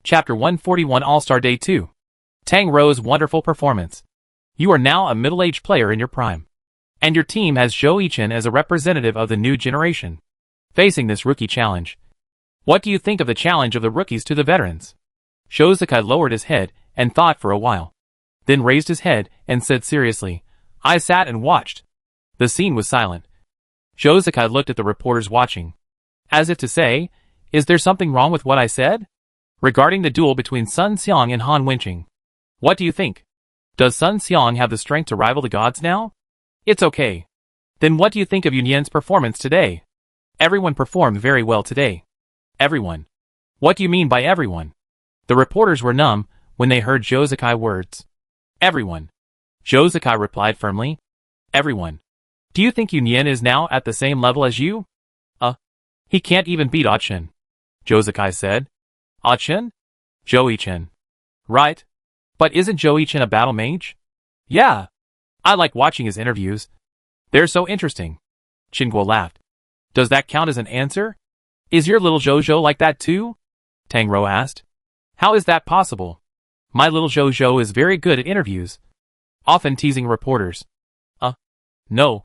Chapter 141 All-Star Day 2. Tang Rou's wonderful performance. You are now a middle-aged player in your prime. And your team has Zhou Yichen as a representative of the new generation, facing this rookie challenge. What do you think of the challenge of the rookies to the veterans? Zhou Zikai lowered his head and thought for a while, then raised his head and said seriously, I sat and watched. The scene was silent. Zhou Zikai looked at the reporters watching, as if to say, is there something wrong with what I said? Regarding the duel between Sun Xiang and Han Wenqing. What do you think? Does Sun Xiang have the strength to rival the gods now? It's okay. Then what do you think of Yun Yan's performance today? Everyone performed very well today. Everyone. What do you mean by everyone? The reporters were numb when they heard Zhou Zikai's words. Everyone. Zhou Zikai replied firmly. Everyone. Do you think Yun Yan is now at the same level as you? He can't even beat Ah Chen. Zhou Zikai said. Ah Chen? Zhou Yichen. Right. But isn't Zhou Yichen a battle mage? Yeah. I like watching his interviews. They're so interesting. Qinguo laughed. Does that count as an answer? Is your little Zhou like that too? Tang Rou asked. How is that possible? My little Zhou is very good at interviews, often teasing reporters. No.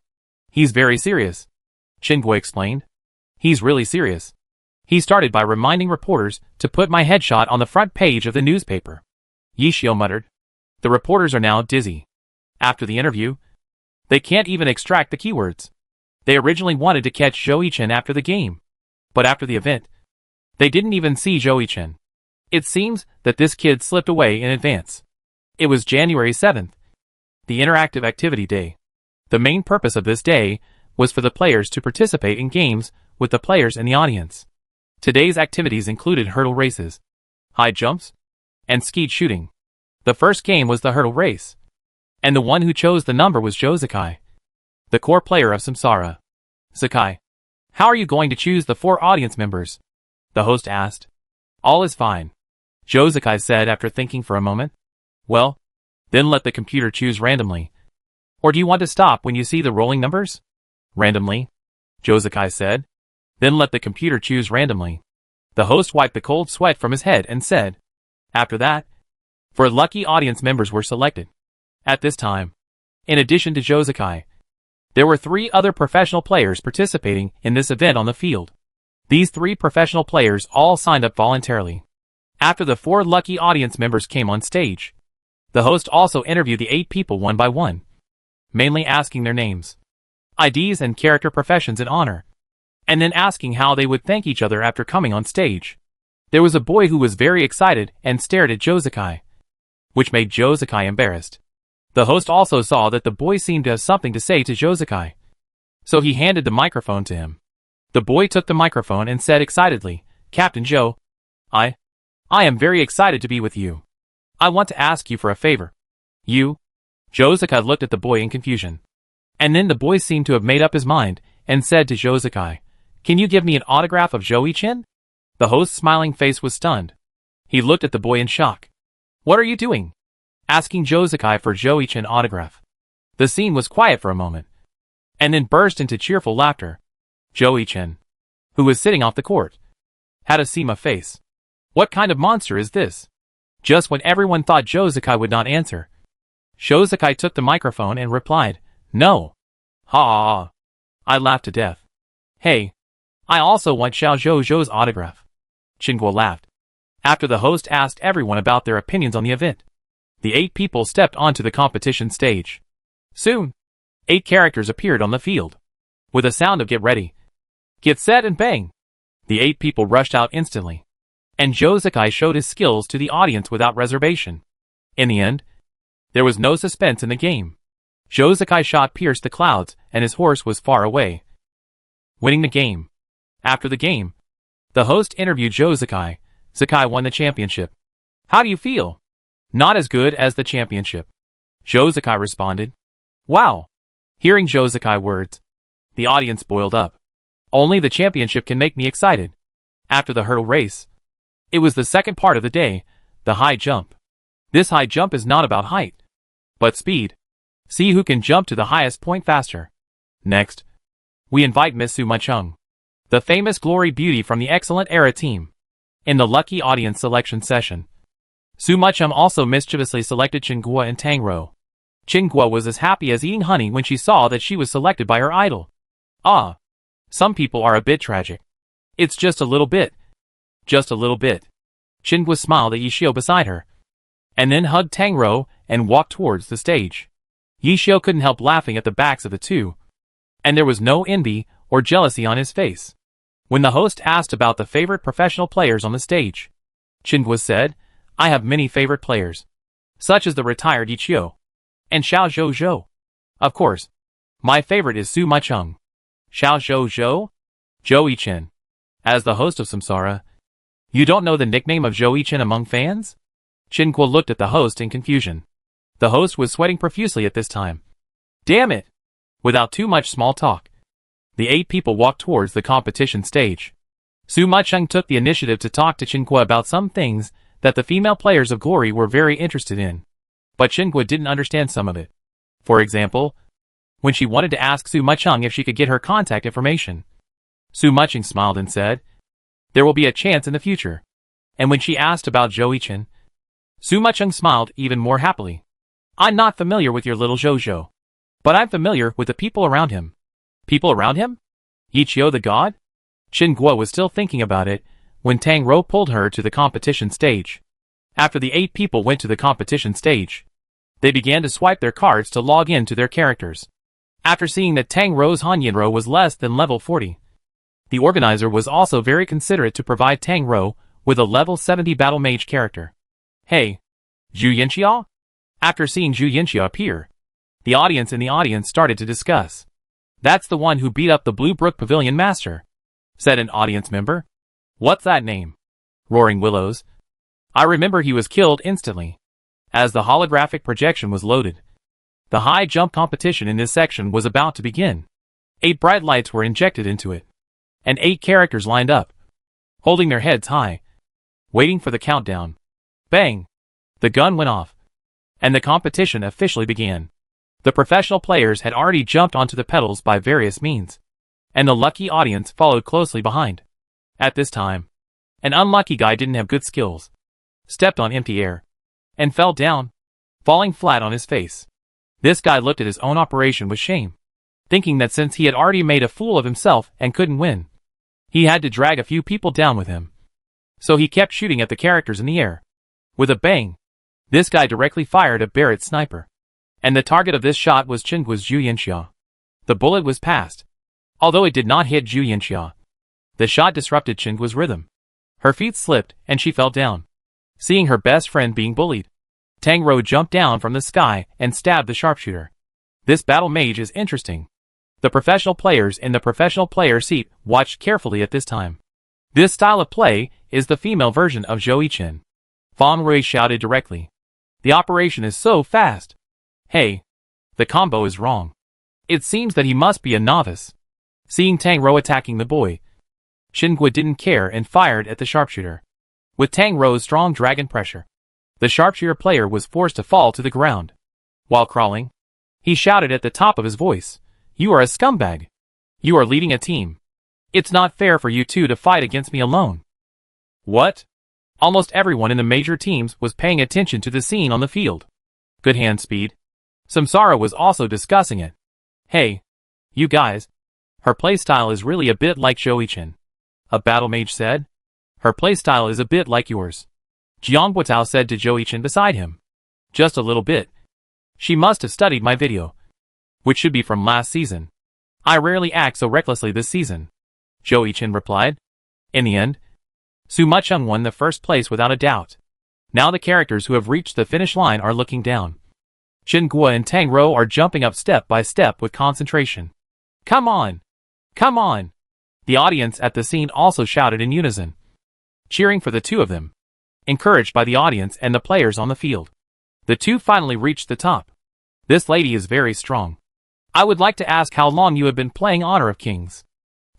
He's very serious. Qinguo explained. He's really serious. He started by reminding reporters to put my headshot on the front page of the newspaper. Yishio muttered. The reporters are now dizzy. After the interview, they can't even extract the keywords. They originally wanted to catch Zhou Yichen after the game, but after the event, they didn't even see Zhou Yichen. It seems that this kid slipped away in advance. It was January 7th, the Interactive Activity Day. The main purpose of this day was for the players to participate in games with the players in the audience. Today's activities included hurdle races, high jumps, and skeet shooting. The first game was the hurdle race, and the one who chose the number was Zhou Zikai, the core player of Samsara. Zikai, how are you going to choose the 4 audience members? The host asked. All is fine, Zhou Zikai said after thinking for a moment. Well, then let the computer choose randomly. Or do you want to stop when you see the rolling numbers? Randomly, Zhou Zikai said. Then let the computer choose randomly. The host wiped the cold sweat from his head and said. After that, 4 lucky audience members were selected. At this time, in addition to Zhou Zikai, there were 3 other professional players participating in this event on the field. These 3 professional players all signed up voluntarily. After the 4 lucky audience members came on stage, the host also interviewed the 8 people one by one, mainly asking their names, IDs and character professions in honor, and then asking how they would thank each other after coming on stage. There was a boy who was very excited and stared at Zhou Zikai, which made Zhou Zikai embarrassed. The host also saw that the boy seemed to have something to say to Zhou Zikai, so he handed the microphone to him. The boy took the microphone and said excitedly, Captain Zhou, I am very excited to be with you. I want to ask you for a favor. You? Zhou Zikai looked at the boy in confusion. And then the boy seemed to have made up his mind and said to Zhou Zikai, Can you give me an autograph of Zhou Yichen? The host's smiling face was stunned. He looked at the boy in shock. What are you doing? Asking Zhou Zikai for Zhou Yichen autograph. The scene was quiet for a moment, and then burst into cheerful laughter. Zhou Yichen, who was sitting off the court, had a Sema face. What kind of monster is this? Just when everyone thought Zhou Zikai would not answer, Zhou Zikai took the microphone and replied, No. Ha ha ha. I laughed to death. Hey, I also want Xiao Zhou's autograph. Qinguo laughed. After the host asked everyone about their opinions on the event, the 8 people stepped onto the competition stage. Soon, 8 characters appeared on the field. With a sound of get ready, get set and bang, the 8 people rushed out instantly, and Zhou Zikai showed his skills to the audience without reservation. In the end, there was no suspense in the game. Zhou Zikai's shot pierced the clouds and his horse was far away, winning the game. After the game, the host interviewed Zhou Zikai. Zikai won the championship. How do you feel? Not as good as the championship, Zhou Zikai responded. Wow. Hearing Zhou Zikai's words, the audience boiled up. Only the championship can make me excited. After the hurdle race, it was the second part of the day, the high jump. This high jump is not about height, but speed. See who can jump to the highest point faster. Next, we invite Miss Su Machung, the famous Glory Beauty from the Excellent Era team. In the lucky audience selection session, Su Muchum also mischievously selected Qinghua and Tang Rou. Qinghua was as happy as eating honey when she saw that she was selected by her idol. Ah. Some people are a bit tragic. It's just a little bit. Just a little bit. Qinghua smiled at Yishio beside her, and then hugged Tang Rou and walked towards the stage. Yishio couldn't help laughing at the backs of the two, and there was no envy or jealousy on his face. When the host asked about the favorite professional players on the stage, Qinghua said, I have many favorite players, such as the retired Yishio and Xiao Zhou. Of course, my favorite is Su Muchum. Xiao Zhou? Zhou Yichen. As the host of Samsara, you don't know the nickname of Zhou Yichen among fans? Qinghua looked at the host in confusion. The host was sweating profusely at this time. Damn it! Without too much small talk, the 8 people walked towards the competition stage. Su Muchum took the initiative to talk to Qinghua about some things that the female players of Glory were very interested in. But Qinghua didn't understand some of it. For example, when she wanted to ask Su Muchum if she could get her contact information, Su Muchum smiled and said, there will be a chance in the future. And when she asked about Zhou Yichen, Su Muchum smiled even more happily. I'm not familiar with your little Zhou, but I'm familiar with the people around him. People around him? Yichio the god? Qinghua was still thinking about it when Tang Rou pulled her to the competition stage. After the 8 people went to the competition stage, they began to swipe their cards to log in to their characters. After seeing that Tang Rou's Hanyanro was less than level 40, the organizer was also very considerate to provide Tang Rou with a level 70 battle mage character. Hey, Zhu Yanxia? After seeing Zhu Yanxia appear, the audience started to discuss. That's the one who beat up the Blue Brook Pavilion Master, said an audience member. What's that name? Roaring Willows. I remember he was killed instantly, as the holographic projection was loaded. The high jump competition in this section was about to begin. 8 bright lights were injected into it, and 8 characters lined up, holding their heads high, waiting for the countdown. Bang! The gun went off, and the competition officially began. The professional players had already jumped onto the pedals by various means, and the lucky audience followed closely behind. At this time, an unlucky guy didn't have good skills, stepped on empty air, and fell down, falling flat on his face. This guy looked at his own operation with shame, thinking that since he had already made a fool of himself and couldn't win, he had to drag a few people down with him. So he kept shooting at the characters in the air. With a bang, this guy directly fired a Barrett sniper, and the target of this shot was Qinghua's Zhu Yanxia. The bullet was passed, although it did not hit Zhu Yanxia. The shot disrupted Qinghua's rhythm. Her feet slipped and she fell down. Seeing her best friend being bullied, Tang Rou jumped down from the sky and stabbed the sharpshooter. This battle mage is interesting. The professional players in the professional player seat watched carefully at this time. This style of play is the female version of Zhou Yichen. Fang Rui shouted directly. The operation is so fast. Hey, the combo is wrong. It seems that he must be a novice. Seeing Tang Rou attacking the boy, Qinghua didn't care and fired at the sharpshooter. With Tang Rou's strong dragon pressure, the sharpshooter player was forced to fall to the ground. While crawling, he shouted at the top of his voice, "You are a scumbag. You are leading a team. It's not fair for you two to fight against me alone." What? Almost everyone in the major teams was paying attention to the scene on the field. Good hand speed. Samsara was also discussing it. Hey, you guys. Her playstyle is really a bit like Zhou Yichen, a battle mage said. Her playstyle is a bit like yours, Jiang Buotao said to Zhou Yichen beside him. Just a little bit. She must have studied my video, which should be from last season. I rarely act so recklessly this season, Zhou Yichen replied. In the end, Su Muchum won the first place without a doubt. Now the characters who have reached the finish line are looking down. Qinghua and Tang Rou are jumping up step by step with concentration. Come on! Come on! The audience at the scene also shouted in unison, cheering for the two of them, encouraged by the audience and the players on the field. The two finally reached the top. This lady is very strong. I would like to ask how long you have been playing Honor of Kings.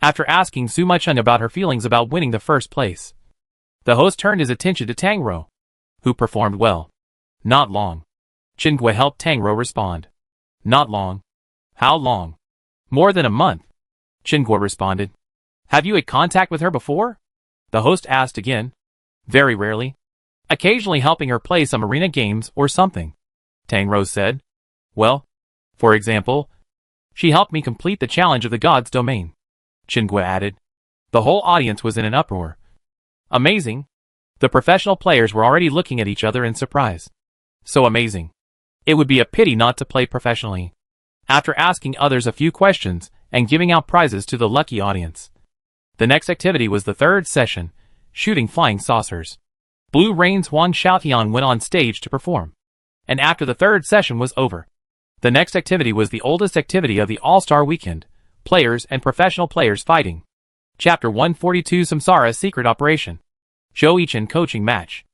After asking Su Muchum about her feelings about winning the first place, the host turned his attention to Tang Rou, who performed well. Not long. Qinghua helped Tang Rou respond. Not long. How long? More than a month, Qinghua responded. Have you had contact with her before? The host asked again. Very rarely. Occasionally helping her play some arena games or something, Tang Rose said. Well, for example, she helped me complete the challenge of the God's Domain, Qingque added. The whole audience was in an uproar. Amazing. The professional players were already looking at each other in surprise. So amazing. It would be a pity not to play professionally. After asking others a few questions and giving out prizes to the lucky audience. The next activity was the third session, shooting flying saucers. Blue Rain's Wang Xiaotian went on stage to perform. And after the third session was over, the next activity was the oldest activity of the All-Star Weekend, players and professional players fighting. Chapter 142 Samsara Secret Operation. Zhou Yichen Coaching Match.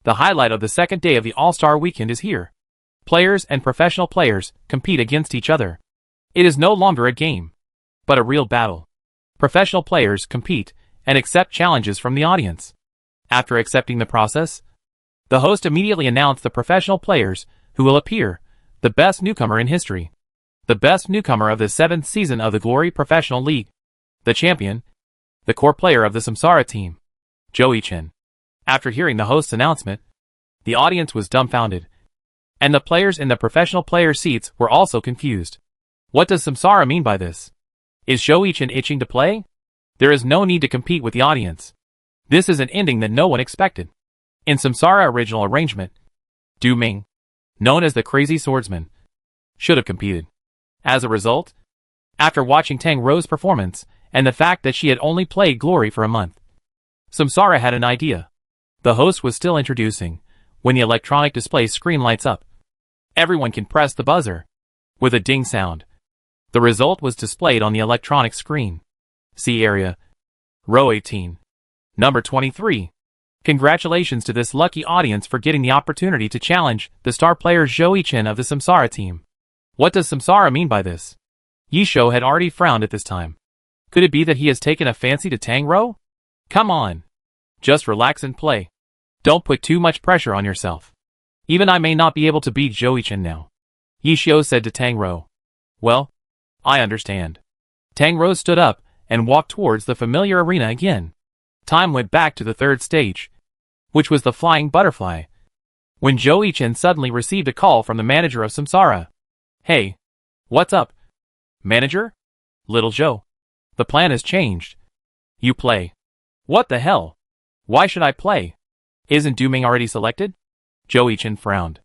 The highlight of the second day of the All-Star Weekend is here. Players and professional players compete against each other. It is no longer a game, but a real battle. Professional players compete and accept challenges from the audience. After accepting the process, the host immediately announced the professional players who will appear, the best newcomer in history. The best newcomer of the 7th season of the Glory Professional League. The champion, the core player of the Samsara team, Zhou Yichen. After hearing the host's announcement, the audience was dumbfounded. And the players in the professional player seats were also confused. What does Samsara mean by this? Is Zhou Yichen itching to play? There is no need to compete with the audience. This is an ending that no one expected. In Samsara original arrangement, Du Ming, known as the Crazy Swordsman, should have competed. As a result, after watching Tang Rose's performance and the fact that she had only played Glory for a month, Samsara had an idea. The host was still introducing when the electronic display screen lights up. Everyone can press the buzzer. With a ding sound, the result was displayed on the electronic screen. See area. Row 18. Number 23. Congratulations to this lucky audience for getting the opportunity to challenge the star player Zhou Yichen of the Samsara team. What does Samsara mean by this? Yishou had already frowned at this time. Could it be that he has taken a fancy to Tang Rou? Come on. Just relax and play. Don't put too much pressure on yourself. Even I may not be able to beat Zhou Yichen now, Yishou said to Tang Rou. Well, I understand. Tang Rou stood up and walked towards the familiar arena again. Time went back to the third stage, which was the flying butterfly, when Zhou Yichen suddenly received a call from the manager of Samsara. Hey, what's up? Manager? Little Zhou. The plan has changed. You play. What the hell? Why should I play? Isn't Du Ming already selected? Zhou Yichen frowned.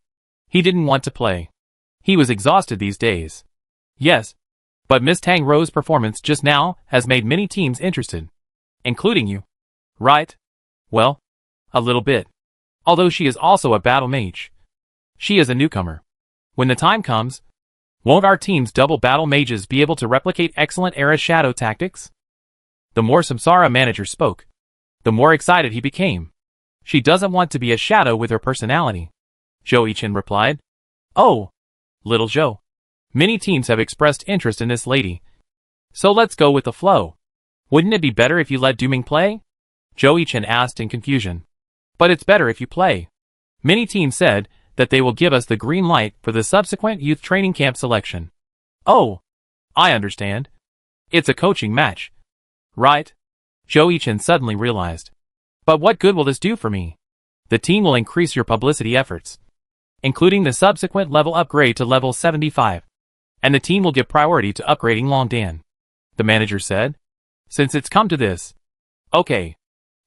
He didn't want to play. He was exhausted these days. Yes, but Miss Tang Rou's performance just now has made many teams interested. Including you. Right? Well, a little bit. Although she is also a battle mage. She is a newcomer. When the time comes, won't our team's double battle mages be able to replicate excellent era shadow tactics? The more Samsara manager spoke, the more excited he became. She doesn't want to be a shadow with her personality, Zhou Yichen replied. Oh, little Zhou. Many teams have expressed interest in this lady. So let's go with the flow. Wouldn't it be better if you let Du Ming play? Zhou Yichen asked in confusion. But it's better if you play. Many teams said that they will give us the green light for the subsequent youth training camp selection. Oh, I understand. It's a coaching match. Right? Zhou Yichen suddenly realized. But what good will this do for me? The team will increase your publicity efforts, including the subsequent level upgrade to level 75. And the team will give priority to upgrading Long Dan, the manager said. Since it's come to this. Okay.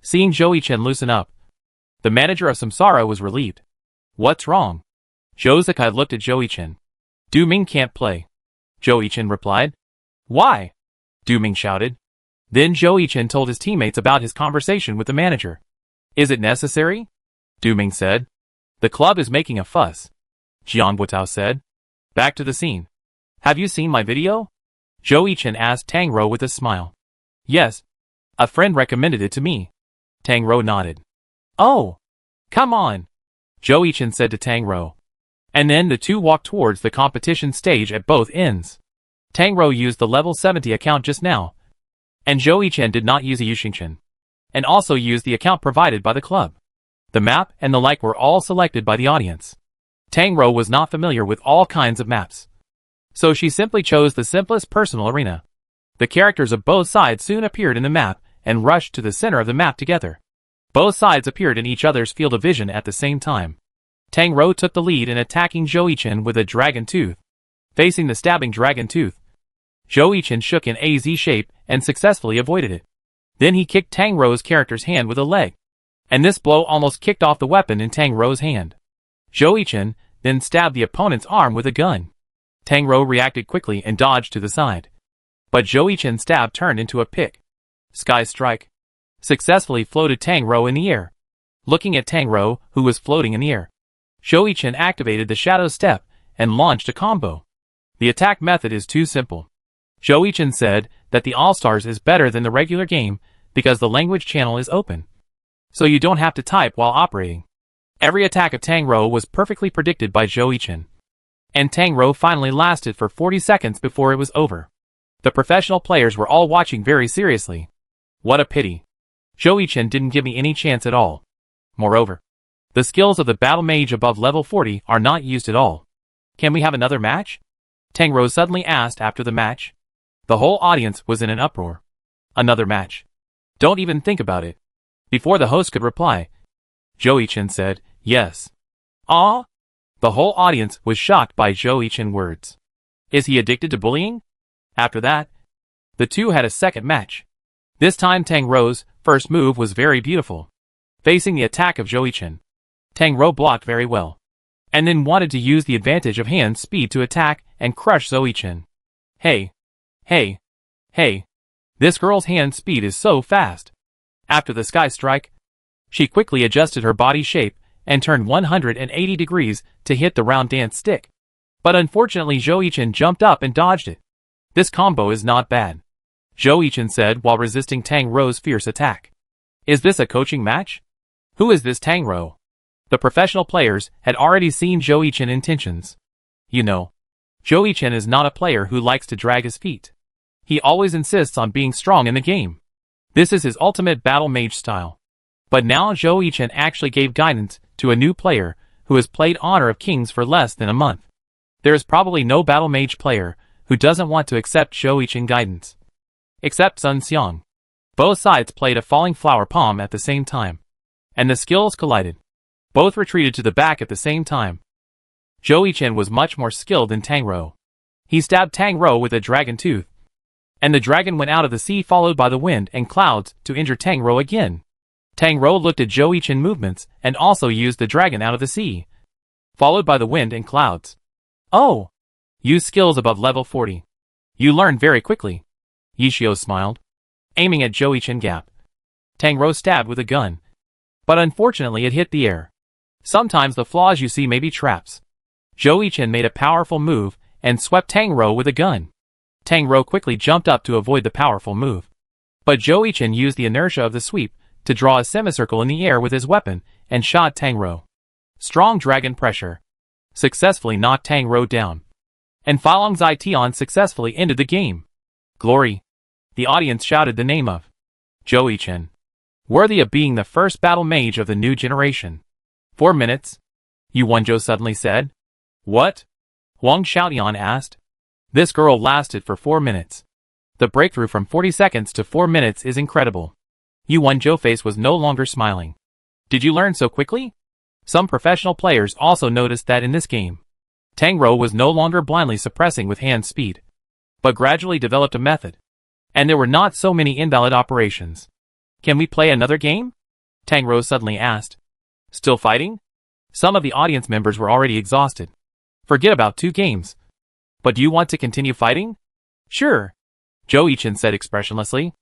Seeing Zhou Yichen loosen up, the manager of Samsara was relieved. What's wrong? Zhou Zikai looked at Zhou Yichen. Du Ming can't play. Zhou Yichen replied. Why? Du Ming shouted. Then Zhou Yichen told his teammates about his conversation with the manager. Is it necessary? Du Ming said. The club is making a fuss. Jian Buotao said. Back to the scene. Have you seen my video? Zhou Yichen asked Tang Rou with a smile. Yes. A friend recommended it to me. Tang Rou nodded. Oh, come on, Zhou Yichen said to Tang Rou. And then the two walked towards the competition stage at both ends. Tang Rou used the level 70 account just now, and Zhou Yichen did not use a Yuxingchen, and also used the account provided by the club. The map and the like were all selected by the audience. Tang Rou was not familiar with all kinds of maps, so she simply chose the simplest personal arena. The characters of both sides soon appeared in the map and rushed to the center of the map together. Both sides appeared in each other's field of vision at the same time. Tang Rou took the lead in attacking Zhou Yichen with a dragon tooth. Facing the stabbing dragon tooth, Zhou Yichen shook in a Z shape and successfully avoided it. Then he kicked Tang Rou's character's hand with a leg, and this blow almost kicked off the weapon in Tang Rou's hand. Zhou Yichen then stabbed the opponent's arm with a gun. Tang Rou reacted quickly and dodged to the side. But Zhou Yichen's stab turned into a pick. Sky Strike successfully floated Tang Rou in the air. Looking at Tang Rou, who was floating in the air, Zhou Yichen activated the Shadow Step and launched a combo. The attack method is too simple. Zhou Yichen said that the All-Stars is better than the regular game because the language channel is open, so you don't have to type while operating. Every attack of Tang Rou was perfectly predicted by Zhou Yichen, and Tang Rou finally lasted for 40 seconds before it was over. The professional players were all watching very seriously. What a pity. Zhou Yichen didn't give me any chance at all. Moreover, the skills of the battle mage above level 40 are not used at all. Can we have another match? Tang Rou suddenly asked after the match. The whole audience was in an uproar. Another match. Don't even think about it. Before the host could reply, Zhou Yichen said, yes. Ah? The whole audience was shocked by Zhou Yichen's words. Is he addicted to bullying? After that, the two had a second match. This time Tang Rou's first move was very beautiful. Facing the attack of Zhou Yichen, Tang Rou blocked very well, and then wanted to use the advantage of hand speed to attack and crush Zhou Yichen. Hey! Hey! Hey! This girl's hand speed is so fast. After the Sky Strike, she quickly adjusted her body shape and turned 180 degrees to hit the round dance stick. But unfortunately Zhou Yichen jumped up and dodged it. This combo is not bad, Zhou Yichen said while resisting Tang Rou's fierce attack. Is this a coaching match? Who is this Tang Rou? The professional players had already seen Zhou Yichen's intentions. You know, Zhou Yichen is not a player who likes to drag his feet. He always insists on being strong in the game. This is his ultimate battle mage style. But now Zhou Yichen actually gave guidance to a new player who has played Honor of Kings for less than a month. There is probably no battle mage player who doesn't want to accept Zhou Yichen's guidance. Except Sun Xiang. Both sides played a falling flower palm at the same time, and the skills collided. Both retreated to the back at the same time. Zhou Yichen was much more skilled than Tang Rou. He stabbed Tang Rou with a dragon tooth, and the dragon went out of the sea followed by the wind and clouds to injure Tang Rou again. Tang Rou looked at Zhou Yichen's movements and also used the dragon out of the sea, followed by the wind and clouds. Oh! Use skills above level 40. You learn very quickly. Yixiao smiled, aiming at Zhou Yichen gap. Tang Rou stabbed with a gun, but unfortunately it hit the air. Sometimes the flaws you see may be traps. Zhou Yichen made a powerful move and swept Tang Rou with a gun. Tang Rou quickly jumped up to avoid the powerful move, but Zhou Yichen used the inertia of the sweep to draw a semicircle in the air with his weapon and shot Tang Rou. Strong dragon pressure successfully knocked Tang Rou down, and Falong Zai Tian successfully ended the game. Glory! The audience shouted the name of Zhou Yichen, worthy of being the first battle mage of the new generation. 4 minutes? You won, Zhou suddenly said. What? Wang Xiaotian asked. This girl lasted for 4 minutes. The breakthrough from 40 seconds to 4 minutes is incredible. You won. Zhou's face was no longer smiling. Did you learn so quickly? Some professional players also noticed that in this game, Tang Rou was no longer blindly suppressing with hand speed, but gradually developed a method, and there were not so many invalid operations. Can we play another game? Tang Rou suddenly asked. Still fighting? Some of the audience members were already exhausted. Forget about 2 games. But do you want to continue fighting? Sure, Zhou Yichen said expressionlessly.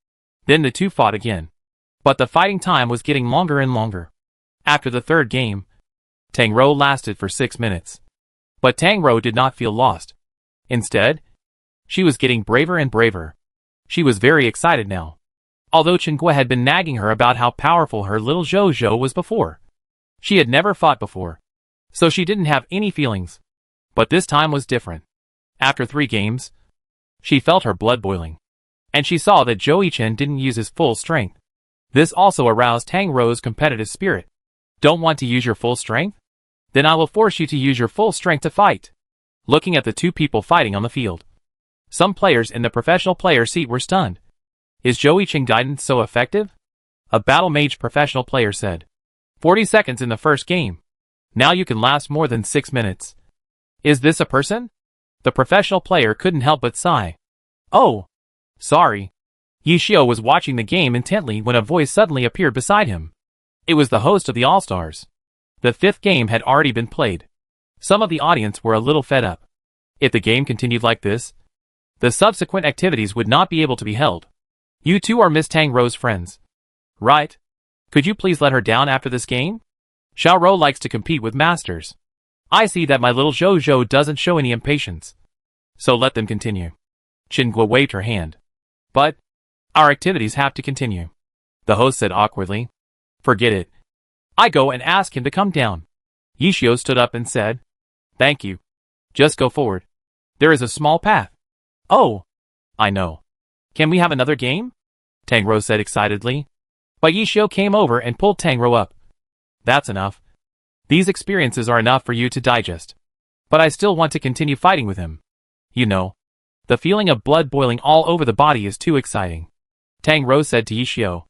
Then the two fought again. But the fighting time was getting longer and longer. After the 3rd game, Tang Rou lasted for 6 minutes. But Tang Rou did not feel lost. Instead, she was getting braver and braver. She was very excited now. Although Chen Gui had been nagging her about how powerful her little Zhou Zhou was before. She had never fought before, so she didn't have any feelings. But this time was different. After 3 games, she felt her blood boiling, and she saw that Zhou Yichen didn't use his full strength. This also aroused Tang Rou's competitive spirit. Don't want to use your full strength? Then I will force you to use your full strength to fight. Looking at the 2 people fighting on the field, some players in the professional player seat were stunned. Is Zhou Yichen guidance so effective? A battle mage professional player said. 40 seconds in the first game. Now you can last more than 6 minutes. Is this a person? The professional player couldn't help but sigh. Oh. Sorry. Yishio was watching the game intently when a voice suddenly appeared beside him. It was the host of the All-Stars. The 5th game had already been played. Some of the audience were a little fed up. If the game continued like this, the subsequent activities would not be able to be held. You two are Miss Tang Rou's friends. Right? Could you please let her down after this game? Xiao Rou likes to compete with masters. I see that my little Zhou doesn't show any impatience. So let them continue. Qingguo waved her hand. But our activities have to continue. The host said awkwardly. Forget it. I go and ask him to come down. Yishio stood up and said. Thank you. Just go forward. There is a small path. Oh. I know. Can we have another game? Tang Rou said excitedly. But Yishio came over and pulled Tang Rou up. That's enough. These experiences are enough for you to digest. But I still want to continue fighting with him. You know. The feeling of blood boiling all over the body is too exciting. Tang Rou said to Yishio.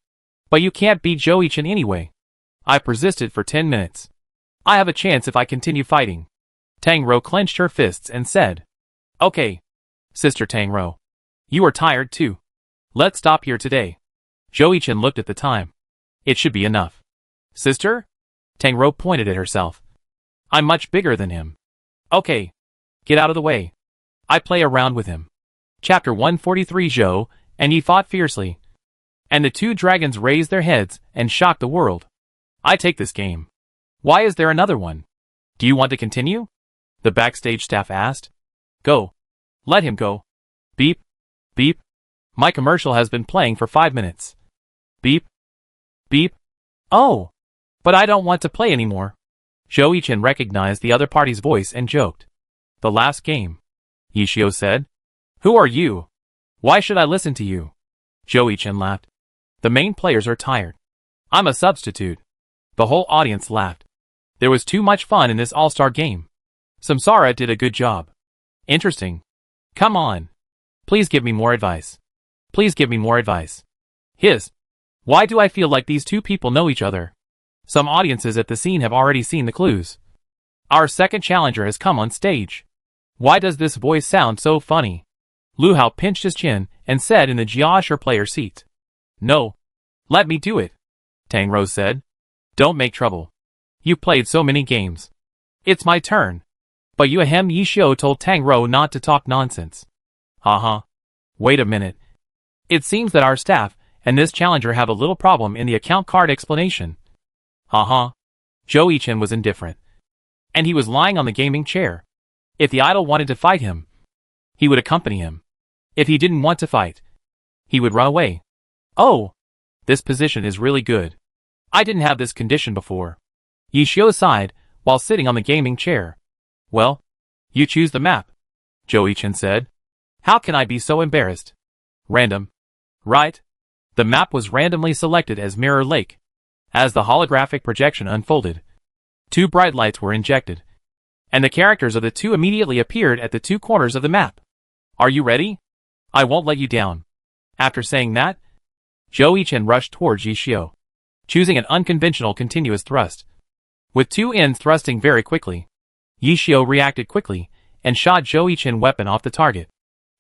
But you can't beat Zhou anyway. I persisted for 10 minutes. I have a chance if I continue fighting. Tang Rou clenched her fists and said. Okay. Sister Tang Rou. You are tired too. Let's stop here today. Zhou looked at the time. It should be enough. Sister? Tang Rou pointed at herself. I'm much bigger than him. Okay. Get out of the way. I play around with him. Chapter 143 Zhou and Yi fought fiercely. And the two dragons raised their heads and shocked the world. I take this game. Why is there another one? Do you want to continue? The backstage staff asked. Go. Let him go. Beep. Beep. My commercial has been playing for 5 minutes. Beep. Beep. Oh. But I don't want to play anymore. Zhou recognized the other party's voice and joked. The last game. Yishio said. Who are you? Why should I listen to you? Zhou laughed. The main players are tired. I'm a substitute. The whole audience laughed. There was too much fun in this all-star game. Samsara did a good job. Interesting. Come on. Please give me more advice. Please give me more advice. Hiss. Why do I feel like these two people know each other? Some audiences at the scene have already seen the clues. Our second challenger has come on stage. Why does this voice sound so funny? Lu Hao pinched his chin and said in the Jiashi player seat. No. Let me do it. Tang Rou said. Don't make trouble. You played so many games. It's my turn. But Yishio told Tang Rou not to talk nonsense. Haha. Wait a minute. It seems that our staff and this challenger have a little problem in the account card explanation. Haha. Zhou was indifferent. And he was lying on the gaming chair. If the idol wanted to fight him, he would accompany him. If he didn't want to fight, he would run away. Oh. This position is really good. I didn't have this condition before. Yishio sighed while sitting on the gaming chair. Well, you choose the map. Zhou said. How can I be so embarrassed? Random. Right? The map was randomly selected as Mirror Lake. As the holographic projection unfolded, 2 bright lights were injected, and the characters of the two immediately appeared at the 2 corners of the map. Are you ready? I won't let you down. After saying that, Zhou rushed towards Yishio, choosing an unconventional continuous thrust. With 2 ends thrusting very quickly, Yishio reacted quickly and shot Zhou weapon off the target.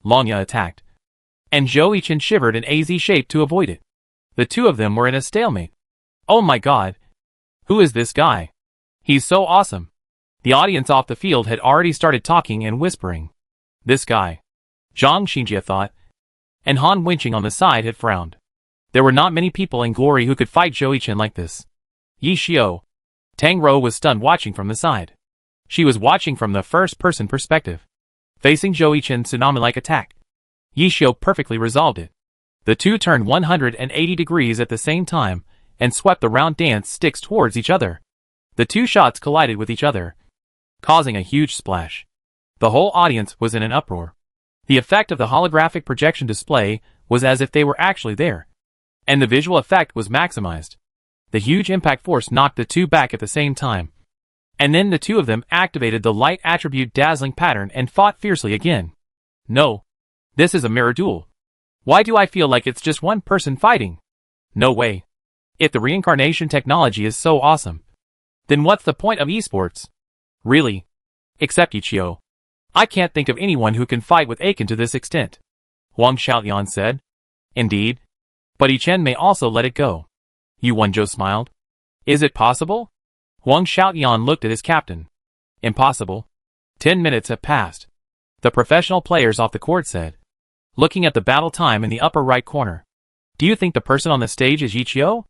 Longya attacked, and Zhou shivered in AZ shape to avoid it. The two of them were in a stalemate. Oh my god. Who is this guy? He's so awesome. The audience off the field had already started talking and whispering. This guy. Zhang Xinjie thought. And Han Wenqing on the side had frowned. There were not many people in Glory who could fight Zhou like this. Yishio. Tang Rou was stunned watching from the side. She was watching from the first-person perspective, facing Zhou tsunami-like attack. Yishio perfectly resolved it. The two turned 180 degrees at the same time and swept the round dance sticks towards each other. The 2 shots collided with each other, causing a huge splash. The whole audience was in an uproar. The effect of the holographic projection display was as if they were actually there, and the visual effect was maximized. The huge impact force knocked the 2 back at the same time, and then the 2 of them activated the light attribute dazzling pattern and fought fiercely again. No. This is a mirror duel. Why do I feel like it's just one person fighting? No way. If the reincarnation technology is so awesome, then what's the point of esports? Really? Except Ichio. I can't think of anyone who can fight with Aiken to this extent. Wang Xiaoyan said. Indeed. But Ichen may also let it go. Yu Wenzhou smiled. Is it possible? Wang Xiaoyan looked at his captain. Impossible. 10 minutes have passed. The professional players off the court said, looking at the battle time in the upper right corner. Do you think the person on the stage is Ichio?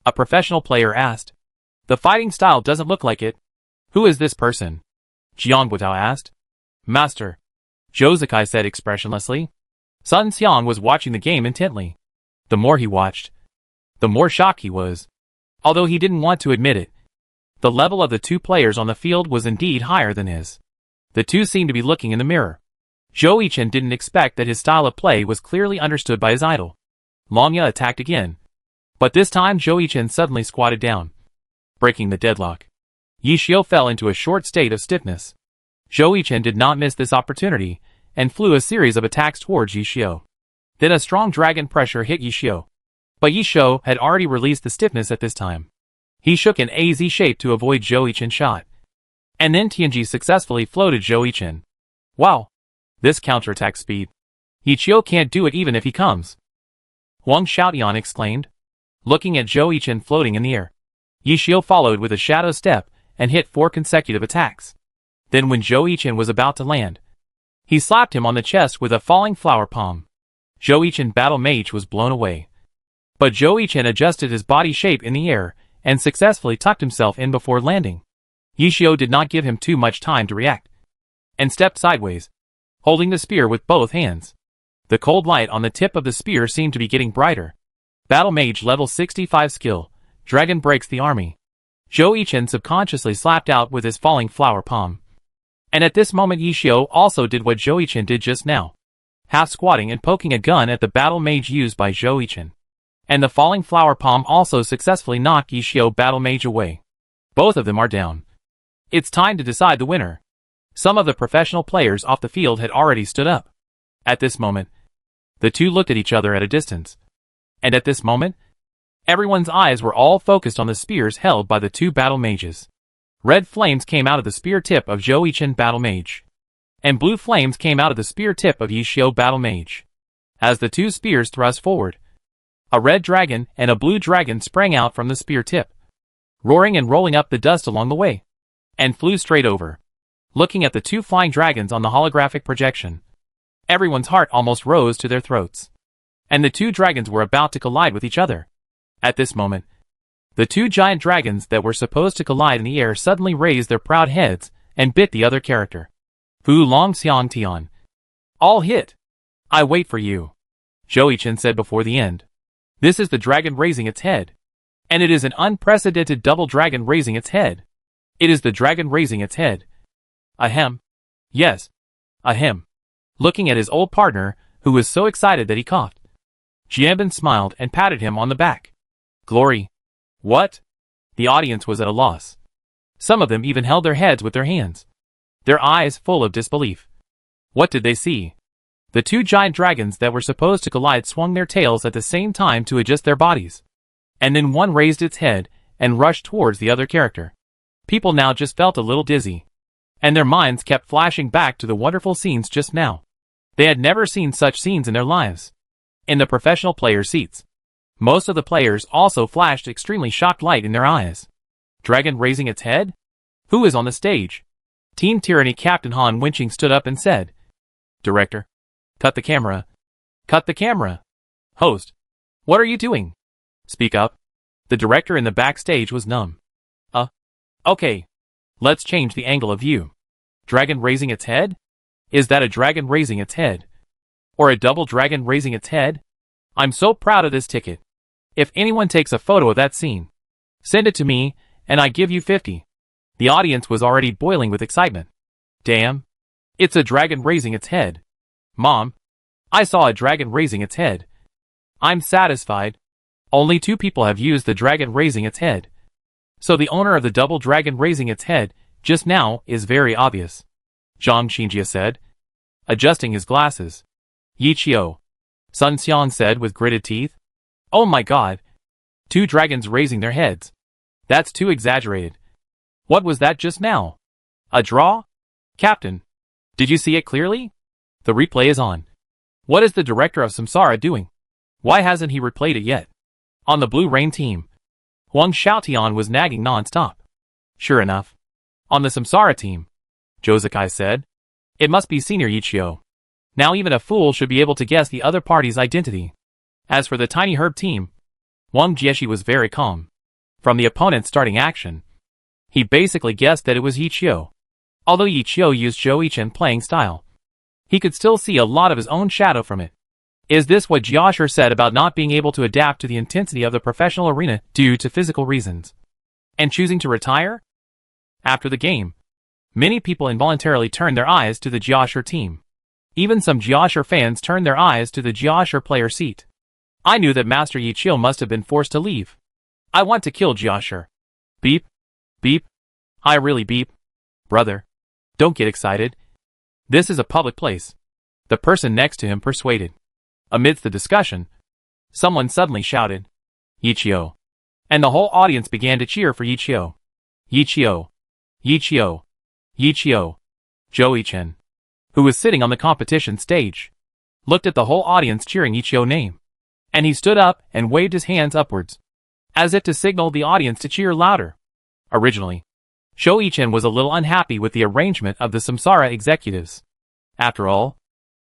A professional player asked. The fighting style doesn't look like it. Who is this person? Jiang Guotao asked. Master. Zhou Zikai said expressionlessly. Sun Xiang was watching the game intently. The more he watched, the more shocked he was. Although he didn't want to admit it, the level of the two players on the field was indeed higher than his. The two seemed to be looking in the mirror. Zhou Yichen didn't expect that his style of play was clearly understood by his idol. Longya attacked again. But this time Zhou Yichen suddenly squatted down, breaking the deadlock. Yi Xiu fell into a short state of stiffness. Zhou Yichen did not miss this opportunity, and flew a series of attacks towards Yi Xiu. Then a strong dragon pressure hit Yi Xiu. But Yi Xiu had already released the stiffness at this time. He shook an AZ shape to avoid Zhou Yichen's shot. And then Tianji successfully floated Zhou Yichen. Wow! This counterattack speed. Yi Xiu can't do it even if he comes. Wang Xiaoyan exclaimed, looking at Zhou Yichen floating in the air. Yi Xiu followed with a shadow step and hit 4 consecutive attacks. Then when Zhou Yichen was about to land, he slapped him on the chest with a falling flower palm. Zhou Yichen battle mage was blown away. But Zhou Yichen adjusted his body shape in the air and successfully tucked himself in before landing. Yi Xiu did not give him too much time to react, and stepped sideways, holding the spear with both hands. The cold light on the tip of the spear seemed to be getting brighter. Battle Mage level 65 skill, Dragon breaks the army. Zhou Yichen subconsciously slapped out with his falling flower palm. And at this moment Yi Xiu also did what Zhou Yichen did just now, half squatting and poking a gun at the battle mage used by Zhou Yichen. And the falling flower palm also successfully knocked Yi Xiu battle mage away. Both of them are down. It's time to decide the winner. Some of the professional players off the field had already stood up. At this moment, the two looked at each other at a distance. And at this moment, everyone's eyes were all focused on the spears held by the two battle mages. Red flames came out of the spear tip of Zhou Yichen battle mage, and blue flames came out of the spear tip of Yi Xiu battle mage. As the two spears thrust forward, a red dragon and a blue dragon sprang out from the spear tip, roaring and rolling up the dust along the way, and flew straight over. Looking at the two flying dragons on the holographic projection, everyone's heart almost rose to their throats. And the two dragons were about to collide with each other. At this moment, the two giant dragons that were supposed to collide in the air suddenly raised their proud heads and bit the other character. Fu Long Xiang Tian. All hit. I wait for you, Zhou Yichen said before the end. This is the dragon raising its head. And it is an unprecedented double dragon raising its head. It is the dragon raising its head. Ahem. Yes. Ahem. Looking at his old partner, who was so excited that he coughed, Jianbin smiled and patted him on the back. Glory. What? The audience was at a loss. Some of them even held their heads with their hands, their eyes full of disbelief. What did they see? The two giant dragons that were supposed to collide swung their tails at the same time to adjust their bodies. And then one raised its head and rushed towards the other character. People now just felt a little dizzy, and their minds kept flashing back to the wonderful scenes just now. They had never seen such scenes in their lives. In the professional player seats, most of the players also flashed extremely shocked light in their eyes. Dragon raising its head? Who is on the stage? Team Tyranny Captain Han Winching stood up and said, Director, cut the camera. Cut the camera. Host, what are you doing? Speak up. The director in the backstage was numb. Okay. Let's change the angle of view. Dragon raising its head? Is that a dragon raising its head? Or a double dragon raising its head? I'm so proud of this ticket. If anyone takes a photo of that scene, send it to me, and I give you 50. The audience was already boiling with excitement. Damn. It's a dragon raising its head. Mom, I saw a dragon raising its head. I'm satisfied. Only 2 people have used the dragon raising its head. So the owner of the double dragon raising its head just now is very obvious, Zhang Xinjia said, adjusting his glasses. Yi Qiu, Sun Xiang said with gritted teeth. Oh my god. Two dragons raising their heads. That's too exaggerated. What was that just now? A draw? Captain, did you see it clearly? The replay is on. What is the director of Samsara doing? Why hasn't he replayed it yet? On the Blue Rain team, Huang Xiaotian was nagging non-stop. Sure enough. On the Samsara team, Jozakai said, it must be Senior Ichio. Now even a fool should be able to guess the other party's identity. As for the Tiny Herb team, Wang Jieshi was very calm. From the opponent's starting action, he basically guessed that it was Ichio. Although Ichio used Zhou Yichen playing style, he could still see a lot of his own shadow from it. Is this what Jiashir said about not being able to adapt to the intensity of the professional arena due to physical reasons, and choosing to retire? After the game, many people involuntarily turned their eyes to the Jiashir team. Even some Jiashir fans turned their eyes to the Jiashir player seat. I knew that Master Yichio must have been forced to leave. I want to kill Jiashir. Beep. Beep. I really beep. Brother, don't get excited. This is a public place. The person next to him persuaded. Amidst the discussion, someone suddenly shouted, Yichio. And the whole audience began to cheer for Yichio. Yichio. Yichio. Yichio. Zhou Yichen, who was sitting on the competition stage, looked at the whole audience cheering Yichio's name. And he stood up and waved his hands upwards, as if to signal the audience to cheer louder. Originally, Zhou Yichen was a little unhappy with the arrangement of the Samsara executives. After all,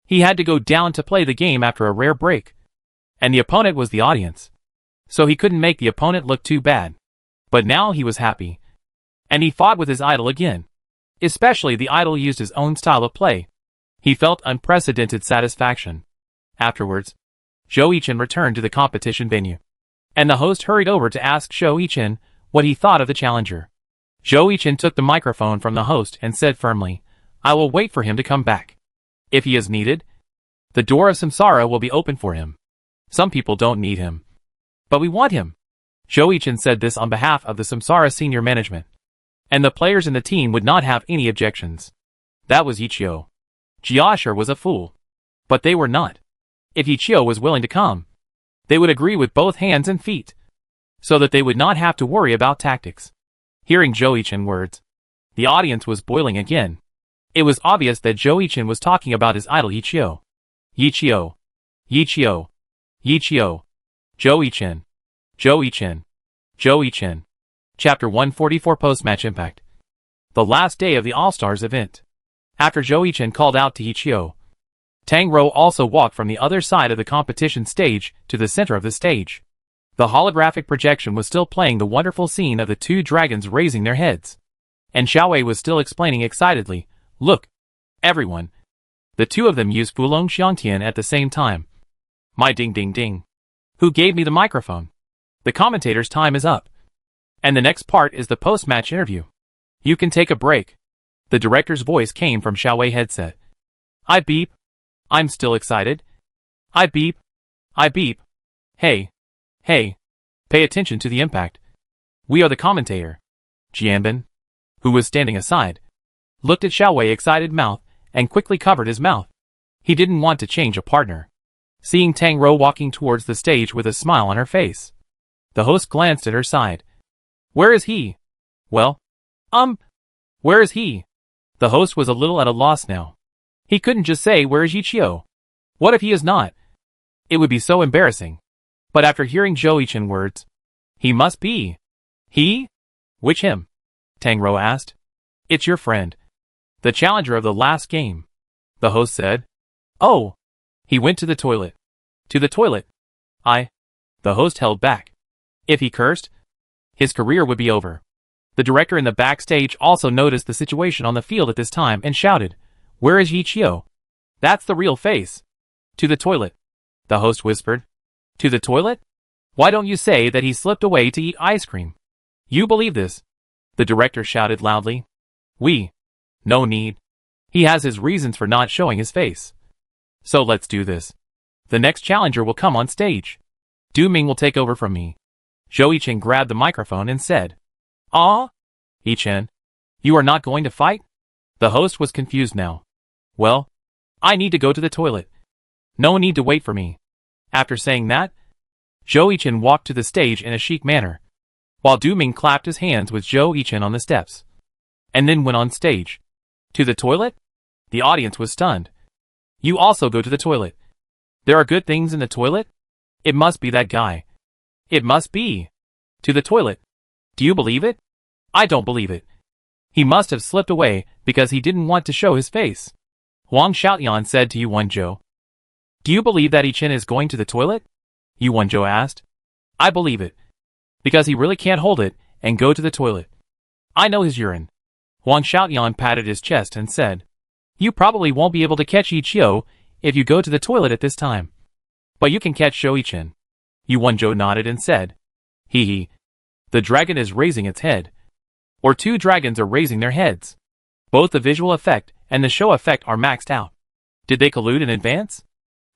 he had to go down to play the game after a rare break, and the opponent was the audience, so he couldn't make the opponent look too bad. But now he was happy, and he fought with his idol again. Especially the idol used his own style of play. He felt unprecedented satisfaction. Afterwards, Zhou Yichen returned to the competition venue, and the host hurried over to ask Zhou Yichen what he thought of the challenger. Zhou Yichen took the microphone from the host and said firmly, I will wait for him to come back. If he is needed, the door of Samsara will be open for him. Some people don't need him, but we want him. Zhou Yichen said this on behalf of the Samsara senior management, and the players in the team would not have any objections. That was Ichio. Jiashir was a fool, but they were not. If Ichio was willing to come, they would agree with both hands and feet, so that they would not have to worry about tactics. Hearing Zhou Yichen's words, the audience was boiling again. It was obvious that Zhou Yichen was talking about his idol Ichio. Yichio. Yichio. Yichio. Zhou Yichen. Zhou Yichen. Zhou Yichen. Chapter 144 Post-Match Impact. The last day of the All-Stars event. After Zhou Yichen called out to Ichio, Tang Rou also walked from the other side of the competition stage to the center of the stage. The holographic projection was still playing the wonderful scene of the two dragons raising their heads. And Xiaowei was still explaining excitedly, Look, everyone. The two of them used Fulong Xiangtian at the same time. My ding ding ding. Who gave me the microphone? The commentator's time is up. And the next part is the post-match interview. You can take a break. The director's voice came from Xiaowei headset. I beep. I'm still excited. I beep. I beep. Hey. Hey. Pay attention to the impact. We are the commentator. Jianbin, who was standing aside, looked at Xiaowei's excited mouth and quickly covered his mouth. He didn't want to change a partner. Seeing Tang Rou walking towards the stage with a smile on her face, the host glanced at her side. Where is he? Well, where is he? The host was a little at a loss now. He couldn't just say where is Yichio. What if he is not? It would be so embarrassing. But after hearing Zhou Yichen's words, he must be. He? Which him? Tang Rou asked. It's your friend. The challenger of the last game. The host said. Oh. He went to the toilet. To the toilet. The host held back. If he cursed, his career would be over. The director in the backstage also noticed the situation on the field at this time and shouted, Where is Yichio? That's the real face. To the toilet. The host whispered. To the toilet? Why don't you say that he slipped away to eat ice cream? You believe this? The director shouted loudly. No need. He has his reasons for not showing his face. So let's do this. The next challenger will come on stage. Du Ming will take over from me. Zhou Yichen grabbed the microphone and said, Yichen, you are not going to fight? The host was confused now. Well, I need to go to the toilet. No need to wait for me. After saying that, Zhou Yichen walked to the stage in a chic manner, while Du Ming clapped his hands with Zhou Yichen on the steps, and then went on stage. To the toilet? The audience was stunned. You also go to the toilet. There are good things in the toilet? It must be that guy. It must be. To the toilet. Do you believe it? I don't believe it. He must have slipped away because he didn't want to show his face. Wang Xiaoyan said to Yu Wenzhou. Do you believe that Yichen is going to the toilet? Yu Wenzhou asked. I believe it. Because he really can't hold it and go to the toilet. I know his urine. Wang Xiaoyan patted his chest and said. You probably won't be able to catch Yiqiu if you go to the toilet at this time. But you can catch Zhou Yichen. Yu Wenzhou nodded and said. Hee hee. The dragon is raising its head. Or two dragons are raising their heads. Both the visual effect and the show effect are maxed out. Did they collude in advance?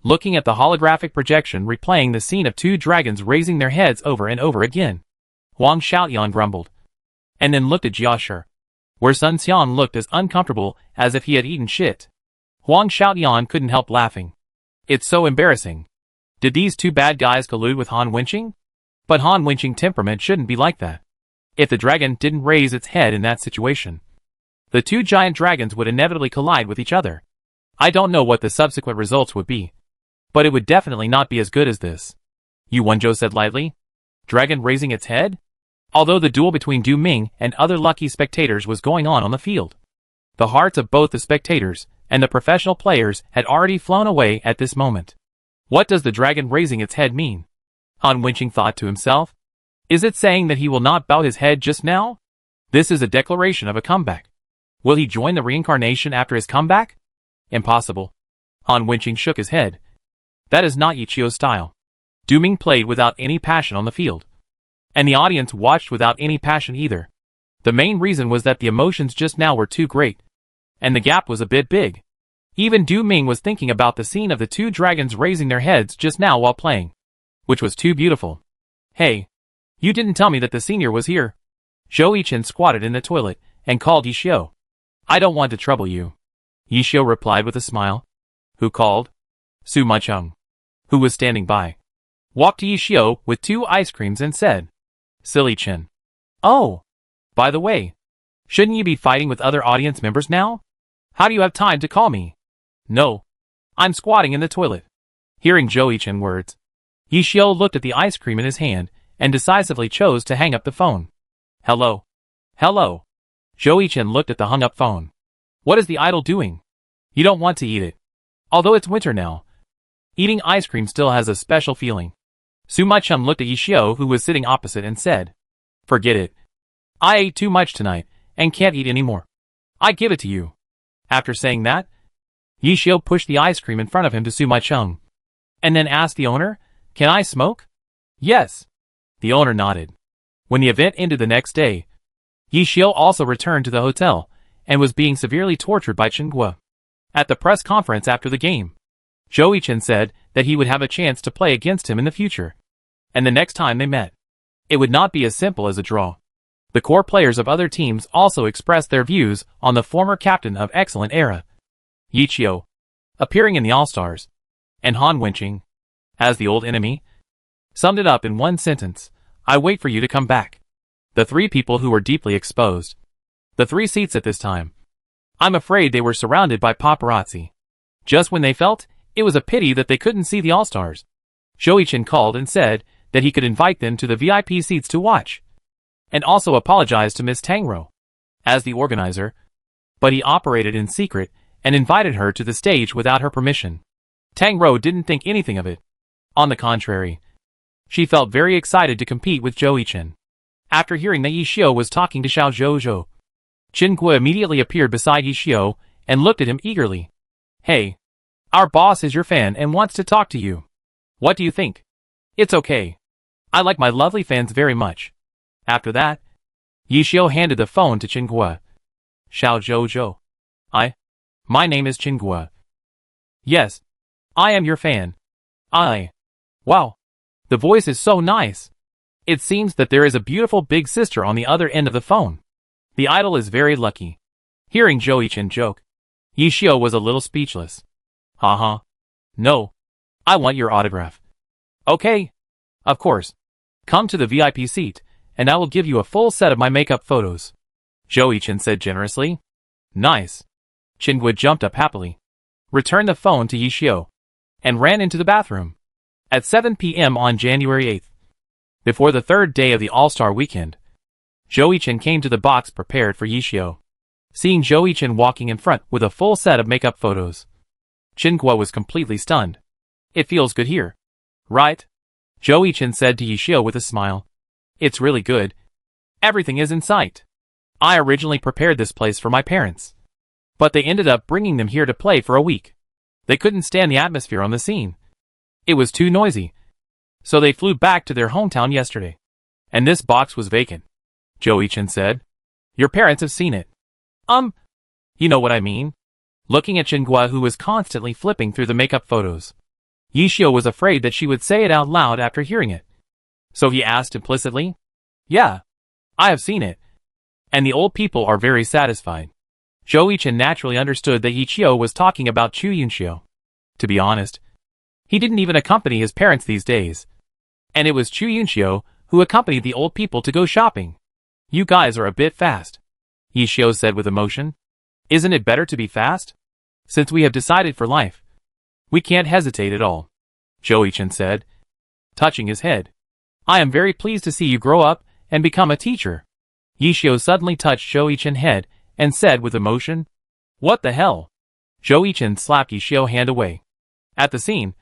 Looking at the holographic projection replaying the scene of two dragons raising their heads over and over again. Wang Xiaoyan grumbled. And then looked at Jiashi, where Sun Xian looked as uncomfortable as if he had eaten shit. Wang Xiaoyan couldn't help laughing. It's so embarrassing. Did these two bad guys collude with Han Wenqing? But Han Wenqing temperament shouldn't be like that. If the dragon didn't raise its head in that situation, the two giant dragons would inevitably collide with each other. I don't know what the subsequent results would be, but it would definitely not be as good as this. Yu Wenzhou said lightly. Dragon raising its head? Although the duel between Du Ming and other lucky spectators was going on the field, the hearts of both the spectators and the professional players had already flown away at this moment. What does the dragon raising its head mean? Han Wenqing thought to himself. Is it saying that he will not bow his head just now? This is a declaration of a comeback. Will he join the reincarnation after his comeback? Impossible. Han Wenqing shook his head. That is not Yiqiu's style. Du Ming played without any passion on the field, and the audience watched without any passion either. The main reason was that the emotions just now were too great, and the gap was a bit big. Even Du Ming was thinking about the scene of the two dragons raising their heads just now while playing, which was too beautiful. Hey, you didn't tell me that the senior was here. Zhou Yichen squatted in the toilet and called Yiqiu. I don't want to trouble you. Yiqiu replied with a smile. Who called? Su Maicheng, who was standing by, walked to Yiqiu with two ice creams and said, Silly Chen. Oh, by the way, shouldn't you be fighting with other audience members now? How do you have time to call me? No, I'm squatting in the toilet. Hearing Zhou Yichen words, Yiqiu looked at the ice cream in his hand and decisively chose to hang up the phone. Hello. Hello. Zhou Yichen looked at the hung-up phone. What is the idol doing? You don't want to eat it. Although it's winter now, eating ice cream still has a special feeling. Su Maicheng looked at Yiqiu, who was sitting opposite, and said, Forget it. I ate too much tonight and can't eat anymore. I give it to you. After saying that, Yiqiu pushed the ice cream in front of him to Su Maicheng, and then asked the owner, Can I smoke? Yes. The owner nodded. When the event ended the next day, Yiqiu also returned to the hotel and was being severely tortured by Chen Guo. At the press conference after the game, Zhou Yichen said that he would have a chance to play against him in the future, and the next time they met, it would not be as simple as a draw. The core players of other teams also expressed their views on the former captain of Excellent Era, Yiqiu, appearing in the All-Stars, and Han Wenqing, as the old enemy, summed it up in one sentence, I wait for you to come back. The three people who were deeply exposed. The three seats at this time. I'm afraid they were surrounded by paparazzi. Just when they felt it was a pity that they couldn't see the All-Stars, Zhou Yichen called and said that he could invite them to the VIP seats to watch, and also apologized to Miss Tang Rou as the organizer, but he operated in secret and invited her to the stage without her permission. Tang Rou didn't think anything of it. On the contrary, she felt very excited to compete with Zhou Yichen. After hearing that Yiqiu was talking to Xiao Zhou, Chen Guo immediately appeared beside Yiqiu and looked at him eagerly. Hey, our boss is your fan and wants to talk to you. What do you think? It's okay. I like my lovely fans very much. After that, Yiqiu handed the phone to Chen Guo. Xiao Zhou. My name is Chen Guo. Yes, I am your fan. Wow, the voice is so nice. It seems that there is a beautiful big sister on the other end of the phone. The idol is very lucky. Hearing Zhou Yichen joke, Yiqiu was a little speechless. Haha. No, I want your autograph. Okay, Of course. Come to the VIP seat, and I will give you a full set of my makeup photos. Zhou-Yichen said generously. Nice. Qingguo jumped up happily, returned the phone to Yixiao, and ran into the bathroom. At 7 p.m. on January 8th, before the third day of the All-Star weekend, Zhou-Yichen came to the box prepared for Yixiao. Seeing Zhou-Yichen walking in front with a full set of makeup photos, Qingguo was completely stunned. It feels good here, right? Zhou-Yichen said to Yixiao with a smile. It's really good. Everything is in sight. I originally prepared this place for my parents, but they ended up bringing them here to play for a week. They couldn't stand the atmosphere on the scene. It was too noisy, so they flew back to their hometown yesterday. And this box was vacant, Zhou-Yichen said. Your parents have seen it. You know what I mean? Looking at Qingguo, who was constantly flipping through the makeup photos, Yixiao was afraid that she would say it out loud after hearing it. So he asked implicitly, Yeah, I have seen it. And the old people are very satisfied. Zhou-Yichen naturally understood that Yixiao was talking about Chu Yunxiao. To be honest, he didn't even accompany his parents these days. And it was Chu Yunxiao who accompanied the old people to go shopping. You guys are a bit fast, Yixiao said with emotion. Isn't it better to be fast? Since we have decided for life, we can't hesitate at all, Zhou-Yichen said, touching his head. I am very pleased to see you grow up and become a teacher. Yixiao suddenly touched Zhou-Yichen's head and said with emotion, What the hell? Zhou-Yichen slapped Yixiao's hand away. At the scene,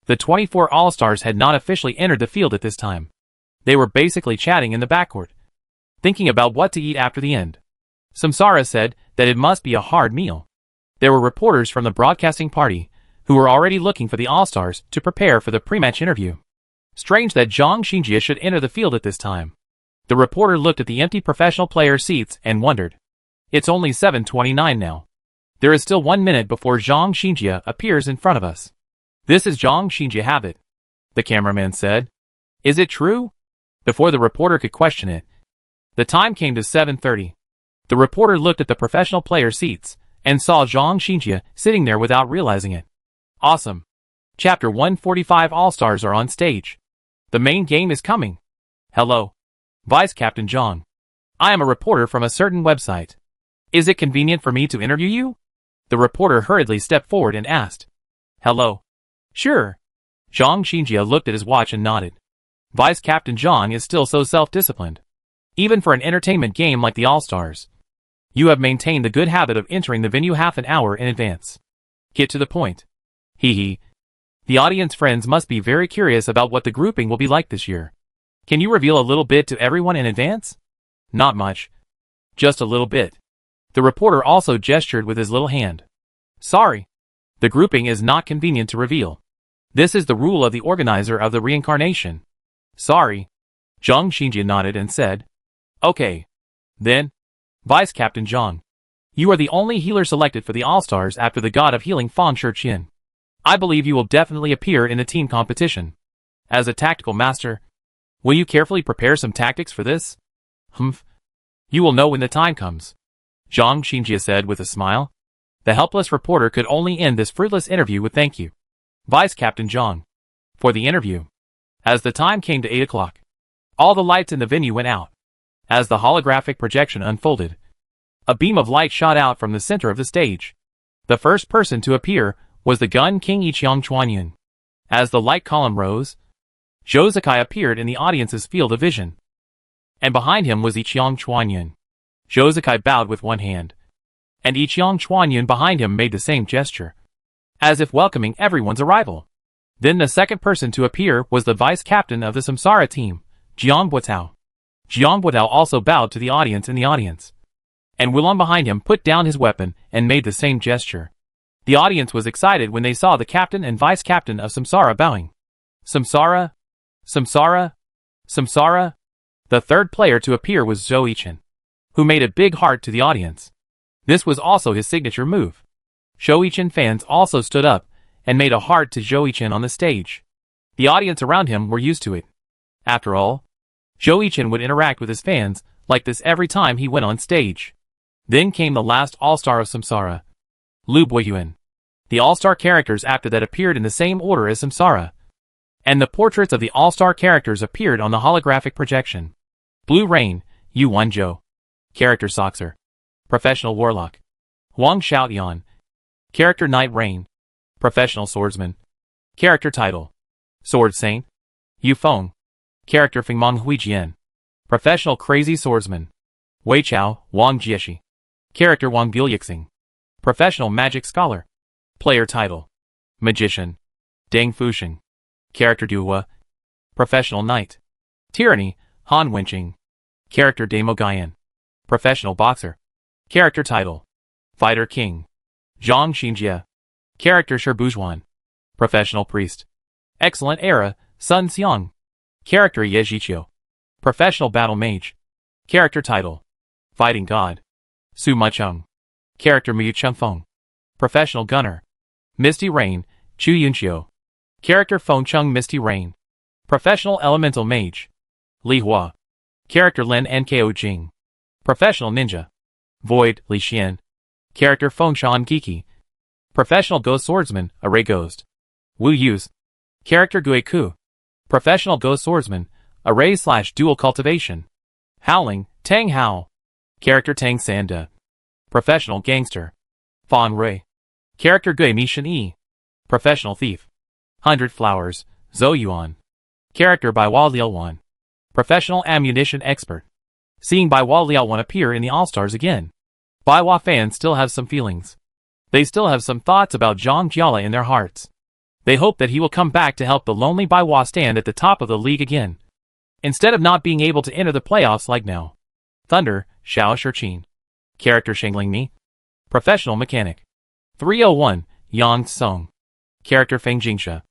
the 24 All-Stars had not officially entered the field at this time. They were basically chatting in the backcourt, thinking about what to eat after the end. Samsara said that it must be a hard meal. There were reporters from the broadcasting party who were already looking for the All-Stars to prepare for the pre-match interview. Strange that Zhang Xinjie should enter the field at this time. The reporter looked at the empty professional player seats and wondered. It's only 7:29 now. There is still 1 minute before Zhang Xinjie appears in front of us. This is Zhang Xinjie habit, the cameraman said. Is it true? Before the reporter could question it, the time came to 7:30. The reporter looked at the professional player seats and saw Zhang Xinjie sitting there without realizing it. Awesome. Chapter 145 All-Stars are on stage. The main game is coming. Hello. Vice Captain Zhang. I am a reporter from a certain website. Is it convenient for me to interview you? The reporter hurriedly stepped forward and asked. Hello. Sure. Zhang Xinjie looked at his watch and nodded. Vice Captain Zhang is still so self-disciplined. Even for an entertainment game like the All-Stars. You have maintained the good habit of entering the venue half an hour in advance. Get to the point. Hee hee. The audience friends must be very curious about what the grouping will be like this year. Can you reveal a little bit to everyone in advance? Not much. Just a little bit. The reporter also gestured with his little hand. Sorry. The grouping is not convenient to reveal. This is the rule of the organizer of the reincarnation. Sorry. Zhang Xinjie nodded and said. Okay. Then, Vice Captain Zhang, you are the only healer selected for the All-Stars after the god of healing Fang Shiqian. I believe you will definitely appear in the team competition. As a tactical master, will you carefully prepare some tactics for this? You will know when the time comes, Zhang Xinjie said with a smile. The helpless reporter could only end this fruitless interview with thank you, Vice Captain Zhang, for the interview. As the time came to 8 o'clock, all the lights in the venue went out. As the holographic projection unfolded, a beam of light shot out from the center of the stage. The first person to appear was the Gun King Yiqiang Chuanyun. As the light column rose, Zhou Zikai appeared in the audience's field of vision. And behind him was Yiqiang Chuanyun. Zhou Zikai bowed with one hand, and Yiqiang Chuanyun behind him made the same gesture, as if welcoming everyone's arrival. Then the second person to appear was the vice captain of the Samsara team, Jiang Buotao. Jiang Buotao also bowed to the audience in the audience, and Willem behind him put down his weapon and made the same gesture. The audience was excited when they saw the captain and vice captain of Samsara bowing. Samsara? Samsara? Samsara? The third player to appear was Zhou-Yichen, who made a big heart to the audience. This was also his signature move. Zhou-Yichen fans also stood up and made a heart to Zhou-Yichen on the stage. The audience around him were used to it. After all, Zhou-Yichen would interact with his fans like this every time he went on stage. Then came the last all-star of Samsara, Lu Boyuan. The all-star characters after that appeared in the same order as Samsara. and the portraits of the all-star characters appeared on the holographic projection. Blue Rain, Yu Wenzhou. Character Soxer. Professional Warlock. Wang Xiaoyan. Character Night Rain. Professional Swordsman. Character Title. Sword Saint. Yu Feng. Character Fengmong Huijian. Professional Crazy Swordsman. Wei Chao, Wang Jieshi. Character Wang Bilyixing. Professional Magic Scholar. Player Title. Magician. Deng Fusheng. Character Duhua. Professional Knight. Tyranny, Han Wenqing. Character Damo Guyan. Professional Boxer. Character Title. Fighter King. Zhang Xinjie. Character Shirbuzhuan. Professional Priest. Excellent Era, Sun Xiang. Character Ye Zhiqiu. Professional Battle Mage. Character Title. Fighting God. Su Mucheng. Character Mu Chengfeng. Professional Gunner. Misty Rain, Chu Yunqiu. Character Fengcheng Misty Rain. Professional Elemental Mage. Li Hua. Character Lin Nkao Jing. Professional Ninja. Void, Li Xian. Character Fengshan Giki. Professional Ghost Swordsman, Array Ghost. Wu Yuz. Character Gui Ku. Professional Ghost Swordsman, Array/Dual Cultivation. Howling, Tang Hao. Character Tang Sanda. Professional Gangster. Fan Rui. Character Gui Mishan Yi. Professional Thief. 100 Flowers, Zhou Yuan. Character Baiwa Liaowan. Professional Ammunition Expert. Seeing Baiwa Liaowan appear in the All-Stars again, Baiwa fans still have some feelings. They still have some thoughts about Zhang Jiala in their hearts. They hope that he will come back to help the lonely Baiwa stand at the top of the league again, instead of not being able to enter the playoffs like now. Thunder, Xiao Shiqin. Character Shengling Mi. Professional Mechanic. 301, Yang Song. Character Feng Jingsha.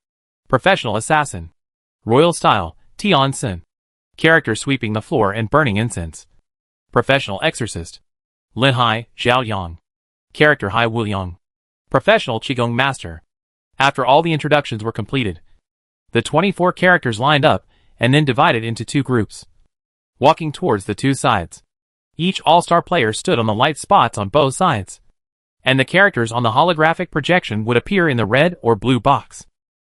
Professional Assassin. Royal Style, Tian Sin. Character Sweeping the Floor and Burning Incense. Professional Exorcist. Lin Hai, Zhao Yang. Character Hai Wuyang. Professional Qigong Master. After all the introductions were completed, the 24 characters lined up and then divided into two groups, walking towards the two sides. Each all-star player stood on the light spots on both sides, and the characters on the holographic projection would appear in the red or blue box.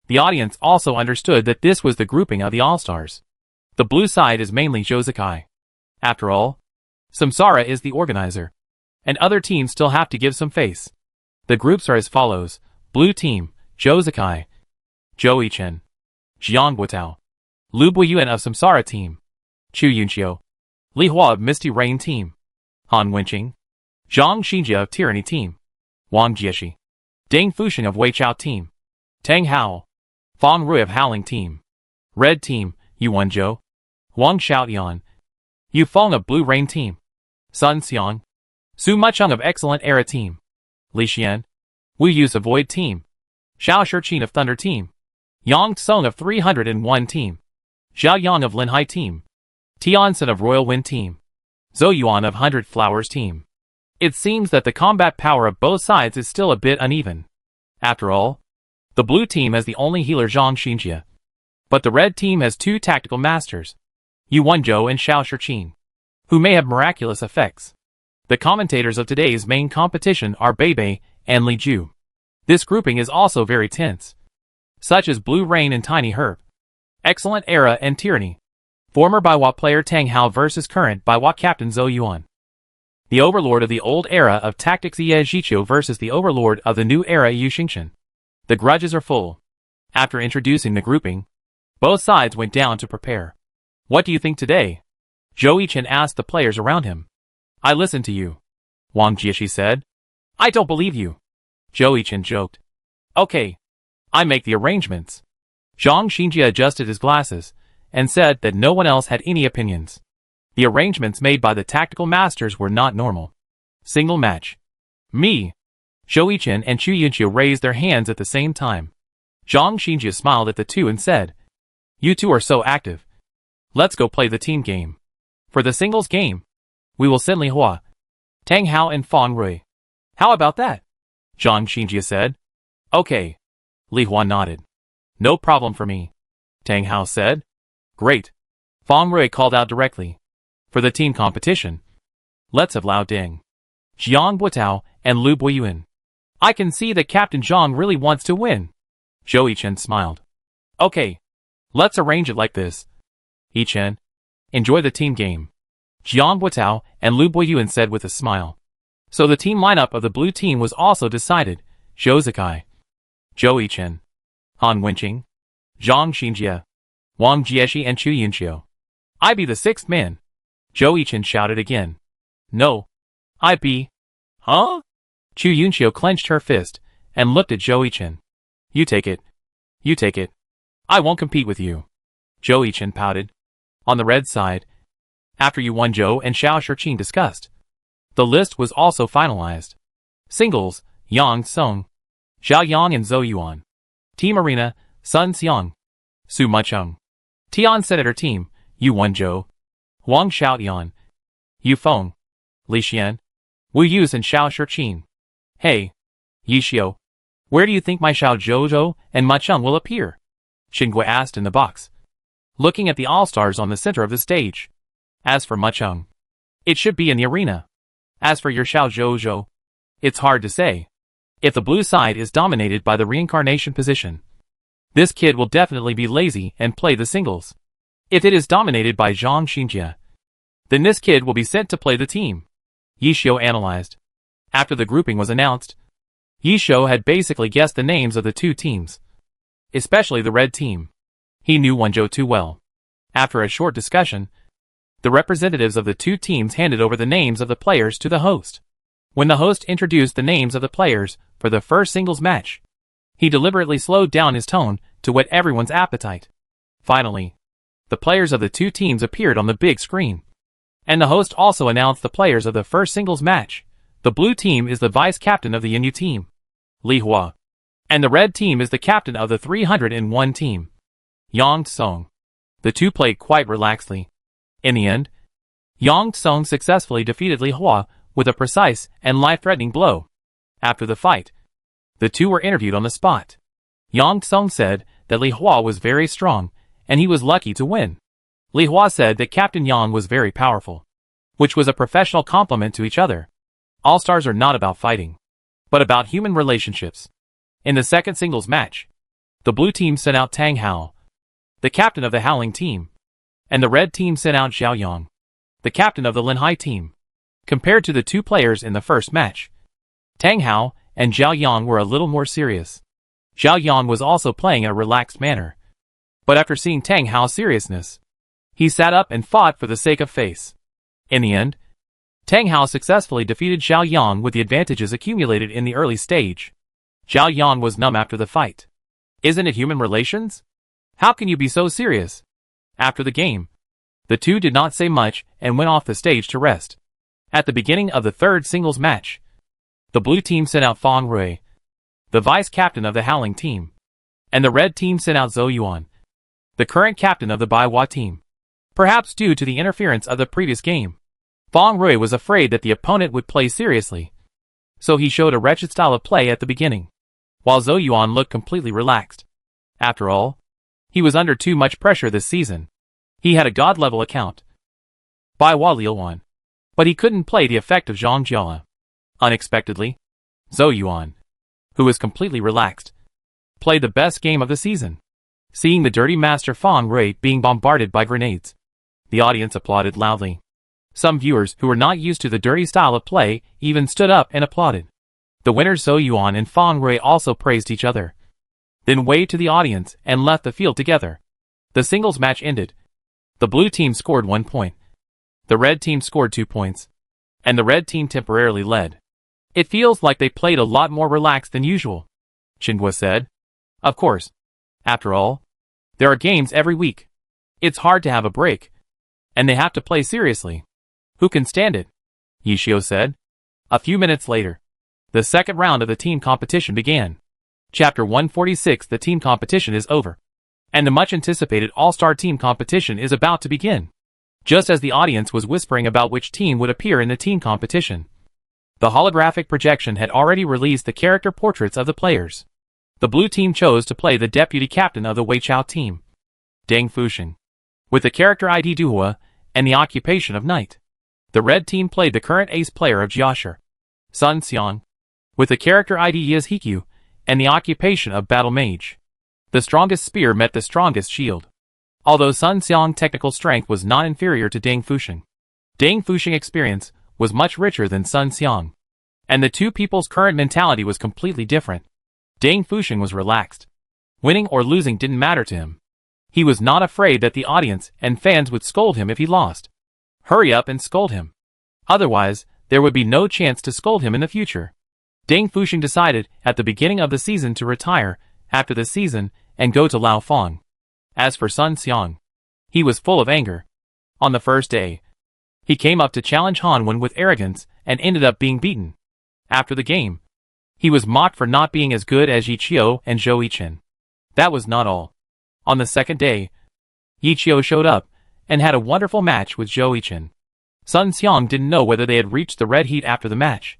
The audience also understood that this was the grouping of the all-stars. The blue side is mainly Jozakai. After all, Samsara is the organizer, and other teams still have to give some face. The groups are as follows: Blue Team, Zhou Zakai, Zhou Yichen, Jiang Guotao, Lu Buiyuan of Samsara Team, Chu Yunqiu, Li Hua of Misty Rain Team, Han Wenqing, Zhang Xinjie of Tyranny Team, Wang Jieshi, Deng Fusheng of Wei Chao Team, Tang Hao, Fang Rui of Howling Team, Red Team, Yu Wenzhou, Wang Xiaoyan, Yu Feng of Blue Rain Team, Sun Xiang, Su Mucheng of Excellent Era Team, Li Xian, Wu Yuz of Void Team, Xiao Shiqin of Thunder Team, Yang Song of 301 Team, Zhao Yang of Lin Hai Team, Tiansen of Royal Wind Team, Zhou Yuan of 100 Flowers Team. It seems that the combat power of both sides is still a bit uneven. After all, the blue team has the only healer Zhang Xinjie, but the red team has two tactical masters, Yu Wenzhou and Xiao Shiqin, who may have miraculous effects. The commentators of today's main competition are Beibei and Li Ju. This grouping is also very tense, such as Blue Rain and Tiny Herb, Excellent Era and Tyranny. Former Baiwa player Tang Hao versus current Baiwa captain Zhou Yuan. The overlord of the old era of tactics Ye Zhiqiu versus the overlord of the new era Yu Xingchen. The grudges are full. After introducing the grouping, both sides went down to prepare. What do you think today? Zhou Yichen asked the players around him. I listened to you, Wang Jieshi said. I don't believe you, Zhou Yichen joked. Okay, I make the arrangements. Zhang Xinjie adjusted his glasses and said that no one else had any opinions. The arrangements made by the tactical masters were not normal. Single match. Me. Zhou Yichen and Chu Yunqiu raised their hands at the same time. Zhang Xinjie smiled at the two and said, You two are so active. Let's go play the team game. For the singles game, we will send Li Hua, Tang Hao and Fang Rui. How about that? Zhang Xinjie said. Okay. Li Hua nodded. No problem for me, Tang Hao said. Great. Fang Rui called out directly. For the team competition, let's have Lao Ding, Jiang Guotao, and Lu Buiyuan. I can see that Captain Zhang really wants to win. Zhou Yichen smiled. Okay. Let's arrange it like this. Yichen, enjoy the team game. Jiang Buitao and Lu Boyuan said with a smile. So the team lineup of the blue team was also decided. Zhou Zikai, Zhou Yichen, Han Wenqing, Zhang Xinjie, Wang Jieshi and Chu Yunxiu. I be the sixth man. Zhou Yichen shouted again. No. I be. Huh? Chu Yunxiu clenched her fist and looked at Zhou Yichen. You take it. You take it. I won't compete with you. Zhou Yichen pouted. On the red side, after Yu Wenzhou and Xiao Shiqing discussed, the list was also finalized. Singles, Yang Song, Zhao Yang and Zhou Yuan. Team Arena, Sun Xiang, Su Mucheng. Tian Senator Team, Yu Wenzhou, Wang Xiaoyan, Yu Feng, Li Xian, Wu Yuz and Xiao Shiqing. Hey, Yixiu, where do you think my Xiao Zhou and Mucheng will appear? Xingui asked in the box, looking at the all-stars on the center of the stage. As for Mucheng, it should be in the arena. As for your Xiao Zhou, it's hard to say. If the blue side is dominated by the reincarnation position, this kid will definitely be lazy and play the singles. If it is dominated by Zhang Xinjie, then this kid will be sent to play the team. Yixiu analyzed. After the grouping was announced, Yixiu had basically guessed the names of the two teams, especially the red team. He knew Wenzhou too well. After a short discussion, the representatives of the two teams handed over the names of the players to the host. When the host introduced the names of the players for the first singles match, he deliberately slowed down his tone to whet everyone's appetite. Finally, the players of the two teams appeared on the big screen, and the host also announced the players of the first singles match. The blue team is the vice-captain of the Yinyu team, Li Hua, and the red team is the captain of the 301 team, Yang Song. The two played quite relaxedly. In the end, Yang Song successfully defeated Li Hua with a precise and life-threatening blow. After the fight, the two were interviewed on the spot. Yang Song said that Li Hua was very strong, and he was lucky to win. Li Hua said that Captain Yang was very powerful, which was a professional compliment to each other. All-stars are not about fighting, but about human relationships. In the second singles match, the blue team sent out Tang Hao, the captain of the Howling team, and the red team sent out Zhao Yang, the captain of the Linhai team. Compared to the two players in the first match, Tang Hao and Zhao Yang were a little more serious. Zhao Yang was also playing in a relaxed manner, but after seeing Tang Hao's seriousness, he sat up and fought for the sake of face. In the end, Tang Hao successfully defeated Zhao Yang with the advantages accumulated in the early stage. Zhao Yang was numb after the fight. Isn't it human relations? How can you be so serious? After the game, the two did not say much and went off the stage to rest. At the beginning of the third singles match, the blue team sent out Fang Rui, the vice-captain of the Howling team, and the red team sent out Zhou Yuan, the current captain of the Baihua team. Perhaps due to the interference of the previous game, Fang Rui was afraid that the opponent would play seriously, so he showed a wretched style of play at the beginning, while Zhou Yuan looked completely relaxed. After all, he was under too much pressure this season. He had a god-level account, Baihua Liuan, but he couldn't play the effect of Zhang Jiala. Unexpectedly, Zhou Yuan, who was completely relaxed, played the best game of the season. Seeing the dirty master Fang Rui being bombarded by grenades, the audience applauded loudly. Some viewers who were not used to the dirty style of play even stood up and applauded. The winners Zhou Yuan and Fang Rui also praised each other, then waved to the audience and left the field together. The singles match ended. The blue team scored 1 point. The red team scored 2 points, and the red team temporarily led. It feels like they played a lot more relaxed than usual, Xingui said. Of course. After all, there are games every week. It's hard to have a break, and they have to play seriously. Who can stand it? Yixiu said. A few minutes later, the second round of the team competition began. Chapter 146. The team competition is over, and the much-anticipated all-star team competition is about to begin. Just as the audience was whispering about which team would appear in the team competition, the holographic projection had already released the character portraits of the players. The blue team chose to play the deputy captain of the Weichao team, Deng Fusheng, with the character ID Duhua and the occupation of knight. The red team played the current ace player of Jiashir, Sun Xiang, with the character ID Yazhikyu and the occupation of battle mage. The strongest spear met the strongest shield. Although Sun Xiang's technical strength was not inferior to Ding Fusheng, Ding Fusheng's experience was much richer than Sun Xiang. And the two people's current mentality was completely different. Ding Fusheng was relaxed. Winning or losing didn't matter to him. He was not afraid that the audience and fans would scold him if he lost. Hurry up and scold him. Otherwise, there would be no chance to scold him in the future. Ding Fusheng decided at the beginning of the season to retire after the season and go to Laofeng. As for Sun Xiang, he was full of anger. On the first day, he came up to challenge Han Wen with arrogance and ended up being beaten. After the game, he was mocked for not being as good as Yi Qiu and Zhou Yichen. That was not all. On the second day, Yi Qiu showed up and had a wonderful match with Zhou Yichen. Sun Xiang didn't know whether they had reached the red heat after the match,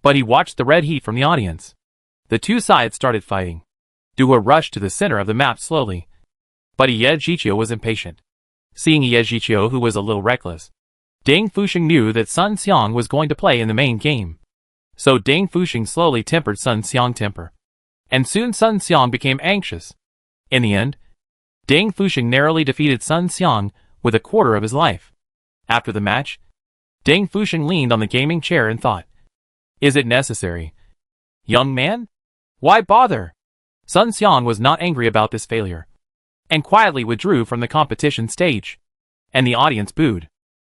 but he watched the red heat from the audience. The two sides started fighting. Dua rushed to the center of the map slowly, but Yi Qiu was impatient. Seeing Yi Qiu, who was a little reckless, Ding Fusheng knew that Sun Xiang was going to play in the main game. So Ding Fusheng slowly tempered Sun Xiang's temper. And soon Sun Xiang became anxious. In the end, Ding Fusheng narrowly defeated Sun Xiang with a quarter of his life. After the match, Ding Fusheng leaned on the gaming chair and thought, "Is it necessary? Young man? Why bother?" Sun Xiang was not angry about this failure, and quietly withdrew from the competition stage. And the audience booed.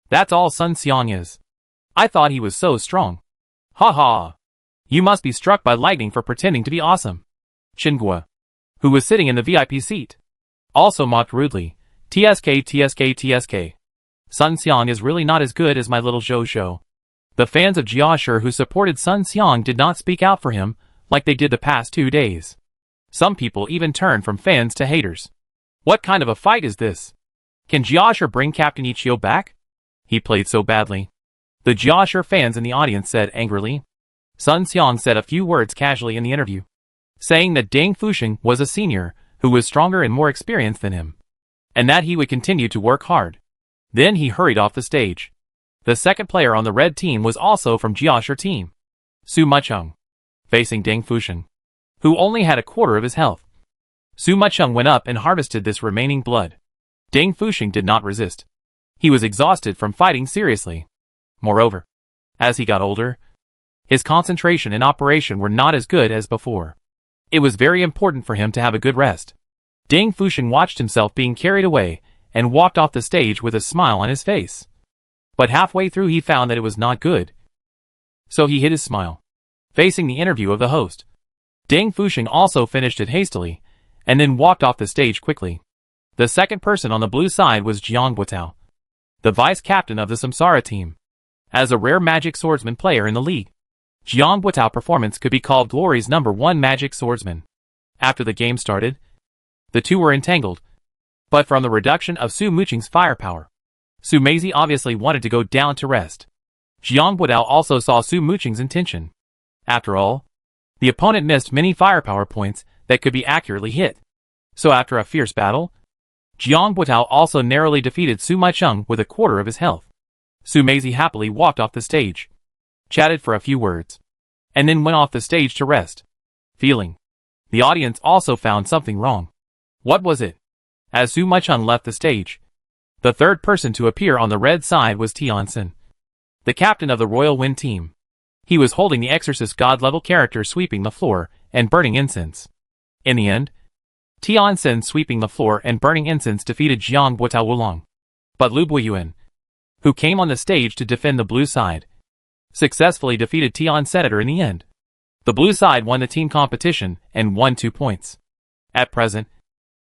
That's all Sun Xiang is. I thought he was so strong. Ha ha! You must be struck by lightning for pretending to be awesome. Qingguo, who was sitting in the VIP seat, also mocked rudely. TSK TSK TSK. Sun Xiang is really not as good as my little Zhou Zhou. The fans of Jiashi who supported Sun Xiang did not speak out for him like they did the past 2 days. Some people even turned from fans to haters. What kind of a fight is this? Can Jiashi bring Captain Yi Qiu back? He played so badly. The Jiashi fans in the audience said angrily. Sun Xiang said a few words casually in the interview, saying that Ding Fusheng was a senior who was stronger and more experienced than him, and that he would continue to work hard. Then he hurried off the stage. The second player on the red team was also from Jiashi team, Su Mucheng, facing Ding Fusheng, who only had a quarter of his health. Su Mucheng went up and harvested this remaining blood. Ding Fusheng did not resist. He was exhausted from fighting seriously. Moreover, as he got older, his concentration and operation were not as good as before. It was very important for him to have a good rest. Ding Fusheng watched himself being carried away and walked off the stage with a smile on his face. But halfway through he found that it was not good. So he hid his smile, facing the interview of the host. Ding Fusheng also finished it hastily, and then walked off the stage quickly. The second person on the blue side was Jiang Buotao, the vice-captain of the Samsara team. As a rare magic swordsman player in the league, Jiang Buotao's performance could be called Glory's #1 magic swordsman. After the game started, the two were entangled, but from the reduction of Su Mucheng's firepower, Su Meizi obviously wanted to go down to rest. Jiang Buotao also saw Su Mucheng's intention. After all, the opponent missed many firepower points that could be accurately hit. So after a fierce battle, Jiang Buotao also narrowly defeated Su Mucheng with a quarter of his health. Su Meizi happily walked off the stage, chatted for a few words, and then went off the stage to rest. Feeling, the audience also found something wrong. What was it? As Su Mucheng left the stage, the third person to appear on the red side was Tianxin, the captain of the Royal Wind team. He was holding the Exorcist God-level character sweeping the floor and burning incense. In the end, Tianxin sweeping the floor and burning incense defeated Jiang Buotao Wulong. But Lu Buoyuan, who came on the stage to defend the blue side, successfully defeated Tian Senator in the end. The blue side won the team competition and won 2 points. At present,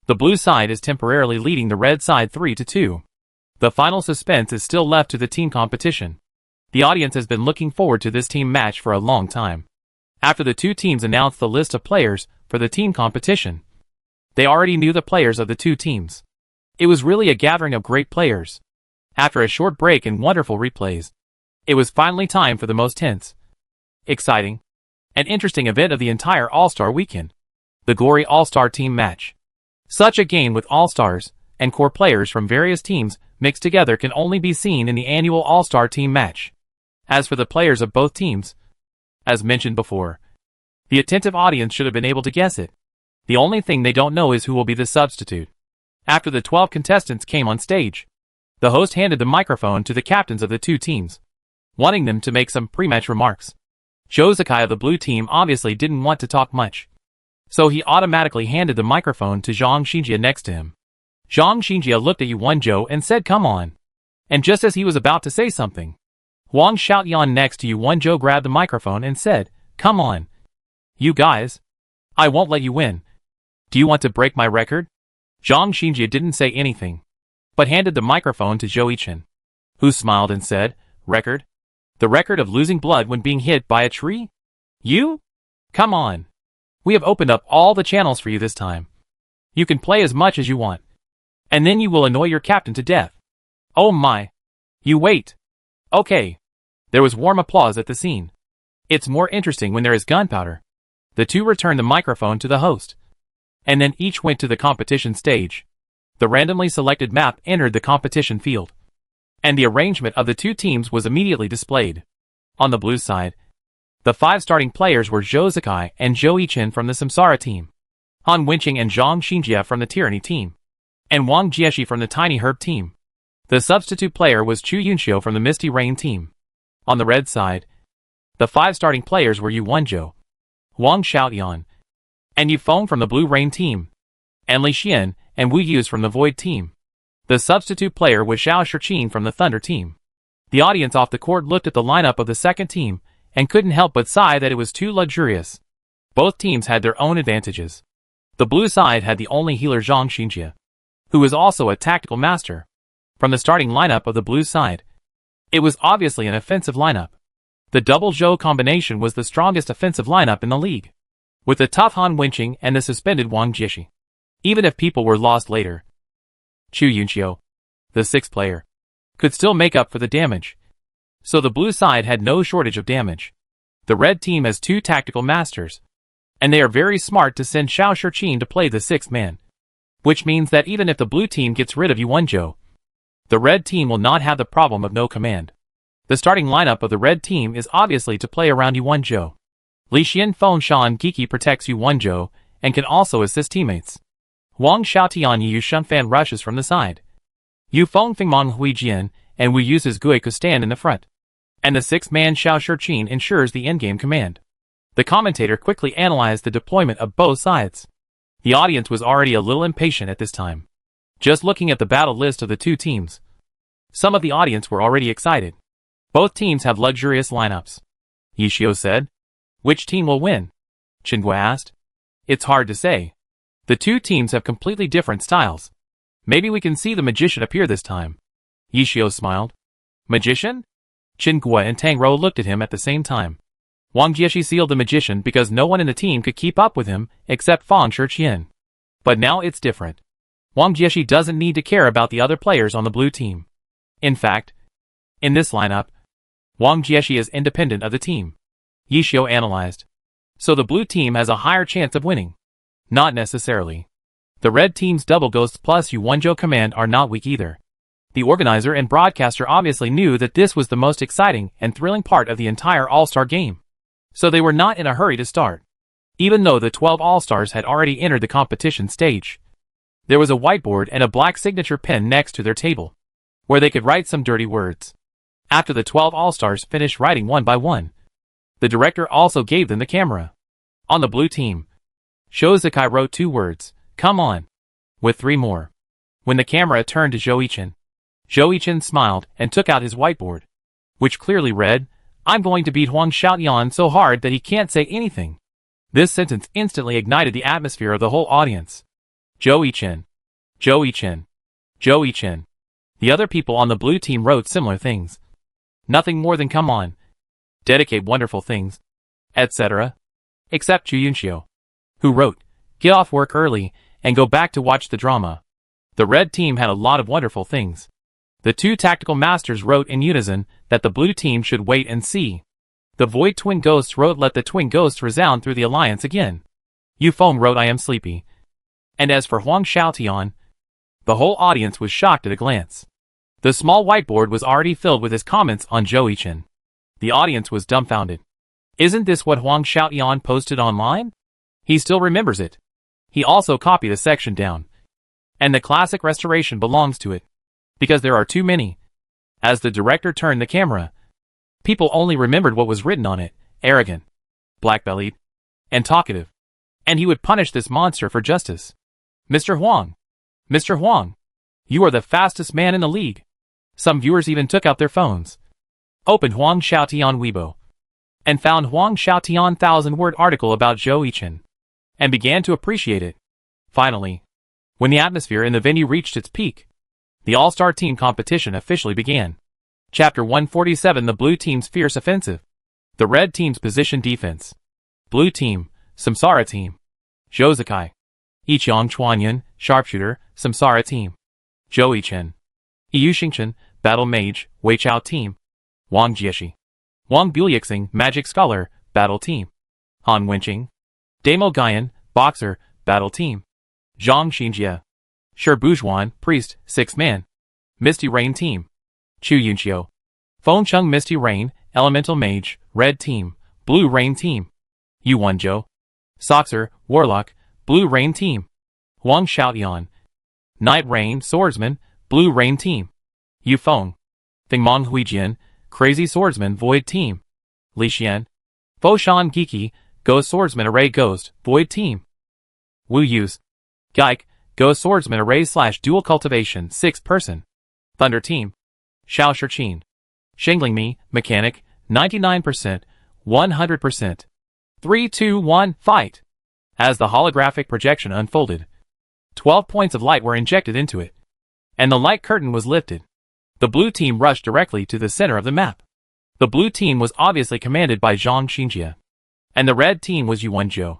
the blue side is temporarily leading the red side 3-2. The final suspense is still left to the team competition. The audience has been looking forward to this team match for a long time. After the two teams announced the list of players for the team competition, they already knew the players of the two teams. It was really a gathering of great players. After a short break and wonderful replays, it was finally time for the most tense, exciting, and interesting event of the entire All-Star weekend, the Glory All-Star Team match. Such a game with All-Stars and core players from various teams mixed together can only be seen in the annual All-Star Team match. As for the players of both teams, as mentioned before, the attentive audience should have been able to guess it. The only thing they don't know is who will be the substitute. After the 12 contestants came on stage, the host handed the microphone to the captains of the two teams, wanting them to make some pre-match remarks. Joe Sakai of the blue team obviously didn't want to talk much, so he automatically handed the microphone to Zhang Xinjia next to him. Zhang Xinjia looked at Yuan Zhou and said, "Come on." And just as he was about to say something, Huang Xiaotian next to Yuan Zhou grabbed the microphone and said, "Come on. You guys. I won't let you win. Do you want to break my record?" Zhang Xinjia didn't say anything, but handed the microphone to Zhou Yichen, who smiled and said, "Record? The record of losing blood when being hit by a tree? You? Come on. We have opened up all the channels for you this time. You can play as much as you want, and then you will annoy your captain to death. Oh my. You wait. Okay." There was warm applause at the scene. It's more interesting when there is gunpowder. The two returned the microphone to the host, and then each went to the competition stage. The randomly selected map entered the competition field, and the arrangement of the two teams was immediately displayed. On the blue side, the 5 starting players were Zhou Sakai and Zhou Yichen from the Samsara team, Han Wenqing and Zhang Xinjia from the Tyranny team, and Wang Jieshi from the Tiny Herb team. The substitute player was Chu Yunxiu from the Misty Rain team. On the red side, the 5 starting players were Yuan Zhou, Huang Xiaotian, and Yu Feng from the Blue Rain team, and Li Xian and Wu Yuz from the Void team. The substitute player was Xiao Shiqin from the Thunder team. The audience off the court looked at the lineup of the second team and couldn't help but sigh that it was too luxurious. Both teams had their own advantages. The blue side had the only healer Zhang Xinjia, who was also a tactical master. From the starting lineup of the blue side, it was obviously an offensive lineup. The double Zhou combination was the strongest offensive lineup in the league, with the tough Han Wenqing and the suspended Wang Jieshi. Even if people were lost later, Chu Yunxiu, the 6th player, could still make up for the damage. So the blue side had no shortage of damage. The red team has 2 tactical masters, and they are very smart to send Xiao Shiqin to play the 6th man, which means that even if the blue team gets rid of Yuan Zhou, the red team will not have the problem of no command. The starting lineup of the red team is obviously to play around Yuan Zhou. Li Xian Feng Shan Giki protects Yuan Zhou and can also assist teammates. Huang Xiaotian Yu Shunfan rushes from the side. Yu Feng Fingmong Huijian and Wu Yuz's Guiku stand in the front. And the 6th-man Xiao Shiqin ensures the endgame command. The commentator quickly analyzed the deployment of both sides. The audience was already a little impatient at this time, just looking at the battle list of the two teams. Some of the audience were already excited. Both teams have luxurious lineups. Yishio said. Which team will win? Qingguo asked. It's hard to say. The two teams have completely different styles. Maybe we can see the magician appear this time. Yishio smiled. Magician? Qingguo and Tang Rou looked at him at the same time. Wang Jieshi sealed the magician because no one in the team could keep up with him except Fang Shiqian. But now it's different. Wang Jieshi doesn't need to care about the other players on the blue team. In fact, in this lineup, Wang Jieshi is independent of the team. Yishio analyzed. So the blue team has a higher chance of winning. Not necessarily. The red team's double ghosts plus Yuan Zhou command are not weak either. The organizer and broadcaster obviously knew that this was the most exciting and thrilling part of the entire All-Star game. So they were not in a hurry to start. Even though the 12 All-Stars had already entered the competition stage, there was a whiteboard and a black signature pen next to their table, where they could write some dirty words. After the 12 All-Stars finished writing one by one, the director also gave them the camera. On the blue team, Zhou Sakai wrote 2 words, "Come on," with 3 more. When the camera turned to Zhou Yichen smiled and took out his whiteboard, which clearly read, "I'm going to beat Huang Xiaotian so hard that he can't say anything." This sentence instantly ignited the atmosphere of the whole audience. Zhou Yichen. Zhou Yichen. Zhou Yichen. The other people on the blue team wrote similar things. Nothing more than "come on," "dedicate wonderful things," etc. Except Chu Yunxiu, who wrote, "Get off work early and go back to watch the drama." The red team had a lot of wonderful things. The 2 tactical masters wrote in unison that the blue team should wait and see. The Void Twin Ghosts wrote, "Let the Twin Ghosts resound through the alliance again." Yu Feng wrote, "I am sleepy." And as for Huang Xiaotian, the whole audience was shocked at a glance. The small whiteboard was already filled with his comments on Zhou Yichen. The audience was dumbfounded. Isn't this what Huang Xiaotian posted online? He still remembers it. He also copied a section down. And the classic restoration belongs to it. Because there are too many. As the director turned the camera, people only remembered what was written on it: arrogant, black-bellied, and talkative. And he would punish this monster for justice. Mr. Huang! Mr. Huang! You are the fastest man in the league! Some viewers even took out their phones, opened Huang Xiaotian Weibo, and found Huang Xiaotian 1,000-word article about Zhou Yichen, and began to appreciate it. Finally, when the atmosphere in the venue reached its peak, the All-Star Team competition officially began. Chapter 147: The Blue Team's Fierce Offensive. The Red Team's Position Defense. Blue Team, Samsara Team. Zhou Zikai. Yiqiang Chuanyan, Sharpshooter, Samsara Team. Zhou Yichen. Yu Xingchen, Battle Mage, Weichao Team. Wang Jieshi. Wang Buliuxing, Magic Scholar, Battle Team. Han Wenqing. Damo Guyan, Boxer, Battle Team. Zhang Xinjie. Shi Bujuan, Priest, 6-man. Misty Rain Team. Chu Yunqiu. Fengcheng Misty Rain, Elemental Mage, Red Team, Blue Rain Team. Yu Wenzhou. Soxer, Warlock, Blue Rain Team. Huang Xiaotian. Night Rain, Swordsman, Blue Rain Team. Yu Feng. Fengmong Huijian, Crazy Swordsman, Void Team. Li Xian. Foshan Giki, Ghost Swordsman Array Ghost, Void Team. Wu Yuz. Geik, Ghost Swordsman Array / Dual Cultivation, 6-person. Thunder Team. Xiao Shichin. Shingling Me, Mechanic, 99%, 100%. 3, 2, 1, fight! As the holographic projection unfolded, 12 points of light were injected into it, and the light curtain was lifted. The blue team rushed directly to the center of the map. The blue team was obviously commanded by Zhang Xinjie, and the red team was Yu Wenzhou.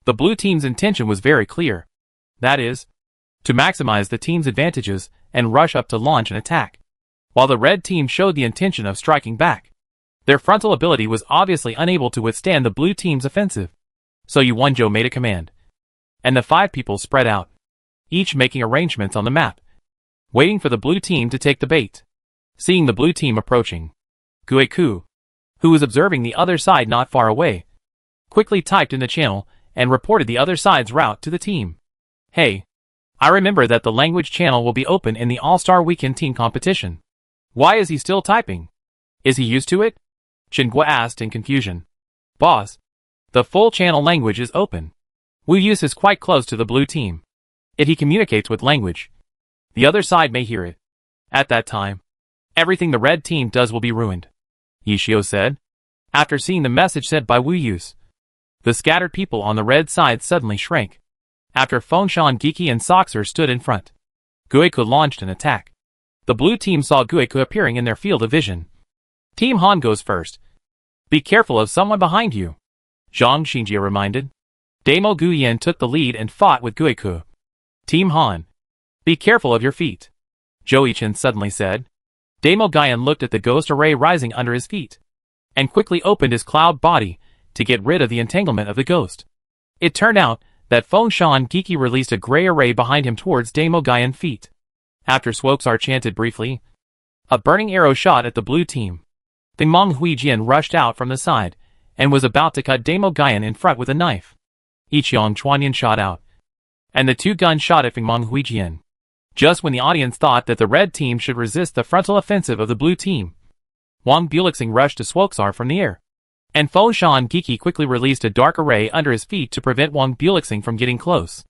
The blue team's intention was very clear. That is, to maximize the team's advantages and rush up to launch an attack, while the red team showed the intention of striking back. Their frontal ability was obviously unable to withstand the blue team's offensive. So Yu Wenzhou made a command, and the 5 people spread out, each making arrangements on the map, waiting for the blue team to take the bait. Seeing the blue team approaching, Gui Ku, who was observing the other side not far away, quickly typed in the channel and reported the other side's route to the team. Hey, I remember that the language channel will be open in the All-Star Weekend team competition. Why is he still typing? Is he used to it? Qingguo asked in confusion. Boss, the full channel language is open. Wu Yuz is quite close to the blue team. If he communicates with language, the other side may hear it. At that time, everything the red team does will be ruined, Yixiu said. After seeing the message sent by Wu Yuz, the scattered people on the red side suddenly shrank. After Fengshan Giki and Soxer stood in front, Guiku launched an attack. The blue team saw Guiku appearing in their field of vision. Team Han goes first. Be careful of someone behind you, Zhang Xinjie reminded. Damo Guyan took the lead and fought with Guiku. Team Han, be careful of your feet, Zhou Yichen suddenly said. Damo Guyan looked at the ghost array rising under his feet, and quickly opened his cloud body to get rid of the entanglement of the ghost. It turned out that Fengshan Giki released a gray array behind him towards Damo Guyan's feet. After Swoksar chanted briefly, a burning arrow shot at the blue team. Fengmong Huijian rushed out from the side, and was about to cut Damo Guyan in front with a knife. Yiqiang Chuanyan shot out, and the 2 guns shot at Fengmong Huijian. Just when the audience thought that the red team should resist the frontal offensive of the blue team, Wang Buliuxing rushed to Swoksar from the air, and Fengshan Giki quickly released a dark array under his feet to prevent Wang Buliuxing from getting close.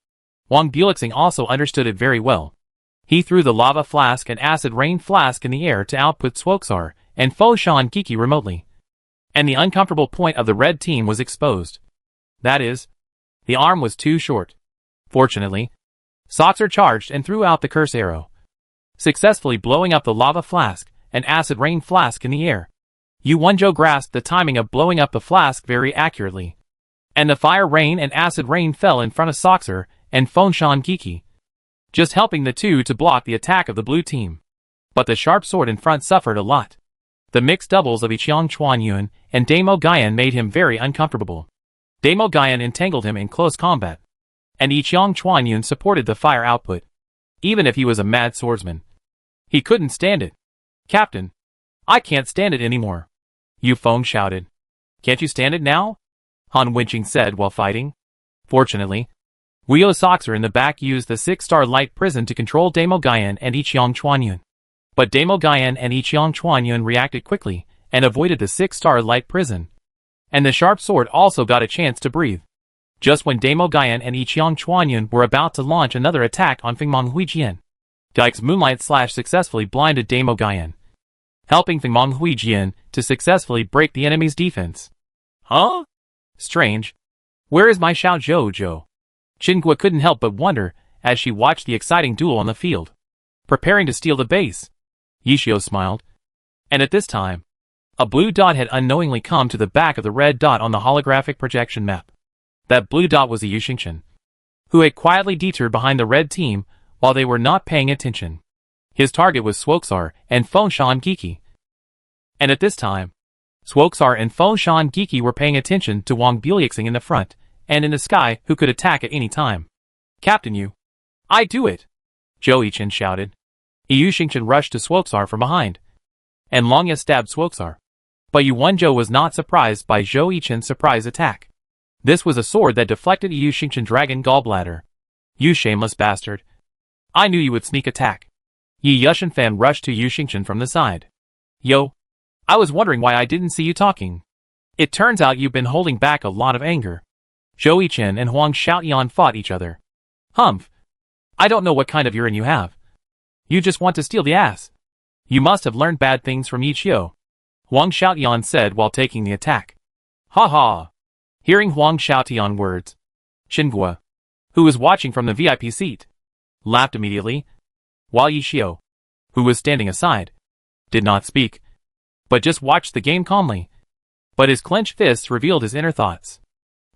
Wang Buliuxing also understood it very well. He threw the lava flask and acid rain flask in the air to output Swoksar and Fengshan Giki remotely. And the uncomfortable point of the red team was exposed. That is, the arm was too short. Fortunately, Soxer charged and threw out the curse arrow, successfully blowing up the lava flask and acid rain flask in the air. Yu Wenzhou grasped the timing of blowing up the flask very accurately, and the fire rain and acid rain fell in front of Soxer and Fengshan Giki, just helping the 2 to block the attack of the blue team. But the sharp sword in front suffered a lot. The mixed doubles of Yiqiang Chuanyuan and Damo Guyan made him very uncomfortable. Damo Guyan entangled him in close combat, and Yiqiang Chuanyuan supported the fire output. Even if he was a mad swordsman, he couldn't stand it. Captain, I can't stand it anymore, Yu Feng shouted. Can't you stand it now? Han Wenqing said while fighting. Fortunately, Guio Soxer in the back used the 6-star light prison to control Damo Guian and Ichiang Chuanyun. But Damo Guian and Ichiang Chuanyun reacted quickly and avoided the 6-star light prison. And the sharp sword also got a chance to breathe. Just when Damo Guian and Ichiang Chuanyun were about to launch another attack on Fengmong Huijian, Gai's Moonlight Slash successfully blinded Damo Guian, helping Fengmong Huijian to successfully break the enemy's defense. Huh? Strange. Where is my Xiao Zhou? Qingque couldn't help but wonder as she watched the exciting duel on the field, preparing to steal the base. Yishio smiled. And at this time, a blue dot had unknowingly come to the back of the red dot on the holographic projection map. That blue dot was a Yu Xingqian, who had quietly detoured behind the red team while they were not paying attention. His target was Swoksar and Fengshan Giki. And at this time, Swoksar and Fengshan Giki were paying attention to Wang Bielixing in the front and in the sky, who could attack at any time. Captain Yu. I do it! Zhou Yichen shouted. Yu Xingqian rushed to Swoksar from behind, and Longya stabbed Swoksar. But Yu Wenzhou was not surprised by Zhou Yichen's surprise attack. This was a sword that deflected Yu Xingqian Dragon Gallbladder. You shameless bastard. I knew you would sneak attack. Yi Yushinfan rushed to Yu Xingqian from the side. Yo. I was wondering why I didn't see you talking. It turns out you've been holding back a lot of anger. Zhou Yichen and Huang Xiaoyan fought each other. Humph. I don't know what kind of urine you have. You just want to steal the ass. You must have learned bad things from Yichio, Huang Xiaoyan said while taking the attack. Ha ha. Hearing Huang Xiaoyan words, Qingque, who was watching from the VIP seat, laughed immediately, while Yichio, who was standing aside, did not speak, but just watched the game calmly. But his clenched fists revealed his inner thoughts.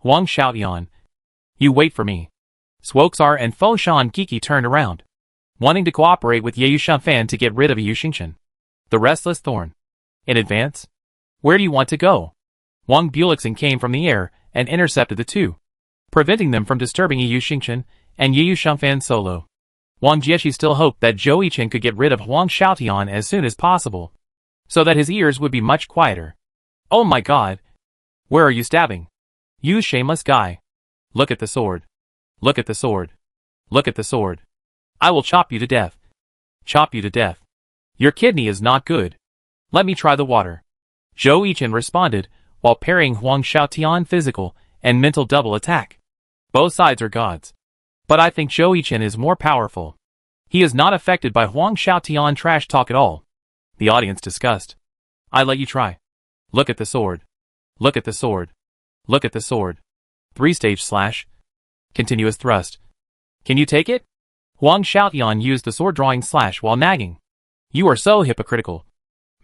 Huang Xiaoyan. You wait for me. Swoksar and Fengshan Giki turned around, wanting to cooperate with Ye Yushanfan to get rid of Yu Xingqian, the restless thorn. In advance? Where do you want to go? Wang Bielixing came from the air and intercepted the two, preventing them from disturbing Yu Xingqian and Ye Yushanfan solo. Wang Jieshi still hoped that Zhou Yichen could get rid of Huang Xiaoyan as soon as possible, so that his ears would be much quieter. Oh my god! Where are you stabbing? You shameless guy. Look at the sword. Look at the sword. Look at the sword. I will chop you to death. Chop you to death. Your kidney is not good. Let me try the water. Zhou Yichen responded while parrying Huang Xiaotian physical and mental double attack. Both sides are gods. But I think Zhou Yichen is more powerful. He is not affected by Huang Xiaotian trash talk at all. The audience discussed. I let you try. Look at the sword. Look at the sword. Look at the sword. 3-stage slash. Continuous thrust. Can you take it? Huang Xiaoyan used the sword drawing slash while nagging. You are so hypocritical.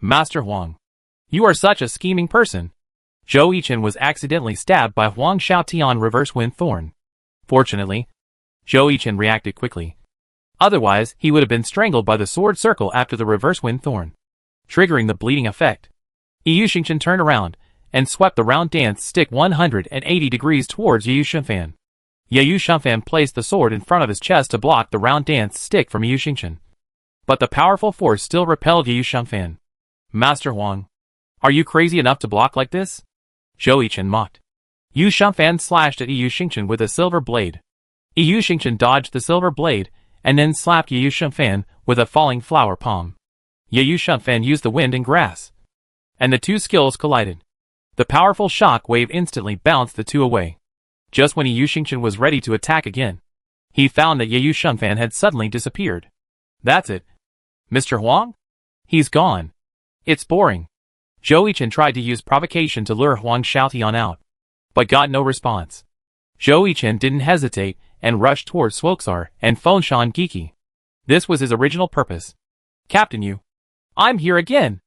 Master Huang. You are such a scheming person. Zhou Yichen was accidentally stabbed by Huang Xiaotian reverse wind thorn. Fortunately, Zhou Yichen reacted quickly. Otherwise, he would have been strangled by the sword circle after the reverse wind thorn, triggering the bleeding effect. Yu Xingqian turned around and swept the round dance stick 180 degrees towards Yu Shanfan. Yu Shanfan placed the sword in front of his chest to block the round dance stick from Yu Xingqian. But the powerful force still repelled Yu Shanfan. Master Huang, are you crazy enough to block like this? Zhou Yichen mocked. Yu Shanfan slashed at Yu Xingqian with a silver blade. Yu Xingqian dodged the silver blade and then slapped Yu Shanfan with a falling flower palm. Yu Shanfan used the wind and grass, and the two skills collided. The powerful shock wave instantly bounced the two away. Just when Yu Xingqian was ready to attack again, he found that Yu Shanfan had suddenly disappeared. That's it. Mr. Huang? He's gone. It's boring. Zhou Yichen tried to use provocation to lure Huang Xiaotian out, but got no response. Zhou Yichen didn't hesitate and rushed towards Swoksar and Fengshan Giki. This was his original purpose. Captain Yu. I'm here again.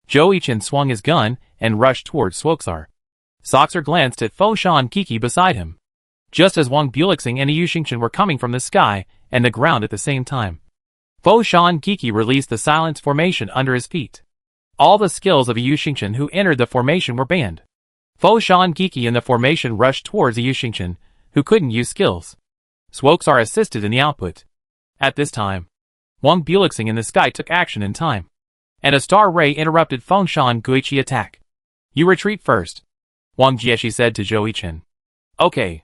Zhou Yichen swung his gun and rushed towards Swoksar. Soxer glanced at Fengshan Giki beside him, just as Wang Bielixing and Yu Xingqian were coming from the sky and the ground at the same time. Fengshan Giki released the silence formation under his feet. All the skills of Yu Xingqian who entered the formation were banned. Fengshan Giki in the formation rushed towards Yu Xingqian, who couldn't use skills. Swoksar assisted in the output. At this time, Wang Bielixing in the sky took action in time, and a star ray interrupted Fengshan Guichi attack. You retreat first, Wang Jieshi said to Zhou Yichen. Okay.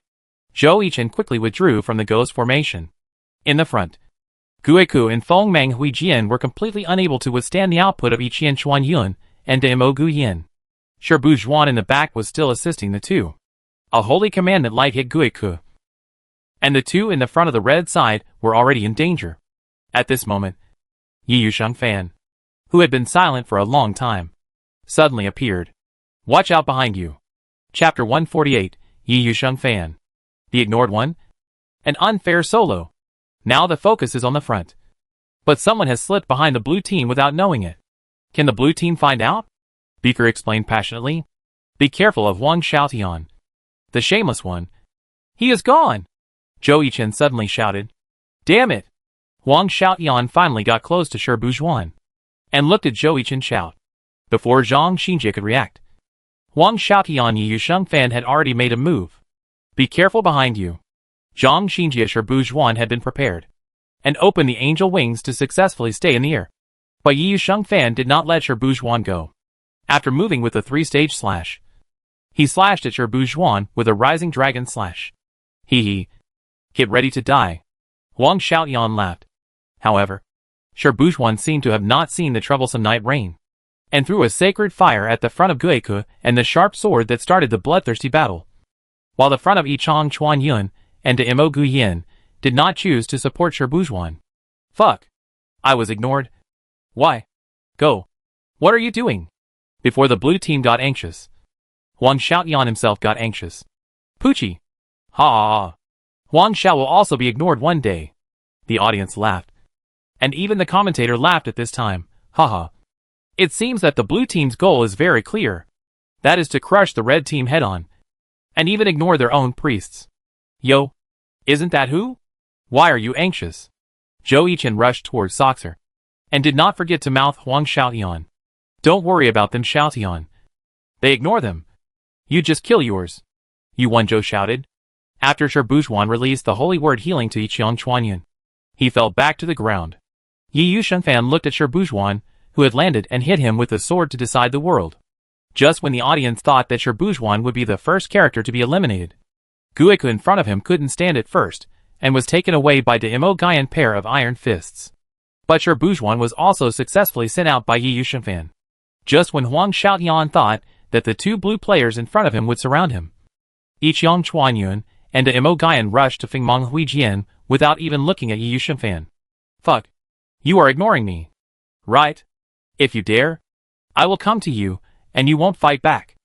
Zhou Yichen quickly withdrew from the ghost formation. In the front, Guiku and Feng Mang Huijian were completely unable to withstand the output of Yiqian Chuanyun and Demo Guyin. Sherbu Zhuan in the back was still assisting the two. A holy commandment light hit Guiku, and the two in the front of the red side were already in danger. At this moment, Yi Yusheng Fan, who had been silent for a long time, suddenly appeared. Watch out behind you. Chapter 148, Yi Yusheng Fan. The Ignored One? An unfair solo. Now the focus is on the front. But someone has slipped behind the blue team without knowing it. Can the blue team find out? Beaker explained passionately. Be careful of Wang Xiaotian, the shameless one. He is gone! Zhou Yichen suddenly shouted. Damn it! Wang Xiaotian finally got close to Sherbu Zhuan and looked at Zhou Yichen shout. Before Zhang Xinjie could react, Wang Xiaotian Yi Yusheng Fan had already made a move. Be careful behind you. Zhang Xinjie Sherbu Zhuan had been prepared and opened the angel wings to successfully stay in the air. But Yi Yusheng Fan did not let Sherbu Zhuan go. After moving with a 3-stage slash, he slashed at Sherbu Zhuan with a rising dragon slash. Hee. Get ready to die. Wang Xiaotian laughed. However, Sherbu Zhuan seemed to have not seen the troublesome night rain, and threw a sacred fire at the front of Guiku and the sharp sword that started the bloodthirsty battle. While the front of Yichang Chuanyun and Demo Guyin did not choose to support Sherbu Zhuan. Fuck. I was ignored. Why? Go. What are you doing? Before the blue team got anxious, Wang Xiaotian himself got anxious. Poochie. Ha ha ha. Wang Xiao will also be ignored one day. The audience laughed. And even the commentator laughed at this time. Haha. It seems that the blue team's goal is very clear. That is to crush the red team head-on, and even ignore their own priests. Yo. Isn't that who? Why are you anxious? Zhou Yichen rushed towards Soxer, and did not forget to mouth Wang Xiaotian. Don't worry about them, Xiaotian. They ignore them. You just kill yours. You won, Zhou shouted. After Sherbu Zhuan released the holy word healing to Yiqian Chuanyun, he fell back to the ground. Yi Yusheng Fan looked at Sherbu Zhuan, who had landed and hit him with the sword to decide the world. Just when the audience thought that Sherbu Zhuan would be the first character to be eliminated, Guiku in front of him couldn't stand it first, and was taken away by Demo Guyan pair of iron fists. But Sherbu Zhuan was also successfully sent out by Yi Yusheng Fan. Just when Wang Xiaotian thought that the two blue players in front of him would surround him, Yiqian Chuanyun and Demo Guyan rushed to Fengmang Huijian without even looking at Yi Yusheng Fan. Fuck. You are ignoring me. Right? If you dare, I will come to you, and you won't fight back.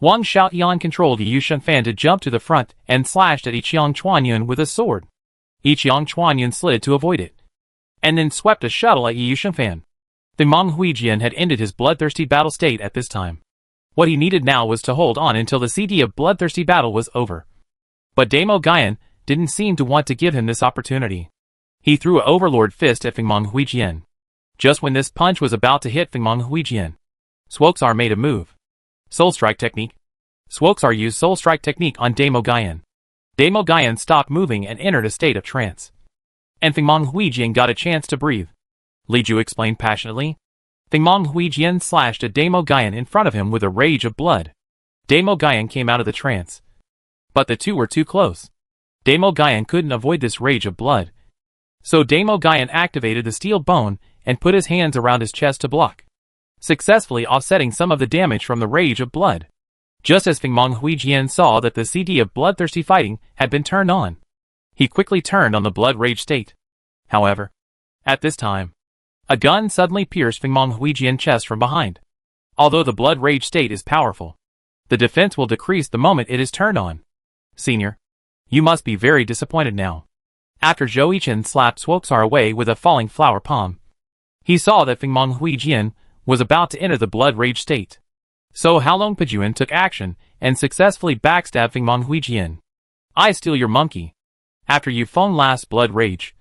Wang Xiaotian controlled Yi Yusheng Fan to jump to the front and slashed at Yiqian Chuanyun with a sword. Yiqian Chuanyun slid to avoid it, and then swept a shuttle at Yi Yusheng Fan. Fengmang Huijian had ended his bloodthirsty battle state at this time. What he needed now was to hold on until the CD of bloodthirsty battle was over. But Demo Guyan didn't seem to want to give him this opportunity. He threw an overlord fist at Fengmang Huijian. Just when this punch was about to hit Fengmang Huijian, Swoxar made a move. Soul Strike Technique. Swoxar used Soul Strike Technique on Demo Guyan. Demo Guyan stopped moving and entered a state of trance. And Fengmang Huijian got a chance to breathe. Li Ju explained passionately. Fengmang Huijian slashed at Demo Guyan in front of him with a rage of blood. Demo Guyan came out of the trance. But the two were too close. Demo Guyan couldn't avoid this rage of blood. So Demo Guyan activated the steel bone and put his hands around his chest to block, successfully offsetting some of the damage from the rage of blood. Just as Fengmang Huijian saw that the CD of bloodthirsty fighting had been turned on, he quickly turned on the blood rage state. However, at this time, a gun suddenly pierced Fengmang Huijian's chest from behind. Although the blood rage state is powerful, the defense will decrease the moment it is turned on. Senior, you must be very disappointed now. After Zhou Yichen slapped Swoxar away with a falling flower palm, he saw that Fengmang Huijian was about to enter the blood rage state. So Halong Pajuan took action and successfully backstabbed Fengmang Huijian. I steal your monkey. After you phone last blood rage,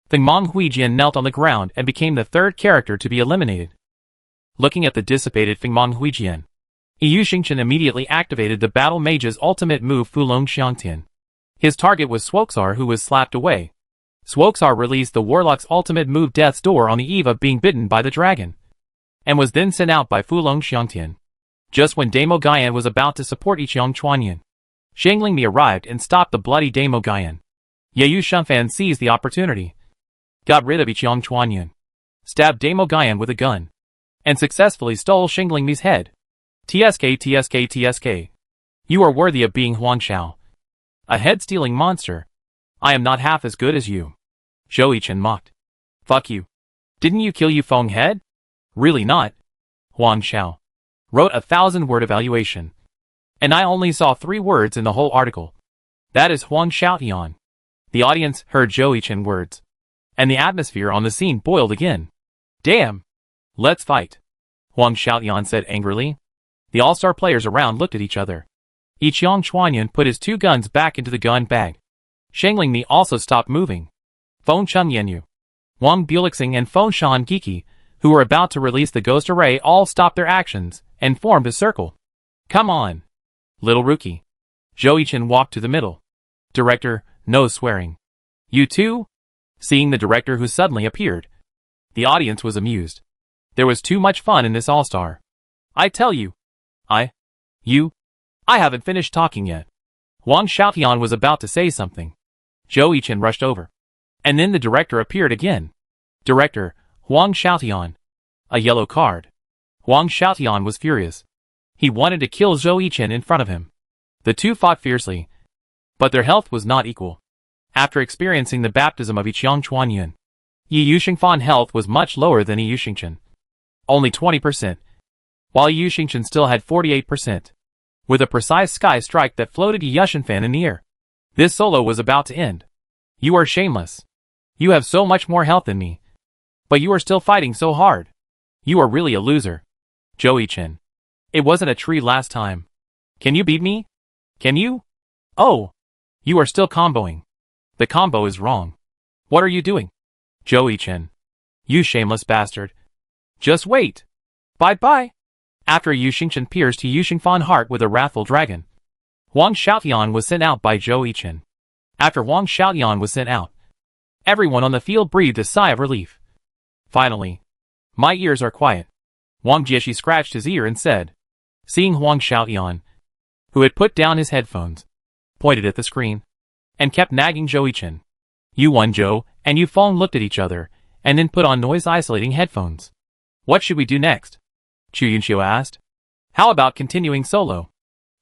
Fengmang Huijian knelt on the ground and became the third character to be eliminated. Looking at the dissipated Fengmang Huijian, Yi Yusheng immediately activated the battle mage's ultimate move Fulong Xiangtian. His target was Swoxar, who was slapped away. Swoxar released the warlock's ultimate move Death's Door on the eve of being bitten by the dragon, and was then sent out by Fulong Xiangtian. Just when Demo Guyan was about to support Yiqian Chuanyun, Xiangling Mi arrived and stopped the bloody Damo Guyan. Yu Shunfan seized the opportunity, got rid of Ichiang Chuanyun, stabbed Damo Guyan with a gun, and successfully stole Xiangling Mi's head. TSK. You are worthy of being Huang Xiao, a head-stealing monster. I am not half as good as you. Zhou Yichen mocked. Fuck you. Didn't you kill Yu Feng head? Really not. Huang Xiao wrote a 1,000-word evaluation, and I only saw 3 words in the whole article. That is Huang Xiaotian. The audience heard Zhou Yichen words, and the atmosphere on the scene boiled again. Damn. Let's fight, Huang Xiaotian said angrily. The all-star players around looked at each other. Ichiang Chuanyun put his 2 guns back into the gun bag. Xiangling Mi also stopped moving. Feng Chun Yenyu, Wang Bulixing and Feng Shan Giki, who were about to release the ghost array, all stopped their actions and formed a circle. Come on, little rookie. Zhou Yichen walked to the middle. Director, no swearing. You too? Seeing the director who suddenly appeared, the audience was amused. There was too much fun in this all-star. I tell you. I haven't finished talking yet. Huang Xiaotian was about to say something. Zhou Yichen rushed over. And then the director appeared again. Director, Huang Xiaotian. A yellow card. Huang Xiaotian was furious. He wanted to kill Zhou Yichen in front of him. The two fought fiercely, but their health was not equal. After experiencing the baptism of Ichiang Chuanyun, Yi Yuxingfan's health was much lower than Yi Yuxingchen. Only 20%, while Yi Yuxingchen still had 48%. With a precise sky strike that floated Yi Yuxingfan in the air, this solo was about to end. You are shameless. You have so much more health than me, but you are still fighting so hard. You are really a loser. Zhou Yichen. It wasn't a tree last time. Can you beat me? Can you? Oh, you are still comboing. The combo is wrong. What are you doing? Zhou Yichen. You shameless bastard. Just wait. Bye-bye. After Yu Xingchen pierced Yi Yuxingfan's heart with a wrathful dragon, Huang Xiaotian was sent out by Zhou Yichen. After Huang Xiaotian was sent out, everyone on the field breathed a sigh of relief. Finally, my ears are quiet. Wang Jieshi scratched his ear and said, seeing Huang Xiaotian, who had put down his headphones, pointed at the screen, and kept nagging Zhou Yichen. Yu Wan Zhou and Yu Feng looked at each other, and then put on noise-isolating headphones. What should we do next? Chu Yunxiu asked. How about continuing solo?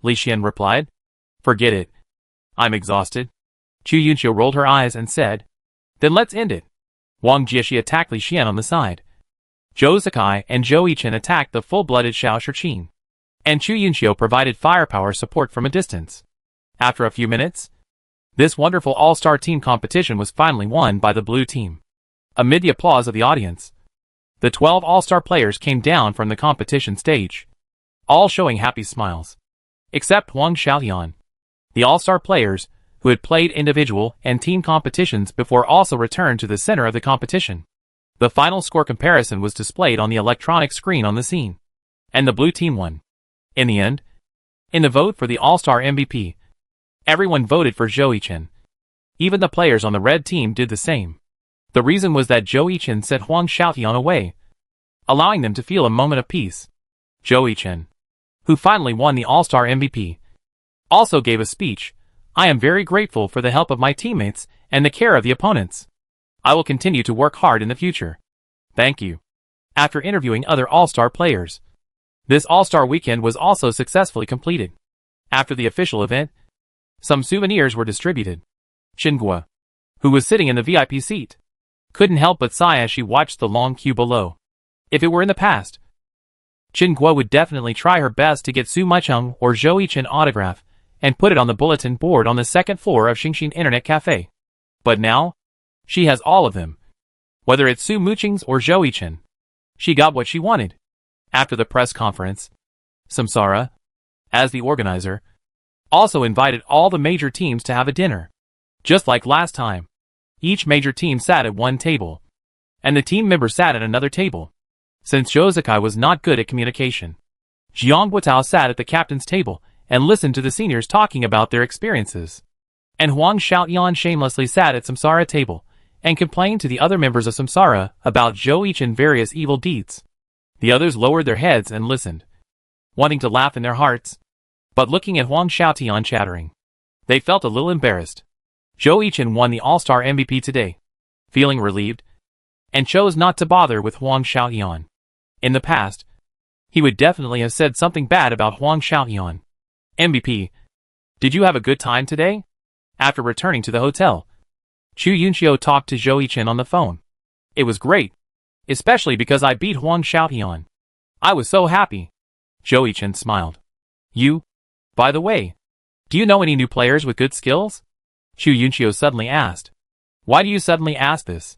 Li Xian replied. Forget it. I'm exhausted. Chu Yunxiu rolled her eyes and said, then let's end it. Wang Jieshi attacked Li Xian on the side. Zhou Sakai and Zhou Yichen attacked the full-blooded Xiao Shiqin, and Chu Yunxiu provided firepower support from a distance. After a few minutes, this wonderful all-star team competition was finally won by the blue team. Amid the applause of the audience, the 12 all-star players came down from the competition stage, all showing happy smiles, except Huang Xiaotian. The all-star players, who had played individual and team competitions before, also returned to the center of the competition. The final score comparison was displayed on the electronic screen on the scene, and the blue team won. In the end, in the vote for the all-star MVP, everyone voted for Zhou Yichen. Even the players on the red team did the same. The reason was that Zhou Yichen sent Huang Xiaotian away, allowing them to feel a moment of peace. Zhou Yichen, who finally won the all-star MVP, also gave a speech. I am very grateful for the help of my teammates and the care of the opponents. I will continue to work hard in the future. Thank you. After interviewing other all-star players, this all-star weekend was also successfully completed. After the official event, some souvenirs were distributed. Qingguo, who was sitting in the VIP seat, couldn't help but sigh as she watched the long queue below. If it were in the past, Qingguo would definitely try her best to get Su Maicheng or Zhou Yichen autograph and put it on the bulletin board on the second floor of Xingxin Internet Cafe. But now, she has all of them. Whether it's Su Mucheng's or Zhou Yichen, she got what she wanted. After the press conference, Samsara, as the organizer, also invited all the major teams to have a dinner. Just like last time, each major team sat at one table, and the team member sat at another table. Since Zhou Sakai was not good at communication, Jiang Guotao sat at the captain's table and listened to the seniors talking about their experiences. And Huang Xiaotian shamelessly sat at Samsara table and complained to the other members of Samsara about Zhou Yichen's various evil deeds. The others lowered their heads and listened, wanting to laugh in their hearts, but looking at Huang Xiaotian chattering. They felt a little embarrassed. Zhou Yichen won the All-Star MVP today, feeling relieved, and chose not to bother with Huang Xiaoyan. In the past, he would definitely have said something bad about Huang Xiaoyan. MVP, did you have a good time today? After returning to the hotel, Chu Yunqiu talked to Zhou Yichen on the phone. It was great, especially because I beat Huang Xiaoyan. I was so happy. Zhou Yichen smiled. You? By the way, do you know any new players with good skills? Chu Yunqiu suddenly asked. Why do you suddenly ask this?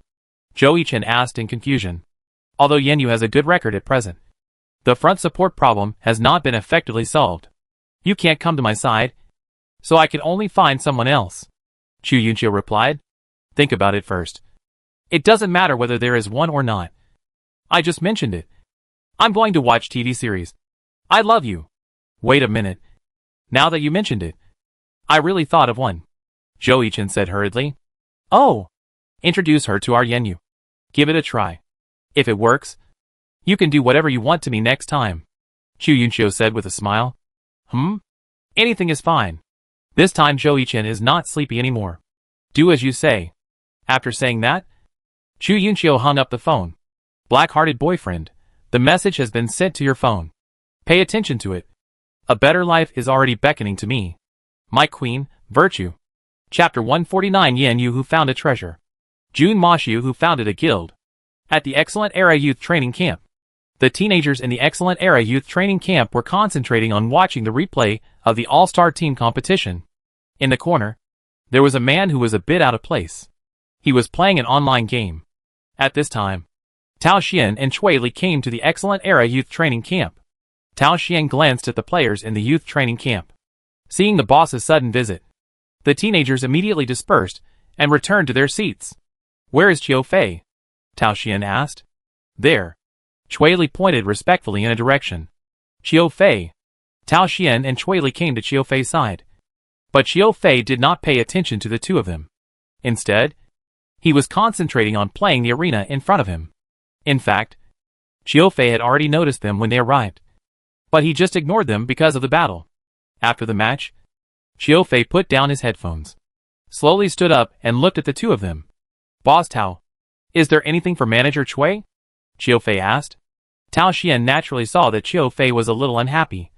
Zhou Yichen asked in confusion. Although Yanyu has a good record at present, the front support problem has not been effectively solved. You can't come to my side, so I can only find someone else. Chu Yunqiu replied. Think about it first. It doesn't matter whether there is one or not. I just mentioned it. I'm going to watch TV series. I love you. Wait a minute. Now that you mentioned it, I really thought of one. Zhou Yichen said hurriedly. Oh, introduce her to our Yanyu. Give it a try. If it works, you can do whatever you want to me next time. Chu Yunqiu said with a smile. Anything is fine. This time Zhou Yichen is not sleepy anymore. Do as you say. After saying that, Chu Yunqiu hung up the phone. Black-hearted boyfriend, the message has been sent to your phone. Pay attention to it. A better life is already beckoning to me. My queen, virtue. Chapter 149 Yan Yu who found a treasure. Jun Maxiu who founded a guild. At the Excellent Era Youth Training Camp. The teenagers in the Excellent Era Youth Training Camp were concentrating on watching the replay of the All-Star Team competition. In the corner, there was a man who was a bit out of place. He was playing an online game. At this time, Tao Xian and Cui Li came to the Excellent Era Youth Training Camp. Tao Xian glanced at the players in the youth training camp. Seeing the boss's sudden visit, the teenagers immediately dispersed and returned to their seats. Where is Qiu Fei? Tao Xian asked. There. Cui Li pointed respectfully in a direction. Qiu Fei. Tao Xian and Cui Li came to Qiu Fei's side. But Qiu Fei did not pay attention to the two of them. Instead, he was concentrating on playing the arena in front of him. In fact, Qiu Fei had already noticed them when they arrived. But he just ignored them because of the battle. After the match, Qiu Fei put down his headphones, slowly stood up and looked at the two of them. Boss Tao, is there anything for Manager Cui? Qiu Fei asked. Tao Xian naturally saw that Qiu Fei was a little unhappy,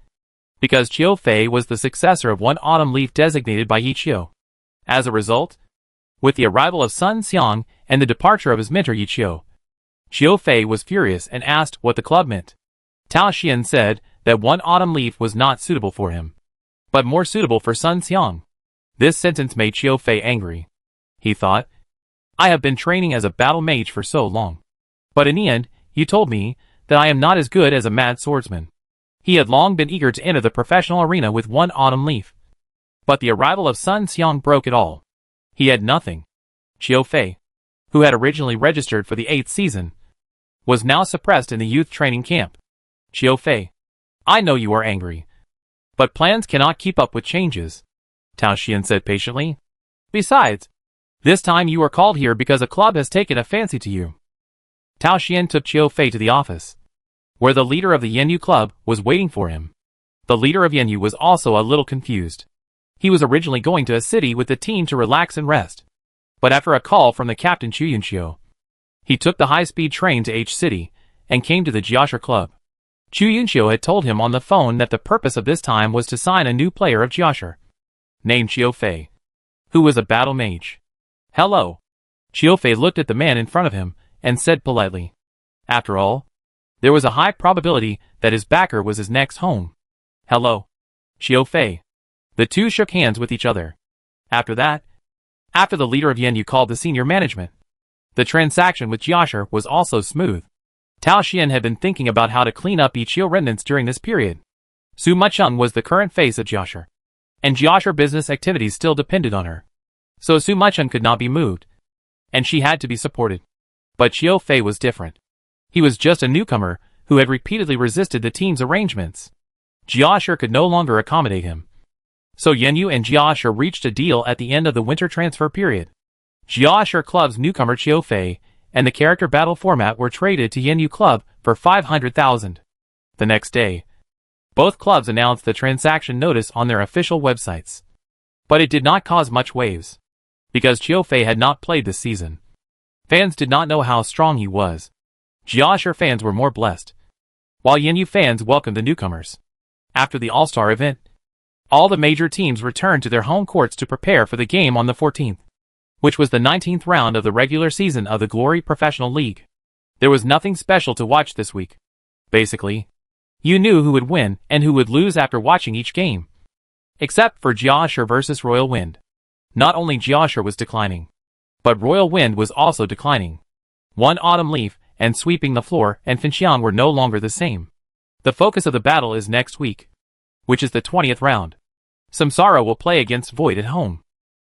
because Qiu Fei was the successor of one autumn leaf designated by Yi Qiu. As a result, with the arrival of Sun Xiang and the departure of his mentor Yi Qiu, Qiu Fei was furious and asked what the club meant. Tao Xian said that one autumn leaf was not suitable for him, but more suitable for Sun Xiang. This sentence made Qiu Fei angry. He thought, I have been training as a battle mage for so long, but in the end, you told me that I am not as good as a mad swordsman. He had long been eager to enter the professional arena with one autumn leaf, but the arrival of Sun Xiang broke it all. He had nothing. Qiu Fei, who had originally registered for the 8th season, was now suppressed in the youth training camp. Qiu Fei, I know you are angry, but plans cannot keep up with changes, Tao Xian said patiently. Besides, this time you are called here because a club has taken a fancy to you. Tao Xian took Qiu Fei to the office, where the leader of the Yanyu club was waiting for him. The leader of Yanyu was also a little confused. He was originally going to a city with the team to relax and rest, but after a call from the captain Chu Yunqiu, he took the high-speed train to H City and came to the Jiashi club. Chu Yunqiu had told him on the phone that the purpose of this time was to sign a new player of Jiashi, named Qiu Fei, who was a battle mage. Hello. Qiu Fei looked at the man in front of him and said politely. After all, there was a high probability that his backer was his next home. Hello. Qiu Fei. The two shook hands with each other. After that, after the leader of Yanyu called the senior management, the transaction with Jiashi was also smooth. Tao Xian had been thinking about how to clean up Ichio remnants during this period. Su Mucheng was the current face of Jiashi, and Jiashi business activities still depended on her. So Su Mucheng could not be moved, and she had to be supported. But Qiu Fei was different. He was just a newcomer who had repeatedly resisted the team's arrangements. Jiashi could no longer accommodate him. So Yanyu and Jiashi reached a deal at the end of the winter transfer period. Jiashi Club's newcomer Qiu Fei and the character battle format were traded to Yanyu Club for 500,000. The next day, both clubs announced the transaction notice on their official websites. But it did not cause much waves. Because Qiu Fei had not played this season. Fans did not know how strong he was. Jiashi fans were more blessed. While Yanyu fans welcomed the newcomers. After the All-Star event, all the major teams returned to their home courts to prepare for the game on the 14th, which was the 19th round of the regular season of the Glory Professional League. There was nothing special to watch this week. Basically, you knew who would win and who would lose after watching each game. Except for Jiashi versus Royal Wind. Not only Jiashi was declining, but Royal Wind was also declining. One autumn leaf and sweeping the floor and Finxian were no longer the same. The focus of the battle is next week, which is the 20th round. Samsara will play against Void at home.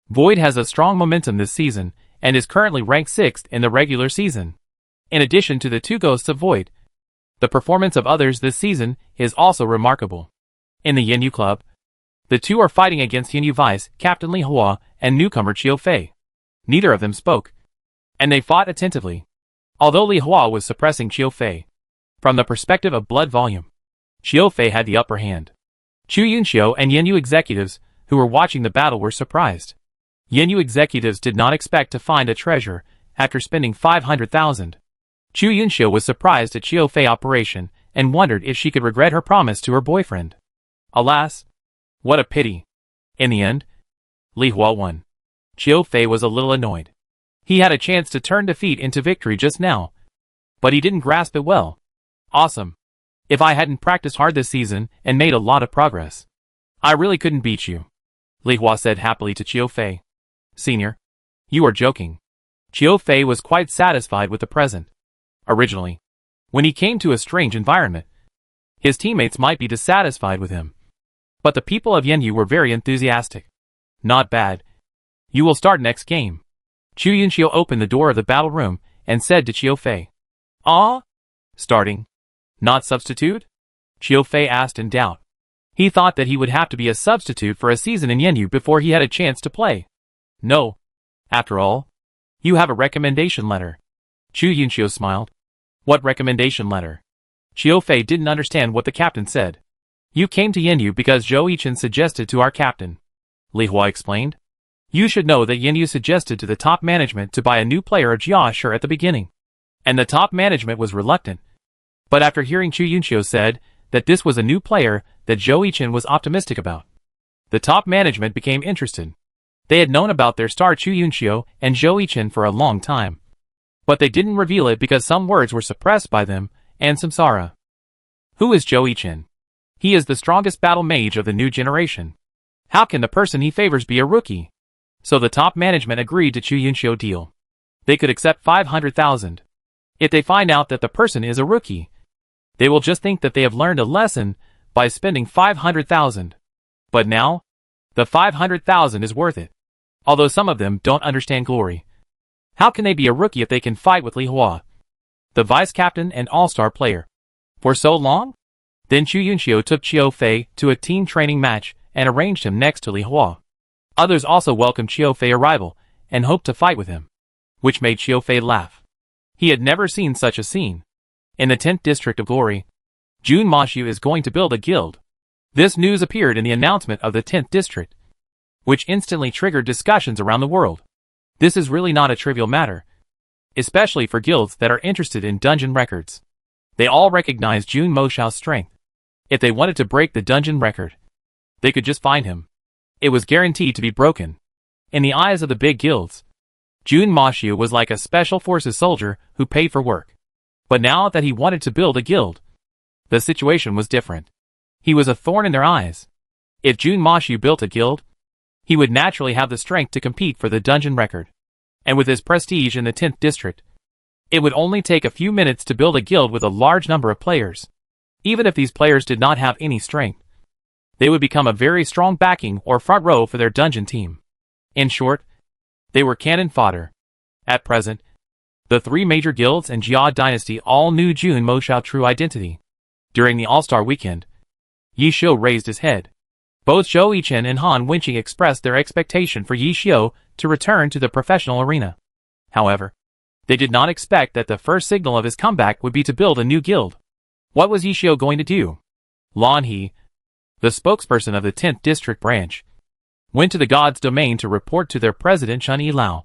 Void has a strong momentum this season and is currently ranked 6th in the regular season. In addition to the two ghosts of Void, the performance of others this season is also remarkable. In the Yanyu Club, the two are fighting against Yanyu Vice, Captain Li Hua, and newcomer Qiu Fei. Neither of them spoke, and they fought attentively. Although Li Hua was suppressing Qiu Fei, from the perspective of blood volume, Qiu Fei had the upper hand. Chu Yunxiu and Yanyu executives who were watching the battle were surprised. Yanyu executives did not expect to find a treasure after spending 500,000. Chu Yunxiu was surprised at Qiu Fei's operation and wondered if she could regret her promise to her boyfriend. Alas, what a pity. In the end, Li Hua won. Qiu Fei was a little annoyed. He had a chance to turn defeat into victory just now, but he didn't grasp it well. Awesome. If I hadn't practiced hard this season and made a lot of progress, I really couldn't beat you, Li Hua said happily to Qiu Fei. Senior, you are joking. Qiu Fei was quite satisfied with the present. Originally, when he came to a strange environment, his teammates might be dissatisfied with him. But the people of Yanyu were very enthusiastic. Not bad. You will start next game. Chu Yunxiu opened the door of the battle room and said to Qiu Fei. Ah? Starting? Not substitute? Qiu Fei asked in doubt. He thought that he would have to be a substitute for a season in Yanyu before he had a chance to play. No. After all, you have a recommendation letter. Chu Yunxiu smiled. What recommendation letter? Qiu Fei didn't understand what the captain said. You came to Yanyu because Zhou Yichen suggested to our captain, Li Hua explained. You should know that Yanyu suggested to the top management to buy a new player of Jiashi at the beginning. And the top management was reluctant. But after hearing Chu Yunxiu said that this was a new player that Zhou Yichen was optimistic about, the top management became interested. They had known about their star Chu Yunxiu and Zhou Yichen for a long time. But they didn't reveal it because some words were suppressed by them and Samsara. Who is Zhou Yichen? He is the strongest battle mage of the new generation. How can the person he favors be a rookie? So the top management agreed to Chu Yunxiu deal. They could accept 500,000. If they find out that the person is a rookie, they will just think that they have learned a lesson by spending 500,000. But now, the 500,000 is worth it. Although some of them don't understand glory. How can they be a rookie if they can fight with Li Hua, the vice captain and all-star player, for so long? Then Chu Yunxiu took Qiu Fei to a team training match and arranged him next to Li Hua. Others also welcomed Qiu Fei's arrival and hoped to fight with him, which made Qiu Fei laugh. He had never seen such a scene. In the 10th district of Glory, Jun Mashu is going to build a guild. This news appeared in the announcement of the 10th district, which instantly triggered discussions around the world. This is really not a trivial matter, especially for guilds that are interested in dungeon records. They all recognize Jun Moshao's strength. If they wanted to break the dungeon record, they could just find him. It was guaranteed to be broken. In the eyes of the big guilds, Jun Mashu was like a special forces soldier who paid for work. But now that he wanted to build a guild, the situation was different. He was a thorn in their eyes. If Jun Mashu built a guild, he would naturally have the strength to compete for the dungeon record. And with his prestige in the 10th district, it would only take a few minutes to build a guild with a large number of players. Even if these players did not have any strength, they would become a very strong backing or front row for their dungeon team. In short, they were cannon fodder. At present, the three major guilds and Jia dynasty all knew Jun Moshao's true identity. During the All-Star weekend, Yi Xiu raised his head. Both Zhou Yichen and Han Wenqing expressed their expectation for Yi Xiu to return to the professional arena. However, they did not expect that the first signal of his comeback would be to build a new guild. What was Yi Xiu going to do? Lan He, the spokesperson of the 10th district branch, went to the god's domain to report to their president Chen Yilao.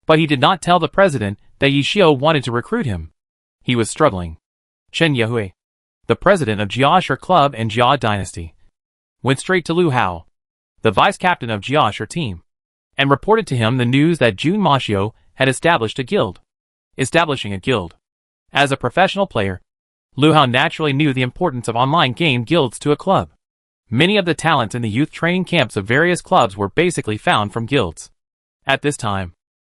But he did not tell the president that Yi Xiu wanted to recruit him. He was struggling. Chen Yehui, the president of Jiashi Club and Jia Dynasty, went straight to Lu Hao, the vice-captain of Jiashi team, and reported to him the news that Jun Maxiu had established a guild. Establishing a guild. As a professional player, Lu Hao naturally knew the importance of online game guilds to a club. Many of the talents in the youth training camps of various clubs were basically found from guilds. At this time,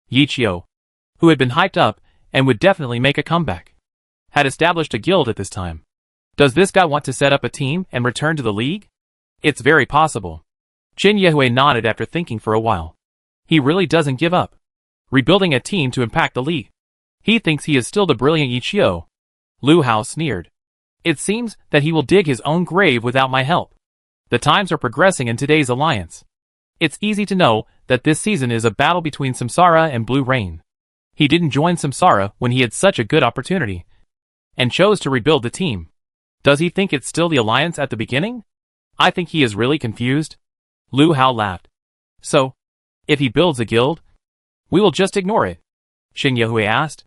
Yi Xiu, who had been hyped up and would definitely make a comeback, had established a guild at this time. Does this guy want to set up a team and return to the league? It's very possible. Chen Yehui nodded after thinking for a while. He really doesn't give up. Rebuilding a team to impact the league. He thinks he is still the brilliant Yi Xiu. Lu Hao sneered. It seems that he will dig his own grave without my help. The times are progressing in today's alliance. It's easy to know that this season is a battle between Samsara and Blue Rain. He didn't join Samsara when he had such a good opportunity, and chose to rebuild the team. Does he think it's still the alliance at the beginning? I think he is really confused. Lu Hao laughed. So, if he builds a guild, we will just ignore it? Chen Yehui asked.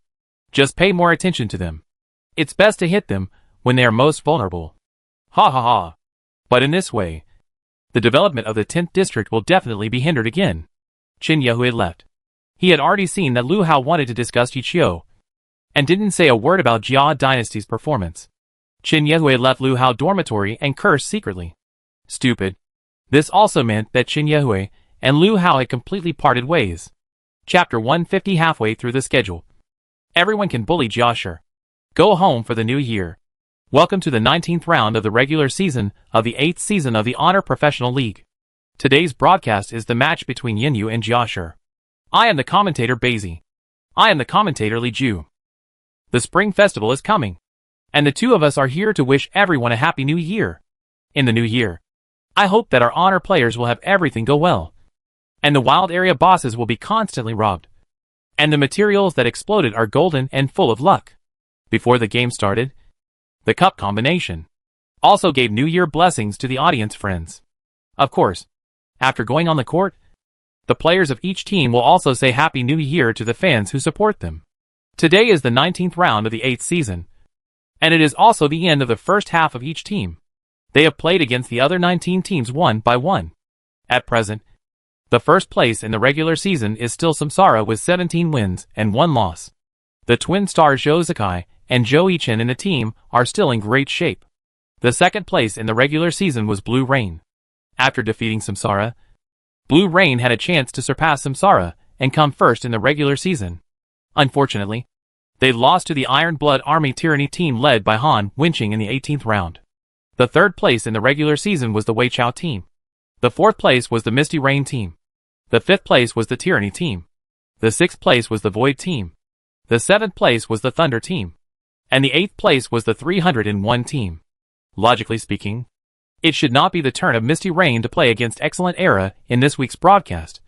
Just pay more attention to them. It's best to hit them when they are most vulnerable. Ha ha ha. But in this way, the development of the 10th district will definitely be hindered again. Chen Yehui left. He had already seen that Lu Hao wanted to discuss Yi Xiu, and didn't say a word about Jia Dynasty's performance. Chen Yehui left Lu Hao dormitory and cursed secretly. Stupid. This also meant that Chen Yehui and Lu Hao had completely parted ways. Chapter 150. Halfway through the schedule. Everyone can bully Jiashi. Go home for the new year. Welcome to the 19th round of the regular season of the 8th season of the Honor Professional League. Today's broadcast is the match between Yinyu and Jiashi. I am the commentator Bazi. I am the commentator Li Ju. The Spring Festival is coming, and the two of us are here to wish everyone a happy new year. In the new year, I hope that our honor players will have everything go well, and the wild area bosses will be constantly robbed, and the materials that exploded are golden and full of luck. Before the game started, the cup combination also gave New Year blessings to the audience friends. Of course, after going on the court, the players of each team will also say Happy New Year to the fans who support them. Today is the 19th round of the 8th season, and it is also the end of the first half of each team. They have played against the other 19 teams one by one. At present, the first place in the regular season is still Samsara with 17 wins and 1 loss. The twin stars Zhou Zikai and Zhou Yichen in the team are still in great shape. The second place in the regular season was Blue Rain. After defeating Samsara, Blue Rain had a chance to surpass Samsara and come first in the regular season. Unfortunately, they lost to the Iron Blood Army Tyranny team led by Han Wenqing in the 18th round. The third place in the regular season was the Wei Chao team. The fourth place was the Misty Rain team. The fifth place was the Tyranny team. The sixth place was the Void team. The seventh place was the Thunder team. And the eighth place was the 301 team. Logically speaking, it should not be the turn of Misty Rain to play against Excellent Era in this week's broadcast.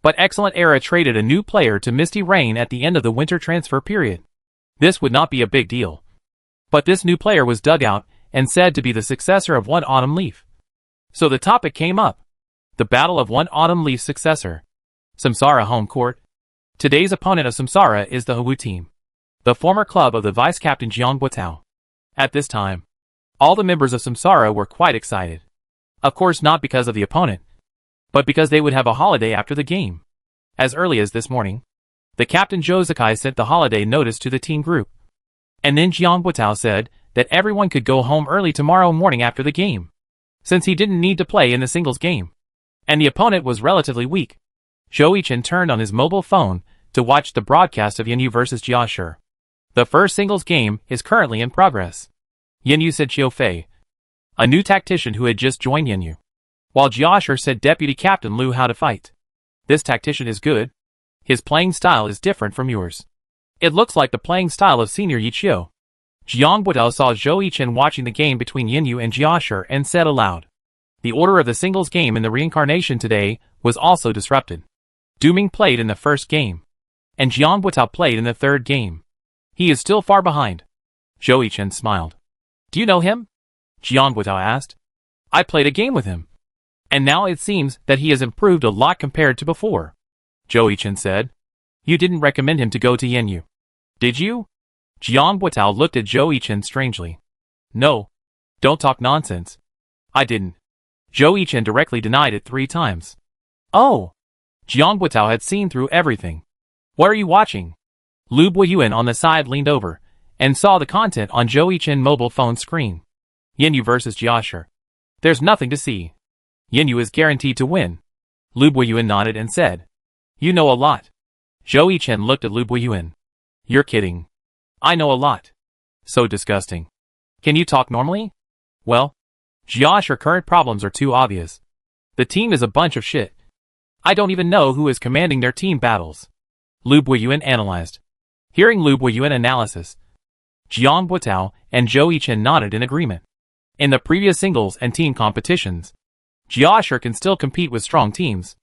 But Excellent Era traded a new player to Misty Rain at the end of the winter transfer period. This would not be a big deal. But this new player was dug out and said to be the successor of One Autumn Leaf. So the topic came up. The battle of One Autumn Leaf's successor. Samsara home court. Today's opponent of Samsara is the Hu team, the former club of the vice-captain Jiang Guotao. At this time, all the members of Samsara were quite excited. Of course not because of the opponent, but because they would have a holiday after the game. As early as this morning, the captain Zhou Zikai sent the holiday notice to the team group. And then Jiang Guotao said that everyone could go home early tomorrow morning after the game, since he didn't need to play in the singles game, and the opponent was relatively weak. Zhou Yichen turned on his mobile phone to watch the broadcast of Yinyu vs Jiashi. The first singles game is currently in progress. Yinyu said Xiu Fei, a new tactician who had just joined Yinyu, while Jiashi said Deputy Captain Lu Hao to fight. This tactician is good. His playing style is different from yours. It looks like the playing style of Senior Yi Xiu. Jiang Guotao saw Zhou Yichen watching the game between Yinyu and Jiashi and said aloud. The order of the singles game in the reincarnation today was also disrupted. Du Ming played in the first game, and Jiang Guotao played in the third game. He is still far behind. Zhou Yichen smiled. Do you know him? Jiang Guotao asked. I played a game with him. And now it seems that he has improved a lot compared to before. Zhou Yichen said. You didn't recommend him to go to Yenyu, did you? Jiang Buitao looked at Zhou Yichen strangely. No. Don't talk nonsense. I didn't. Zhou Yichen directly denied it 3 times. Oh! Jiang Buitao had seen through everything. What are you watching? Lu Buiyuan on the side leaned over and saw the content on Zhou Yichen's mobile phone screen. Yenyu versus Jiashi. There's nothing to see. Yenyu is guaranteed to win. Lu Buiyuan nodded and said. You know a lot. Zhou Yichen looked at Lu Buiyuan. You're kidding. I know a lot. So disgusting. Can you talk normally? Well, Jiashi's current problems are too obvious. The team is a bunch of shit. I don't even know who is commanding their team battles. Lu Buiyuan analyzed. Hearing Lu Buiyuan analysis, Jiang Buitao and Zhou Yichen nodded in agreement. In the previous singles and team competitions, Jiashi can still compete with strong teams.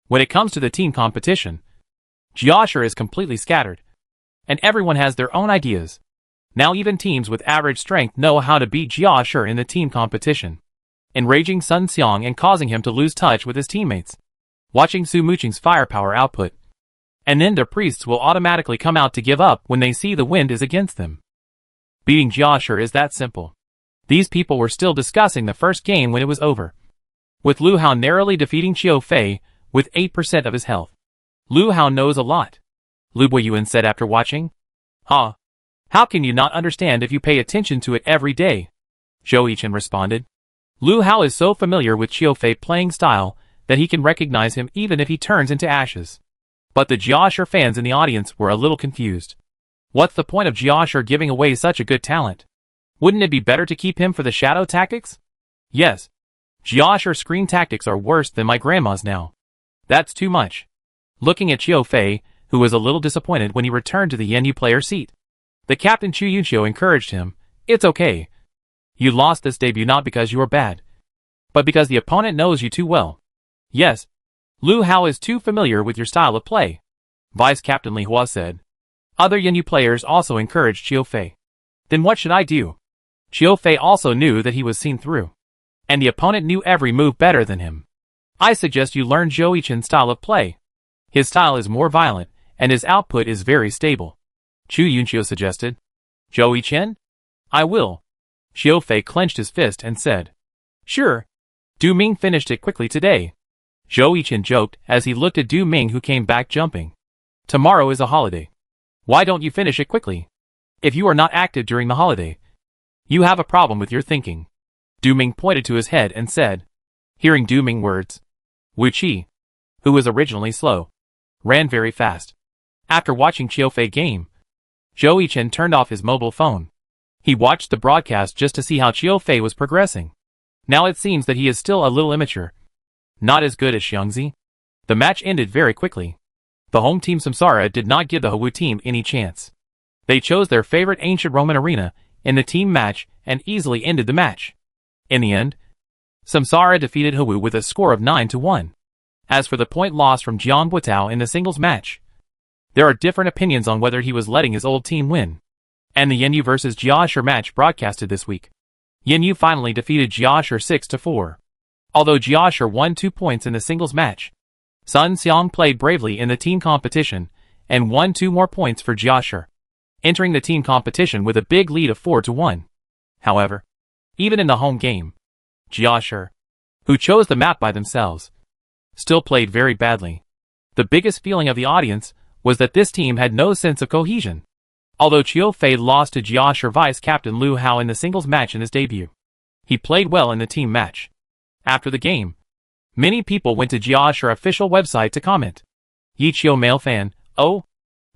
When it comes to the team competition, Jiashi is completely scattered, and everyone has their own ideas. Now even teams with average strength know how to beat Jiashi in the team competition, enraging Sun Xiang and causing him to lose touch with his teammates. Watching Su Muqing's firepower output, and then their priests will automatically come out to give up when they see the wind is against them. Beating Jiashi is that simple. These people were still discussing the first game when it was over, with Lu Hao narrowly defeating Qiu Fei with 8% of his health. Lu Hao knows a lot, Lu Buiyuan said after watching. Huh? How can you not understand if you pay attention to it every day? Zhou Yichen responded. Lu Hao is so familiar with Qiu Fei playing style that he can recognize him even if he turns into ashes. But the Jiashi fans in the audience were a little confused. What's the point of Jiashi giving away such a good talent? Wouldn't it be better to keep him for the shadow tactics? Yes. Jiashi's screen tactics are worse than my grandma's now. That's too much. Looking at Qiu Fei, who was a little disappointed when he returned to the Yenyu player seat, the captain Chu Yunqiu encouraged him. It's okay. You lost this debut not because you are bad, but because the opponent knows you too well. Yes. Lu Hao is too familiar with your style of play, Vice Captain Li Hua said. Other Yenyu players also encouraged Qiu Fei. Then what should I do? Qiu Fei also knew that he was seen through, and the opponent knew every move better than him. I suggest you learn Zhou Yichen's style of play. His style is more violent, and his output is very stable, Chu Yunqiu suggested. Zhou Yichen? I will. Qiu Fei clenched his fist and said. Sure. Du Ming finished it quickly today. Zhou Yichen joked as he looked at Du Ming, who came back jumping. Tomorrow is a holiday. Why don't you finish it quickly? If you are not active during the holiday, you have a problem with your thinking. Du Ming pointed to his head and said. Hearing Du Ming words, Wu Qi, who was originally slow, ran very fast. After watching Qiu Fei game, Zhou Yichen turned off his mobile phone. He watched the broadcast just to see how Qiu Fei was progressing. Now it seems that he is still a little immature. Not as good as Xiangzi. The match ended very quickly. The home team Samsara did not give the Hawu team any chance. They chose their favorite ancient Roman arena in the team match and easily ended the match. In the end, Samsara defeated Hawu with a score of 9-1. As for the point loss from Jiang Buitao in the singles match, there are different opinions on whether he was letting his old team win. And the Yenyu vs Jiashi match broadcasted this week. Yenyu finally defeated Jiashi 6-4. Although Jiashi won 2 points in the singles match, Sun Xiang played bravely in the team competition and won 2 more points for Jiashi, entering the team competition with a big lead of 4-1. However, even in the home game, Jiashi, who chose the map by themselves, still played very badly. The biggest feeling of the audience was that this team had no sense of cohesion. Although Qiu Fei lost to Jiashi Vice Captain Lu Hao in the singles match in his debut, he played well in the team match. After the game, many people went to Jiashi official website to comment. Yiqiu male fan, oh,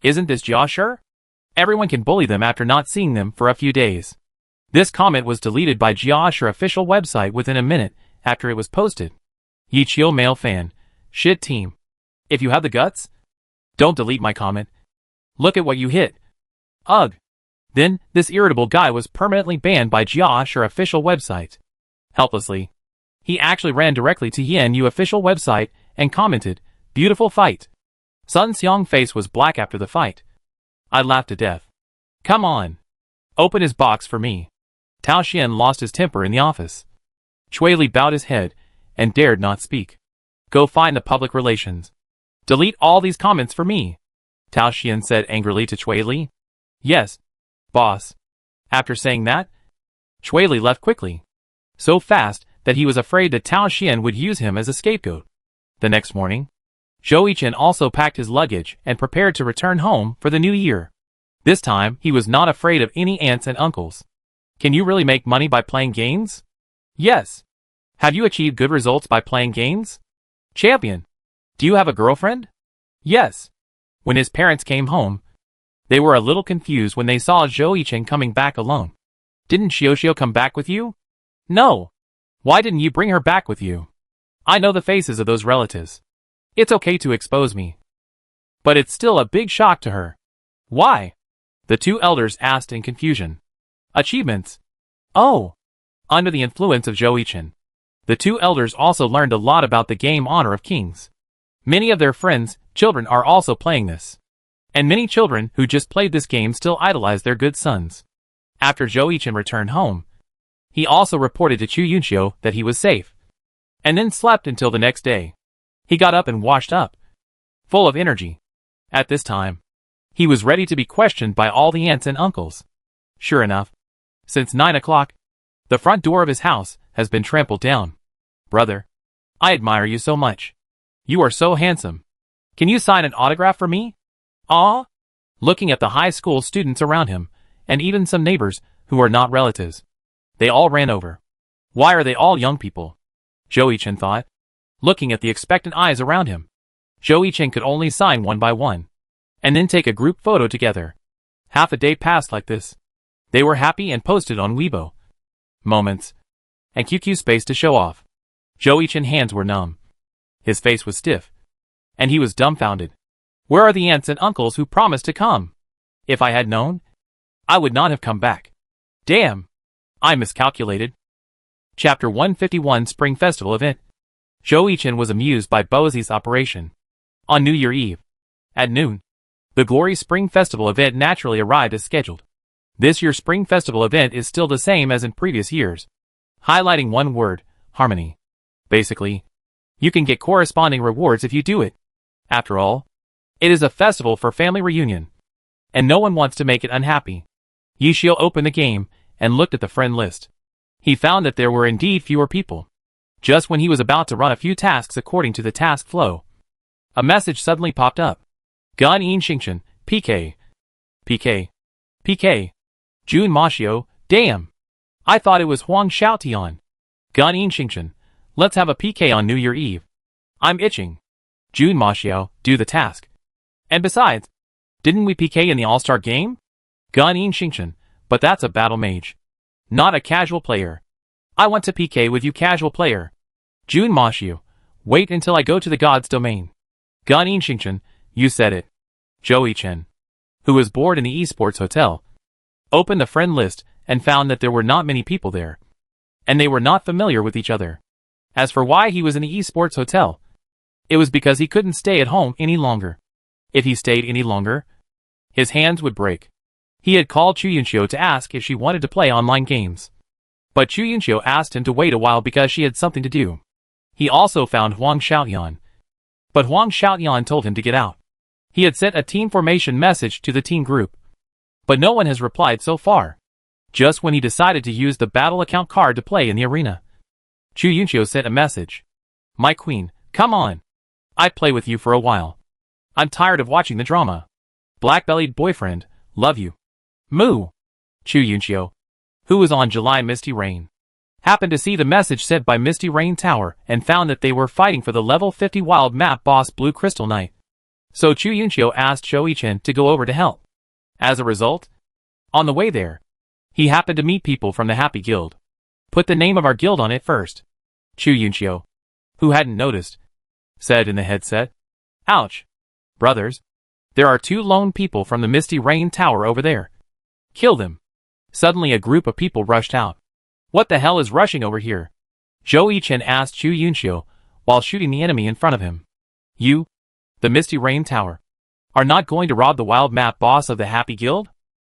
isn't this Jiashi? Everyone can bully them after not seeing them for a few days. This comment was deleted by Jiashi official website within a minute after it was posted. Yiqiu male fan, shit team. If you have the guts, don't delete my comment. Look at what you hit. Ugh. Then, this irritable guy was permanently banned by Jiashi official website. Helplessly, he actually ran directly to Yenyu official website and commented, beautiful fight. Sun Xiang's face was black after the fight. I laughed to death. Come on. Open his box for me. Tao Xian lost his temper in the office. Chui Li bowed his head and dared not speak. Go find the public relations. Delete all these comments for me, Tao Xian said angrily to Chui Li. Yes, boss. After saying that, Chui Li left quickly. So fast that he was afraid that Tao Xian would use him as a scapegoat. The next morning, Zhou Yichen also packed his luggage and prepared to return home for the new year. This time, he was not afraid of any aunts and uncles. Can you really make money by playing games? Yes. Have you achieved good results by playing games? Champion. Do you have a girlfriend? Yes. When his parents came home, they were a little confused when they saw Zhou Yichen coming back alone. Didn't Xiao come back with you? No. Why didn't you bring her back with you? I know the faces of those relatives. It's okay to expose me. But it's still a big shock to her. Why? The two elders asked in confusion. Achievements. Oh. Under the influence of Zhou Yichen, the two elders also learned a lot about the game Honor of Kings. Many of their friends, children are also playing this. And many children who just played this game still idolize their good sons. After Zhou Yichen returned home, he also reported to Chu Yunxiu that he was safe. And then slept until the next day. He got up and washed up, full of energy. At this time, he was ready to be questioned by all the aunts and uncles. Sure enough, since 9 o'clock, the front door of his house has been trampled down. Brother, I admire you so much. You are so handsome. Can you sign an autograph for me? Ah? Looking at the high school students around him, and even some neighbors who are not relatives, they all ran over. Why are they all young people? Zhou Yichen thought, looking at the expectant eyes around him. Zhou Yichen could only sign one by one, and then take a group photo together. Half a day passed like this. They were happy and posted on Weibo, Moments, and QQ Space to show off. Zhou Yichen's hands were numb. His face was stiff, and he was dumbfounded. Where are the aunts and uncles who promised to come? If I had known, I would not have come back. Damn! I miscalculated. Chapter 151 Spring Festival Event. Zhou Yichen was amused by Bozi's operation. On New Year Eve, at noon, the Glory Spring Festival event naturally arrived as scheduled. This year's Spring Festival event is still the same as in previous years, highlighting one word, harmony. Basically, you can get corresponding rewards if you do it. After all, it is a festival for family reunion, and no one wants to make it unhappy. Yishio opened the game and looked at the friend list. He found that there were indeed fewer people. Just when he was about to run a few tasks according to the task flow, a message suddenly popped up. Gan Yin Xingchen, PK. PK. PK. Jun Mashio, damn. I thought it was Huang Xiaotian. Gan Yin Xingchen, let's have a PK on New Year Eve. I'm itching. Jun Mashio, do the task. And besides, didn't we PK in the All-Star game? Gan Yin Xingchen, but that's a battle mage. Not a casual player. I want to PK with you, casual player. Jun Mashio, wait until I go to the god's domain. Gan Yin Xingchen, you said it. Zhou Yichen, who was bored in the esports hotel, opened the friend list and found that there were not many people there, and they were not familiar with each other. As for why he was in the esports hotel, it was because he couldn't stay at home any longer. If he stayed any longer, his hands would break. He had called Chu Yunxiu to ask if she wanted to play online games, but Chu Yunxiu asked him to wait a while because she had something to do. He also found Huang Xiaotian, but Huang Xiaotian told him to get out. He had sent a team formation message to the team group, but no one has replied so far. Just when he decided to use the battle account card to play in the arena, Chu Yunxiu sent a message. My queen, come on. I'd play with you for a while. I'm tired of watching the drama. Black-bellied boyfriend, love you. Moo. Chu Yunxiu, who was on July Misty Rain, happened to see the message sent by Misty Rain Tower and found that they were fighting for the level 50 wild map boss Blue Crystal Knight. So Chu Yunxiu asked Zhou Yichen to go over to help. As a result, on the way there, he happened to meet people from the Happy Guild. Put the name of our guild on it first. Chu Yunxiu, who hadn't noticed, said in the headset. Ouch. Brothers, there are 2 lone people from the Misty Rain Tower over there. Kill them. Suddenly a group of people rushed out. What the hell is rushing over here? Zhou Yichen asked Chu Yunxiu while shooting the enemy in front of him. You, the Misty Rain Tower, are not going to rob the wild map boss of the Happy Guild?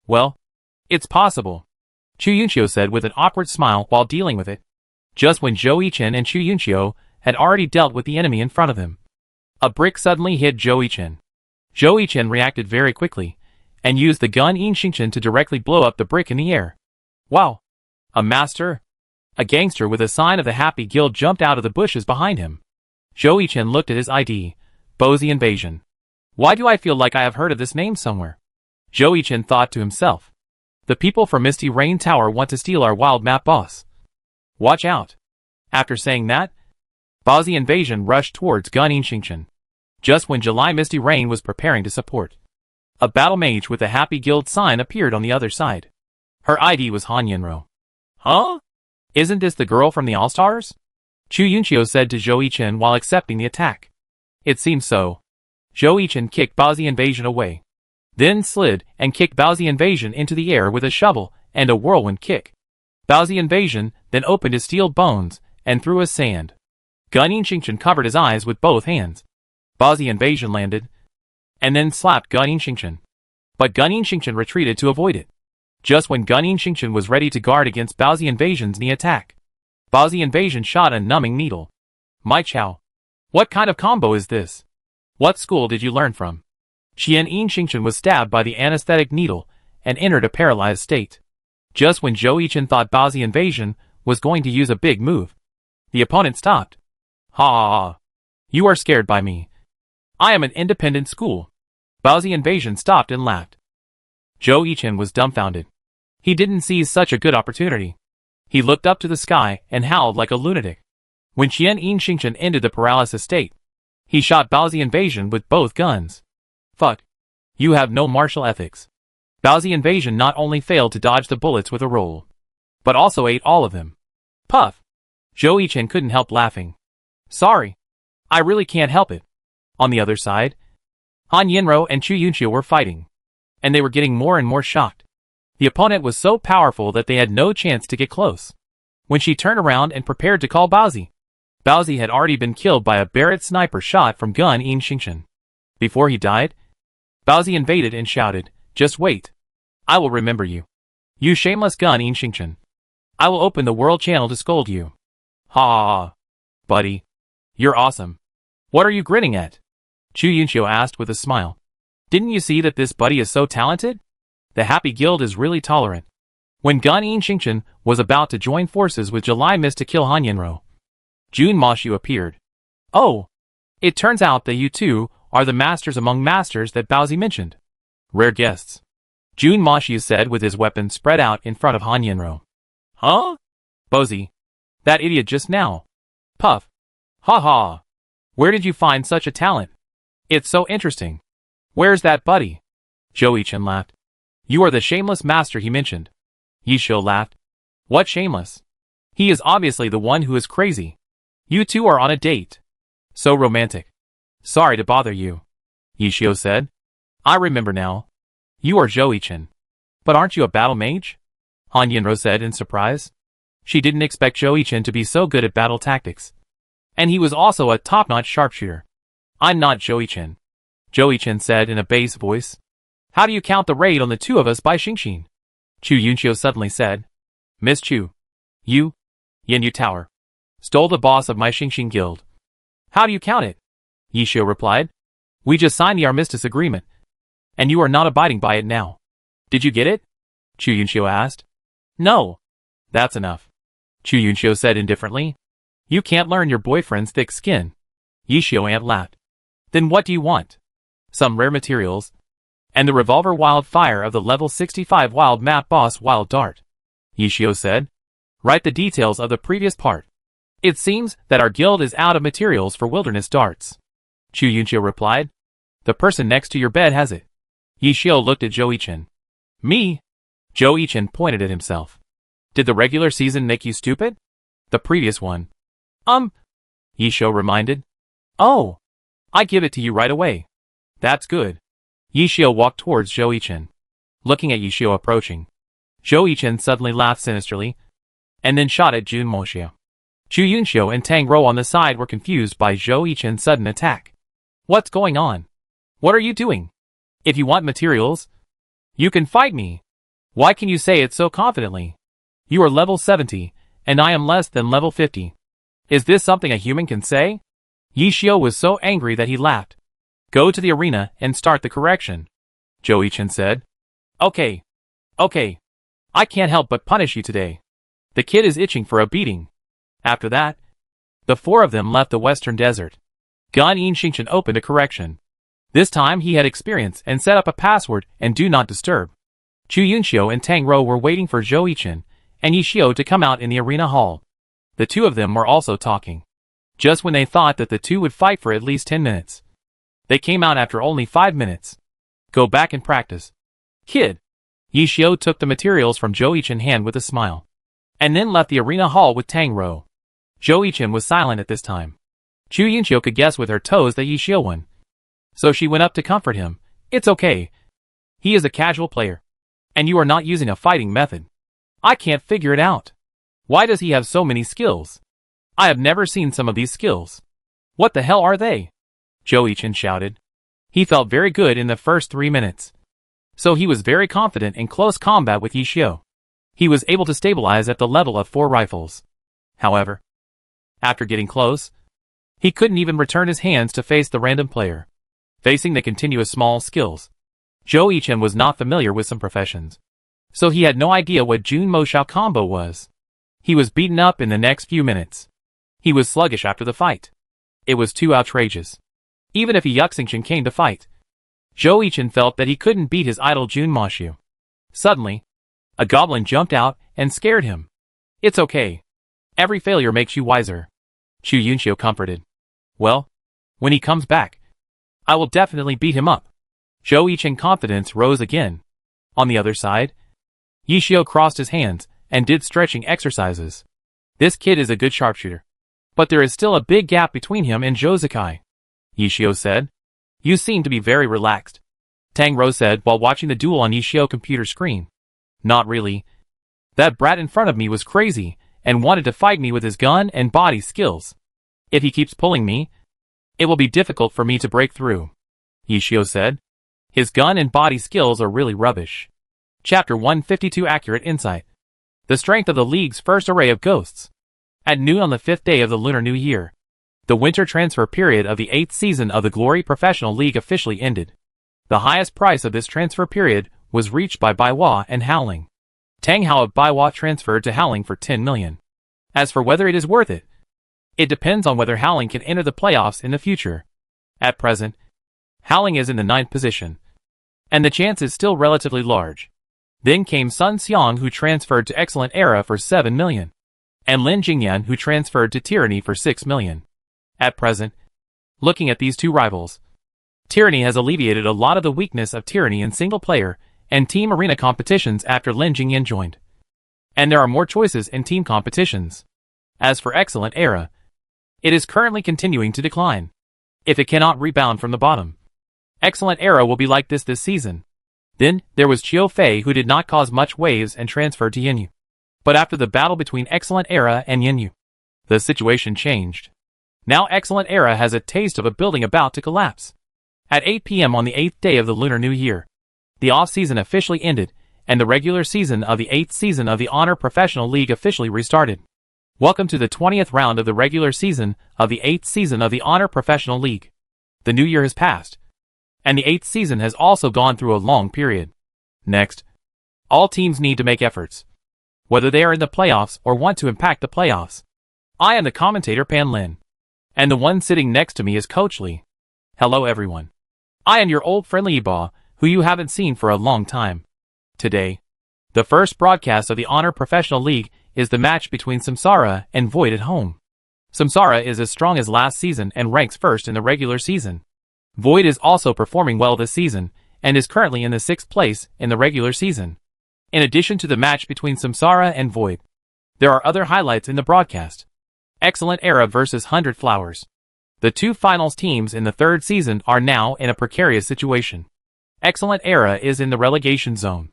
Well, it's possible, Chu Yunxiu said with an awkward smile while dealing with it. Just when Zhou Yichen and Chu Yunxiu had already dealt with the enemy in front of him. A brick suddenly hit Zhou Yichen. Zhou Yichen reacted very quickly, and used the gun In Xingchen to directly blow up the brick in the air. Wow! A master? A gangster with a sign of the Happy Guild jumped out of the bushes behind him. Zhou Yichen looked at his ID, Bozy Invasion. Why do I feel like I have heard of this name somewhere? Zhou Yichen thought to himself. The people from Misty Rain Tower want to steal our wild map boss. Watch out. After saying that, Bozy Invasion rushed towards Gun In Xingchen. Just when July Misty Rain was preparing to support, a battle mage with a Happy Guild sign appeared on the other side. Her ID was Han Yinro. Huh? Isn't this the girl from the All-Stars? Chu Yunqiu said to Zhou Yichen while accepting the attack. It seems so. Zhou Yichen kicked Bozy Invasion away, then slid and kicked Bozy Invasion into the air with a shovel and a whirlwind kick. Bozy Invasion then opened his steel bones and threw his sand. Gun In Xingchen covered his eyes with both hands. Bozy Invasion landed, and then slapped Gun In Xingchen. But Gun In Xingchen retreated to avoid it. Just when Gun In Xingchen was ready to guard against Bozy Invasion's knee attack, Bozy Invasion shot a numbing needle. My chow. What kind of combo is this? What school did you learn from? Qian In Xingchen was stabbed by the anesthetic needle and entered a paralyzed state. Just when Zhou Yichen thought Bozy Invasion was going to use a big move, the opponent stopped. Ha! You are scared by me. I am an independent school. Bozy Invasion stopped and laughed. Zhou Yichen was dumbfounded. He didn't seize such a good opportunity. He looked up to the sky and howled like a lunatic. When Qian In Xingchen ended the paralysis state, he shot Bozy Invasion with both guns. Fuck. You have no martial ethics. Bozy Invasion not only failed to dodge the bullets with a roll, but also ate all of them. Puff. Zhou Yichen couldn't help laughing. Sorry. I really can't help it. On the other side, Han Yinro and Chu Yunqiu were fighting, and they were getting more and more shocked. The opponent was so powerful that they had no chance to get close. When she turned around and prepared to call Bozy, Bozy had already been killed by a Barrett sniper shot from Gun In Xingchen. Before he died, Bozy invaded and shouted, "Just wait. I will remember you. You shameless Gun In Xingchen. I will open the world channel to scold you." Ha! Buddy. You're awesome. What are you grinning at? Chu Yunqiu asked with a smile. Didn't you see that this buddy is so talented? The Happy Guild is really tolerant. When Gun In Xingchen was about to join forces with July Mist to kill Han Yinro, Jun Moshu appeared. Oh! It turns out that you two are the masters among masters that Bozy mentioned. Rare guests. Jun Moshu said with his weapon spread out in front of Han Yinro. Huh? Bozy. That idiot just now. Puff. Ha ha. Where did you find such a talent? It's so interesting. Where's that buddy? Zhou Yichen laughed. You are the shameless master he mentioned. Yishio laughed. What shameless? He is obviously the one who is crazy. You two are on a date. So romantic. Sorry to bother you. Yishio said. I remember now. You are Zhou Yichen. But aren't you a battle mage? Han Yinro said in surprise. She didn't expect Zhou Yichen to be so good at battle tactics. And he was also a top-notch sharpshooter. I'm not Zhou Yichen. Zhou Yichen said in a bass voice. How do you count the raid on the two of us by Xingxin? Chu Yunqiu suddenly said. Miss Chu. You, Yanyu Tower, stole the boss of my Xingxin guild. How do you count it? Yishio replied. We just signed the armistice agreement, and you are not abiding by it now. Did you get it? Chu Yunqiu asked. No. That's enough. Chu Yunqiu said indifferently. You can't learn your boyfriend's thick skin. Yishio Ant laughed. Then what do you want? Some rare materials, and the revolver wildfire of the level 65 wild map boss Wild Dart. Yishio said. Write the details of the previous part. It seems that our guild is out of materials for wilderness darts. Chu Yunqiu replied. The person next to your bed has it. Yishio looked at Zhou Yichen. Me? Zhou Yichen pointed at himself. Did the regular season make you stupid? The previous one. Yishio reminded. Oh. I give it to you right away. That's good. Yishio walked towards Zhou Yichen, looking at Yishio approaching. Zhou Yichen suddenly laughed sinisterly, and then shot at Jun Moshu. Chu Yunqiu and Tang Rou on the side were confused by Zhou Yichen's sudden attack. What's going on? What are you doing? If you want materials, you can fight me. Why can you say it so confidently? You are level 70, and I am less than level 50. Is this something a human can say? Yishio was so angry that he laughed. Go to the arena and start the correction, Joichin said. Okay. I can't help but punish you today. The kid is itching for a beating. After that, the four of them left the western desert. Gun Yinshingshan opened a correction. This time he had experience and set up a password and do not disturb. Chu Yunxiu and Tang Rou were waiting for Joichin and Yishio to come out in the arena hall. The two of them were also talking. Just when they thought that the two would fight for at least 10 minutes. They came out after only 5 minutes. Go back and practice. Kid. Yishio took the materials from Joichin's hand with a smile. And then left the arena hall with Tang Rou. Joichin was silent at this time. Chu Yunxiu could guess with her toes that Yishio won. So she went up to comfort him. It's okay. He is a casual player. And you are not using a fighting method. I can't figure it out. Why does he have so many skills? I have never seen some of these skills. What the hell are they? Joichin shouted. He felt very good in the first 3 minutes. So he was very confident in close combat with Yishio. He was able to stabilize at the level of 4 rifles. However, after getting close, he couldn't even return his hands to face the random player. Facing the continuous small skills, Joichin was not familiar with some professions. So he had no idea what Jun Mo Shao combo was. He was beaten up in the next few minutes. He was sluggish after the fight. It was too outrageous. Even if Yuxingshan came to fight, Joichin felt that he couldn't beat his idol Jun Moshu. Suddenly, a goblin jumped out and scared him. It's okay. Every failure makes you wiser. Chu Yunxiu comforted. Well, when he comes back, I will definitely beat him up. Joichin's confidence rose again. On the other side, Yishio crossed his hands and did stretching exercises. This kid is a good sharpshooter. But there is still a big gap between him and Jozakai. Yishio said. You seem to be very relaxed. Tang Rou said while watching the duel on Yishio's computer screen. Not really. That brat in front of me was crazy and wanted to fight me with his gun and body skills. If he keeps pulling me, it will be difficult for me to break through, Yishio said. His gun and body skills are really rubbish. Chapter 152 Accurate Insight. The strength of the League's first array of ghosts. At noon on the 5th day of the Lunar New Year, the winter transfer period of the 8th season of the Glory Professional League officially ended. The highest price of this transfer period was reached by Baiwa and Howling. Tang Hao of Baiwa transferred to Howling for 10 million. As for whether it is worth it, it depends on whether Howling can enter the playoffs in the future. At present, Howling is in the 9th position, and the chance is still relatively large. Then came Sun Xiang, who transferred to Excellent Era for 7 million, and Lin Jingyan, who transferred to Tyranny for 6 million. At present, looking at these two rivals, Tyranny has alleviated a lot of the weakness of Tyranny in single-player and team arena competitions after Lin Jingyan joined. And there are more choices in team competitions. As for Excellent Era, it is currently continuing to decline. If it cannot rebound from the bottom, Excellent Era will be like this season. Then, there was Chiu Fei, who did not cause much waves and transferred to Yinyu. But after the battle between Excellent Era and Yinyu, the situation changed. Now Excellent Era has a taste of a building about to collapse. At 8 p.m. on the 8th day of the Lunar New Year, the off-season officially ended, and the regular season of the 8th season of the Honor Professional League officially restarted. Welcome to the 20th round of the regular season of the 8th season of the Honor Professional League. The new year has passed, and the 8th season has also gone through a long period. Next, all teams need to make efforts, whether they are in the playoffs or want to impact the playoffs. I am the commentator Pan Lin, and the one sitting next to me is Coach Lee. Hello everyone. I am your old friendly Iba, who you haven't seen for a long time. Today, the first broadcast of the Honor Professional League is the match between Samsara and Void at home. Samsara is as strong as last season and ranks first in the regular season. Void is also performing well this season, and is currently in the 6th place in the regular season. In addition to the match between Samsara and Void, there are other highlights in the broadcast. Excellent Era versus 100 Flowers. The two finals teams in the 3rd season are now in a precarious situation. Excellent Era is in the relegation zone,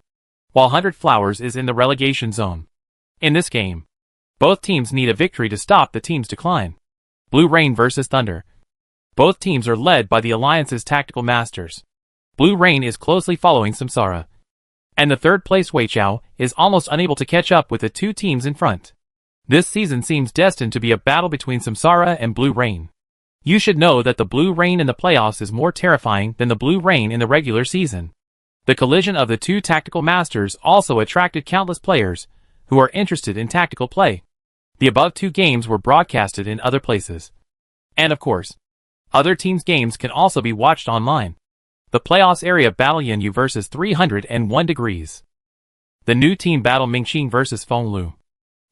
while 100 Flowers is in the relegation zone. In this game, both teams need a victory to stop the team's decline. Blue Rain versus Thunder. Both teams are led by the Alliance's tactical masters. Blue Rain is closely following Samsara, and the 3rd place Weichao is almost unable to catch up with the two teams in front. This season seems destined to be a battle between Samsara and Blue Rain. You should know that the Blue Rain in the playoffs is more terrifying than the Blue Rain in the regular season. The collision of the two tactical masters also attracted countless players who are interested in tactical play. The above two games were broadcasted in other places. And of course, other teams' games can also be watched online. The playoffs area battle Yanyu versus 301 degrees. The new team battle Mingqing versus Fenglu.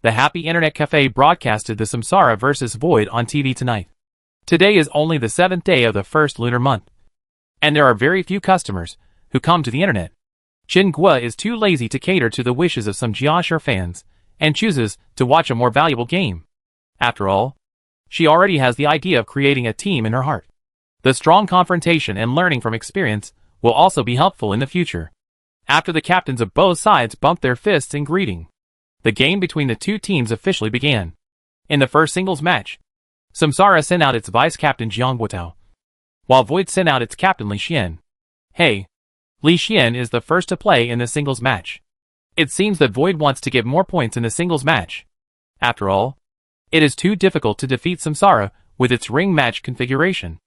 The Happy Internet Cafe broadcasted the Samsara versus Void on TV tonight. Today is only the 7th day of the first lunar month. And there are very few customers who come to the internet. Chen Guo is too lazy to cater to the wishes of some Jiashi fans, and chooses to watch a more valuable game. After all, she already has the idea of creating a team in her heart. The strong confrontation and learning from experience will also be helpful in the future. After the captains of both sides bumped their fists in greeting, the game between the two teams officially began. In the first singles match, Samsara sent out its vice-captain Jiang Guotao, while Void sent out its captain Li Xian. Hey, Li Xian is the first to play in the singles match. It seems that Void wants to get more points in the singles match. After all, it is too difficult to defeat Samsara with its ring match configuration.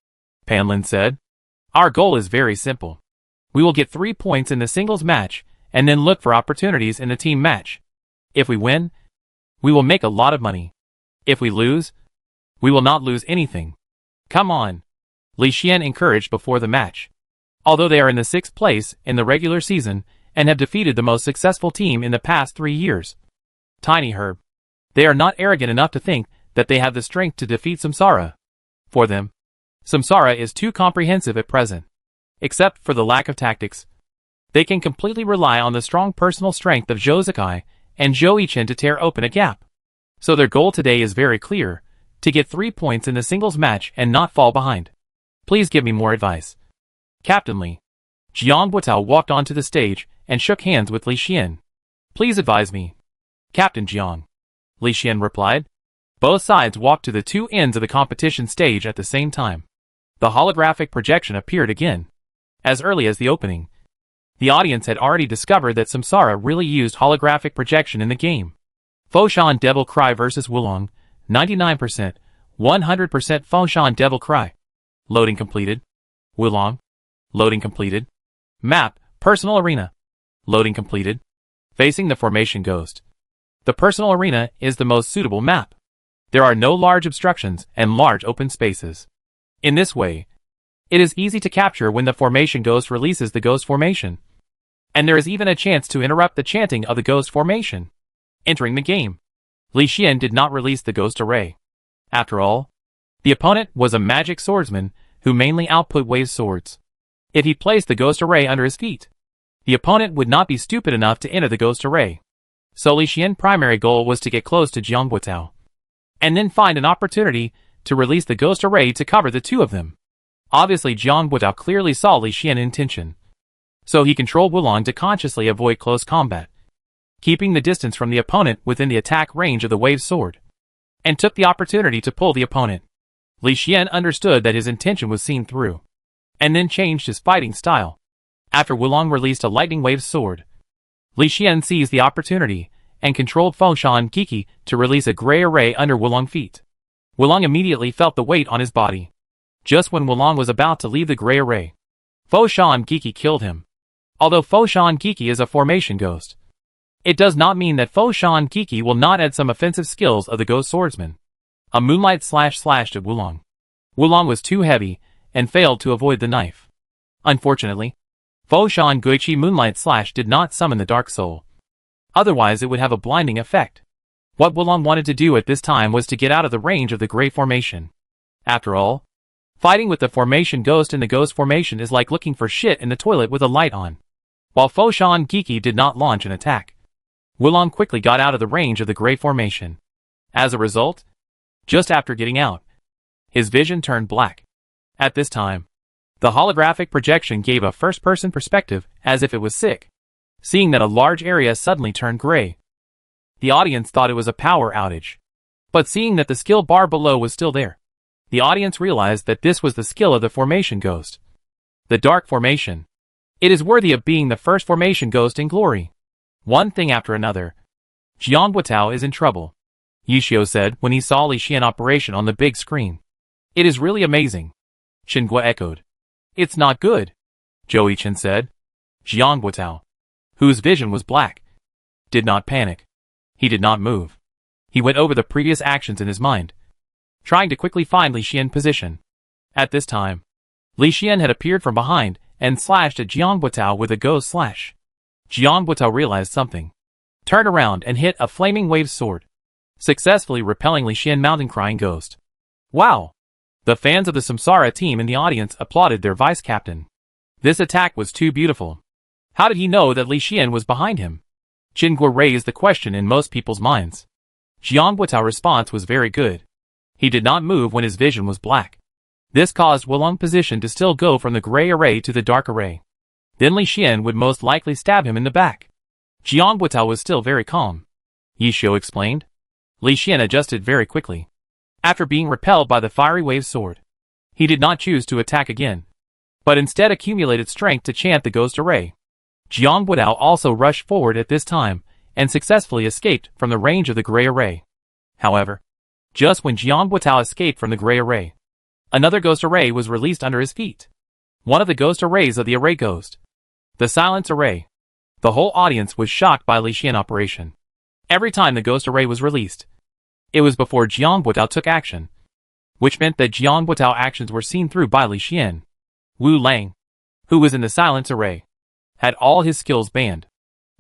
Panlin said, "Our goal is very simple. We will get 3 points in the singles match and then look for opportunities in the team match. If we win, we will make a lot of money. If we lose, we will not lose anything. Come on," Li Xian encouraged before the match. Although they are in the 6th place in the regular season and have defeated the most successful team in the past 3 years, Tiny Herb, they are not arrogant enough to think that they have the strength to defeat Samsara. For them, Samsara is too comprehensive at present. Except for the lack of tactics, they can completely rely on the strong personal strength of Zhou Zikai and Zhou Yichen to tear open a gap. So their goal today is very clear, to get 3 points in the singles match and not fall behind. Please give me more advice. Captain Li. Jiang Guotao walked onto the stage and shook hands with Li Xian. Please advise me. Captain Jiang, Li Xian replied. Both sides walked to the two ends of the competition stage at the same time. The holographic projection appeared again. As early as the opening, the audience had already discovered that Samsara really used holographic projection in the game. Foshan Devil Cry vs Wulong, 99%, 100% Foshan Devil Cry. Loading completed. Wulong. Loading completed. Map, Personal Arena. Loading completed. Facing the formation Ghost. The Personal Arena is the most suitable map. There are no large obstructions and large open spaces. In this way, it is easy to capture when the formation Ghost releases the Ghost formation. And there is even a chance to interrupt the chanting of the Ghost formation. Entering the game, Li Xian did not release the Ghost array. After all, the opponent was a magic swordsman who mainly output wave swords. If he placed the Ghost array under his feet, the opponent would not be stupid enough to enter the Ghost array. So Li Xian's primary goal was to get close to Jiang Guotao, and then find an opportunity to release the Ghost array to cover the two of them. Obviously Jiang Guotao clearly saw Li Xian's intention, so he controlled Wulong to consciously avoid close combat, keeping the distance from the opponent within the attack range of the wave sword, and took the opportunity to pull the opponent. Li Xian understood that his intention was seen through, and then changed his fighting style. After Wulong released a lightning wave sword, Li Xian seized the opportunity and controlled Foshan Kiki to release a gray array under Wulong's feet. Wulong immediately felt the weight on his body. Just when Wulong was about to leave the gray array, Foshan Kiki killed him. Although Foshan Kiki is a formation ghost, it does not mean that Foshan Kiki will not add some offensive skills of the ghost swordsman. A moonlight slashed at Wulong. Wulong was too heavy and failed to avoid the knife. Unfortunately, Foshan Guichi moonlight slash did not summon the dark soul. Otherwise it would have a blinding effect. What Wulong wanted to do at this time was to get out of the range of the gray formation. After all, fighting with the formation ghost in the ghost formation is like looking for shit in the toilet with a light on. While Foshan Kiki did not launch an attack, Wulong quickly got out of the range of the gray formation. As a result, just after getting out, his vision turned black. At this time, the holographic projection gave a first-person perspective as if it was sick, seeing that a large area suddenly turned gray. The audience thought it was a power outage, but seeing that the skill bar below was still there, the audience realized that this was the skill of the formation ghost. The dark formation. It is worthy of being the first formation ghost in glory. One thing after another, Jiang Guotao is in trouble. Yishio said when he saw Li Xian operation on the big screen. It is really amazing. Qingguo echoed. It's not good, Zhou Yichen said. Jiang Guotao, whose vision was black, did not panic. He did not move. He went over the previous actions in his mind, trying to quickly find Li Xian's position. At this time, Li Xian had appeared from behind and slashed at Jiang Guotao with a ghost slash. Jiang Guotao realized something, turned around and hit a flaming wave sword, successfully repelling Li Xian mountain crying ghost. Wow! The fans of the Samsara team in the audience applauded their vice captain. This attack was too beautiful. How did he know that Li Xian was behind him? Qingguo raised the question in most people's minds. Jiang Guotao's response was very good. He did not move when his vision was black. This caused Wulong's position to still go from the gray array to the dark array. Then Li Xian would most likely stab him in the back. Jiang Guotao was still very calm. Yishio explained. Li Xian adjusted very quickly. After being repelled by the fiery wave sword, he did not choose to attack again, but instead accumulated strength to chant the ghost array. Jiang Guotao also rushed forward at this time and successfully escaped from the range of the gray array. However, just when Jiang Guotao escaped from the gray array, another ghost array was released under his feet. One of the ghost arrays of the array ghost. The silence array. The whole audience was shocked by Li Xian operation. Every time the ghost array was released, it was before Jiang Guotao took action, which meant that Jiang Guotao's actions were seen through by Li Xian. Wu Lang, who was in the silence array, had all his skills banned.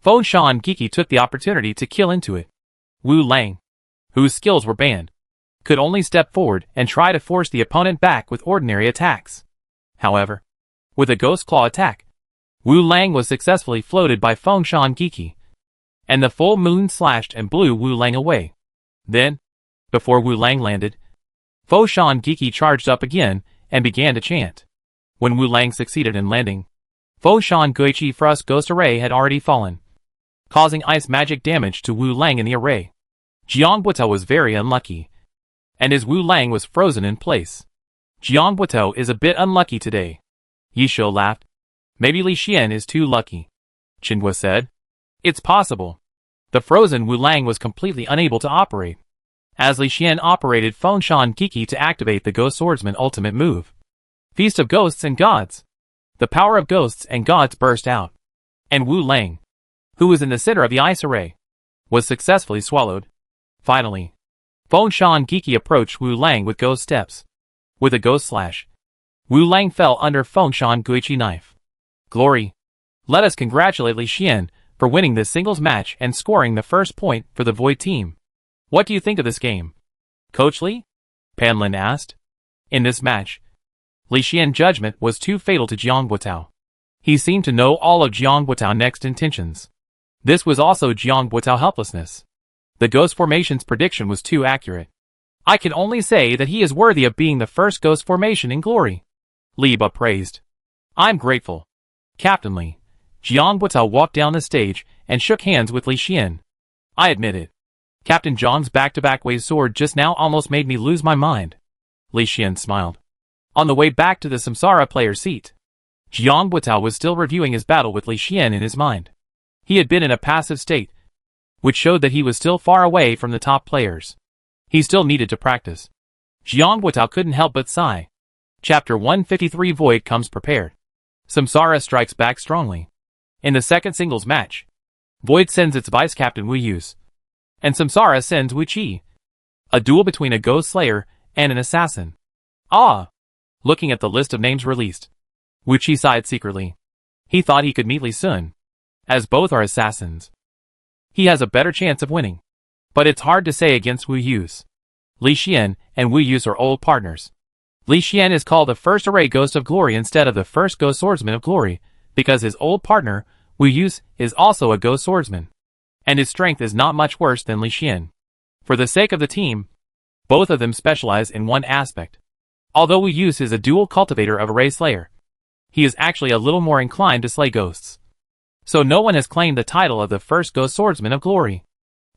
Fengshan Giki took the opportunity to kill into it. Wu Lang, whose skills were banned, could only step forward and try to force the opponent back with ordinary attacks. However, with a ghost claw attack, Wu Lang was successfully floated by Fengshan Giki, and the full moon slashed and blew Wu Lang away. Then, before Wu Lang landed, Fengshan Giki charged up again and began to chant. When Wu Lang succeeded in landing, Fengshan Guichi Frost Ghost Array had already fallen, causing ice magic damage to Wu Lang in the array. Jiang Guotao was very unlucky, and his Wu Lang was frozen in place. Jiang Guotao is a bit unlucky today. Yishio laughed. Maybe Li Xian is too lucky. Qingguo said. It's possible. The frozen Wu Lang was completely unable to operate, as Li Xian operated Fengshan Giki to activate the Ghost Swordsman ultimate move. Feast of Ghosts and Gods. The power of ghosts and gods burst out, and Wu Lang, who was in the center of the ice array, was successfully swallowed. Finally, Fengshan Giki approached Wu Lang with ghost steps. With a ghost slash, Wu Lang fell under Fengshan Guichi knife. Glory! Let us congratulate Li Xian for winning this singles match and scoring the first point for the Void team. What do you think of this game? Coach Li? Pan Lin asked. In this match, Li Xian's judgment was too fatal to Jiang Guotao. He seemed to know all of Jiang Guotao's next intentions. This was also Jiang Guotao's helplessness. The Ghost Formation's prediction was too accurate. I can only say that he is worthy of being the first Ghost Formation in Glory. Li Ba praised. I'm grateful. Captain Li. Jiang Guotao walked down the stage and shook hands with Li Xian. I admit it. Captain Zhang's back-to-back wave sword just now almost made me lose my mind. Li Xian smiled. On the way back to the Samsara player seat, Jiang Guotao was still reviewing his battle with Li Xian in his mind. He had been in a passive state, which showed that he was still far away from the top players. He still needed to practice. Jiang Guotao couldn't help but sigh. Chapter 153 Void comes prepared. Samsara strikes back strongly. In the second singles match, Void sends its vice-captain Wu Yus, and Samsara sends Wu Qi. A duel between a ghost slayer and an assassin. Ah! Looking at the list of names released, Wu Qi sighed secretly. He thought he could meet Li Sun, as both are assassins. He has a better chance of winning. But it's hard to say against Wu Yus. Li Xian and Wu Yus are old partners. Li Xian is called the first array Ghost of Glory instead of the first Ghost Swordsman of Glory, because his old partner, Wu Yus, is also a Ghost Swordsman, and his strength is not much worse than Li Xian. For the sake of the team, both of them specialize in one aspect. Although Wu Yus is a dual cultivator of Array Slayer, he is actually a little more inclined to slay ghosts. So no one has claimed the title of the first Ghost Swordsman of Glory.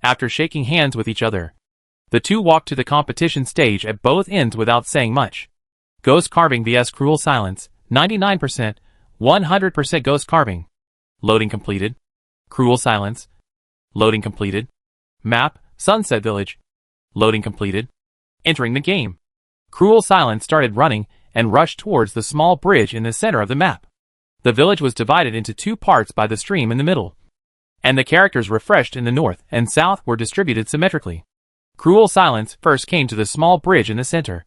After shaking hands with each other, the two walked to the competition stage at both ends without saying much. Ghost Carving vs Cruel Silence, 99%, 100% Ghost Carving. Loading completed. Cruel Silence. Loading completed. Map, Sunset Village. Loading completed. Entering the game. Cruel Silence started running and rushed towards the small bridge in the center of the map. The village was divided into two parts by the stream in the middle, and the characters refreshed in the north and south were distributed symmetrically. Cruel Silence first came to the small bridge in the center,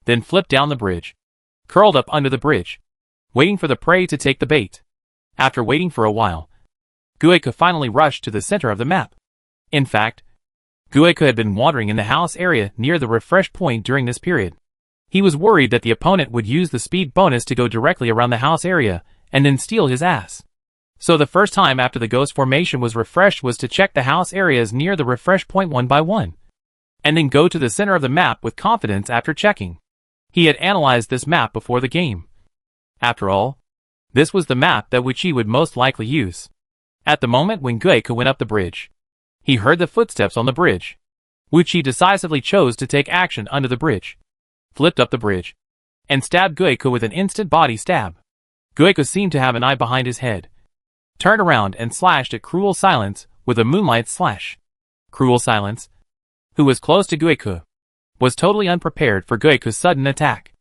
then flipped down the bridge, curled up under the bridge, waiting for the prey to take the bait. After waiting for a while, Gueko finally rushed to the center of the map. In fact, Gueko had been wandering in the house area near the refresh point during this period. He was worried that the opponent would use the speed bonus to go directly around the house area and then steal his ass. So the first time after the ghost formation was refreshed was to check the house areas near the refresh point one by one, and then go to the center of the map with confidence after checking. He had analyzed this map before the game. After all, this was the map that Wuchi would most likely use. At the moment when Gueko went up the bridge, he heard the footsteps on the bridge. Wuchi decisively chose to take action under the bridge, flipped up the bridge, and stabbed Gueko with an instant body stab. Gueko seemed to have an eye behind his head, turned around and slashed at Cruel Silence with a moonlight slash. Cruel Silence, who was close to Gueko, was totally unprepared for Gueko's sudden attack.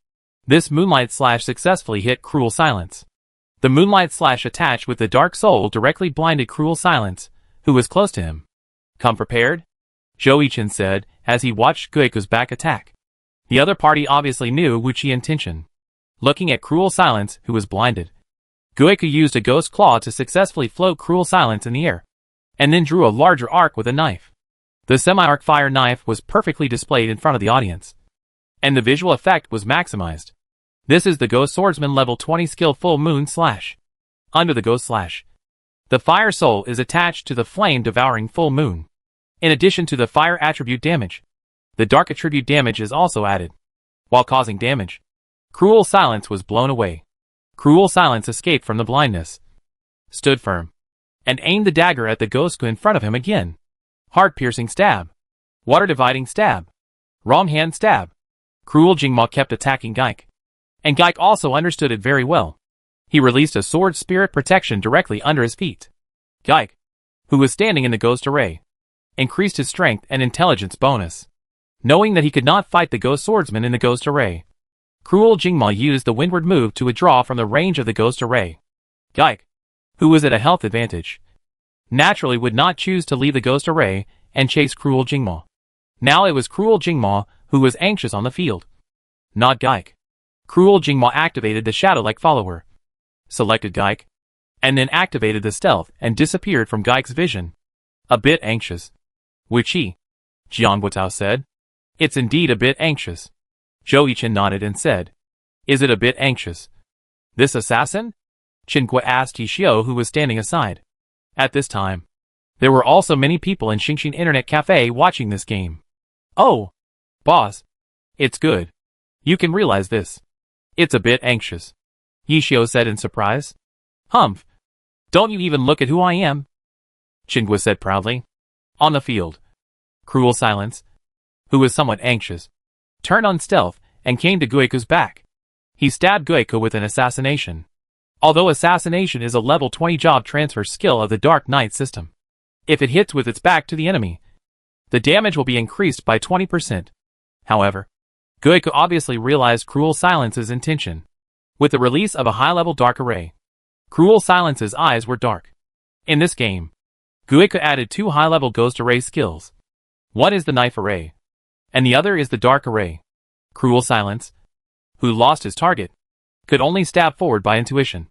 This moonlight slash successfully hit Cruel Silence. The moonlight slash attached with the dark soul directly blinded Cruel Silence, who was close to him. Come prepared? Joichin said as he watched Gueko's back attack. The other party obviously knew Wuchi's intention. Looking at Cruel Silence, who was blinded, Gueko used a ghost claw to successfully float Cruel Silence in the air, and then drew a larger arc with a knife. The semi-arc fire knife was perfectly displayed in front of the audience, and the visual effect was maximized. This is the Ghost Swordsman level 20 skill Full Moon Slash. Under the Ghost Slash, the Fire Soul is attached to the flame-devouring Full Moon. In addition to the Fire attribute damage, the Dark attribute damage is also added. While causing damage, Cruel Silence was blown away. Cruel Silence escaped from the blindness, stood firm, and aimed the dagger at the ghost in front of him again. Heart-piercing stab. Water-dividing stab. Wrong hand stab. Cruel Jingma kept attacking Geik, and Geik also understood it very well. He released a sword spirit protection directly under his feet. Geik, who was standing in the ghost array, increased his strength and intelligence bonus. Knowing that he could not fight the ghost swordsman in the ghost array, Cruel Jingma used the windward move to withdraw from the range of the ghost array. Geik, who was at a health advantage, naturally would not choose to leave the ghost array and chase Cruel Jingma. Now it was Cruel Jingma who was anxious on the field, not Geik. Cruel Jingma activated the shadow-like follower, selected Geik, and then activated the stealth and disappeared from Geik's vision. A bit anxious. Wuchi, Jianguotao said. It's indeed a bit anxious. Joichin nodded and said, Is it a bit anxious? This assassin? Qingque asked Tishio, who was standing aside. At this time, there were also many people in Xingxin Internet Cafe watching this game. Oh, boss. It's good. You can realize this. It's a bit anxious, Yishio said in surprise. Humph. Don't you even look at who I am? Qingque said proudly. On the field, Cruel Silence, who was somewhat anxious, turned on stealth and came to Gueko's back. He stabbed Gueko with an assassination. Although assassination is a level 20 job transfer skill of the Dark Knight system, if it hits with its back to the enemy, the damage will be increased by 20%. However, Gueko obviously realized Cruel Silence's intention. With the release of a high-level Dark Array, Cruel Silence's eyes were dark. In this game, Gueko added two high-level Ghost Array skills. One is the Knife Array, and the other is the Dark Array. Cruel Silence, who lost his target, could only stab forward by intuition.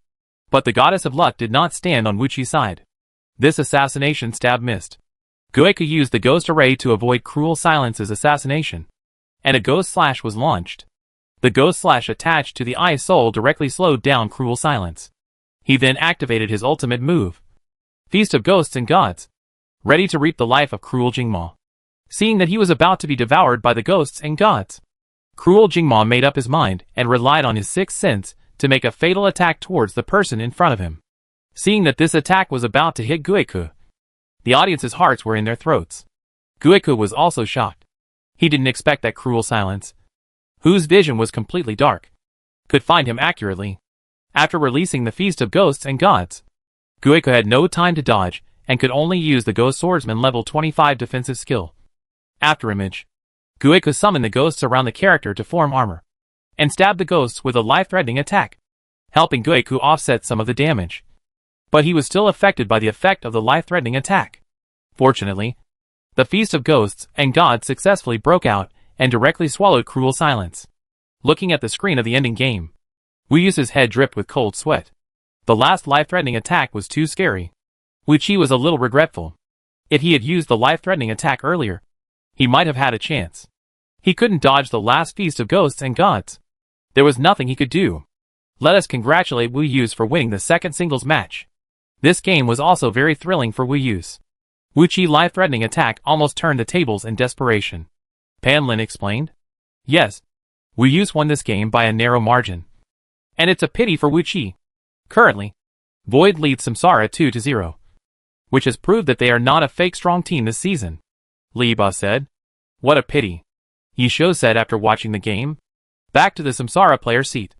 But the Goddess of Luck did not stand on Wuchi's side. This assassination stab missed. Gueko used the Ghost Array to avoid Cruel Silence's assassination, and a Ghost Slash was launched. The Ghost Slash attached to the Eye Soul directly slowed down Cruel Silence. He then activated his ultimate move, Feast of Ghosts and Gods, ready to reap the life of Cruel Jingma. Seeing that he was about to be devoured by the ghosts and gods, Cruel Jingma made up his mind and relied on his sixth sense to make a fatal attack towards the person in front of him. Seeing that this attack was about to hit Gueko, the audience's hearts were in their throats. Gueko was also shocked. He didn't expect that Cruel Silence, whose vision was completely dark, could find him accurately. After releasing the Feast of Ghosts and Gods, Gueko had no time to dodge and could only use the Ghost Swordsman level 25 defensive skill. Afterimage. Gui could summon the ghosts around the character to form armor, and stab the ghosts with a life-threatening attack, helping Guiku offset some of the damage. But he was still affected by the effect of the life-threatening attack. Fortunately, the Feast of Ghosts and Gods successfully broke out and directly swallowed Cruel Silence. Looking at the screen of the ending game, Wuyu's head dripped with cold sweat. The last life-threatening attack was too scary. Wuqi was a little regretful. If he had used the life-threatening attack earlier, he might have had a chance. He couldn't dodge the last Feast of Ghosts and Gods. There was nothing he could do. Let us congratulate Wuyu for winning the second singles match. This game was also very thrilling for Wuyu. Wuqi's life-threatening attack almost turned the tables in desperation. Pan Lin explained. Yes, Wuyu won this game by a narrow margin. And it's a pity for Wuqi. Currently, Void leads Samsara 2-0, which has proved that they are not a fake strong team this season. Li Ba said. What a pity. Yisho said after watching the game. Back to the Samsara player seat.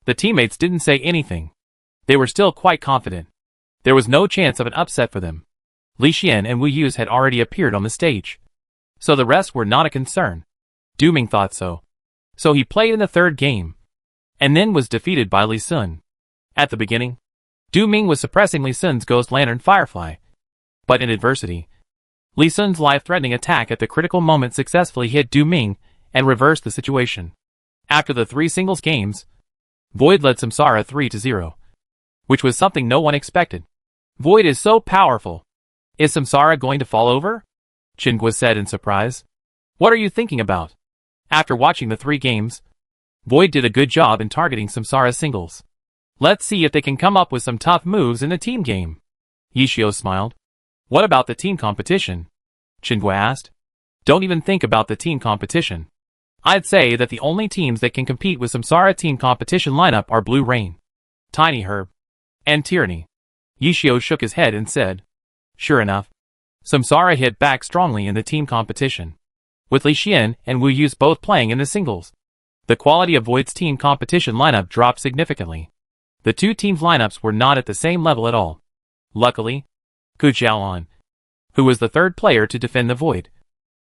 The teammates didn't say anything. They were still quite confident. There was no chance of an upset for them. Li Xian and Wu Yu had already appeared on the stage, so the rest were not a concern. Du Ming thought so. So he played in the third game, and then was defeated by Li Sun. At the beginning, Du Ming was suppressing Li Sun's Ghost Lantern Firefly. But in adversity, Li Sun's life-threatening attack at the critical moment successfully hit Du Ming and reversed the situation. After the 3 singles games, Void led Samsara 3-0, which was something no one expected. Void is so powerful. Is Samsara going to fall over? Qingguo said in surprise. What are you thinking about? After watching the 3 games, Void did a good job in targeting Samsara's singles. Let's see if they can come up with some tough moves in the team game. Yishio smiled. What about the team competition? Qingguo asked. Don't even think about the team competition. I'd say that the only teams that can compete with Samsara team competition lineup are Blue Rain, Tiny Herb, and Tyranny. Yishio shook his head and said. Sure enough, Samsara hit back strongly in the team competition, with Li Xian and Wu Yu both playing in the singles. The quality of Void's team competition lineup dropped significantly. The 2 teams' lineups were not at the same level at all. Luckily, Ku Xiaoan, who was the 3rd player to defend the Void,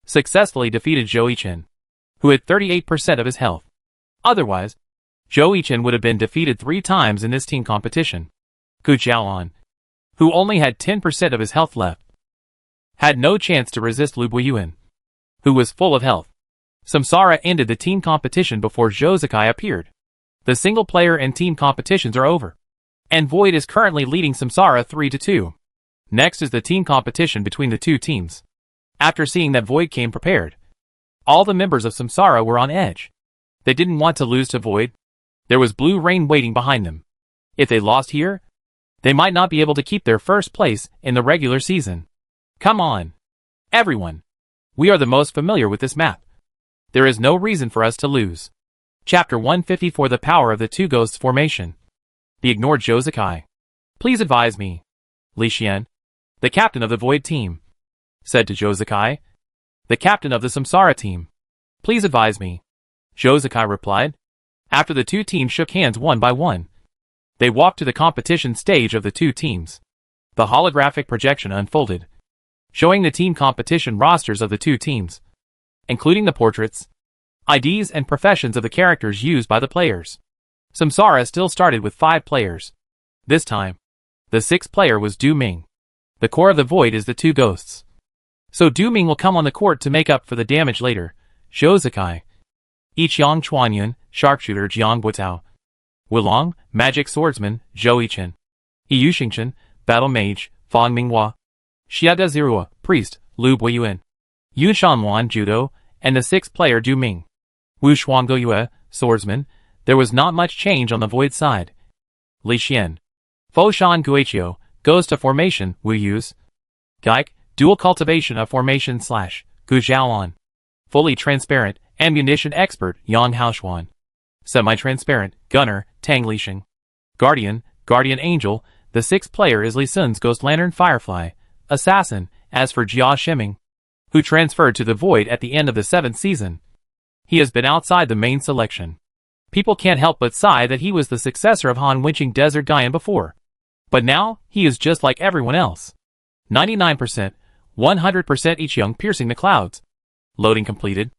successfully defeated Zhou Yichen, who had 38% of his health. Otherwise, Zhou Yichen would have been defeated 3 times in this team competition. Ku Xiaoan, who only had 10% of his health left, had no chance to resist Lu Buiyuan, who was full of health. Samsara ended the team competition before Zhou Zakai appeared. The single-player and team competitions are over, and Void is currently leading Samsara 3-2. Next is the team competition between the 2 teams. After seeing that Void came prepared, all the members of Samsara were on edge. They didn't want to lose to Void. There was Blue Rain waiting behind them. If they lost here, they might not be able to keep their first place in the regular season. Come on, everyone. We are the most familiar with this map. There is no reason for us to lose. Chapter 154 The Power of the 2 Ghosts Formation. The ignored Zhou Zakai. Please advise me. Li Xian, the captain of the Void team, said to Zhou Zakai. The captain of the Samsara team. Please advise me. Zhou Zakai replied. After the 2 teams shook hands one by one, they walked to the competition stage of the 2 teams. The holographic projection unfolded, showing the team competition rosters of the 2 teams, including the portraits, IDs and professions of the characters used by the players. Samsara still started with 5 players. This time, the 6th player was Du Ming. The core of the Void is the 2 ghosts. So Du Ming will come on the court to make up for the damage later. Zhou Zakai, Yiqiang Chuanyun, Sharpshooter Jiang Buotao, Wilong, Magic Swordsman, Zhou Yichen, Yu Xingchen, Battle Mage, Fang Minghua, Xiada Zirua, Priest, Lu Buiyuan, Yu Shanwan Judo, and the 6th player Du Ming. Wu Shuanggoyue, Swordsman. There was not much change on the Void side. Li Xian, Foshan Guichio, goes to formation, Wu Yu's. Gaik, dual cultivation of formation / Gu Xiaoan. Fully transparent, ammunition expert, Yang Haoshuan. Semi-transparent, gunner, Tang Lixing. Guardian, Guardian Angel. The 6th player is Li Sun's Ghost Lantern Firefly, assassin. As for Jia Shiming, who transferred to the Void at the end of the 7th season, he has been outside the main selection. People can't help but sigh that he was the successor of Han Wenqing Desert Guyan before. But now, he is just like everyone else. 99%, 100% each young piercing the clouds. Loading completed.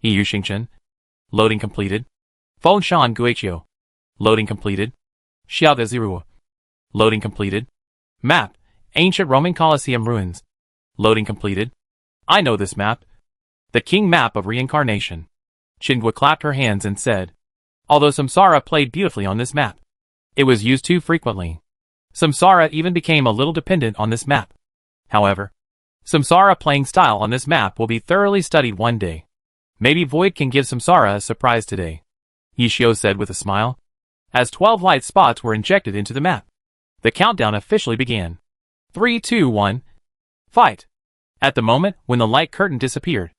Yu Xingchen. Loading completed. Fengshan Guiqiu. Loading completed. Xiao de Ziru. Loading completed. Map. Ancient Roman Colosseum Ruins. Loading completed. I know this map. The King Map of Reincarnation. Qingque clapped her hands and said, although Samsara played beautifully on this map, it was used too frequently. Samsara even became a little dependent on this map. However, Samsara playing style on this map will be thoroughly studied one day. Maybe Void can give Samsara a surprise today, Yishio said with a smile. As 12 light spots were injected into the map, the countdown officially began. 3, 2, 1. Fight! At the moment when the light curtain disappeared,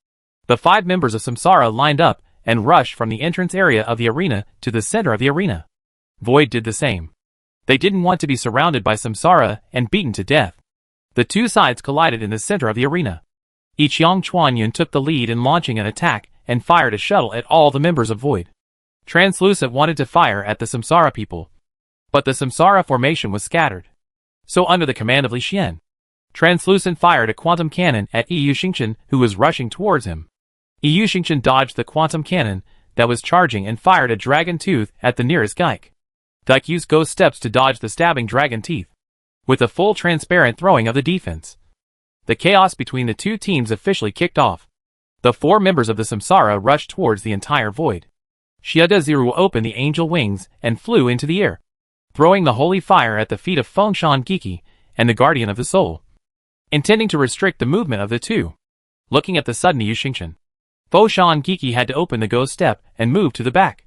the 5 members of Samsara lined up and rushed from the entrance area of the arena to the center of the arena. Void did the same. They didn't want to be surrounded by Samsara and beaten to death. The two sides collided in the center of the arena. Ichiang Chuanyun took the lead in launching an attack and fired a shuttle at all the members of Void. Translucent wanted to fire at the Samsara people, but the Samsara formation was scattered. So under the command of Li Xian, Translucent fired a quantum cannon at Yu Xingchen, who was rushing towards him. Yu Xingchen dodged the quantum cannon that was charging and fired a dragon tooth at the nearest Geik. Geik used ghost steps to dodge the stabbing dragon teeth, with a full transparent throwing of the defense. The chaos between the two teams officially kicked off. The 4 members of the Samsara rushed towards the entire Void. Shiada Ziru opened the angel wings and flew into the air, throwing the holy fire at the feet of Fengshan Giki and the Guardian of the Soul, intending to restrict the movement of the two. Looking at the sudden Yu Xingchen, Fengshan Giki had to open the ghost step and move to the back,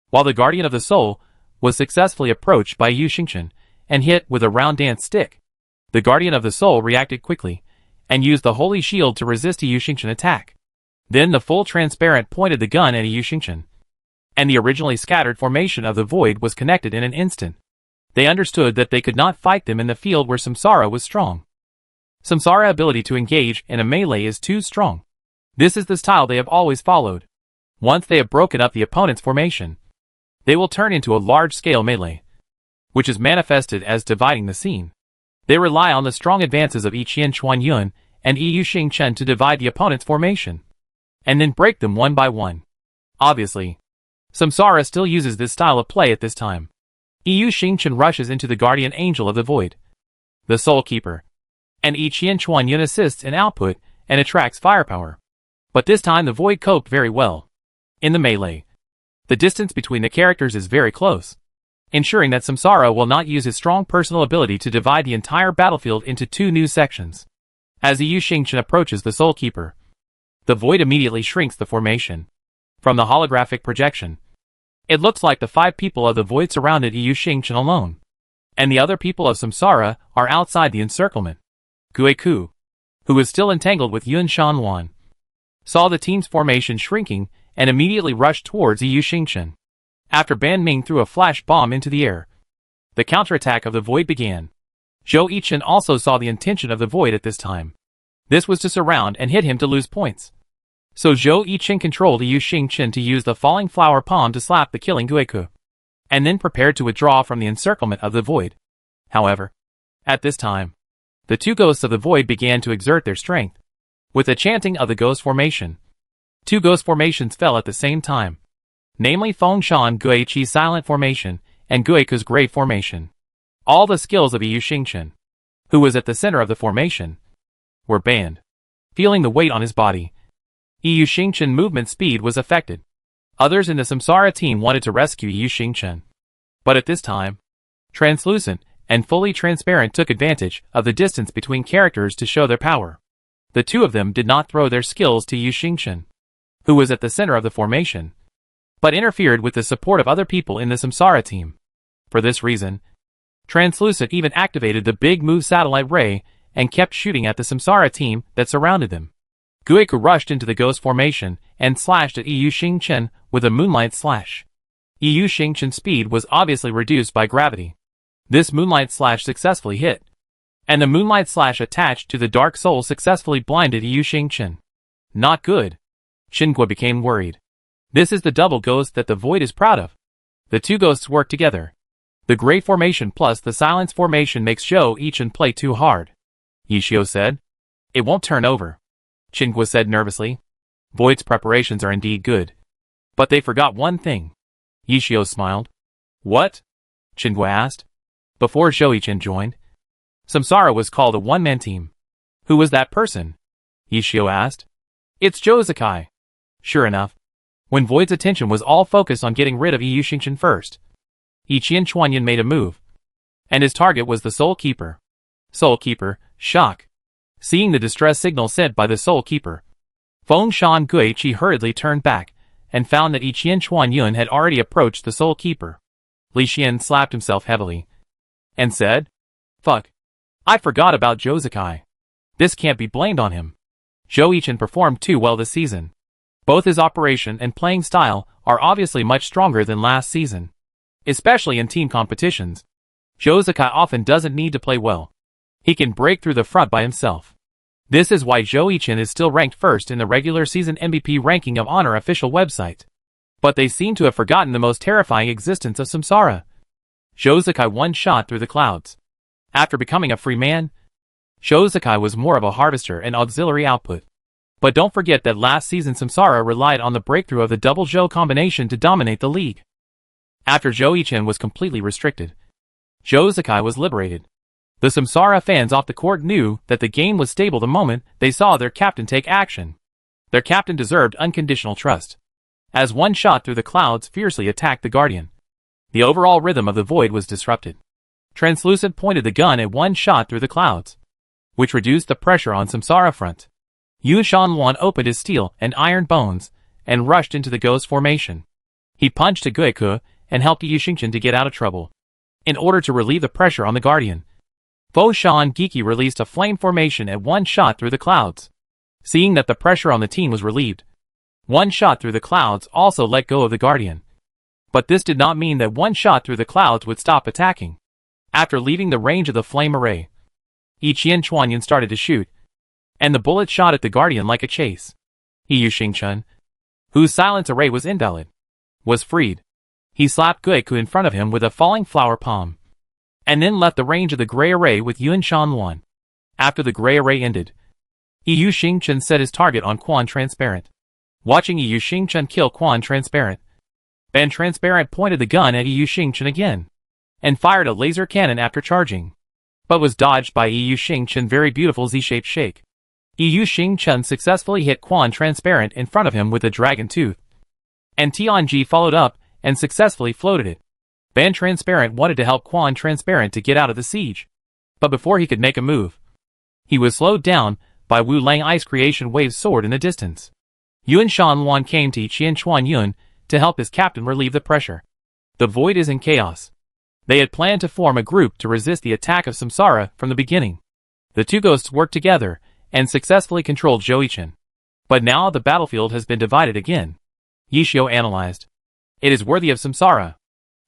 while the Guardian of the Soul was successfully approached by Yu Xingchen and hit with a round dance stick. The Guardian of the Soul reacted quickly and used the holy shield to resist a Yu Xingchen attack. Then the full transparent pointed the gun at Yu Xingchen, and the originally scattered formation of the Void was connected in an instant. They understood that they could not fight them in the field where Samsara was strong. Samsara ability to engage in a melee is too strong. This is the style they have always followed. Once they have broken up the opponent's formation, they will turn into a large-scale melee, which is manifested as dividing the scene. They rely on the strong advances of Ichian Chuanyun and Yu Xingchen to divide the opponent's formation, and then break them one by one. Obviously, Samsara still uses this style of play at this time. Yu Xingchen rushes into the Guardian Angel of the Void, the Soul Keeper, and Ichian Chuanyun assists in output and attracts firepower. But this time the Void coped very well. In the melee, the distance between the characters is very close, ensuring that Samsara will not use his strong personal ability to divide the entire battlefield into 2 new sections. As Yu Xingchen approaches the Soul Keeper, the Void immediately shrinks the formation. From the holographic projection, it looks like the 5 people of the Void surrounded Yu Xingchen alone, and the other people of Samsara are outside the encirclement. Guiqiu, who is still entangled with Yun Shanwan, saw the team's formation shrinking and immediately rushed towards Yu Xingchen. After Ban Ming threw a flash bomb into the air, the counterattack of the Void began. Zhou Yichen also saw the intention of the Void at this time. This was to surround and hit him to lose points. So Zhou Yichen controlled Yu Xingchen to use the falling flower palm to slap the killing Guiqiu, and then prepared to withdraw from the encirclement of the Void. However, at this time, the 2 ghosts of the Void began to exert their strength. With the chanting of the ghost formation, 2 ghost formations fell at the same time, namely Fengshan Guiqi's silent formation and Guiqiu's grave formation. All the skills of Yu Xingchen, who was at the center of the formation, were banned. Feeling the weight on his body, Yu Xingchen movement speed was affected. Others in the Samsara team wanted to rescue Yu Xingchen, but at this time, Translucent and Fully Transparent took advantage of the distance between characters to show their power. The 2 of them did not throw their skills to Yu Xingchen, who was at the center of the formation, but interfered with the support of other people in the Samsara team. For this reason, Translucent even activated the big move satellite ray and kept shooting at the Samsara team that surrounded them. Guiqiu rushed into the ghost formation and slashed at Yu Xingchen with a moonlight slash. Yu Xingchen's speed was obviously reduced by gravity. This moonlight slash successfully hit, and the moonlight slash attached to the dark soul successfully blinded Yu Xingchen. Not good. Qingque became worried. This is the double ghost that the Void is proud of. The 2 ghosts work together. The Great Formation plus the Silence Formation makes Zhou Yichen play too hard. Yishio said. It won't turn over. Qingque said nervously. Void's preparations are indeed good. But they forgot one thing. Yishio smiled. What? Chingguo asked. Before Zhou-Yichen joined, Samsara was called a one-man team. Who was that person? Yishio asked. It's Zhou Zakai. Sure enough, when Void's attention was all focused on getting rid of Yu Xingchen first, Yiqian Chuanyan made a move, and his target was the Soul Keeper. Soul Keeper, shock. Seeing the distress signal sent by the Soul Keeper, Fengshan Guiqi hurriedly turned back and found that Yiqian Chuanyun had already approached the Soul Keeper. Li Xian slapped himself heavily and said, Fuck. I forgot about Zhou Zakai. This can't be blamed on him. Zhou-Yichen performed too well this season. Both his operation and playing style are obviously much stronger than last season. Especially in team competitions. Zhou Zakai often doesn't need to play well. He can break through the front by himself. This is why Zhou-Yichen is still ranked first in the regular season MVP ranking of Honor official website. But they seem to have forgotten the most terrifying existence of Samsara. Zhou Zakai one shot through the clouds. After becoming a free man, Zhou Zakai was more of a harvester and auxiliary output. But don't forget that last season Samsara relied on the breakthrough of the double Zhou combination to dominate the league. After Zhou-Yichen was completely restricted, Zhou Zakai was liberated. The Samsara fans off the court knew that the game was stable the moment they saw their captain take action. Their captain deserved unconditional trust. As one shot through the clouds fiercely attacked the Guardian, the overall rhythm of the Void was disrupted. Translucent pointed the gun at one shot through the clouds, which reduced the pressure on Samsara front. Yu Shanluan opened his steel and iron bones and rushed into the ghost formation. He punched a Guiku and helped Yu Xingchen to get out of trouble. In order to relieve the pressure on the Guardian, Fengshan Guiqi released a flame formation at one shot through the clouds. Seeing that the pressure on the team was relieved, one shot through the clouds also let go of the Guardian. But this did not mean that one shot through the clouds would stop attacking. After leaving the range of the flame array, Yiqian Chuanyan started to shoot, and the bullet shot at the Guardian like a chase. Yu Xingchen, whose silence array was invalid, was freed. He slapped Guiku in front of him with a falling flower palm, and then left the range of the gray array with Yuan Shanluan. After the gray array ended, Yu Xingchen set his target on Quan Transparent. Watching Yu Xingchen kill Quan Transparent, Ban Transparent pointed the gun at Yu Xingchen again, and fired a laser cannon after charging, but was dodged by Yu Xingchen very beautiful Z-shaped shake. Yu Xingchen successfully hit Quan Transparent in front of him with a dragon tooth, and Tianji followed up and successfully floated it. Ban Transparent wanted to help Quan Transparent to get out of the siege, but before he could make a move, he was slowed down by Wu Lang Ice Creation Wave's sword in the distance. Yuan Shanluan came to Yiqian Chuanyun to help his captain relieve the pressure. The Void is in chaos. They had planned to form a group to resist the attack of Samsara from the beginning. The two ghosts worked together and successfully controlled Zhou-Yichen. But now the battlefield has been divided again. Yishio analyzed. It is worthy of Samsara.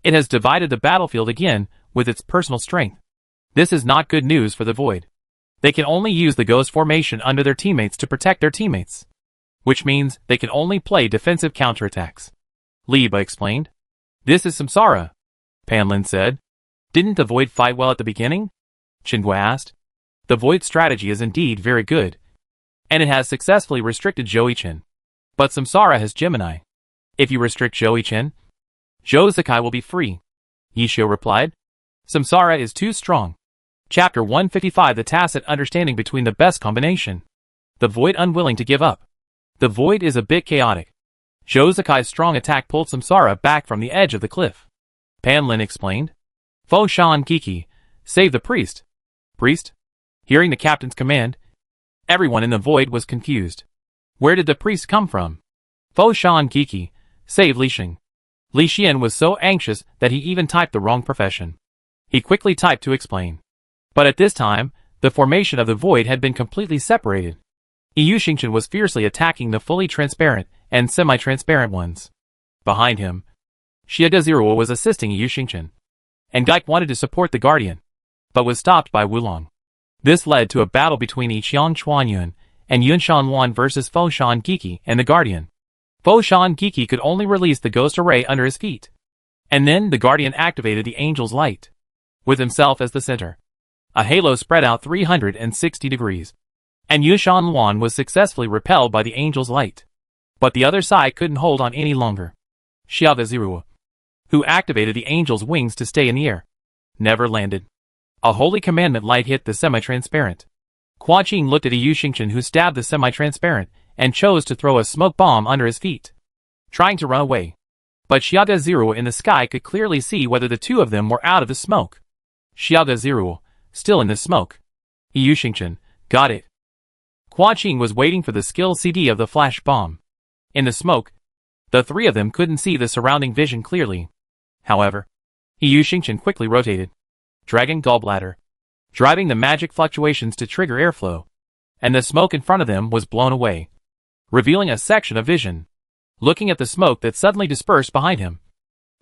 It has divided the battlefield again with its personal strength. This is not good news for the Void. They can only use the ghost formation under their teammates to protect their teammates, which means they can only play defensive counterattacks. Liba explained. This is Samsara, Panlin said. Didn't the Void fight well at the beginning? Chingguo asked. The Void strategy is indeed very good, and it has successfully restricted Zhou-Yichen. But Samsara has Gemini. If you restrict Zhou-Yichen, Zhou Zakai will be free, Yishio replied. Samsara is too strong. Chapter 155 The Tacit Understanding Between the Best Combination. The Void unwilling to give up. The Void is a bit chaotic. Zhou Zakai's strong attack pulled Samsara back from the edge of the cliff. Panlin explained. Fengshan Guiqi, save the priest. Priest? Hearing the captain's command, everyone in the Void was confused. Where did the priest come from? Fengshan Guiqi, save Li Xing. Li Xian was so anxious that he even typed the wrong profession. He quickly typed to explain. But at this time, the formation of the Void had been completely separated. Yu Xingchen was fiercely attacking the fully transparent and semi-transparent ones. Behind him, Xiegezirua was assisting Yu Xingchen, and Geik wanted to support the Guardian, but was stopped by Wulong. This led to a battle between Yiqian Chuanyun and Yuan Shanluan versus Fengshan Guiqi and the Guardian. Fengshan Guiqi could only release the ghost array under his feet, and then the Guardian activated the Angel's Light, with himself as the center. A halo spread out 360 degrees, and Yu Shanluan was successfully repelled by the Angel's Light. But the other side couldn't hold on any longer. Xiaoda, who activated the angel's wings to stay in the air, never landed. A holy commandment light hit the semi-transparent. Quan Qing looked at Yu Xingchen, who stabbed the semi-transparent and chose to throw a smoke bomb under his feet, trying to run away. But Xiaoda in the sky could clearly see whether the two of them were out of the smoke. Xiaoda, still in the smoke. Yu Xingchen, got it. Quan Qing was waiting for the skill CD of the flash bomb. In the smoke, the three of them couldn't see the surrounding vision clearly. However, Yu Xingchen quickly rotated Dragon Gallbladder, driving the magic fluctuations to trigger airflow, and the smoke in front of them was blown away, revealing a section of vision. Looking at the smoke that suddenly dispersed behind him,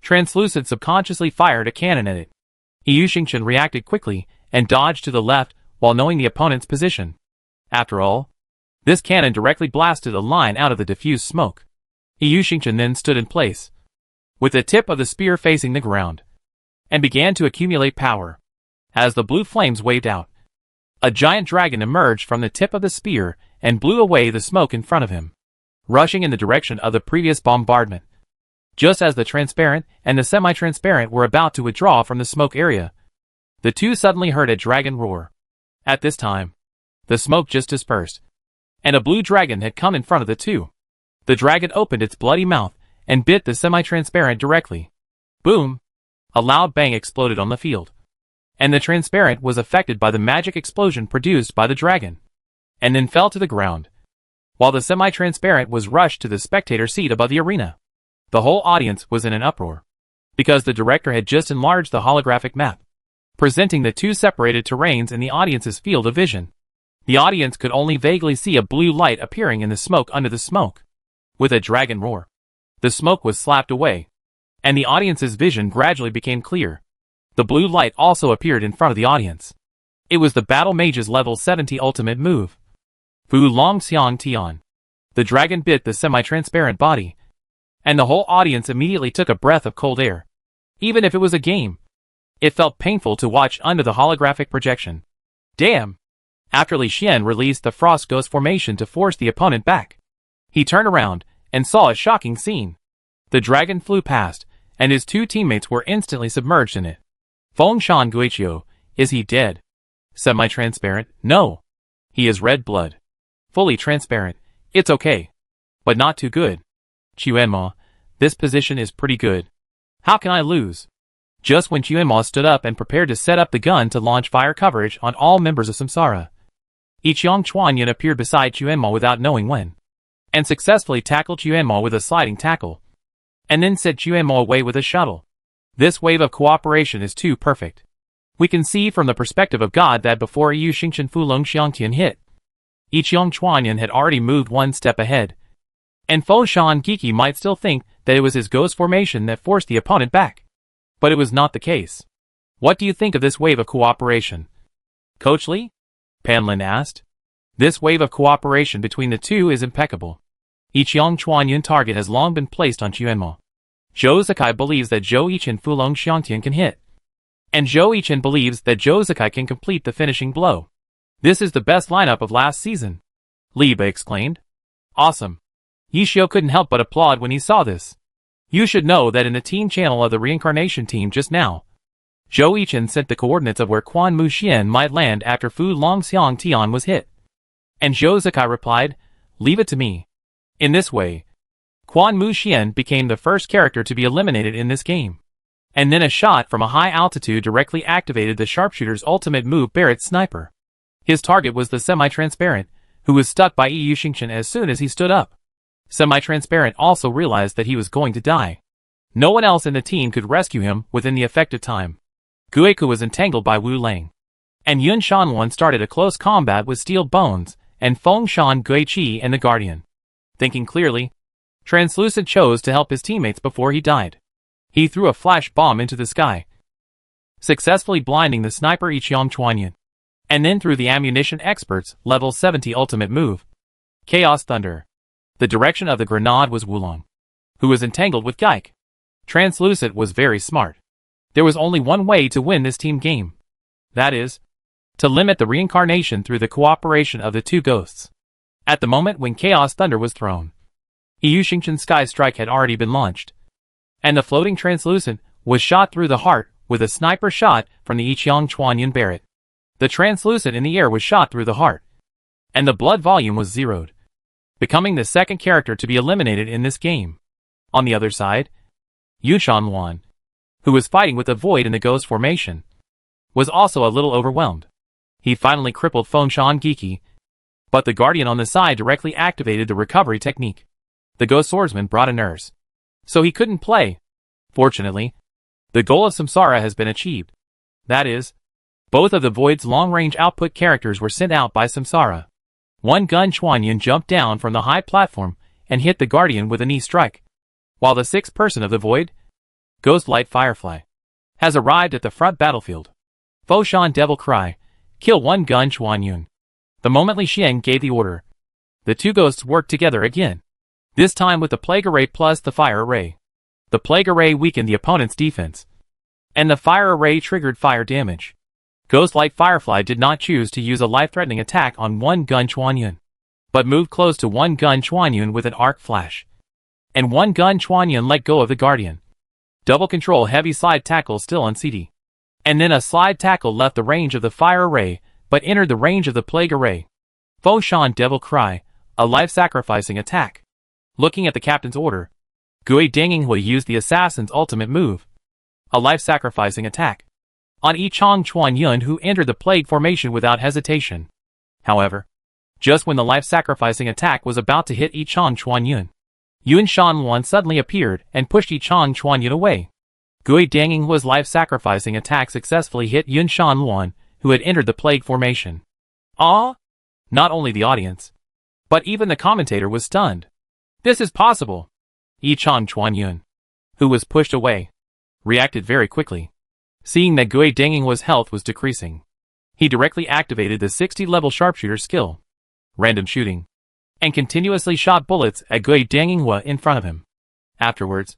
Translucent subconsciously fired a cannon at it. Yu Xingchen reacted quickly and dodged to the left while knowing the opponent's position. After all, this cannon directly blasted a line out of the diffused smoke. Yu Xingchen then stood in place, with the tip of the spear facing the ground, and began to accumulate power. As the blue flames waved out, a giant dragon emerged from the tip of the spear and blew away the smoke in front of him, rushing in the direction of the previous bombardment. Just as the transparent and the semi-transparent were about to withdraw from the smoke area, the two suddenly heard a dragon roar. At this time, the smoke just dispersed, and a blue dragon had come in front of the two. The dragon opened its bloody mouth and bit the semi-transparent directly. Boom! A loud bang exploded on the field, and the transparent was affected by the magic explosion produced by the dragon, and then fell to the ground, while the semi-transparent was rushed to the spectator seat above the arena. The whole audience was in an uproar, because the director had just enlarged the holographic map, presenting the two separated terrains in the audience's field of vision. The audience could only vaguely see a blue light appearing in the smoke under the smoke. With a dragon roar, the smoke was slapped away, and the audience's vision gradually became clear. The blue light also appeared in front of the audience. It was the Battle Mage's level 70 ultimate move, Fu Long Xiang Tian. The dragon bit the semi-transparent body, and the whole audience immediately took a breath of cold air. Even if it was a game, it felt painful to watch under the holographic projection. Damn! After Li Xian released the Frost Ghost formation to force the opponent back, he turned around and saw a shocking scene. The dragon flew past, and his two teammates were instantly submerged in it. Fengshan Guiqiu, is he dead? Semi-transparent, no. He is red blood. Fully transparent, it's okay. But not too good. Chuanma, this position is pretty good. How can I lose? Just when Chuanma stood up and prepared to set up the gun to launch fire coverage on all members of Samsara, Yiqiang Chuanyan appeared beside Chuanma without knowing when, and successfully tackled Chuanma with a sliding tackle, and then sent Chuanma away with a shuttle. This wave of cooperation is too perfect. We can see from the perspective of God that before Yu Xingchen Fulong Xiangtian hit, Yiqiang Chuanyan had already moved one step ahead, and Fengshan Guiqi might still think that it was his ghost formation that forced the opponent back. But it was not the case. What do you think of this wave of cooperation? Coach Li? Pan Lin asked. This wave of cooperation between the two is impeccable. Yiqiang Chuanyan target has long been placed on Chuanma. Zhou Zikai believes that Zhou Yichen Fulong Xiangtian can hit, and Zhou Yichen believes that Zhou Zikai can complete the finishing blow. This is the best lineup of last season, Li Bei exclaimed. Awesome. Yishio couldn't help but applaud when he saw this. You should know that in the team channel of the reincarnation team just now, Zhou Yichen sent the coordinates of where Quan Mu Xian might land after Fu Long Xiang Tian was hit. And Zhou Zikai replied, leave it to me. In this way, Quan Mu Xian became the first character to be eliminated in this game. And then a shot from a high altitude directly activated the sharpshooter's ultimate move, Barrett's Sniper. His target was the semi-transparent, who was stuck by Yu Xingchen as soon as he stood up. Semi-transparent also realized that he was going to die. No one else in the team could rescue him within the effective time. Guiku was entangled by Wu Lang, and Yun Shanwan started a close combat with Steel Bones and Fengshan Guiqi and the Guardian. Thinking clearly, Translucent chose to help his teammates before he died. He threw a flash bomb into the sky, successfully blinding the sniper Yiqiang Chuanyan, and then threw the ammunition expert's level 70 ultimate move, Chaos Thunder. The direction of the grenade was Wulong, who was entangled with Geik. Translucent was very smart. There was only one way to win this team game. That is, to limit the reincarnation through the cooperation of the two ghosts. At the moment when Chaos Thunder was thrown, Yu Xingqian's Sky Strike had already been launched, and the floating translucent was shot through the heart with a sniper shot from the Ichiang Chuanyun Barret. The translucent in the air was shot through the heart, and the blood volume was zeroed, becoming the second character to be eliminated in this game. On the other side, Yun Shanluan, who was fighting with the Void in the Ghost formation, was also a little overwhelmed. He finally crippled Fengshan Geki, but the Guardian on the side directly activated the recovery technique. The Ghost Swordsman brought a nurse, so he couldn't play. Fortunately, the goal of Samsara has been achieved. That is, both of the Void's long-range output characters were sent out by Samsara. One Gun Chuanyun jumped down from the high platform and hit the Guardian with a knee strike, while the sixth person of the Void, Ghost Light Firefly, has arrived at the front battlefield. Foshan Devil Cry, kill one Gun Chuanyun. The moment Li Xian gave the order, the two ghosts worked together again, this time with the Plague Array plus the Fire Array. The Plague Array weakened the opponent's defense, and the Fire Array triggered fire damage. Ghost Light Firefly did not choose to use a life-threatening attack on one Gun Chuanyun, but moved close to one Gun Chuanyun with an arc flash. And one Gun Chuanyun let go of the Guardian. Double control heavy slide tackle still on CD. And then a slide tackle left the range of the Fire Array, but entered the range of the Plague Array. Foshan Devil Cry, a life-sacrificing attack. Looking at the captain's order, Gui Danginghua used the assassin's ultimate move, a life-sacrificing attack, on Ichiang Chuanyun, who entered the Plague formation without hesitation. However, just when the life-sacrificing attack was about to hit Ichiang Chuanyun, Yun Shanluan suddenly appeared and pushed Ichiang Chuanyun away. Gui Danginghua's life-sacrificing attack successfully hit Yun Shanluan, who had entered the Plague formation. Ah! Not only the audience, but even the commentator was stunned. This is possible. Ichiang Chuanyun, who was pushed away, reacted very quickly. Seeing that Gui Danginghua's health was decreasing, he directly activated the 60-level sharpshooter skill, random shooting, and continuously shot bullets at Gui Danginghua in front of him. Afterwards,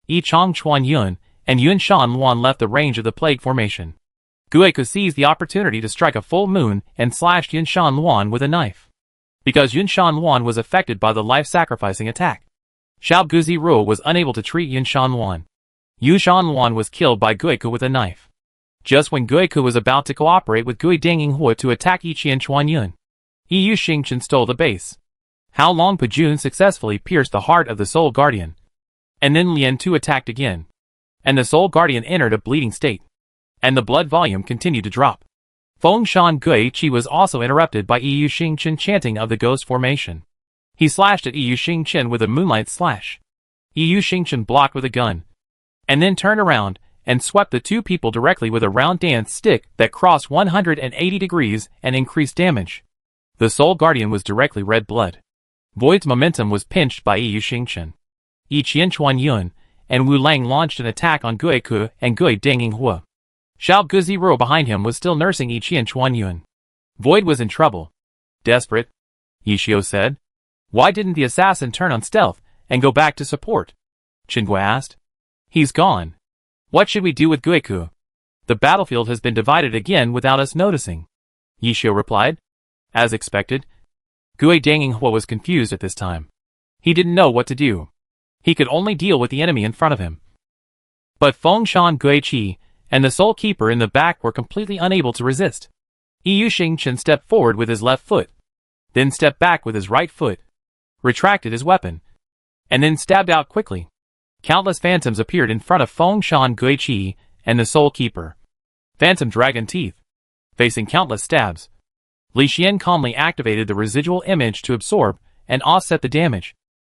Ichiang Chuanyun and Yun Shanluan left the range of the Plague formation. Gui could seize the opportunity to strike a full moon and slashed Yun Shanluan with a knife. Because Yun Shanluan was affected by the life-sacrificing attack, Xiao Guzi Ruo was unable to treat Yun Shanluan. Yun Shanluan was killed by Guiku with a knife. Just when Guiku was about to cooperate with Gui Danginghua to attack Ichiang Chuanyun, Yu Xingqian stole the base. How Long Pajun successfully pierced the heart of the Soul Guardian. And then Lian Tu attacked again, and the Soul Guardian entered a bleeding state, and the blood volume continued to drop. Fengshan Gui Qi was also interrupted by Yu Xingqian chanting of the Ghost formation. He slashed at Yu Xingqian with a moonlight slash. Yu Xingqian blocked with a gun, and then turned around and swept the two people directly with a round dance stick that crossed 180 degrees and increased damage. The Soul Guardian was directly red blood. Void's momentum was pinched by Yu Xingqian. Ichiang Chuanyun and Wu Lang launched an attack on Guiku and Gui Danginghua. Xiao Guzi Ruo behind him was still nursing Ichiang Chuanyun. Void was in trouble. Desperate, Yishio said. Why didn't the assassin turn on stealth and go back to support? Qingguo asked. He's gone. What should we do with Guiku? The battlefield has been divided again without us noticing, Yishio replied. As expected, Gui Danginghua was confused at this time. He didn't know what to do. He could only deal with the enemy in front of him. But Fengshan Gui Qi and the Soul Keeper in the back were completely unable to resist. Yu Xingqian stepped forward with his left foot, then stepped back with his right foot, retracted his weapon, and then stabbed out quickly. Countless phantoms appeared in front of Fengshan Gui Qi and the Soul Keeper. Phantom dragon teeth, facing countless stabs. Li Xian calmly activated the residual image to absorb and offset the damage.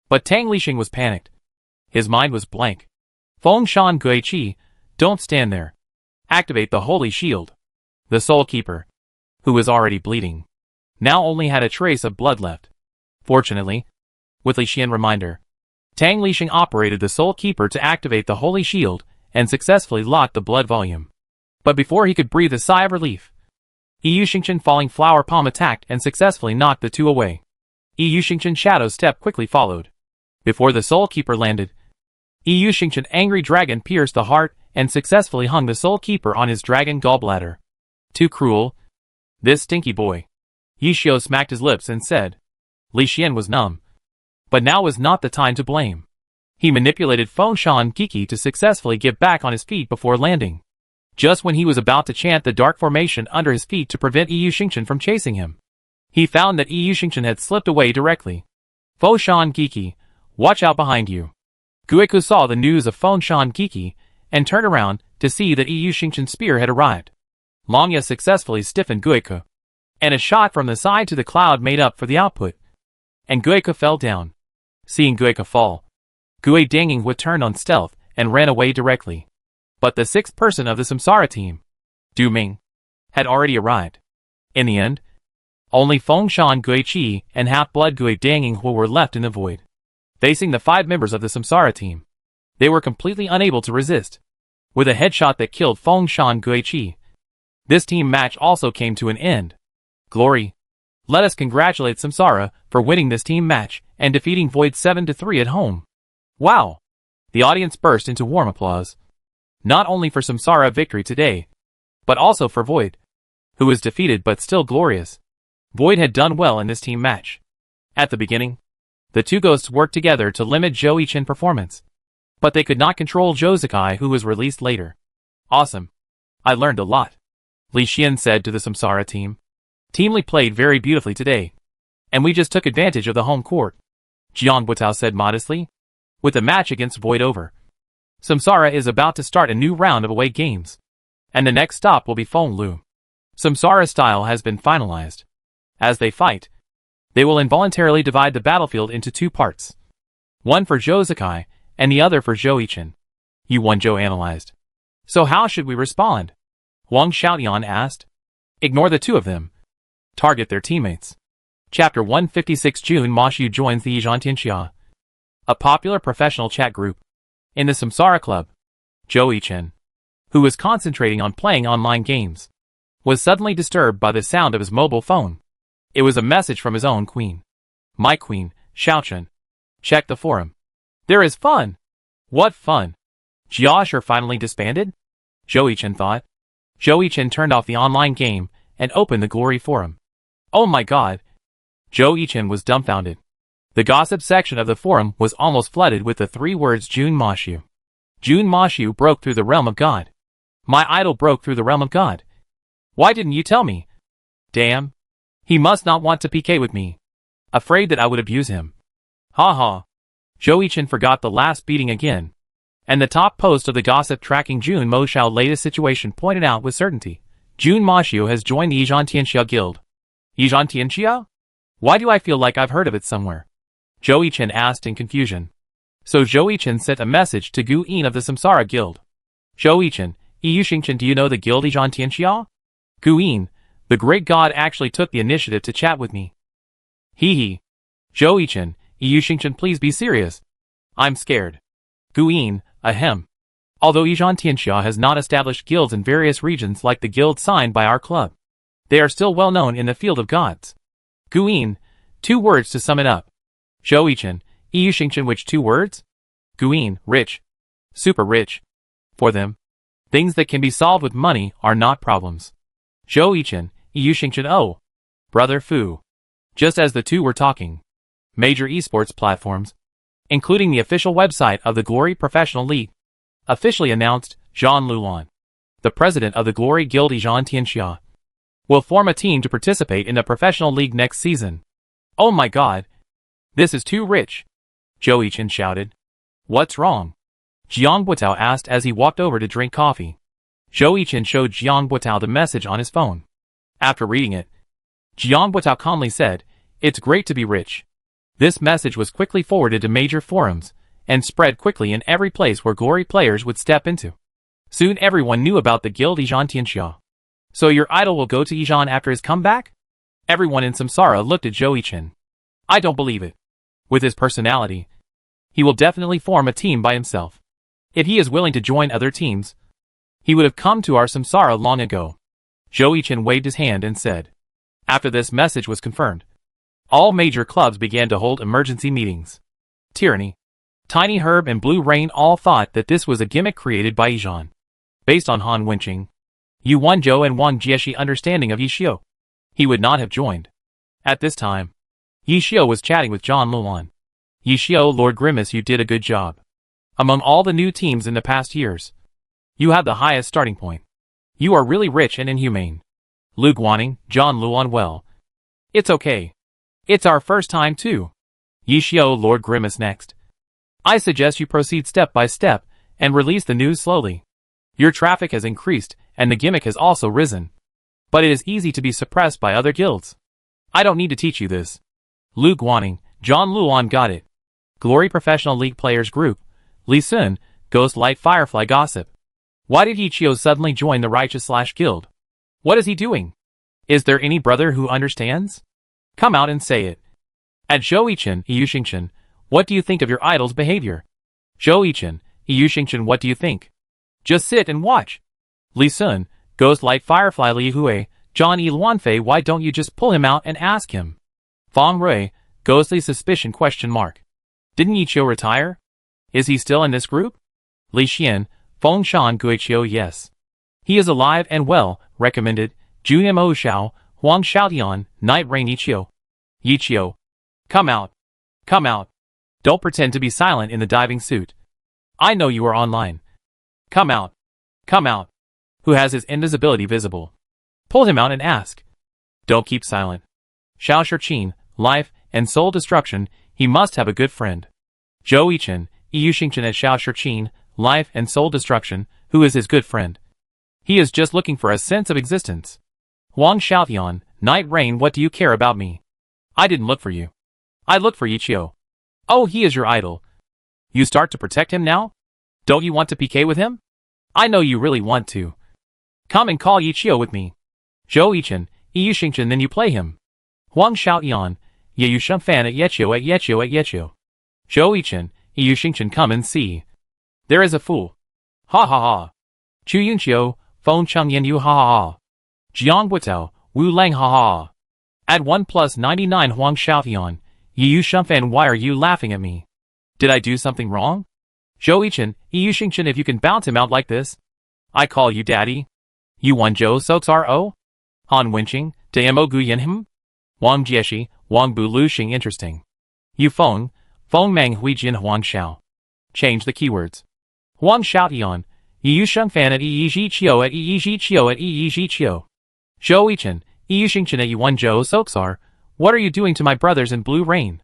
But Tang Lixing was panicked. His mind was blank. Fengshan Gui Qi, don't stand there. Activate the Holy Shield. The Soul Keeper, who was already bleeding, now only had a trace of blood left. Fortunately, with Li Xian reminder, Tang Lixing operated the Soul Keeper to activate the Holy Shield and successfully locked the blood volume. But before he could breathe a sigh of relief, Yu Xingqian Falling Flower Palm attacked and successfully knocked the two away. Yu Xingqian Shadow Step quickly followed. Before the Soul Keeper landed, Yu Xingqian Angry Dragon pierced the heart and successfully hung the Soul Keeper on his dragon gallbladder. Too cruel. This stinky boy. Yishio smacked his lips and said. Li Xian was numb. But now was not the time to blame. He manipulated Fengshan Kiki to successfully get back on his feet before landing. Just when he was about to chant the dark formation under his feet to prevent Yu Xingchen from chasing him, he found that Yu Xingchen had slipped away directly. Fengshan Kiki, watch out behind you. Guiku saw the news of Fengshan Kiki and turned around to see that Yu Xingchen's spear had arrived. Longya successfully stiffened Guiku, and a shot from the side to the cloud made up for the output, and Guiku fell down. Seeing Guiku fall, Gui Danginghua turned on stealth and ran away directly. But the sixth person of the Samsara team, Du Ming, had already arrived. In the end, only Fengshan Guiqi and half-blood Gui Danginghua were left in the void. Facing the 5 members of the Samsara team, they were completely unable to resist. With a headshot that killed Fengshan Guiqi, this team match also came to an end. Glory! Let us congratulate Samsara for winning this team match and defeating Void 7-3 at home. Wow! The audience burst into warm applause. Not only for Samsara victory today, but also for Void, who was defeated but still glorious. Void had done well in this team match. At the beginning, the two ghosts worked together to limit Zhou Yichen's performance, but they could not control Zhou Zikai, who was released later. Awesome. I learned a lot, Li Xian said to the Samsara team. Team Li played very beautifully today, and we just took advantage of the home court, Jiang Buitao said modestly. With the match against Void over, Samsara is about to start a new round of away games, and the next stop will be Fenglu. Samsara's style has been finalized. As they fight, they will involuntarily divide the battlefield into 2 parts. One for Zhou Zikai, and the other for Zhou Yichen. Yu Wanzhou analyzed. So how should we respond? Wang Xiaotian asked. Ignore the 2 of them. Target their teammates. Chapter 156. Jun Mashu joins the Yizhan Tianxia, a popular professional chat group. In the Samsara Club, Zhou Yichen, who was concentrating on playing online games, was suddenly disturbed by the sound of his mobile phone. It was a message from his own queen. My queen, Xiaochen. Check the forum. There is fun. What fun? Jiashi finally disbanded? Zhou Yichen thought. Zhou Yichen turned off the online game and opened the Glory forum. Oh my god. Zhou Yichen was dumbfounded. The gossip section of the forum was almost flooded with the 3 words Jun Mashu. Jun Mashu broke through the realm of God. My idol broke through the realm of God. Why didn't you tell me? Damn. He must not want to PK with me. Afraid that I would abuse him. Ha ha. Zhou Yichen forgot the last beating again. And the top post of the gossip tracking Jun Moshao's latest situation pointed out with certainty. Jun Mashu has joined the Yizhan Tianxia Guild. Yizhan Tianxia? Why do I feel like I've heard of it somewhere? Zhou Yichen asked in confusion. So Zhou Yichen sent a message to Gu Yin of the Samsara Guild. Zhou Yichen, Yu Xingchen, do you know the guild Yizhan Tianxia? Gu Yin, the great god actually took the initiative to chat with me. Hee hee. Zhou Yichen, Yu Xingchen, please be serious. I'm scared. Gu Yin, ahem. Although Yizhan Tianxia has not established guilds in various regions like the guild signed by our club, they are still well known in the field of gods. Gu Yin, 2 words to sum it up. Zhou Yichen, Yu Xingchen, which 2 words? Gu Yin, rich. Super rich. For them, things that can be solved with money are not problems. Zhou Yichen, Yu Xingchen, oh. Brother Fu. Just as the 2 were talking, major esports platforms, including the official website of the Glory Professional League, officially announced Zhang Lulan, the president of the Glory Guild Yizhan Tianxia, will form a team to participate in the professional league next season. Oh my god. This is too rich. Zhou Yichen shouted. What's wrong? Jiang Buitao asked as he walked over to drink coffee. Zhou Yichen showed Jiang Buitao the message on his phone. After reading it, Jiang Buitao calmly said, it's great to be rich. This message was quickly forwarded to major forums, and spread quickly in every place where Glory players would step into. Soon everyone knew about the guild Yizhan Tianxia. So your idol will go to Yizhan after his comeback? Everyone in Samsara looked at Zhou Yichen. I don't believe it. With his personality, he will definitely form a team by himself. If he is willing to join other teams, he would have come to our Samsara long ago. Zhou Yichen waved his hand and said. After this message was confirmed, all major clubs began to hold emergency meetings. Tyranny, Tiny Herb and Blue Rain all thought that this was a gimmick created by Yizhan, based on Han Wenqing, Yu Wanzhou and Wang Jieshi understanding of Yixiu. He would not have joined. At this time, Yixiu was chatting with Zhang Lulan. Yishio Lord Grimace, you did a good job. Among all the new teams in the past years, you have the highest starting point. You are really rich and inhumane. Lu Guaning, John Luan well. It's okay. It's our first time too. Yishio Lord Grimace next. I suggest you proceed step by step and release the news slowly. Your traffic has increased and the gimmick has also risen. But it is easy to be suppressed by other guilds. I don't need to teach you this. Lu Guaning, John Luan got it. Glory Professional League Players Group. Lee Sun, Ghost Light Firefly Gossip. Why did Ichio suddenly join the Righteous/Guild? What is he doing? Is there any brother who understands? Come out and say it. At Zhou-Ichin, Iyushingshin, what do you think of your idol's behavior? Zhou-Ichin, Iyushingshin, what do you think? Just sit and watch. Lee Sun, Ghost Light Firefly Li Hui, John E. Luanfei, why don't you just pull him out and ask him? Feng Rui, Ghostly Suspicion ? Didn't Ichio retire? Is he still in this group? Li Xian, Feng Shan Guichio, yes. He is alive and well, recommended, Jun Mo Xiao, Huang Xiaotian, Night Rain Ichio. Ichio. Come out. Come out. Don't pretend to be silent in the diving suit. I know you are online. Come out. Come out. Who has his invisibility visible? Pull him out and ask. Don't keep silent. Xiao Shirqin, life and soul destruction, he must have a good friend. Zhou-Ichin, Iyushingshin at Xiao Shirqin, life and soul destruction, who is his good friend? He is just looking for a sense of existence. Huang Xiaotian, Night Rain, what do you care about me? I didn't look for you. I looked for Ichio. Oh, he is your idol. You start to protect him now? Don't you want to PK with him? I know you really want to. Come and call Ichio with me. Zhou-Ichin, Iyushingshin, then you play him. Huang Xiaotian, Yeyushan fan at Yechio. Zhou-Ichin, Iyushingshin, come and see. There is a fool. Ha ha ha. Chu Yunqiu, Feng Chengyan Yu ha ha ha. Jiang Guitao, Wu Lang ha ha. At 1+99 Huang Xiaotian, Yeyushan fan, why are you laughing at me? Did I do something wrong? Zhou-Ichin, Iyushingshin, if you can bounce him out like this. I call you daddy. You won Zhou Soxro? Han Wenqing, Demo Guyan him? Wang Jieshi, Wang Bu Luxing, interesting. Yu Feng, Feng Mang Hui Jin Huang Xiao. Change the keywords. Huang Xiaotian, Yiyusheng fan at Yiyizhiqiu at Yiyizhiqiu at Yiyizhiqiu. Zhou-Ichin, Iyushingshin at Yuan Zhou Soxar, what are you doing to my brothers in Blue Rain?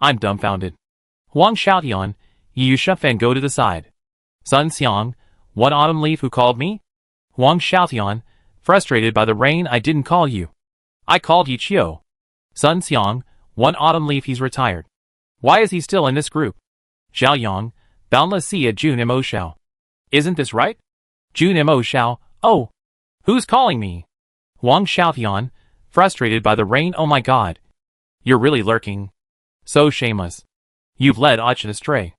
I'm dumbfounded. Huang Xiaotian, Yiyusheng fan, go to the side. Sun Xiang, one autumn leaf who called me? Huang Xiaotian, frustrated by the rain, I didn't call you. I called Yichio. Sun Xiang, one autumn leaf, he's retired. Why is he still in this group? Zhao Yang, Boundless Sea at Jun Mo Xiao. Isn't this right? Jun Mo Xiao, oh. Who's calling me? Huang Xiaotian, frustrated by the rain, oh my god. You're really lurking. So shameless. You've led Achin astray.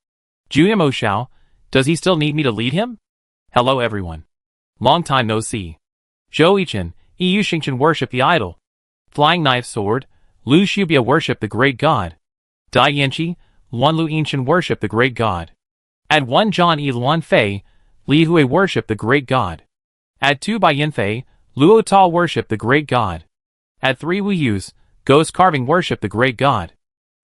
Jun Mo Xiao, does he still need me to lead him? Hello everyone. Long time no see. Zhou-Ichin, Iyushingshin worship the idol. Flying Knife Sword, Lu Shubia worship the great god. Dai Yanqi, Luan Lu Yinshin worship the great god. At 1 John E. Luan Fei, Li Hui worship the great god. At 2 Bai Yanfei, Luo Ta worship the great god. At 3 Wu Yus, Ghost Carving worship the great god.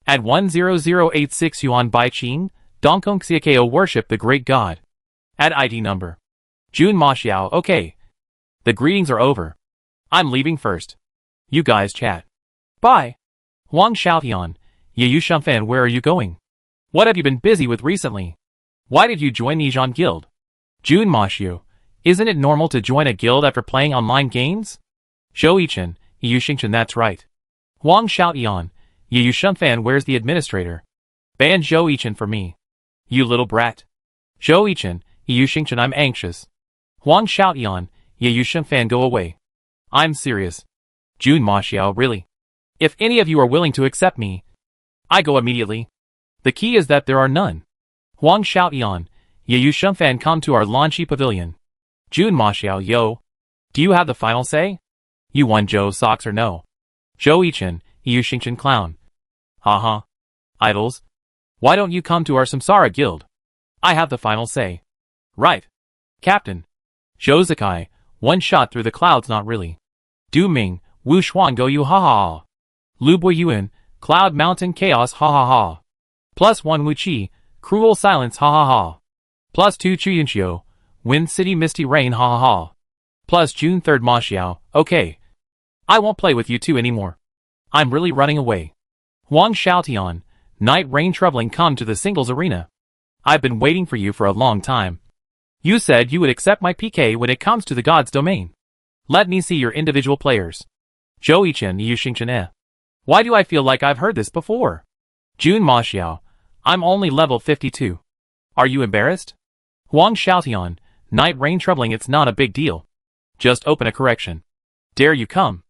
At 10086 Yuan Bai Qing, Dongkong Xiakeo worship the great god. At ID number. Jun Ma Xiao, okay. The greetings are over. I'm leaving first. You guys chat. Bye. Huang Xiaotian, Yeyushan fan, where are you going? What have you been busy with recently? Why did you join Nijan Guild? Jun Ma Xiu, isn't it normal to join a guild after playing online games? Zhou-Ichin, Yeyushingshin, that's right. Huang Xiaotian, Yeyushan fan, where's the administrator? Ban Zhou-Ichin for me. You little brat. Zhou-Ichin, Yeyushingshin, I'm anxious. Huang Xiaotian, Yeyushan fan, go away. I'm serious. Jun Ma Xiao, really? If any of you are willing to accept me, I go immediately. The key is that there are none. Huang Xiaotian, Yeyushan fan, come to our Lanchi Pavilion. Jun Ma Xiao, yo. Do you have the final say? You won Zhou Socks or no? Zhou-Ichin, Yeyushingshin clown. Haha. Idols. Why don't you come to our Samsara guild? I have the final say. Right. Captain. Zhou Zakai, one shot through the clouds, not really. Du Ming, Wu Xuan go you ha ha ha. Lu Boyuan, Cloud Mountain Chaos ha ha ha. +1 Wu Qi, Cruel Silence ha ha ha. +2 Chuyunxiu, Wind City Misty Rain ha ha ha. Plus June 3rd Ma Xiao, okay. I won't play with you two anymore. I'm really running away. Huang Xiaotian, Night Rain Troubling come to the singles arena. I've been waiting for you for a long time. You said you would accept my PK when it comes to the God's domain. Let me see your individual players. Zhou Yichen Yu Xingchen. Why do I feel like I've heard this before? June Ma Xiao, I'm only level 52. Are you embarrassed? Huang Xiaotian, Night Rain Troubling it's not a big deal. Just open a correction. Dare you come?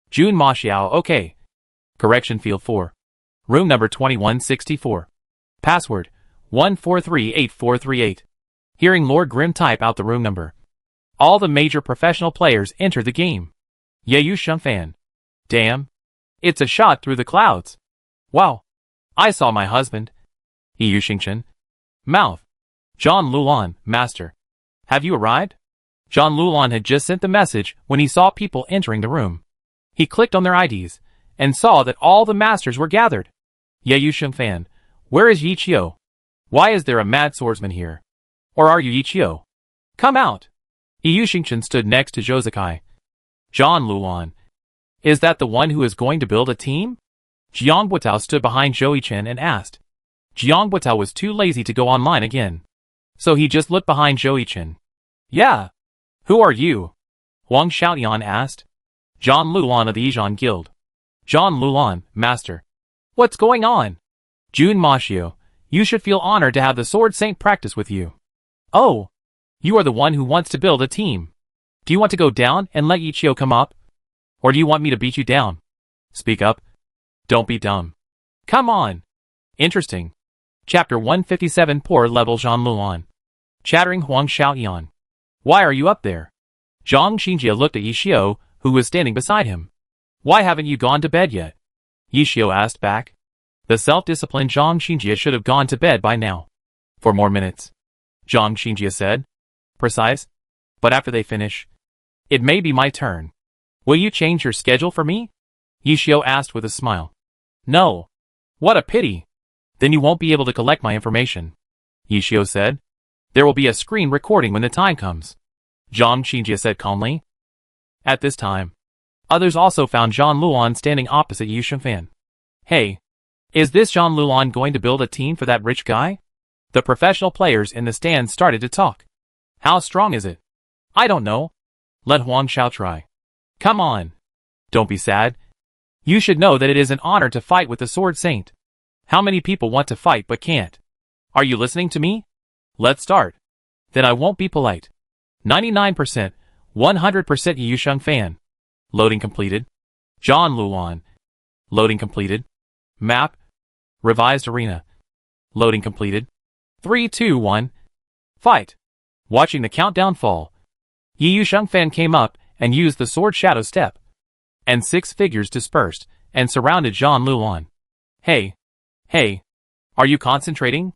June Ma Xiao, okay. Correction field 4. Room number 2164. Password, 1438438. Hearing Lord Grim type out the room number. All the major professional players enter the game. Yeyu Shengfan. Damn. It's a shot through the clouds. Wow. I saw my husband. Yu Xingchen. Mouth. John Lulan, master. Have you arrived? John Lulan had just sent the message when he saw people entering the room. He clicked on their IDs and saw that all the masters were gathered. Yeyu Shengfan, where is Yi Qiu? Why is there a mad swordsman here? Or are you Yi Qiu? Come out. Yu Xingchen stood next to Zhouzikai. John Lulan. Is that the one who is going to build a team? Jiang Buitao stood behind Zhou Yichen and asked. Jiang Buitao was too lazy to go online again. So he just looked behind Zhou Yichen. Yeah. Who are you? Huang Xiaotian asked. John Lulan of the Yizhan Guild. John Lulan, master. What's going on? June Ma Xiu, you should feel honored to have the Sword Saint practice with you. Oh. You are the one who wants to build a team. Do you want to go down and let Yi Qiu come up? Or do you want me to beat you down? Speak up. Don't be dumb. Come on. Interesting. Chapter 157 Poor Level Zhang Lulan. Chattering Huang Xiaoyan. Why are you up there? Zhang Xinjie looked at Yi Qiu, who was standing beside him. Why haven't you gone to bed yet? Yi Qiu asked back. The self-disciplined Zhang Xinjie should have gone to bed by now. 4 more minutes. Zhang Xinjie said. Precise? But after they finish, it may be my turn. Will you change your schedule for me? Yi Qiu asked with a smile. No. What a pity. Then you won't be able to collect my information. Yi Qiu said. There will be a screen recording when the time comes. Zhang Xinjie said calmly. At this time, others also found Zhang Lulan standing opposite Yu Shengfan. Hey, is this Zhang Lulan going to build a team for that rich guy? The professional players in the stand started to talk. How strong is it? I don't know. Let Huang Xiao try. Come on. Don't be sad. You should know that it is an honor to fight with the Sword Saint. How many people want to fight but can't? Are you listening to me? Let's start. Then I won't be polite. 99%, 100% Yu Shengfan. Loading completed. John Lulan. Loading completed. Map. Revised arena. Loading completed. 3, 2, 1. Fight. Watching the countdown fall, Yu Shengfan came up and used the sword shadow step. And 6 figures dispersed and surrounded Zhang Lulan. Hey. Hey. Are you concentrating?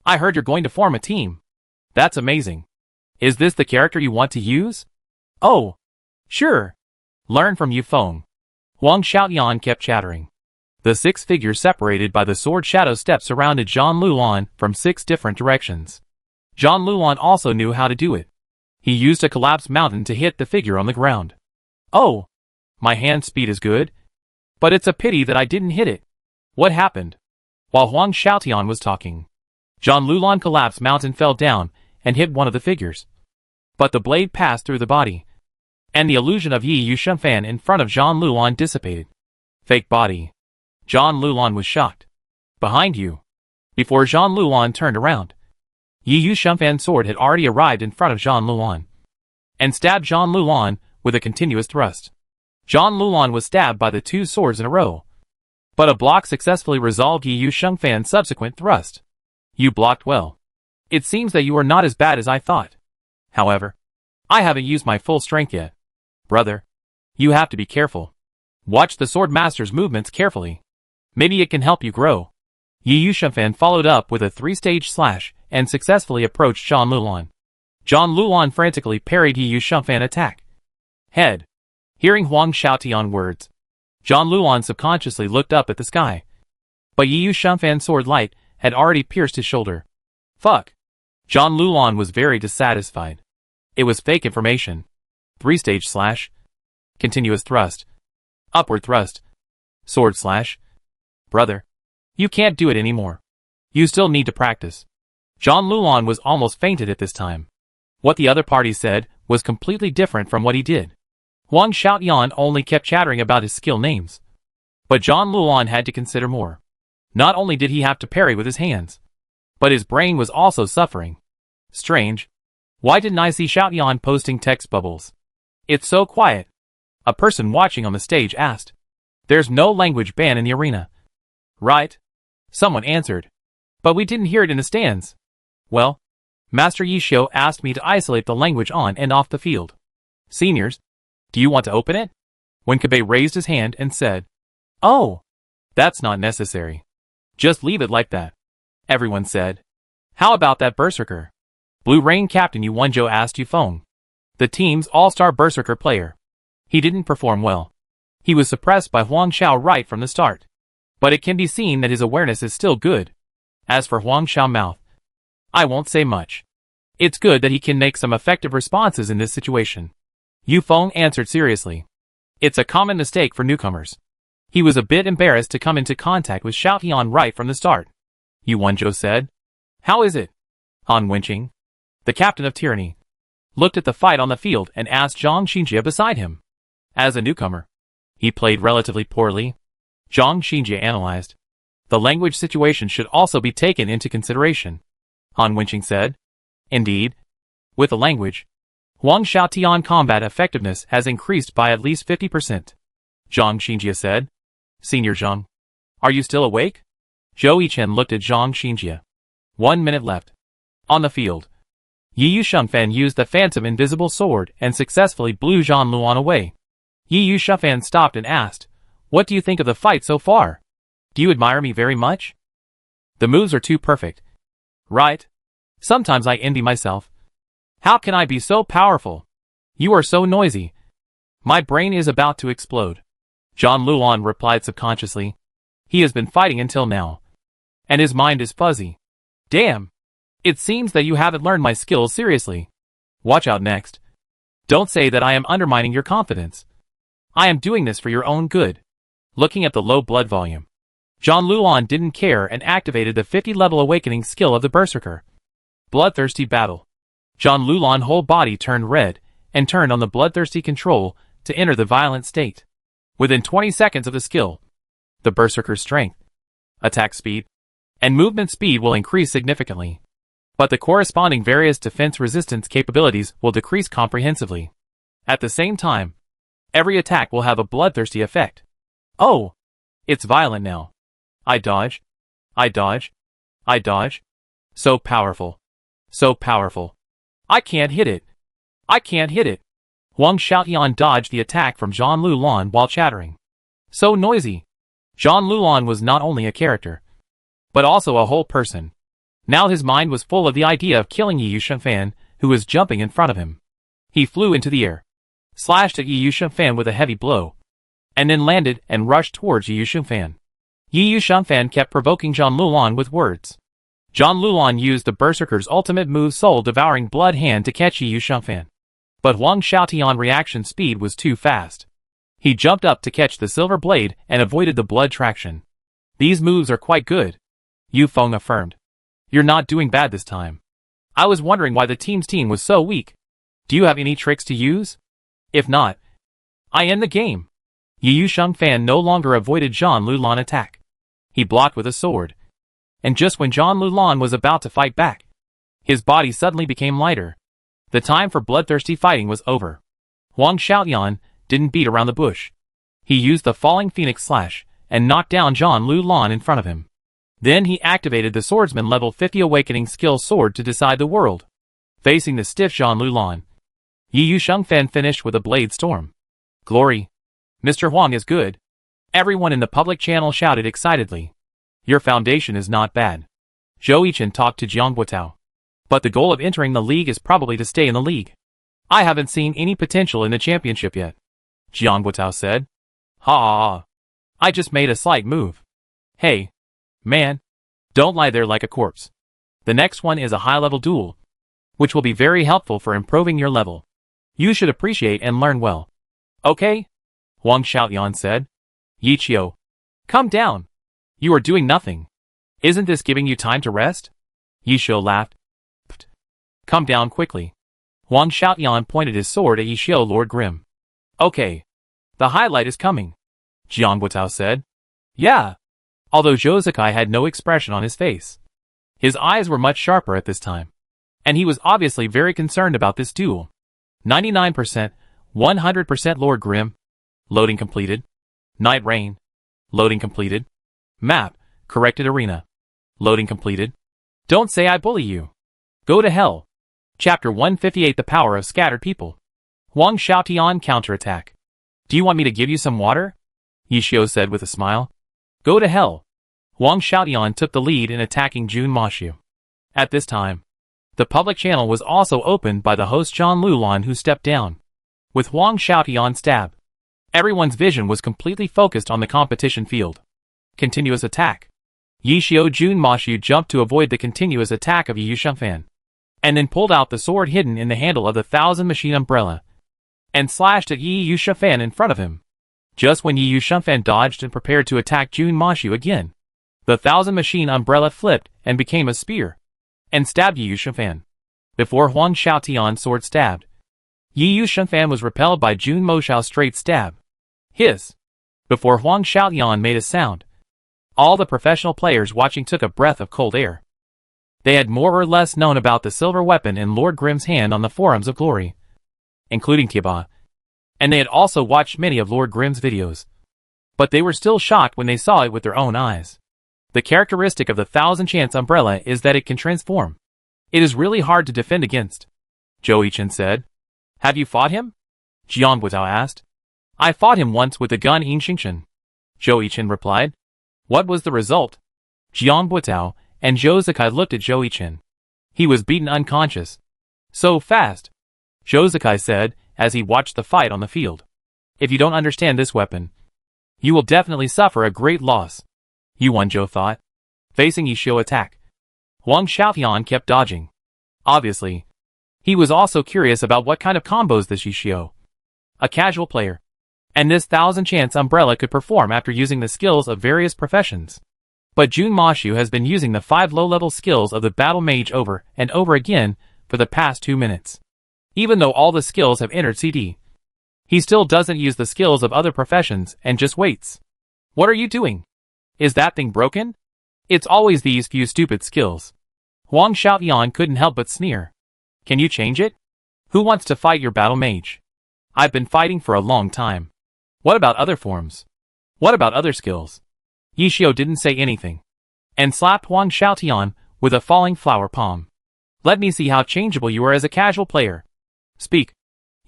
I heard you're going to form a team. That's amazing. Is this the character you want to use? Oh. Sure. Learn from Yu Feng. Huang Xiaoyan kept chattering. The 6 figures separated by the sword shadow step surrounded Zhang Lulan from 6 different directions. Zhang Lulan also knew how to do it. He used a collapsed mountain to hit the figure on the ground. Oh. My hand speed is good. But it's a pity that I didn't hit it. What happened? While Huang Xiaotian was talking, Zhang Lulan collapsed mountain fell down and hit one of the figures. But the blade passed through the body, and the illusion of Yu Shengfan in front of Zhang Lulan dissipated. Fake body. Zhang Lulan was shocked. Behind you. Before Zhang Lulan turned around, Yu Shengfan's sword had already arrived in front of Zhang Lulan, and stabbed Zhang Lulan with a continuous thrust. Zhang Lulan was stabbed by the 2 swords in a row, but a block successfully resolved Yu Shengfan's subsequent thrust. You blocked well. It seems that you are not as bad as I thought. However, I haven't used my full strength yet. Brother, you have to be careful. Watch the sword master's movements carefully. Maybe it can help you grow. Yu Shengfan followed up with a 3-stage slash and successfully approached Zhang Lulan. Zhang Lulan frantically parried Yu Shengfan's attack. Head. Hearing Huang Xiaotian words, Zhang Lulan subconsciously looked up at the sky. But Yu Shengfan's sword light had already pierced his shoulder. Fuck. John Lulon was very dissatisfied. It was fake information. 3-stage slash. Continuous thrust. Upward thrust. Sword slash. Brother. You can't do it anymore. You still need to practice. John Lulon was almost fainted at this time. What the other party said was completely different from what he did. Huang Xiaotian only kept chattering about his skill names. But John Lulon had to consider more. Not only did he have to parry with his hands, but his brain was also suffering. Strange. Why didn't I see Xiaotian posting text bubbles? It's so quiet. A person watching on the stage asked. There's no language ban in the arena. Right? Someone answered. But we didn't hear it in the stands. Well, Master Yishio asked me to isolate the language on and off the field. Seniors, do you want to open it? Wenkabe raised his hand and said, Oh, that's not necessary. Just leave it like that. Everyone said. How about that Berserker? Blue Rain Captain Yuwonjo asked Yufeng, the team's all-star Berserker player. He didn't perform well. He was suppressed by Huang Xiao right from the start. But it can be seen that his awareness is still good. As for Huang Xiao mouth, I won't say much. It's good that he can make some effective responses in this situation. Yufeng answered seriously. It's a common mistake for newcomers. He was a bit embarrassed to come into contact with Xiaotian right from the start. Yuwonjo said. How is it? Han Wenqing, the captain of Tyranny, looked at the fight on the field and asked Zhang Xinjie beside him. As a newcomer, he played relatively poorly. Zhang Xinjie analyzed. The language situation should also be taken into consideration. Han Wenqing said. Indeed. With the language, Huang Xiaotian combat effectiveness has increased by at least 50%. Zhang Xinjie said. Senior Zhang, are you still awake? Zhou Yichen looked at Zhang Xinjie. 1 minute left. On the field, Yi Yushengfan used the Phantom Invisible Sword and successfully blew Zhang Luan away. Yi Yushengfan stopped and asked, What do you think of the fight so far? Do you admire me very much? The moves are too perfect. Right? Sometimes I envy myself. How can I be so powerful? You are so noisy. My brain is about to explode. Zhang Luan replied subconsciously. He has been fighting until now. And his mind is fuzzy. Damn. It seems that you haven't learned my skills seriously. Watch out next. Don't say that I am undermining your confidence. I am doing this for your own good. Looking at the low blood volume, Zhang Luan didn't care and activated the 50-level awakening skill of the Berserker. Bloodthirsty battle. Zhang Lulan's whole body turned red and turned on the bloodthirsty control to enter the violent state. Within 20 seconds of the skill, the Berserker's strength, attack speed, and movement speed will increase significantly. But the corresponding various defense resistance capabilities will decrease comprehensively. At the same time, every attack will have a bloodthirsty effect. Oh! It's violent now. I dodge. I dodge. I dodge. So powerful. So powerful. I can't hit it. I can't hit it. Huang Xiaotian dodged the attack from Zhang Lulan while chattering. So noisy. Zhang Lulan was not only a character, but also a whole person. Now his mind was full of the idea of killing Yi Yushengfan, who was jumping in front of him. He flew into the air, slashed at Yi Yushengfan with a heavy blow, and then landed and rushed towards Yi Yushengfan. Yi Yushengfan kept provoking Zhang Lulan with words. Zhang Lulan used the Berserker's ultimate move Soul-Devouring Blood Hand to catch Yi Yushengfan. But Huang Xiaotian's reaction speed was too fast. He jumped up to catch the silver blade and avoided the blood traction. These moves are quite good, Yufeng affirmed. You're not doing bad this time. I was wondering why the team's team was so weak. Do you have any tricks to use? If not, I end the game. Yi Yushengfan no longer avoided Zhang Lulan's attack. He blocked with a sword. And just when Zhang Lulan was about to fight back, his body suddenly became lighter. The time for bloodthirsty fighting was over. Huang Xiaotian didn't beat around the bush. He used the Falling Phoenix Slash and knocked down Zhang Lulan in front of him. Then he activated the Swordsman level 50 Awakening Skill Sword to decide the world. Facing the stiff Zhang Lulan, Yi Yushengfan finished with a Blade Storm. Glory! Mr. Huang is good. Everyone in the public channel shouted excitedly. Your foundation is not bad. Zhou Yichen talked to Jiang Guotao. But the goal of entering the league is probably to stay in the league. I haven't seen any potential in the championship yet. Jiang Guotao said. Ha ha ha. I just made a slight move. Hey, man. Don't lie there like a corpse. The next one is a high-level duel, which will be very helpful for improving your level. You should appreciate and learn well. Okay? Huang Xiaoyan said. Yi Qiu. Come down. You are doing nothing. Isn't this giving you time to rest? Yi Qiu laughed. Pfft. Come down quickly. Huang Xiaoyan pointed his sword at Yi Qiu Lord Grim. Okay. The highlight is coming. Jiang Butao said. Yeah. Although Zhou Zikai had no expression on his face. His eyes were much sharper at this time. And he was obviously very concerned about this duel. 99%, 100% Lord Grim. Loading completed. Night Rain. Loading completed. Map, corrected arena. Loading completed. Don't say I bully you. Go to hell. Chapter 158 The Power of Scattered People. Huang Xiaotian counterattack. Do you want me to give you some water? Yi Qiu said with a smile. Go to hell. Huang Xiaotian took the lead in attacking Jun Mashu. At this time, the public channel was also opened by the host Zhang Lulan, who stepped down. With Huang Xiaotian's stab, everyone's vision was completely focused on the competition field. Continuous attack. Yi Qiu Jun Mashu jumped to avoid the continuous attack of Yi Yushengfan, and then pulled out the sword hidden in the handle of the 1,000 machine umbrella, and slashed at Yi Yushengfan in front of him. Just when Yi Yushengfan dodged and prepared to attack Jun Mashu again, the 1,000 machine umbrella flipped and became a spear, and stabbed Yi Yushengfan. Before Huang Xiaotian's sword stabbed, Yi Yushengfan was repelled by Jun Moshao's straight stab. Hiss! Before Huang Xiaotian made a sound, all the professional players watching took a breath of cold air. They had more or less known about the silver weapon in Lord Grim's hand on the forums of glory, including Tiba, and they had also watched many of Lord Grim's videos. But they were still shocked when they saw it with their own eyes. The characteristic of the 1,000 chance umbrella is that it can transform. It is really hard to defend against. Zhou Yichen said. Have you fought him? Jiang Butao asked. I fought him once with the gun in Xingchen. Zhou Yichen replied. What was the result? Jiang Butao and Zhou Zikai looked at Zhou Yichen. He was beaten unconscious. So fast, Zhou Zikai said as he watched the fight on the field. If you don't understand this weapon, you will definitely suffer a great loss. Yuan Zhou thought. Facing Yi Qiu attack, Huang Xiaotian kept dodging. Obviously, he was also curious about what kind of combos this Yi Qiu, a casual player, and this 1,000 chance umbrella could perform after using the skills of various professions. But Jun Mashu has been using the 5 low-level skills of the battle mage over and over again for the past 2 minutes. Even though all the skills have entered CD, he still doesn't use the skills of other professions and just waits. What are you doing? Is that thing broken? It's always these few stupid skills. Huang Xiaotian couldn't help but sneer. Can you change it? Who wants to fight your battle mage? I've been fighting for a long time. What about other forms? What about other skills? Yi Qiu didn't say anything, and slapped Huang Xiaotian with a falling flower palm. Let me see how changeable you are as a casual player. Speak.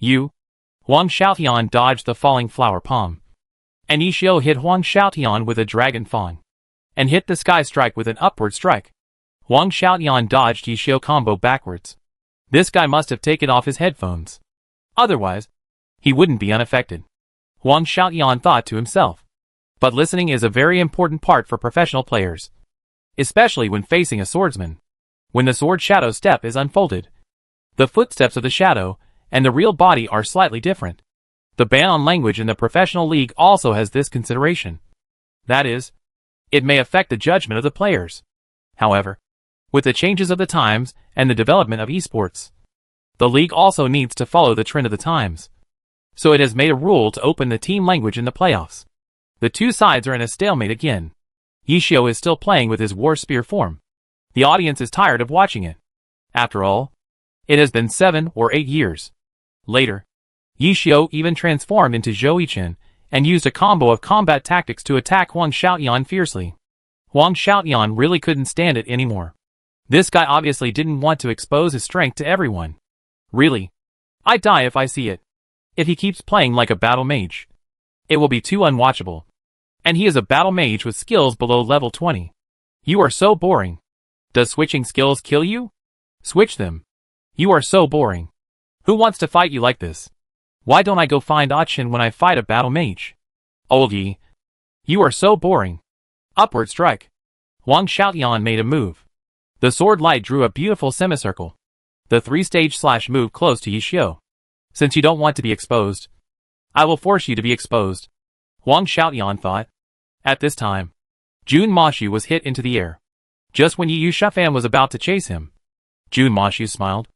You. Huang Xiaotian dodged the falling flower palm, and Yi Qiu hit Huang Xiaotian with a dragon fang, and hit the sky strike with an upward strike. Huang Xiaotian dodged Yi Qiu combo backwards. This guy must have taken off his headphones. Otherwise, he wouldn't be unaffected. Huang Xiaotian thought to himself. But listening is a very important part for professional players, especially when facing a swordsman. When the sword shadow step is unfolded, the footsteps of the shadow and the real body are slightly different. The ban on language in the professional league also has this consideration. That is, it may affect the judgment of the players. However, with the changes of the times and the development of esports, the league also needs to follow the trend of the times. So it has made a rule to open the team language in the playoffs. The two sides are in a stalemate again. Yi Qiu is still playing with his war spear form. The audience is tired of watching it. After all, it has been 7 or 8 years. Later, Yi Qiu even transformed into Zhou Yichen and used a combo of combat tactics to attack Huang Xiaotian fiercely. Huang Xiaotian really couldn't stand it anymore. This guy obviously didn't want to expose his strength to everyone. Really, I'd die if I see it. If he keeps playing like a battle mage, it will be too unwatchable. And he is a battle mage with skills below level 20. You are so boring. Does switching skills kill you? Switch them. You are so boring. Who wants to fight you like this? Why don't I go find Achin when I fight a battle mage? Old Yi. You are so boring. Upward strike. Huang Xiaotian made a move. The sword light drew a beautiful semicircle. The 3-stage slash move close to Yixiu. Since you don't want to be exposed, I will force you to be exposed, Huang Xiaotian thought. At this time, Jun Mashi was hit into the air. Just when Yi Shufan was about to chase him, Jun Mashi smiled.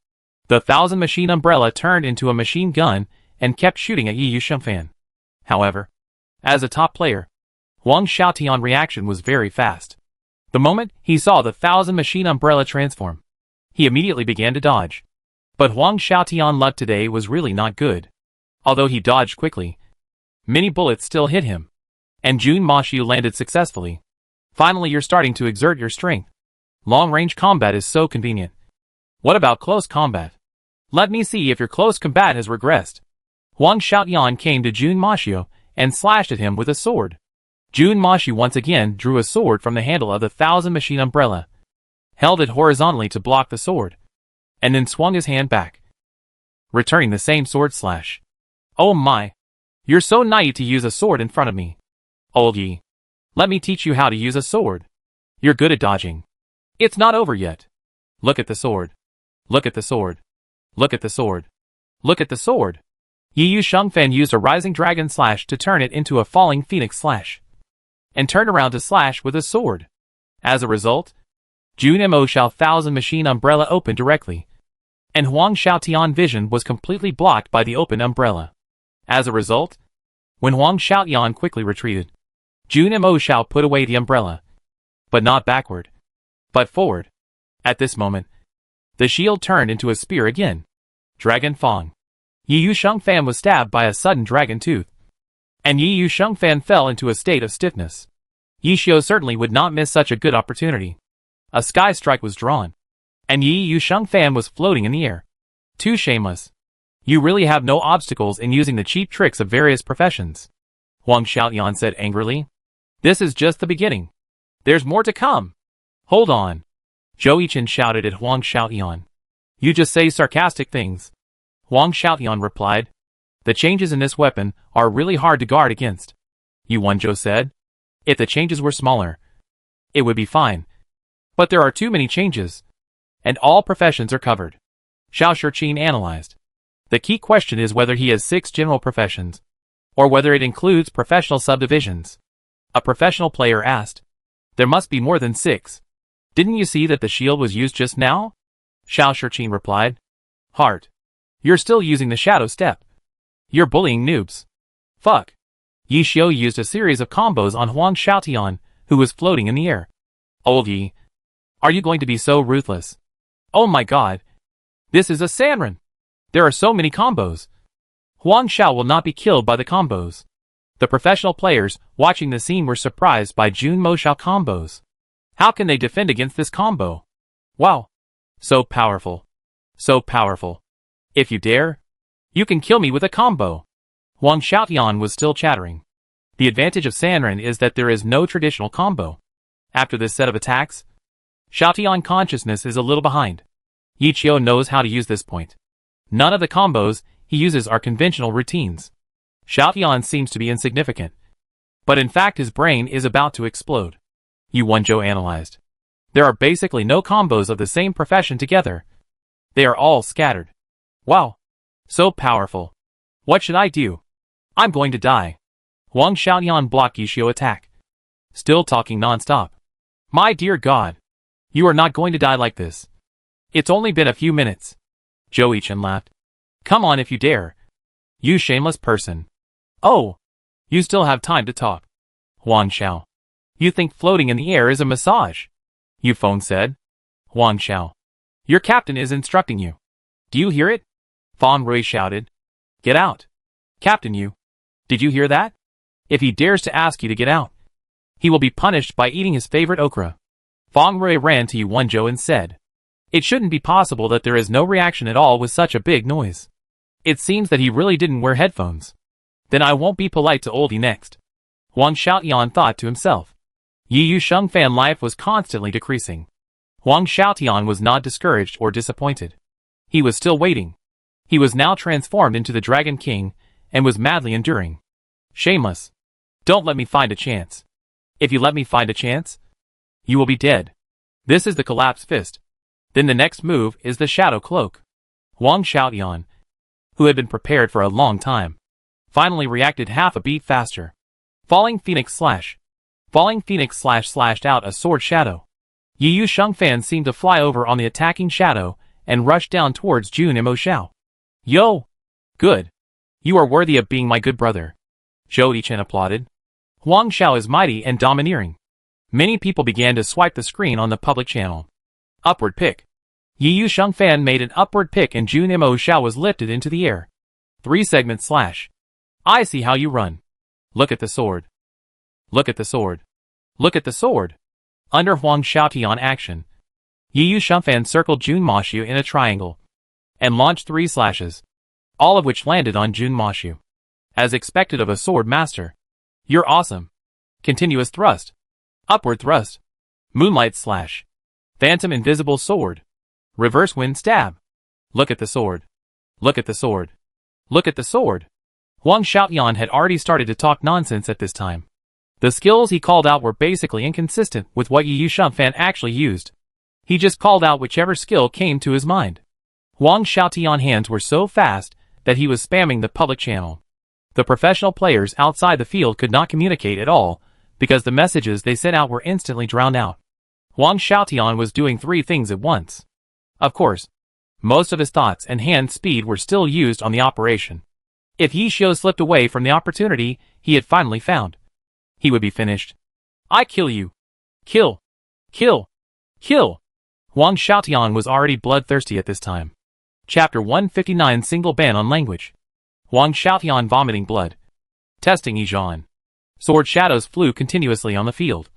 The 1,000 machine umbrella turned into a machine gun and kept shooting at Yi Shufan. However, as a top player, Huang Xiaotian's reaction was very fast. The moment he saw the 1,000 machine umbrella transform, he immediately began to dodge. But Huang Xiaotian's luck today was really not good. Although he dodged quickly, many bullets still hit him, and Jun Mashi landed successfully. Finally, you're starting to exert your strength. Long-range combat is so convenient. What about close combat? Let me see if your close combat has regressed. Huang Xiaotian came to Jun Mashi and slashed at him with a sword. Jun Mashi once again drew a sword from the handle of the 1,000 machine umbrella, held it horizontally to block the sword, and then swung his hand back, returning the same sword slash. Oh my! You're so naive to use a sword in front of me. Old Yi. Let me teach you how to use a sword. You're good at dodging. It's not over yet. Look at the sword. Look at the sword. Look at the sword. Look at the sword. Yi Shufan used a rising dragon slash to turn it into a falling phoenix slash, and turned around to slash with a sword. As a result, Jun Mo's 1,000 machine umbrella opened directly, and Huang Xiaotian's vision was completely blocked by the open umbrella. As a result, when Huang Xiaotian quickly retreated, Jun Mo put away the umbrella, but not backward, but forward. At this moment, the shield turned into a spear again. Dragon Fang. Yi Shufan was stabbed by a sudden dragon tooth, and Yi Shufan fell into a state of stiffness. Yixiu certainly would not miss such a good opportunity. A sky strike was drawn, and Yi Shufan was floating in the air. Too shameless. You really have no obstacles in using the cheap tricks of various professions, Huang Xiaotian said angrily. This is just the beginning. There's more to come. Hold on. Zhou Yichen shouted at Huang Xiaotian. You just say sarcastic things. Huang Xiaotian replied. The changes in this weapon are really hard to guard against. Yu Wenzhou said. If the changes were smaller, it would be fine. But there are too many changes, and all professions are covered. Xiao Shiqin analyzed. The key question is whether he has 6 general professions, or whether it includes professional subdivisions. A professional player asked. There must be more than 6. Didn't you see that the shield was used just now? Xiao Shiqin replied. Heart. You're still using the shadow step. You're bullying noobs. Fuck. Yixiu used a series of combos on Huang Xiaotian, who was floating in the air. Old Yi. Are you going to be so ruthless? Oh my god. This is a Sanren. There are so many combos. Huang Xiao will not be killed by the combos. The professional players watching the scene were surprised by Jun Mo's combos. How can they defend against this combo? Wow. So powerful. So powerful. If you dare, you can kill me with a combo. Huang Xiaotian was still chattering. The advantage of Sanren is that there is no traditional combo. After this set of attacks, Xiaotian consciousness is a little behind. Yixiu knows how to use this point. None of the combos he uses are conventional routines. Xiaotian seems to be insignificant, but in fact his brain is about to explode. Yu Wenzhou analyzed. There are basically no combos of the same profession together. They are all scattered. Wow. So powerful. What should I do? I'm going to die. Huang Xiaotian blocked Yixiu's attack, still talking non-stop. My dear God. You are not going to die like this. It's only been a few minutes. Zhou Yichen laughed. Come on if you dare. You shameless person. Oh. You still have time to talk. Huang Xiao. You think floating in the air is a massage? Yu Feng said. Huang Xiao. Your captain is instructing you. Do you hear it? Fang Rui shouted. Get out. Captain Yu. Did you hear that? If he dares to ask you to get out, he will be punished by eating his favorite okra. Fang Rui ran to Yu Wenzhou and said. It shouldn't be possible that there is no reaction at all with such a big noise. It seems that he really didn't wear headphones. Then I won't be polite to oldie next. Huang Xiaotian thought to himself. Yi Shufan life was constantly decreasing. Huang Xiaotian was not discouraged or disappointed. He was still waiting. He was now transformed into the Dragon King, and was madly enduring. Shameless. Don't let me find a chance. If you let me find a chance, You will be dead. This is the collapse fist. Then the next move is the shadow cloak. Huang Xiaotian, who had been prepared for a long time, finally reacted half a beat faster. Falling Phoenix Slash. Falling Phoenix Slash slashed out a sword shadow. Yu Shengfan seemed to fly over on the attacking shadow and rush down towards Jun Mo Xiao. Yo! Good. You are worthy of being my good brother. Zhou Yichen applauded. Huang Xiao is mighty and domineering. Many people began to swipe the screen on the public channel. Upward pick. Yu Shengfan made an upward pick and Jun Mo Xiao was lifted into the air. 3-segment slash. I see how you run. Look at the sword. Look at the sword. Look at the sword. Under Huang Xiaotian action, Yu Shengfan circled Jun Moxiu in a triangle and launched 3 slashes, all of which landed on Jun Moxiu. As expected of a sword master. You're awesome. Continuous thrust. Upward thrust. Moonlight slash. Phantom invisible sword. Reverse wind stab. Look at the sword. Look at the sword. Look at the sword. Huang Xiaotian had already started to talk nonsense at this time. The skills he called out were basically inconsistent with what Yu Shengfan actually used. He just called out whichever skill came to his mind. Huang Xiaotian's hands were so fast that he was spamming the public channel. The professional players outside the field could not communicate at all because the messages they sent out were instantly drowned out. Huang Xiaotian was doing 3 things at once. Of course, most of his thoughts and hand speed were still used on the operation. If Yi Xiu slipped away from the opportunity he had finally found, he would be finished. I kill you. Kill. Kill. Kill. Huang Xiaotian was already bloodthirsty at this time. Chapter 159 Single ban on language. Huang Xiaotian vomiting blood. Testing Yizhan. Sword shadows flew continuously on the field.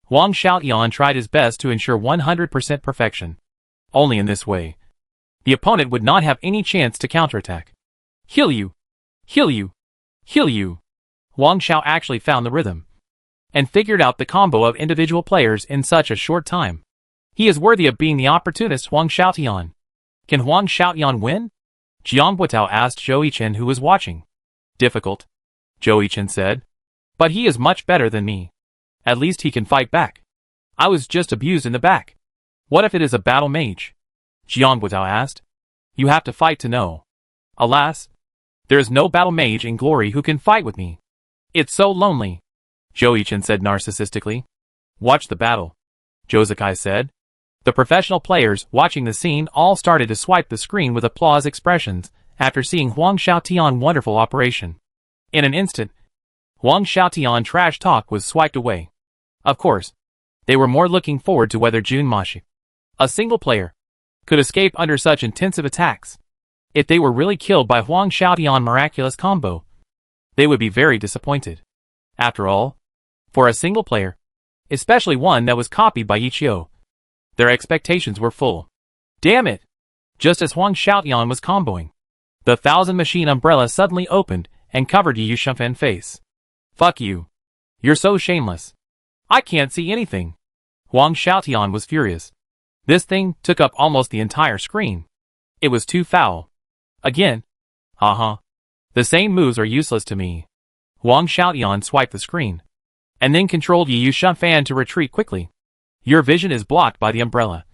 Huang Xiaotian tried his best to ensure 100% perfection. Only in this way, the opponent would not have any chance to counterattack. Heal you. Heal you. Heal you. Huang Xiao actually found the rhythm and figured out the combo of individual players in such a short time. He is worthy of being the opportunist Huang Xiaotian. Can Huang Xiaotian win? Jiang Buitao asked Zhou Yichen, who was watching. Difficult, Zhou Yichen said. But he is much better than me. At least he can fight back. I was just abused in the back. What if it is a battle mage? Jiang Buitao asked. You have to fight to know. Alas, there is no battle mage in glory who can fight with me. It's so lonely, Zhou Yichen said narcissistically. Watch the battle, Zhou Zikai said. The professional players watching the scene all started to swipe the screen with applause expressions after seeing Huang Xiaotian's wonderful operation. In an instant, Huang Xiaotian's trash talk was swiped away. Of course, they were more looking forward to whether Jun Moxiu, a single player, could escape under such intensive attacks. If they were really killed by Huang Xiaotian's miraculous combo, they would be very disappointed. After all, for a single player, especially one that was copied by Yi Xiu, their expectations were full. Damn it! Just as Huang Xiaotian was comboing, the 1,000-machine umbrella suddenly opened and covered Yu Shengfan's face. Fuck you. You're so shameless. I can't see anything. Huang Xiaotian was furious. This thing took up almost the entire screen. It was too foul. Again? Haha. The same moves are useless to me. Huang Xiaotian swiped the screen and then controlled Yu Shengfan to retreat quickly. Your vision is blocked by the umbrella,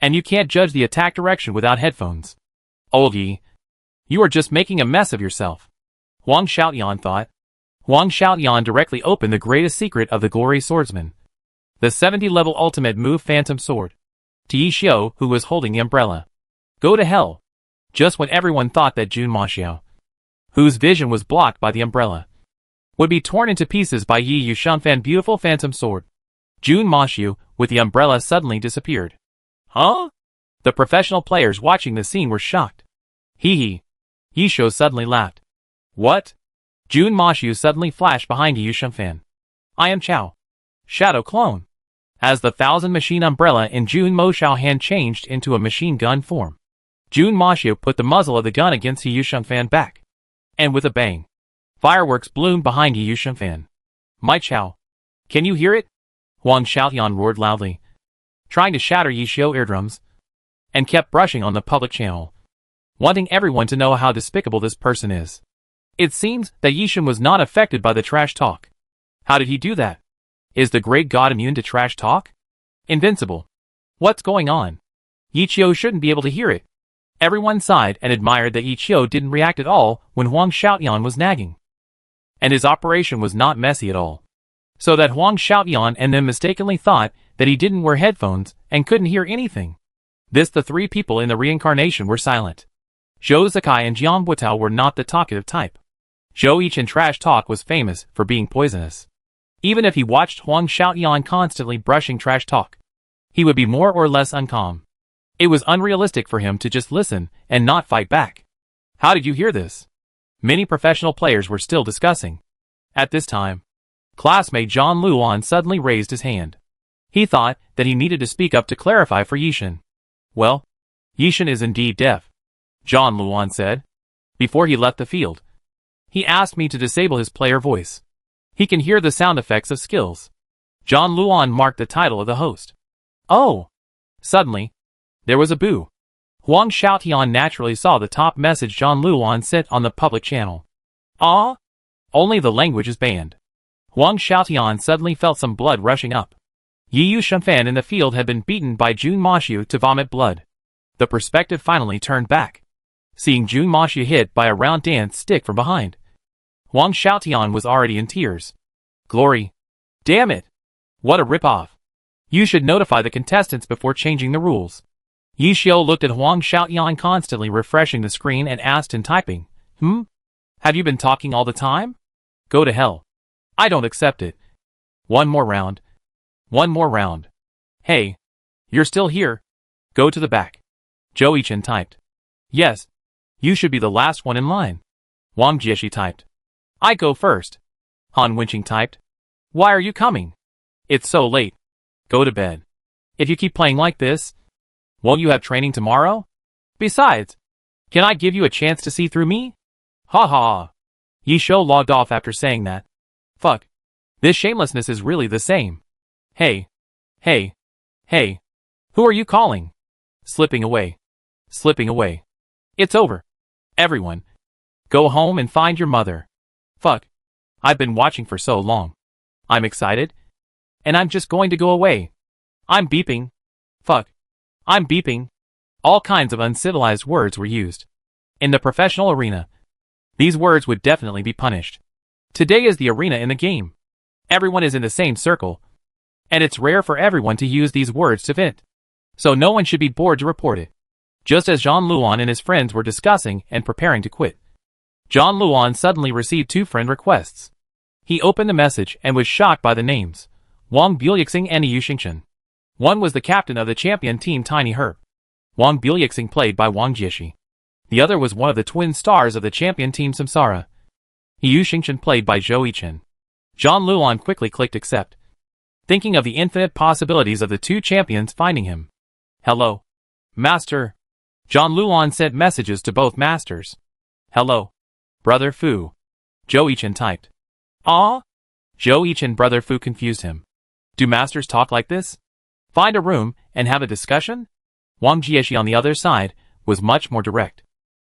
and you can't judge the attack direction without headphones. Old Yi, you are just making a mess of yourself, Huang Xiaotian thought. Huang Xiaotian directly opened the greatest secret of the Glory Swordsman, the 70-level ultimate move Phantom Sword, to Yi Xiu, who was holding the umbrella. Go to hell. Just when everyone thought that Jun Moxiu, whose vision was blocked by the umbrella, would be torn into pieces by Yu Shengfan's beautiful Phantom Sword, Jun Moxiu, with the umbrella, suddenly disappeared. Huh? The professional players watching the scene were shocked. Hee hee. Yi Xiu suddenly laughed. What? Jun Moxiu suddenly flashed behind Yu Shengfan. I am Chao. Shadow clone. As the 1,000-machine umbrella in Jun Moxiu's hand changed into a machine gun form, Jun Moxiu put the muzzle of the gun against Yu Shengfan's back. And with a bang, fireworks bloomed behind Yu Shengfan. My Chao. Can you hear it? Huang Xiaotian roared loudly, trying to shatter Yi Xiu's eardrums, and kept brushing on the public channel, wanting everyone to know how despicable this person is. It seems that Yi Xiu was not affected by the trash talk. How did he do that? Is the great god immune to trash talk? Invincible. What's going on? Yichio shouldn't be able to hear it. Everyone sighed and admired that Yichio didn't react at all when Huang Xiaotian was nagging. And his operation was not messy at all. So that Huang Xiaotian and them mistakenly thought that he didn't wear headphones and couldn't hear anything. The three people in the reincarnation were silent. Zhou Zikai and Jiang Buitao were not the talkative type. Zhou Yichin trash talk was famous for being poisonous. Even if he watched Huang Xiaotian constantly brushing trash talk, he would be more or less uncalm. It was unrealistic for him to just listen and not fight back. How did you hear this? Many professional players were still discussing. At this time, classmate Zhang Luan suddenly raised his hand. He thought that he needed to speak up to clarify for Yishin. Well, Yishin is indeed deaf, Zhang Luan said. Before he left the field, he asked me to disable his player voice. He can hear the sound effects of skills. Zhang Luan marked the title of the host. Oh! Suddenly, there was a boo. Huang Xiaotian naturally saw the top message Zhang Luan sent on the public channel. Ah? Only the language is banned. Huang Xiaotian suddenly felt some blood rushing up. Yiyu Shenfan in the field had been beaten by Jun Mashu to vomit blood. The perspective finally turned back, seeing Jun Mashu hit by a round dance stick from behind. Huang Xiaotian was already in tears. Glory! Damn it! What a ripoff! You should notify the contestants before changing the rules. Yi Xiu looked at Huang Xiaotian constantly refreshing the screen and asked in typing, Have you been talking all the time? Go to hell. I don't accept it. One more round. One more round. Hey, you're still here? Go to the back. Zhou Yichin typed. Yes, you should be the last one in line. Wang Jieshi typed. I go first. Han Wenqing typed. Why are you coming? It's so late. Go to bed. If you keep playing like this, won't you have training tomorrow? Besides, can I give you a chance to see through me? Ha ha. Yi Shou logged off after saying that. Fuck. This shamelessness is really the same. Hey. Hey. Hey. Who are you calling? Slipping away. Slipping away. It's over. Everyone. Go home and find your mother. Fuck. I've been watching for so long. I'm excited. And I'm just going to go away. I'm beeping. Fuck. I'm beeping. All kinds of uncivilized words were used. In the professional arena, these words would definitely be punished. Today is the arena in the game. Everyone is in the same circle, and it's rare for everyone to use these words to vent. So no one should be bored to report it. Just as Zhang Luan and his friends were discussing and preparing to quit, Zhang Luan suddenly received 2 friend requests. He opened the message and was shocked by the names, Wang Bilyixing and Yu Xingchen. One was the captain of the champion team Tiny Herb. Wang Bilyixing played by Wang Jieshi. The other was one of the twin stars of the champion team Samsara. Yu Xingchen played by Zhou Yichin. Zhang Luan quickly clicked accept, thinking of the infinite possibilities of the 2 champions finding him. Hello. Master. Zhang Luan sent messages to both masters. Hello. Brother Fu. Zhou Yichin typed. Ah? Zhou Yichin Brother Fu confused him. Do masters talk like this? Find a room and have a discussion? Wang Jieshi on the other side was much more direct.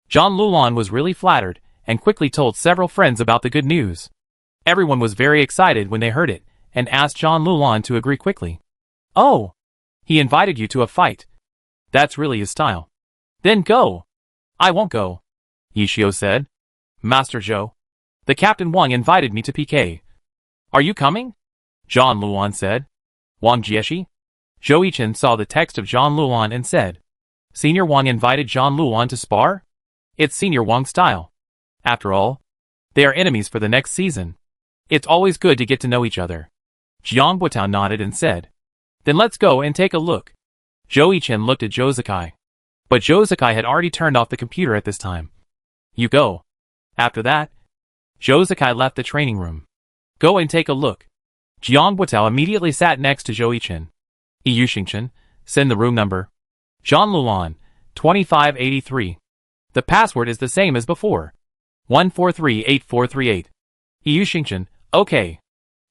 Zhang Luan was really flattered and quickly told several friends about the good news. Everyone was very excited when they heard it and asked Zhang Luan to agree quickly. Oh, he invited you to a fight. That's really his style. Then go. I won't go, Yi Xiu said. Master Zhou, the Captain Wang invited me to PK. Are you coming? Zhang Luan said. Wang Jieshi? Zhou Yichin saw the text of Zhang Luan and said, Senior Wang invited Zhang Luan to spar? It's Senior Wang's style. After all, they are enemies for the next season. It's always good to get to know each other. Jiang Buitao nodded and said, Then let's go and take a look. Zhou Yichin looked at Zhou Zikai. But Zhou Zikai had already turned off the computer at this time. You go. After that, Zhou Zikai left the training room. Go and take a look. Jiang Buitao immediately sat next to Zhou Yichin. Yu Xingchen, send the room number. Zhang Luan, 2583. The password is the same as before. 1438438. Yu Xingchen, okay.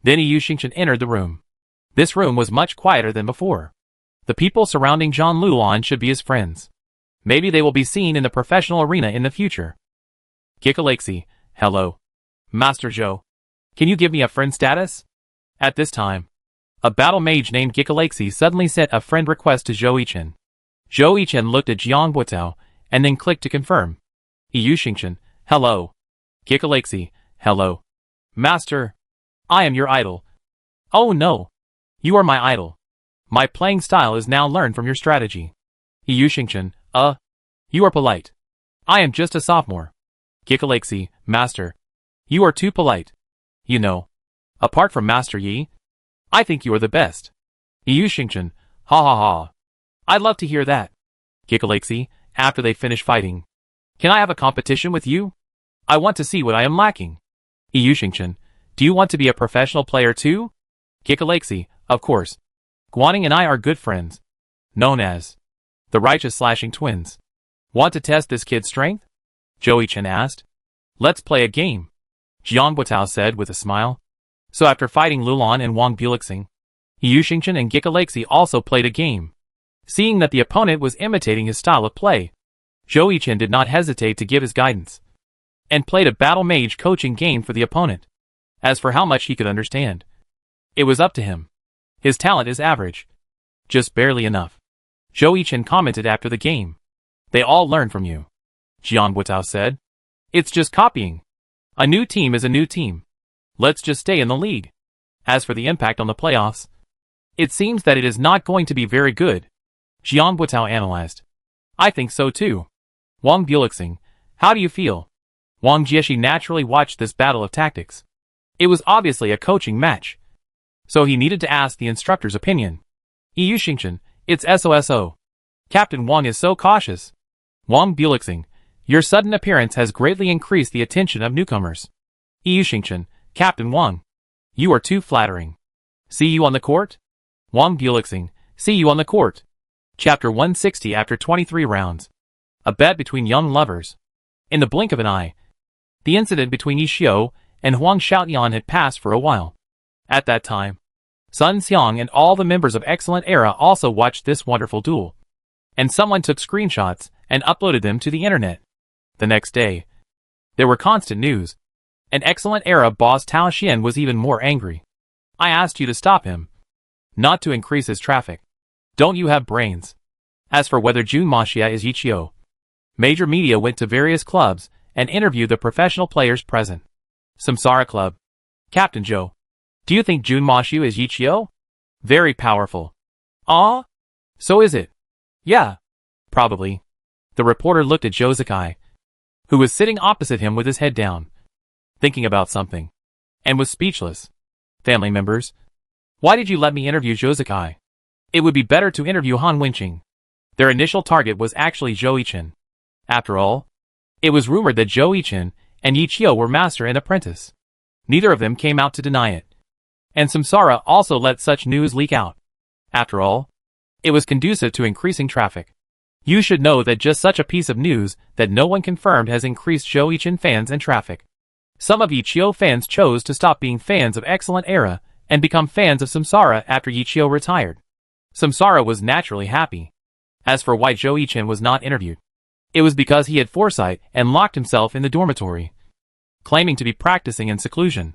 Then Yu Xingchen entered the room. This room was much quieter than before. The people surrounding Zhang Luan should be his friends. Maybe they will be seen in the professional arena in the future. Kikalaxi, hello. Master Zhou, can you give me a friend status? At this time, A battle mage named Gikalaxi suddenly sent a friend request to Zhou Yichen. Zhou Yichen looked at Jiang Buotao and then clicked to confirm. Yu Xingchen, hello. Gikalaxi, hello. Master, I am your idol. Oh no. You are my idol. My playing style is now learned from your strategy. Yu Xingchen, you are polite. I am just a sophomore. Gikalaxi, Master, you are too polite. You know, apart from Master Yi, I think you are the best. Yu Xingchen, ha ha ha. I'd love to hear that. Gikalaxi, after they finish fighting, can I have a competition with you? I want to see what I am lacking. Yu Xingchen, do you want to be a professional player too? Gikalaxi, of course. Guaning and I are good friends. Known as the Righteous Slashing Twins. Want to test this kid's strength? Zhou Yichen asked. Let's play a game, Jiang Buotao said with a smile. So after fighting Lulan and Wang Bulixing, Yu Xingchen and Gikalaxi also played a game. Seeing that the opponent was imitating his style of play, Zhou Yichen did not hesitate to give his guidance, and played a battle mage coaching game for the opponent. As for how much he could understand, it was up to him. His talent is average. Just barely enough. Zhou Yichen commented after the game. They all learn from you, Jiang Buotao said. It's just copying. A new team is a new team. Let's just stay in the league. As for the impact on the playoffs, it seems that it is not going to be very good, Jiang Buotao analyzed. I think so too. Wang Bulixing, how do you feel? Wang Jieshi naturally watched this battle of tactics. It was obviously a coaching match, so he needed to ask the instructor's opinion. Yu Xingchen, it's SOSO. Captain Wang is so cautious. Wang Bulixing, your sudden appearance has greatly increased the attention of newcomers. Yu Xingchen, Captain Wang, you are too flattering. See you on the court? Wang Bulixing, see you on the court. Chapter 160 after 23 rounds. A bet between young lovers. In the blink of an eye, the incident between Yi Xiao and Huang Xiaoyan had passed for a while. At that time, Sun Xiang and all the members of Excellent Era also watched this wonderful duel. And someone took screenshots and uploaded them to the internet. The next day, there were constant news. And Excellent Era boss Tao Xian was even more angry. I asked you to stop him, not to increase his traffic. Don't you have brains? As for whether Jun Maxia is Yi Xiao, major media went to various clubs and interviewed the professional players present. Samsara Club. Captain Zhou, do you think Jun Maxia is Yi Xiao? Very powerful. Ah? So is it? Yeah. Probably. The reporter looked at Zhou Zikai, who was sitting opposite him with his head down, thinking about something, and was speechless. Family members, why did you let me interview Zhou Zikai? It would be better to interview Han Wenqing. Their initial target was actually Zhou Yichen. After all, it was rumored that Zhou Yichen and Yi Xiao were master and apprentice. Neither of them came out to deny it. And Samsara also let such news leak out. After all, it was conducive to increasing traffic. You should know that just such a piece of news that no one confirmed has increased Zhou Yichen fans and traffic. Some of Yi Xiao fans chose to stop being fans of Excellent Era and become fans of Samsara after Yi Xiao retired. Samsara was naturally happy. As for why Zhou Yichen was not interviewed, it was because he had foresight and locked himself in the dormitory, claiming to be practicing in seclusion.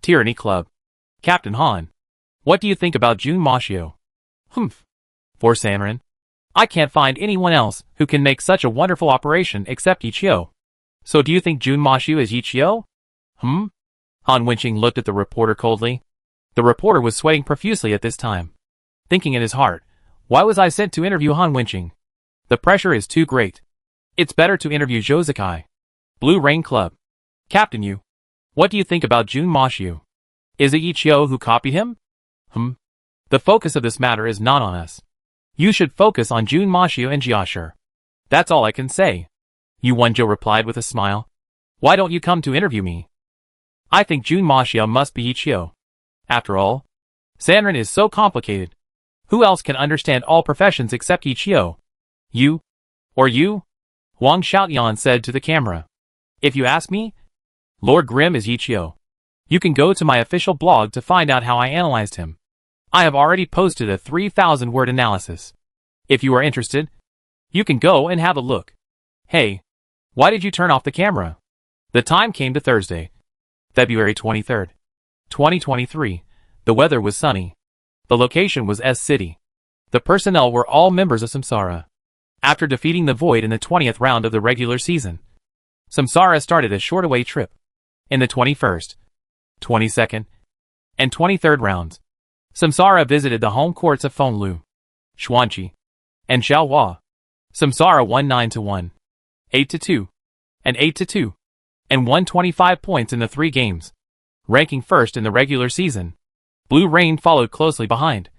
Tyranny Club. Captain Han, what do you think about Jun Maxia? Humph. For Sanren, I can't find anyone else who can make such a wonderful operation except Yi Xiao. So do you think Jun Maxia is Yi Xiao? Han Wenqing looked at the reporter coldly. The reporter was sweating profusely at this time, thinking in his heart, why was I sent to interview Han Wenqing? The pressure is too great. It's better to interview Zhou Zikai. Blue Rain Club. Captain Yu, what do you think about Jun Maxia? Is it Yi Xiao who copied him? The focus of this matter is not on us. You should focus on Jun Maxia and Jiashi. That's all I can say. Yu Wenzhou replied with a smile. Why don't you come to interview me? I think Jun Maxia must be Yi Xiao. After all, Sanren is so complicated. Who else can understand all professions except Yi Xiao? You? Or you? Huang Xiaoyan said to the camera. If you ask me, Lord Grimm is Yi Xiao. You can go to my official blog to find out how I analyzed him. I have already posted a 3,000-word analysis. If you are interested, you can go and have a look. Hey, why did you turn off the camera? The time came to Thursday, February 23rd, 2023. The weather was sunny. The location was S City. The personnel were all members of Samsara. After defeating the Void in the 20th round of the regular season, Samsara started a short away trip. In the 21st, 22nd, and 23rd rounds, Samsara visited the home courts of Fenglu, Xuanqi, and Xiaohua. Samsara won 9-1, 8-2, and 8-2, and won 25 points in the 3 games, ranking first in the regular season. Blue Rain followed closely behind,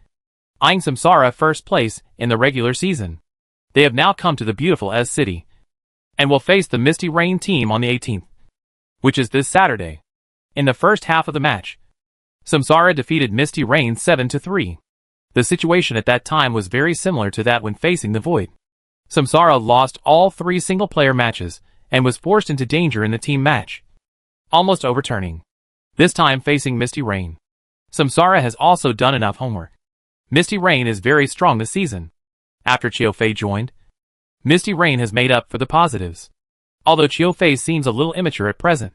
eyeing Samsara first place in the regular season. They have now come to the beautiful S City, and will face the Misty Rain team on the 18th, which is this Saturday. In the first half of the match, Samsara defeated Misty Rain 7-3. The situation at that time was very similar to that when facing the Void. Samsara lost all 3 single-player matches, and was forced into danger in the team match, almost overturning. This time facing Misty Rain, Samsara has also done enough homework. Misty Rain is very strong this season. After Qiufei joined, Misty Rain has made up for the positives. Although Qiufei seems a little immature at present,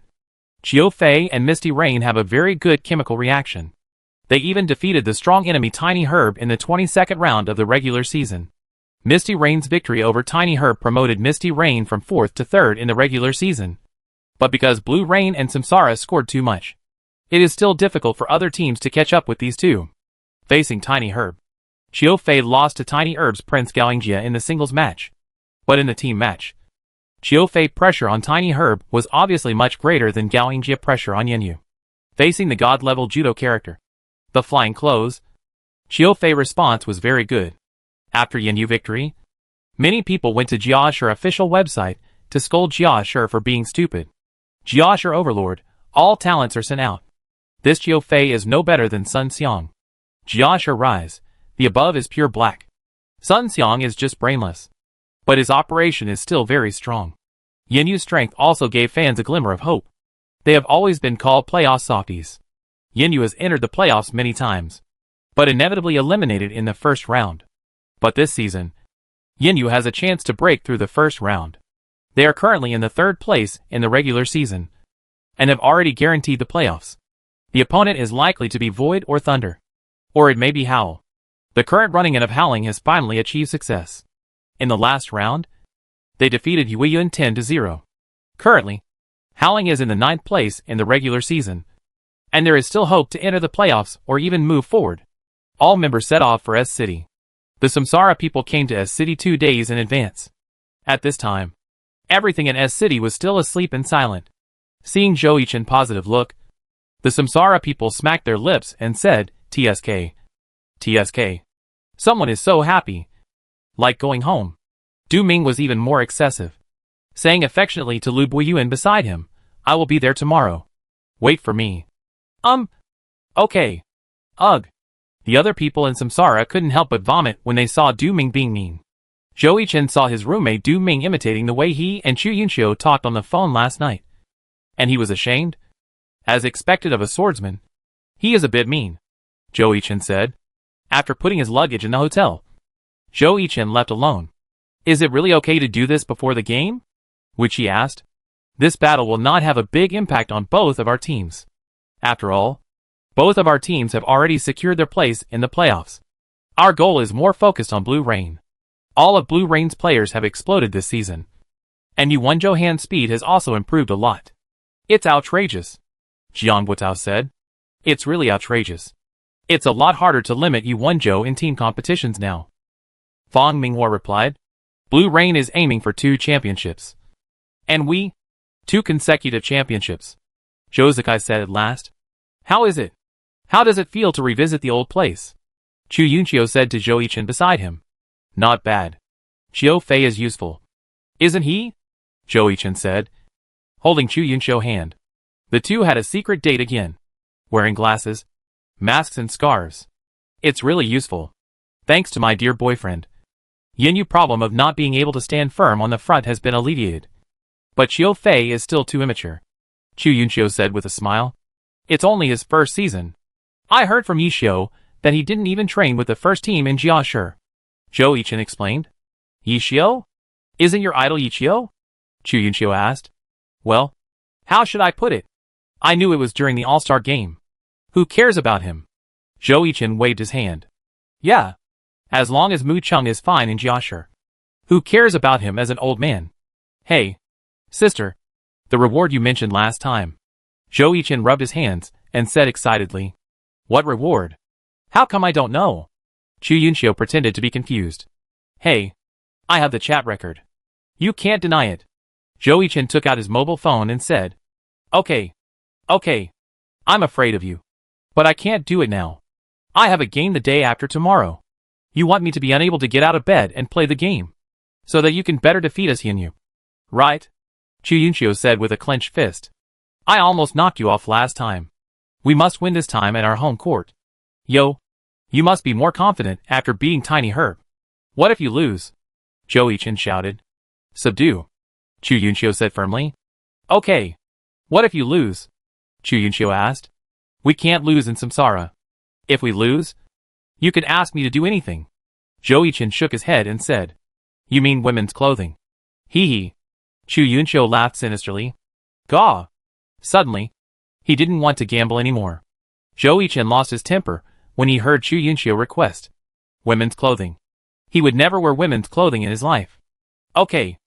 Qiufei and Misty Rain have a very good chemical reaction. They even defeated the strong enemy Tiny Herb in the 22nd round of the regular season. Misty Rain's victory over Tiny Herb promoted Misty Rain from 4th to 3rd in the regular season. But because Blue Rain and Samsara scored too much, it is still difficult for other teams to catch up with these two. Facing Tiny Herb, Qiufei lost to Tiny Herb's Prince Gaoyingjie in the singles match. But in the team match, Qiufei pressure on Tiny Herb was obviously much greater than Gaoyingjie pressure on Yanyu. Facing the god-level judo character, the Flying Clothes, Qiufei's response was very good. After Yanyu victory, many people went to Jiashi official website to scold Jiashi for being stupid. Jiashi overlord, all talents are sent out. This Qiufei is no better than Sun Xiang. Jiashi rise, the above is pure black. Sun Xiang is just brainless, but his operation is still very strong. Yanyu's strength also gave fans a glimmer of hope. They have always been called playoff softies. Yanyu has entered the playoffs many times, but inevitably eliminated in the first round. But this season, Yanyu has a chance to break through the first round. They are currently in the 3rd place in the regular season, and have already guaranteed the playoffs. The opponent is likely to be Void or Thunder, or it may be Howl. The current running-in of Howling has finally achieved success. In the last round, they defeated Huiyuan 10-0. Currently, Howling is in the 9th place in the regular season, and there is still hope to enter the playoffs or even move forward. All members set off for S City. The Samsara people came to S City 2 days in advance. At this time, everything in S City was still asleep and silent. Seeing Zhou Yichen's positive look, the Samsara people smacked their lips and said, "TSK. TSK. Someone is so happy. Like going home." Du Ming was even more excessive, saying affectionately to Lu Buiyuan beside him, "I will be there tomorrow. Wait for me." Okay. Ugh. The other people in Samsara couldn't help but vomit when they saw Du Ming being mean. Zhou Yichen saw his roommate Du Ming imitating the way he and Chu Yunxiu talked on the phone last night, and he was ashamed. As expected of a swordsman, he is a bit mean, Zhou Yichen said. After putting his luggage in the hotel, Zhou Yichen left alone. "Is it really okay to do this before the game?" which he asked. "This battle will not have a big impact on both of our teams. After all, both of our teams have already secured their place in the playoffs. Our goal is more focused on Blue Rain. All of Blue Rain's players have exploded this season, and Yuan Johan's speed has also improved a lot. It's outrageous," Jiang Guotao said. "It's really outrageous. It's a lot harder to limit Yuan Zhou in team competitions now." Fang Minghua replied. "Blue Rain is aiming for 2 championships. And we? 2 consecutive championships," Zhou Zikai said at last. "How is it? How does it feel to revisit the old place?" Chu Yunxiu said to Zhou Yichen beside him. "Not bad. Qiufei is useful, isn't he?" Zhou Yichen said, holding Chu Yunxiu's hand. The two had a secret date again, wearing glasses, masks and scarves. "It's really useful. Thanks to my dear boyfriend. Yanyu problem of not being able to stand firm on the front has been alleviated. But Qiufei is still too immature," Chu Yunxiu said with a smile. "It's only his first season. I heard from Yishio that he didn't even train with the first team in Jiashi," Zhou Yichen explained. "Yishio? Isn't your idol Yishio?" Chu Yunxiu asked. "Well, how should I put it? I knew it was during the All-Star game. Who cares about him? Zhou Yichen waved his hand. Yeah. As long as Mu Chung is fine in Jiashi. Who cares about him as an old man? Hey. Sister. The reward you mentioned last time. Zhou Yichen rubbed his hands and said excitedly. What reward? How come I don't know? Chu Yunxiu pretended to be confused. Hey. I have the chat record. You can't deny it. Zhou Yichen took out his mobile phone and said. Okay. Okay. I'm afraid of you. But I can't do it now. I have a game the day after tomorrow. You want me to be unable to get out of bed and play the game. So that you can better defeat us, Yinyu. Right? Chu Yunxiu said with a clenched fist. I almost knocked you off last time. We must win this time at our home court. Yo. You must be more confident after beating Tiny Herb. What if you lose? Zhou Yichen shouted. Subdue. Chu Yunxiu said firmly. Okay. What if you lose? Chu Yunxiu asked. We can't lose in Samsara. If we lose, you can ask me to do anything. Zhou Yichen shook his head and said. You mean women's clothing? Hee hee. Chu Yunxiu laughed sinisterly. Gaw. Suddenly, he didn't want to gamble anymore. Zhou Yichen lost his temper when he heard Chu Yunxiu request women's clothing. He would never wear women's clothing in his life. Okay.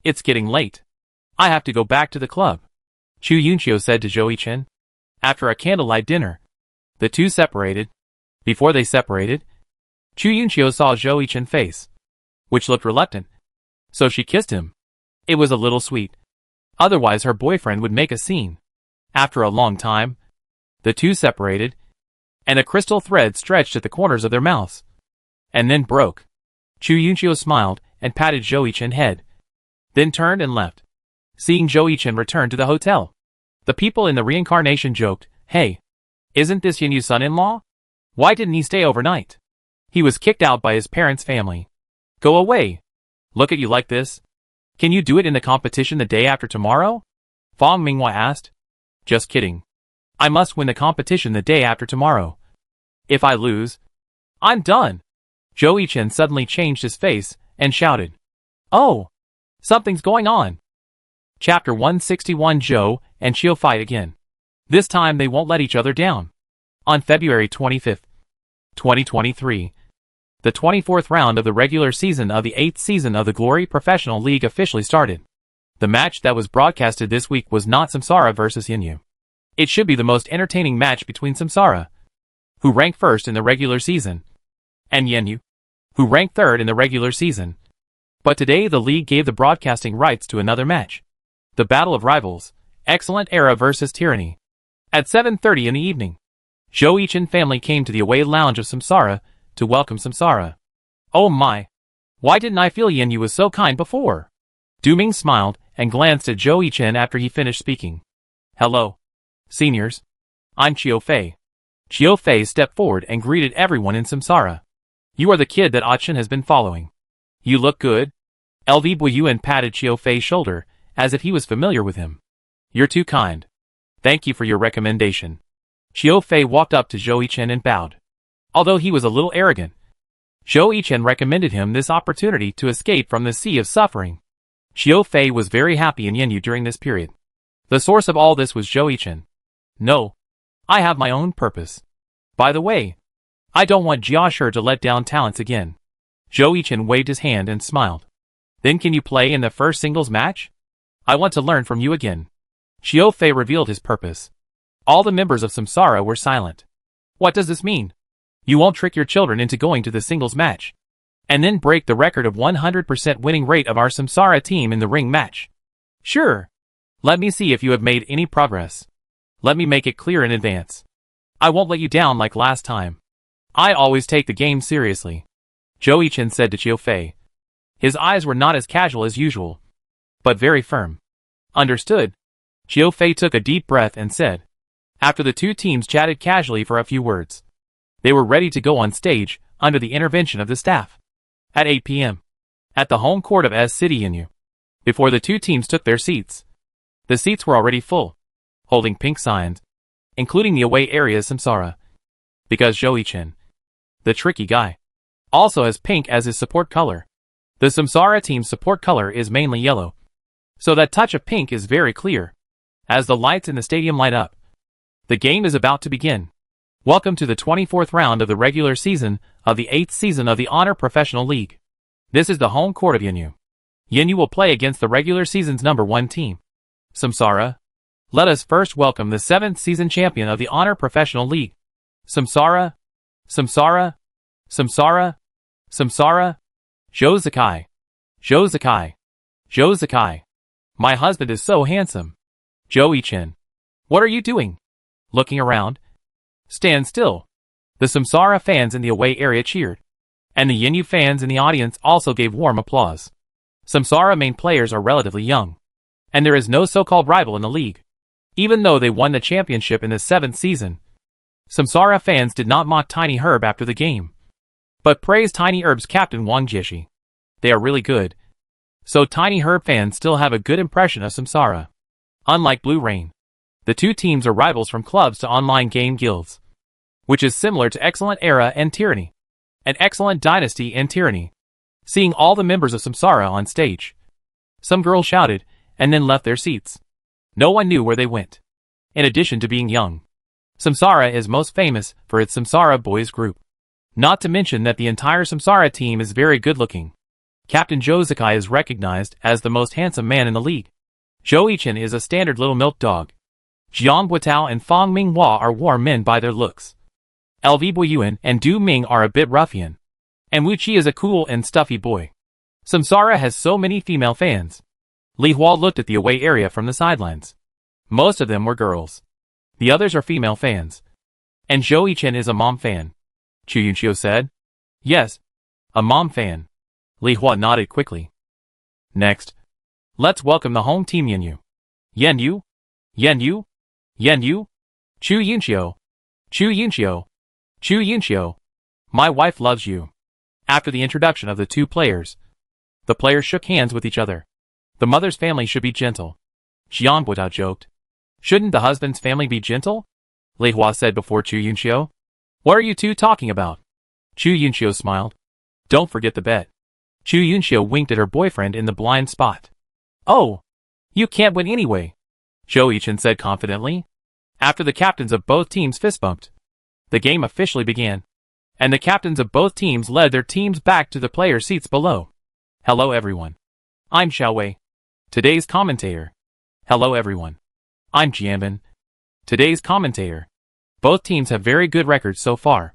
It's getting late. I have to go back to the club. Chu Yunxiu said to Zhou Yichen. After a candlelight dinner, the two separated. Before they separated, Chu Yunxiu saw Zhou Yichen's face, which looked reluctant. So she kissed him. It was a little sweet. Otherwise her boyfriend would make a scene. After a long time, the two separated, and a crystal thread stretched at the corners of their mouths, and then broke. Chu Yunxiu smiled and patted Zhou Yichen's head, then turned and left. Seeing Zhou Yichen return to the hotel, the people in the reincarnation joked, Hey, isn't this Yinyu's son-in-law? Why didn't he stay overnight? He was kicked out by his parents' family. Go away. Look at you like this. Can you do it in the competition the day after tomorrow? Fang Minghua asked. Just kidding. I must win the competition the day after tomorrow. If I lose, I'm done. Zhou Yichen suddenly changed his face and shouted. Oh! Something's going on. Chapter 161. Zhou and Qiu fight again. This time they won't let each other down. On February 25, 2023, the 24th round of the regular season of the 8th season of the Glory Professional League officially started. The match that was broadcasted this week was not Samsara versus Yinyu. It should be the most entertaining match between Samsara, who ranked first in the regular season, and Yinyu, who ranked third in the regular season. But today the league gave the broadcasting rights to another match. The Battle of Rivals, Excellent Era versus Tyranny. At 7:30 in the evening, Zhou Yichen family came to the away lounge of Samsara to welcome Samsara. Oh my! Why didn't I feel Yinyu was so kind before? Du Ming smiled and glanced at Zhou Yichen after he finished speaking. Hello, seniors. I'm Qiu Fei. Qiu Fei stepped forward and greeted everyone in Samsara. You are the kid that Achin has been following. You look good. LV Buiyuan patted Qiu Fei's shoulder as if he was familiar with him. You're too kind. Thank you for your recommendation. Qiu Fei walked up to Zhou Yichen and bowed. Although he was a little arrogant, Zhou Yichen recommended him this opportunity to escape from the sea of suffering. Qiu Fei was very happy in Yinyu during this period. The source of all this was Zhou Yichen. No. I have my own purpose. By the way, I don't want Jiashi to let down talents again. Zhou Yichen waved his hand and smiled. Then can you play in the first singles match? I want to learn from you again. Qiu Fei revealed his purpose. All the members of Samsara were silent. What does this mean? You won't trick your children into going to the singles match, and then break the record of 100% winning rate of our Samsara team in the ring match. Sure. Let me see if you have made any progress. Let me make it clear in advance. I won't let you down like last time. I always take the game seriously. Zhou Yichen said to Qiu Fei. His eyes were not as casual as usual, but very firm. Understood. Qiu Fei took a deep breath and said. After the two teams chatted casually for a few words, they were ready to go on stage under the intervention of the staff. At 8 p.m. at the home court of S City Yinyu. Before the two teams took their seats, the seats were already full, holding pink signs, including the away area Samsara. Because Zhou Yichen, the tricky guy, also has pink as his support color. The Samsara team's support color is mainly yellow, so that touch of pink is very clear. As the lights in the stadium light up, the game is about to begin. Welcome to the 24th round of the regular season of the 8th season of the Honor Professional League. This is the home court of Yenyu. Yenyu will play against the regular season's number 1 team, Samsara. Let us first welcome the 7th season champion of the Honor Professional League, Samsara, Samsara, Samsara, Samsara, Zhou Zakai, Zhou Zakai, Zhou Zakai. My husband is so handsome. Zhou Ichin. What are you doing? Looking around? Stand still. The Samsara fans in the away area cheered, and the Yenyu fans in the audience also gave warm applause. Samsara main players are relatively young, and there is no so-called rival in the league. Even though they won the championship in the 7th season, Samsara fans did not mock Tiny Herb after the game, but praised Tiny Herb's captain Wang Jieshi. They are really good. So Tiny Herb fans still have a good impression of Samsara. Unlike Blue Rain, the two teams are rivals from clubs to online game guilds, which is similar to Excellent Era and Tyranny, and Excellent Dynasty and Tyranny. Seeing all the members of Samsara on stage, some girls shouted and then left their seats. No one knew where they went. In addition to being young, Samsara is most famous for its Samsara boys group. Not to mention that the entire Samsara team is very good looking. Captain Zhou Zakai is recognized as the most handsome man in the league. Zhou Ichin is a standard little milk dog. Jiang Buitao and Fang Minghua are warm men by their looks. LV Boyuan and Du Ming are a bit ruffian. And Wu Qi is a cool and stuffy boy. Samsara has so many female fans. Li Hua looked at the away area from the sidelines. Most of them were girls. The others are female fans. And Zhou Ichin is a mom fan. Chu Yunqiu said. Yes, a mom fan. Li Hua nodded quickly. Next, let's welcome the home team Yenyu. Yenyu? Yenyu? Yenyu? Chu Yunqiu. Chu Yunqiu. Chu Yunqiu. My wife loves you. After the introduction of the two players, the players shook hands with each other. The mother's family should be gentle. Jiang Buitao joked. Shouldn't the husband's family be gentle? Li Hua said before Chu Yunqiu. What are you two talking about? Chu Yunqiu smiled. Don't forget the bet. Chu Yunqiu winked at her boyfriend in the blind spot. Oh, you can't win anyway, Zhou Ichin said confidently. After the captains of both teams fist-bumped, the game officially began, and the captains of both teams led their teams back to the player seats below. Hello everyone. I'm Xiaowei, today's commentator. Hello everyone. I'm Jianbin, today's commentator. Both teams have very good records so far.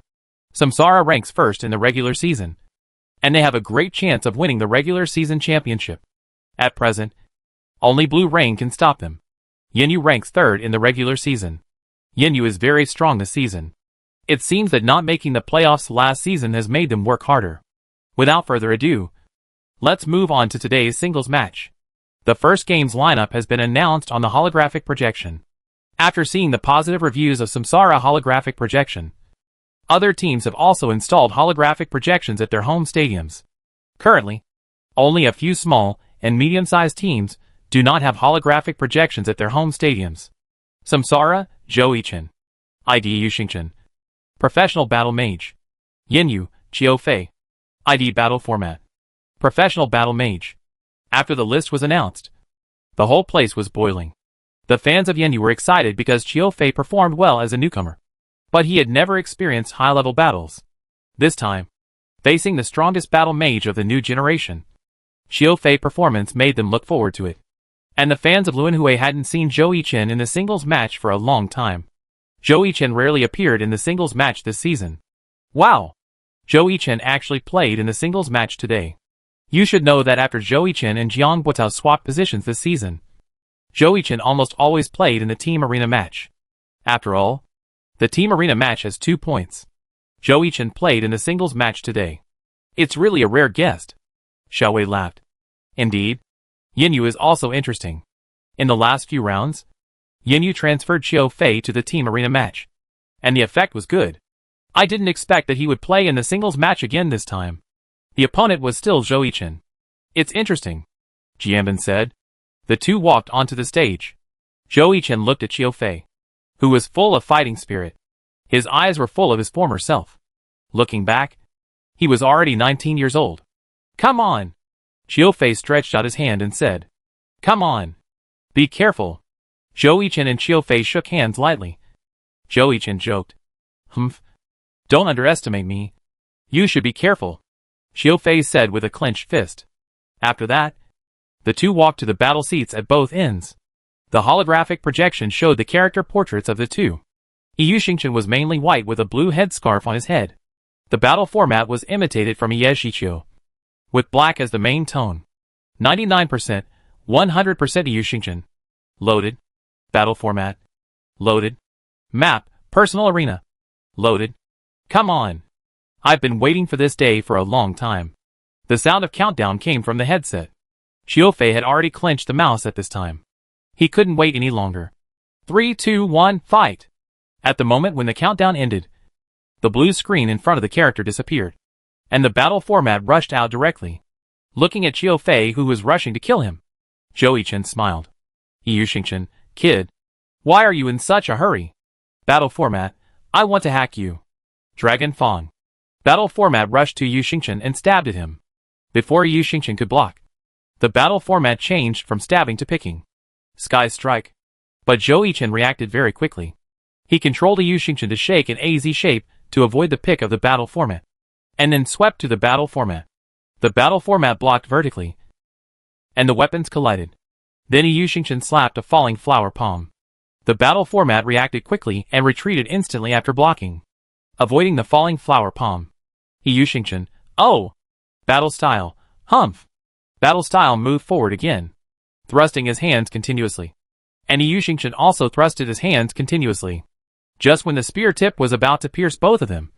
Samsara ranks first in the regular season, and they have a great chance of winning the regular season championship. At present, only Blue Rain can stop them. Yenyu ranks third in the regular season. Yenyu is very strong this season. It seems that not making the playoffs last season has made them work harder. Without further ado, let's move on to today's singles match. The first game's lineup has been announced on the holographic projection. After seeing the positive reviews of Samsara holographic projection, other teams have also installed holographic projections at their home stadiums. Currently, only a few small and medium-sized teams do not have holographic projections at their home stadiums. Samsara, Zhou Ichin. ID Yuxingchen. Professional Battle Mage. Yenyu, Qiu Fei. ID Battle Format. Professional Battle Mage. After the list was announced, the whole place was boiling. The fans of Yenyu were excited because Qiu Fei performed well as a newcomer, but he had never experienced high-level battles. This time, facing the strongest battle mage of the new generation, Qiu Fei's performance made them look forward to it. And the fans of Luanhui hadn't seen Zhou Ichin in the singles match for a long time. Zhou Ichin rarely appeared in the singles match this season. Wow! Zhou Ichin actually played in the singles match today. You should know that after Zhou Ichin and Jiang Buitao swapped positions this season, Zhou Ichin almost always played in the team arena match. After all, the team arena match has 2 points. Zhou Ichin played in the singles match today. It's really a rare guest. Xiaowei laughed. Indeed, Yenyu is also interesting. In the last few rounds, Yenyu transferred Qiu Fei to the team arena match, and the effect was good. I didn't expect that he would play in the singles match again this time. The opponent was still Zhou Ichin. It's interesting, Jianbin said. The two walked onto the stage. Zhou Ichin looked at Qiu Fei, who was full of fighting spirit. His eyes were full of his former self. Looking back, he was already 19 years old. Come on! Qiu Fei stretched out his hand and said, Come on! Be careful! Zhou Ichin and Qiu Fei shook hands lightly. Zhou Ichin joked, Humph. Don't underestimate me. You should be careful, Xiao Fei said with a clenched fist. After that, the two walked to the battle seats at both ends. The holographic projection showed the character portraits of the two. Yu Xingchen was mainly white with a blue headscarf on his head. The battle format was imitated from Ye Shiqiu, with black as the main tone. 99%, 100% Yu Xingchen. Loaded. Battle format. Loaded. Map, personal arena. Loaded. Come on. I've been waiting for this day for a long time. The sound of countdown came from the headset. Xiao Fei had already clenched the mouse at this time. He couldn't wait any longer. 3, 2, 1, fight! At the moment when the countdown ended, the blue screen in front of the character disappeared, and the battle format rushed out directly. Looking at Xiao Fei, who was rushing to kill him, Zhou Yichen smiled. Yu Xingchen, kid, why are you in such a hurry? Battle format, I want to hack you. Dragon Fang. Battle format rushed to Yu Xingchen and stabbed at him. Before Yu Xingchen could block, the battle format changed from stabbing to picking. Sky Strike. But Zhou Yichen reacted very quickly. He controlled Yu Xingchen to shake an AZ shape to avoid the pick of the battle format, and then swept to the battle format. The battle format blocked vertically, and the weapons collided. Then Yu Xingchen slapped a falling flower palm. The battle format reacted quickly and retreated instantly after blocking, avoiding the falling flower palm. Yu Xingchen, oh! Battle style, humph! Battle style moved forward again, thrusting his hands continuously. And Yu Xingchen also thrusted his hands continuously. Just when the spear tip was about to pierce both of them,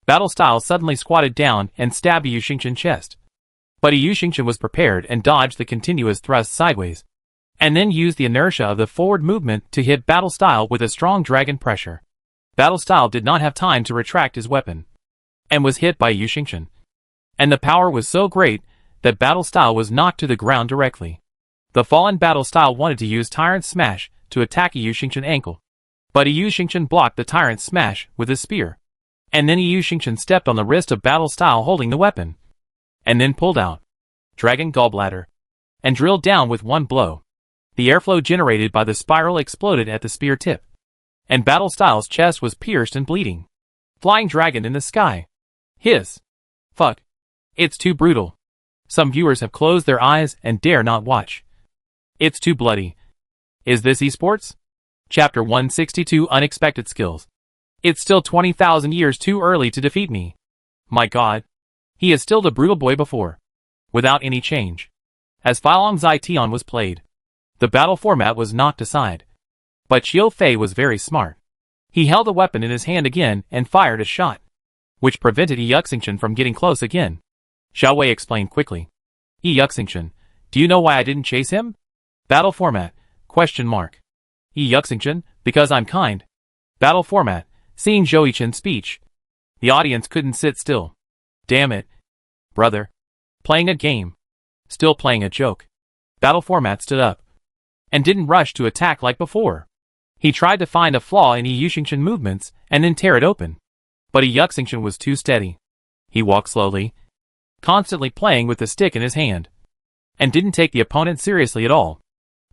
Battle Style suddenly squatted down and stabbed Yu Xingchen's chest. But Yu Xingchen was prepared and dodged the continuous thrust sideways, and then used the inertia of the forward movement to hit Battle Style with a strong dragon pressure. Battle Style did not have time to retract his weapon, and was hit by Yu Xingchen. And the power was so great that Battle Style was knocked to the ground directly. The fallen Battle Style wanted to use Tyrant Smash to attack Yu Xingchen's ankle, but Yu Xingchen blocked the Tyrant Smash with his spear. And then Yu Xingchen stepped on the wrist of Battle Style holding the weapon, and then pulled out Dragon Gallbladder, and drilled down with one blow. The airflow generated by the spiral exploded at the spear tip, and Battle Style's chest was pierced and bleeding. Flying Dragon in the sky. Hiss. Fuck. It's too brutal. Some viewers have closed their eyes and dare not watch. It's too bloody. Is this esports? Chapter 162 Unexpected Skills. It's still 20,000 years too early to defeat me. My god. He is still the brutal boy before, without any change. As Filong Zai Tian was played, the battle format was knocked aside. But Xiao Fei was very smart. He held the weapon in his hand again and fired a shot, which prevented Yu Xingchen from getting close again. Xiao Wei explained quickly. Yu Xingchen, do you know why I didn't chase him? Battle format, question mark. Yu Xingchen, because I'm kind. Battle format, seeing Zhou Yichen's speech. The audience couldn't sit still. Damn it. Brother. Playing a game. Still playing a joke. Battle format stood up, and didn't rush to attack like before. He tried to find a flaw in Yu Xingchen's movements and then tear it open. But Yu Xingchen was too steady. He walked slowly, constantly playing with the stick in his hand, and didn't take the opponent seriously at all.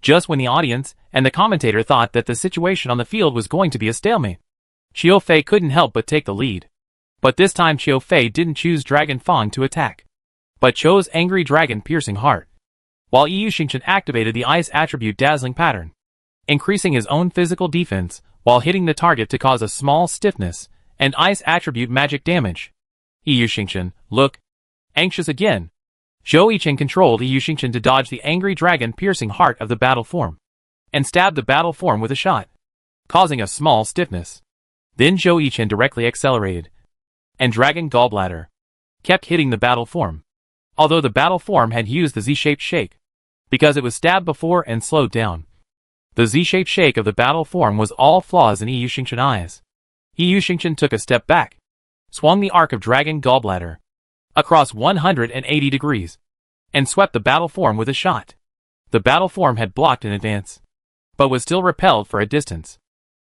Just when the audience and the commentator thought that the situation on the field was going to be a stalemate, Xiao Fei couldn't help but take the lead. But this time Xiao Fei didn't choose Dragon Fang to attack, but chose Angry Dragon Piercing Heart, while Yu Xingchen activated the Ice Attribute Dazzling Pattern, increasing his own physical defense while hitting the target to cause a small stiffness and Ice Attribute magic damage. Yu Xingchen, look. Anxious again. Zhou Yichen controlled Yu Xingchen to dodge the Angry Dragon Piercing Heart of the battle form, and stabbed the battle form with a shot, causing a small stiffness. Then Zhou Yichen directly accelerated, and Dragon Gallbladder kept hitting the battle form, although the battle form had used the Z-shaped shake, because it was stabbed before and slowed down. The Z-shaped shake of the battle form was all flaws in Yu Xingchen's eyes. Yu Xingchen took a step back, swung the arc of Dragon Gallbladder across 180 degrees, and swept the battle form with a shot. The battle form had blocked in advance, but was still repelled for a distance.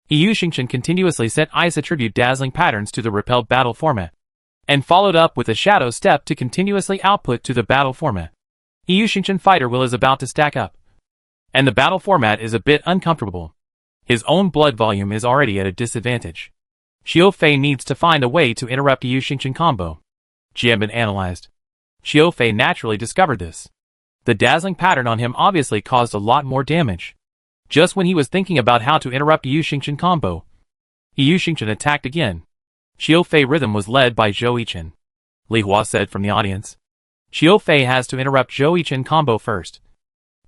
Yu Xingchen continuously sent Ice Attribute Dazzling Patterns to the repelled battle format, and followed up with a Shadow Step to continuously output to the battle format. Yu Xingchen Fighter Will is about to stack up, and the battle format is a bit uncomfortable. His own blood volume is already at a disadvantage. Xiao Fei needs to find a way to interrupt Yu Xingqian combo. Jianbin analyzed. Xiao Fei naturally discovered this. The dazzling pattern on him obviously caused a lot more damage. Just when he was thinking about how to interrupt Yu Xingqian combo, Yu Xingqian attacked again. Xiao Fei rhythm was led by Zhou Yichen. Li Hua said from the audience. Xiao Fei has to interrupt Zhou Yichen combo first.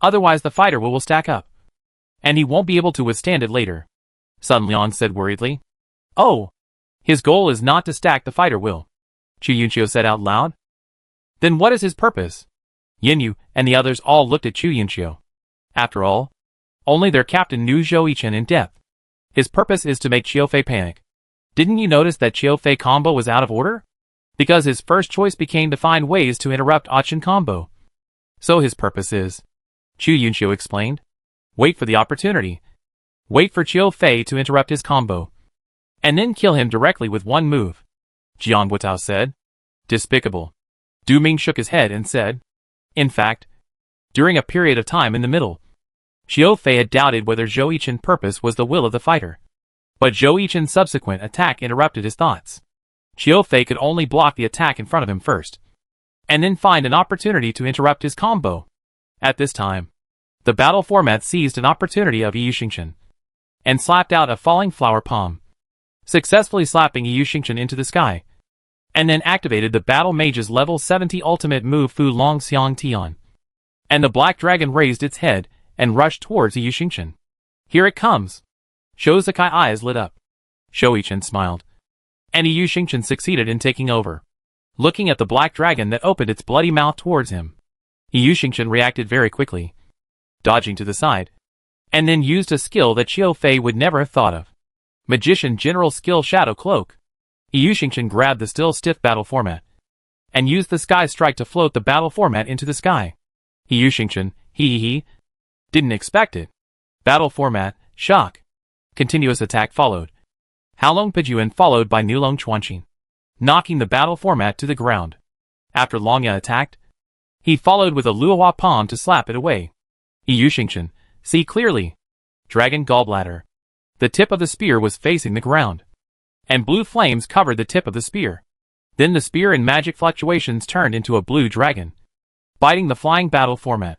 Otherwise the fighter will stack up. And he won't be able to withstand it later. Sun Liang said worriedly. Oh! His goal is not to stack, the fighter will. Chu Yunqiu said out loud. Then what is his purpose? Yin Yu and the others all looked at Chu Yunqiu. After all, only their captain knew Zhou Yichen in depth. His purpose is to make Xiao Fei panic. Didn't you notice that Xiao Fei combo was out of order? Because his first choice became to find ways to interrupt Achin combo. So his purpose is, Chu Yunqiu explained, wait for the opportunity. Wait for Xiao Fei to interrupt his combo. And then kill him directly with one move. Jiang Wutao said. Despicable. Du Ming shook his head and said, in fact, during a period of time in the middle, Xiao Fei had doubted whether Zhou Yichen's purpose was the will of the fighter. But Zhou Yichen's subsequent attack interrupted his thoughts. Xiao Fei could only block the attack in front of him first, and then find an opportunity to interrupt his combo. At this time, the battle format seized an opportunity of Yu Xingqian, and slapped out a falling flower palm, successfully slapping Yu Xingqian into the sky, and then activated the Battle Mage's level 70 ultimate move Fu Long Xiang Tian. And the black dragon raised its head and rushed towards Yu Xingqian. Here it comes! Zhou Zikai eyes lit up. Zhou Yichen smiled. And Yu Xingqian succeeded in taking over. Looking at the black dragon that opened its bloody mouth towards him, Yu Xingqian reacted very quickly, dodging to the side, and then used a skill that Xiao Fei would never have thought of. Magician General Skill Shadow Cloak. Yu Xingqian grabbed the still stiff battle format, and used the Sky Strike to float the battle format into the sky. Yu Xingqian, didn't expect it. Battle format, shock. Continuous attack followed. Halong Pijun followed by Nulong Chuanqin, knocking the battle format to the ground. After Longya attacked, he followed with a Luohua palm to slap it away. Yu Xingqian, see clearly. Dragon Gallbladder. The tip of the spear was facing the ground, and blue flames covered the tip of the spear. Then the spear in magic fluctuations turned into a blue dragon, biting the flying battle format.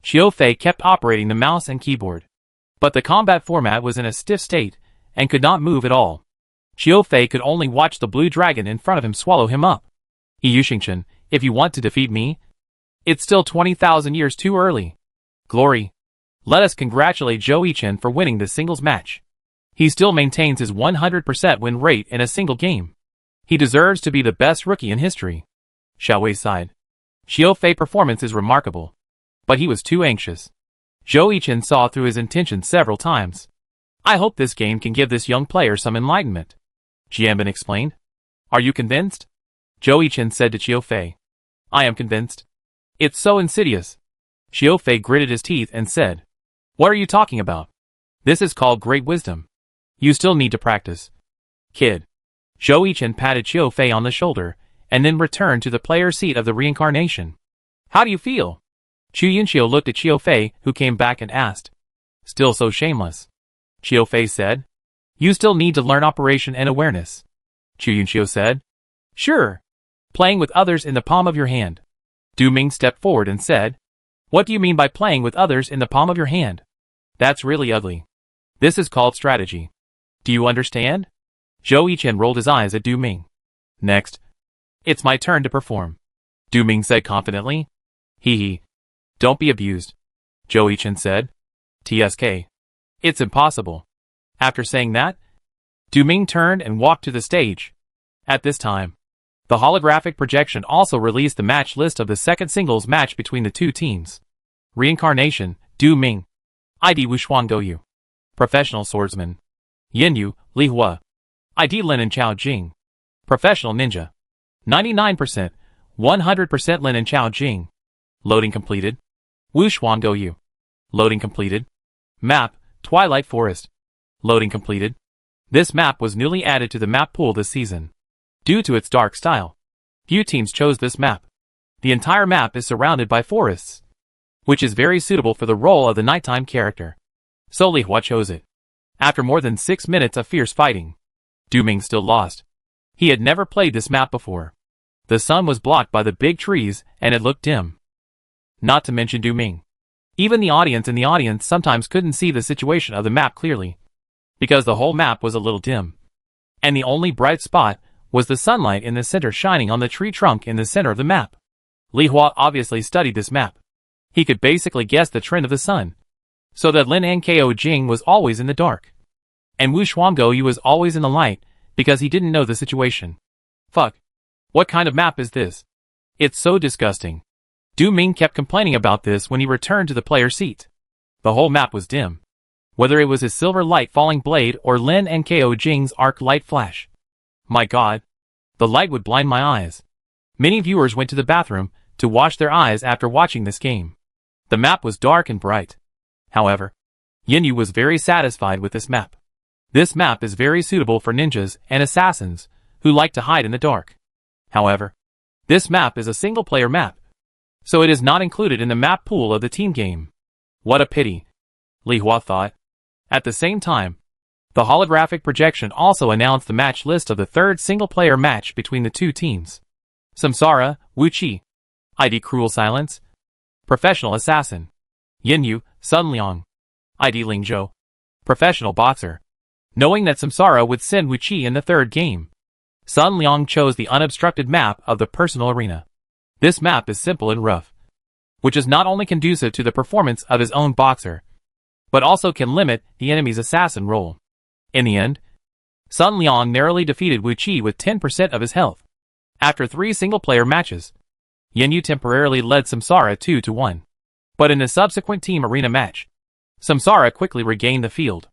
Xiao Fei kept operating the mouse and keyboard, but the combat format was in a stiff state and could not move at all. Xiao Fei could only watch the blue dragon in front of him swallow him up. Yu Xingqian, if you want to defeat me, it's still 20,000 years too early. Glory. Let us congratulate Zhou Yichen for winning the singles match. He still maintains his 100% win rate in a single game. He deserves to be the best rookie in history. Xiao Wei sighed. Xiao Fei's performance is remarkable, but he was too anxious. Zhou Yichen saw through his intentions several times. I hope this game can give this young player some enlightenment. Jianbin explained. Are you convinced? Zhou Yichen said to Xiao Fei. I am convinced. It's so insidious. Xiao Fei gritted his teeth and said, what are you talking about? This is called great wisdom. You still need to practice. Kid. Zhou Yichen patted Xiao Fei on the shoulder, and then returned to the player seat of the reincarnation. How do you feel? Chu Yunqiu looked at Xiao Fei, who came back and asked. Still so shameless. Xiao Fei said. You still need to learn operation and awareness. Chu Yunqiu said. Sure. Playing with others in the palm of your hand. Du Ming stepped forward and said. What do you mean by playing with others in the palm of your hand? That's really ugly. This is called strategy. Do you understand? Zhou Yichen rolled his eyes at Du Ming. Next. It's my turn to perform. Du Ming said confidently. Don't be abused. Zhou Yichen said. TSK. It's impossible. After saying that, Du Ming turned and walked to the stage. At this time, the holographic projection also released the match list of the second singles match between the two teams. Reincarnation, Du Ming. ID Wuxuan Goyu. Professional Swordsman. Yin Yu, Li Hua. ID Linen Chao Jing. Professional Ninja. 99%, 100% Linen Chao Jing. Loading completed. Wuxuan Goyu. Loading completed. Map, Twilight Forest. Loading completed. This map was newly added to the map pool this season. Due to its dark style, few teams chose this map. The entire map is surrounded by forests, which is very suitable for the role of the nighttime character. So Li Hua chose it. After more than 6 minutes of fierce fighting, Du Ming still lost. He had never played this map before. The sun was blocked by the big trees and it looked dim. Not to mention Du Ming. Even the audience sometimes couldn't see the situation of the map clearly, because the whole map was a little dim. And the only bright spot was the sunlight in the center shining on the tree trunk in the center of the map. Li Hua obviously studied this map. He could basically guess the trend of the sun, so that Lin Nko Jing was always in the dark. And Wu Shuangou was always in the light, because he didn't know the situation. Fuck. What kind of map is this? It's so disgusting. Du Ming kept complaining about this when he returned to the player seat. The whole map was dim. Whether it was his silver light falling blade or Lin Nko Jing's arc light flash. My god. The light would blind my eyes. Many viewers went to the bathroom to wash their eyes after watching this game. The map was dark and bright. However, Yin Yu was very satisfied with this map. This map is very suitable for ninjas and assassins who like to hide in the dark. However, this map is a single-player map, so it is not included in the map pool of the team game. What a pity, Li Hua thought. At the same time, the holographic projection also announced the match list of the third single-player match between the two teams. Samsara, Wu Qi, ID Cruel Silence, Professional Assassin, Yin Yu, Sun Liang, ID Ling Zhou, Professional Boxer. Knowing that Samsara would send Wu Qi in the third game, Sun Liang chose the unobstructed map of the personal arena. This map is simple and rough, which is not only conducive to the performance of his own boxer, but also can limit the enemy's assassin role. In the end, Sun Liang narrowly defeated Wu Qi with 10% of his health. After 3 single-player matches, Yin Yu temporarily led Samsara 2-1. But in the subsequent team arena match, Samsara quickly regained the field.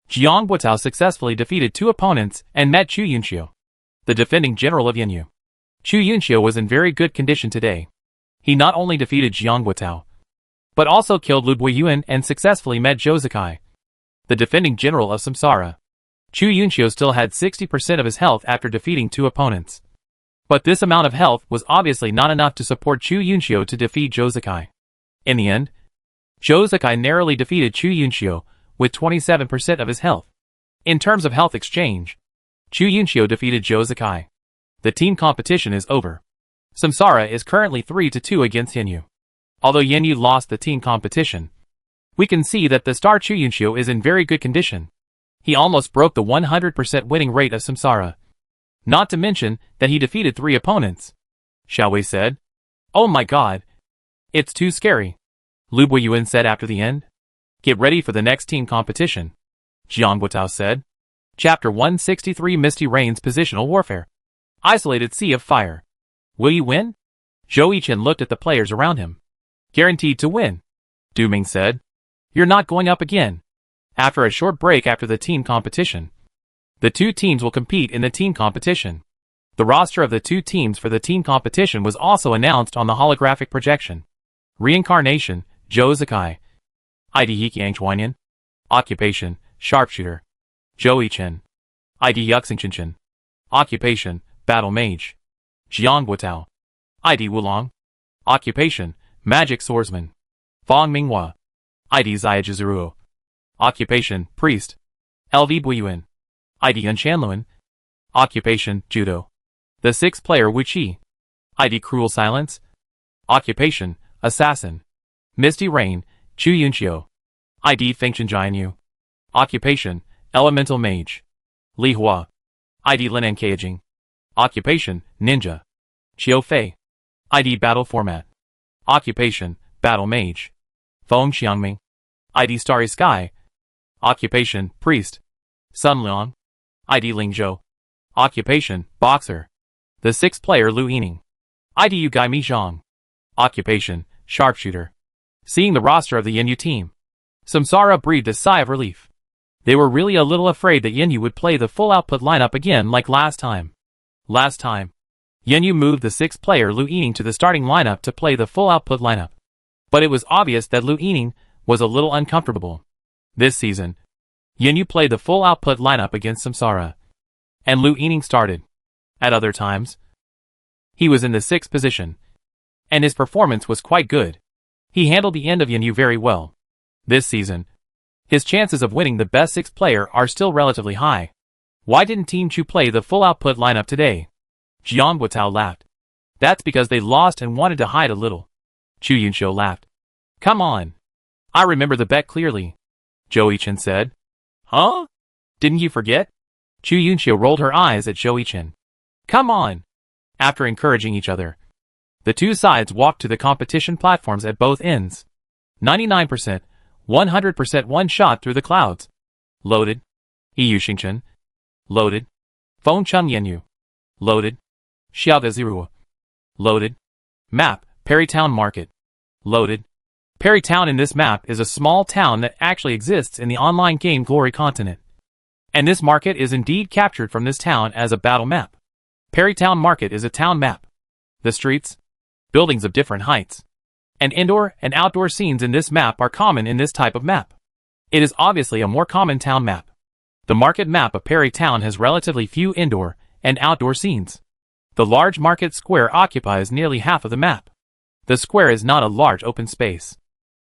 Jiang Guotao successfully defeated 2 opponents and met Chu Yunxiu, the defending general of Yin Yu. Chu Yunxiu was in very good condition today. He not only defeated Jiang Guotao, but also killed Lu Buiyuan and successfully met Zhou Zikai, the defending general of Samsara. Chu Yunxiu still had 60% of his health after defeating 2 opponents. But this amount of health was obviously not enough to support Chu Yunxiu to defeat Zhou Zikai. In the end, Zhou Zikai narrowly defeated Chu Yunxiu with 27% of his health. In terms of health exchange, Chu Yunxiu defeated Zhou Zikai. The team competition is over. Samsara is currently 3-2 against Yin Yu. Although Yin Yu lost the team competition, we can see that the star Chu Yunxiu is in very good condition. He almost broke the 100% winning rate of Samsara. Not to mention that he defeated 3 opponents. Xiao Wei said, "Oh my god. It's too scary," Lu Buiyuan said after the end. "Get ready for the next team competition," Jiang Guotao said. Chapter 163 Misty Rain's Positional Warfare. Isolated Sea of Fire. Will you win? Zhou Yichen looked at the players around him. Guaranteed to win, Du Ming said. You're not going up again. After a short break after the team competition, the 2 teams will compete in the team competition. The roster of the 2 teams for the team competition was also announced on the holographic projection. Reincarnation, Zhou Zikai. ID Hiqiang Chuanyan. Occupation, Sharpshooter. Zhou Yichen. ID Yuxingshinshin. Occupation, Battle Mage. Jiang Guotao. ID Wulong. Occupation, Magic Swordsman. Fong Minghua. ID Ziajizuruo. Occupation, Priest. LV Buiyuan. ID Yun Chanluan. Occupation, Judo. The 6th player Wu Qi. ID Cruel Silence. Occupation, Assassin. Misty Rain, Chu Yunxiu. ID Fengshen Jianyu. Occupation, Elemental Mage. Li Hua. ID Linan Keijing. Occupation, Ninja. Qiu Fei. ID Battle Format. Occupation, Battle Mage. Feng Xiangming. ID Starry Sky. Occupation, Priest. Sun Liang. ID Ling Zhou. Occupation, Boxer. The 6th player Lu Yining. ID Yu Gai Mi Zhang. Occupation, Sharpshooter. Seeing the roster of the Yin Yu team, Samsara breathed a sigh of relief. They were really a little afraid that Yin Yu would play the full output lineup again like last time. Last time, Yin Yu moved the 6th player Lu Yining to the starting lineup to play the full output lineup. But it was obvious that Lu Yining was a little uncomfortable. This season, Yin Yu played the full output lineup against Samsara, and Lu Yining started. At other times, he was in the 6th position, and his performance was quite good. He handled the end of Yin Yu very well. This season, his chances of winning the best 6th player are still relatively high. Why didn't Team Chu play the full output lineup today? Jian Buotao laughed. That's because they lost and wanted to hide a little. Chu Yunxiu laughed. Come on. I remember the bet clearly. Zhou Yichen said. Huh? Didn't you forget? Chu Yunxiu rolled her eyes at Zhou Yichen. Come on. After encouraging each other, the two sides walked to the competition platforms at both ends. 99%, 100% one shot through the clouds. Loaded. Yu Xingchen. Loaded. Fengcheng Yanyu. Loaded. Xiaoveziru. Loaded. Map, Perry Town Market. Loaded. Perry Town in this map is a small town that actually exists in the online game Glory Continent. And this market is indeed captured from this town as a battle map. Perry Town Market is a town map. The streets, buildings of different heights, and indoor and outdoor scenes in this map are common in this type of map. It is obviously a more common town map. The market map of Perry Town has relatively few indoor and outdoor scenes. The large market square occupies nearly half of the map. The square is not a large open space.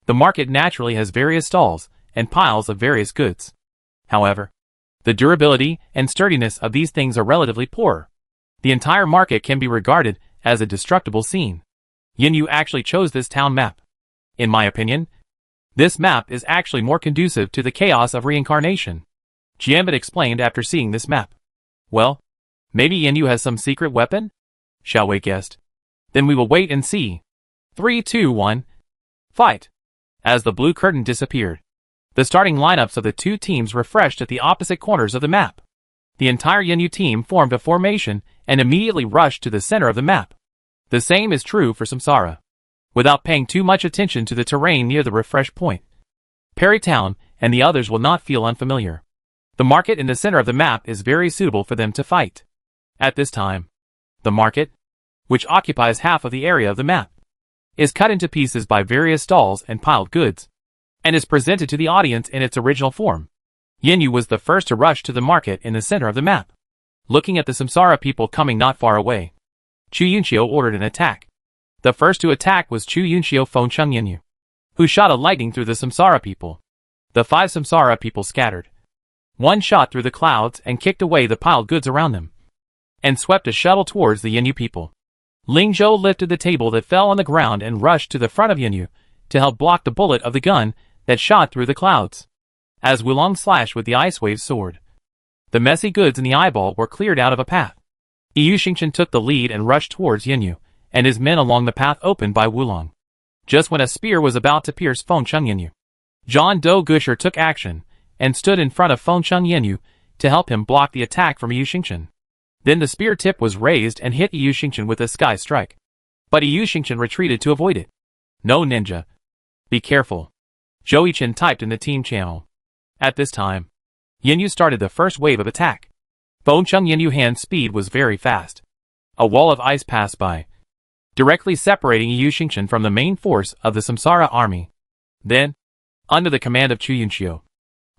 The market naturally has various stalls and piles of various goods. However, the durability and sturdiness of these things are relatively poor. The entire market can be regarded as a destructible scene. Yinyu actually chose this town map. In my opinion, this map is actually more conducive to the chaos of reincarnation. Jianbit explained after seeing this map. Well, maybe Yinyu has some secret weapon? Xiao Wei guessed. Then we will wait and see. 3, 2, 1. Fight! As the blue curtain disappeared, the starting lineups of the two teams refreshed at the opposite corners of the map. The entire Yinyu team formed a formation and immediately rushed to the center of the map. The same is true for Samsara. Without paying too much attention to the terrain near the refresh point, Perry Town and the others will not feel unfamiliar. The market in the center of the map is very suitable for them to fight. At this time, the market, which occupies half of the area of the map, is cut into pieces by various stalls and piled goods, and is presented to the audience in its original form. Yinyu was the first to rush to the market in the center of the map. Looking at the Samsara people coming not far away, Chu Yunxiu ordered an attack. The first to attack was Chu Yunxiu Fengcheng Yanyu, who shot a lightning through the Samsara people. The 5 Samsara people scattered. One shot through the clouds and kicked away the piled goods around them, and swept a shuttle towards the Yinyu people. Ling Zhou lifted the table that fell on the ground and rushed to the front of Yinyu to help block the bullet of the gun that shot through the clouds. As Wulong slashed with the Ice Wave's sword, the messy goods in the eyeball were cleared out of a path. Yu Xingchen took the lead and rushed towards Yinyu and his men along the path opened by Wulong. Just when a spear was about to pierce Fengcheng Yanyu, John Do Gusher took action and stood in front of Fengcheng Yanyu to help him block the attack from Yu Xingchen. Then the spear tip was raised and hit Yu Xingchen with a sky strike. But Yu Xingchen retreated to avoid it. No ninja. Be careful. Zhou Yichen typed in the team channel. At this time, Yinyu started the first wave of attack. Fengcheng Yanyu hand speed was very fast. A wall of ice passed by, directly separating Yu Xingchen from the main force of the Samsara army. Then, under the command of Chu Yunxiu,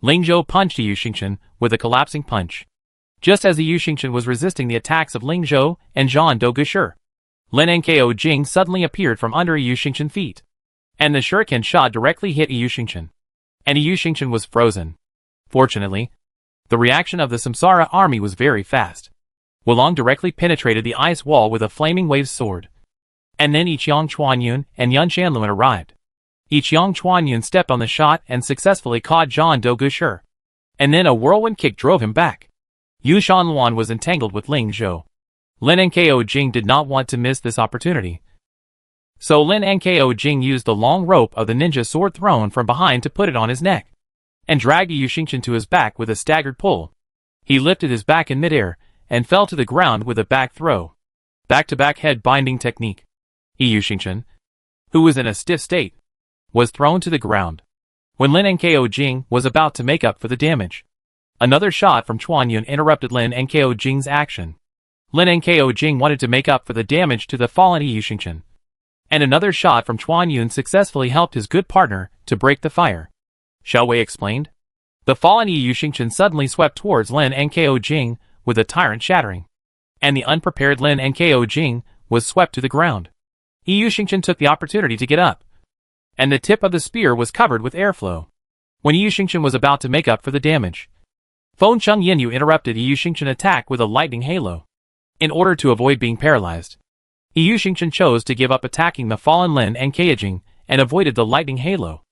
Ling Zhou punched Yu Xingchen with a collapsing punch. Just as Yu Xingchen was resisting the attacks of Ling Zhou and Zhan Do Gusher, Lin Nko Jing suddenly appeared from under Yu Xingchen's feet, and the shuriken shot directly hit Yu Xingchen, and Yu Xingchen was frozen. Fortunately, the reaction of the Samsara army was very fast. Wulong directly penetrated the ice wall with a flaming wave's sword. And then Yiqiang Chuanyun and Yun Shanluan arrived. Yiqiang Chuanyun stepped on the shot and successfully caught Zhan Do Gusher, and then a whirlwind kick drove him back. Yu Shanluan was entangled with Ling Zhou. Lin Nko Jing did not want to miss this opportunity. So Lin Nko Jing used the long rope of the ninja sword thrown from behind to put it on his neck, and dragged Yu Xingchen to his back with a staggered pull. He lifted his back in midair, and fell to the ground with a back throw. Back-to-back head binding technique. Yu Xingchen, who was in a stiff state, was thrown to the ground. When Lin Nko Jing was about to make up for the damage, another shot from Chuanyun interrupted Lin Nko Jing's action. Lin Nko Jing wanted to make up for the damage to the fallen Yu Xingchen, and another shot from Chuanyun successfully helped his good partner to break the fire. Xiao Wei explained. The fallen Yu Xingchen suddenly swept towards Lin Nko Jing with a tyrant shattering, and the unprepared Lin Nko Jing was swept to the ground. Yu Xingchen took the opportunity to get up, and the tip of the spear was covered with airflow. When Yu Xingchen was about to make up for the damage, Feng Chung Yinyu interrupted Yu Xingchen attack with a lightning halo. In order to avoid being paralyzed, Yu Xingchen chose to give up attacking the fallen Lin and Keijing and avoided the lightning halo.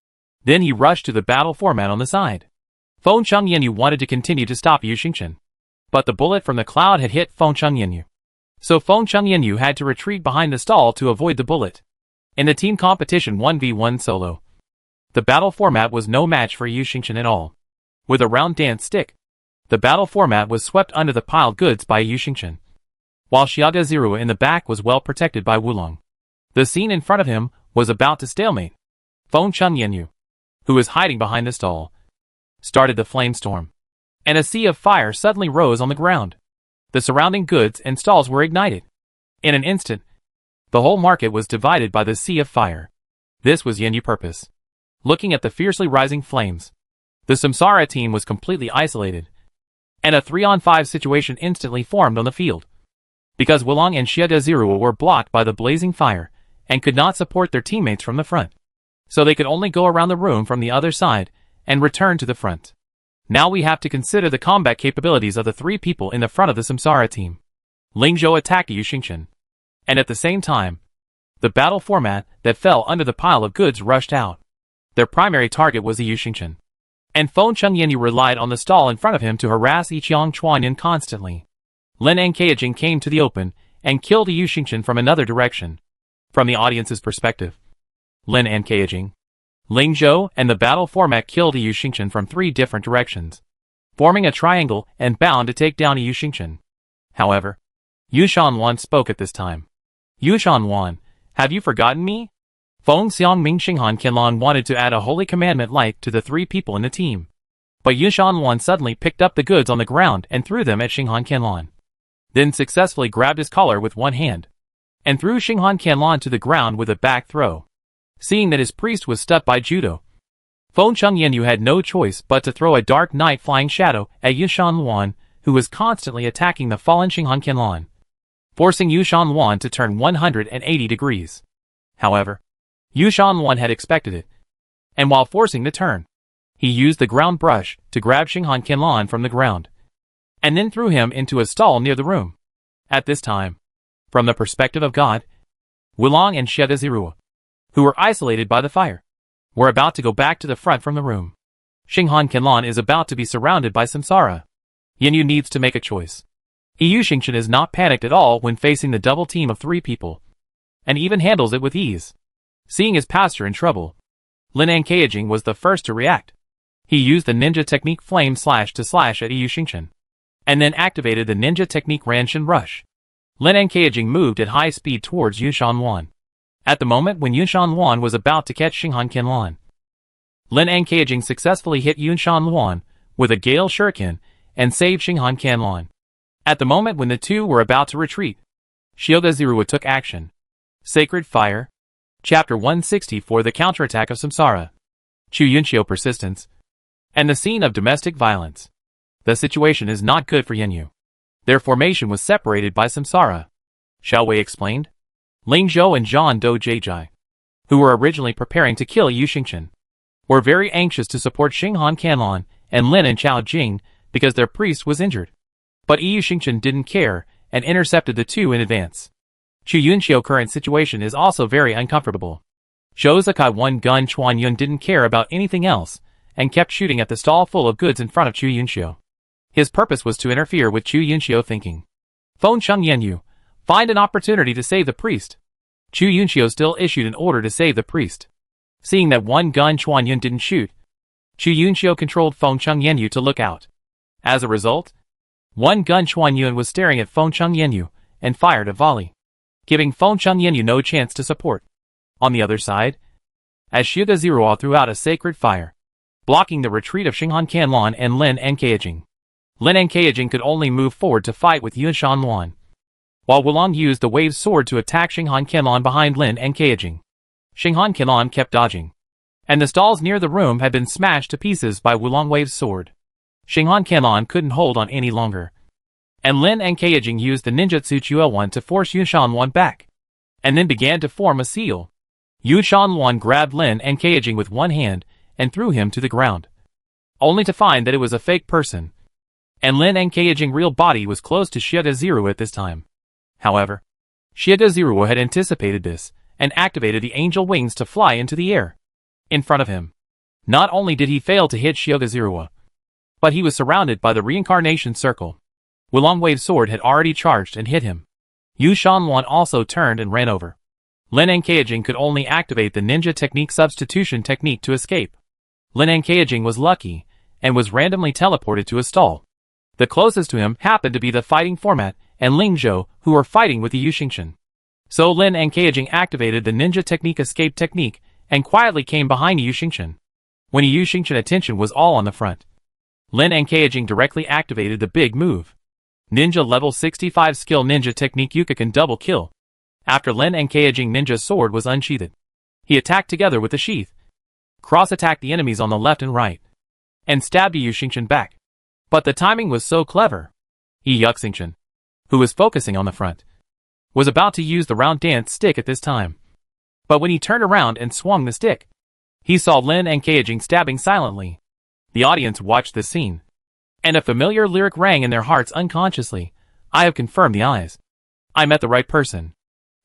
Then he rushed to the battle format on the side. Feng Chung Yinyu wanted to continue to stop Yu Xingchen, but the bullet from the cloud had hit Feng Chung Yinyu. So Feng Chung Yinyu had to retreat behind the stall to avoid the bullet. In the team competition 1v1 solo, the battle format was no match for Yu Xingchen at all. With a round dance stick, the battle format was swept under the piled goods by Yu Xingchen, while Xiaga Zirua in the back was well protected by Wulong. The scene in front of him was about to stalemate. Feng Chung Yinyu, who was hiding behind the stall, started the flame storm, and a sea of fire suddenly rose on the ground. The surrounding goods and stalls were ignited. In an instant, the whole market was divided by the sea of fire. This was Yinyu purpose. Looking at the fiercely rising flames, the Samsara team was completely isolated, and a 3-on-5 situation instantly formed on the field. Because Wulong and Xiaga Zirua were blocked by the blazing fire and could not support their teammates from the front, so they could only go around the room from the other side and return to the front. Now we have to consider the combat capabilities of the three people in the front of the Samsara team. Ling Zhou attacked Yu Xingchen, and at the same time, the battle format that fell under the pile of goods rushed out. Their primary target was Yu Xingchen, and Feng Chung Yinyu relied on the stall in front of him to harass Yiqiang Chuanyan constantly. Lin and Keijing came to the open and killed Yu Xingchen from another direction. From the audience's perspective, Lin and Keijing, Ling Zhou, and the battle format killed Yu Xingchen from 3 different directions, forming a triangle and bound to take down Yu Xingchen. However, Yu Shanwan spoke at this time. Yu Shanwan, have you forgotten me? Feng Xiangming Xinghan Qianlan wanted to add a holy commandment like to the 3 people in the team. But Yu Shanwan suddenly picked up the goods on the ground and threw them at Xinghan Qianlan. Then successfully grabbed his collar with one hand, and threw Xinghan Qianlan to the ground with a back throw. Seeing that his priest was stuck by judo, Feng Chung Yinyu had no choice but to throw a dark night flying shadow at Yu Shanwan, who was constantly attacking the fallen Xinghan Qianlan, forcing Yu Shanwan to turn 180 degrees. However, Yu Shanwan had expected it, and while forcing the turn, he used the ground brush to grab Xinghan Qianlan from the ground, and then threw him into a stall near the room. At this time, from the perspective of God, Wulong and Xiaga Zirua, who were isolated by the fire, were about to go back to the front from the room. Xinghan Qianlan is about to be surrounded by Samsara. Yinyu needs to make a choice. Yu Xingchen is not panicked at all when facing the double team of 3 people, and even handles it with ease. Seeing his pastor in trouble, Lin and Keijing was the first to react. He used the ninja technique flame slash to slash at Yu Xingchen, and then activated the ninja technique Ranshin Rush. Lin and Keijing moved at high speed towards Yu Shanwan. At the moment when Yu Shanwan was about to catch Xinghan Qianlan, Lin and Keijing successfully hit Yu Shanwan with a Gale Shuriken and saved Xinghan Qianlan. At the moment when the two were about to retreat, Xiaga Zirua took action. Sacred Fire, Chapter 160 for the counterattack of Samsara, Chu Yunxiu persistence, and the scene of domestic violence. The situation is not good for Yinyu. Their formation was separated by Samsara. Xiao Wei explained. Ling Zhou and Zhan Do Jai, who were originally preparing to kill Yu Xingchen, were very anxious to support Xinghan Qianlan and Lin and Chao Jing because their priest was injured. But Yu Xingchen didn't care and intercepted the two in advance. Chu Yunxiu's current situation is also very uncomfortable. Zhou Zikai one-gun Chuan Yun didn't care about anything else and kept shooting at the stall full of goods in front of Chu Yunxiu. His purpose was to interfere with Chu Yunxiu thinking. Feng Chung Yinyu, find an opportunity to save the priest. Chu Yunxiu still issued an order to save the priest. Seeing that one-gun Chuan Yun didn't shoot, Chu Yunxiu controlled Feng Chung Yinyu to look out. As a result, one-gun Chuan Yun was staring at Feng Chung Yinyu and fired a volley, giving Feng Chung Yinyu no chance to support. On the other side, as Xiaga Zirua threw out a sacred fire, blocking the retreat of Xinghan Qianlan and Lin and Keijing. Lin and Keijing could only move forward to fight with Yu Shanwan, while Wulong used the wave's sword to attack Xinghan Qianlan behind Lin and Keijing. Xinghan Qianlan kept dodging, and the stalls near the room had been smashed to pieces by Wulong Wave's sword. Xinghan Qianlan couldn't hold on any longer, and Lin and Keijing used the ninjutsu Chuo-1 to force Yu Shanwan back, and then began to form a seal. Yu Shanwan grabbed Lin and Keijing with one hand and threw him to the ground, only to find that it was a fake person. and Lin Enkayijing's real body was close to Shiagaziruo at this time. However, Shiagaziruo had anticipated this, and activated the angel wings to fly into the air. In front of him, not only did he fail to hit Shiagaziruo, but he was surrounded by the reincarnation circle. Wulong Wave's sword had already charged and hit him. Yu Shanluan also turned and ran over. Lin Enkayijing could only activate the ninja technique substitution technique to escape. Lin Enkayijing was lucky, and was randomly teleported to a stall. The closest to him happened to be the fighting format, and Ling Zhou, who were fighting with the Yu Xingchen. So Lin Enkayijing activated the ninja technique escape technique, and quietly came behind Yu Xingchen. When Yu Xingchen's attention was all on the front, Lin Enkayijing directly activated the big move. Ninja level 65 skill ninja technique Yukakan double kill. After Lin Enkayijing ninja's sword was unsheathed, he attacked together with the sheath, cross-attacked the enemies on the left and right, and stabbed Yu Xingchen back. But the timing was so clever. Yu Xingchen, who was focusing on the front, was about to use the round dance stick at this time. But when he turned around and swung the stick, he saw Lin Enkayijing stabbing silently. The audience watched this scene, and a familiar lyric rang in their hearts unconsciously. I have confirmed the eyes. I met the right person.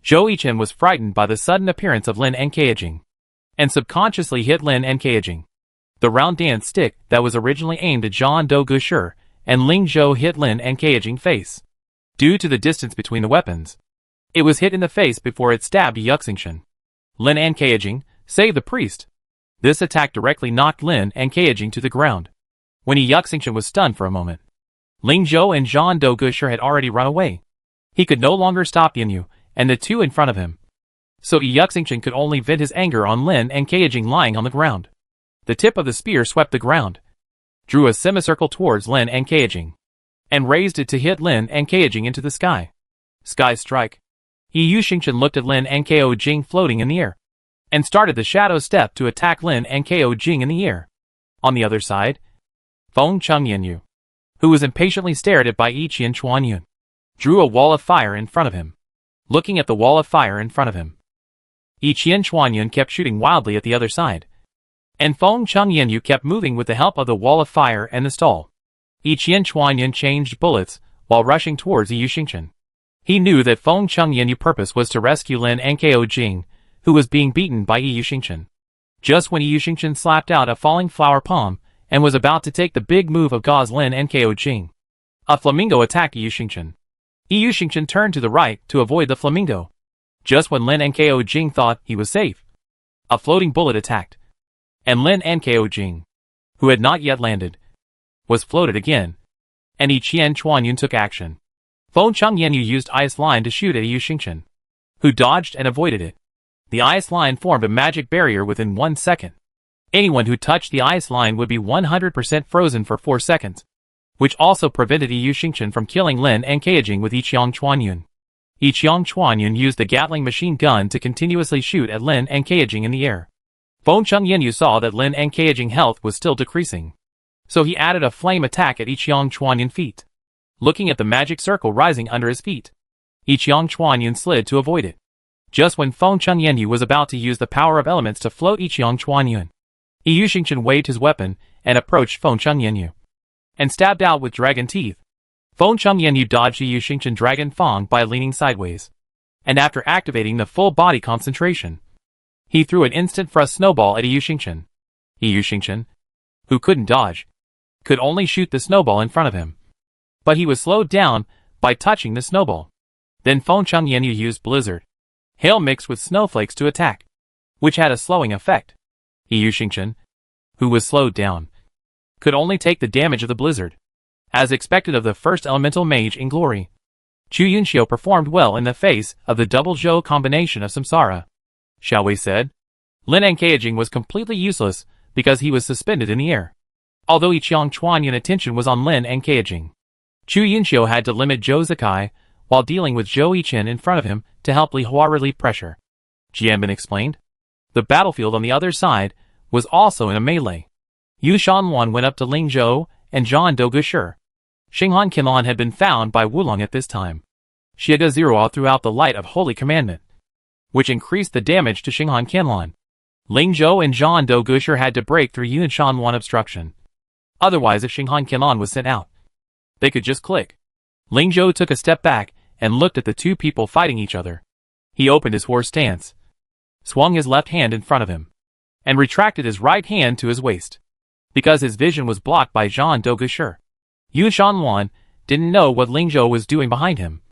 Zhou Yichen was frightened by the sudden appearance of Lin Enkayijing, and subconsciously hit Lin Enkayijing. The round dance stick that was originally aimed at Zhang Dogushi and Ling Zhou hit Lin Enkayijing's face. Due to the distance between the weapons, it was hit in the face before it stabbed Yu Xingchen. Lin Enkayijing saved the priest. This attack directly knocked Lin Enkayijing to the ground. When Yu Xingchen was stunned for a moment, Ling Zhou and Zhang Dogushi had already run away. He could no longer stop Yu and the two in front of him. So Yu Xingchen could only vent his anger on Lin Enkayijing lying on the ground. The tip of the spear swept the ground, drew a semicircle towards Lin Enkayijing, and raised it to hit Lin Enkayijing into the sky. Sky strike. Yu Xingchen looked at Lin Enkayijing floating in the air, and started the shadow step to attack Lin Enkayijing in the air. On the other side, Feng Chengyanyu, who was impatiently stared at by Yiqian Chuanyun, drew a wall of fire in front of him. Looking at the wall of fire in front of him, Yiqian Chuanyun kept shooting wildly at the other side, and Feng Chengyanyu kept moving with the help of the wall of fire and the stall. Yiqian Chuanyun changed bullets while rushing towards Yu Xingchen. He knew that Feng Chengyanyu's purpose was to rescue Lin Enkayijing, who was being beaten by Yu Xingchen. Just when Yu Xingchen slapped out a falling flower palm and was about to take the big move of gauze Lin Enkayijing, a flamingo attacked Yu Xingchen. Yu Xingchen turned to the right to avoid the flamingo. Just when Lin Enkayijing thought he was safe, a floating bullet attacked, and Lin Enkayijing, who had not yet landed, was floated again, and Yiqian Chuanyun took action. Feng Chengyanyu used ice line to shoot at Yu Xingchen, who dodged and avoided it. The ice line formed a magic barrier within 1 second. Anyone who touched the ice line would be 100% frozen for 4 seconds, which also prevented Yu Xingchen from killing Lin Enkayijing with Yiqian Chuanyun. Yiqian Chuanyun used the Gatling machine gun to continuously shoot at Lin Enkayijing in the air. Feng Chengyanyu saw that Lin Enkayijing's health was still decreasing, so he added a flame attack at Yiqian Chuanyun's feet. Looking at the magic circle rising under his feet, Yiqian Chuanyun slid to avoid it. Just when Feng Chengyanyu was about to use the power of elements to float Yiqian Chuanyun, Yu Xingchen waved his weapon and approached Feng Chengyanyu, and stabbed out with dragon teeth. Feng Chengyanyu dodged Yu Xingchen dragon fang by leaning sideways, and after activating the full body concentration, he threw an instant thrust snowball at Yu Xingchen. Yu Xingchen, who couldn't dodge, could only shoot the snowball in front of him. But he was slowed down by touching the snowball. Then Feng Chengyanyu used blizzard, hail mixed with snowflakes to attack, which had a slowing effect. Yu Xingchen, who was slowed down, could only take the damage of the blizzard. As expected of the first elemental mage in glory, Chu Yunxiu performed well in the face of the double Zhou combination of Samsara. Shall we said, Lin Enkayijing was completely useless because he was suspended in the air. Although Yiqian Chuanyun's attention was on Lin Enkayijing, Chu Yunxiu had to limit Zhou Zikai while dealing with Zhou Yichen in front of him to help Li Hua relieve pressure. Jianbin explained. The battlefield on the other side was also in a melee. Yu Shanluan went up to Ling Zhou and Zhang Dogushi. Xinghan Qianlan had been found by Wulong at this time. Shiagaziruo threw out the light of Holy Commandment, which increased the damage to Xinghan Qianlan. Ling Zhou and Zhang Dogushi had to break through Yu Shanluan obstruction. Otherwise, if Xinghan Qianlan was sent out, They could just click. Ling Zhou took a step back and looked at the two people fighting each other. He opened his horse stance, swung his left hand in front of him, and retracted his right hand to his waist. Because his vision was blocked by Zhang Dogushi, Yun Shanluan didn't know what Ling Zhou was doing behind him.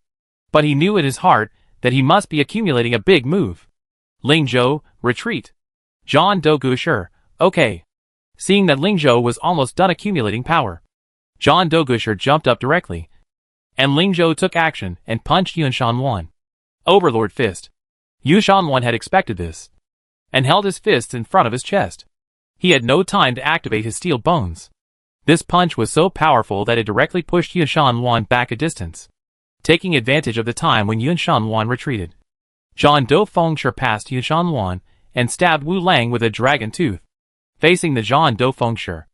But he knew in his heart that he must be accumulating a big move. Ling Zhou, retreat. Zhang Dogushi, okay. Seeing that Ling Zhou was almost done accumulating power, Zhang Dogushi jumped up directly, and Ling Zhou took action and punched Yun Shanluan. Overlord Fist. Yun Shanluan had expected this, and held his fists in front of his chest. He had no time to activate his steel bones. This punch was so powerful that it directly pushed Yun Shanluan back a distance, taking advantage of the time when Yun Shanluan retreated. Zhang Dofengshi passed Yun Shanluan and stabbed Wu Lang with a dragon tooth. Facing the Zhang Dofengshi,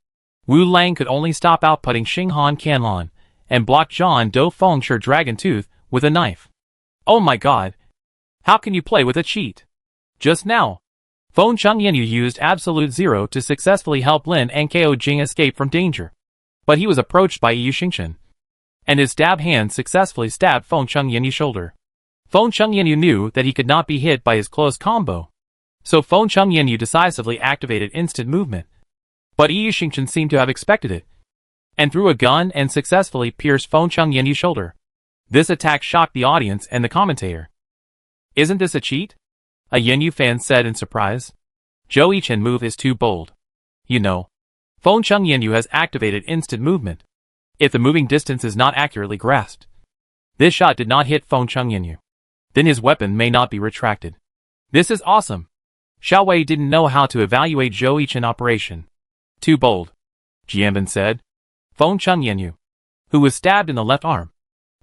Wu Lang could only stop outputting Xinghan Canlon and block Zhang Dofengshi dragon tooth with a knife. Oh my god! How can you play with a cheat? Just now, Feng Chengyanyu used Absolute Zero to successfully help Lin and Ko Jing escape from danger. But he was approached by Yu Xingchen, and his stab hand successfully stabbed Feng Chengyanyu's shoulder. Feng Chengyanyu knew that he could not be hit by his close combo, so Feng Chengyanyu decisively activated instant movement. But Yu Xingchen seemed to have expected it, and threw a gun and successfully pierced Feng Chengyanyu's shoulder. This attack shocked the audience and the commentator. Isn't this a cheat? A Yenyu fan said in surprise. Zhou Yichen move is too bold. You know, Feng Chengyanyu has activated instant movement. If the moving distance is not accurately grasped, this shot did not hit Feng Chengyanyu, then his weapon may not be retracted. This is awesome. Xiao Wei didn't know how to evaluate Zhou Yichen operation. Too bold, Jianbin said. Feng Chengyanyu, who was stabbed in the left arm,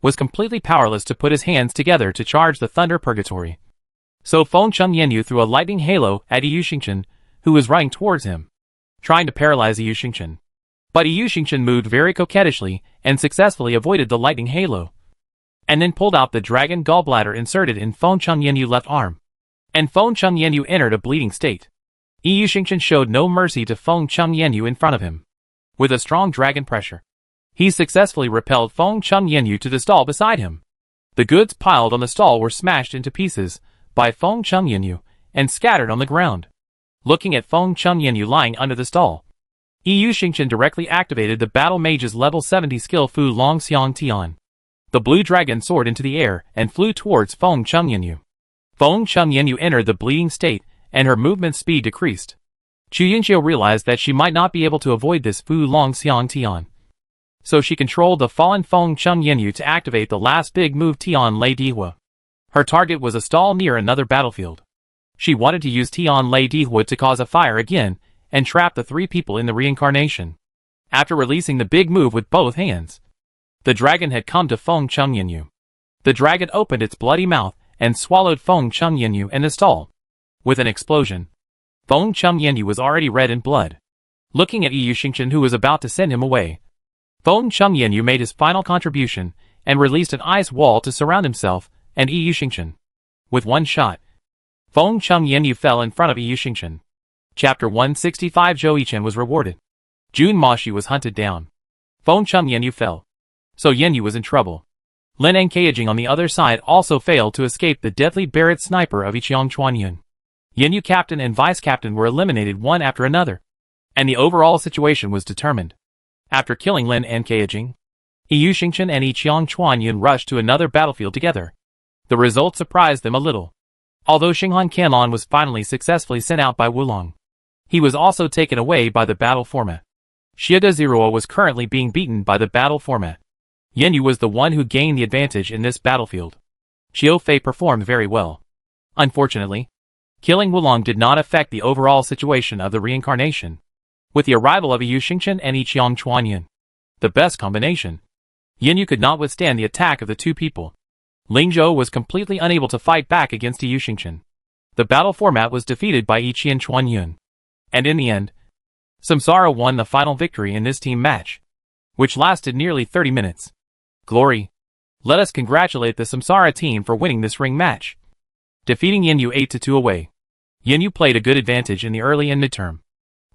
was completely powerless to put his hands together to charge the Thunder Purgatory. So Feng Chengyanyu threw a lightning halo at Yu Xingchen, who was running towards him, trying to paralyze Yu Xingchen. But Yu Xingchen moved very coquettishly and successfully avoided the lightning halo, and then pulled out the dragon gallbladder inserted in Feng Chengyanyu's left arm. And Feng Chengyanyu entered a bleeding state. Yu Xingchen showed no mercy to Feng Chengyanyu in front of him. With a strong dragon pressure, he successfully repelled Feng Chengyanyu to the stall beside him. The goods piled on the stall were smashed into pieces by Feng Chengyanyu and scattered on the ground. Looking at Feng Chengyanyu lying under the stall, Yu Xingchen directly activated the Battle Mage's level 70 skill Fu Long Xiang Tian. The blue dragon soared into the air and flew towards Feng Chengyanyu. Feng Chengyanyu entered the bleeding state and her movement speed decreased. Chu Yinxiu realized that she might not be able to avoid this Fu Long Xiang Tian, so she controlled the fallen Feng Chengyanyu to activate the last big move Tian Lei Dihua. Her target was a stall near another battlefield. She wanted to use Tian Lei Dihua to cause a fire again and trap the three people in the reincarnation. After releasing the big move with both hands, the dragon had come to Feng Chengyanyu. The dragon opened its bloody mouth and swallowed Feng Chengyanyu and the stall. With an explosion, Feng Chengyanyu was already red in blood. Looking at Yu Xingchen, who was about to send him away, Feng Chengyanyu made his final contribution and released an ice wall to surround himself and Yu Xingchen. With one shot, Feng Chengyanyu fell in front of Yu Xingchen. Chapter 165. Zhou Yichen was rewarded. Jun Mashi was hunted down. Feng Chengyanyu fell, so Yenyu was in trouble. Lin and Kaijing on the other side also failed to escape the deadly Barrett sniper of Ichiang Chuanyun. Yenyu captain and vice captain were eliminated one after another, and the overall situation was determined. After killing Lin and Kaijing, Yu Xingchen and Ichiang Chuanyun rushed to another battlefield together. The result surprised them a little. Although Xinghan Canlon was finally successfully sent out by Wulong, he was also taken away by the battle format. Shiga Zerua was currently being beaten by the battle format. Yenyu was the one who gained the advantage in this battlefield. Qiu Fei performed very well. Unfortunately, killing Wulong did not affect the overall situation of the reincarnation. With the arrival of Yu Xingchen and Ichiang Chuanyun, the best combination, Yenyu could not withstand the attack of the two people. Ling Zhou was completely unable to fight back against Yu Xingchen. The battle format was defeated by Ichiang Chuanyun. And in the end, Samsara won the final victory in this team match, which lasted nearly 30 minutes. Glory! Let us congratulate the Samsara team for winning this ring match, defeating Yenyu 8-2 away. Yenyu played a good advantage in the early and midterm,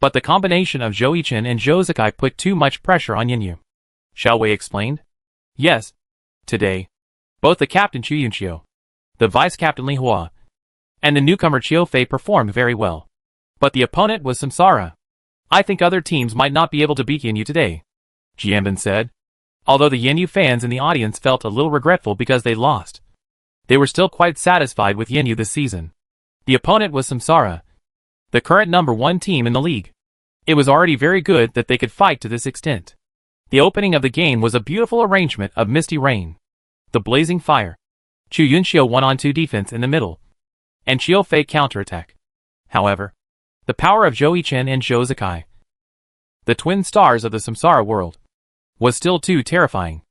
but the combination of Zhou Yichen and Zhou Zikai put too much pressure on Yenyu. Xiao Wei explained. Yes. Today, both the captain Chu Yunxiu, the vice-captain Li Hua, and the newcomer Chiu Fei performed very well. But the opponent was Samsara. I think other teams might not be able to beat Yanyu today, Jianbin said. Although the Yanyu fans in the audience felt a little regretful because they lost, they were still quite satisfied with Yanyu this season. The opponent was Samsara, the current #1 team in the league. It was already very good that they could fight to this extent. The opening of the game was a beautiful arrangement of Misty Rain, the Blazing Fire, Chu Yunxiu 1-on-2 defense in the middle, and Chiu Fei counterattack. However, the power of Zhou Yichen and Zhou Zikai, the twin stars of the Samsara world, was still too terrifying.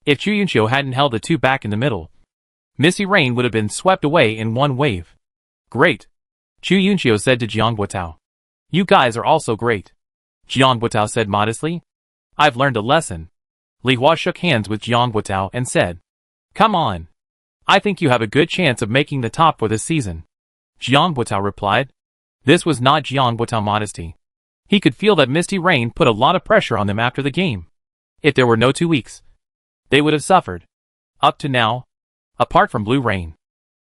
If Chu Yunxiu hadn't held the two back in the middle, Misty Rain would have been swept away in one wave. Great, Chu Yunxiu said to Jiang Guotao. You guys are also great, Jiang Guotao said modestly. I've learned a lesson. Li Hua shook hands with Jiang Guotao and said, Come on. I think you have a good chance of making the top for this season. Jiang Guotao replied. This was not Jiang Guotao modesty. He could feel that Misty Rain put a lot of pressure on them after the game. If there were no 2 weeks, they would have suffered. Up to now, apart from Blue Rain,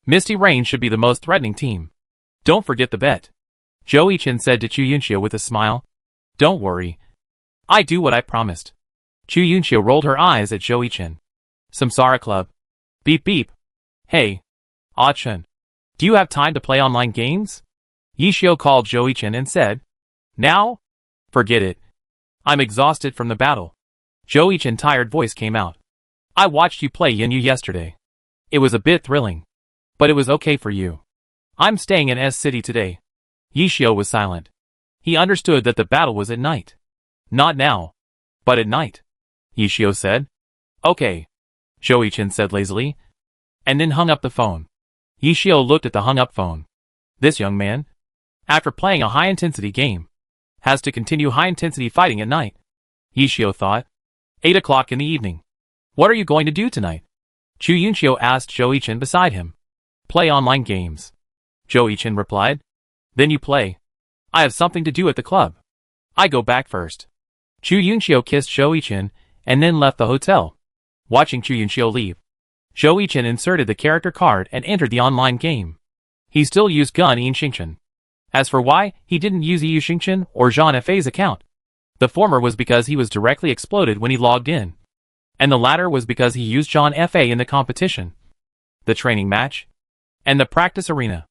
Misty Rain should be the most threatening team. Don't forget the bet, Zhou Yichen said to Chu Yunxiu with a smile. Don't worry. I do what I promised. Chu Yunxiu rolled her eyes at Zhou Yichen. Samsara Club. Beep beep. Hey, Ah Chen. Do you have time to play online games? Yixiu called Zhou Yichen and said, Now? Forget it. I'm exhausted from the battle. Zhou Yichen's tired voice came out. I watched you play Yanyu yesterday. It was a bit thrilling, but it was okay for you. I'm staying in S City today. Yixiu was silent. He understood that the battle was at night. Not now, but at night, Yixiu said. Okay, Zhou Yichen said lazily, and then hung up the phone. Yixiu looked at the hung-up phone. This young man, after playing a high-intensity game, has to continue high-intensity fighting at night. Yixiu thought. 8 o'clock in the evening. What are you going to do tonight? Chu Yunxiu asked Zhou Yichen beside him. Play online games, Zhou Yichen replied. Then you play. I have something to do at the club. I go back first. Chu Yunxiu kissed Zhou Yichen and then left the hotel. Watching Chu Yunxiu leave, Zhou Yichen inserted the character card and entered the online game. He still used Gun Yin Xingchen. As for why he didn't use Yu Xingchen or Zhang Fei's account, the former was because he was directly exploded when he logged in, and the latter was because he used Zhang Fei in the competition, the training match, and the practice arena.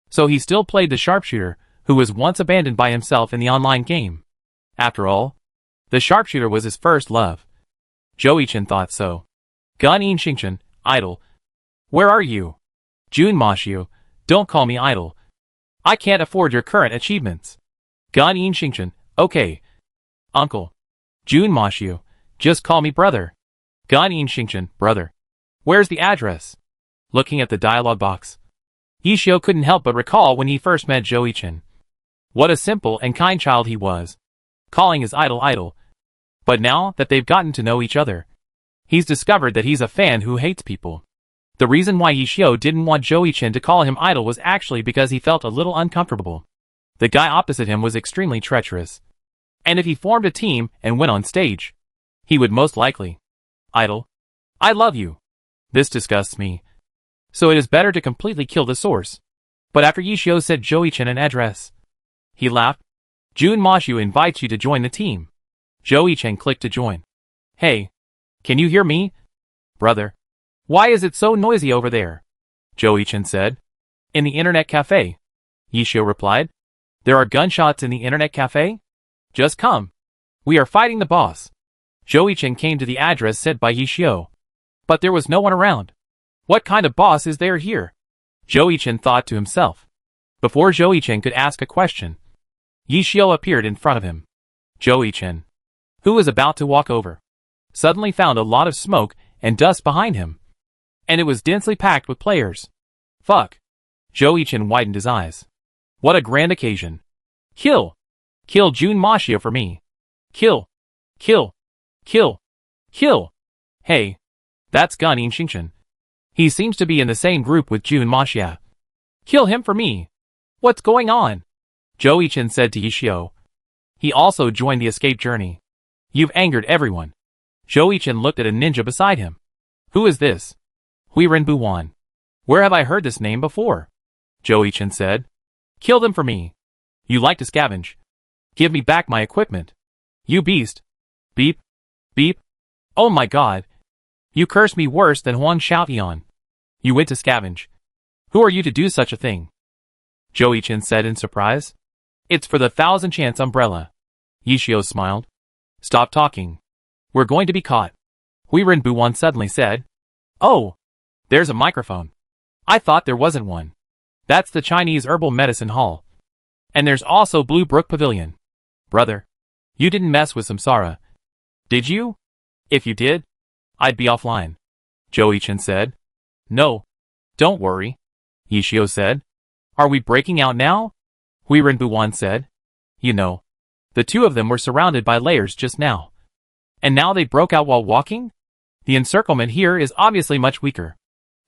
So he still played the sharpshooter, who was once abandoned by himself in the online game. After all, the sharpshooter was his first love. Zhou Yichen thought so. Gun Yin Xingchen, idol. Where are you? Jun Mashu, don't call me idol. I can't afford your current achievements. Gun Yin Xingchen, okay. Uncle. Jun Mashu, just call me brother. Gun Yin Xingchen, brother. Where's the address? Looking at the dialogue box, Yixiu couldn't help but recall when he first met Zhou Yichen. What a simple and kind child he was, calling his idol idol. But now that they've gotten to know each other, he's discovered that he's a fan who hates people. The reason why Yixiu didn't want Zhou Yichen to call him idol was actually because he felt a little uncomfortable. The guy opposite him was extremely treacherous, and if he formed a team and went on stage, he would most likely, idol, I love you. This disgusts me. So it is better to completely kill the source. But after Yixiu said Zhou Yichen an address, he laughed. Jun Mashu invites you to join the team. Zhou Yichen clicked to join. Hey, can you hear me? Brother. Why is it so noisy over there? Zhou Yichen said. In the internet cafe. Yixiu replied. There are gunshots in the internet cafe? Just come. We are fighting the boss. Zhou Yichen came to the address said by Yixiu. But there was no one around. What kind of boss is there here? Zhou Yichen thought to himself. Before Zhou Yichen could ask a question, Yixiu appeared in front of him. Zhou Yichen, who was about to walk over, suddenly found a lot of smoke and dust behind him, and it was densely packed with players. Fuck. Zhou Yichen widened his eyes. What a grand occasion. Kill. Kill Jun Mashu for me. Kill. Kill. Kill. Kill. Hey. That's Gun Yin Xingchen. He seems to be in the same group with Jun Mashu. Kill him for me. What's going on? Zhou Yichen said to Yixiu. He also joined the escape journey. You've angered everyone. Zhou Yichen looked at a ninja beside him. Who is this? Huiren. Where have I heard this name before? Zhou Yichen said. Kill them for me. You like to scavenge. Give me back my equipment. You beast. Beep. Beep. Oh my god. You curse me worse than Huang Xiaotian. You went to scavenge. Who are you to do such a thing? Zhou Yichen said in surprise. It's for the 1,000 chance umbrella. Yishio smiled. Stop talking. We're going to be caught. Huiren suddenly said. Oh. There's a microphone. I thought there wasn't one. That's the Chinese Herbal Medicine Hall. And there's also Blue Brook Pavilion. Brother. You didn't mess with Samsara. Did you? If you did, I'd be offline. Zhou Yichen said. No. Don't worry. Yishio said. Are we breaking out now? Huiren said. You know. The two of them were surrounded by layers just now. And now they broke out while walking? The encirclement here is obviously much weaker.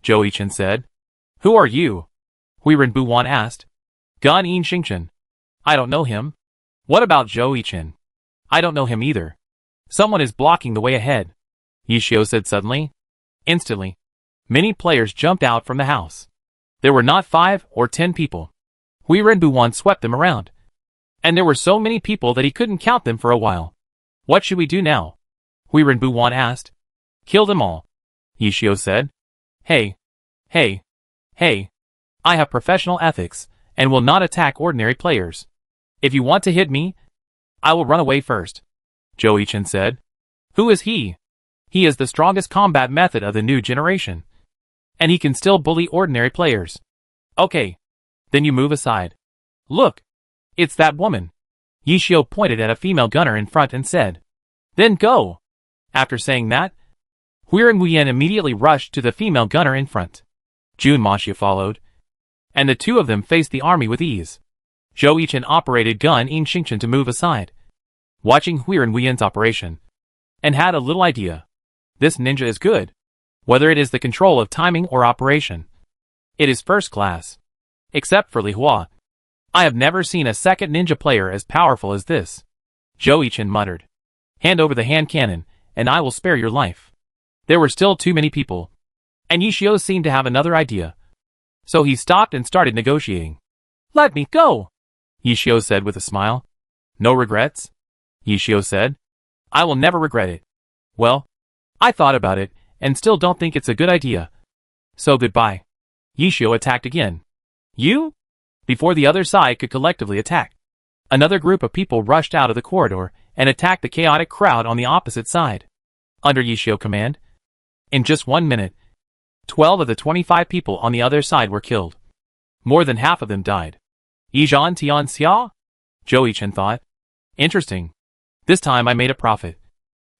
Zhou Yichen said. Who are you? Huiren asked. Gan Yin Xingchen. I don't know him. What about Zhou Yichen? I don't know him either. Someone is blocking the way ahead. Yishio said suddenly. Instantly, many players jumped out from the house. There were not 5 or 10 people. Huiren swept them around. And there were so many people that he couldn't count them for a while. What should we do now? Huiren asked. Kill them all. Yishio said. Hey. I have professional ethics, and will not attack ordinary players. If you want to hit me, I will run away first. Zhou Yichen said. Who is he? He is the strongest combat method of the new generation. And he can still bully ordinary players. Okay. Then you move aside. Look. It's that woman. Yishio pointed at a female gunner in front and said. Then go. After saying that, Huiren immediately rushed to the female gunner in front. Jun Maxia followed. And the two of them faced the army with ease. Zhou Yichen operated Gan Yin Xingchen to move aside, watching Huiren's operation, and had a little idea. This ninja is good. Whether it is the control of timing or operation, it is first class. Except for Li Hua. I have never seen a second ninja player as powerful as this. Zhou Yichen muttered. Hand over the hand cannon, and I will spare your life. There were still too many people. And Yishio seemed to have another idea. So he stopped and started negotiating. Let me go, Yishio said with a smile. No regrets? Yishio said. I will never regret it. Well, I thought about it, and still don't think it's a good idea. So goodbye. Yishio attacked again. You? Before the other side could collectively attack, another group of people rushed out of the corridor and attacked the chaotic crowd on the opposite side. Under Yishio command, in just 1 minute, 12 of the 25 people on the other side were killed. More than half of them died. Yijan Tian Xia? Zhou Yichen thought. Interesting. This time I made a profit.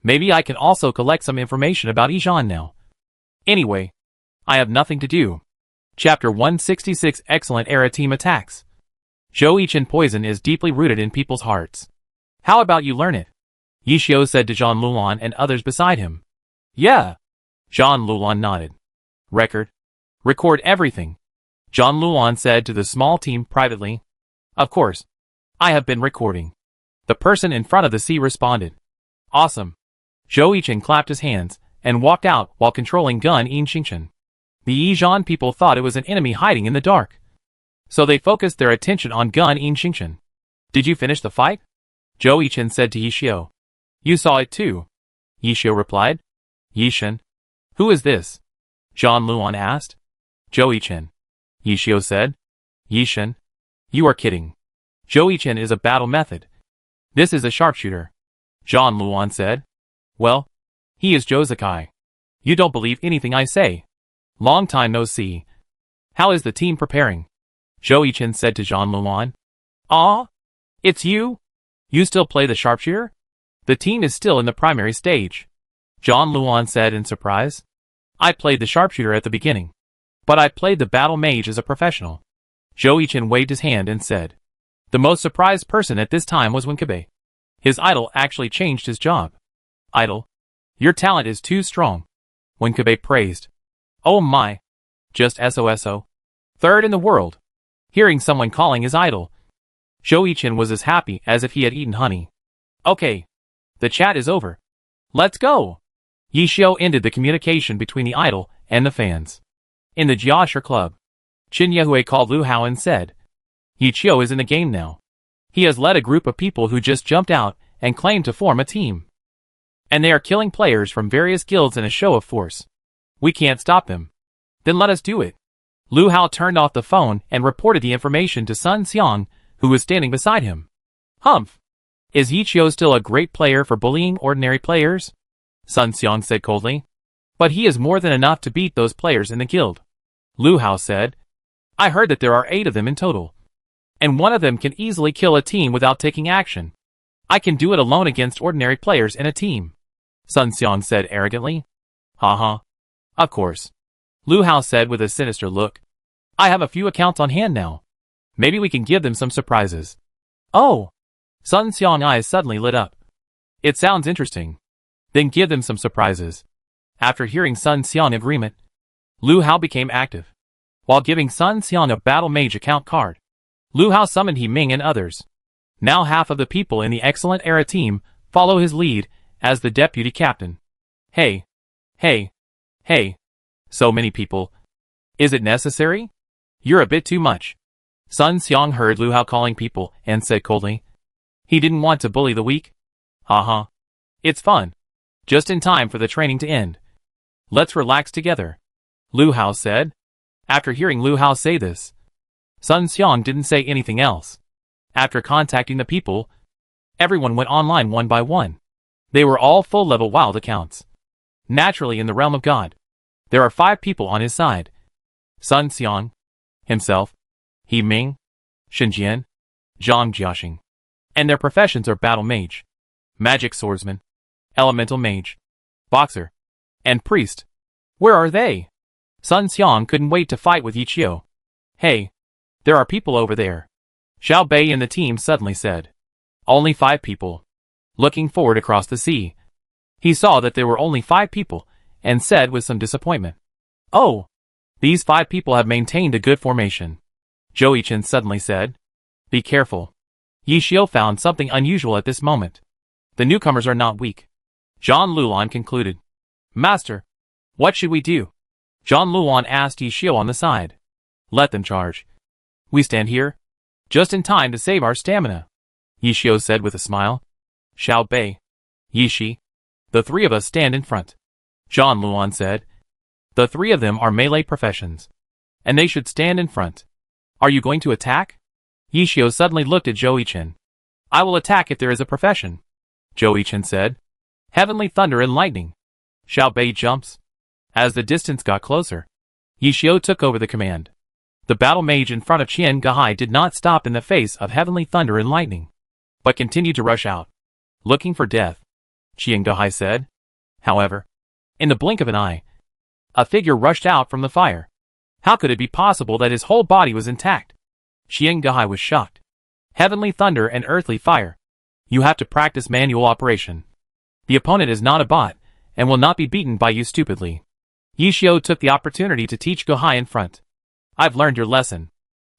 Maybe I can also collect some information about Yijan now. Anyway, I have nothing to do. Chapter 166 Excellent Era Team Attacks. Zhou Yichen poison is deeply rooted in people's hearts. How about you learn it? Yishio said to Zhang Lulan and others beside him. Yeah. Zhang Lulan nodded. Record everything. Zhang Lulan said to the small team privately. Of course. I have been recording. The person in front of the sea responded. Awesome. Zhou Yichen clapped his hands and walked out while controlling Gan Yin Xingchen. The Yijan people thought it was an enemy hiding in the dark. So they focused their attention on Gan Yin Xingchen. Did you finish the fight? Zhou Yichen said to Yishio. You saw it too. Yishio replied. Yishen. Who is this? Zhang Luan asked. Zhou Yichen. Yishio said. Yishen. You are kidding. Zhou Yichen is a battle method. This is a sharpshooter. Zhang Luan said. Well, he is Jozakai. You don't believe anything I say. Long time no see. How is the team preparing? Zhou Yichen said to Zhang Luan. Ah? It's you? You still play the sharpshooter? The team is still in the primary stage. Zhang Luan said in surprise. I played the sharpshooter at the beginning. But I played the battle mage as a professional. Zhou Yichen waved his hand and said. The most surprised person at this time was Wenkabe. His idol actually changed his job. Idol. Your talent is too strong. Wenkabe praised. Oh my. Just SOSO. Third in the world. Hearing someone calling his idol. Zhou Yichen was as happy as if he had eaten honey. Okay. The chat is over. Let's go. Yi Xiao ended the communication between the idol and the fans. In the Jiashi Club, Qin Yehui called Lu Hao and said, Yi Xiao is in the game now. He has led a group of people who just jumped out and claimed to form a team. And they are killing players from various guilds in a show of force. We can't stop them. Then let us do it. Lu Hao turned off the phone and reported the information to Sun Xiang, who was standing beside him. Humph! Is Yi Xiao still a great player for bullying ordinary players? Sun Xiang said coldly. But he is more than enough to beat those players in the guild. Lu Hao said. I heard that there are 8 of them in total. And one of them can easily kill a team without taking action. I can do it alone against ordinary players in a team. Sun Xiang said arrogantly. Haha. Of course. Lu Hao said with a sinister look. I have a few accounts on hand now. Maybe we can give them some surprises. Oh! Sun Xiang's eyes suddenly lit up. It sounds interesting. Then give them some surprises. After hearing Sun Xiang's agreement, Lu Hao became active. While giving Sun Xiang a battle mage account card, Lu Hao summoned He Ming and others. Now half of the people in the Excellent Era team follow his lead as the deputy captain. Hey! Hey! Hey! So many people. Is it necessary? You're a bit too much. Sun Xiang heard Lu Hao calling people and said coldly. He didn't want to bully the weak. Haha. It's fun. Just in time for the training to end. Let's relax together. Lu Hao said. After hearing Lu Hao say this, Sun Xiang didn't say anything else. After contacting the people, everyone went online one by one. They were all full-level wild accounts. Naturally, in the realm of God, there are 5 people on his side. Sun Xiang, himself, He Ming, Shenjian, Zhang Jiaxing. And their professions are battle mage, magic swordsman, elemental mage, boxer, and priest. Where are they? Sun Xiang couldn't wait to fight with Yi Xiao. Hey, there are people over there. Xiao Bei and the team suddenly said. Only 5 people. Looking forward across the sea, he saw that there were only 5 people, and said with some disappointment. Oh! These 5 people have maintained a good formation. Zhou Yichen suddenly said. Be careful. Yi Xiao found something unusual at this moment. The newcomers are not weak. Zhang Lulan concluded. Master, what should we do? Zhang Lulan asked Yi Xiao on the side. Let them charge. We stand here, just in time to save our stamina, Yi Xiao said with a smile. Xiao Bei, Yi Shi, the 3 of us stand in front. Zhang Lulan said. The 3 of them are melee professions, and they should stand in front. Are you going to attack? Yi Xiao suddenly looked at Zhou Yichen. I will attack if there is a profession, Zhou Yichen said. Heavenly thunder and lightning. Xiao Bei jumps. As the distance got closer, Yi Xiao took over the command. The battle mage in front of Qian Gahai did not stop in the face of heavenly thunder and lightning, but continued to rush out, looking for death, Qian Gahai said. However, in the blink of an eye, a figure rushed out from the fire. How could it be possible that his whole body was intact? Qian Gahai was shocked. Heavenly thunder and earthly fire. You have to practice manual operation. The opponent is not a bot, and will not be beaten by you stupidly. Yi Xiao took the opportunity to teach Gahai in front. I've learned your lesson.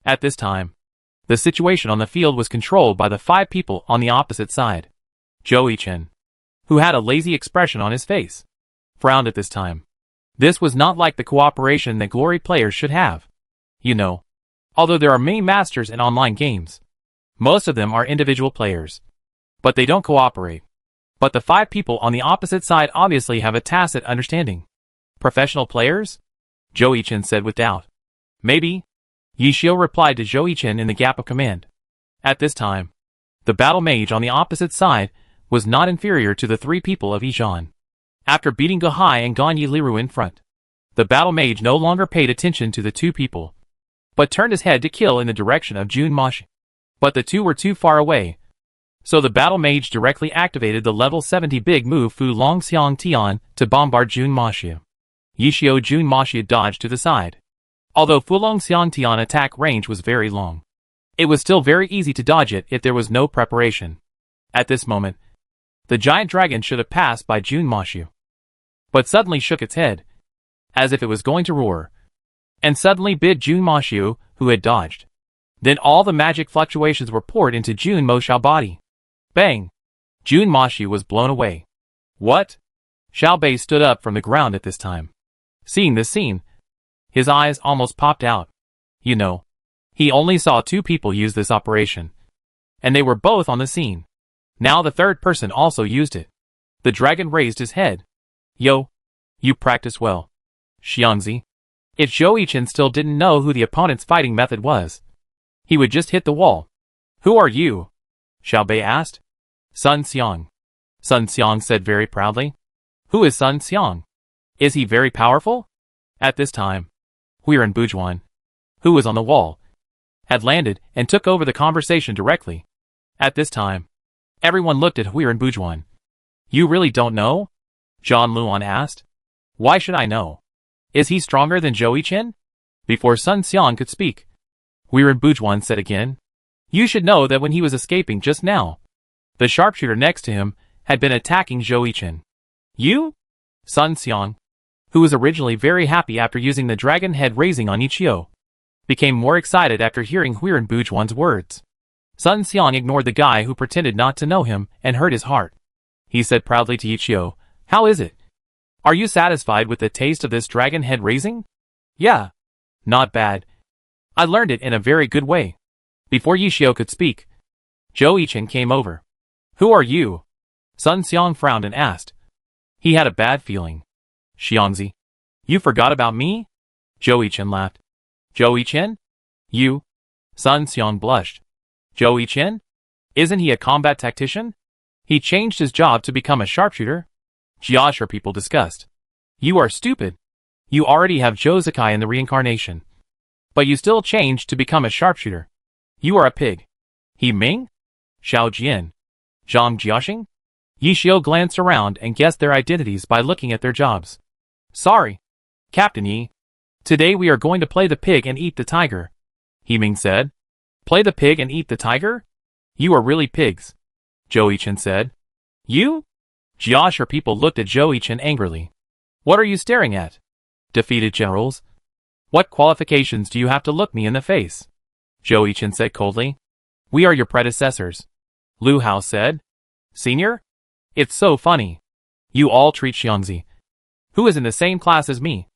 At this time, the situation on the field was controlled by the 5 people on the opposite side. Zhou Yichen, who had a lazy expression on his face, frowned at this time. This was not like the cooperation that glory players should have. You know, although there are many masters in online games, most of them are individual players, but they don't cooperate. But the 5 people on the opposite side obviously have a tacit understanding. Professional players? Zhou Yichen said with doubt. Maybe. Yi Xiao replied to Zhou Yichen in the gap of command. At this time, the battle mage on the opposite side was not inferior to the 3 people of Yixian. After beating Gahai and Ganyi Liru in front, the battle mage no longer paid attention to the 2 people, but turned his head to kill in the direction of Jun Mashi. But the 2 were too far away, so the battle mage directly activated the level 70 big move Fu Long Xiang Tian to bombard Jun Mashi. Yi Xiao Jun Mashi dodged to the side. Although Fu Long Xiang Tian attack range was very long, it was still very easy to dodge it if there was no preparation. At this moment, the giant dragon should have passed by Jun Mashi, but suddenly shook its head, as if it was going to roar, and suddenly bit Jun Mashi, who had dodged. Then all the magic fluctuations were poured into Jun Mo Xiao body. Bang! Jun Mashi was blown away. What? Xiao Bei stood up from the ground at this time. Seeing this scene, his eyes almost popped out. You know, he only saw 2 people use this operation, and they were both on the scene. Now the third person also used it. The dragon raised his head. Yo, you practice well, Xiangzi. If Zhou Yichen still didn't know who the opponent's fighting method was, he would just hit the wall. Who are you? Xiao Bei asked. Sun Xiang. Sun Xiang said very proudly. Who is Sun Xiang? Is he very powerful? At this time, Huiran Bujuan, who was on the wall, had landed and took over the conversation directly. At this time, everyone looked at Huiran Bujuan. You really don't know? Zhang Luan asked. Why should I know? Is he stronger than Zhou Yichen? Before Sun Xiang could speak, Huiran Bujuan said again. You should know that when he was escaping just now, the sharpshooter next to him had been attacking Zhou Yichen. You? Sun Xiang, who was originally very happy after using the dragon head raising on Ichio, became more excited after hearing Huiran Bujuan's words. Sun Xiang ignored the guy who pretended not to know him and hurt his heart. He said proudly to Ichio, How is it? Are you satisfied with the taste of this dragon head raising? Yeah. Not bad. I learned it in a very good way. Before Ichio could speak, Zhou Yichen came over. Who are you? Sun Xiang frowned and asked. He had a bad feeling. Xiangzi, you forgot about me? Zhou Yichen laughed. Zhou Yichen? You? Sun Xiang blushed. Zhou Yichen? Isn't he a combat tactician? He changed his job to become a sharpshooter? Jiashur people discussed. You are stupid. You already have Zhou Zikai in the reincarnation. But you still changed to become a sharpshooter. You are a pig. He Ming? Xiao Jian? Zhang Jiaxing? Yixiao glanced around and guessed their identities by looking at their jobs. Sorry, Captain Yi. Today we are going to play the pig and eat the tiger, He Ming said. Play the pig and eat the tiger? You are really pigs, Zhou Yichen said. You? Jiashur people looked at Zhou Yichen angrily. What are you staring at? Defeated generals. What qualifications do you have to look me in the face? Zhou Yichen said coldly. We are your predecessors, Lu Hao said. Senior? It's so funny. You all treat Xiangzi, who is in the same class as me,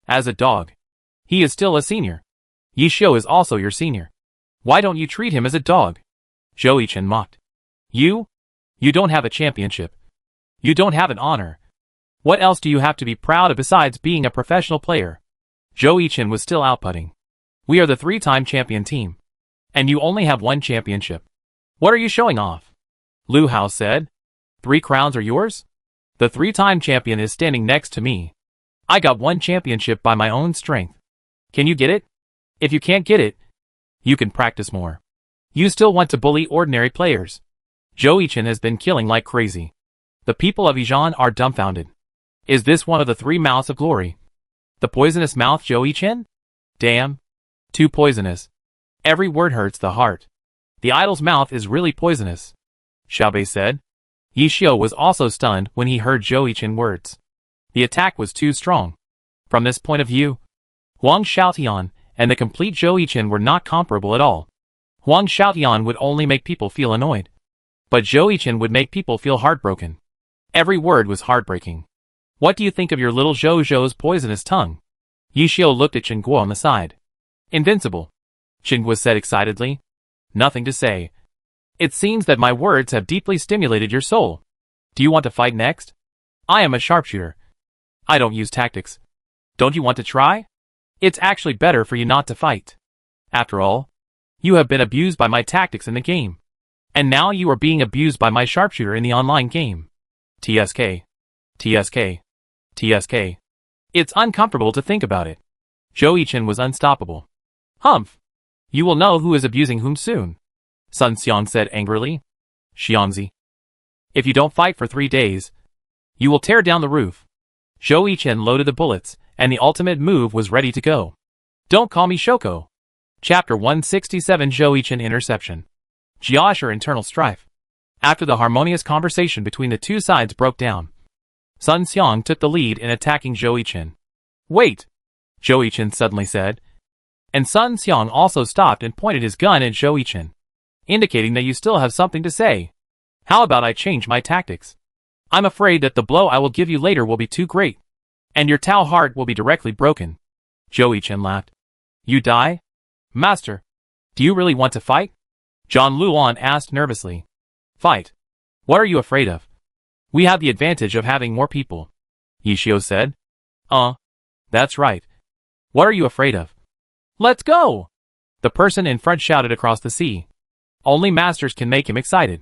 as a dog. He is still a senior. Yixiao is also your senior. Why don't you treat him as a dog? Zhou Yichen mocked. You don't have a championship. You don't have an honor. What else do you have to be proud of besides being a professional player? Zhou Yichen was still outputting. We are the 3-time champion team, and you only have 1 championship. What are you showing off? Lu Hao said. 3 crowns are yours? The 3-time champion is standing next to me. I got 1 championship by my own strength. Can you get it? If you can't get it, you can practice more. You still want to bully ordinary players. Zhou Yichen has been killing like crazy. The people of Yijan are dumbfounded. Is this one of the 3 mouths of glory? The poisonous mouth Zhou Yichen? Damn. Too poisonous. Every word hurts the heart. The idol's mouth is really poisonous, Xiao Bei said. Yixiao was also stunned when he heard Zhou Yichen words. The attack was too strong. From this point of view, Huang Xiaotian and the complete Zhou Yichen were not comparable at all. Huang Xiaotian would only make people feel annoyed, but Zhou Yichen would make people feel heartbroken. Every word was heartbreaking. What do you think of your little Zhou's poisonous tongue? Yixiao looked at Chen Guo on the side. Invincible, Chen Guo said excitedly. Nothing to say. It seems that my words have deeply stimulated your soul. Do you want to fight next? I am a sharpshooter. I don't use tactics. Don't you want to try? It's actually better for you not to fight. After all, you have been abused by my tactics in the game. And now you are being abused by my sharpshooter in the online game. TSK. TSK. TSK. It's uncomfortable to think about it. Zhou Yichen was unstoppable. Humph. You will know who is abusing whom soon, Sun Xiang said angrily. Xiangzi, if you don't fight for 3 days, you will tear down the roof. Zhou Yichen loaded the bullets, and the ultimate move was ready to go. Don't call me Shoko. Chapter 167 Zhou Yichen Interception. Jiashur Internal Strife. After the harmonious conversation between the 2 sides broke down, Sun Xiang took the lead in attacking Zhou Yichen. Wait, Zhou Yichen suddenly said. And Sun Xiang also stopped and pointed his gun at Zhou Yichen, indicating that you still have something to say. How about I change my tactics? I'm afraid that the blow I will give you later will be too great, and your Tao heart will be directly broken. Zhou Yichen laughed. You die? Master, do you really want to fight? Zhang Luan asked nervously. Fight? What are you afraid of? We have the advantage of having more people, Yishio said. That's right. What are you afraid of? Let's go! The person in front shouted across the sea. Only masters can make him excited.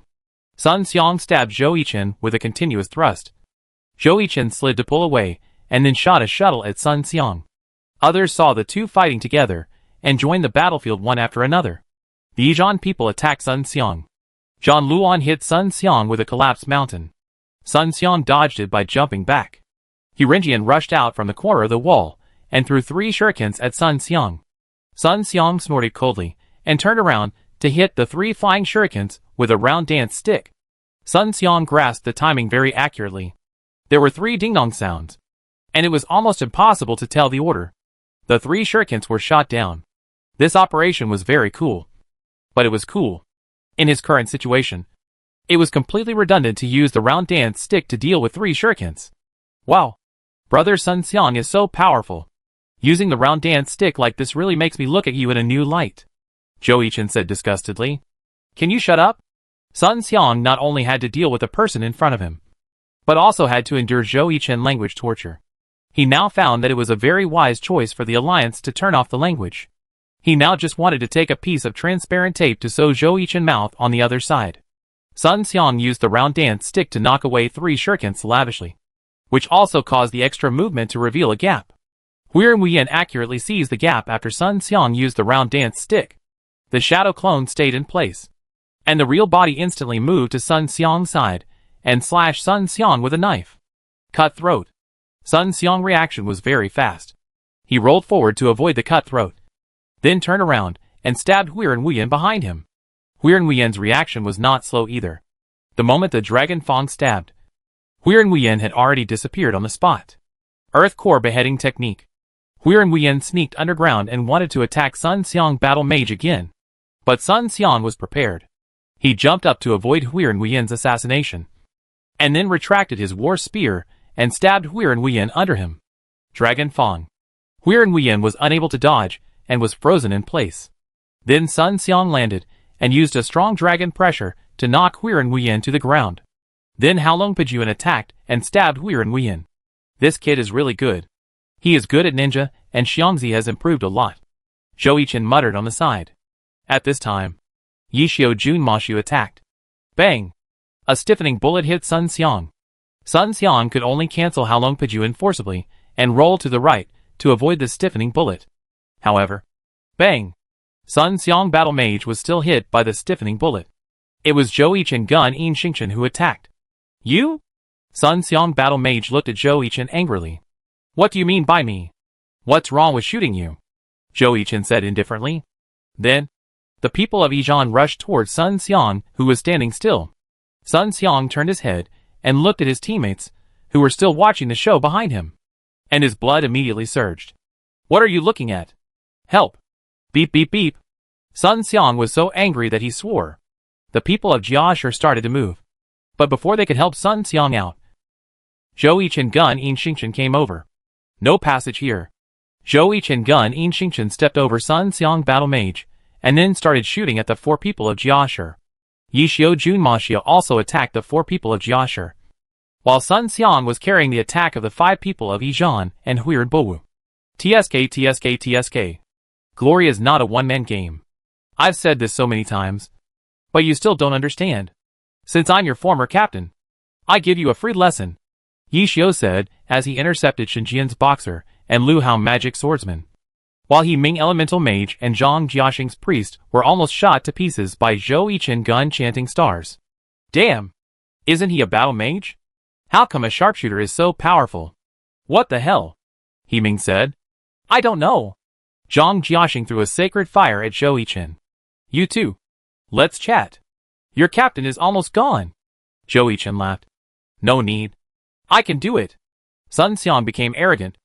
Sun Xiang stabbed Zhou Yichen with a continuous thrust. Zhou Yichen slid to pull away, and then shot a shuttle at Sun Xiang. Others saw the two fighting together, and joined the battlefield one after another. The Yizhan people attacked Sun Xiang. Zhang Luan hit Sun Xiang with a collapsed mountain. Sun Xiang dodged it by jumping back. Hurinjian rushed out from the corner of the wall, and threw 3 shurikens at Sun Xiang. Sun Xiang snorted coldly, and turned around to hit the 3 flying shurikens with a round dance stick. Sun Xiang grasped the timing very accurately. There were 3 ding-dong sounds, and it was almost impossible to tell the order. The 3 shurikens were shot down. This operation was very cool. But it was cool. In his current situation, it was completely redundant to use the round dance stick to deal with 3 shurikens. Wow. Brother Sun Xiang is so powerful. Using the round dance stick like this really makes me look at you in a new light. Zhou Yichen said disgustedly. Can you shut up? Sun Xiang not only had to deal with the person in front of him, but also had to endure Zhou Yichen language torture. He now found that it was a very wise choice for the alliance to turn off the language. He now just wanted to take a piece of transparent tape to sew Zhou Yichen's mouth on the other side. Sun Xiang used the round dance stick to knock away 3 shurikens lavishly, which also caused the extra movement to reveal a gap. Huiren Wuyan accurately seized the gap after Sun Xiang used the round dance stick. The shadow clone stayed in place, and the real body instantly moved to Sun Xiang's side, and slashed Sun Xiang with a knife. Cut throat. Sun Xiang's reaction was very fast. He rolled forward to avoid the cut throat, then turned around, and stabbed Huiren Wuyan behind him. Huiren Wuyan's reaction was not slow either. The moment the Dragon Fang stabbed, Huiren Wuyan had already disappeared on the spot. Earth Core beheading technique. Huiren Wuyan sneaked underground and wanted to attack Sun Xiang Battle Mage again. But Sun Xiang was prepared. He jumped up to avoid Huiren Wuyan's assassination, and then retracted his war spear and stabbed Huiren Wuyan under him. Dragon Fang. Huiren Wuyan was unable to dodge and was frozen in place. Then Sun Xiang landed and used a strong dragon pressure to knock Huiren Wuyan to the ground. Then Haolong Pejuan attacked and stabbed Huiren Wuyan. This kid is really good. He is good at ninja, and Xiangzi has improved a lot. Zhou Yichen muttered on the side. At this time, Yishio Junmashu attacked. Bang! A stiffening bullet hit Sun Xiang. Sun Xiang could only cancel Haolong Pejuan forcibly and roll to the right to avoid the stiffening bullet. However, bang! Sun Xiang Battle Mage was still hit by the stiffening bullet. It was Zhou Yichen Gun In Xingchen who attacked. You? Sun Xiang Battle Mage looked at Zhou Yichen angrily. What do you mean by me? What's wrong with shooting you? Zhou Yichen said indifferently. Then, the people of Yizhan rushed towards Sun Xiang, who was standing still. Sun Xiang turned his head and looked at his teammates, who were still watching the show behind him. And his blood immediately surged. What are you looking at? Help! Beep beep beep. Sun Xiang was so angry that he swore. The people of Jiashur started to move. But before they could help Sun Xiang out, Zhou Yichen Gun In Xingchen came over. No passage here. Zhou Yichen Gun In Xingchen stepped over Sun Xiang Battle Mage, and then started shooting at the 4 people of Jiashur. Yishio Junmashu also attacked the 4 people of Jiashur, while Sun Xiang was carrying the attack of the 5 people of Yizhan and Huiren Bowu. TSK. Glory is not a one-man game. I've said this so many times, but you still don't understand. Since I'm your former captain, I give you a free lesson, Yishio said as he intercepted Shinjian's boxer and Lu Hao magic swordsman, while He Ming elemental mage and Zhang Jiaxing's priest were almost shot to pieces by Zhou Yichen Gun chanting stars. Damn! Isn't he a battle mage? How come a sharpshooter is so powerful? What the hell? He Ming said. I don't know. Zhang Jiaxing threw a sacred fire at Zhou Yichen. You too. Let's chat. Your captain is almost gone. Zhou Yichen laughed. No need. I can do it. Sun Xiang became arrogant,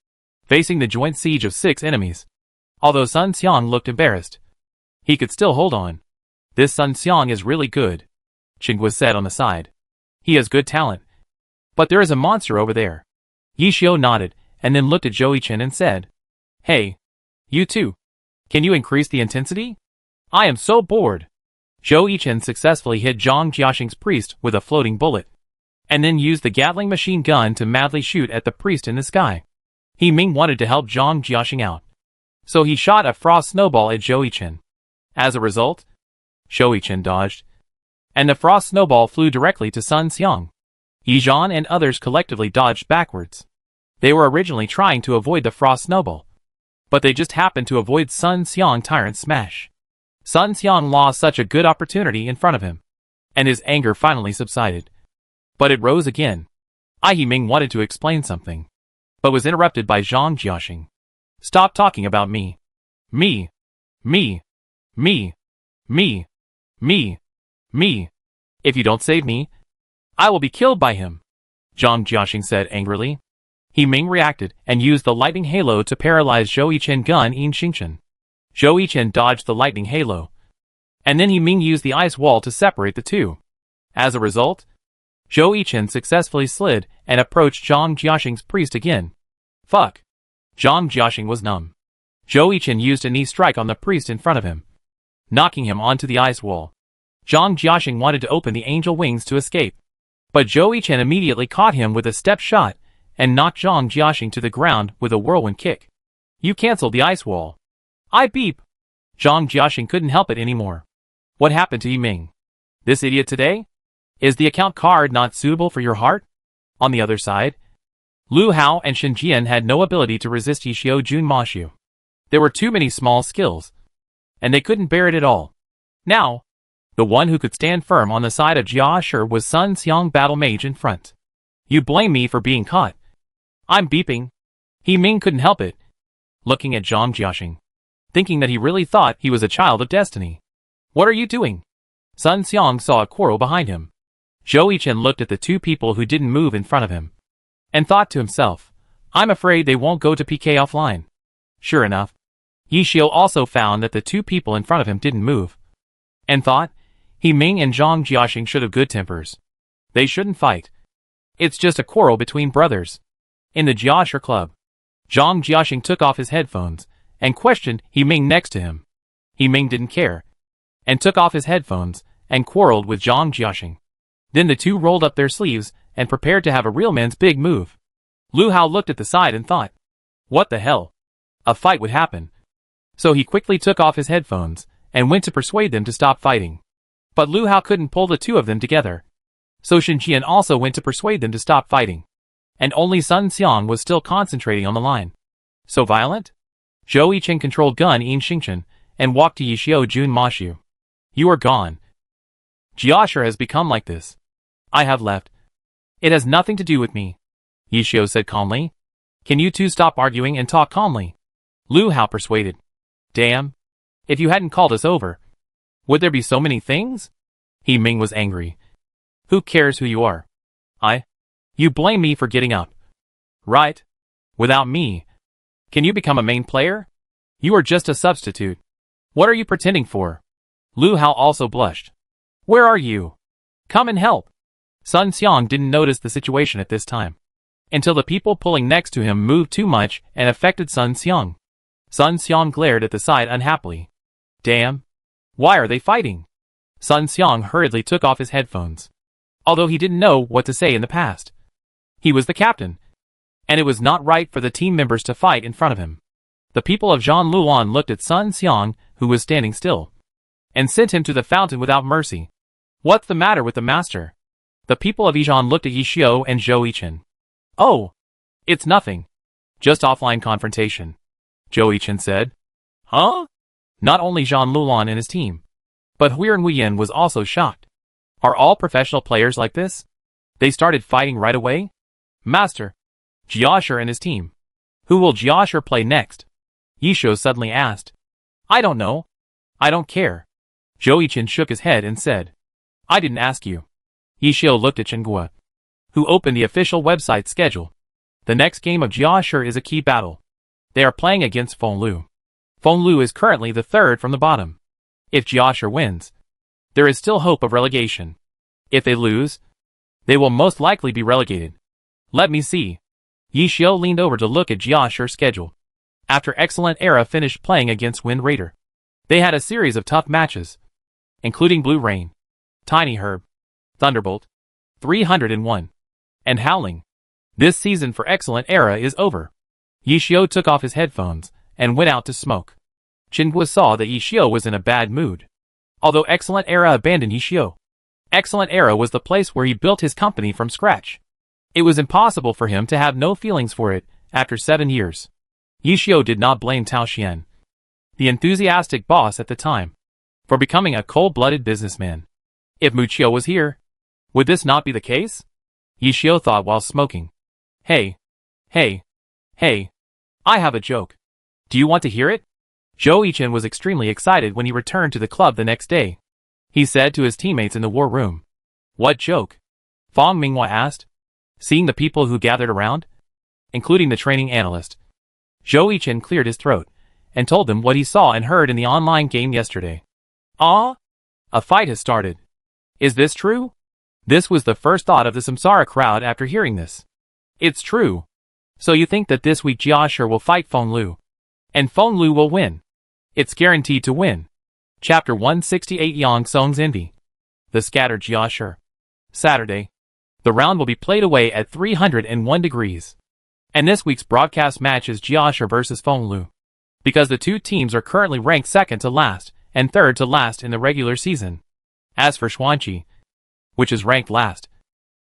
facing the joint siege of 6 enemies. Although Sun Xiang looked embarrassed, he could still hold on. This Sun Xiang is really good, Qingguo said on the side. He has good talent, But there is a monster over there. Yishio nodded, and then looked at Joey-chan and said, Hey, you two. Can you increase the intensity? I am so bored. Joey-chan successfully hit Zhang Jiaxing's priest with a floating bullet, and then used the Gatling machine gun to madly shoot at the priest in the sky. He Ming wanted to help Zhang Jiaxing out, so he shot a frost snowball at Joey-chan. As a result, Joey-chan dodged, and the frost snowball flew directly to Sun Xiang. Yizhan and others collectively dodged backwards. They were originally trying to avoid the frost snowball, but they just happened to avoid Sun Xiang Tyrant Smash. Sun Xiang lost such a good opportunity in front of him, and his anger finally subsided. But it rose again. Ai Ming wanted to explain something, but was interrupted by Zhang Jiaxing. Stop talking about me. Me. Me. Me. Me. Me. Me. If you don't save me, I will be killed by him, Zhang Jiaxing said angrily. He Ming reacted and used the lightning halo to paralyze Joey-chan Gun in Xingchen. Joey-chan dodged the lightning halo, and then He Ming used the ice wall to separate the two. As a result, Joey-chan successfully slid and approached Zhang Jiaxing's priest again. Fuck. Zhang Jiaxing was numb. Joey-chan used a knee strike on the priest in front of him, knocking him onto the ice wall. Zhang Jiaxing wanted to open the angel wings to escape, but Joey-chan immediately caught him with a step shot and knocked Zhang Jiaxing to the ground with a whirlwind kick. You canceled the ice wall. I beep. Zhang Jiaxing couldn't help it anymore. What happened to Yiming? This idiot today? Is the account card not suitable for your heart? On the other side, Lu Hao and Shen Jian had no ability to resist Yishio Jun Mashu. There were too many small skills, and they couldn't bear it at all. Now, the one who could stand firm on the side of Jia Shi was Sun Xiang Battle Mage in front. You blame me for being caught. I'm beeping. He Ming couldn't help it, looking at Zhang Jiaxing, thinking that he really thought he was a child of destiny. What are you doing? Sun Xiang saw a quarrel behind him. Joey-chan looked at the two people who didn't move in front of him, and thought to himself, I'm afraid they won't go to PK offline. Sure enough, Yishio also found that the two people in front of him didn't move, and thought, He Ming and Zhang Jiaxing should have good tempers. They shouldn't fight. It's just a quarrel between brothers. In the Jia Shi club, Zhang Jiaxing took off his headphones and questioned He Ming next to him. He Ming didn't care, and took off his headphones and quarreled with Zhang Jiaxing. Then the two rolled up their sleeves and prepared to have a real man's big move. Lu Hao looked at the side and thought, what the hell? A fight would happen. So he quickly took off his headphones and went to persuade them to stop fighting. But Lu Hao couldn't pull the two of them together. So Shen Jian also went to persuade them to stop fighting. And only Sun Xiang was still concentrating on the line. So violent? Joey-chan controlled Gun in Xingchen and walked to Yishio Jun Mashu. You are gone. Jia Shi has become like this. I have left. It has nothing to do with me, Yishio said calmly. Can you two stop arguing and talk calmly? Lu Hao persuaded. Damn. If you hadn't called us over, would there be so many things? He Ming was angry. Who cares who you are? You blame me for getting up. Right. Without me, can you become a main player? You are just a substitute. What are you pretending for? Lu Hao also blushed. Where are you? Come and help. Sun Xiang didn't notice the situation at this time, until the people pulling next to him moved too much and affected Sun Xiang. Sun Xiang glared at the side unhappily. Damn. Why are they fighting? Sun Xiang hurriedly took off his headphones, although he didn't know what to say in the past. He was the captain, and it was not right for the team members to fight in front of him. The people of Zhan Luan looked at Sun Xiang, who was standing still, and sent him to the fountain without mercy. What's the matter with the master? The people of Yizhan looked at Yishio and Joey-chan. Oh, it's nothing. Just offline confrontation, Joey-chan said. Huh? Not only Zhan Luan and his team, but Huiren Huiyan was also shocked. Are all professional players like this? They started fighting right away? Master, Jia Shi and his team. Who will Jia Shi play next? Yishio suddenly asked. I don't know. I don't care. Joey-chan shook his head and said. I didn't ask you. Yishio looked at Chengua, who opened the official website schedule. The next game of Jia Shi is a key battle. They are playing against Fenglu. Fenglu is currently the third from the bottom. If Jia Shi wins, there is still hope of relegation. If they lose, they will most likely be relegated. Let me see. Yi Xiao leaned over to look at Jia Shi's schedule. After Excellent Era finished playing against Wind Raider, they had a series of tough matches, including Blue Rain, Tiny Herb, Thunderbolt, 301, and Howling. This season for Excellent Era is over. Yi Xiao took off his headphones and went out to smoke. Qingguo saw that Yi Xiao was in a bad mood. Although Excellent Era abandoned Yi Xiao, Excellent Era was the place where he built his company from scratch. It was impossible for him to have no feelings for it after 7 years. Yi Xiao did not blame Tao Xian, the enthusiastic boss at the time, for becoming a cold-blooded businessman. If Mu Qiu was here, would this not be the case? Yi Xiao thought while smoking. Hey, I have a joke. Do you want to hear it? Zhou Yichen was extremely excited when he returned to the club the next day. He said to his teammates in the war room. What joke? Fang Minghua asked, seeing the people who gathered around, including the training analyst. Zhou Yichen cleared his throat and told them what he saw and heard in the online game yesterday. Ah? A fight has started. Is this true? This was the first thought of the Samsara crowd after hearing this. It's true. So you think that this week Jia Shi will fight Feng Lu, and Feng Lu will win? It's guaranteed to win. Chapter 168 Yang Song's Envy. The Scattered Jia Shi. Saturday. The round will be played away at 301 degrees. And this week's broadcast match is Jia Shi versus Feng Lu. Because the two teams are currently ranked second to last and third to last in the regular season. As for Xuanqi, which is ranked last,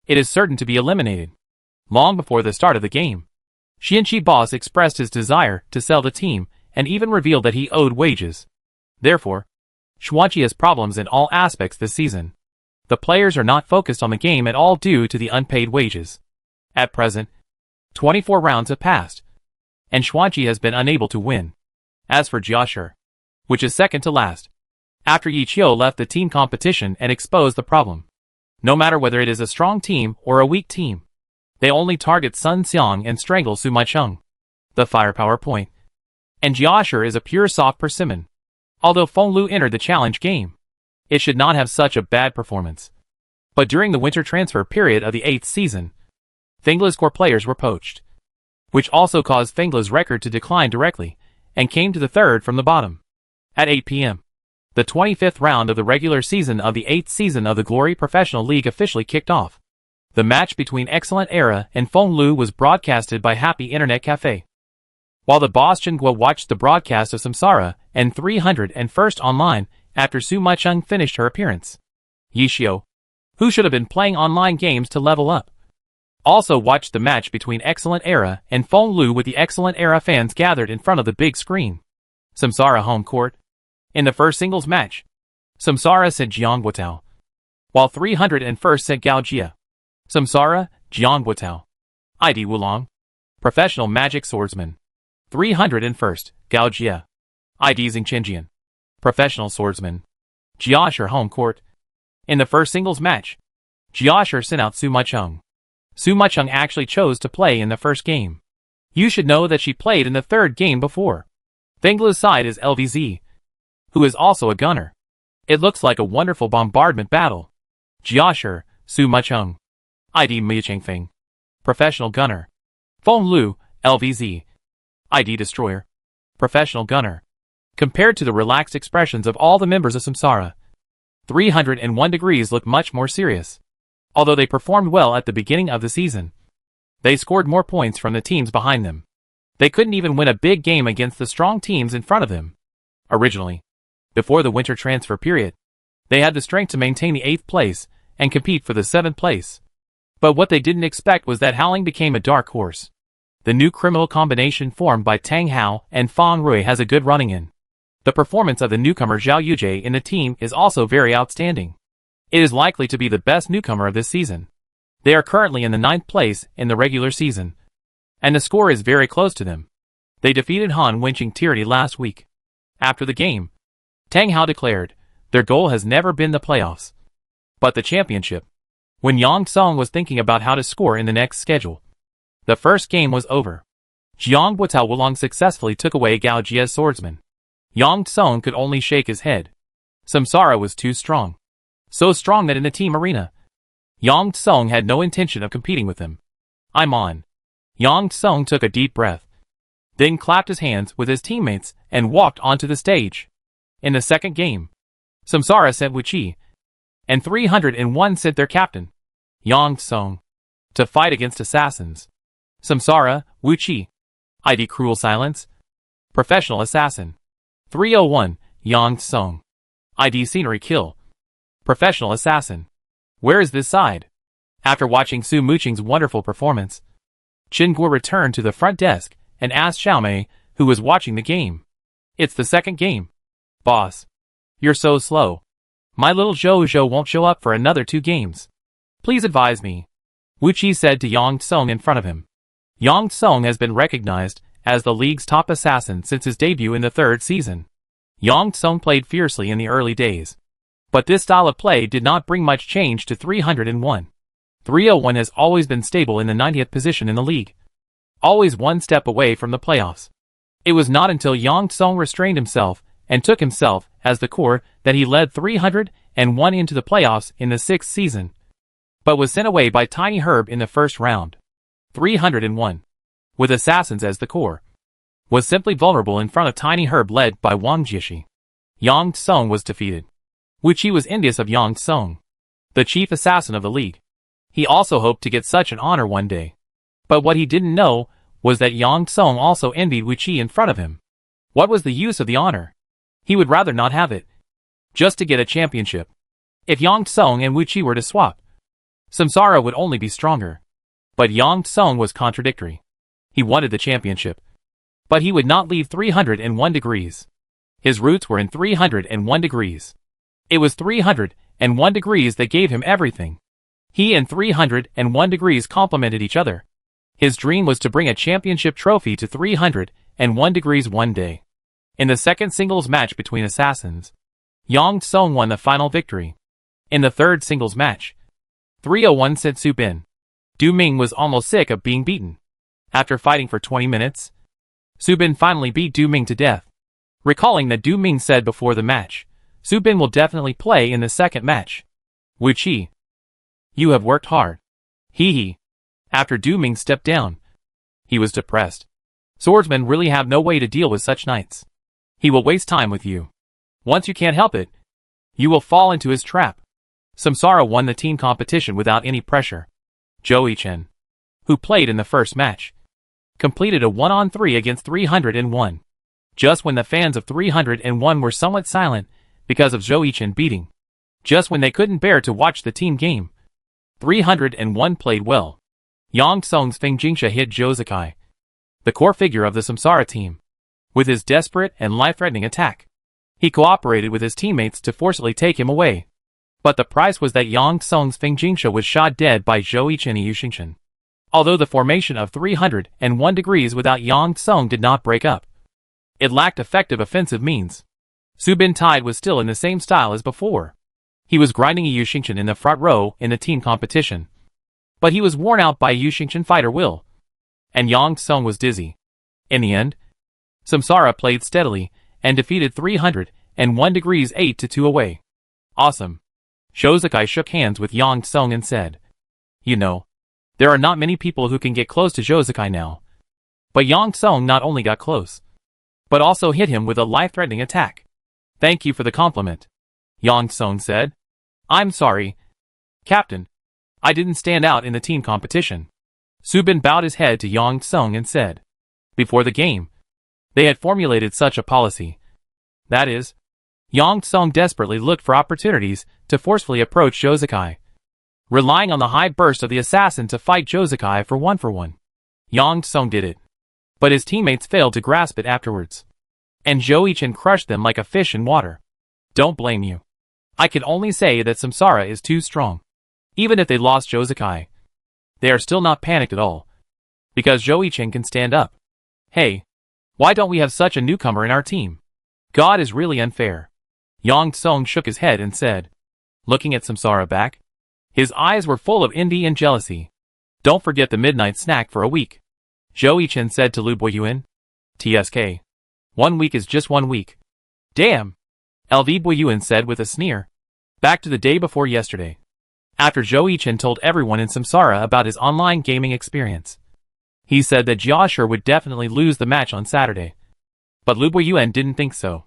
it is certain to be eliminated. Long before the start of the game, Xianqi boss expressed his desire to sell the team and even revealed that he owed wages. Therefore, Xuanqi has problems in all aspects this season. The players are not focused on the game at all due to the unpaid wages. At present, 24 rounds have passed, and Xuanqi has been unable to win. As for Jia Shi, which is second to last, after Yi Qiu left the team competition and exposed the problem. No matter whether it is a strong team or a weak team, they only target Sun Xiang and strangle Su Maicheng, the firepower point. And Jia Shi is a pure soft persimmon. Although Feng Lu entered the challenge game, it should not have such a bad performance. But during the winter transfer period of the 8th season, Fengle's core players were poached, which also caused Fengle's record to decline directly, and came to the third from the bottom. At 8 p.m., the 25th round of the regular season of the 8th season of the Glory Professional League officially kicked off. The match between Excellent Era and Feng Lu was broadcasted by Happy Internet Cafe. While the boss Qingguo watched the broadcast of Samsara and 301st online after Su Maicheng finished her appearance. Yi Xiao, who should have been playing online games to level up, also watched the match between Excellent Era and Feng Lu with the Excellent Era fans gathered in front of the big screen. Samsara home court. In the first singles match, Samsara sent Jiang Guotao, while 301st sent Gao Jia. Samsara, Jiang Guotao. ID Wulong. Professional Magic Swordsman. 301st, Gao Jia. ID Xing Chenjian. Professional Swordsman. Jia Shi home court. In the first singles match, Jia Shi sent out Su Maicheng. Su Maicheng actually chose to play in the first game. You should know that she played in the third game before. Fengle's side is LVZ, who is also a gunner. It looks like a wonderful bombardment battle. Jia Shi, Su Maicheng. ID Mei Chengfeng. Professional gunner. Feng Lu, LVZ. ID Destroyer. Professional gunner. Compared to the relaxed expressions of all the members of Samsara, 301 degrees look much more serious. Although they performed well at the beginning of the season, they scored more points from the teams behind them. They couldn't even win a big game against the strong teams in front of them. Originally, before the winter transfer period, they had the strength to maintain the 8th place and compete for the 7th place. But what they didn't expect was that Howling became a dark horse. The new criminal combination formed by Tang Hao and Fang Rui has a good running in. The performance of the newcomer Zhao Yujie in the team is also very outstanding. It is likely to be the best newcomer of this season. They are currently in the 9th place in the regular season, and the score is very close to them. They defeated Han Wenqing Tirti last week. After the game, Tang Hao declared, their goal has never been the playoffs, but the championship. When Yang Song was thinking about how to score in the next schedule, the first game was over. Jiang Guotao Wulong successfully took away Gao Jia's swordsman. Yang Song could only shake his head. Samsara was too strong. So strong that in the team arena, Yang Song had no intention of competing with him. I'm on. Yang Sung took a deep breath, then clapped his hands with his teammates and walked onto the stage. In the second game, Samsara sent Wuchi, and 301 sent their captain, Yang Sung, to fight against assassins. Samsara, Wuchi, ID Cruel Silence, Professional Assassin. 301, Yang Sung, ID Scenery Kill, Professional Assassin. Where is this side? After watching Su Muqing's wonderful performance, Chen Guo returned to the front desk and asked Xiaomei, who was watching the game. It's the second game. Boss. You're so slow. My little Zhou won't show up for another 2 games. Please advise me. Wuchi said to Yang Sung in front of him. Yang Sung has been recognized as the league's top assassin since his debut in the 3rd season. Yang Sung played fiercely in the early days, but this style of play did not bring much change to 301. 301 has always been stable in the 90th position in the league, always one step away from the playoffs. It was not until Yang Sung restrained himself and took himself as the core that he led 301 into the playoffs in the 6th season, but was sent away by Tiny Herb in the first round. 301, with assassins as the core, was simply vulnerable in front of Tiny Herb led by Wang Jieshi. Yang Sung was defeated. Wuchi was envious of Yang Sung, the chief assassin of the league. He also hoped to get such an honor one day. But what he didn't know was that Yang Sung also envied Wuchi in front of him. What was the use of the honor? He would rather not have it, just to get a championship. If Yang Sung and Wuchi were to swap, Samsara would only be stronger. But Yang Sung was contradictory. He wanted the championship, but he would not leave 301 degrees. His roots were in 301 degrees. It was 301 degrees that gave him everything. He and 301 degrees complemented each other. His dream was to bring a championship trophy to 301 degrees one day. In the second singles match between assassins, Yang Sung won the final victory. In the third singles match, 301 sent Su Bin. Du Ming was almost sick of being beaten. After fighting for 20 minutes, Su Bin finally beat Du Ming to death. Recalling that Du Ming said before the match, Su Bin will definitely play in the second match. Wuchi, you have worked hard. Hee hee. After Du Ming stepped down, he was depressed. Swordsmen really have no way to deal with such knights. He will waste time with you. Once you can't help it, you will fall into his trap. Samsara won the team competition without any pressure. Zhou Chen, who played in the first match, completed a 1-on-3 against 301. Just when the fans of 301 were somewhat silent because of Zhou Chen beating, just when they couldn't bear to watch the team game, 301 played well. Yang Sung's Feng Jingsha hit Zhou Zakai, the core figure of the Samsara team, with his desperate and life-threatening attack. He cooperated with his teammates to forcibly take him away. But the price was that Yang Sung's Feng Jingsha was shot dead by Zhou Chen Yushingshan. Although the formation of 301 degrees without Yang Sung did not break up, it lacked effective offensive means. Su Bin Tide was still in the same style as before. He was grinding Yushingshan in the front row in the team competition, but he was worn out by Yushingshan fighter will, and Yang Sung was dizzy. In the end, Samsara played steadily and defeated 301 degrees 8-2 away. Awesome. Shozakai shook hands with Yang Sung and said, "You know, there are not many people who can get close to Shozakai now." But Yang Sung not only got close, but also hit him with a life-threatening attack. "Thank you for the compliment," Yang Sung said. "I'm sorry, Captain. I didn't stand out in the team competition." Su Bin bowed his head to Yang Sung and said, before the game, they had formulated such a policy. That is, Yang Sung desperately looked for opportunities to forcefully approach Shozakai, relying on the high burst of the assassin to fight Shozakai for 1-for-1. Yang Sung did it, but his teammates failed to grasp it afterwards, and Zhou Chen crushed them like a fish in water. Don't blame you. I can only say that Samsara is too strong. Even if they lost Shozakai, they are still not panicked at all, because Zhou Chen can stand up. Hey, why don't we have such a newcomer in our team? God is really unfair. Yang Sung shook his head and said, looking at Samsara back. His eyes were full of envy and jealousy. Don't forget the midnight snack for a week, Zhou Chen said to Lu Boyuan. TSK. 1 week is just 1 week. Damn, LV Boyuan said with a sneer. Back to the day before yesterday. after Zhou Yichen told everyone in Samsara about his online gaming experience. He said that Jiashi would definitely lose the match on Saturday. But Lu Buiyuan didn't think so.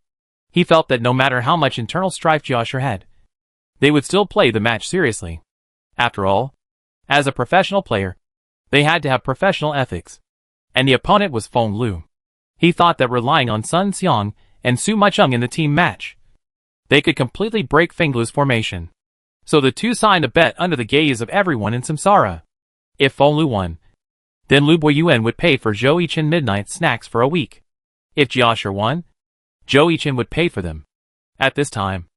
He felt that no matter how much internal strife Jiashi had, they would still play the match seriously. After all, as a professional player, they had to have professional ethics. And the opponent was Feng Lu. He thought that relying on Sun Xiang and Su Macheng in the team match, they could completely break Feng Lu's formation. So the two signed a bet under the gaze of everyone in Samsara. If Feng Lu won, then Lu Buiyuan would pay for Zhou Yichen midnight snacks for a week. If Jiashi won, Zhou Yichen would pay for them. At this time,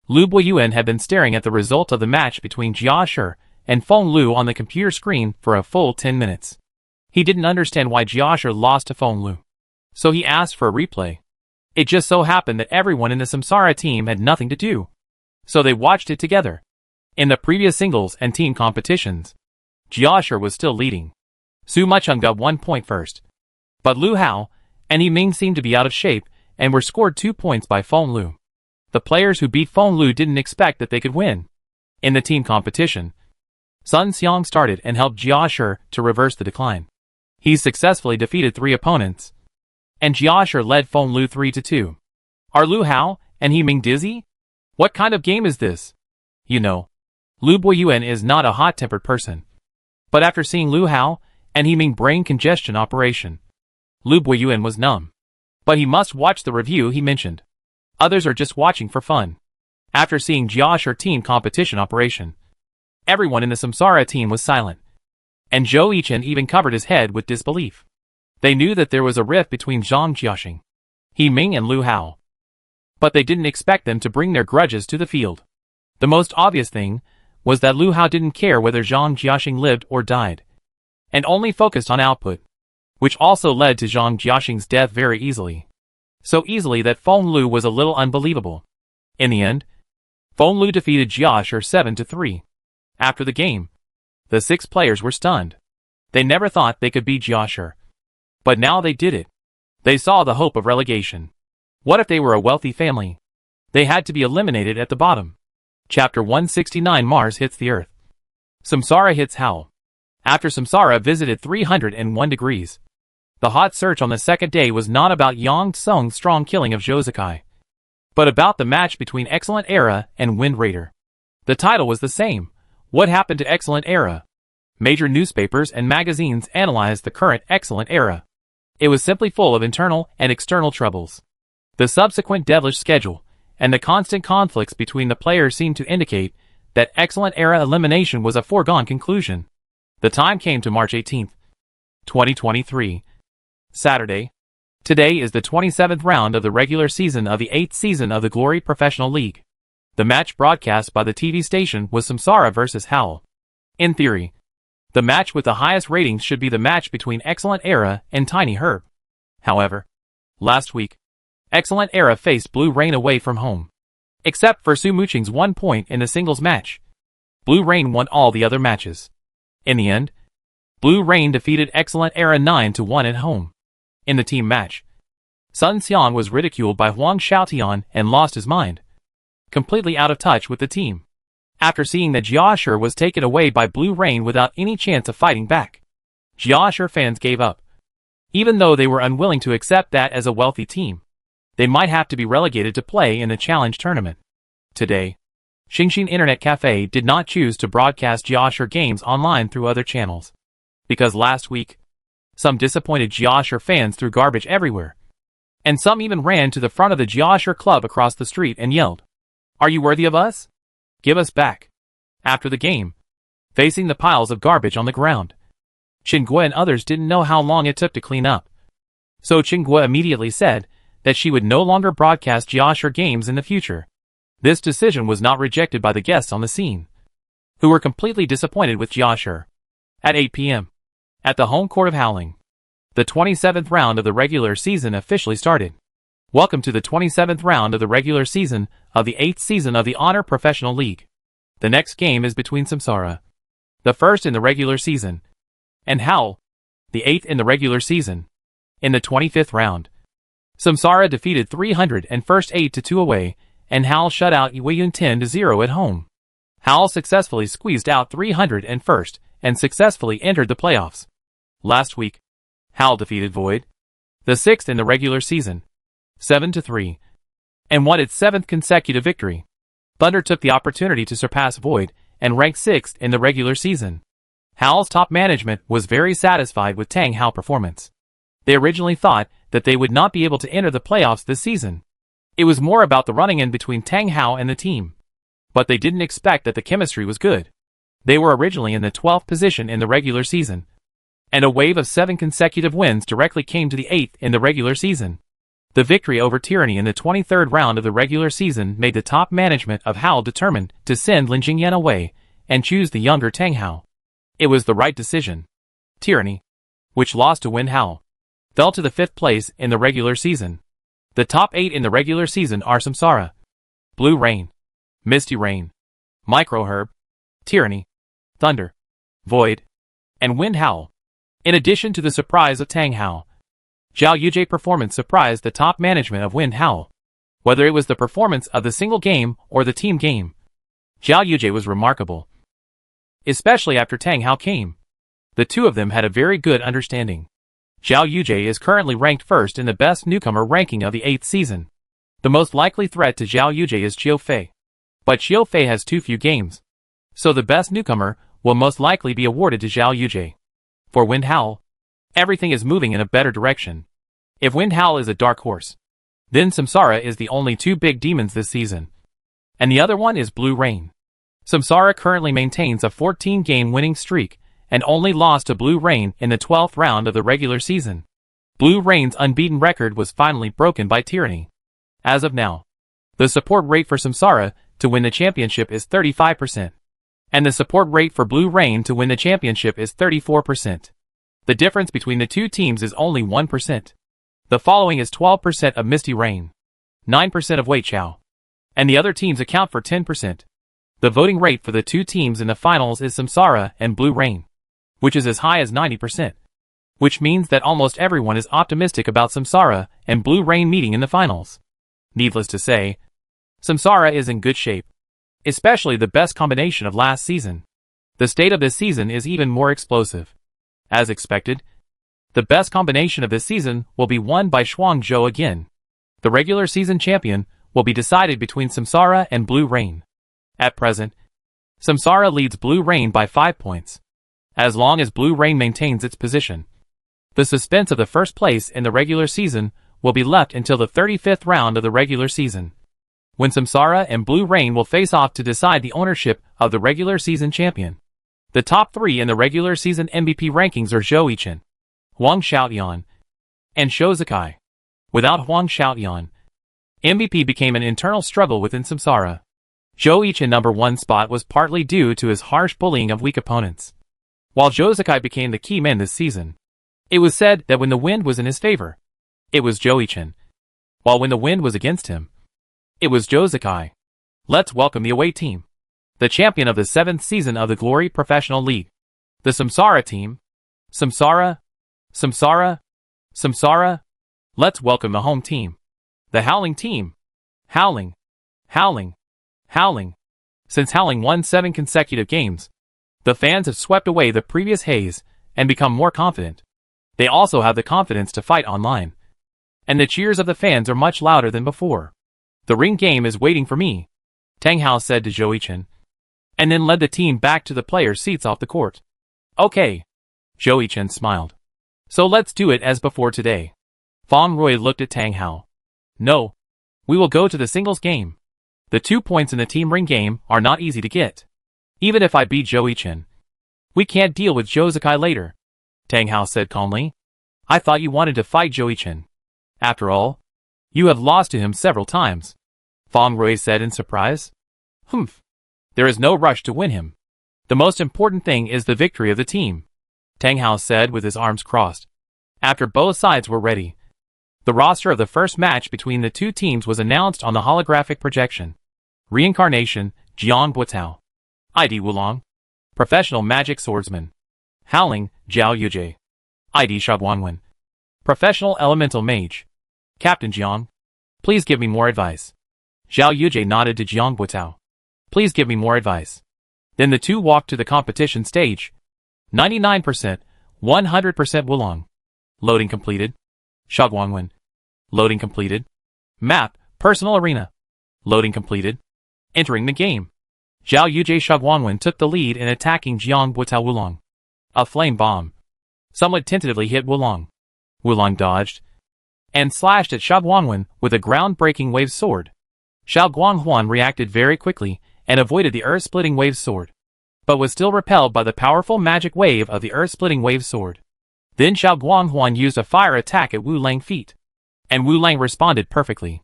Lu Buiyuan had been staring at the result of the match between Jiashi and Feng Lu on the computer screen for a full 10 minutes. He didn't understand why Jiashi lost to Feng Lu, so he asked for a replay. It just so happened that everyone in the Samsara team had nothing to do, so they watched it together. In the previous singles and team competitions, Jiashi was still leading. Su Macheng got 1 point first, but Lu Hao and He Ming seemed to be out of shape and were scored 2 points by Feng Lu. The players who beat Feng Lu didn't expect that they could win. In the team competition, Sun Xiang started and helped Jiashi to reverse the decline. He successfully defeated 3 opponents, and Jiashi led Feng Lu 3-2. Are Lu Hao and He Ming dizzy? What kind of game is this? You know, Lu Buiyuan is not a hot-tempered person. But after seeing Lu Hao and He Ming brain congestion operation, Lu Buiyuan was numb. But he must watch the review he mentioned. Others are just watching for fun. After seeing Jiashi team competition operation, everyone in the Samsara team was silent. And Zhou Yichen even covered his head with disbelief. They knew that there was a rift between Zhang Jiaxing, He Ming and Lu Hao. But they didn't expect them to bring their grudges to the field. The most obvious thing was that Lu Hao didn't care whether Zhang Jiaxing lived or died, and only focused on output, which also led to Zhang Jiaxing's death very easily. So easily that Feng Lu was a little unbelievable. In the end, Feng Lu defeated Jiashi 7-3. After the game, the 6 players were stunned. They never thought they could beat Jiashi. But now they did it. They saw the hope of relegation. What if they were a wealthy family? They had to be eliminated at the bottom. Chapter 169 Mars hits the Earth. Samsara hits Hao. After Samsara visited 301 degrees, the hot search on the second day was not about Yang Tsung's strong killing of Zhouzikai, but about the match between Excellent Era and Wind Raider. The title was the same. What happened to Excellent Era? Major newspapers and magazines analyzed the current Excellent Era. It was simply full of internal and external troubles. The subsequent devilish schedule and the constant conflicts between the players seemed to indicate that Excellent Era elimination was a foregone conclusion. The time came to March 18, 2023. Saturday. Today is the 27th round of the regular season of the 8th season of the Glory Professional League. The match broadcast by the TV station was Samsara vs. Howl. In theory, the match with the highest ratings should be the match between Excellent Era and Tiny Herb. However, last week, Excellent Era faced Blue Rain away from home. Except for Su Mucheng's 1 point in the singles match, Blue Rain won all the other matches. In the end, Blue Rain defeated Excellent Era 9-1 at home. In the team match, Sun Xiang was ridiculed by Huang Xiaotian and lost his mind, completely out of touch with the team. After seeing that Jiashi was taken away by Blue Rain without any chance of fighting back, Jiashi fans gave up. Even though they were unwilling to accept that as a wealthy team, they might have to be relegated to play in the challenge tournament. Today, Xingxin Internet Cafe did not choose to broadcast Jiashi games online through other channels, because last week, some disappointed Jiashi fans threw garbage everywhere, and some even ran to the front of the Jiashi club across the street and yelled, "Are you worthy of us? Give us back." After the game, facing the piles of garbage on the ground, Qingguo and others didn't know how long it took to clean up. So Qingguo immediately said that she would no longer broadcast Jiashi games in the future. This decision was not rejected by the guests on the scene, who were completely disappointed with Jiashi. At 8 p.m., at the home court of Howling, the 27th round of the regular season officially started. Welcome to the 27th round of the regular season of the 8th season of the Honor Professional League. The next game is between Samsara, the first in the regular season, and Howl, the 8th in the regular season. In the 25th round, Samsara defeated 301st 8-2 away, and Howl shut out Iwayun 10-0 at home. Hal successfully squeezed out 301st and successfully entered the playoffs. Last week, Hal defeated Void, the 6th in the regular season, 7-3, and won its 7th consecutive victory. Thunder took the opportunity to surpass Void and ranked 6th in the regular season. Hal's top management was very satisfied with Tang Hao performance. They originally thought that they would not be able to enter the playoffs this season. It was more about the running in between Tang Hao and the team. But they didn't expect that the chemistry was good. They were originally in the 12th position in the regular season, and a wave of 7 consecutive wins directly came to the 8th in the regular season. The victory over Tyranny in the 23rd round of the regular season made the top management of Hao determined to send Lin Jingyan away and choose the younger Tang Hao. It was the right decision. Tyranny, which lost to Wen Hao, fell to the 5th place in the regular season. The top 8 in the regular season are Samsara, Blue Rain, Misty Rain, Micro Herb, Tyranny, Thunder, Void, and Wind Howl. In addition to the surprise of Tang Hao, Zhao Yujie's performance surprised the top management of Wind Howl. Whether it was the performance of the single game or the team game, Zhao Yujie was remarkable. Especially after Tang Hao came. The two of them had a very good understanding. Zhao Yujie is currently ranked 1st in the best newcomer ranking of the 8th season. The most likely threat to Zhao Yujie is Qiu Fei. But Qiu Fei has too few games. So the best newcomer will most likely be awarded to Zhao Yujie. For Wind Howl, everything is moving in a better direction. If Wind Howl is a dark horse, then Samsara is the only 2 big demons this season. And the other one is Blue Rain. Samsara currently maintains a 14-game winning streak and only lost to Blue Rain in the 12th round of the regular season. Blue Rain's unbeaten record was finally broken by Tyranny. As of now, the support rate for Samsara to win the championship is 35%, and the support rate for Blue Rain to win the championship is 34%. The difference between the two teams is only 1%. The following is 12% of Misty Rain, 9% of Wei Chao, and the other teams account for 10%. The voting rate for the two teams in the finals is Samsara and Blue Rain, which is as high as 90%, which means that almost everyone is optimistic about Samsara and Blue Rain meeting in the finals. Needless to say, Samsara is in good shape, especially the best combination of last season. The state of this season is even more explosive. As expected, the best combination of this season will be won by Shuangzhou again. The regular season champion will be decided between Samsara and Blue Rain. At present, Samsara leads Blue Rain by 5 points. As long as Blue Rain maintains its position, the suspense of the first place in the regular season will be left until the 35th round of the regular season, when Samsara and Blue Rain will face off to decide the ownership of the regular season champion. The top 3 in the regular season MVP rankings are Zhou Yichen, Huang Xiaoyan, and Shou Zakai. Without Huang Xiaoyan, MVP became an internal struggle within Samsara. Zhou Yichen number 1 spot was partly due to his harsh bullying of weak opponents, while Shou Zakai became the key man this season. It was said that when the wind was in his favor, it was Zhou Yichen, while when the wind was against him, it was Shou Zakai. Let's welcome the away team, the champion of the 7th season of the Glory Professional League. The Samsara team. Samsara, Samsara, Samsara. Let's welcome the home team, the Howling team. Howling, Howling, Howling. Since Howling won 7 consecutive games, the fans have swept away the previous haze and become more confident. They also have the confidence to fight online, and the cheers of the fans are much louder than before. The ring game is waiting for me, Tang Hao said to Zhou Yichen, and then led the team back to the players' seats off the court. Okay, Zhou Yichen smiled. So let's do it as before today. Fang Rui looked at Tang Hao. No, we will go to the singles game. The 2 points in the team ring game are not easy to get. Even if I beat Zhou Yichen, we can't deal with Shou Zakai later, Tang Hao said calmly. I thought you wanted to fight Zhou Yichen. After all, you have lost to him several times, Fang Rui said in surprise. Humph. There is no rush to win him. The most important thing is the victory of the team, Tang Hao said with his arms crossed. After both sides were ready, the roster of the first match between the two teams was announced on the holographic projection. Reincarnation, Jiang Buotao. ID Wulong. Professional Magic Swordsman. Howling, Zhao Yujie. ID Shaguanwen. Professional Elemental Mage. Captain Jiang. Please give me more advice. Zhao Yujie nodded to Jiang Buotao. Please give me more advice. Then the two walked to the competition stage. 99%, 100% Wulong. Loading completed. Xiaoguangwen. Loading completed. Map, personal arena. Loading completed. Entering the game. Zhao Yujie Xiaoguangwen took the lead in attacking Jiang Buitao Wulong. A flame bomb. Somewhat tentatively hit Wulong. Wulong dodged and slashed at Xiaoguangwen with a ground-breaking wave sword. Xiaoguangwen reacted very quickly and avoided the earth-splitting wave sword, but was still repelled by the powerful magic wave of the earth-splitting wave sword. Then Xiaoguangwen used a fire attack at Wu Lang feet, and Wu Lang responded perfectly.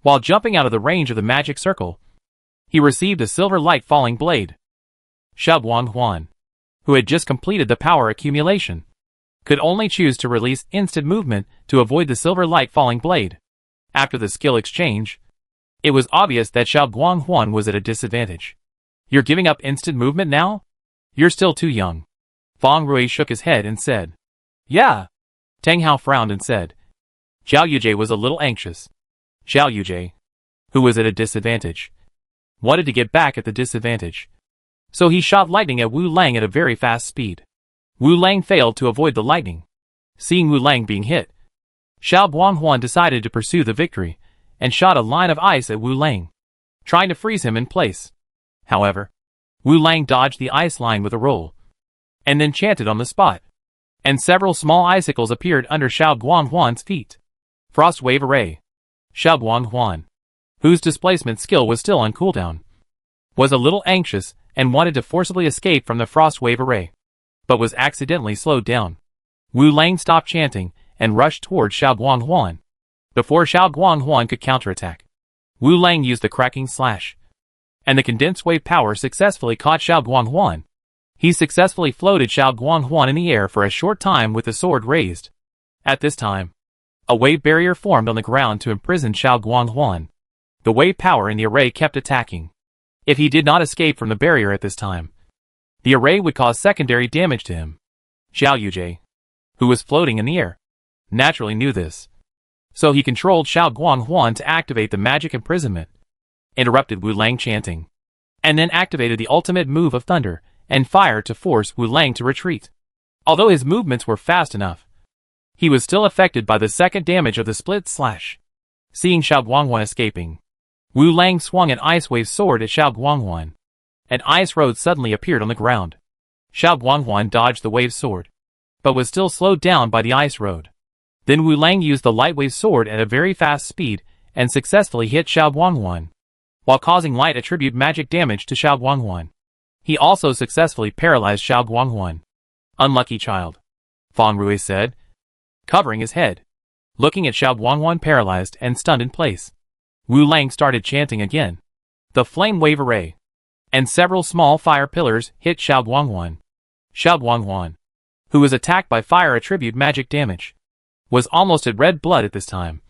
While jumping out of the range of the magic circle, he received a silver light falling blade. Xiaoguangwen, who had just completed the power accumulation, could only choose to release instant movement to avoid the silver light falling blade. After the skill exchange, it was obvious that Xiaoguangwen was at a disadvantage. You're giving up instant movement now? You're still too young. Feng Rui shook his head and said, Yeah. Tang Hao frowned and said, Zhao Yujie was a little anxious. Zhao Yujie, who was at a disadvantage, wanted to get back at the disadvantage. So he shot lightning at Wu Lang at a very fast speed. Wu Lang failed to avoid the lightning. Seeing Wu Lang being hit, Xiaoguangwen decided to pursue the victory and shot a line of ice at Wu Lang, trying to freeze him in place. However, Wu Lang dodged the ice line with a roll, and then chanted on the spot, and several small icicles appeared under Xiaoguangwen's feet. Frost Wave Array. Xiaoguangwen, whose displacement skill was still on cooldown, was a little anxious and wanted to forcibly escape from the Frost Wave Array, but was accidentally slowed down. Wu Lang stopped chanting and rushed towards Xiaoguangwen. Before Xiaoguangwen could counterattack, Wu Lang used the cracking slash, and the condensed wave power successfully caught Xiaoguangwen. He successfully floated Xiaoguangwen in the air for a short time with the sword raised. At this time, a wave barrier formed on the ground to imprison Xiaoguangwen. The wave power in the array kept attacking. If he did not escape from the barrier at this time, the array would cause secondary damage to him. Zhao Yujie, who was floating in the air, naturally knew this. So he controlled Xiaoguangwen to activate the magic imprisonment, interrupted Wu Lang chanting, and then activated the ultimate move of thunder and fire to force Wu Lang to retreat. Although his movements were fast enough, he was still affected by the second damage of the split slash. Seeing Xiaoguangwen escaping, Wu Lang swung an ice wave sword at Xiaoguangwen. An ice road suddenly appeared on the ground. Xiaoguangwen dodged the wave sword, but was still slowed down by the ice road. Then Wu Lang used the light wave sword at a very fast speed and successfully hit Xiaoguangwen, while causing light attribute magic damage to Xiaoguangwen. He also successfully paralyzed Xiaoguangwen. Unlucky child, Feng Rui said, covering his head. Looking at Xiaoguangwen paralyzed and stunned in place, Wu Lang started chanting again. The flame wave array and several small fire pillars hit Xiaoguangwen. Xiaoguangwen, who was attacked by fire attribute magic damage, was almost at red blood at this time.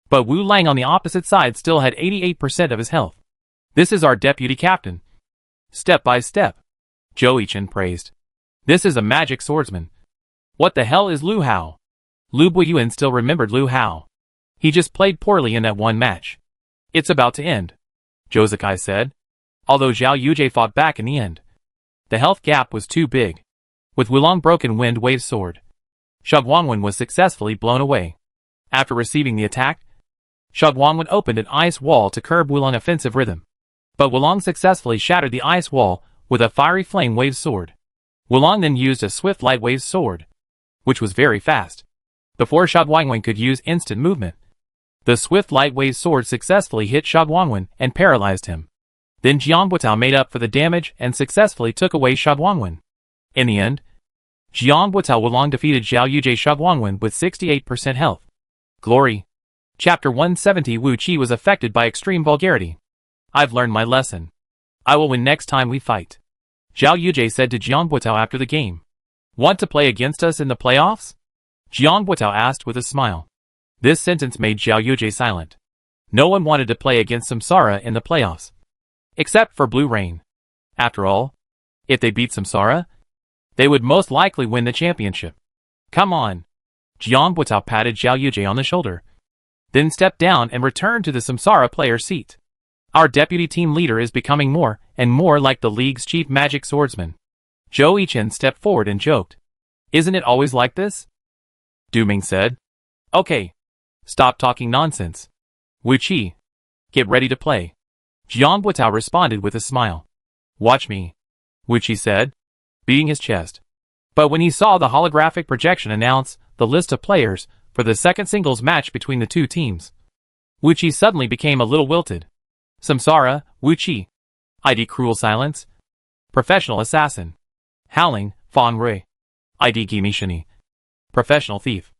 But Wu Lang on the opposite side still had 88% of his health. This is our deputy captain. Step by step, Zhou Yichen praised. This is a magic swordsman. What the hell is Lu Hao? Lu Buiyuan still remembered Lu Hao. He just played poorly in that one match. It's about to end, Zhou Zikai said. Although Zhao Yujie fought back in the end, the health gap was too big. With Wulong broken wind wave sword, Xiaoguangwen was successfully blown away. After receiving the attack, Xiaoguangwen opened an ice wall to curb Wulong offensive rhythm. But Wulong successfully shattered the ice wall with a fiery flame wave sword. Wulong then used a swift light wave sword, which was very fast. Before Xiaoguangwen could use instant movement, the swift light wave sword successfully hit Xiaoguangwen and paralyzed him. Then Jiang Buitao made up for the damage and successfully took away Xiaoguangwen. In the end, Jiang Buitao Wulong defeated Zhao Yujie Xiaoguangwen with 68% health. Glory. Chapter 170. Wu Qi was affected by extreme vulgarity. I've learned my lesson. I will win next time we fight, Zhao Yujie said to Jiang Buitao after the game. Want to play against us in the playoffs? Jiang Buitao asked with a smile. This sentence made Zhao Yujie silent. No one wanted to play against Samsara in the playoffs, except for Blue Rain. After all, if they beat Samsara, they would most likely win the championship. Come on. Jiang Buitao patted Zhao Yujie on the shoulder, then stepped down and returned to the Samsara player seat. Our deputy team leader is becoming more and more like the league's chief magic swordsman. Zhou Yichen stepped forward and joked. Isn't it always like this? Du Ming said. Okay. Stop talking nonsense. Wu Qi. Get ready to play. Jiang Buitao responded with a smile. Watch me. Wu Qi said, beating his chest. But when he saw the holographic projection announce the list of players for the second singles match between the two teams, Wu Qi suddenly became a little wilted. Samsara, Wu Qi. ID Cruel Silence. Professional Assassin. Howling, Fang Rui. ID Gimishini. Professional Thief.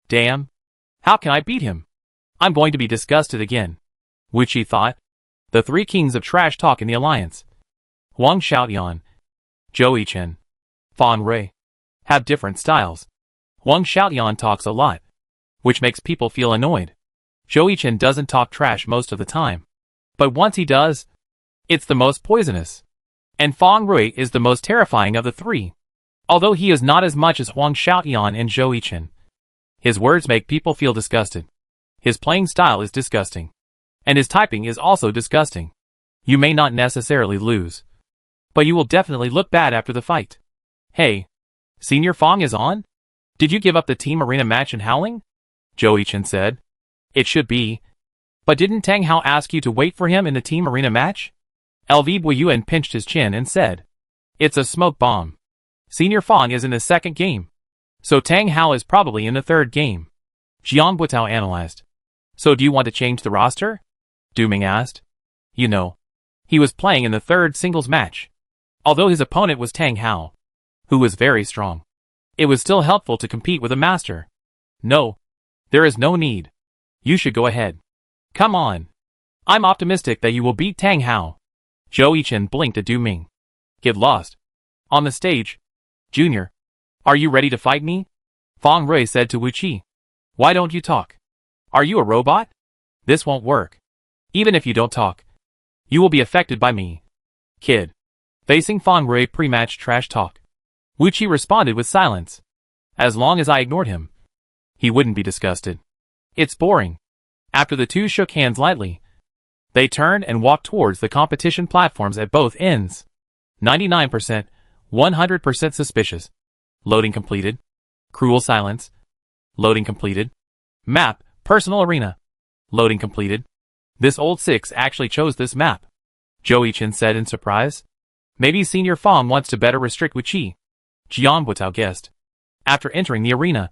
Damn. How can I beat him? I'm going to be disgusted again. Wu Qi thought. The three kings of trash talk in the alliance, Huang Xiaotian, Zhou Yichen, Fang Rui, have different styles. Huang Xiaotian talks a lot, which makes people feel annoyed. Zhou Yichen doesn't talk trash most of the time, but once he does, it's the most poisonous. And Fang Rui is the most terrifying of the three, although he is not as much as Huang Xiaotian and Zhou Yichen. His words make people feel disgusted. His playing style is disgusting. And his typing is also disgusting. You may not necessarily lose, but you will definitely look bad after the fight. Hey, Senior Fang is on? Did you give up the team arena match in Howling? Zhou Yichen said. It should be. But didn't Tang Hao ask you to wait for him in the team arena match? LV Buiyuan pinched his chin and said. It's a smoke bomb. Senior Fang is in the second game, so Tang Hao is probably in the third game. Jiang Buitao analyzed. So do you want to change the roster? Du Ming asked. You know, he was playing in the third singles match. Although his opponent was Tang Hao, who was very strong, it was still helpful to compete with a master. No, there is no need. You should go ahead. Come on. I'm optimistic that you will beat Tang Hao. Zhou Yichen blinked at Du Ming. Get lost. On the stage. Junior, are you ready to fight me? Fang Rui said to Wu Qi. Why don't you talk? Are you a robot? This won't work. Even if you don't talk, you will be affected by me. Kid. Facing Fang Rui pre-match trash talk, Wu Qi responded with silence. As long as I ignored him, he wouldn't be disgusted. It's boring. After the two shook hands lightly, they turned and walked towards the competition platforms at both ends. 99%, 100% suspicious. Loading completed. Cruel Silence. Loading completed. Map, Personal Arena. Loading completed. This old six actually chose this map, Zhou Yichen said in surprise. Maybe Senior Fang wants to better restrict Wu Qi, Jiang Buitao guessed. After entering the arena,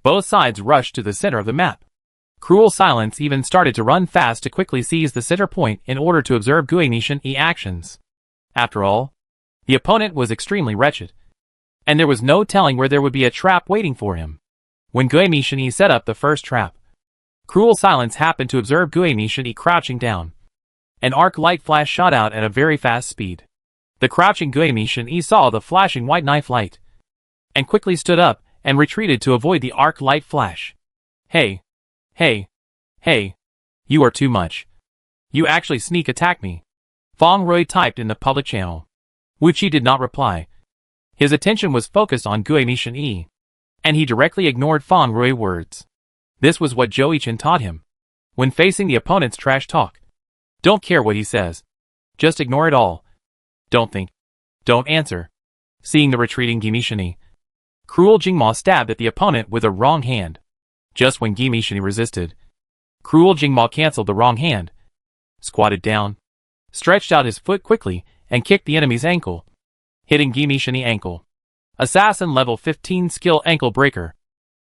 both sides rushed to the center of the map. Cruel Silence even started to run fast to quickly seize the center point in order to observe Gui Nishin-e actions. After all, the opponent was extremely wretched, and there was no telling where there would be a trap waiting for him. When Gui Nishin-e set up the first trap, Cruel Silence happened to observe Gui Nishin-e crouching down. An arc light flash shot out at a very fast speed. The crouching Gui Nishin-e saw the flashing white knife light, and quickly stood up and retreated to avoid the arc light flash. Hey, you are too much. You actually sneak attack me. Fang Rui typed in the public channel. Wu Qi did not reply. His attention was focused on Gui Nishin-e, and he directly ignored Fang Rui's words. This was what Zhou Yichen taught him. When facing the opponent's trash talk, don't care what he says. Just ignore it all. Don't think. Don't answer. Seeing the retreating Gimishini, Cruel Jingma stabbed at the opponent with a wrong hand. Just when Gimishini resisted, Cruel Jingma cancelled the wrong hand, squatted down, stretched out his foot quickly, and kicked the enemy's ankle, hitting Gimishini ankle. Assassin level 15 skill ankle breaker.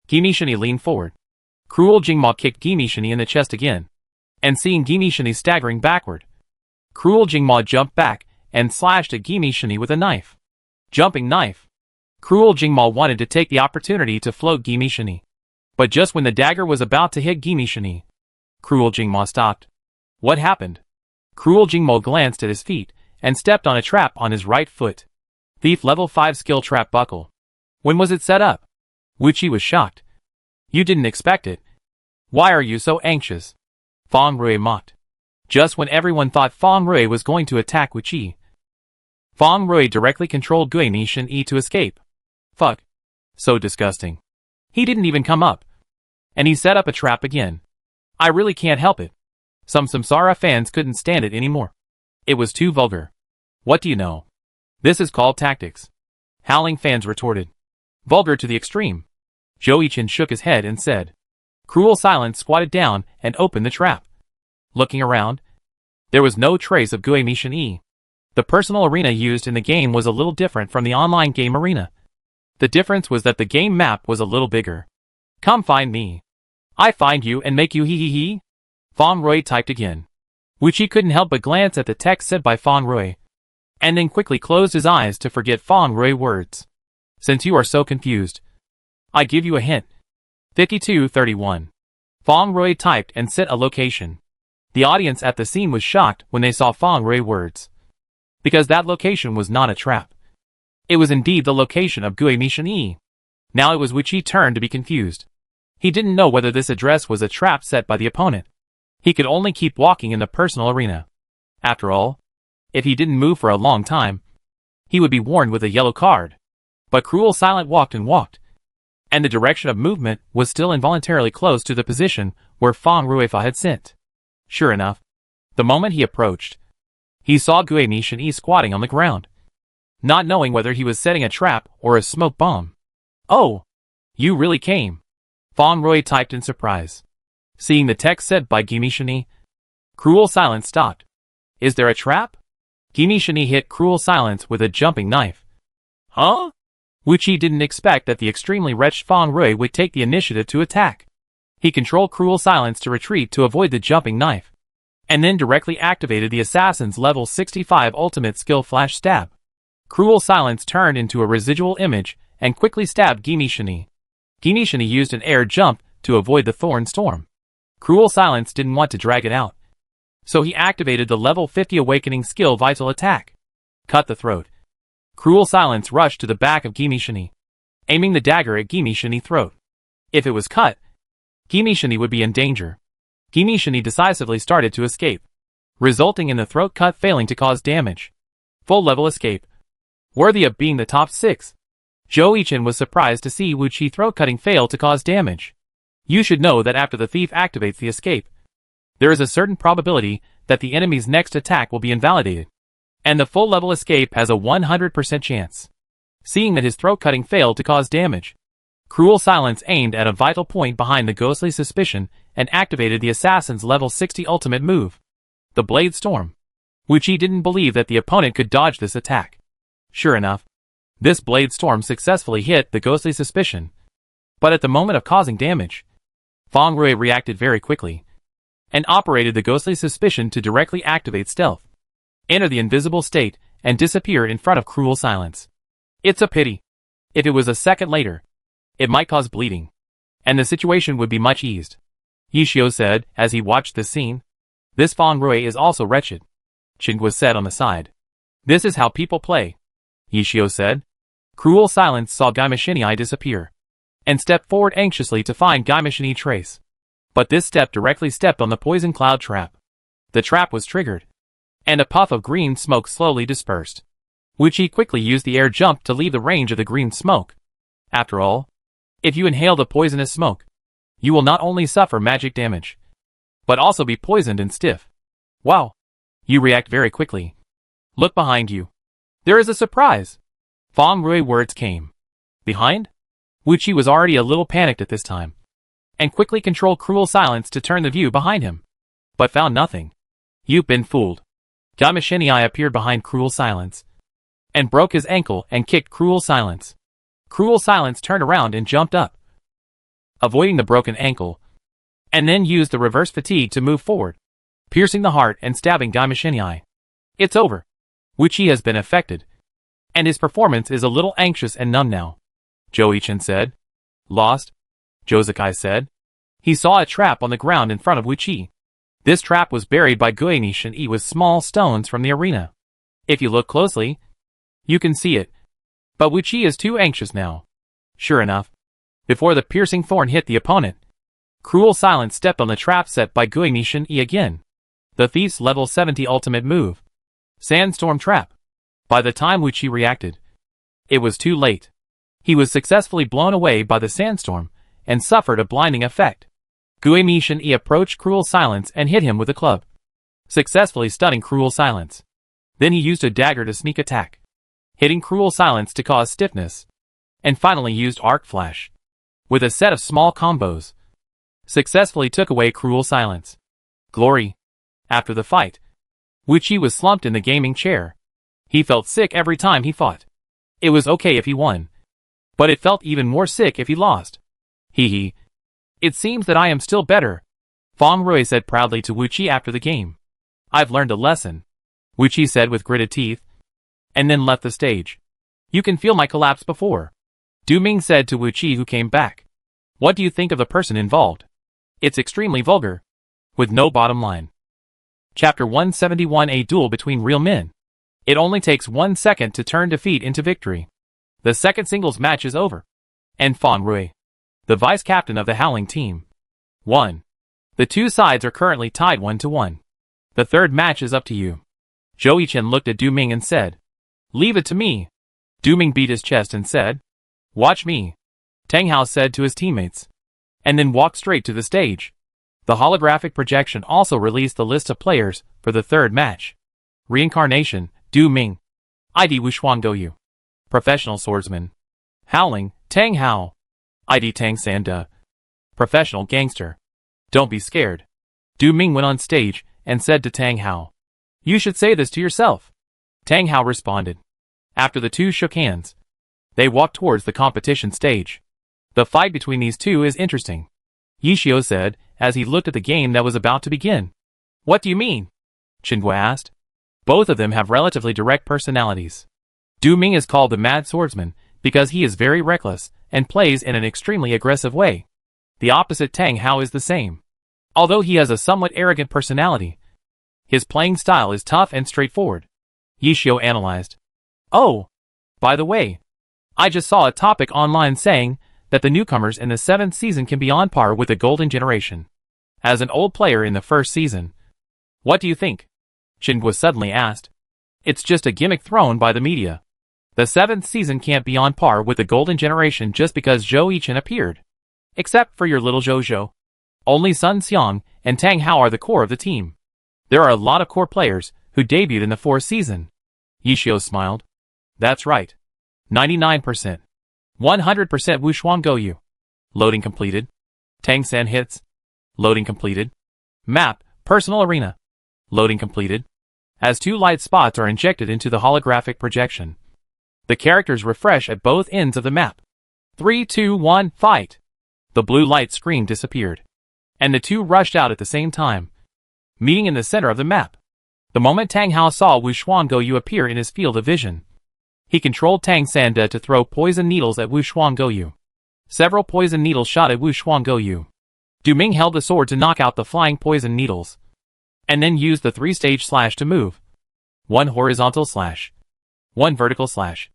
Gimishini leaned forward. Cruel Jingma kicked Gimishini in the chest again, and seeing Gimishini staggering backward, Cruel Jingma jumped back and slashed at Gimishini with a knife. Jumping knife. Cruel Jingma wanted to take the opportunity to float Gimishini, but just when the dagger was about to hit Gimishini, Cruel Jingma stopped. What happened? Cruel Jingma glanced at his feet and stepped on a trap on his right foot. Thief level 5 skill trap buckle. When was it set up? Wu Qi was shocked. You didn't expect it. Why are you so anxious? Fang Rui mocked. Just when everyone thought Fang Rui was going to attack Wu Qi, Fang Rui directly controlled Gui Nishin-e to escape. Fuck. So disgusting. He didn't even come up. And he set up a trap again. I really can't help it. Some Samsara fans couldn't stand it anymore. It was too vulgar. What do you know? This is called tactics. Howling fans retorted. Vulgar to the extreme. Joe-chan shook his head and said. Cruel Silence squatted down and opened the trap. Looking around, there was no trace of Guei-Mishin-E. The personal arena used in the game was a little different from the online game arena. The difference was that the game map was a little bigger. Come find me. I find you and make you hee. Fong Rui typed again. Wuchi couldn't help but glance at the text said by Fong Rui, and then quickly closed his eyes to forget Fong Rui words. Since you are so confused, I give you a hint. 5231. Fong Rui typed and set a location. The audience at the scene was shocked when they saw Fong Rui words, because that location was not a trap. It was indeed the location of Guei-Mishin-E. Now it was Wuchi's turn to be confused. He didn't know whether this address was a trap set by the opponent. He could only keep walking in the personal arena. After all, if he didn't move for a long time, he would be warned with a yellow card. But Cruel Silent walked and walked, and the direction of movement was still involuntarily close to the position where Fong Ruifa had sent. Sure enough, the moment he approached, he saw Guei-Mishin-E squatting on the ground, not knowing whether he was setting a trap or a smoke bomb. Oh, you really came. Fong Rui typed in surprise. Seeing the text said by Guei-Mishin-E, Cruel Silence stopped. Is there a trap? Guei-Mishin-E hit Cruel Silence with a jumping knife. Huh? Wuchi didn't expect that the extremely wretched Fong Rui would take the initiative to attack. He controlled Cruel Silence to retreat to avoid the jumping knife, and then directly activated the assassin's level 65 ultimate skill flash stab. Cruel Silence turned into a residual image and quickly stabbed Guei-Mishin-E. Guei-Mishin-E used an air jump to avoid the thorn storm. Cruel Silence didn't want to drag it out, so he activated the level 50 awakening skill vital attack. Cut the throat. Cruel Silence rushed to the back of Guei-Mishin-E, aiming the dagger at Guei-Mishin-E's throat. If it was cut, Guei-Mishin-E would be in danger. Guei-Mishin-E decisively started to escape, resulting in the throat cut failing to cause damage. Full level escape. Worthy of being the top 6. Joe-chan was surprised to see Wuchi throat cutting fail to cause damage. You should know that after the thief activates the escape, there is a certain probability that the enemy's next attack will be invalidated, and the full level escape has a 100% chance. Seeing that his throat cutting failed to cause damage, Cruel Silence aimed at a vital point behind the ghostly suspicion and activated the assassin's level 60 ultimate move, the Blade Storm. Wuchi didn't believe that the opponent could dodge this attack. Sure enough, this Blade Storm successfully hit the ghostly suspicion, but at the moment of causing damage, Fong Rui reacted very quickly, and operated the ghostly suspicion to directly activate stealth, enter the invisible state, and disappear in front of Cruel Silence. It's a pity. If it was a second later, it might cause bleeding, and the situation would be much eased. Yishio said as he watched the scene. This Fong Rui is also wretched. Chingwa said on the side. This is how people play, Yishio said. Cruel Silence saw Guei-Mishin-E disappear, and stepped forward anxiously to find Guei-Mishin-E trace. But this step directly stepped on the poison cloud trap. The trap was triggered, and a puff of green smoke slowly dispersed. Wuchi quickly used the air jump to leave the range of the green smoke. After all, if you inhale the poisonous smoke, you will not only suffer magic damage, but also be poisoned and stiff. Wow! You react very quickly. Look behind you. There is a surprise! Fong Rui words came. Behind? Wuchi was already a little panicked at this time, and quickly controlled Cruel Silence to turn the view behind him, but found nothing. You've been fooled. Guei-Mishin-E appeared behind Cruel Silence, and broke his ankle and kicked Cruel Silence. Cruel Silence turned around and jumped up, avoiding the broken ankle, and then used the reverse fatigue to move forward, piercing the heart and stabbing Guei-Mishin-E. It's over. Wuchi has been affected, and his performance is a little anxious and numb now, Joe-chan said. Lost? Josuke said. He saw a trap on the ground in front of Wuchi. This trap was buried by Guei-Mishin-E with small stones from the arena. If you look closely, you can see it, but Wuchi is too anxious now. Sure enough, before the piercing thorn hit the opponent, Cruel Silence stepped on the trap set by Guei-Mishin-E again. The thief's level 70 ultimate move, Sandstorm Trap. By the time Wuchi reacted, it was too late. He was successfully blown away by the sandstorm, and suffered a blinding effect. Guei-Mishin-E approached Cruel Silence and hit him with a club, successfully stunning Cruel Silence. Then he used a dagger to sneak attack, hitting Cruel Silence to cause stiffness, and finally used Arc Flash, with a set of small combos, successfully took away Cruel Silence. Glory. After the fight, Wu Qi was slumped in the gaming chair. He felt sick every time he fought. It was okay if he won, but it felt even more sick if he lost. Hee hee. It seems that I am still better, Feng Rui said proudly to Wu Qi after the game. I've learned a lesson, Wu Qi said with gritted teeth, and then left the stage. You can feel my collapse before, Du Ming said to Wu Qi, who came back. What do you think of the person involved? It's extremely vulgar, with no bottom line. Chapter 171: A duel between real men. It only takes 1 second to turn defeat into victory. The second singles match is over, and Feng Rui, the vice-captain of the Howling team, won. The two sides are currently tied 1-1. The third match is up to you. Zhou Yichen looked at Du Ming and said, Leave it to me. Du Ming beat his chest and said, Watch me, Tang Hao said to his teammates, and then walked straight to the stage. The holographic projection also released the list of players for the third match. Reincarnation, Du Ming. ID Wuxuan Goyu. Professional Swordsman. Howling, Tang Hao. ID Tang Sanda. Professional Gangster. Don't be scared. Du Ming went on stage and said to Tang Hao, You should say this to yourself. Tang Hao responded. After the two shook hands, they walked towards the competition stage. The fight between these two is interesting, Yishio said as he looked at the game that was about to begin. What do you mean? Qingguo asked. Both of them have relatively direct personalities. Du Ming is called the Mad Swordsman because he is very reckless and plays in an extremely aggressive way. The opposite Tang Hao is the same. Although he has a somewhat arrogant personality, his playing style is tough and straightforward, Yishio analyzed. Oh, by the way, I just saw a topic online saying that the newcomers in the 7th season can be on par with the Golden Generation. As an old player in the first season, what do you think? Qingguo suddenly asked. It's just a gimmick thrown by the media. The 7th season can't be on par with the Golden Generation just because Zhou Yichen appeared. Except for your little Zhou. Only Sun Xiang and Tang Hao are the core of the team. There are a lot of core players who debuted in the 4th season. Yishio smiled. That's right. 99%. 100% Wuxuan Goyu. Loading completed. Tang San hits. Loading completed. Map, Personal Arena. Loading completed. As 2 light spots are injected into the holographic projection, the characters refresh at both ends of the map. 3, 2, 1, fight! The blue light screen disappeared, and the two rushed out at the same time, meeting in the center of the map. The moment Tang Hao saw Wuxuan Goyu appear in his field of vision, he controlled Tang Sanda to throw poison needles at Wuxuan Goyu. Several poison needles shot at Wuxuan Goyu. Du Ming held the sword to knock out the flying poison needles, and then used the 3-stage slash to move. 1 horizontal slash, 1 vertical slash,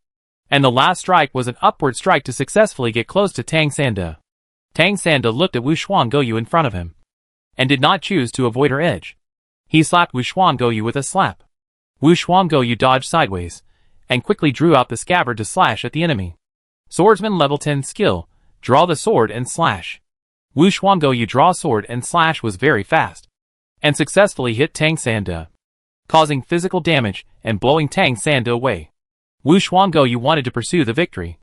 and the last strike was an upward strike to successfully get close to Tang Sanda. Tang Sanda looked at Wuxuan Goyu in front of him, and did not choose to avoid her edge. He slapped Wuxuan Goyu with a slap. Wuxuan Goyu dodged sideways, and quickly drew out the scabbard to slash at the enemy. Swordsman level 10 skill, draw the sword and slash. Wuxuan Goyu draw sword and slash was very fast, and successfully hit Tang Sanda, causing physical damage and blowing Tang Sanda away. Wuxuan Goyu wanted to pursue the victory,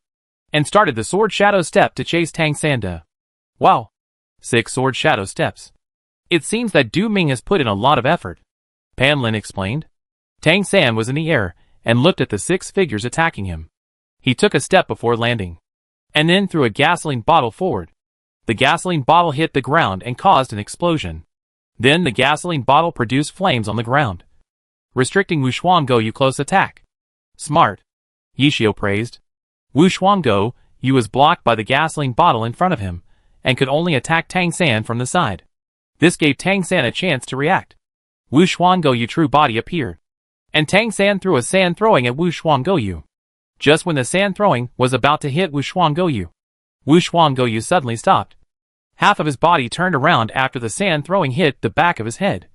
and started the sword shadow step to chase Tang Sanda. Wow! 6 sword shadow steps. It seems that Du Ming has put in a lot of effort, Pan Lin explained. Tang San was in the air and looked at the 6 figures attacking him. He took a step before landing, and then threw a gasoline bottle forward. The gasoline bottle hit the ground and caused an explosion. Then the gasoline bottle produced flames on the ground, restricting Wuxuan Goyu close attack. Smart, Yishio praised. Wuxuan Goyu was blocked by the gasoline bottle in front of him, and could only attack Tang San from the side. This gave Tang San a chance to react. Wuxuan Goyu's true body appeared, and Tang San threw a sand throwing at Wuxuan Goyu. Just when the sand throwing was about to hit Wuxuan Goyu, Wuxuan Goyu suddenly stopped. Half of his body turned around after the sand throwing hit the back of his head,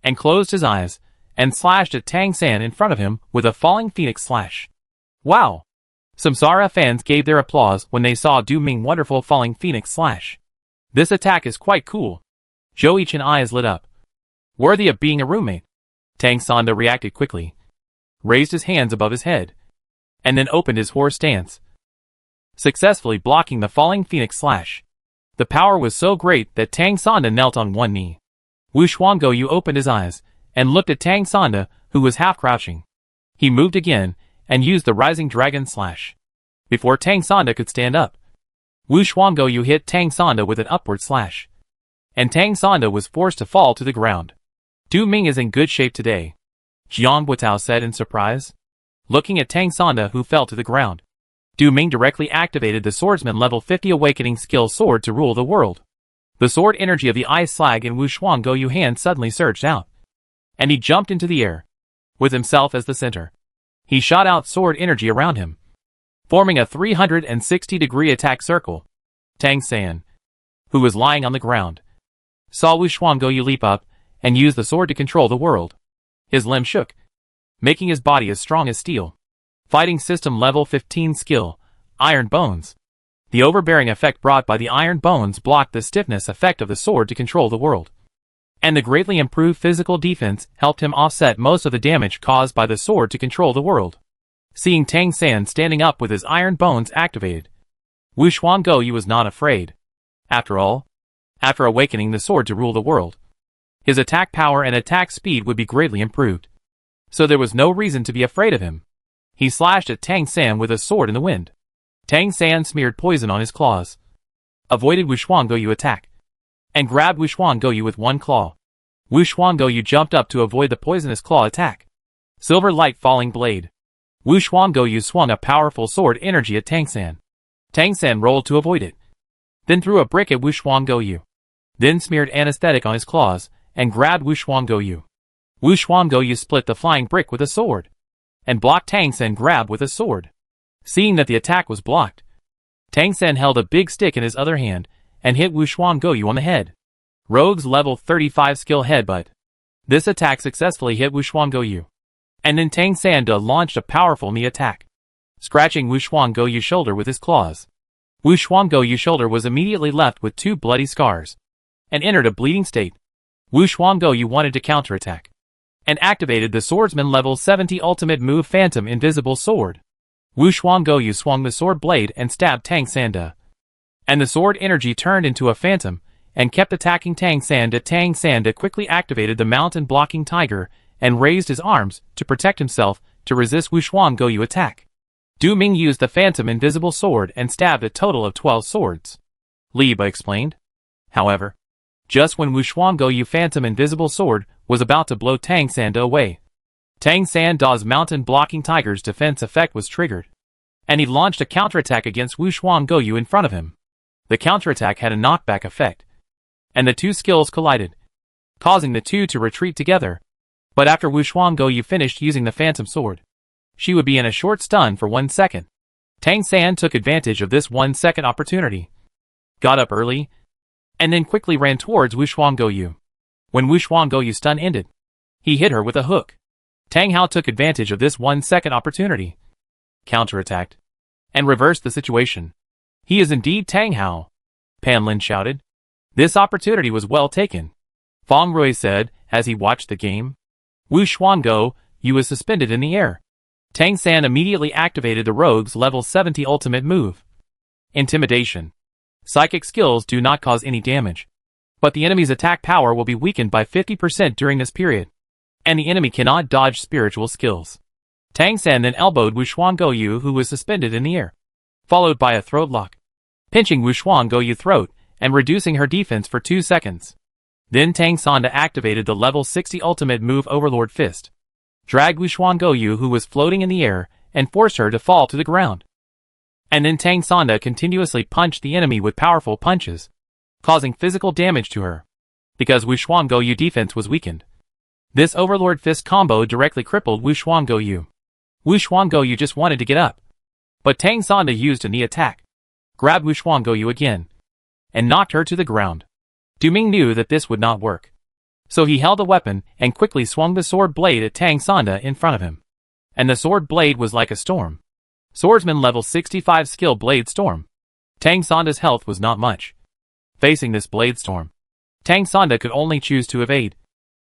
and closed his eyes, and slashed at Tang San in front of him with a falling phoenix slash. Wow! Samsara fans gave their applause when they saw Du Ming's wonderful falling phoenix slash. This attack is quite cool. Zhou Yichen's eyes lit up. Worthy of being a roommate. Tang Sanda reacted quickly, raised his hands above his head, and then opened his horse stance, successfully blocking the falling phoenix slash. The power was so great that Tang Sonda knelt on one knee. Wu Xuangoyu opened his eyes and looked at Tang Sonda, who was half crouching. He moved again and used the rising dragon slash. Before Tang Sonda could stand up, Wu Xuangoyu hit Tang Sonda with an upward slash, and Tang Sonda was forced to fall to the ground. Du Ming is in good shape today, Jiang Buitao said in surprise, looking at Tang Sonda, who fell to the ground. Du Ming directly activated the swordsman level 50 awakening skill sword to rule the world. The sword energy of the ice slag in Wu Xuangoyu hand suddenly surged out, and he jumped into the air, with himself as the center. He shot out sword energy around him, forming a 360-degree attack circle. Tang San, who was lying on the ground, saw Wu Xuangoyu leap up and use the sword to control the world. His limbs shook, making his body as strong as steel. Fighting System Level 15 Skill, Iron Bones. The overbearing effect brought by the iron bones blocked the stiffness effect of the sword to control the world. And the greatly improved physical defense helped him offset most of the damage caused by the sword to control the world. Seeing Tang San standing up with his iron bones activated, Wu Xuangoyu was not afraid. After all, after awakening the sword to rule the world, his attack power and attack speed would be greatly improved. So there was no reason to be afraid of him. He slashed at Tang San with a sword in the wind. Tang San smeared poison on his claws, avoided Wu Xuangoyu attack, and grabbed Wu Xuangoyu with one claw. Wu Xuangoyu jumped up to avoid the poisonous claw attack. Silver light falling blade. Wu Xuangoyu swung a powerful sword energy at Tang San. Tang San rolled to avoid it, then threw a brick at Wu Xuangoyu, then smeared anesthetic on his claws and grabbed Wu Xuangoyu. Wu Xuangoyu split the flying brick with a sword, and blocked Tang San grab with a sword. Seeing that the attack was blocked, Tang San held a big stick in his other hand and hit Wu Xuangoyu on the head. Rogue's level 35 skill headbutt. This attack successfully hit Wu Xuangoyu, and then Tang Sanda launched a powerful knee attack, scratching Wu Xuangoyu's shoulder with his claws. Wu Xuangoyu's shoulder was immediately left with 2 bloody scars, and entered a bleeding state. Wu Xuangoyu wanted to counterattack, and activated the swordsman level 70 ultimate move Phantom Invisible Sword. Wu Xuangoyu swung the sword blade and stabbed Tang Sanda, and the sword energy turned into a phantom and kept attacking Tang Sanda. Tang Sanda quickly activated the mountain blocking tiger and raised his arms to protect himself to resist Wu Xuangoyu attack. Du Ming used the Phantom Invisible Sword and stabbed a total of 12 swords, Li Ba explained. However, just when Wu Xuangoyu Phantom Invisible Sword was about to blow Tang Sanda away, Tang Sanda's mountain blocking tiger's defense effect was triggered, and he launched a counterattack against Wu Xuangoyu in front of him. The counterattack had a knockback effect, and the two skills collided, causing the two to retreat together. But after Wu Xuangoyu finished using the Phantom Sword, she would be in a short stun for 1 second. Tang San took advantage of this 1 second opportunity, got up early, and then quickly ran towards Wu Xuangoyu. When Wu Xuangoyu's stun ended, he hit her with a hook. Tang Hao took advantage of this 1 second opportunity, counterattacked, and reversed the situation. He is indeed Tang Hao, Pan Lin shouted. This opportunity was well taken, Fong Rui said as he watched the game. Wu Xuangoyu was suspended in the air. Tang San immediately activated the rogue's level 70 ultimate move, Intimidation. Psychic skills do not cause any damage, but the enemy's attack power will be weakened by 50% during this period, and the enemy cannot dodge spiritual skills. Tang San then elbowed Wu Xuangoyu, who was suspended in the air, followed by a throat lock, pinching Wu Xuangoyu's throat and reducing her defense for 2 seconds. Then Tang Sanda activated the level 60 ultimate move Overlord Fist, dragged Wu Xuangoyu, who was floating in the air, and forced her to fall to the ground. And then Tang Sanda continuously punched the enemy with powerful punches, causing physical damage to her, because Wu Xuangoyu's defense was weakened. This Overlord Fist combo directly crippled Wu Xuangoyu. Wu Xuangoyu just wanted to get up, but Tang Sanda used a knee attack, grabbed Wu Xuangoyu again, and knocked her to the ground. Du Ming knew that this would not work, so he held a weapon and quickly swung the sword blade at Tang Sanda in front of him. And the sword blade was like a storm. Swordsman level 65 skill Blade Storm. Tang Sanda's health was not much. Facing this blade storm, Tang Sanda could only choose to evade,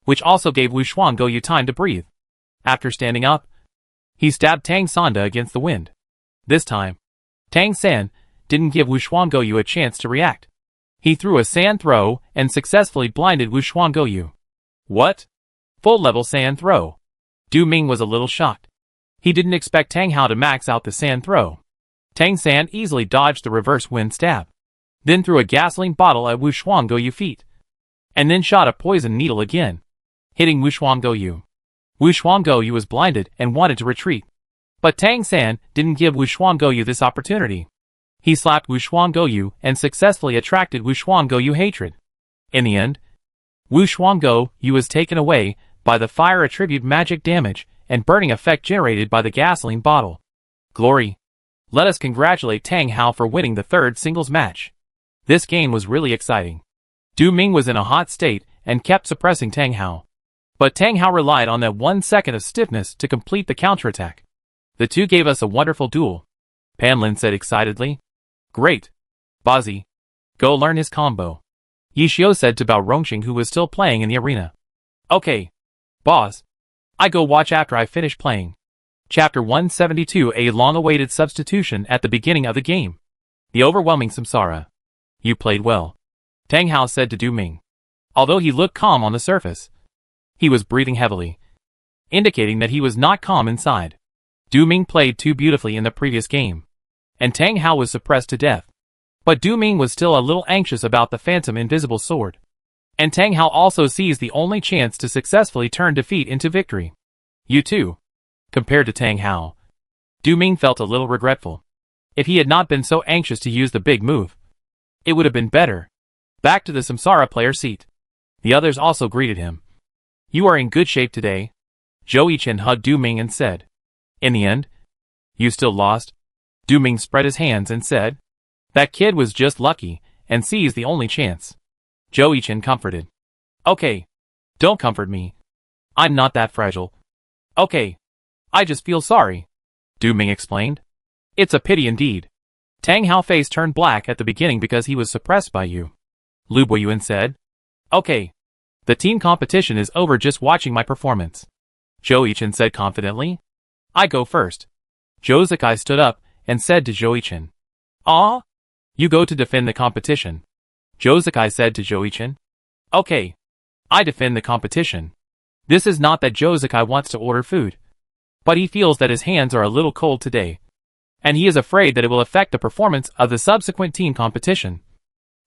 which also gave Wu Xuangoyu time to breathe. After standing up, He stabbed Tang Sanda against the wind. This time, Tang San didn't give Wu Shuanggoyu a chance to react. He threw a sand throw and successfully blinded Wu Shuanggoyu. What? Full-level sand throw. Du Ming was a little shocked. He didn't expect Tang Hao to max out the sand throw. Tang San easily dodged the reverse wind stab, then threw a gasoline bottle at Wu Shuanggoyu feet, and then shot a poison needle again, hitting Wu Shuanggoyu. Wu Shuanggoyu was blinded and wanted to retreat, but Tang San didn't give Wu Shuanggoyu this opportunity. He slapped Wu Shuanggoyu and successfully attracted Wu Shuanggoyu hatred. In the end, Wu Shuanggoyu was taken away by the fire attribute magic damage and burning effect generated by the gasoline bottle. Glory! Let us congratulate Tang Hao for winning the third singles match. This game was really exciting. Du Ming was in a hot state and kept suppressing Tang Hao. But Tang Hao relied on that 1 second of stiffness to complete the counterattack. The two gave us a wonderful duel, Pan Lin said excitedly. Great. Bazi. Go learn his combo, Yi Xiu said to Bao Rongqing, who was still playing in the arena. Okay. Boss. I go watch after I finish playing. Chapter 172, a long-awaited substitution at the beginning of the game. The overwhelming Samsara. You played well, Tang Hao said to Du Ming. Although he looked calm on the surface, he was breathing heavily, indicating that he was not calm inside. Du Ming played too beautifully in the previous game, and Tang Hao was suppressed to death. But Du Ming was still a little anxious about the phantom invisible sword. And Tang Hao also seized the only chance to successfully turn defeat into victory. You too. Compared to Tang Hao, Du Ming felt a little regretful. If he had not been so anxious to use the big move, it would have been better. Back to the Samsara player seat. The others also greeted him. You are in good shape today. Zhou Yichen hugged Du Ming and said. In the end, you still lost? Du Ming spread his hands and said. That kid was just lucky and seized the only chance. Zhou Yichen comforted. Okay. Don't comfort me. I'm not that fragile. Okay. I just feel sorry, Du Ming explained. It's a pity indeed. Tang Hao's face turned black at the beginning because he was suppressed by you, Lu Boyuan said. Okay. The team competition is over, just watching my performance, Zhou Yichen said confidently. I go first. Zhou Zikai stood up and said to Zhou Yichen. Ah? You go to defend the competition, Zhou Zikai said to Zhou Yichen. Okay. I defend the competition. This is not that Zhou Zikai wants to order food, but he feels that his hands are a little cold today, and he is afraid that it will affect the performance of the subsequent team competition.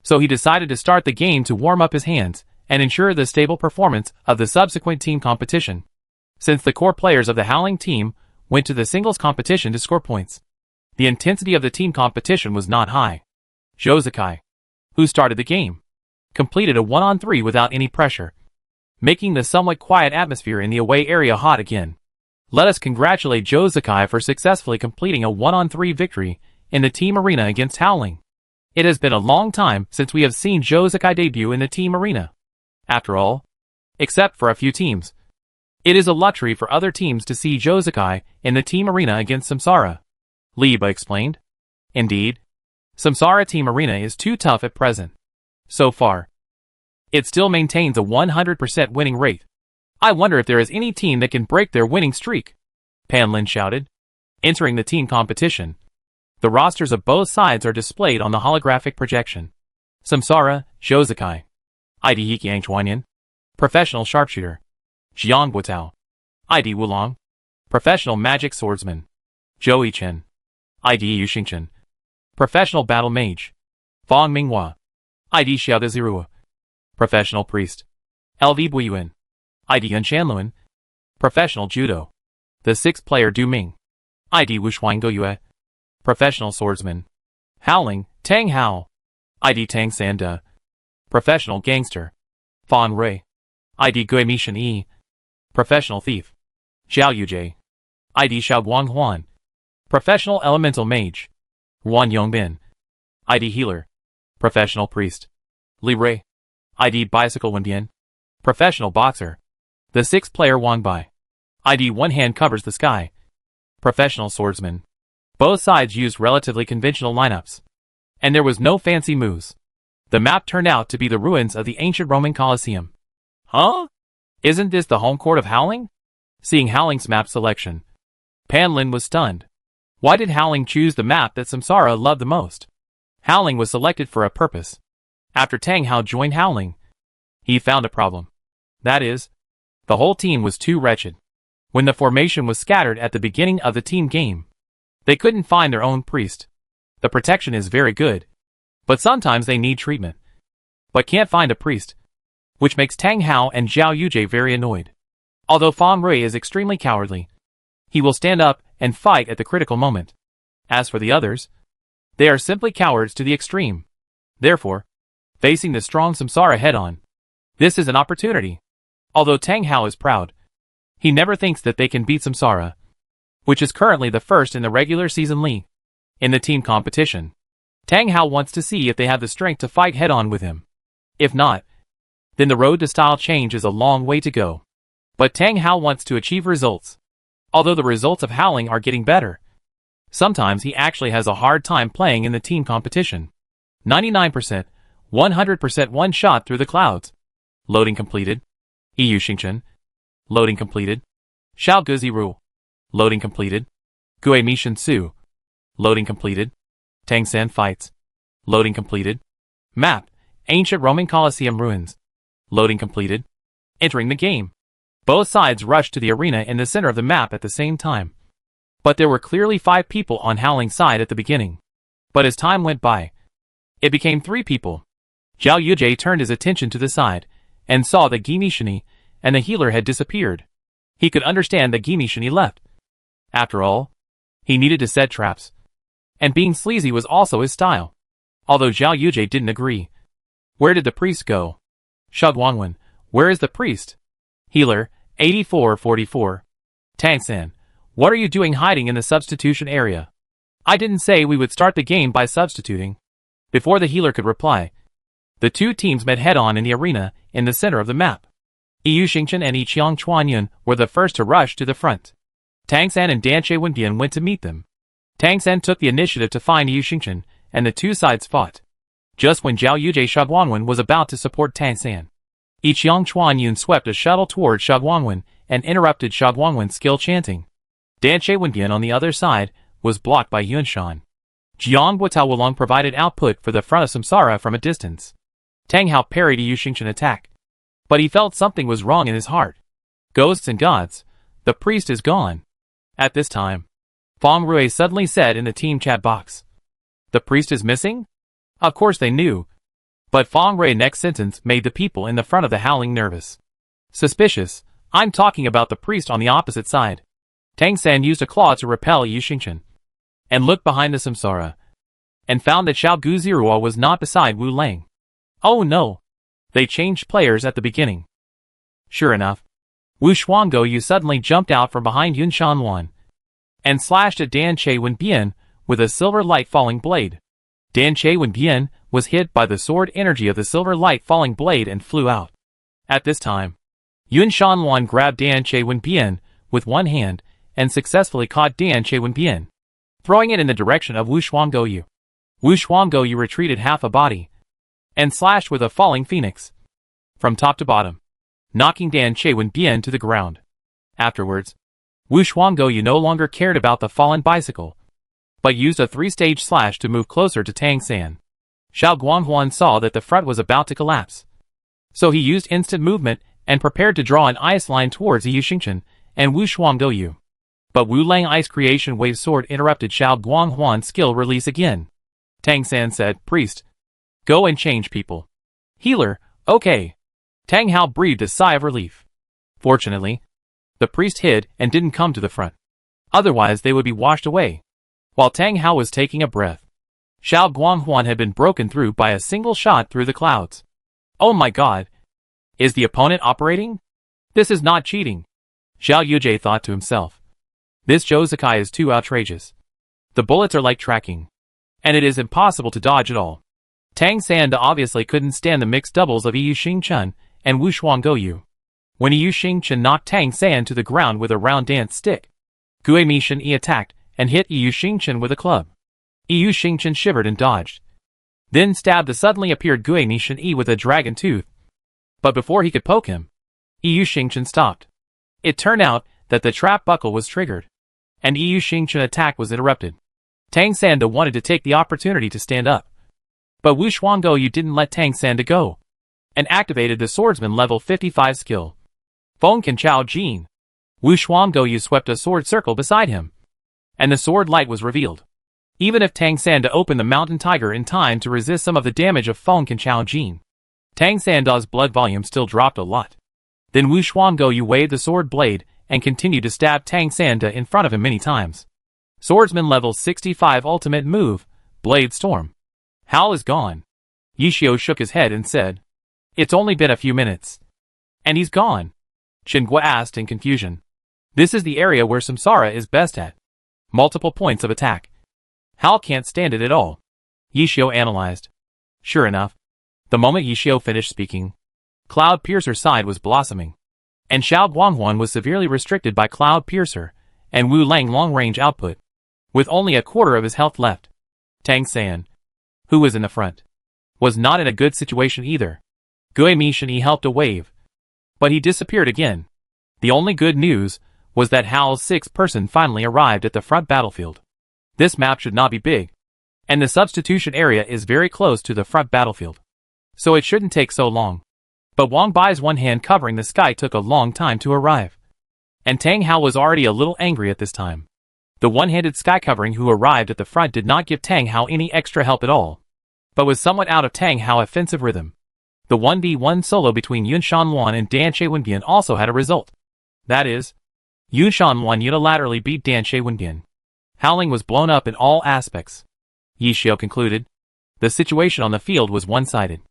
So he decided to start the game to warm up his hands and ensure the stable performance of the subsequent team competition. Since the core players of the Howling team went to the singles competition to score points, the intensity of the team competition was not high. Zhou Zikai, who started the game, completed a 1-on-3 without any pressure, making the somewhat quiet atmosphere in the away area hot again. Let us congratulate Zhou Zikai for successfully completing a 1-on-3 victory in the team arena against Howling. It has been a long time since we have seen Zhou Zikai debut in the team arena. After all, except for a few teams, it is a luxury for other teams to see Zhou Zikai in the team arena against Samsara, Liba explained. Indeed, Samsara team arena is too tough at present. So far, it still maintains a 100% winning rate. I wonder if there is any team that can break their winning streak, Pan Lin shouted. Entering the team competition, the rosters of both sides are displayed on the holographic projection. Samsara, Zhou Zikai. ID Hikiang Chuanyan. Professional sharpshooter. Jiang Guotao. ID Wulong. Professional magic swordsman. Zhou Yichen. ID Yu Xingchen. Professional battle mage. Fong Minghua. ID Xiao Zirua. Professional priest. LV Buyuan. ID Yun Shanluan. Professional judo. The sixth player Du Ming. ID Wu Shuanggoyue. Professional swordsman. Howling, Tang Hao. ID Tang Sanda. Professional gangster. Fan Rui. ID Gui Mishan Yi. Professional thief. Xiao Yujie. ID Xiao Guang Huan. Professional elemental mage. Wan Yongbin. ID healer. Professional priest. Li Rui. ID bicycle Wendian. Professional boxer. The sixth player Wang Bai. ID one hand covers the sky. Professional swordsman. Both sides used relatively conventional lineups, and there was no fancy moves. The map turned out to be the ruins of the ancient Roman Colosseum. Huh? Isn't this the home court of Howling? Seeing Howling's map selection, Pan Lin was stunned. Why did Howling choose the map that Samsara loved the most? Howling was selected for a purpose. After Tang Hao joined Howling, he found a problem. That is, the whole team was too wretched. When the formation was scattered at the beginning of the team game, they couldn't find their own priest. The protection is very good, but sometimes they need treatment, but can't find a priest, which makes Tang Hao and Zhao Yujie very annoyed. Although Fang Rui is extremely cowardly, he will stand up and fight at the critical moment. As for the others, they are simply cowards to the extreme. Therefore, facing the strong Samsara head-on, this is an opportunity. Although Tang Hao is proud, he never thinks that they can beat Samsara, which is currently the first in the regular season league. In the team competition, Tang Hao wants to see if they have the strength to fight head-on with him. If not, then the road to style change is a long way to go. But Tang Hao wants to achieve results. Although the results of Howling are getting better, sometimes he actually has a hard time playing in the team competition. 99%, 100% one shot through the clouds. Loading completed. Yu Xingchen. Loading completed. Xiao Guziru. Loading completed. Gue Mishin Su. Loading completed. Tang San fights. Loading completed. Map, Ancient Roman Colosseum ruins. Loading completed. Entering the game. Both sides rushed to the arena in the center of the map at the same time. But there were clearly 5 people on Howling's side at the beginning. But as time went by, it became 3 people. Zhao Yujie turned his attention to the side, and saw that Gimishini and the healer had disappeared. He could understand that Gimishini left. After all, he needed to set traps. And being sleazy was also his style. Although Zhao Yujie didn't agree. Where did the priest go? Shug Wangwen, where is the priest? Healer, 8444. Tang San, what are you doing hiding in the substitution area? I didn't say we would start the game by substituting. Before the healer could reply, the 2 teams met head-on in the arena in the center of the map. Yu Xingchen and Yiqiang Chuanyun were the first to rush to the front. Tang San and Dan Che Wenbian went to meet them. Tang San took the initiative to find Yu Xingchen, and the 2 sides fought. Just when Zhao Yujie Shugwangwen was about to support Tang San, Yiqiang Chuanyun swept a shuttle toward Shugwangwen and interrupted Shugwangwen's skill chanting. Dan Che Wenbian on the other side was blocked by Yunshan. Jiang Guotao provided output for the front of Samsara from a distance. Tang Hao parried Yu Xingchen attack, but he felt something was wrong in his heart. Ghosts and gods, the priest is gone. At this time, Fang Rui suddenly said in the team chat box, the priest is missing? Of course they knew, but Fang Rui's next sentence made the people in the front of the Howling nervous. Suspicious, I'm talking about the priest on the opposite side. Tang San used a claw to repel Yu Xingchen, and looked behind the Samsara, and found that Xiao Guziru was not beside Wu Lang. Oh no! They changed players at the beginning. Sure enough, Wu Shuangguoyu suddenly jumped out from behind Yun Shanluan, and slashed at Dan Che Wenbian with a silver light falling blade. Dan Che Wenbian was hit by the sword energy of the silver light falling blade and flew out. At this time, Yun Shanluan grabbed Dan Che Wenbian with one hand and successfully caught Dan Che Wenbian, throwing it in the direction of Wu Shuangguoyu. Wu Shuangguoyu retreated half a body and slashed with a falling phoenix from top to bottom, knocking Dan Che Wenbian to the ground. Afterwards, Wu Shuangguoyu no longer cared about the fallen bicycle, but used a 3-stage slash to move closer to Tang San. Xiao Guanghuan saw that the front was about to collapse, so he used instant movement and prepared to draw an ice line towards Yu Xingchen and Wu Shuangguoyu. But Wu Lang Ice Creation Wave Sword interrupted Xiao Guanghuan's skill release again. Tang San said, priest, go and change people. Healer, okay. Tang Hao breathed a sigh of relief. Fortunately, the priest hid and didn't come to the front. Otherwise they would be washed away. While Tang Hao was taking a breath, Xiao Guanghuan had been broken through by a single shot through the clouds. Oh my god! Is the opponent operating? This is not cheating. Zhao Yujie thought to himself. This Zhou Zikai is too outrageous. The bullets are like tracking, and it is impossible to dodge at all. Tang San obviously couldn't stand the mixed doubles of Yu Xingchen and Wu Shuangguoyu. When Yu Xingchen knocked Tang San to the ground with a round dance stick, Gue Mishin attacked and hit Yu Xingchen with a club. Yu Xingchen shivered and dodged, then stabbed the suddenly appeared Gue Mishin with a dragon tooth. But before he could poke him, Yu Xingchen stopped. It turned out that the trap buckle was triggered. and Yu Xingchen attack was interrupted. Tang Sanda wanted to take the opportunity to stand up. But Wu Xuangoyu didn't let Tang Sanda go, and activated the swordsman level 55 skill. Feng Kan Chao Jin. Wu Xuangoyu swept a sword circle beside him, and the sword light was revealed. Even if Tang Sanda opened the Mountain Tiger in time to resist some of the damage of Feng Kan Chao Jin, Tang Sanda's blood volume still dropped a lot. Then Wu Xuangoyu waved the sword blade and continued to stab Tang Sanda in front of him many times. Swordsman level 65 ultimate move, Blade Storm. Hal is gone. Yishio shook his head and said, "It's only been a few minutes. And he's gone?" Qingguo asked in confusion. "This is the area where Samsara is best at. Multiple points of attack. Hal can't stand it at all." Yishio analyzed. Sure enough, the moment Yishio finished speaking, Cloud Piercer side was blossoming, and Xiao Guanghuan was severely restricted by Cloud Piercer and Wu Lang long-range output, with only a quarter of his health left. Tang San, who was in the front, was not in a good situation either. Gui Mishani helped a wave, but he disappeared again. The only good news was that Hal's sixth person finally arrived at the front battlefield. This map should not be big, and the substitution area is very close to the front battlefield, so it shouldn't take so long. But Wang Bai's one hand covering the sky took a long time to arrive, and Tang Hao was already a little angry at this time. The one-handed sky covering who arrived at the front did not give Tang Hao any extra help at all, but was somewhat out of Tang Hao offensive rhythm. The 1v1 solo between Yun Shanluan and Dan Wenbian also had a result. That is, Yun Shanluan unilaterally beat Dan Wenbian. Howling was blown up in all aspects. Yishio concluded. The situation on the field was one-sided.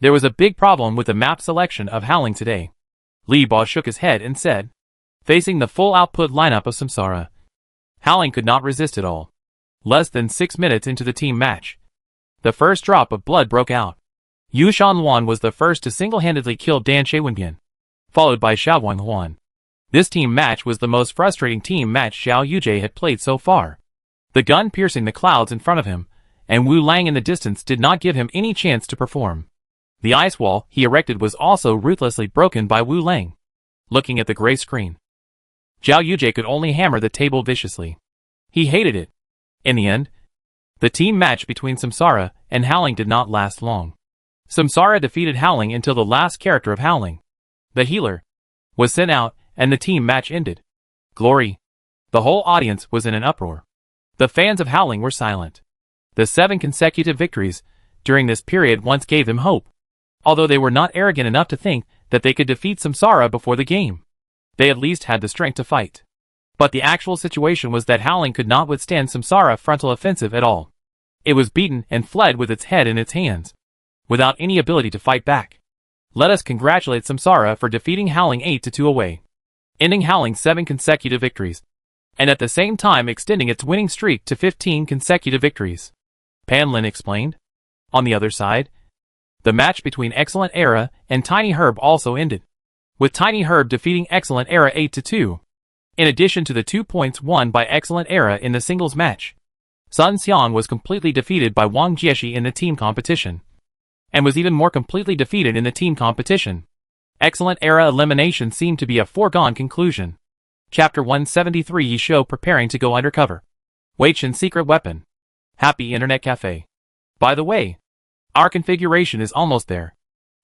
There was a big problem with the map selection of Howling today. Li Ba shook his head and said, facing the full output lineup of Samsara, Howling could not resist it all. Less than 6 minutes into the team match, the first drop of blood broke out. Yu Shanluan was the first to single-handedly kill Dan Wenbian, followed by Xiao Guanghuan. This team match was the most frustrating team match Xiao Yujie had played so far. The gun piercing the clouds in front of him, and Wu Lang in the distance did not give him any chance to perform. The ice wall he erected was also ruthlessly broken by Wu Lang. Looking at the gray screen, Xiao Yujie could only hammer the table viciously. He hated it. In the end, the team match between Samsara and Howling did not last long. Samsara defeated Howling until the last character of Howling, the healer, was sent out and the team match ended. Glory! The whole audience was in an uproar. The fans of Howling were silent. The 7 consecutive victories during this period once gave them hope, although they were not arrogant enough to think that they could defeat Samsara before the game. They at least had the strength to fight. But the actual situation was that Howling could not withstand Samsara frontal offensive at all. It was beaten and fled with its head in its hands, without any ability to fight back. Let us congratulate Samsara for defeating Howling 8-2 away, ending Howling's 7 consecutive victories, and at the same time extending its winning streak to 15 consecutive victories. Pan Lin explained. On the other side, the match between Excellent Era and Tiny Herb also ended, with Tiny Herb defeating Excellent Era 8-2. In addition to the 2 points won by Excellent Era in the singles match, Sun Xiang was completely defeated by Wang Jieshi in the team competition, and was even more completely defeated in the team competition. Excellent Era elimination seemed to be a foregone conclusion. Chapter 173 Yishio preparing to go undercover. Wei Chen's secret weapon. Happy Internet Cafe. By the way, our configuration is almost there,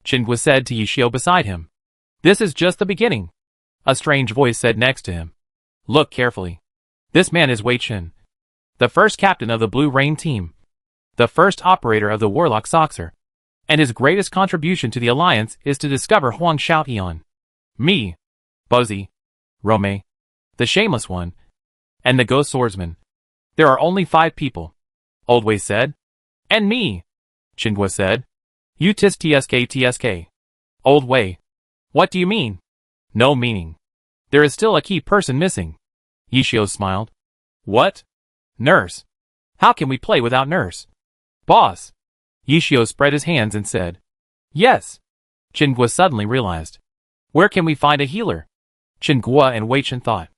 Qingguo said to Yishio beside him. This is just the beginning, a strange voice said next to him. Look carefully. This man is Wei Chen, the first captain of the Blue Rain team, the first operator of the Warlock Soxer, and his greatest contribution to the Alliance is to discover Huang Xiaoyan. Me, Buzzy, Rome, the Shameless One, and the Ghost Swordsman. There are only 5 people, Old Wei said. And me, Qingguo said. You tsk. Old Wei. What do you mean? No meaning. There is still a key person missing. Yishio smiled. What? Nurse. How can we play without Nurse? Boss. Yishio spread his hands and said. Yes. Qingguo suddenly realized. Where can we find a healer? Qingguo and Wei Chen thought.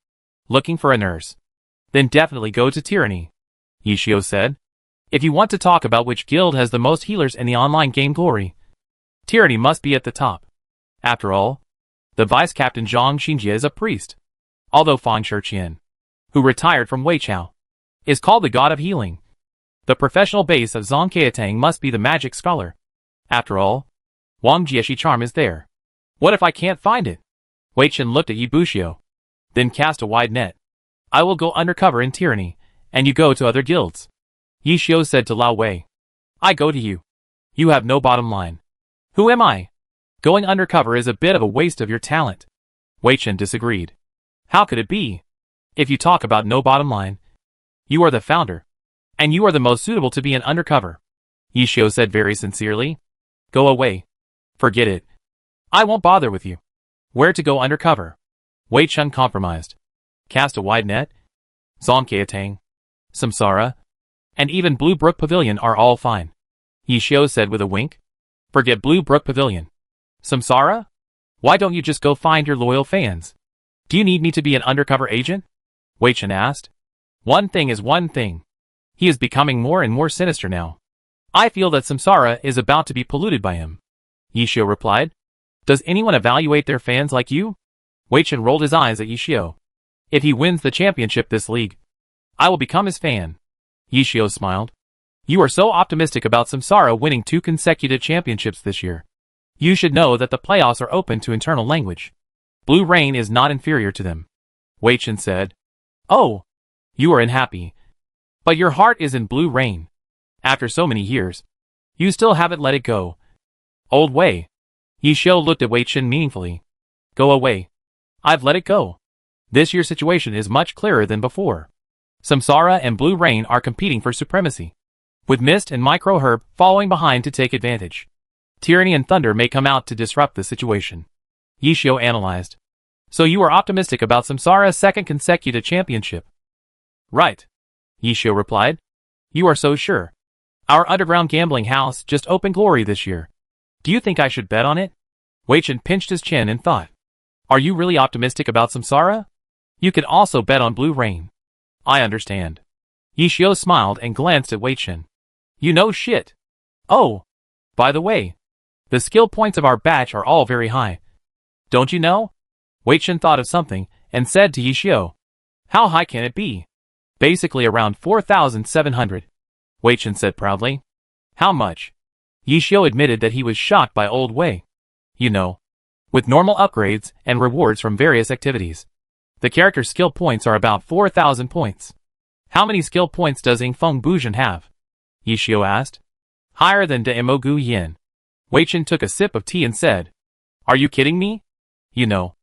Looking for a nurse. Then definitely go to Tyranny, Yishio said. If you want to talk about which guild has the most healers in the online game Glory, Tyranny must be at the top. After all, the vice-captain Zhang Xinjie is a priest, although Fang Shiqian who retired from Weichao, is called the god of healing. The professional base of Zongqiatang must be the magic scholar. After all, Wang Jieshi charm is there. What if I can't find it? Wei Chen looked at Yi Buxiu, then cast a wide net. I will go undercover in tyranny, and you go to other guilds. Yi Xiu said to Lao Wei. I go to you. You have no bottom line. Who am I? Going undercover is a bit of a waste of your talent. Wei Chen disagreed. How could it be? If you talk about no bottom line, you are the founder, and you are the most suitable to be an undercover. Yi Xiu said very sincerely. Go away. Forget it. I won't bother with you. Where to go undercover? Wei Chen compromised. Cast a wide net? Zongqiatang, Samsara, and even Blue Brook Pavilion are all fine. Yi Xiu said with a wink. Forget Blue Brook Pavilion. Samsara? Why don't you just go find your loyal fans? Do you need me to be an undercover agent? Wei Chen asked. One thing is one thing. He is becoming more and more sinister now. I feel that Samsara is about to be polluted by him. Yi Xiu replied. Does anyone evaluate their fans like you? Wei Chen rolled his eyes at Yi Xiu. If he wins the championship this league, I will become his fan. Yi Xiu smiled. You are so optimistic about Samsara winning 2 consecutive championships this year. You should know that the playoffs are open to internal language. Blue Rain is not inferior to them. Wei Chen said. Oh, you are unhappy. But your heart is in Blue Rain. After so many years, you still haven't let it go. Old Wei. Yi Xiu looked at Wei Chen meaningfully. Go away. I've let it go. This year's situation is much clearer than before. Samsara and Blue Rain are competing for supremacy, with Mist and Micro Herb following behind to take advantage. Tyranny and Thunder may come out to disrupt the situation. Yi Xiu analyzed. So you are optimistic about Samsara's 2nd consecutive championship? Right. Yi Xiu replied. You are so sure. Our underground gambling house just opened Glory this year. Do you think I should bet on it? Wei Chen pinched his chin and thought. Are you really optimistic about Samsara? You could also bet on Blue Rain. I understand. Yi Xiu smiled and glanced at Wei Chen. You know shit. Oh, by the way, the skill points of our batch are all very high. Don't you know? Wei Chen thought of something and said to Yi Xiu. How high can it be? Basically around 4,700. Wei Chen said proudly. How much? Yi Xiu admitted that he was shocked by Old Wei. You know, with normal upgrades and rewards from various activities, the character's skill points are about 4,000 points. How many skill points does Yingfeng Buzhen have? Yi Xiu asked. Higher than De Imogu Yin. Wei Chen took a sip of tea and said. Are you kidding me? You know,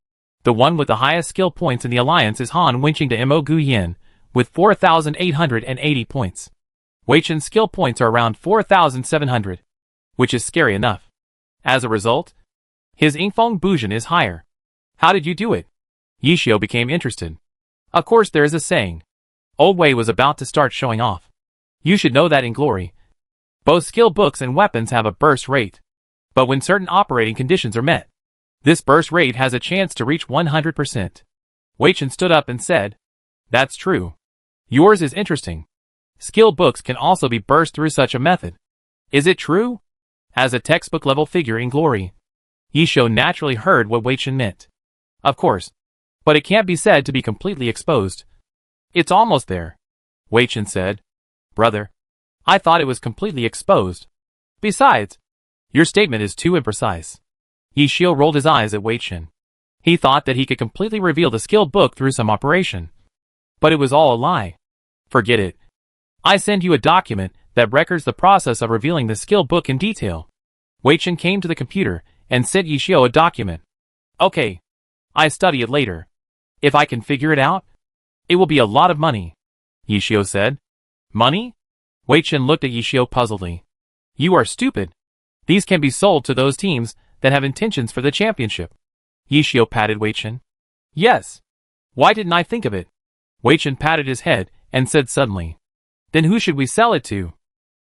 the one with the highest skill points in the alliance is Han Wenqing De Imogu Yin, with 4,880 points. Wei Chen's skill points are around 4,700, which is scary enough. As a result, his Yingfeng Buzhen is higher. How did you do it? Yi Xiu became interested. Of course there is a saying. Old Wei was about to start showing off. You should know that in Glory, both skill books and weapons have a burst rate. But when certain operating conditions are met, this burst rate has a chance to reach 100%. Wei Chen stood up and said, That's true. Yours is interesting. Skill books can also be burst through such a method. Is it true? As a textbook level figure in Glory, Yi Xiu naturally heard what Wei Chen meant. Of course. But it can't be said to be completely exposed. It's almost there. Wei Chen said. Brother, I thought it was completely exposed. Besides, your statement is too imprecise. Yi Xiu rolled his eyes at Wei Chen. He thought that he could completely reveal the skill book through some operation. But it was all a lie. Forget it. I send you a document that records the process of revealing the skill book in detail. Wei Chen came to the computer and sent Yi Xiu a document. Okay. I study it later. If I can figure it out, it will be a lot of money. Yi Xiu said. Money? Wei Chen looked at Yi Xiu puzzledly. You are stupid. These can be sold to those teams that have intentions for the championship. Yi Xiu patted Wei Chen. Yes. Why didn't I think of it? Wei Chen patted his head and said suddenly. Then who should we sell it to?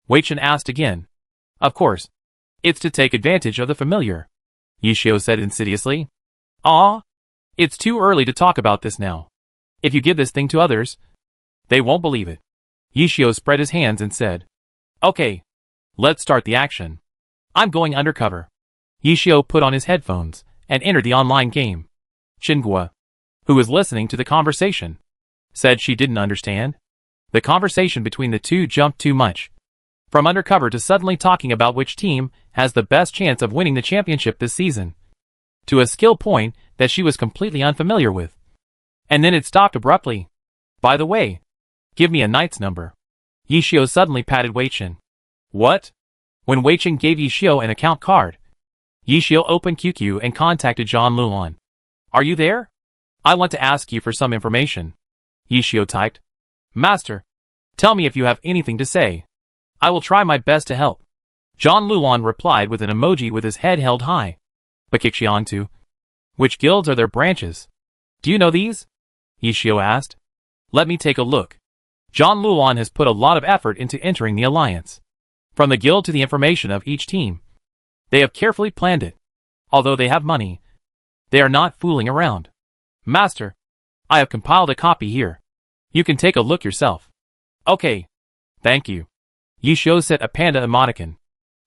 Wei Chen asked again. Of course. It's to take advantage of the familiar. Yi Xiu said insidiously. It's too early to talk about this now. If you give this thing to others, they won't believe it. Yi Xiu spread his hands and said. Okay. Let's start the action. I'm going undercover. Yi Xiu put on his headphones and entered the online game. Xingguo, who was listening to the conversation, said she didn't understand. The conversation between the two jumped too much. From undercover to suddenly talking about which team has the best chance of winning the championship this season. To a skill point that she was completely unfamiliar with. And then it stopped abruptly. By the way, give me a knight's number. Yishio suddenly patted Wei-chin. What? When Wei-chin gave Yishio an account card, Yishio opened QQ and contacted Zhang Lulan. Are you there? I want to ask you for some information. Yishio typed. Master, tell me if you have anything to say. I will try my best to help. Zhang Lulan replied with an emoji with his head held high. Bakixiantu. Which guilds are their branches? Do you know these? Yishio asked. Let me take a look. Zhang Lulan has put a lot of effort into entering the alliance. From the guild to the information of each team. They have carefully planned it. Although they have money, they are not fooling around. Master, I have compiled a copy here. You can take a look yourself. Okay. Thank you. Yishio sent a panda emoticon.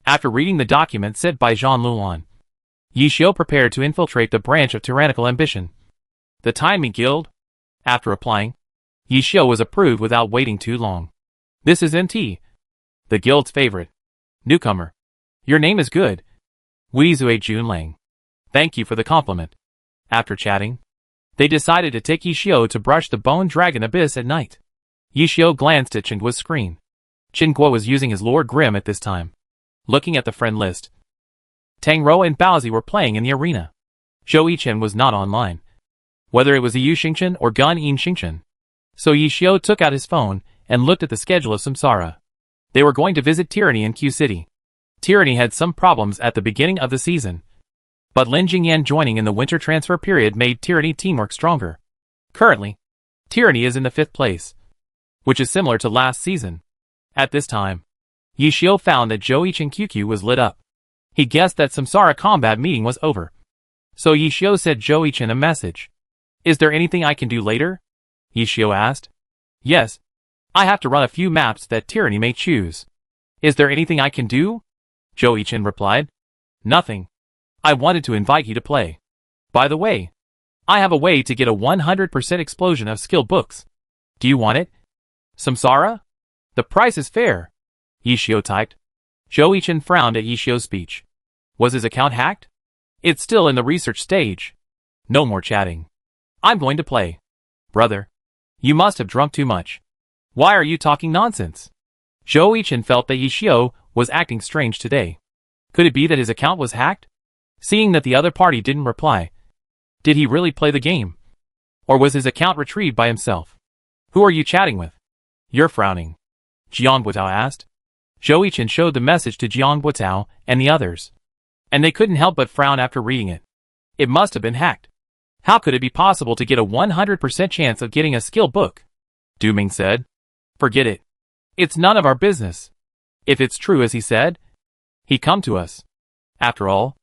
After reading the document sent by Zhang Lulan, Yishio prepared to infiltrate the branch of tyrannical ambition. The Timing Guild. After applying, Yishio was approved without waiting too long. This is NT, the guild's favorite newcomer. Your name is good. Weizue Junlang. Thank you for the compliment. After chatting, they decided to take Yishio to brush the Bone Dragon Abyss at night. Yishio glanced at Chingua's screen. Chingua was using his Lord Grim at this time. Looking at the friend list, Tang Rou and Baozi were playing in the arena. Zhou Yichen was not online. Whether it was Yu Xingchen or Gun Yin Xingchen. So Yishio took out his phone and looked at the schedule of Samsara. They were going to visit Tyranny in Q City. Tyranny had some problems at the beginning of the season. But Lin Jingyan joining in the winter transfer period made Tyranny teamwork stronger. Currently, Tyranny is in the 5th place, which is similar to last season. At this time, Yishio found that Zhou Yichen QQ was lit up. He guessed that Samsara combat meeting was over. So Yishio sent Zhou Yichen a message. Is there anything I can do later? Yishio asked. Yes. I have to run a few maps that Tyranny may choose. Is there anything I can do? Zhou Yichen replied. Nothing. I wanted to invite you to play. By the way, I have a way to get a 100% explosion of skill books. Do you want it? Samsara? The price is fair. Yishio typed. Zhou Yichen frowned at Yishio's speech. Was his account hacked? It's still in the research stage. No more chatting. I'm going to play. Brother, you must have drunk too much. Why are you talking nonsense? Zhou Yichen felt that Yishio was acting strange today. Could it be that his account was hacked? Seeing that the other party didn't reply. Did he really play the game? Or was his account retrieved by himself? Who are you chatting with? You're frowning. Jiang Buotao asked. Zhou Yichen showed the message to Jiang Buotao and the others. And they couldn't help but frown after reading it. It must have been hacked. How could it be possible to get a 100% chance of getting a skill book? Du Ming said. Forget it. It's none of our business. If it's true as he said, he come to us. After all,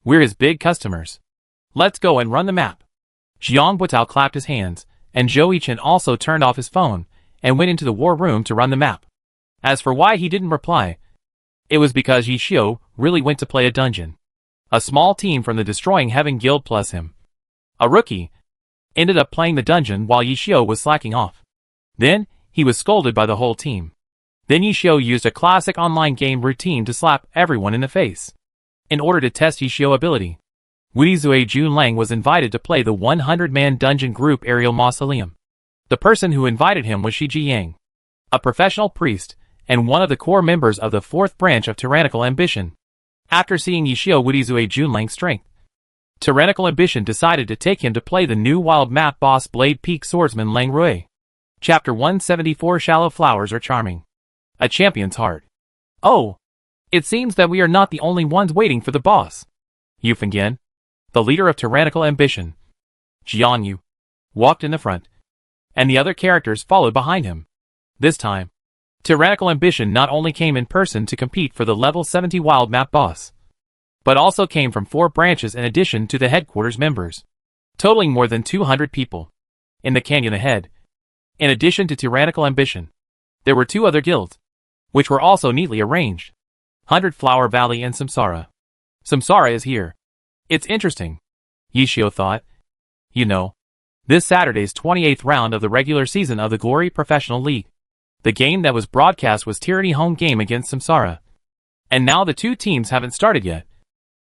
we're his big customers. Let's go and run the map. Jiang Buotao clapped his hands, and Zhou Yichen also turned off his phone and went into the war room to run the map. As for why he didn't reply, it was because Yishio really went to play a dungeon. A small team from the Destroying Heaven Guild plus him, a rookie, ended up playing the dungeon while Yishio was slacking off. Then, he was scolded by the whole team. Then Yishio used a classic online game routine to slap everyone in the face. In order to test Yishio's ability, Weizue Junlang was invited to play the 100-man dungeon group Aerial Mausoleum. The person who invited him was Shi Jiyang, a professional priest, and one of the core members of the 4th branch of Tyrannical Ambition. After seeing Yishio Weizue Junlang's strength, Tyrannical Ambition decided to take him to play the new wild map boss Blade Peak Swordsman Lang Rui. Chapter 174 Shallow Flowers Are Charming. A Champion's Heart. Oh! It seems that we are not the only ones waiting for the boss. Yu Fengyan, the leader of Tyrannical Ambition, Jian Yu, walked in the front, and the other characters followed behind him. This time, Tyrannical Ambition not only came in person to compete for the level 70 wild map boss, but also came from 4 branches in addition to the headquarters members, totaling more than 200 people. In the canyon ahead, in addition to Tyrannical Ambition, there were 2 other guilds, which were also neatly arranged. 100 Flower Valley and Samsara. Samsara is here. It's interesting, Yishio thought. You know, this Saturday's 28th round of the regular season of the Glory Professional League. The game that was broadcast was Tyranny home game against Samsara. And now the two teams haven't started yet,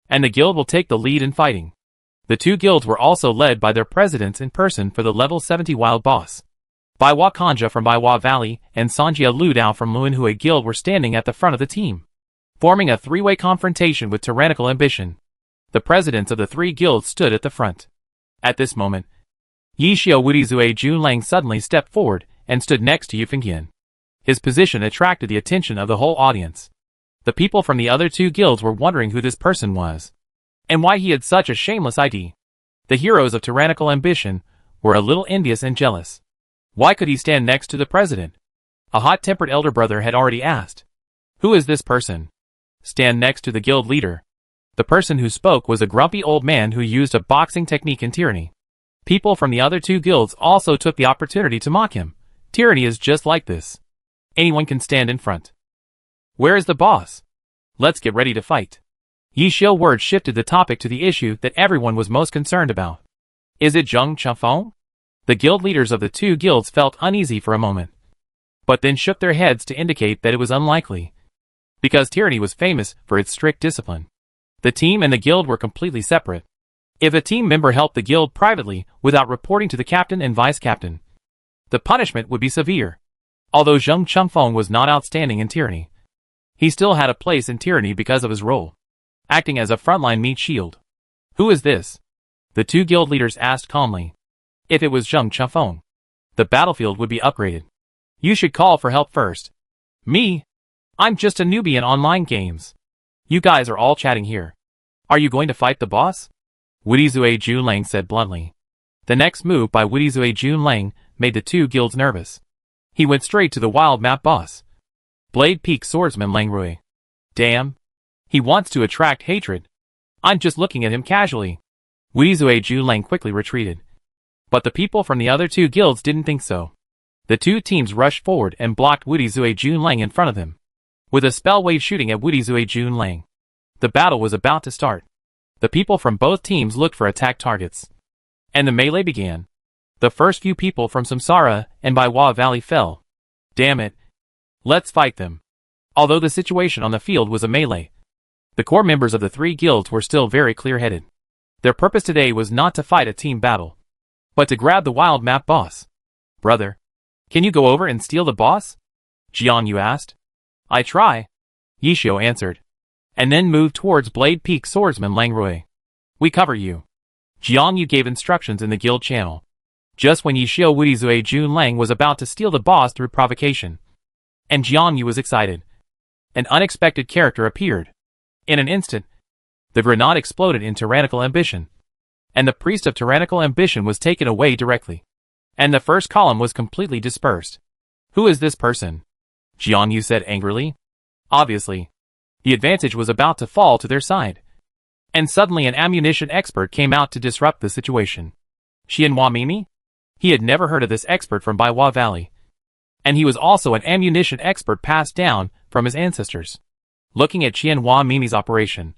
and the guild will take the lead in fighting. The two guilds were also led by their presidents in person for the level 70 wild boss. Baiwa Kanja from Baiwa Valley and Sanjia Ludao from Luanhui Guild were standing at the front of the team, forming a three-way confrontation with tyrannical ambition. The presidents of the three guilds stood at the front. At this moment, Yishio Wudizue Junlang suddenly stepped forward and stood next to Yufengyan. His position attracted the attention of the whole audience. The people from the other two guilds were wondering who this person was, and why he had such a shameless ID. The heroes of tyrannical ambition were a little envious and jealous. Why could he stand next to the president? A hot-tempered elder brother had already asked. Who is this person? Stand next to the guild leader. The person who spoke was a grumpy old man who used a boxing technique in Tyranny. People from the other two guilds also took the opportunity to mock him. Tyranny is just like this. Anyone can stand in front. Where is the boss? Let's get ready to fight. Yishio words shifted the topic to the issue that everyone was most concerned about. Is it Zheng Chafeng? The guild leaders of the two guilds felt uneasy for a moment, but then shook their heads to indicate that it was unlikely, because Tyranny was famous for its strict discipline. The team and the guild were completely separate. If a team member helped the guild privately without reporting to the captain and vice-captain, the punishment would be severe. Although Zheng Changfeng was not outstanding in Tyranny, he still had a place in Tyranny because of his role, acting as a frontline meat shield. Who is this? The two guild leaders asked calmly. If it was Zheng Changfeng, the battlefield would be upgraded. You should call for help first. Me? I'm just a newbie in online games. You guys are all chatting here. Are you going to fight the boss? Wudizue Junlang said bluntly. The next move by Wudizue Junlang made the two guilds nervous. He went straight to the wild map boss, Blade Peak Swordsman Langrui. Damn. He wants to attract hatred. I'm just looking at him casually. Wudizue Junlang quickly retreated. But the people from the other two guilds didn't think so. The two teams rushed forward and blocked Wudizue Junlang in front of them, with a spell wave shooting at Wudizue Junlang. The battle was about to start. The people from both teams looked for attack targets, and the melee began. The first few people from Samsara and Baiwa Valley fell. Damn it. Let's fight them. Although the situation on the field was a melee, the core members of the three guilds were still very clear-headed. Their purpose today was not to fight a team battle, but to grab the wild map boss. Brother, can you go over and steal the boss? Jiangyu asked. I try, Yishio answered, and then moved towards Blade Peak Swordsman Langrui. We cover you. Jiangyu gave instructions in the guild channel, just when Yishio Wudizue Junlang was about to steal the boss through provocation. And Jiangyu was excited. An unexpected character appeared. In an instant, the grenade exploded in tyrannical ambition, and the priest of tyrannical ambition was taken away directly, and the first column was completely dispersed. Who is this person? Jiangyu said angrily. Obviously, the advantage was about to fall to their side, and suddenly an ammunition expert came out to disrupt the situation. Xianhua Mimi? He had never heard of this expert from Baiwa Valley, and he was also an ammunition expert passed down from his ancestors. Looking at Xianhua Mimi's operation,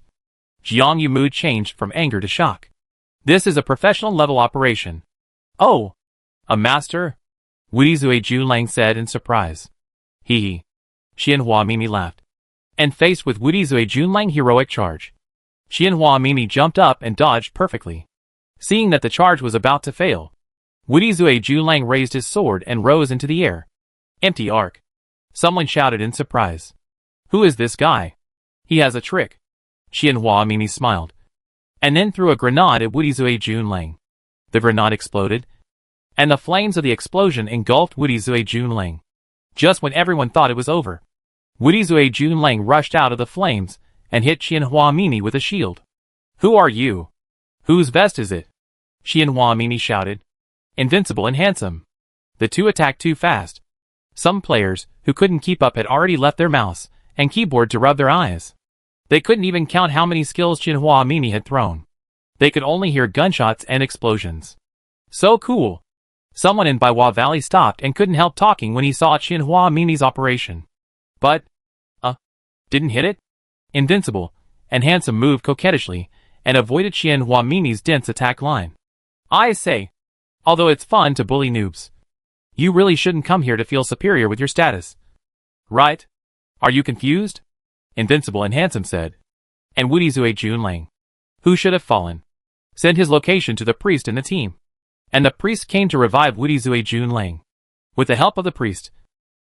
Jiangyu mood changed from anger to shock. This is a professional level operation. Oh, a master? Wudizue Junlang said in surprise. Hee hee. Xianhua Mimi laughed, and faced with Wudizue Junlang heroic charge, Xianhua Mimi jumped up and dodged perfectly. Seeing that the charge was about to fail, Wudizue Junlang raised his sword and rose into the air. Empty arc. Someone shouted in surprise. Who is this guy? He has a trick. Xianhua Mimi smiled, and then threw a grenade at Wudizue Junlang. The grenade exploded, and the flames of the explosion engulfed Wudizue Junlang. Just when everyone thought it was over, Wudizue Junlang rushed out of the flames and hit Xianhua Mimi with a shield. Who are you? Whose vest is it? Xianhua Mimi shouted. Invincible and handsome. The two attacked too fast. Some players who couldn't keep up had already left their mouse and keyboard to rub their eyes. They couldn't even count how many skills Xianhua Mimi had thrown. They could only hear gunshots and explosions. So cool. Someone in Baiwa Valley stopped and couldn't help talking when he saw Xianhua Mimi's operation. But, didn't hit it? Invincible and handsome moved coquettishly and avoided Xianhua Mimi's dense attack line. I say, Although it's fun to bully noobs. You really shouldn't come here to feel superior with your status. Right? Are you confused? Invincible and Handsome said. And Woody Zue Junlang, who should have fallen, sent his location to the priest and the team. And the priest came to revive Woody Zue Junlang. With the help of the priest,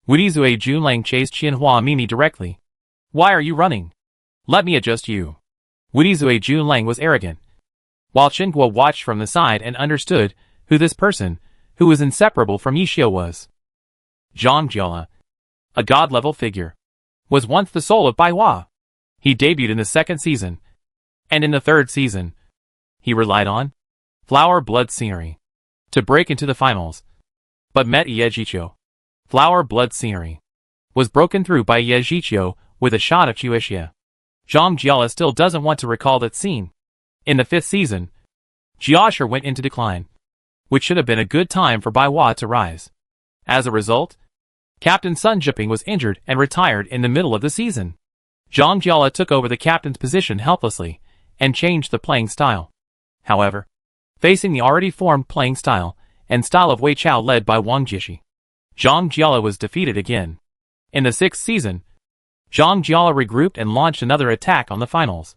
Woody Zue Junlang chased Qianhua Mimi directly. Why are you running? Let me adjust you. Woody Zue Junlang was arrogant, while Qinhua watched from the side and understood who this person, who was inseparable from Yishio, was. Zhang Jiala, a god-level figure, was once the soul of Baihua. He debuted in the second season, and in the third season, he relied on Flower Blood scenery to break into the finals, but met Ye Jiqiu. Flower Blood scenery was broken through by Ye Jiqiu with a shot of Chuixia. Zhang Jiala still doesn't want to recall that scene. In the fifth season, Jiashi went into decline, which should have been a good time for Baihua to rise. As a result, Captain Sun Jiping was injured and retired in the middle of the season. Zhang Jiala took over the captain's position helplessly and changed the playing style. However, facing the already formed playing style and style of Wei Chao led by Wang Jieshi, Zhang Jiala was defeated again. In the sixth season, Zhang Jiala regrouped and launched another attack on the finals,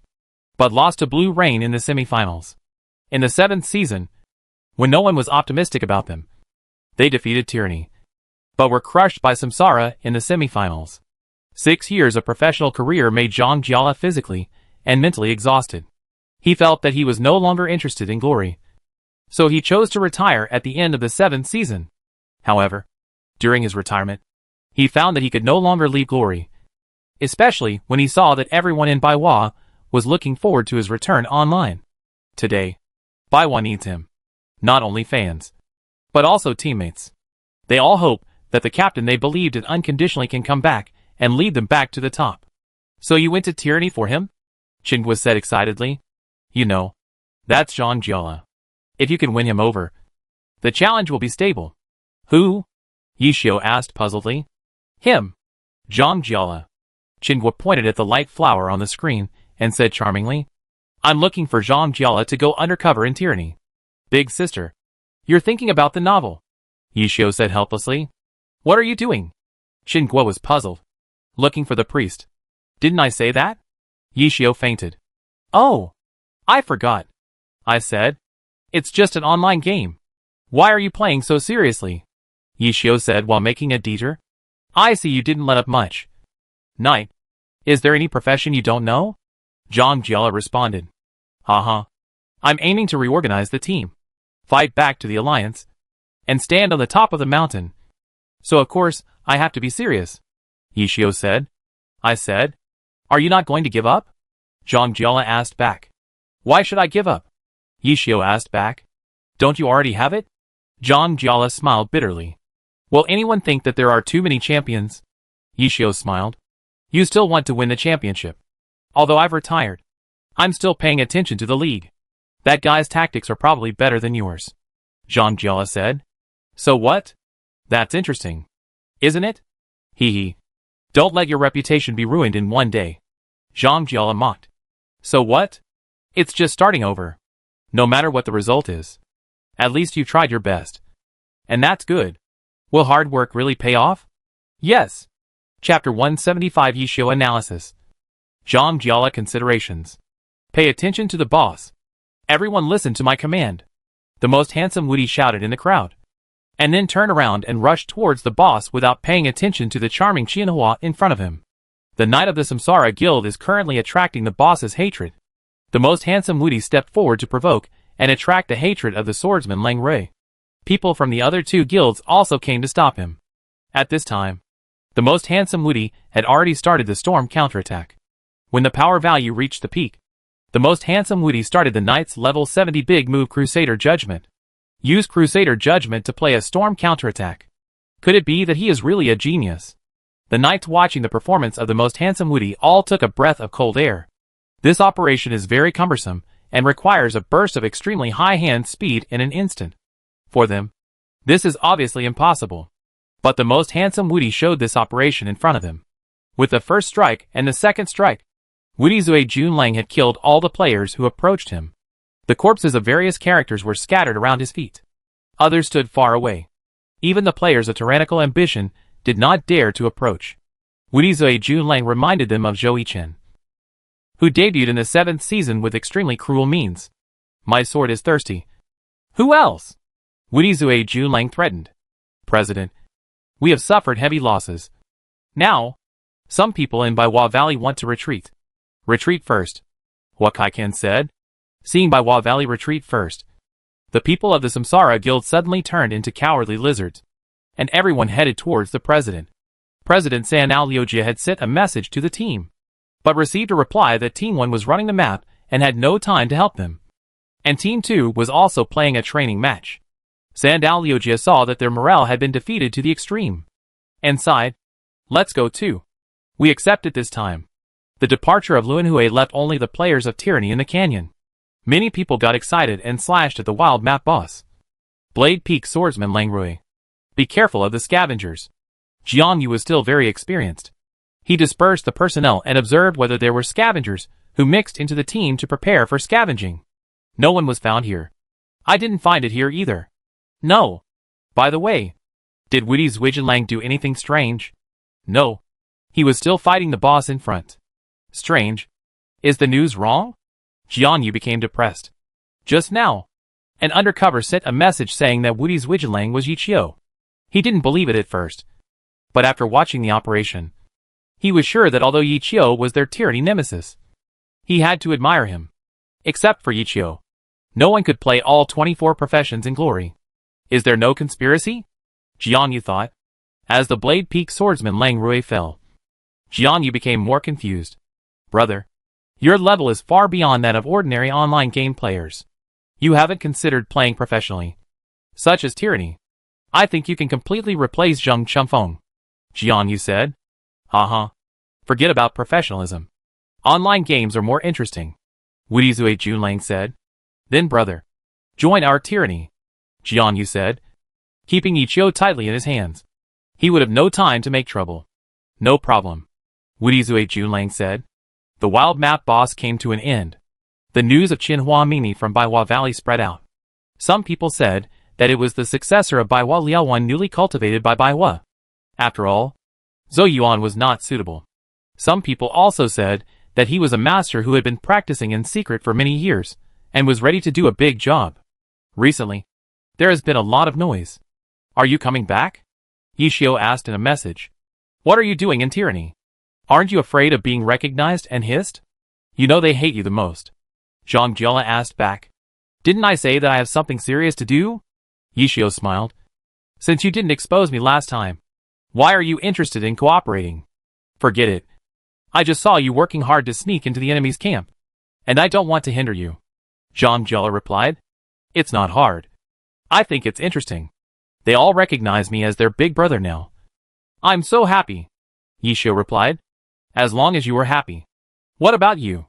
but lost to Blue Rain in the semifinals. In the seventh season, when no one was optimistic about them, they defeated Tyranny, but were crushed by Samsara in the semifinals. 6 years of professional career made Zhang Jiala physically and mentally exhausted. He felt that he was no longer interested in glory, so he chose to retire at the end of the seventh season. However, during his retirement, he found that he could no longer leave glory, especially when he saw that everyone in Baihua was looking forward to his return online. Today, Baihua needs him. Not only fans, but also teammates. They all hope that the captain they believed in unconditionally can come back and lead them back to the top. So you went to Tyranny for him? Qinhua said excitedly. You know, that's Zhang Jiala. If you can win him over, the challenge will be stable. Who? Yishio asked puzzledly. Him. Zhang Jiala. Qinhua pointed at the light flower on the screen and said charmingly, I'm looking for Zhang Jiala to go undercover in Tyranny. Big sister, you're thinking about the novel, Yishio said helplessly. What are you doing? Qinhua was puzzled. Looking for the priest. Didn't I say that? Yishio fainted. Oh, I forgot. I said. It's just an online game. Why are you playing so seriously? Yishio said while making a detour. I see you didn't let up much. Knight. Is there any profession you don't know? Zhang Jiala responded. Haha. I'm aiming to reorganize the team, fight back to the alliance, and stand on the top of the mountain. So of course, I have to be serious. Yishio said. I said. Are you not going to give up? Zhang Jiala asked back. Why should I give up? Yishio asked back. Don't you already have it? Zhang Jiala smiled bitterly. Will anyone think that there are too many champions? Yishio smiled. You still want to win the championship. Although I've retired, I'm still paying attention to the league. That guy's tactics are probably better than yours. Zhang Jiala said. So what? That's interesting. Isn't it? Hee hee. Don't let your reputation be ruined in one day. Zhang Jiala mocked. So what? It's just starting over. No matter what the result is. At least you tried your best. And that's good. Will hard work really pay off? Yes. Chapter 175 Yishio Analysis. Zhang Jiala Considerations. Pay attention to the boss. Everyone listen to my command. The most handsome Woody shouted in the crowd. And then turned around and rushed towards the boss without paying attention to the charming Qianhua in front of him. The Knight of the Samsara Guild is currently attracting the boss's hatred. The most handsome Woody stepped forward to provoke and attract the hatred of the swordsman Lang Rui. People from the other two guilds also came to stop him. At this time, the most handsome Woody had already started the storm counterattack. When the power value reached the peak, the most handsome Woody started the Knight's level 70 big move Crusader Judgment. Use Crusader Judgment to play a storm counterattack. Could it be that he is really a genius? The knights watching the performance of the most handsome Woody all took a breath of cold air. This operation is very cumbersome and requires a burst of extremely high hand speed in an instant. For them, this is obviously impossible. But the most handsome Woody showed this operation in front of him. With the first strike and the second strike, Woody Zue Junlang had killed all the players who approached him. The corpses of various characters were scattered around his feet. Others stood far away. Even the players of tyrannical ambition did not dare to approach. Wudizue Junlang reminded them of Zhou Yichen, who debuted in the 7th season with extremely cruel means. My sword is thirsty. Who else? Wudizue Junlang threatened. President, we have suffered heavy losses. Now, some people in Baiwa Valley want to retreat. Retreat first, Wakaikan said. Seeing Baiwa Valley retreat first, the people of the Samsara Guild suddenly turned into cowardly lizards, and everyone headed towards the president. President Sanao Liujia had sent a message to the team, but received a reply that Team 1 was running the map and had no time to help them. And Team 2 was also playing a training match. Sanao Liujia saw that their morale had been defeated to the extreme, and sighed, let's go too. We accept it this time. The departure of Luanhui left only the players of Tyranny in the canyon. Many people got excited and slashed at the wild map boss. Blade Peak swordsman Langrui. Be careful of the scavengers. Jiang Yu was still very experienced. He dispersed the personnel and observed whether there were scavengers who mixed into the team to prepare for scavenging. No one was found here. I didn't find it here either. No. By the way, did Wudizue Junlang do anything strange? No. He was still fighting the boss in front. Strange. Is the news wrong? Jiang Yu became depressed. Just now, an undercover sent a message saying that Wudizue Junlang was Yichio. He didn't believe it at first, but after watching the operation, he was sure that although Yichio was their tyranny nemesis, he had to admire him. Except for Yichio, no one could play all 24 professions in glory. Is there no conspiracy? Jiang Yu thought, as the Blade Peak swordsman Lang Rui fell. Jiang Yu became more confused. Brother, your level is far beyond that of ordinary online game players. You haven't considered playing professionally, such as Tyranny. I think you can completely replace Zheng Chengfeng, Jiang Yu said. Forget about professionalism. Online games are more interesting, Wudizue Junlang said. Then brother, join our Tyranny, Jiang Yu said, keeping Yichio tightly in his hands. He would have no time to make trouble. No problem, Wudizue Junlang said. The wild map boss came to an end. The news of Qinhua Mimi from Baiwa Valley spread out. Some people said that it was the successor of Baiwa Liaowan newly cultivated by Baiwa. After all, Zhou Yuan was not suitable. Some people also said that he was a master who had been practicing in secret for many years and was ready to do a big job. Recently, there has been a lot of noise. Are you coming back? Yichio asked in a message. What are you doing in Tyranny? Aren't you afraid of being recognized and hissed? You know they hate you the most. Zhang Jiala asked back. Didn't I say that I have something serious to do? Yichio smiled. Since you didn't expose me last time, why are you interested in cooperating? Forget it. I just saw you working hard to sneak into the enemy's camp, and I don't want to hinder you. Zhang Jiala replied. It's not hard. I think it's interesting. They all recognize me as their big brother now. I'm so happy, Yichio replied. As long as you are happy. What about you?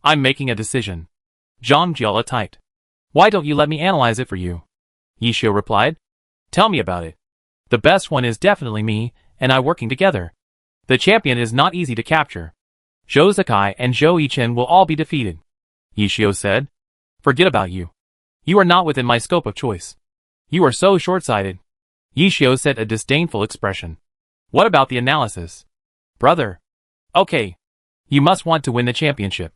I'm making a decision. Zhang Jiala typed. Why don't you let me analyze it for you? Yichio replied. Tell me about it. The best one is definitely me and I working together. The champion is not easy to capture. Zhou Zakai and Zhou Yichen will all be defeated. Yichio said. Forget about you. You are not within my scope of choice. You are so short-sighted. Yichio set a disdainful expression. What about the analysis? Brother. Okay. You must want to win the championship.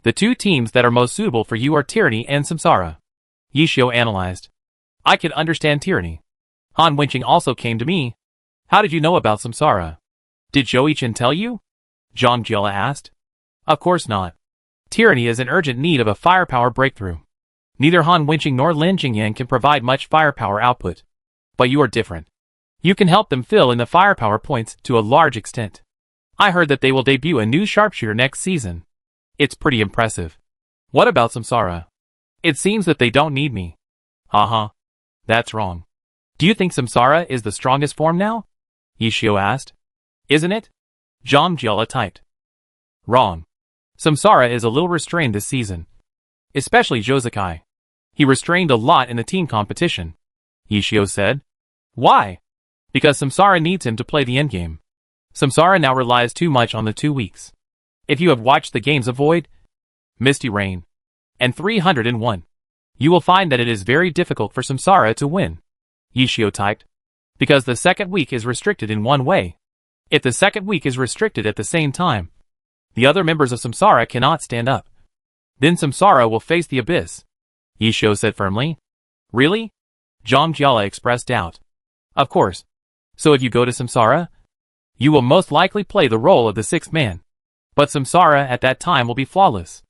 The two teams that are most suitable for you are Tyranny and Samsara. Yichio analyzed. I could understand Tyranny. Han Wenqing also came to me. How did you know about Samsara? Did Zhou Yichen tell you? Zhang Jiala asked. Of course not. Tyranny is in urgent need of a firepower breakthrough. Neither Han Wenqing nor Lin Jingyan can provide much firepower output. But you are different. You can help them fill in the firepower points to a large extent. I heard that they will debut a new sharpshooter next season. It's pretty impressive. What about Samsara? It seems that they don't need me. That's wrong. Do you think Samsara is the strongest form now? Yichio asked. Isn't it? Zhang Jiala typed. Wrong. Samsara is a little restrained this season. Especially Zhou Zakai. He restrained a lot in the team competition. Yichio said. Why? Because Samsara needs him to play the endgame. Samsara now relies too much on the 2 weeks. If you have watched the games of Void, Misty Rain, and 301, You will find that it is very difficult for Samsara to win. Yishio typed. Because the second week is restricted in one way. If the second week is restricted at the same time, the other members of Samsara cannot stand up. Then Samsara will face the abyss. Yishio said firmly. Really? Zhang Jiala expressed doubt. Of course. So if you go to Samsara, you will most likely play the role of the sixth man. But Samsara at that time will be flawless.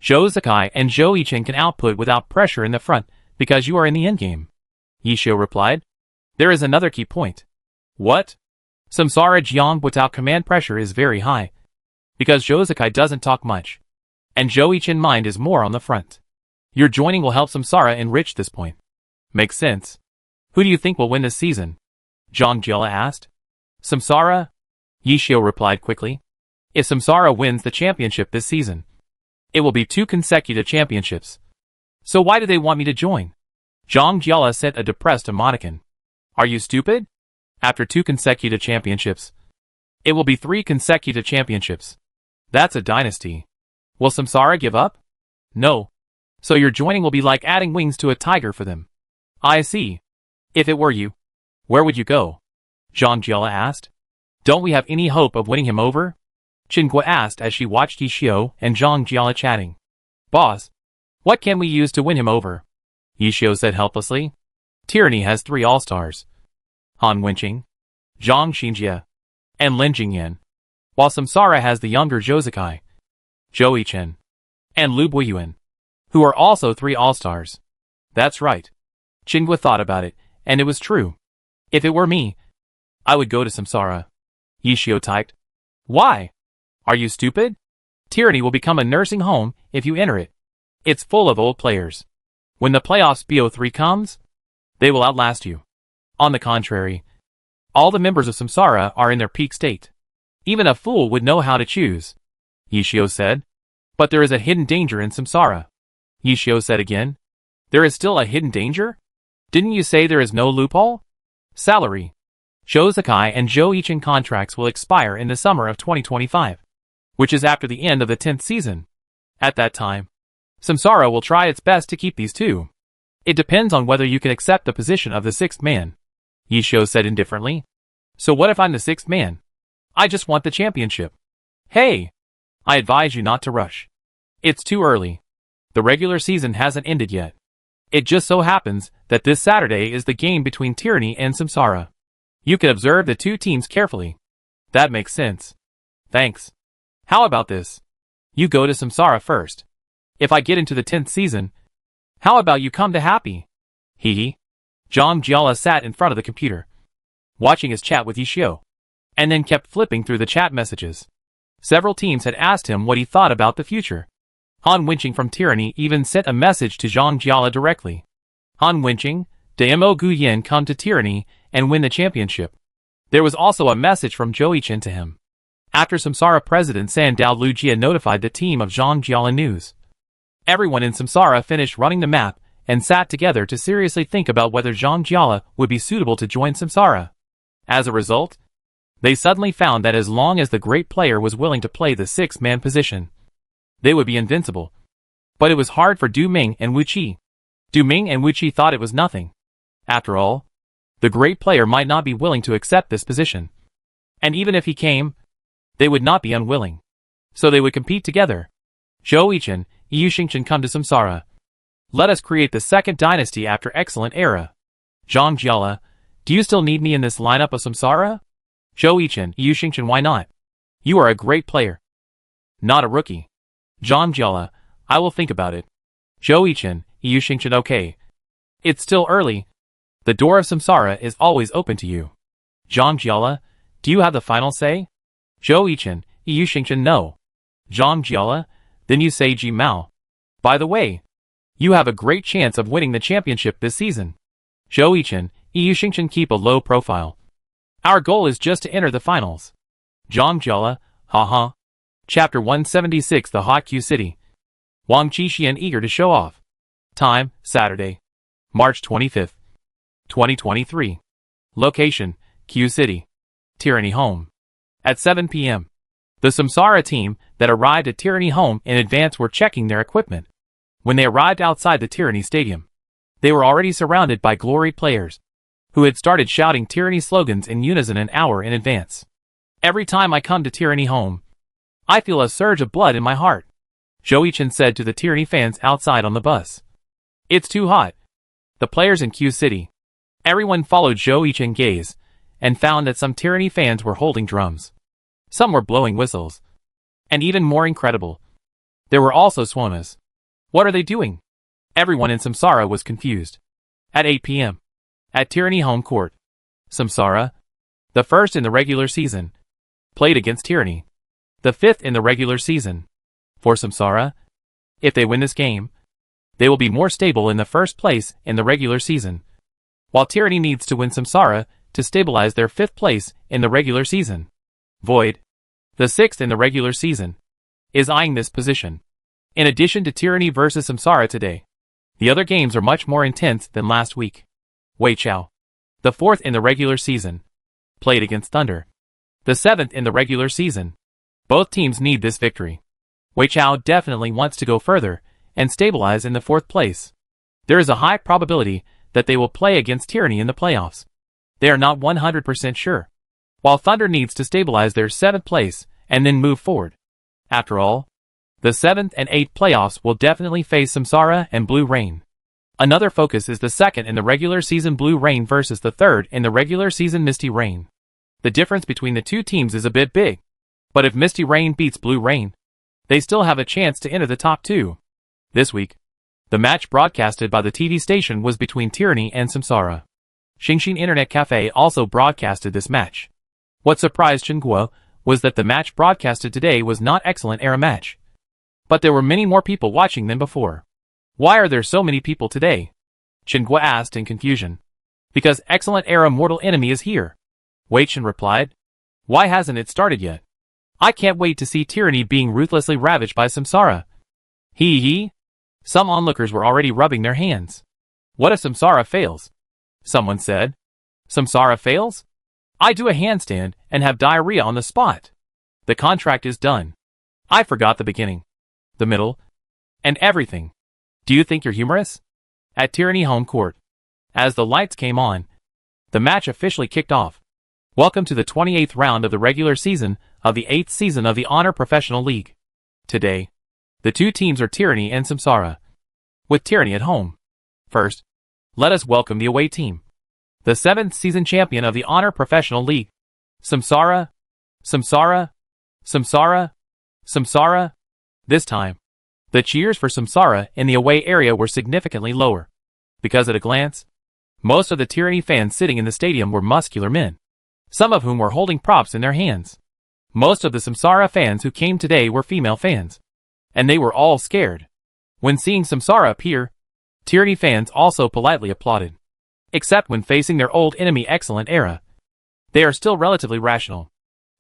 Zhou Zakai and Zhou Yichen can output without pressure in the front because you are in the endgame. Yishio replied. There is another key point. What? Samsara Jiang without command pressure is very high. Because Zhou Zakai doesn't talk much. And Zhou Yichen mind is more on the front. Your joining will help Samsara enrich this point. Makes sense. Who do you think will win this season? Zhang Jiala asked. Samsara? Yishio replied quickly. If Samsara wins the championship this season, it will be 2 consecutive championships. So why do they want me to join? Zhang Jiala sent a depressed emoticon. Are you stupid? After 2 consecutive championships, it will be 3 consecutive championships. That's a dynasty. Will Samsara give up? No. So your joining will be like adding wings to a tiger for them. I see. If it were you, where would you go? Zhang Jiala asked. Don't we have any hope of winning him over? Qingguo asked as she watched Yishio and Zhang Jiala chatting. Boss, what can we use to win him over? Yishio said helplessly. Tyranny has 3 all-stars. Han Wenqing, Zhang Xinjie, and Lin Jingyan. While Samsara has the younger Zhou Zakai, Zhou Yichen, and Lu Buiyuan, who are also 3 all-stars. That's right. Qingguo thought about it, and it was true. If it were me, I would go to Samsara. Yishio typed. Why? Are you stupid? Tyranny will become a nursing home if you enter it. It's full of old players. When the playoffs BO3 comes, they will outlast you. On the contrary, all the members of Samsara are in their peak state. Even a fool would know how to choose. Yishio said. But there is a hidden danger in Samsara. Yishio said again. There is still a hidden danger? Didn't you say there is no loophole? Salary. Zhou Zakai and Zhou Yichen contracts will expire in the summer of 2025, which is after the end of the 10th season. At that time, Samsara will try its best to keep these 2. It depends on whether you can accept the position of the 6th man. Yishio said indifferently. So what if I'm the 6th man? I just want the championship. Hey! I advise you not to rush. It's too early. The regular season hasn't ended yet. It just so happens that this Saturday is the game between Tyranny and Samsara. You can observe the 2 teams carefully. That makes sense. Thanks. How about this? You go to Samsara first. If I get into the 10th season, how about you come to Happy? Hee. Zhang Jiala sat in front of the computer, watching his chat with Yishio, and then kept flipping through the chat messages. Several teams had asked him what he thought about the future. Han Wenqing from Tyranny even sent a message to Zhang Jiala directly. Han Wenqing, Demo Guyen come to Tyranny and win the championship. There was also a message from Zhou Yichen to him. After Samsara President Sandao Lujia notified the team of Zhang Jiala news, everyone in Samsara finished running the map and sat together to seriously think about whether Zhang Jiala would be suitable to join Samsara. As a result, they suddenly found that as long as the great player was willing to play the 6th-man position, they would be invincible. But it was hard for Du Ming and Wu Qi. Du Ming and Wu Qi thought it was nothing. After all, the great player might not be willing to accept this position. And even if he came, they would not be unwilling. So they would compete together. Zhou Yichen, Yu Xingchen come to Samsara. Let us create the 2nd dynasty after excellent era. Zhang Jiala, do you still need me in this lineup of Samsara? Zhou Yichen, Yu Xingchen, why not? You are a great player. Not a rookie. Zhang Jiala, I will think about it. Zhou Yichen, Yu Xingchen, okay. It's still early. The door of Samsara is always open to you. Zhang Jiala, do you have the final say? Zhou Yichen, Yu Xingchen, no. Zhang Jiala, then you say Ji Mao. By the way, you have a great chance of winning the championship this season. Zhou Yichen, Yu Xingchen, keep a low profile. Our goal is just to enter the finals. Zhang Jiala, haha. Chapter 176, The Hot Q City. Wang Qixuan eager to show off. Time, Saturday, March 25th, 2023. Location, Q City. Tyranny Home. At 7 p.m. The Samsara team that arrived at Tyranny Home in advance were checking their equipment. When they arrived outside the Tyranny Stadium, they were already surrounded by Glory players, who had started shouting Tyranny slogans in unison an hour in advance. Every time I come to Tyranny home, I feel a surge of blood in my heart, Joey-chan said to the Tyranny fans outside on the bus. It's too hot. The players in Q City. Everyone followed Joey-chan's gaze, and found that some Tyranny fans were holding drums. Some were blowing whistles. And even more incredible, there were also Swonas. What are they doing? Everyone in Samsara was confused. At 8 p.m. at Tyranny home court, Samsara, the first in the regular season, played against Tyranny, the fifth in the regular season. For Samsara, if they win this game, they will be more stable in the first place in the regular season, while Tyranny needs to win Samsara to stabilize their fifth place in the regular season. Void, the sixth in the regular season, is eyeing this position. In addition to Tyranny versus Samsara today, the other games are much more intense than last week. Wei Chao, the fourth in the regular season, played against Thunder, the seventh in the regular season. Both teams need this victory. Wei Chao definitely wants to go further and stabilize in the fourth place. There is a high probability that they will play against Tyranny in the playoffs. They are not 100% sure, while Thunder needs to stabilize their seventh place and then move forward. After all, the 7th and 8th playoffs will definitely face Samsara and Blue Rain. Another focus is the second in the regular season Blue Rain versus the third in the regular season Misty Rain. The difference between the two teams is a bit big, but if Misty Rain beats Blue Rain, they still have a chance to enter the top two. This week, the match broadcasted by the TV station was between Tyranny and Samsara. Xingxin Internet Cafe also broadcasted this match. What surprised Chinguo was that the match broadcasted today was not excellent era match. But there were many more people watching than before. Why are there so many people today? Chinguo asked in confusion. Because excellent era mortal enemy is here. Wei Chen replied. Why hasn't it started yet? I can't wait to see Tyranny being ruthlessly ravaged by Samsara. Hee. Some onlookers were already rubbing their hands. What if Samsara fails? Someone said. Samsara fails? I do a handstand and have diarrhea on the spot. The contract is done. I forgot the beginning, the middle, and everything. Do you think you're humorous? At Tyranny home court, as the lights came on, the match officially kicked off. Welcome to the 28th round of the regular season of the 8th season of the Honor Professional League. Today, the two teams are Tyranny and Samsara, with Tyranny at home. First, let us welcome the away team, the 7th season champion of the Honor Professional League, Samsara. This time, the cheers for Samsara in the away area were significantly lower, because at a glance, most of the Tyranny fans sitting in the stadium were muscular men, some of whom were holding props in their hands. Most of the Samsara fans who came today were female fans, and they were all scared. When seeing Samsara appear, Tyranny fans also politely applauded. Except when facing their old enemy Excellent Era, they are still relatively rational.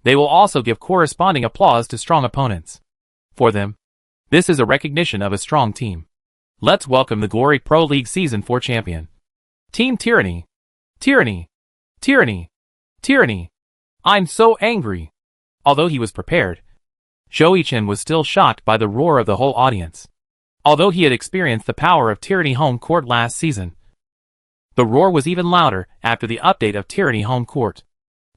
They will also give corresponding applause to strong opponents. For them, this is a recognition of a strong team. Let's welcome the Glory Pro League Season 4 champion, Team Tyranny. Tyranny. I'm so angry. Although he was prepared, Joey-chan was still shocked by the roar of the whole audience. Although he had experienced the power of Tyranny home court last season, the roar was even louder after the update of Tyranny home court.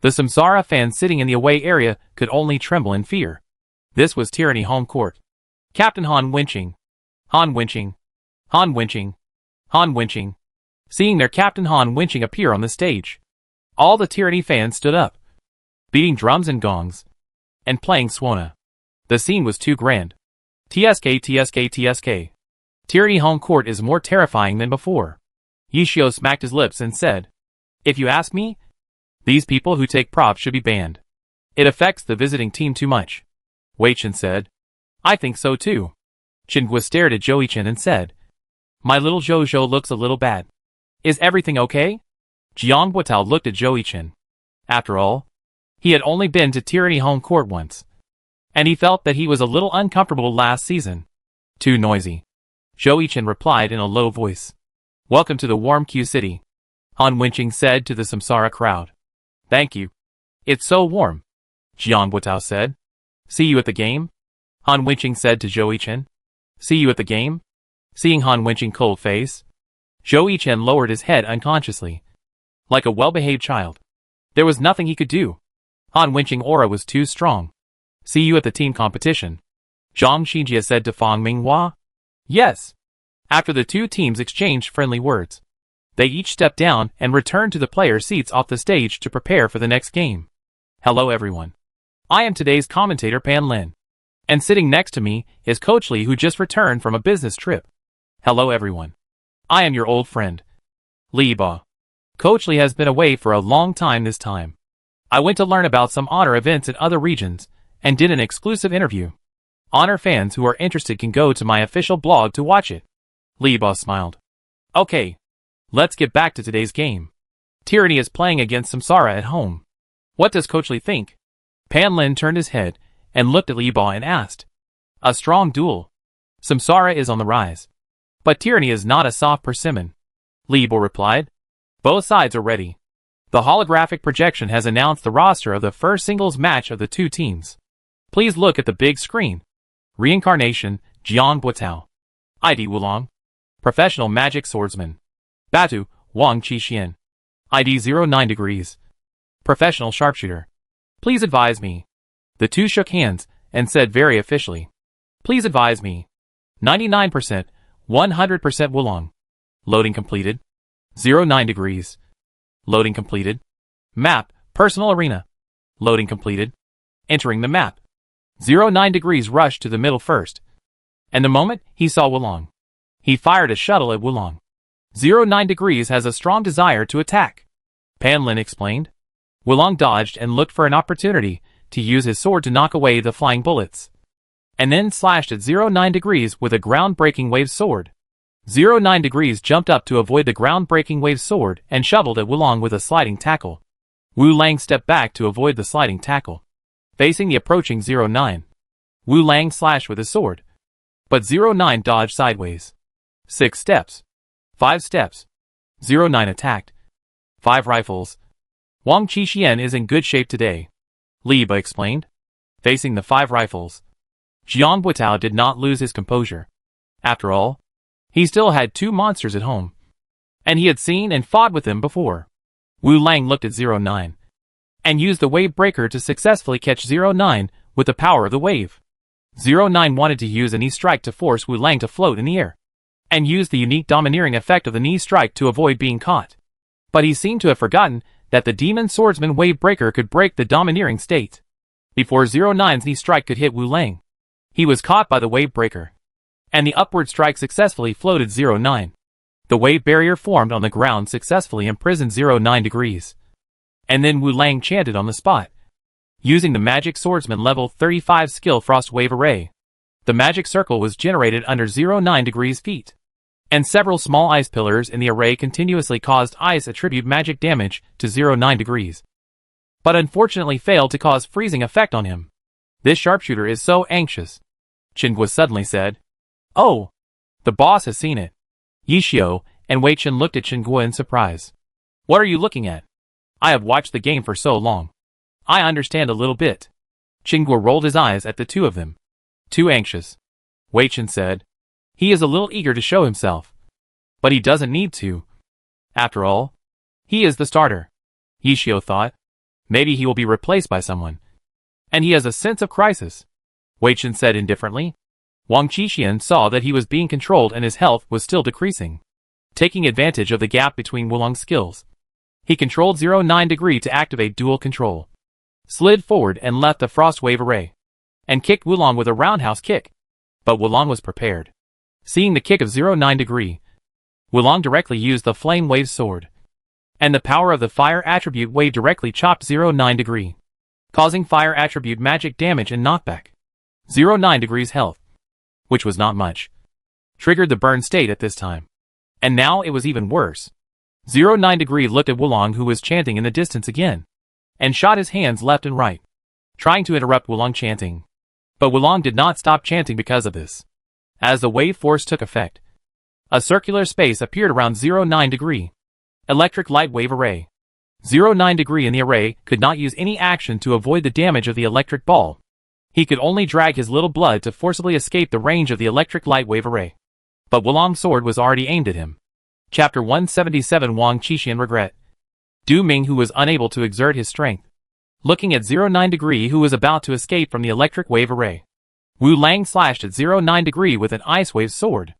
The Samsara fans sitting in the away area could only tremble in fear. This was Tyranny home court. Captain Han Wenqing. Seeing their Captain Han Wenqing appear on the stage, all the Tyranny fans stood up, beating drums and gongs, and playing Swana. The scene was too grand. TSK. Tyranny home court is more terrifying than before. Yishio smacked his lips and said, If you ask me, these people who take props should be banned. It affects the visiting team too much. Wei Chen said, I think so too. Chinguo stared at Joey-chan and said, My little Jojo looks a little bad. Is everything okay? Jiang Guotao looked at Joey-chan. After all, he had only been to Tyranny home court once, and he felt that he was a little uncomfortable last season. Too noisy. Joey-chan replied in a low voice. Welcome to the warm Q City, Han Wenqing said to the Samsara crowd. Thank you. It's so warm, Jiang Guotao said. See you at the game? Han Wenqing said to Joey-chan. See you at the game? Seeing Han Wenqing's cold face, Zhou Yichen lowered his head unconsciously. Like a well-behaved child. There was nothing he could do. Han Wenqing's aura was too strong. See you at the team competition, Zhang Xinjie said to Fang Minghua. Yes. After the two teams exchanged friendly words, they each stepped down and returned to the player seats off the stage to prepare for the next game. Hello everyone. I am today's commentator Pan Lin. And sitting next to me is Coach Li, who just returned from a business trip. Hello everyone. I am your old friend, Li Ba. Coach Li has been away for a long time this time. I went to learn about some honor events in other regions and did an exclusive interview. Honor fans who are interested can go to my official blog to watch it. Li Ba smiled. Okay. Let's get back to today's game. Tyranny is playing against Samsara at home. What does Coach Li think? Pan Lin turned his head and looked at Li Ba and asked. A strong duel. Samsara is on the rise. But Tyranny is not a soft persimmon. Li Ba replied. Both sides are ready. The holographic projection has announced the roster of the first singles match of the two teams. Please look at the big screen. Reincarnation, Jiang Buotao. ID Wulong. Professional Magic Swordsman. Batu, Wang Qixin. ID 09 degrees. Professional Sharpshooter. Please advise me. The two shook hands and said very officially. Please advise me. 99%, 100% Wulong. Loading completed. 09 degrees. Loading completed. Map, Personal Arena. Loading completed. Entering the map. 09 degrees rushed to the middle first. And the moment he saw Wulong, he fired a shuttle at Wulong. 09 degrees has a strong desire to attack. Pan Lin explained. Wulong dodged and looked for an opportunity to use his sword to knock away the flying bullets. And then slashed at 09 degrees with a ground-breaking wave sword. 09 degrees jumped up to avoid the ground-breaking wave sword and shoveled at Wulong with a sliding tackle. Wu Lang stepped back to avoid the sliding tackle. Facing the approaching 09, Wu Lang slashed with his sword. But 09 dodged sideways. 6 steps. 5 steps. 09 attacked. 5 rifles. Wang Qixin is in good shape today, Li Ba explained. Facing the 5 rifles, Jiang Buotao did not lose his composure. After all, he still had 2 monsters at home. And he had seen and fought with them before. Wu Lang looked at 09. And used the wave breaker to successfully catch 09 with the power of the wave. 09 wanted to use a knee strike to force Wu Lang to float in the air. And used the unique domineering effect of the knee strike to avoid being caught. But he seemed to have forgotten that the Demon Swordsman Wave Breaker could break the domineering state. Before 09's knee strike could hit Wu Lang, he was caught by the Wave Breaker. And the upward strike successfully floated 09. The wave barrier formed on the ground successfully imprisoned 09 degrees. And then Wu Lang chanted on the spot. Using the Magic Swordsman level 35 skill Frost Wave Array, the magic circle was generated under 09 degrees feet. And several small ice pillars in the array continuously caused ice attribute magic damage to 09 degrees. But unfortunately failed to cause freezing effect on him. This sharpshooter is so anxious, Qingguo suddenly said. Oh! The boss has seen it. Yishio and Wei Chen looked at Qingguo in surprise. What are you looking at? I have watched the game for so long. I understand a little bit. Qingguo rolled his eyes at the two of them. Too anxious, Wei Chen said. He is a little eager to show himself. But he doesn't need to. After all, he is the starter. Yishio thought. Maybe he will be replaced by someone. And he has a sense of crisis, Wei Chen said indifferently. Wang Qixin saw that he was being controlled and his health was still decreasing. Taking advantage of the gap between Wulong's skills, he controlled 09 degree to activate dual control. Slid forward and left the frost wave array. And kicked Wulong with a roundhouse kick. But Wulong was prepared. Seeing the kick of 09 degree, Wulong directly used the flame wave sword. And the power of the fire attribute wave directly chopped 09 degree, causing fire attribute magic damage and knockback. 09 degrees health, which was not much, triggered the burn state at this time. And now it was even worse. 09 degree looked at Wulong, who was chanting in the distance again, and shot his hands left and right, trying to interrupt Wulong chanting. But Wulong did not stop chanting because of this. As the wave force took effect, a circular space appeared around 09 degree. Electric light wave array. 09 degree in the array could not use any action to avoid the damage of the electric ball. He could only drag his little blood to forcibly escape the range of the electric light wave array. But Wulong's sword was already aimed at him. Chapter 177 Wang Qixian Regret. Du Ming, who was unable to exert his strength, looking at 09 Degree, who was about to escape from the electric wave array. Wu Lang slashed at 09 Degree with an Ice Wave sword.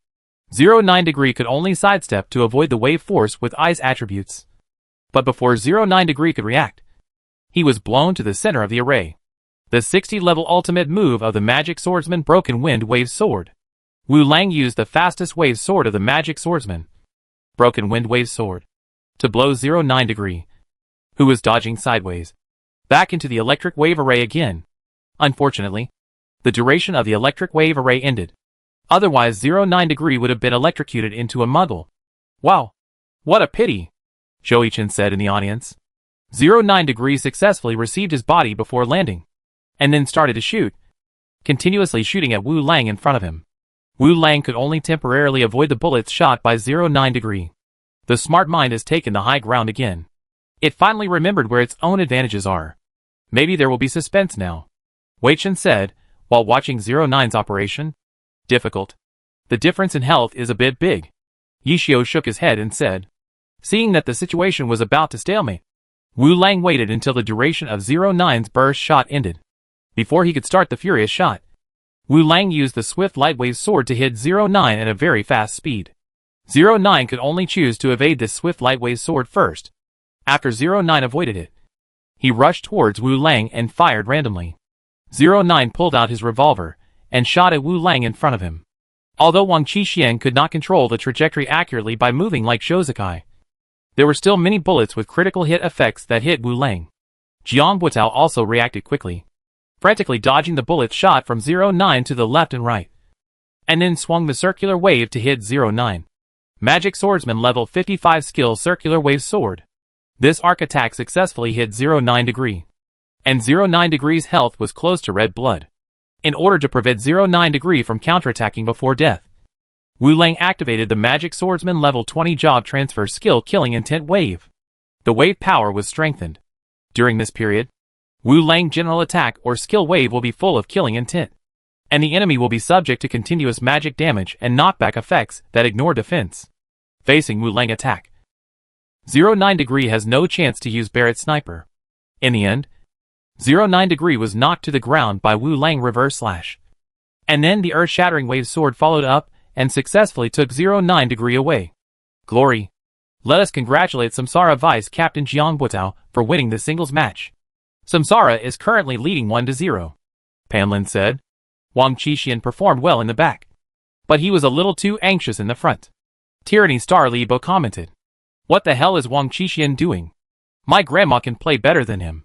09 Degree could only sidestep to avoid the wave force with ice attributes. But before 09 Degree could react, he was blown to the center of the array. The 60-level ultimate move of the Magic Swordsman Broken Wind Wave Sword. Wu Lang used the fastest wave sword of the Magic Swordsman, Broken Wind Wave Sword, to blow 09 Degree, who was dodging sideways, back into the electric wave array again. Unfortunately, the duration of the electric wave array ended. Otherwise 09 Degree would have been electrocuted into a muggle. Wow! What a pity! Zhou Yichen said in the audience. 09 Degree successfully received his body before landing, and then started to shoot, continuously shooting at Wu Lang in front of him. Wu Lang could only temporarily avoid the bullets shot by 09 Degree. The smart mind has taken the high ground again. It finally remembered where its own advantages are. Maybe there will be suspense now, Wei Chen said, while watching 09's operation. Difficult. The difference in health is a bit big. Yishio shook his head and said, seeing that the situation was about to stalemate. Wu Lang waited until the duration of 09's burst shot ended. Before he could start the furious shot, Wu Lang used the swift lightwave sword to hit 09 at a very fast speed. 09 could only choose to evade this swift lightwave sword first. After 09 avoided it, he rushed towards Wu Lang and fired randomly. 09 pulled out his revolver and shot at Wu Lang in front of him. Although Wang Qixian could not control the trajectory accurately by moving like Shozakai, there were still many bullets with critical hit effects that hit Wu Lang. Jiang Buitao also reacted quickly, frantically dodging the bullets shot from 09 to the left and right, and then swung the circular wave to hit 09. Magic Swordsman level 55 skill circular wave sword. This arc attack successfully hit 09 Degree, and 09 Degree's health was close to red blood. In order to prevent 09 Degree from counterattacking before death, Wu Lang activated the Magic Swordsman level 20 job transfer skill Killing Intent Wave. The wave power was strengthened. During this period, Wu Lang general attack or skill wave will be full of killing intent, and the enemy will be subject to continuous magic damage and knockback effects that ignore defense. Facing Wu Lang attack, 09 Degree has no chance to use Barrett Sniper. In the end, 09 Degree was knocked to the ground by Wu Lang reverse slash. And then the earth-shattering wave sword followed up and successfully took 09 Degree away. Glory! Let us congratulate Samsara Vice Captain Jiang Buitao for winning the singles match. Samsara is currently leading 1-0. Panlin said. Wang Qixian performed well in the back, but he was a little too anxious in the front. Tyranny star Li Bo commented. What the hell is Wang Qixian doing? My grandma can play better than him.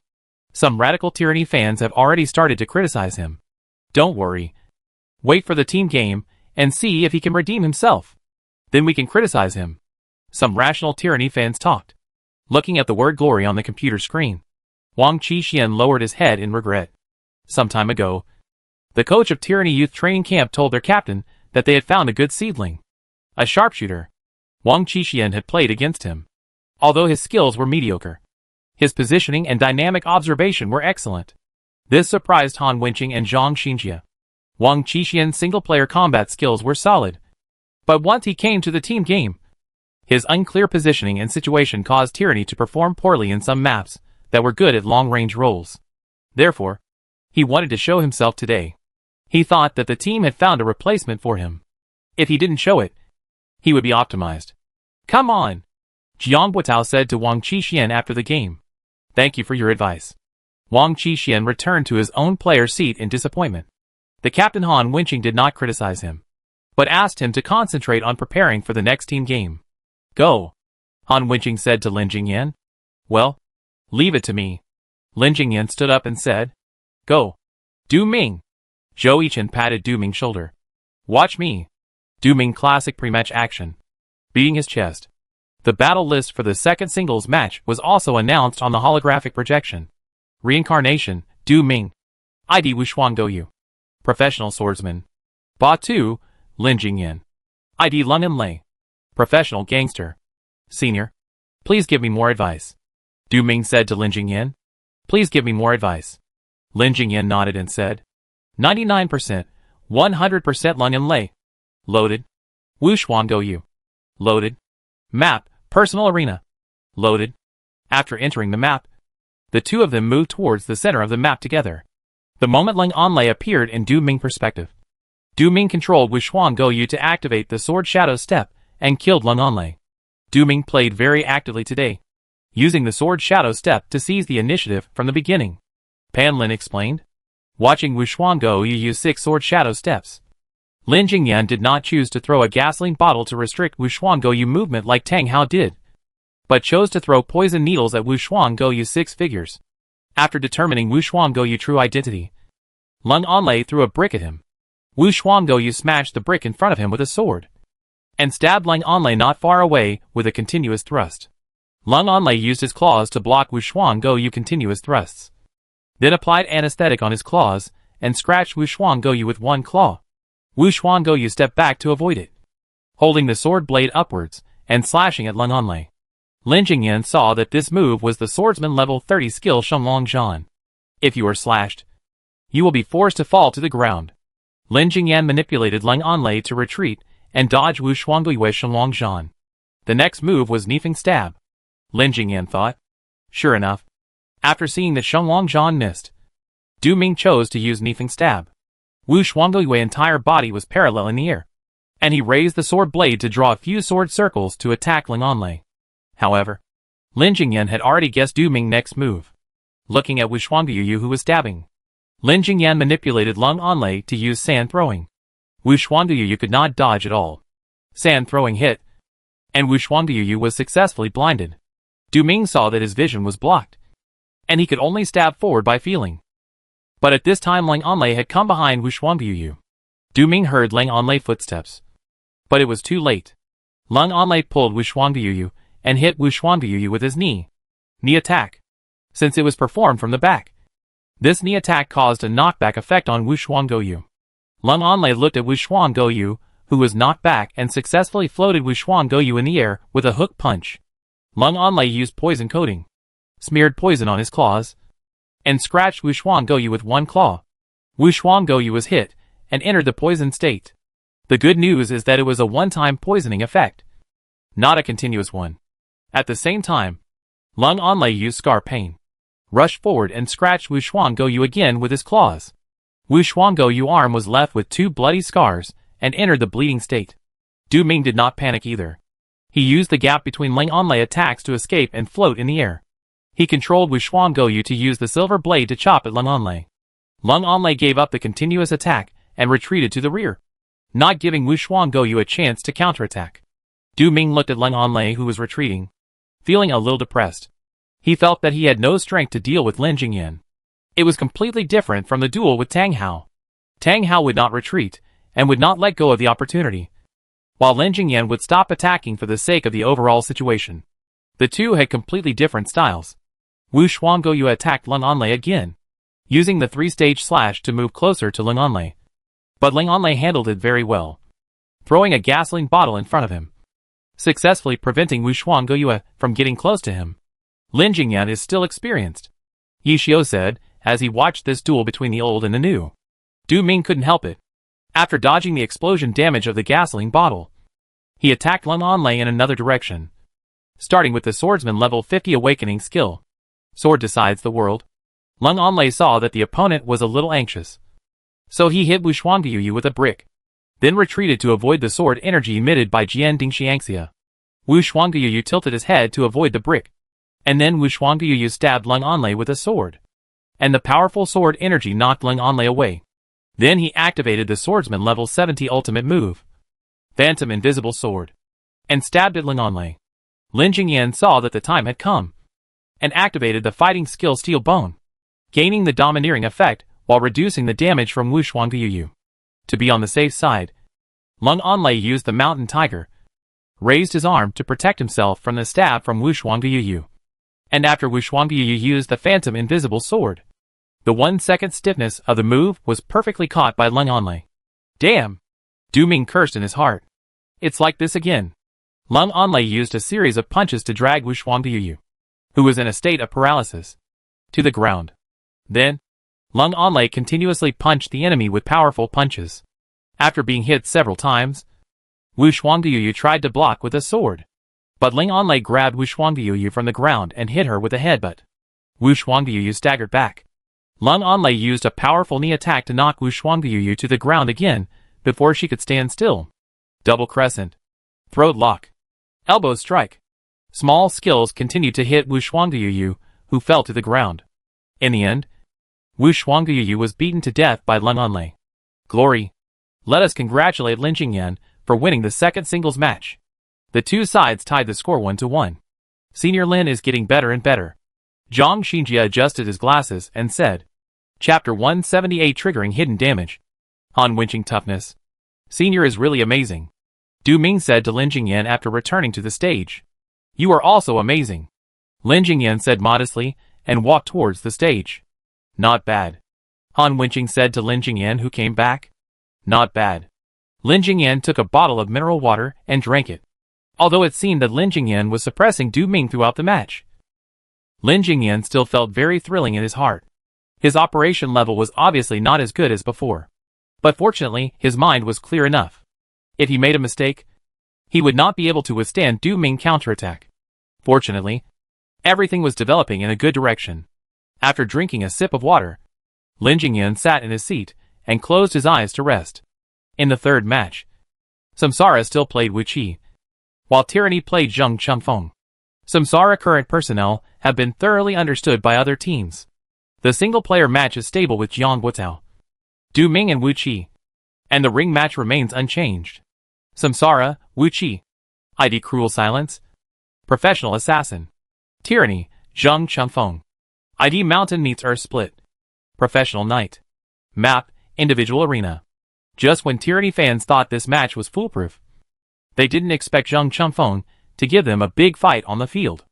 Some radical Tyranny fans have already started to criticize him. Don't worry. Wait for the team game and see if he can redeem himself. Then we can criticize him. Some rational Tyranny fans talked, looking at the word glory on the computer screen. Wang Qixian lowered his head in regret. Some time ago, the coach of Tyranny Youth Training Camp told their captain that they had found a good seedling, a sharpshooter. Wang Qixian had played against him. Although his skills were mediocre, his positioning and dynamic observation were excellent. This surprised Han Wenqing and Zhang Xinjie. Wang Qixian's single-player combat skills were solid, but once he came to the team game, his unclear positioning and situation caused Tyranny to perform poorly in some maps that were good at long-range roles. Therefore, he wanted to show himself today. He thought that the team had found a replacement for him. If he didn't show it, he would be optimized. Come on, Jiang Buitao said to Wang Qixian after the game. Thank you for your advice. Wang Qixian returned to his own player seat in disappointment. The captain Han Wenqing did not criticize him, but asked him to concentrate on preparing for the next team game. Go, Han Wenqing said to Lin Jingyan. Well, leave it to me. Lin Jingyan stood up and said, Go. Du Ming. Zhou Yichen patted Du Ming's shoulder. Watch me. Du Ming classic pre-match action. Beating his chest. The battle list for the second singles match was also announced on the holographic projection. Reincarnation, Du Ming. ID Wushuang Douyu. Professional swordsman. Ba Tu, Lin Jingyan. ID Lung and Lei. Professional gangster. Senior. Please give me more advice. Du Ming said to Lin Jingyan. Please give me more advice. Lin Jingyan nodded and said, 99%, 100% Lung and Lei. Loaded. Wuxuan Goyu. Loaded. Map, personal arena. Loaded. After entering the map, the two of them moved towards the center of the map together. The moment Ling Anlei appeared in Du Ming perspective. Du Ming controlled Wuxuan Goyu to activate the Sword Shadow Step and killed Ling Anlei. Du Ming played very actively today, using the Sword Shadow Step to seize the initiative from the beginning. Pan Lin explained, watching Wuxuan Goyu use 6 Sword Shadow Steps. Lin Jingyan did not choose to throw a gasoline bottle to restrict Wuxuan Goyu movement like Tang Hao did, but chose to throw poison needles at Wuxuan Goyu's 6 figures. After determining Wuxuan Goyu's true identity, Ling Anlei threw a brick at him. Wuxuan Goyu smashed the brick in front of him with a sword, and stabbed Ling Anlei not far away with a continuous thrust. Ling Anlei used his claws to block Wuxuan Goyu's continuous thrusts, then applied anesthetic on his claws and scratched Wuxuan Goyu with one claw. Wuxuan Goyu stepped back to avoid it, holding the sword blade upwards and slashing at Ling Anlei. Lin Jingyan saw that this move was the swordsman level 30 skill Shenlong Zhan. If you are slashed, you will be forced to fall to the ground. Lin Jingyan manipulated Ling Anlei to retreat and dodge Wuxuan Goyu's Shenlong Zhan. The next move was Nifeng Stab. Lin Jingyan thought. Sure enough, after seeing that Shenlong Zhan missed, Du Ming chose to use Nifeng Stab. Wuxuan Goyu's entire body was parallel in the air, and he raised the sword blade to draw a few sword circles to attack Ling Anlei. However, Lin Jingyan had already guessed Du Ming's next move. Looking at Wuxuan Goyu who was stabbing, Lin Jingyan manipulated Ling Anlei to use sand throwing. Wuxuan Goyu could not dodge at all. Sand throwing hit, and Wuxuan Goyu was successfully blinded. Du Ming saw that his vision was blocked, and he could only stab forward by feeling. But at this time Ling Anlei had come behind Wuxuan Goyu. Du Ming heard Ling Anlei's footsteps, but it was too late. Ling Anlei pulled Wuxuan Goyu and hit Wuxuan Goyu with his knee attack, since it was performed from the back. This knee attack caused a knockback effect on Wuxuan Goyu. Ling Anlei looked at Wuxuan Goyu, who was knocked back and successfully floated Wuxuan Goyu in the air with a hook punch. Ling Anlei used poison coating, smeared poison on his claws, and scratched Wuxuan Goyu with one claw. Wuxuan Goyu was hit and entered the poisoned state. The good news is that it was a one-time poisoning effect, not a continuous one. At the same time, Ling Anlei used Scar Pain, rushed forward and scratched Wuxuan Goyu again with his claws. Wuxuan Goyu's arm was left with 2 bloody scars and entered the bleeding state. Du Ming did not panic either. He used the gap between Ling Anlei's attacks to escape and float in the air. He controlled Wuxuan Goyu to use the silver blade to chop at Ling Anlei. Ling Anlei gave up the continuous attack and retreated to the rear, not giving Wuxuan Goyu a chance to counterattack. Du Ming looked at Ling Anlei who was retreating, feeling a little depressed. He felt that he had no strength to deal with Lin Jingyan. It was completely different from the duel with Tang Hao. Tang Hao would not retreat and would not let go of the opportunity, while Lin Jingyan would stop attacking for the sake of the overall situation. The two had completely different styles. Wuxuan Goyu attacked Ling Anlei again, using the 3-stage slash to move closer to Ling Anlei. But Ling Anlei handled it very well, throwing a gasoline bottle in front of him, successfully preventing Wuxuan Goyu from getting close to him. Lin Jingyan is still experienced, Yi Xiu said, as he watched this duel between the old and the new. Du Ming couldn't help it. After dodging the explosion damage of the gasoline bottle, he attacked Ling Anlei in another direction, starting with the swordsman level 50 awakening skill. Sword decides the world. Ling Anlei saw that the opponent was a little anxious, so he hit Wuxuan Goyu with a brick, then retreated to avoid the sword energy emitted by Jian Dingxiangxia. Wuxuan Goyu tilted his head to avoid the brick, and then Wuxuan Goyu stabbed Ling Anlei with a sword, and the powerful sword energy knocked Ling Anlei away. Then he activated the swordsman level 70 ultimate move, Phantom Invisible Sword, and stabbed at Ling Anlei. Lin Jingyan saw that the time had come, and activated the fighting skill Steel Bone, gaining the domineering effect while reducing the damage from Wuxuan Goyu. To be on the safe side, Ling Anlei used the Mountain Tiger, raised his arm to protect himself from the stab from Wuxuan Goyu. And after Wuxuan Goyu used the Phantom Invisible Sword, the 1-second stiffness of the move was perfectly caught by Ling Anlei. Damn! Du Ming cursed in his heart. It's like this again. Ling Anlei used a series of punches to drag Wuxuan Goyu, who was in a state of paralysis, to the ground. Then, Ling Anlei continuously punched the enemy with powerful punches. After being hit several times, Wu Shuangdiyu tried to block with a sword. But Ling Anlei grabbed Wu Shuangdiyu from the ground and hit her with a headbutt. Wu Shuangdiyu staggered back. Ling Anlei used a powerful knee attack to knock Wu Shuangdiyu to the ground again before she could stand still. Double crescent. Throat lock. Elbow strike. Small skills continued to hit Wu Shuangdiyu, who fell to the ground. In the end, Wu Shuangdiyu was beaten to death by Ling Anlei. Glory. Let us congratulate Lin Jingyan for winning the second singles match. The two sides tied the score 1-1. Senior Lin is getting better and better. Zhang Xinjia adjusted his glasses and said, Chapter 178 Triggering Hidden Damage. Unwinching Toughness. Senior is really amazing. Du Ming said to Lin Jingyan after returning to the stage. You are also amazing. Lin Jingyan said modestly and walked towards the stage. Not bad. Han Wenqing said to Lin Jingyan, who came back. Not bad. Lin Jingyan took a bottle of mineral water and drank it. Although it seemed that Lin Jingyan was suppressing Du Ming throughout the match, Lin Jingyan still felt very thrilling in his heart. His operation level was obviously not as good as before. But fortunately, his mind was clear enough. If he made a mistake, he would not be able to withstand Du Ming counterattack. Fortunately, everything was developing in a good direction. After drinking a sip of water, Lin Jingyan sat in his seat and closed his eyes to rest. In the third match, Samsara still played Wu Qi, while Tyranny played Zheng Chengfeng. Samsara current personnel have been thoroughly understood by other teams. The single-player match is stable with Jiang Guotao, Du Ming and Wu Qi, and the ring match remains unchanged. Samsara, Wu Qi, ID Cruel Silence, Professional Assassin, Tyranny, Zheng Chengfeng, ID Mountain meets Earth Split, Professional Knight, Map, Individual Arena. Just when Tyranny fans thought this match was foolproof, they didn't expect Zheng Chengfeng to give them a big fight on the field.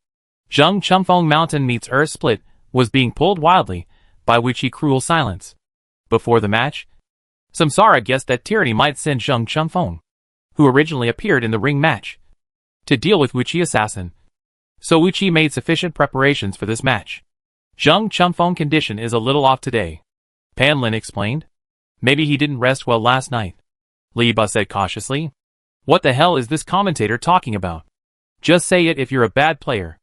Zheng Chengfeng Mountain meets Earth Split was being pulled wildly by Wu Qi Cruel Silence. Before the match, Samsara guessed that Tyranny might send Zheng Chengfeng, who originally appeared in the ring match, to deal with Wu Qi Assassin. So Wu Qi made sufficient preparations for this match. Zheng Chengfeng's condition is a little off today, Pan Lin explained. Maybe he didn't rest well last night, Li Ba said cautiously. What the hell is this commentator talking about? Just say it if you're a bad player,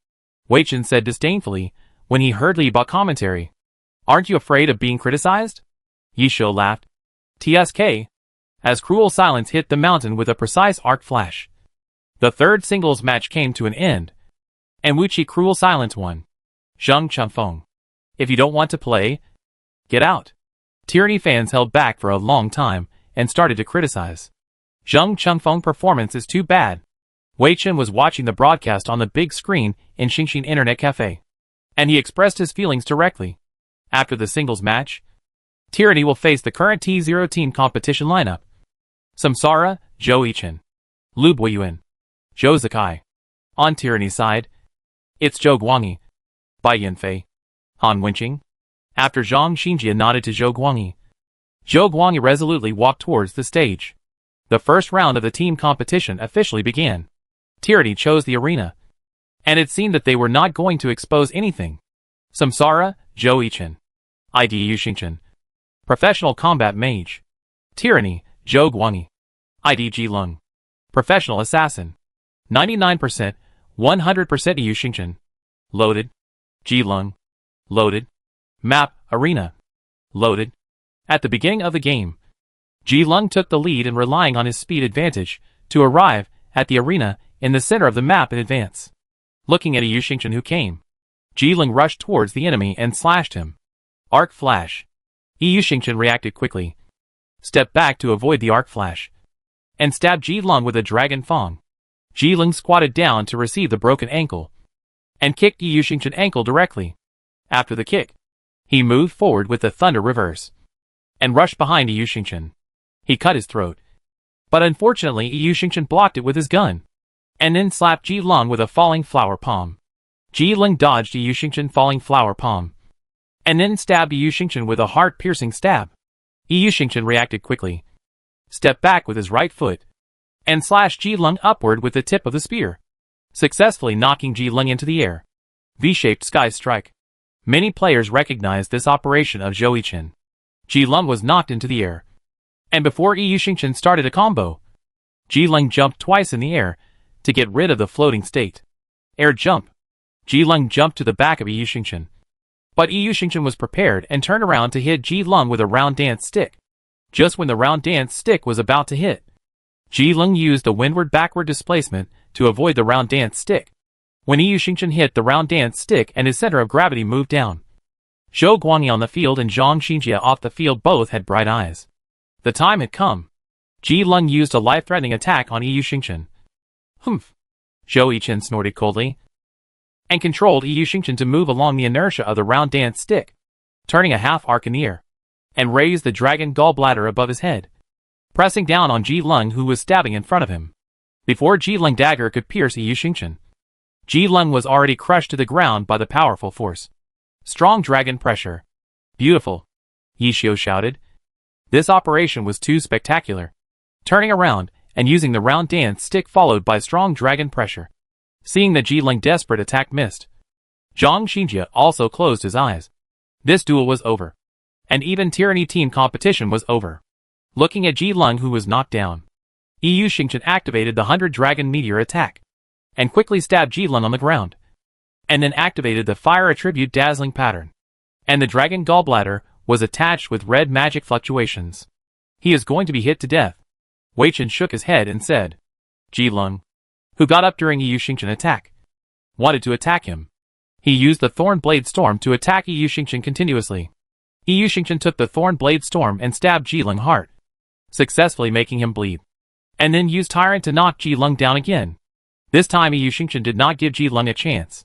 Wei Chen said disdainfully when he heard Li Ba commentary. Aren't you afraid of being criticized? Yi Shou laughed. TSK. As Cruel Silence hit the mountain with a precise arc flash, the third singles match came to an end, and Wu Qi Cruel Silence won. Zheng Chengfeng. If you don't want to play, get out. Tyranny fans held back for a long time and started to criticize. Zheng Chengfeng's performance is too bad. Wei Chen was watching the broadcast on the big screen in Xingxin Internet Cafe, and he expressed his feelings directly. After the singles match, Tyranny will face the current T0 team competition lineup. Samsara, Zhou Yichen, Lu Boyuan, Zhou Zikai. On Tyranny's side, it's Zhou Guangyi, Bai Yanfei, Han Wenqing. After Zhang Xinjia nodded to Zhou Guangyi resolutely walked towards the stage. The first round of the team competition officially began. Tyranny chose the arena, and it seemed that they were not going to expose anything. Samsara, Zhou Yichen, ID Yu Xingchen, Professional Combat Mage. Tyranny, Zhou Guangyi, ID Ji Lung, Professional Assassin. 99%, 100% Yu Xingchen. Loaded. Ji Lung. Loaded. Map, Arena. Loaded. At the beginning of the game, Ji Lung took the lead in relying on his speed advantage to arrive at the arena in the center of the map in advance. Looking at Yu Xingchen who came, Ji Lung rushed towards the enemy and slashed him. Arc Flash. Yu Xingchen reacted quickly, stepped back to avoid the arc flash, and stabbed Ji Lung with a Dragon Fang. Ji Lung squatted down to receive the broken ankle, and kicked Yu Xingchen's ankle directly. After the kick, he moved forward with the Thunder Reverse, and rushed behind Yu Xingchen. He cut his throat, but unfortunately Yu Xingchen blocked it with his gun, and then slapped Ji Lung with a Falling Flower Palm. Ji Lung dodged Yu Xingchen's Falling Flower Palm, and then stabbed Yu Xingchen with a heart-piercing stab. Yu Xingchen reacted quickly, stepped back with his right foot, and slashed Ji Lung upward with the tip of the spear, successfully knocking Ji Lung into the air. V-shaped Sky Strike. Many players recognized this operation of Zhou Yichen. Ji Lung was knocked into the air, and before Yu Xingchen started a combo, Ji-Lung jumped twice in the air to get rid of the floating state. Air jump. Ji-Lung jumped to the back of Yu Xingchen. But Yu Xingchen was prepared and turned around to hit Ji-Lung with a round dance stick. Just when the round dance stick was about to hit, Ji-Lung used the windward-backward displacement to avoid the round dance stick. When Yu Xingchen hit the round dance stick and his center of gravity moved down, Zhou Guangyi on the field and Zhang Xinjie off the field both had bright eyes. The time had come. Ji-Lung used a life-threatening attack on Yu Xingchen. Humph. Zhou Yichen snorted coldly, and controlled Yu Xingchen to move along the inertia of the round dance stick, turning a half-arc in the air, and raised the dragon gallbladder above his head, pressing down on Ji-Lung who was stabbing in front of him. Before Ji-Lung dagger could pierce Yu Xingchen, Ji-Lung was already crushed to the ground by the powerful force. Strong dragon pressure. Beautiful, Yi Xiu shouted. This operation was too spectacular. Turning around and using the round dance stick followed by strong dragon pressure. Seeing the Ji-Lung desperate attack missed, Zhang Xinjie also closed his eyes. This duel was over. And even Tyranny team competition was over. Looking at Ji-Lung who was knocked down, Yu Xingchen activated the 100 Dragon Meteor attack, and quickly stabbed Ji-Lung on the ground. And then activated the Fire Attribute Dazzling pattern. And the Dragon Gallbladder was attached with red magic fluctuations. He is going to be hit to death. Wei Chen shook his head and said, Ji-Lung, who got up during Yu Xingchen attack, wanted to attack him. He used the Thorn Blade Storm to attack Yu Xingchen continuously. Yu Xingchen took the Thorn Blade Storm and stabbed Ji-Lung hard, successfully making him bleed. And then used Tyrant to knock Ji-Lung down again. This time Yu Xingchen did not give Ji-Lung a chance.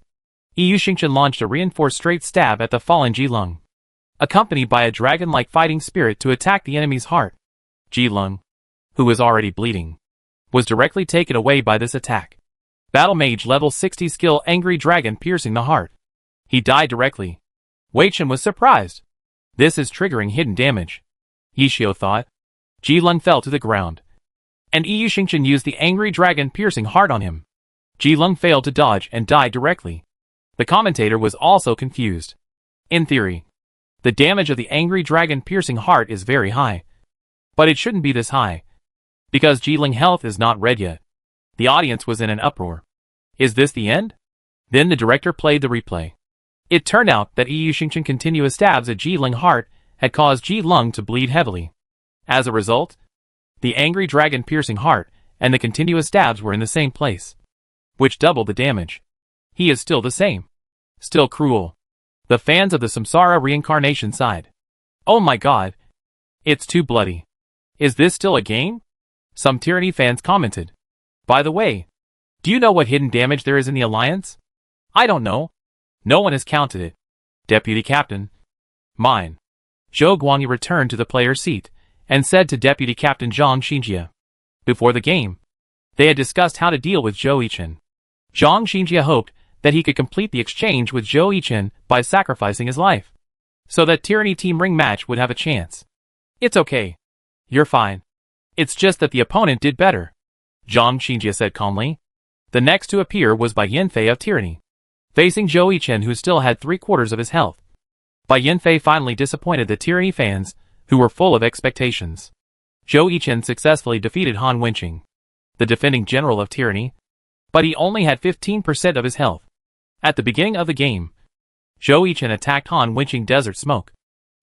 Yu Xingchen launched a reinforced straight stab at the fallen Ji-Lung, accompanied by a dragon-like fighting spirit to attack the enemy's heart. Ji-Lung, who was already bleeding, was directly taken away by this attack. Battle Mage level 60 skill Angry Dragon piercing the heart. He died directly. Wei Chen was surprised. This is triggering hidden damage, Yi Xiu thought. Ji-Lung fell to the ground, and Yu Xingchen used the Angry Dragon piercing heart on him. Ji-Lung failed to dodge and died directly. The commentator was also confused. In theory, the damage of the Angry Dragon piercing heart is very high. But it shouldn't be this high, because Ji-Lung health is not red yet. The audience was in an uproar. Is this the end? Then the director played the replay. It turned out that Yu Xingchen continuous stabs at Ji-Lung heart had caused Ji-Lung to bleed heavily. As a result, the Angry Dragon piercing heart and the continuous stabs were in the same place, which doubled the damage. He is still the same. Still cruel. The fans of the Samsara reincarnation sighed. Oh my god. It's too bloody. Is this still a game? Some Tyranny fans commented. By the way, do you know what hidden damage there is in the Alliance? I don't know. No one has counted it. Deputy Captain. Mine. Zhou Guangyi returned to the player's seat and said to Deputy Captain Zhang Xinjie. Before the game, they had discussed how to deal with Zhou Yichen. Zhang Xinjie hoped that he could complete the exchange with Zhou Yichen by sacrificing his life, so that Tyranny Team Ring match would have a chance. It's okay. You're fine. It's just that the opponent did better, Zhang Xinjie said calmly. The next to appear was Bai Yanfei of Tyranny, facing Zhou Yichen who still had 3/4 of his health. Bai Yanfei finally disappointed the Tyranny fans, who were full of expectations. Zhou Yichen successfully defeated Han Wenqing, the defending general of Tyranny, but he only had 15% of his health. At the beginning of the game, Zhou Yichen attacked Han Wenqing Desert Smoke,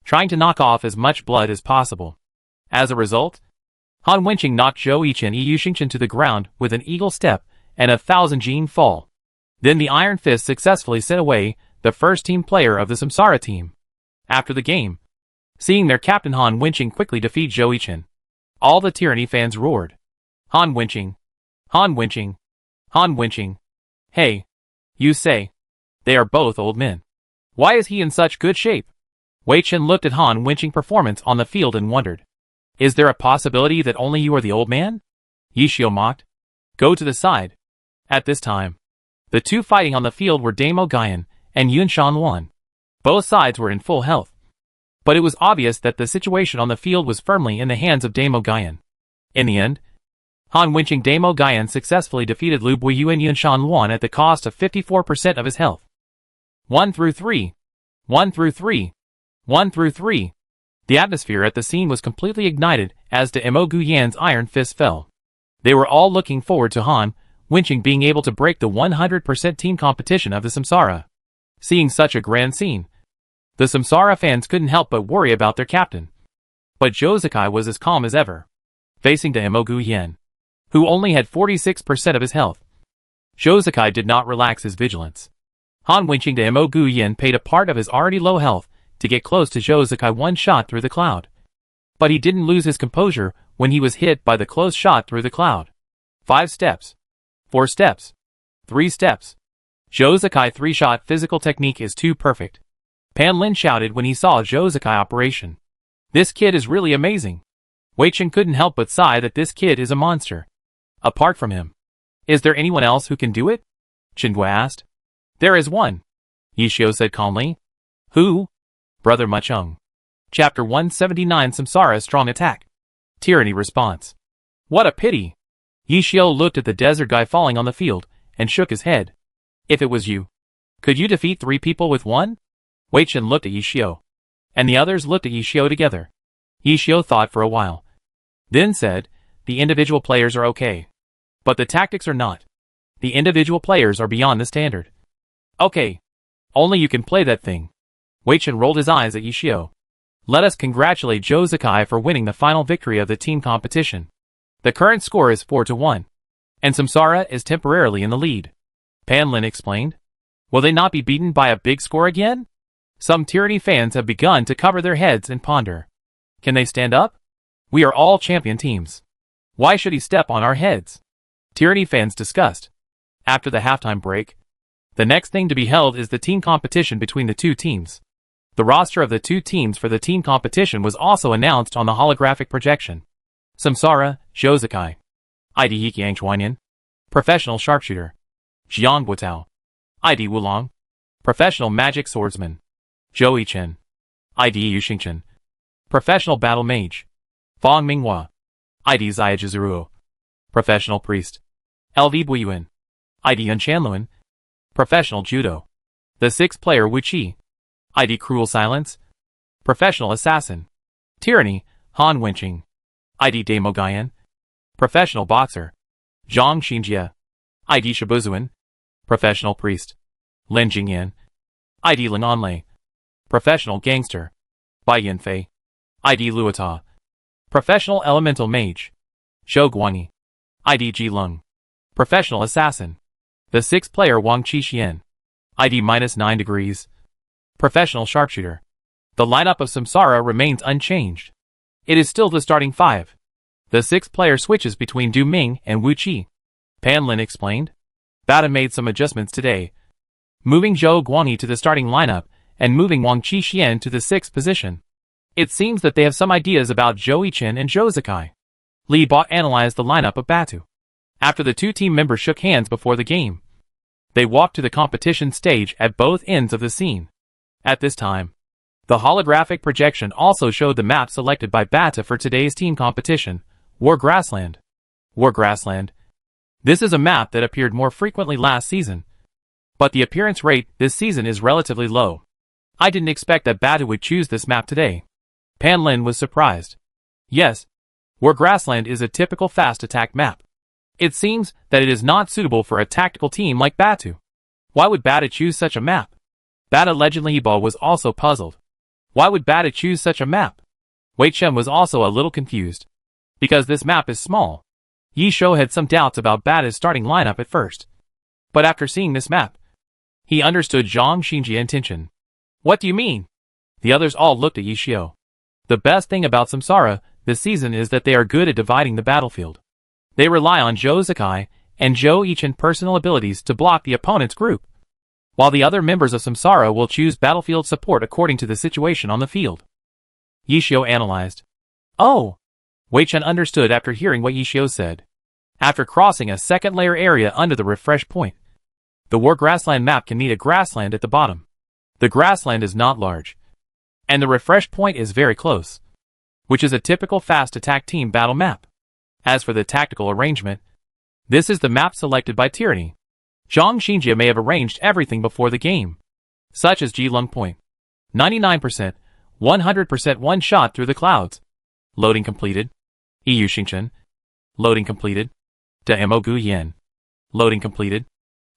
trying to knock off as much blood as possible. As a result, Han Wenqing knocked Zhou Yichen Yu Xingchen to the ground with an eagle step and a 1000 gene fall. Then the Iron Fist successfully sent away the first team player of the Samsara team. After the game, seeing their captain Han Wenqing quickly defeat Zhou Yichen, all the Tyranny fans roared. Han Wenqing! Han Wenqing! Han Wenqing! Hey! You say. They are both old men. Why is he in such good shape? Wei Chen looked at Han Wenqing's performance on the field and wondered. Is there a possibility that only you are the old man? Yi Xiu mocked. Go to the side. At this time, the two fighting on the field were Damo Guyan and Yun Shanluan. Both sides were in full health. But it was obvious that the situation on the field was firmly in the hands of Damo Guyan. In the end, Han Wenqing Damo Guyan successfully defeated Lu Buyu and Yun Shanluan at the cost of 54% of his health. 1 through 3. 1 through 3. 1 through 3. The atmosphere at the scene was completely ignited as Damo Guyan's Iron Fist fell. They were all looking forward to Han Wenqing being able to break the 100% team competition of the Samsara. Seeing such a grand scene, the Samsara fans couldn't help but worry about their captain. But Zhou Zikai was as calm as ever, facing Mo Guyan, who only had 46% of his health. Zhou Zikai did not relax his vigilance. Han Wenqing to Mo Guyan paid a part of his already low health to get close to Zhou Zikai one shot through the cloud. But he didn't lose his composure when he was hit by the close shot through the cloud. 5 steps. 4 steps. 3 steps. Zhou Zikai 3-shot physical technique is too perfect. Pan Lin shouted when he saw Zhou Zikai operation. This kid is really amazing. Wei Chen couldn't help but sigh that this kid is a monster. Apart from him, is there anyone else who can do it? Chen Dui asked. There is one, Yi Xiu said calmly. Who? Brother Ma Cheng. Chapter 179 Samsara Strong Attack. Tyranny Response. What a pity. Yi Xiu looked at the desert guy falling on the field and shook his head. If it was you, could you defeat 3 people with 1? Wei Chen looked at Yi Xiu, and the others looked at Yi Xiu together. Yi Xiu thought for a while, then said, the individual players are okay, but the tactics are not. The individual players are beyond the standard. Okay. Only you can play that thing. Wei Chen rolled his eyes at Yi Xiu. Let us congratulate Zhou Zikai for winning the final victory of the team competition. The current score is 4-1, and Samsara is temporarily in the lead. Pan Lin explained. Will they not be beaten by a big score again? Some Tyranny fans have begun to cover their heads and ponder. Can they stand up? We are all champion teams. Why should he step on our heads? Tyranny fans discussed. After the halftime break, the next thing to be held is the team competition between the 2 teams. The roster of the 2 teams for the team competition was also announced on the holographic projection. Samsara, Zhou Zikai. ID Yiqiang Chuanyan. Professional Sharpshooter. Jiang Guotao. ID Wulong. Professional Magic Swordsman. Zhou Yichen. ID Yu Xingchen. Professional Battle Mage. Fang Minghua. ID Zaya Zhizuruo. Professional Priest. LV Buyuan. ID Yun Chanluan. Professional Judo. The 6-player Wu Qi. ID Cruel Silence. Professional Assassin. Tyranny, Han Wenqing. ID Damo Guyan. Professional Boxer. Zhang Xinjie. ID Shibuzuan. Professional Priest. Lin Jingyan. ID Ling Anlei. Professional Gangster. Bai Yanfei. ID Luota. Professional Elemental Mage. Zhou Guangyi. ID Ji Lung. Professional Assassin. The 6-player Wang Qixian. ID -9 degrees. Professional Sharpshooter. The lineup of Samsara remains unchanged. It is still the starting 5. The 6-player switches between Du Ming and Wu Qi. Pan Lin explained. Bata made some adjustments today, moving Zhou Guangyi to the starting lineup and moving Wang Qixian to the 6th position. It seems that they have some ideas about Zhou Yichen and Zhou Zikai. Li Ba analyzed the lineup of Batu. After the 2 team members shook hands before the game, they walked to the competition stage at both ends of the scene. At this time, the holographic projection also showed the map selected by Bata for today's team competition, War Grassland. War Grassland. This is a map that appeared more frequently last season, but the appearance rate this season is relatively low. I didn't expect that Bata would choose this map today. Pan Lin was surprised. Yes, War Grassland is a typical fast attack map. It seems that it is not suitable for a tactical team like Batu. Why would Bata choose such a map? Bata Legend Liba was also puzzled. Why would Bata choose such a map? Wei Chen was also a little confused. Because this map is small. Yi Xiu had some doubts about Bata's starting lineup at first. But after seeing this map, he understood Zhang Xinji's intention. What do you mean? The others all looked at Yi Xiu. The best thing about Samsara this season is that they are good at dividing the battlefield. They rely on Zhou Zikai and Zhou Yichen personal abilities to block the opponent's group, while the other members of Samsara will choose battlefield support according to the situation on the field. Yi Xiu analyzed. Oh! Wei Chen understood after hearing what Yi Xiu said. After crossing a second layer area under the refresh point, the War Grassland map can meet a grassland at the bottom. The grassland is not large, and the refresh point is very close, which is a typical fast attack team battle map. As for the tactical arrangement, this is the map selected by Tyranny. Zhang Xinjie may have arranged everything before the game, such as Jilung Point. 99%, 100% one shot through the clouds. Loading completed. EU Xingchen. Loading completed. Demo Gu Yin. Loading completed.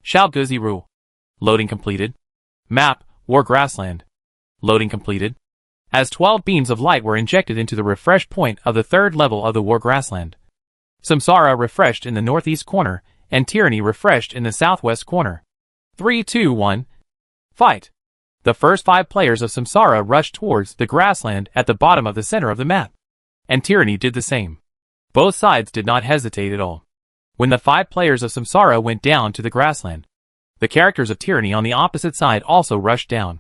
Xiao Guzi Ru. Loading completed. Map, War Grassland. Loading completed. As 12 beams of light were injected into the refresh point of the third level of the War Grassland. Samsara refreshed in the northeast corner, and Tyranny refreshed in the southwest corner. 3, 2, 1. Fight! The first 5 players of Samsara rushed towards the grassland at the bottom of the center of the map. And Tyranny did the same. Both sides did not hesitate at all. When the 5 players of Samsara went down to the grassland, the characters of Tyranny on the opposite side also rushed down.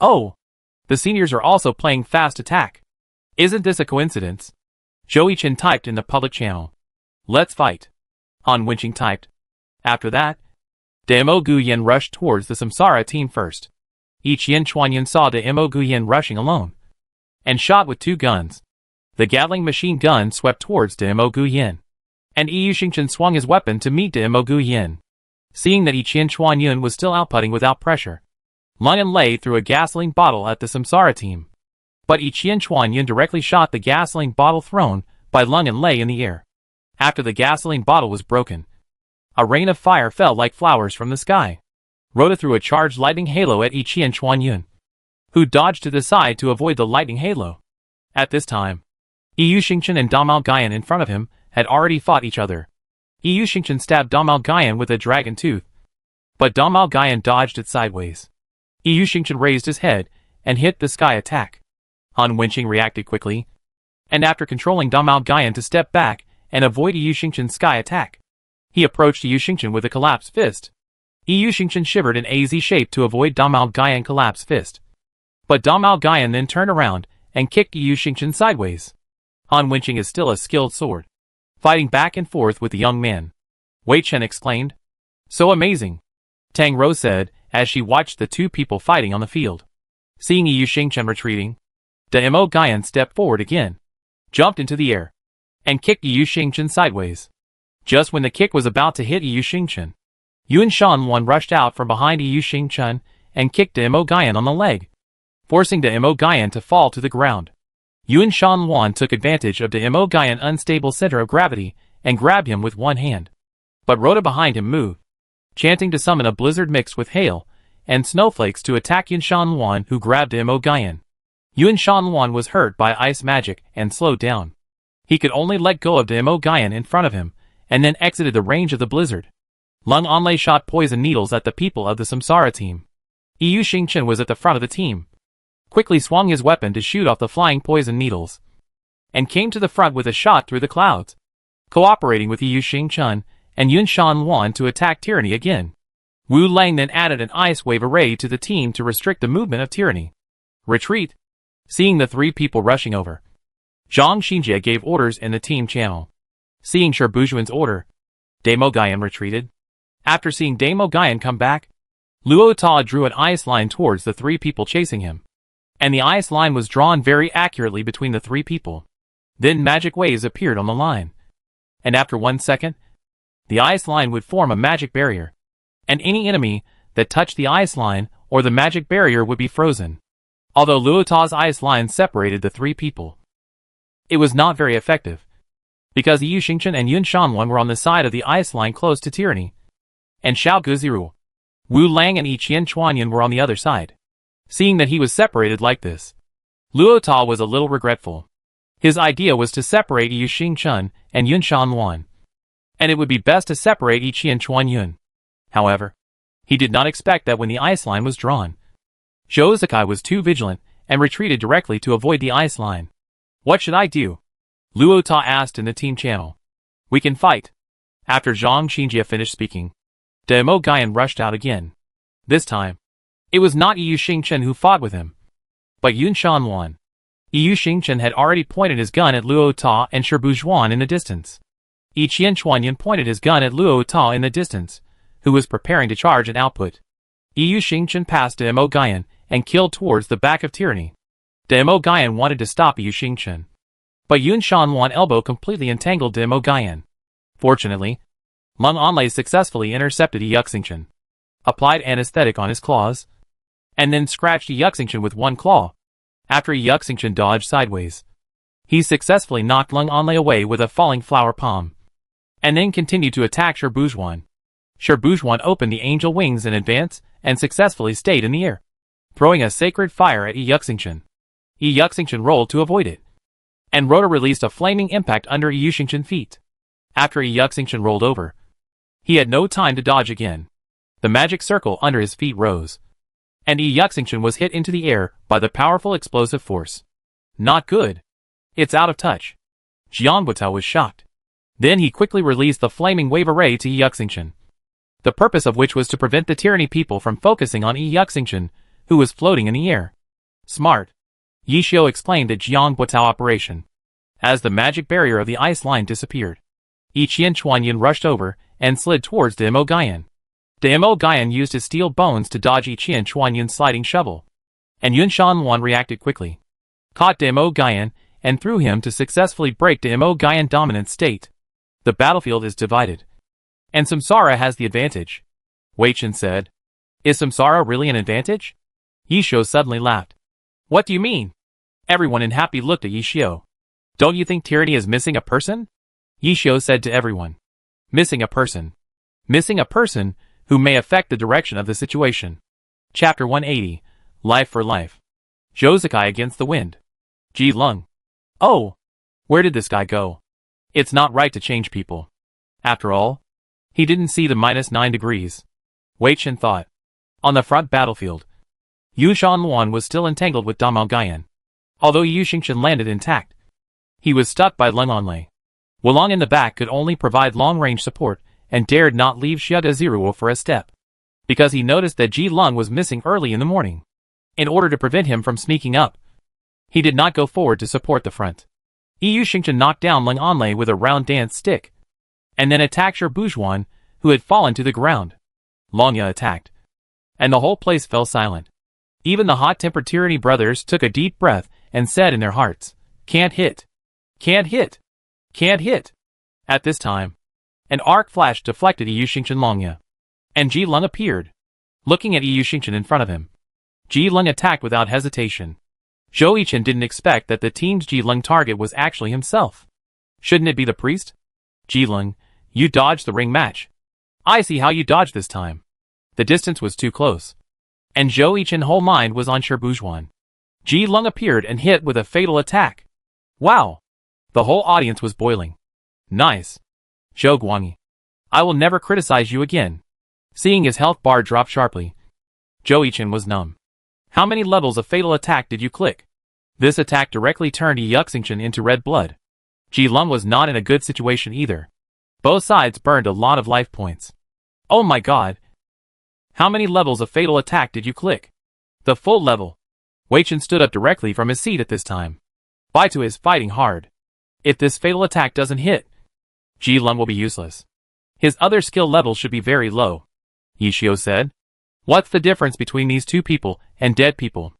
Oh! The seniors are also playing fast attack. Isn't this a coincidence? Joey Chen typed in the public channel. Let's fight. Han Wenqing typed. After that, Demo Gu Yin rushed towards the Samsara team first. Qian Chuanyan saw Demo Gu Yin rushing alone, and shot with 2 guns. The Gatling machine gun swept towards Demo Gu Yin, and Yu Xingchen swung his weapon to meet Demo Gu Yin. Seeing that Qian Chuanyan was still outputting without pressure, Lung and Lei threw a gasoline bottle at the Samsara team. But Qian Chuanyan directly shot the gasoline bottle thrown by Lung and Lei in the air. After the gasoline bottle was broken, a rain of fire fell like flowers from the sky. Rhoda threw a charged lightning halo at Qian Chuanyan, who dodged to the side to avoid the lightning halo. At this time, Yu Xingchen and Damao Gaian in front of him had already fought each other. Yu Xingchen stabbed Damao Gaian with a dragon tooth, but Damao Gaian dodged it sideways. Yu Xingchen raised his head and hit the sky attack. Han Wenqing reacted quickly, and after controlling Damao Gaian to step back and avoid Yu Xingchen's sky attack, he approached Yu Xingchen with a collapsed fist. Yu Xingchen shivered in a Z shape to avoid Damao Gaian collapsed fist. But Damao Gaian then turned around and kicked Yu Xingchen sideways. Han Wenqing is still a skilled sword fighting back and forth with the young man. Wei Chen exclaimed. So amazing, Tang Rou said as she watched the 2 people fighting on the field. Seeing Yu Xingchen retreating, Demo Gaian stepped forward again, jumped into the air, and kicked Yu Xingchen sideways. Just when the kick was about to hit Yu Xingchen, Yuan Shanluan rushed out from behind Yu Xingchen and kicked Demo Gaian on the leg, forcing Demo Gaian to fall to the ground. Yuan Shanluan took advantage of Demo Gaian's unstable center of gravity and grabbed him with one hand. But Rhoda behind him moved, chanting to summon a blizzard mixed with hail and snowflakes to attack Yuan Shanluan, who grabbed Demo Gaian. Yuan Shanluan was hurt by ice magic and slowed down. He could only let go of Demo Gaian in front of him and then exited the range of the blizzard. Lung Anlei shot poison needles at the people of the Samsara team. Yu Xingchen was at the front of the team, quickly swung his weapon to shoot off the flying poison needles, and came to the front with a shot through the clouds, cooperating with Yu Xingchen and Yuan Shanluan to attack Tyranny again. Wu Lang then added an ice wave array to the team to restrict the movement of Tyranny. Retreat! Seeing the 3 people rushing over, Zhang Xinjie gave orders in the team channel. Seeing Sherbujuan's order, Demo Gaian retreated. After seeing Demo Gaian come back, Luo Ta drew an ice line towards the 3 people chasing him, and the ice line was drawn very accurately between the 3 people. Then magic waves appeared on the line, and after 1 second, the ice line would form a magic barrier, and any enemy that touched the ice line or the magic barrier would be frozen. Although Luo Ta's ice line separated the 3 people, it was not very effective, because Yu Xingchen and Yuan Shanluan were on the side of the ice line close to Tyranny, and Xiao Guziru, Wu Lang and Qian Chuanyan were on the other side. Seeing that he was separated like this, Luo Ta was a little regretful. His idea was to separate Yu Xingchen and Yuan Shanluan, and it would be best to separate Qian Chuanyan. However, he did not expect that when the ice line was drawn, Zhou Zikai was too vigilant and retreated directly to avoid the ice line. What should I do? Luo Ta asked in the team channel. We can fight. After Zhang Xinjie finished speaking, Demo Gaian rushed out again. This time, it was not Yu Xingchen who fought with him, but Yuan Shanluan. Yu Xingchen had already pointed his gun at Luo Ta and Sherbujuan in the distance. Qian Chuanyan pointed his gun at Luo Ta in the distance, who was preparing to charge an output. Yu Xingchen passed Demo Gaian and killed towards the back of Tyranny. Demo Gaian wanted to stop Yu Xingchen, but Yuan Shanluan elbow completely entangled Demo Gaian. Fortunately, Lung Anlei successfully intercepted Yu Xingchen, applied anesthetic on his claws, and then scratched Yu Xingchen with one claw. After Yu Xingchen dodged sideways, he successfully knocked Lung Anlei away with a falling flower palm, and then continued to attack Sherbujuan. Sherbujuan opened the angel wings in advance and successfully stayed in the air, throwing a sacred fire at Yuxingchen. Yuxingchen rolled to avoid it, and Rota released a flaming impact under Yuxingchen's feet. After Yuxingchen rolled over, he had no time to dodge again. The magic circle under his feet rose, and Yuxingchen was hit into the air by the powerful explosive force. Not good. It's out of touch. Jianguotao was shocked. Then he quickly released the flaming wave array to Yuxingchen, the purpose of which was to prevent the tyranny people from focusing on Yuxingchen, who was floating in the air. Smart. Yishio explained the Jianguotao operation. As the magic barrier of the ice line disappeared, Yiqian Chuanyin rushed over and slid towards Demo Gaian. Demo Gaian used his steel bones to dodge Yiqian Chuanyin's sliding shovel, and Yun Shanluan reacted quickly, caught Demo Gaian, and threw him to successfully break Demo Gaian's dominant state. The battlefield is divided, and Samsara has the advantage, Wei Chen said. Is Samsara really an advantage? Yishio suddenly laughed. What do you mean? Everyone in Happy looked at Yishio. Don't you think tyranny is missing a person? Yishio said to everyone. Missing a person. Missing a person who may affect the direction of the situation. Chapter 180, Life for Life. Josukai against the wind. Ji Lung. Oh! Where did this guy go? It's not right to change people. After all, he didn't see the -9 degrees. Wei Chen thought. On the front battlefield, Yu Shanluan was still entangled with Damo Gaian. Although Yu Xingchen landed intact, he was stuck by Leng Onlei. Wulong in the back could only provide long-range support and dared not leave Xiaga Ziruo for a step, because he noticed that Ji Lung was missing early in the morning. In order to prevent him from sneaking up, he did not go forward to support the front. Yu Xingchen knocked down Leng Onlei with a round dance stick, and then attacked Sherbujuan, who had fallen to the ground. Longya attacked, and the whole place fell silent. Even the hot-tempered tyranny brothers took a deep breath and said in their hearts, Can't hit. Can't hit. Can't hit. At this time, an arc flash deflected Yu Xingchen Longya, and Ji Lung appeared, looking at Yu Xingchen in front of him. Ji Lung attacked without hesitation. Zhou Yichen didn't expect that the team's Ji Lung target was actually himself. Shouldn't it be the priest? Ji Lung, you dodged the ring match. I see how you dodged this time. The distance was too close, and Zhou Yichen's whole mind was on Sherbujuan. Ji Lung appeared and hit with a fatal attack. Wow! The whole audience was boiling. Nice. Zhou Guangyi. I will never criticize you again. Seeing his health bar drop sharply, Zhou Yichen was numb. How many levels of fatal attack did you click? This attack directly turned Yuxingchen into red blood. Ji Lung was not in a good situation either. Both sides burned a lot of life points. Oh my god! How many levels of fatal attack did you click? The full level. Wei Chen stood up directly from his seat at this time. Baito is fighting hard. If this fatal attack doesn't hit, Ji Lung will be useless. His other skill levels should be very low, Yishio said. What's the difference between these two people and dead people?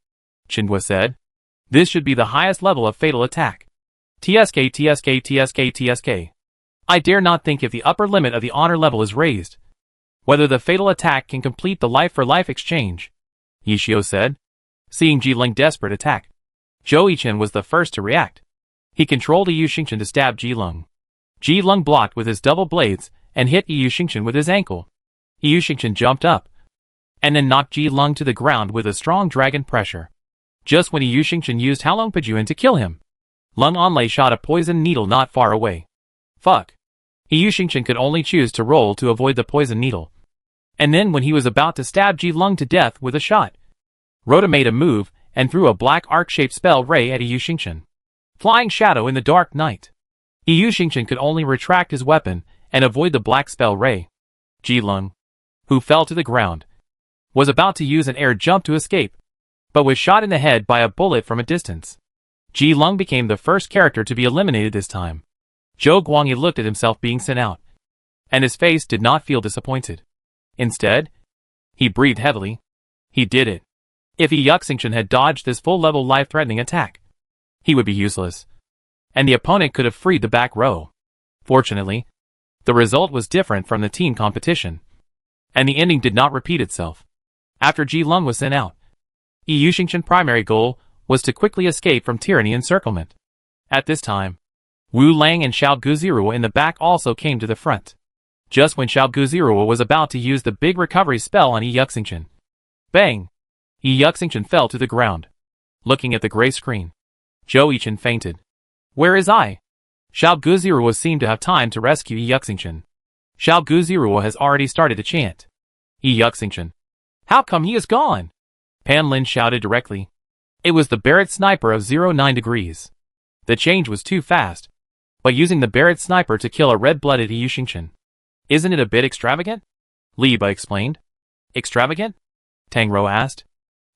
Qinhua said. This should be the highest level of fatal attack. TSK TSK TSK TSK. I dare not think if the upper limit of the honor level is raised, whether the fatal attack can complete the life-for-life exchange, Yishio said. Seeing Ji Lung desperate attack, Zhou Yichen was the first to react. He controlled Yu Xingchen to stab Ji Lung. Ji Lung blocked with his double blades and hit Yu Xingchen with his ankle. Yu Xingchen jumped up, and then knocked Ji Lung to the ground with a strong dragon pressure. Just when Yu Xingchen used Halong Pajuan to kill him, Leng Onlei shot a poison needle not far away. Fuck. Yu Xingchen could only choose to roll to avoid the poison needle. And then when he was about to stab Ji Lung to death with a shot, Rota made a move and threw a black arc-shaped spell ray at Yu Xingchen. Flying shadow in the dark night. Yu Xingchen could only retract his weapon and avoid the black spell ray. Ji Lung, who fell to the ground, was about to use an air jump to escape, but was shot in the head by a bullet from a distance. Ji Lung became the first character to be eliminated this time. Zhou Guangyi looked at himself being sent out, and his face did not feel disappointed. Instead, he breathed heavily. He did it. If Yuxingchen had dodged this full-level life-threatening attack, he would be useless, and the opponent could have freed the back row. Fortunately, the result was different from the team competition, and the ending did not repeat itself. After Ji Lung was sent out, Yu Xingchen's primary goal was to quickly escape from tyranny encirclement. At this time, Wu Lang and Xiao Guziruo in the back also came to the front. Just when Xiao Guziruo was about to use the big recovery spell on Yi Yuxingchen. Bang! Yi Yuxingchen fell to the ground. Looking at the gray screen, Zhou Yichen fainted. Where is I? Xiao Guziruo seemed to have time to rescue Yi Yuxingchen. Xiao Guziruo has already started to chant. Yi Yuxingchen. How come he is gone? Pan Lin shouted directly. It was the Barrett sniper of 09 degrees. The change was too fast. But using the Barrett sniper to kill a red-blooded Yi Yuxingchen. Isn't it a bit extravagant? Li Ba explained. Extravagant? Tang Rou asked.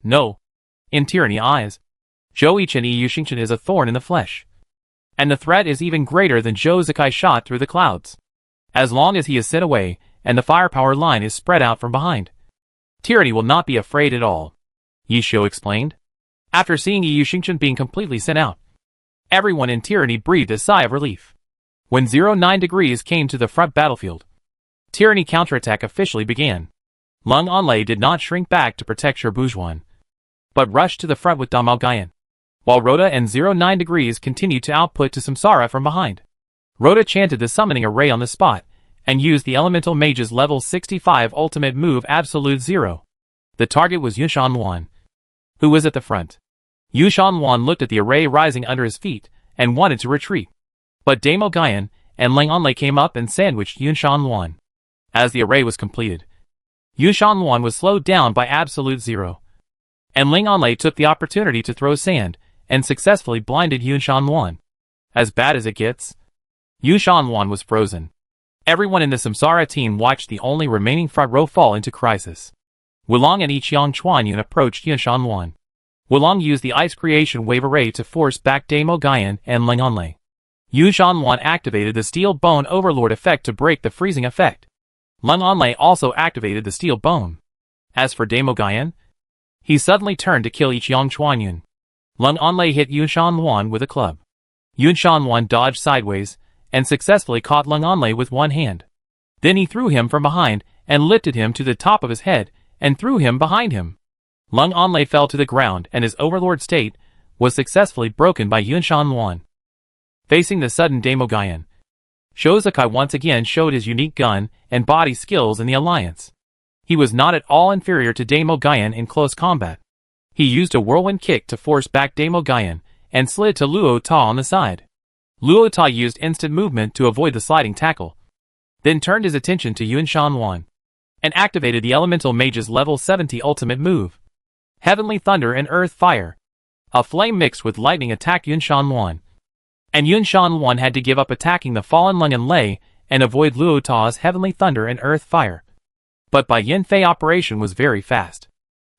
No. In tyranny eyes, Zhou Yichen Yi Yuxingchen is a thorn in the flesh. And the threat is even greater than Zhou Zikai shot through the clouds. As long as he is sent away, and the firepower line is spread out from behind, tyranny will not be afraid at all, Yi Xiu explained. After seeing Yi Yuxingchen being completely sent out, everyone in tyranny breathed a sigh of relief. When 09 degrees came to the front battlefield, tyranny counterattack officially began. Lung Anlei did not shrink back to protect Sherbujuan, but rushed to the front with Damao Gayan, while Rhoda and 09 degrees continued to output to Samsara from behind. Rhoda chanted the summoning array on the spot, and used the Elemental Mage's level 65 ultimate move Absolute Zero. The target was Yunshan Wan, who was at the front. Yunshan Wan looked at the array rising under his feet, and wanted to retreat. But Damao Gayan and Lang Anlei came up and sandwiched Yunshan Wan. As the array was completed, Yunshan Wan was slowed down by Absolute Zero. And Lang Anlei took the opportunity to throw sand, and successfully blinded Yunshan Wan. As bad as it gets, Yunshan Wan was frozen. Everyone in the Samsara team watched the only remaining front row fall into crisis. Wulong and Yiqiang Chuanyun approached Yunshan Wan. Wulong used the Ice Creation Wave Array to force back Damao Gayan and Lang Anlei. Yunshan Wan activated the Steel Bone Overlord effect to break the freezing effect. Lang Anlei also activated the Steel Bone. As for Damao Gayan, he suddenly turned to kill Yiqiang Chuanyun. Lang Anlei hit Yunshan Wan with a club. Yunshan Wan dodged sideways, and successfully caught Lang Anlei with one hand. Then he threw him from behind, and lifted him to the top of his head, and threw him behind him. Lang Anlei fell to the ground, and his overlord state was successfully broken by Yunshan Wan. Facing the sudden Damao Gayan, Zhou Zikai once again showed his unique gun and body skills in the alliance. He was not at all inferior to Damao Gayan in close combat. He used a whirlwind kick to force back Damao Gayan, and slid to Luo Ta on the side. Luo Ta used instant movement to avoid the sliding tackle, then turned his attention to Yunshan Wan, and activated the Elemental Mage's level 70 ultimate move, Heavenly Thunder and Earth Fire. A flame mixed with lightning attacked Yunshan Wan, and Yunshan Wan had to give up attacking the fallen Lung Anlei and avoid Luo Ta's Heavenly Thunder and Earth Fire. But Bai Yanfei operation was very fast.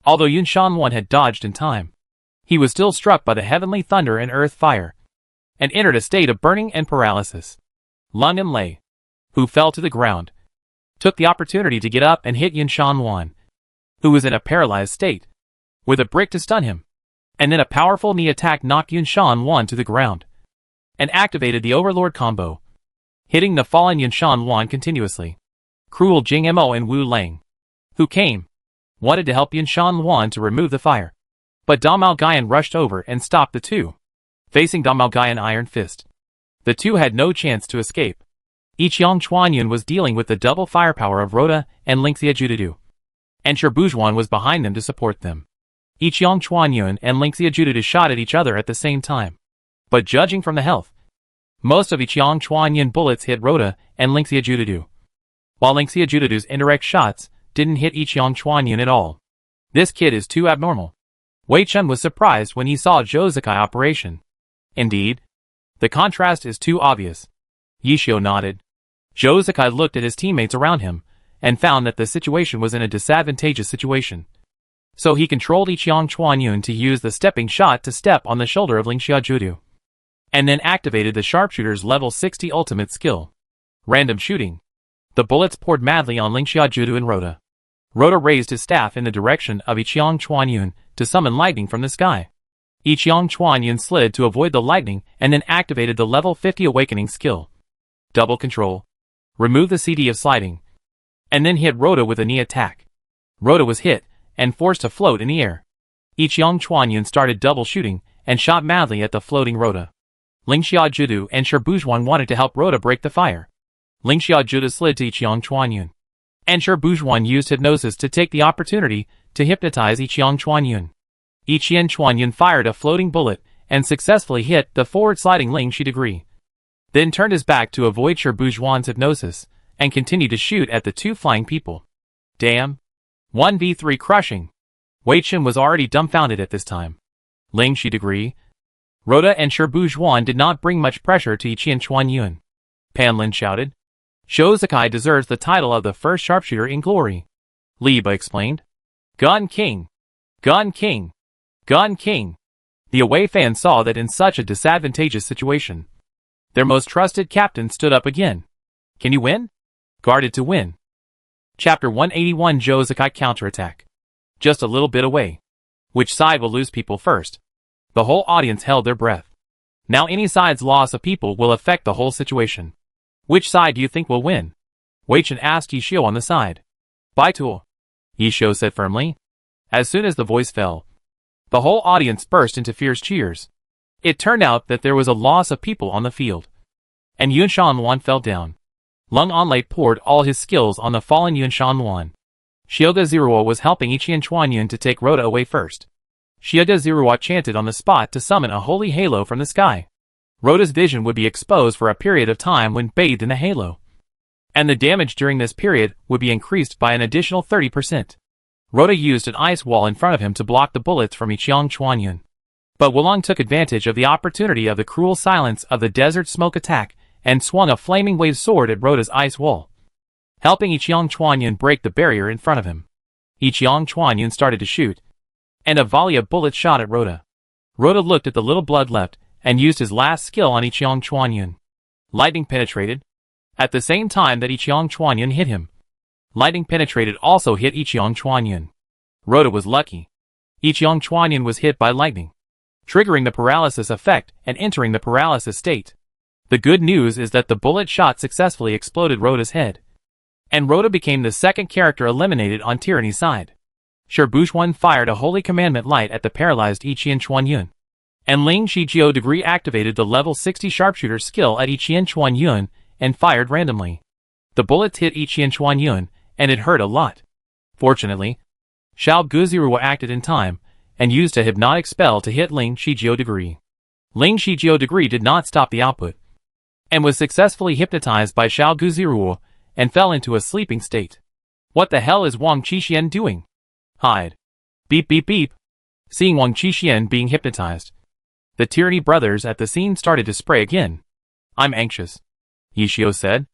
Although Yunshan Wan had dodged in time, he was still struck by the Heavenly Thunder and Earth Fire, and entered a state of burning and paralysis. Lung Anlei, who fell to the ground, took the opportunity to get up and hit Yunshan Wan, who was in a paralyzed state, with a brick to stun him, and then a powerful knee attack knocked Yunshan Wan to the ground, and activated the Overlord combo, hitting the fallen Yunshan Wan continuously. Cruel Jing Mo and Wu Lang, who came, wanted to help Yunshan Wan to remove the fire, but Damao Gayan rushed over and stopped the two. Facing Damao Gayan Iron Fist, the two had no chance to escape. Yiqiang Chuanyun was dealing with the double firepower of Rhoda and Lingxia Judidu, and Sherbujuan was behind them to support them. Yiqiang Chuanyun and Lingxia Judidu shot at each other at the same time, but judging from the health, most of Yiqiang Chuanyun bullets hit Rhoda and Lingxia Judidu, while Lingxia Judidu's indirect shots didn't hit Yiqiang Chuanyun at all. This kid is too abnormal. Wei Chen was surprised when he saw Zhou Zikai operation. Indeed, the contrast is too obvious. Yi Xiu nodded. Zhou Zikai looked at his teammates around him, and found that the situation was in a disadvantageous situation. So he controlled Yiqiang Chuanyun to use the stepping shot to step on the shoulder of Lingxia Judu, and then activated the sharpshooter's level 60 ultimate skill, Random Shooting. The bullets poured madly on Lingxia Judu and Rhoda. Rhoda raised his staff in the direction of Yiqiang Chuanyun to summon lightning from the sky. Yiqiang Chuanyun slid to avoid the lightning and then activated the level 50 awakening skill, Double Control. Remove the CD of sliding, and then hit Rhoda with a knee attack. Rhoda was hit and forced to float in the air. Yiqiang Chuanyun started double shooting and shot madly at the floating Rhoda. Ling Xiaojudu and Shi Bujuan wanted to help Rota break the fire. Ling Xiaojudu slid to Yiqiang Chuanyun, and Shi Bujuan used hypnosis to take the opportunity to hypnotize Yiqiang Chuanyun. Yiqiang Chuanyun fired a floating bullet and successfully hit the forward-sliding Ling Shi degree, then turned his back to avoid Shi Bujuan's hypnosis and continued to shoot at the two flying people. Damn. 1v3 crushing. Wei Chen was already dumbfounded at this time. Ling Shi degree. Rota and Shi Bujuan did not bring much pressure to Yiqiang Chuanyun. Pan Lin shouted. Shou Zikai deserves the title of the first sharpshooter in glory. Li Ba explained. Gun King! Gun King! Gun King! The away fans saw that in such a disadvantageous situation, their most trusted captain stood up again. Can you win? Guarded to win. Chapter 181 Shou Zikai counterattack. Just a little bit away. Which side will lose people first? The whole audience held their breath. Now any side's loss of people will affect the whole situation. Which side do you think will win? Wei Chen asked Yi Xiu on the side. Baitu. Yi Xiu said firmly. As soon as the voice fell, the whole audience burst into fierce cheers. It turned out that there was a loss of people on the field, and Yun Shanluan fell down. Lung Anlei poured all his skills on the fallen Yun Shanluan. Xiaoga Ziruo was helping Yiqiang Chuanyun to take Rota away first. Xiaoga Ziruo chanted on the spot to summon a holy halo from the sky. Rota's vision would be exposed for a period of time when bathed in the halo, and the damage during this period would be increased by an additional 30%. Rota used an ice wall in front of him to block the bullets from Yiqiang Chuanyun. But Wulong took advantage of the opportunity of the cruel silence of the desert smoke attack and swung a flaming wave sword at Rota's ice wall, helping Yiqiang Chuanyun break the barrier in front of him. Yiqiang Chuanyun started to shoot, and a volley of bullets shot at Rota. Rota looked at the little blood left and used his last skill on Yiqiang Chuanyun. Lightning penetrated. At the same time that Yiqiang Chuanyun hit him, lightning penetrated also hit Yiqiang Chuanyun. Rota was lucky. Yiqiang Chuanyun was hit by lightning, triggering the paralysis effect and entering the paralysis state. The good news is that the bullet shot successfully exploded Rota's head, and Rota became the second character eliminated on Tyranny's side. Shi Bujuan fired a holy commandment light at the paralyzed Yiqiang Chuanyun, and Ling Shijiao degree activated the level 60 sharpshooter skill at Yiqiang Chuanyun and fired randomly. The bullets hit Yiqiang Chuanyun, and it hurt a lot. Fortunately, Shao Guziruo acted in time and used a hypnotic spell to hit Ling Shijiao degree. Ling Shijiao degree did not stop the output, and was successfully hypnotized by Shao Guziruo and fell into a sleeping state. What the hell is Wang Qixuan doing? Hide. Beep beep beep. Seeing Wang Qixuan being hypnotized, the Tyranny brothers at the scene started to spray again. I'm anxious, Yi Xiu said.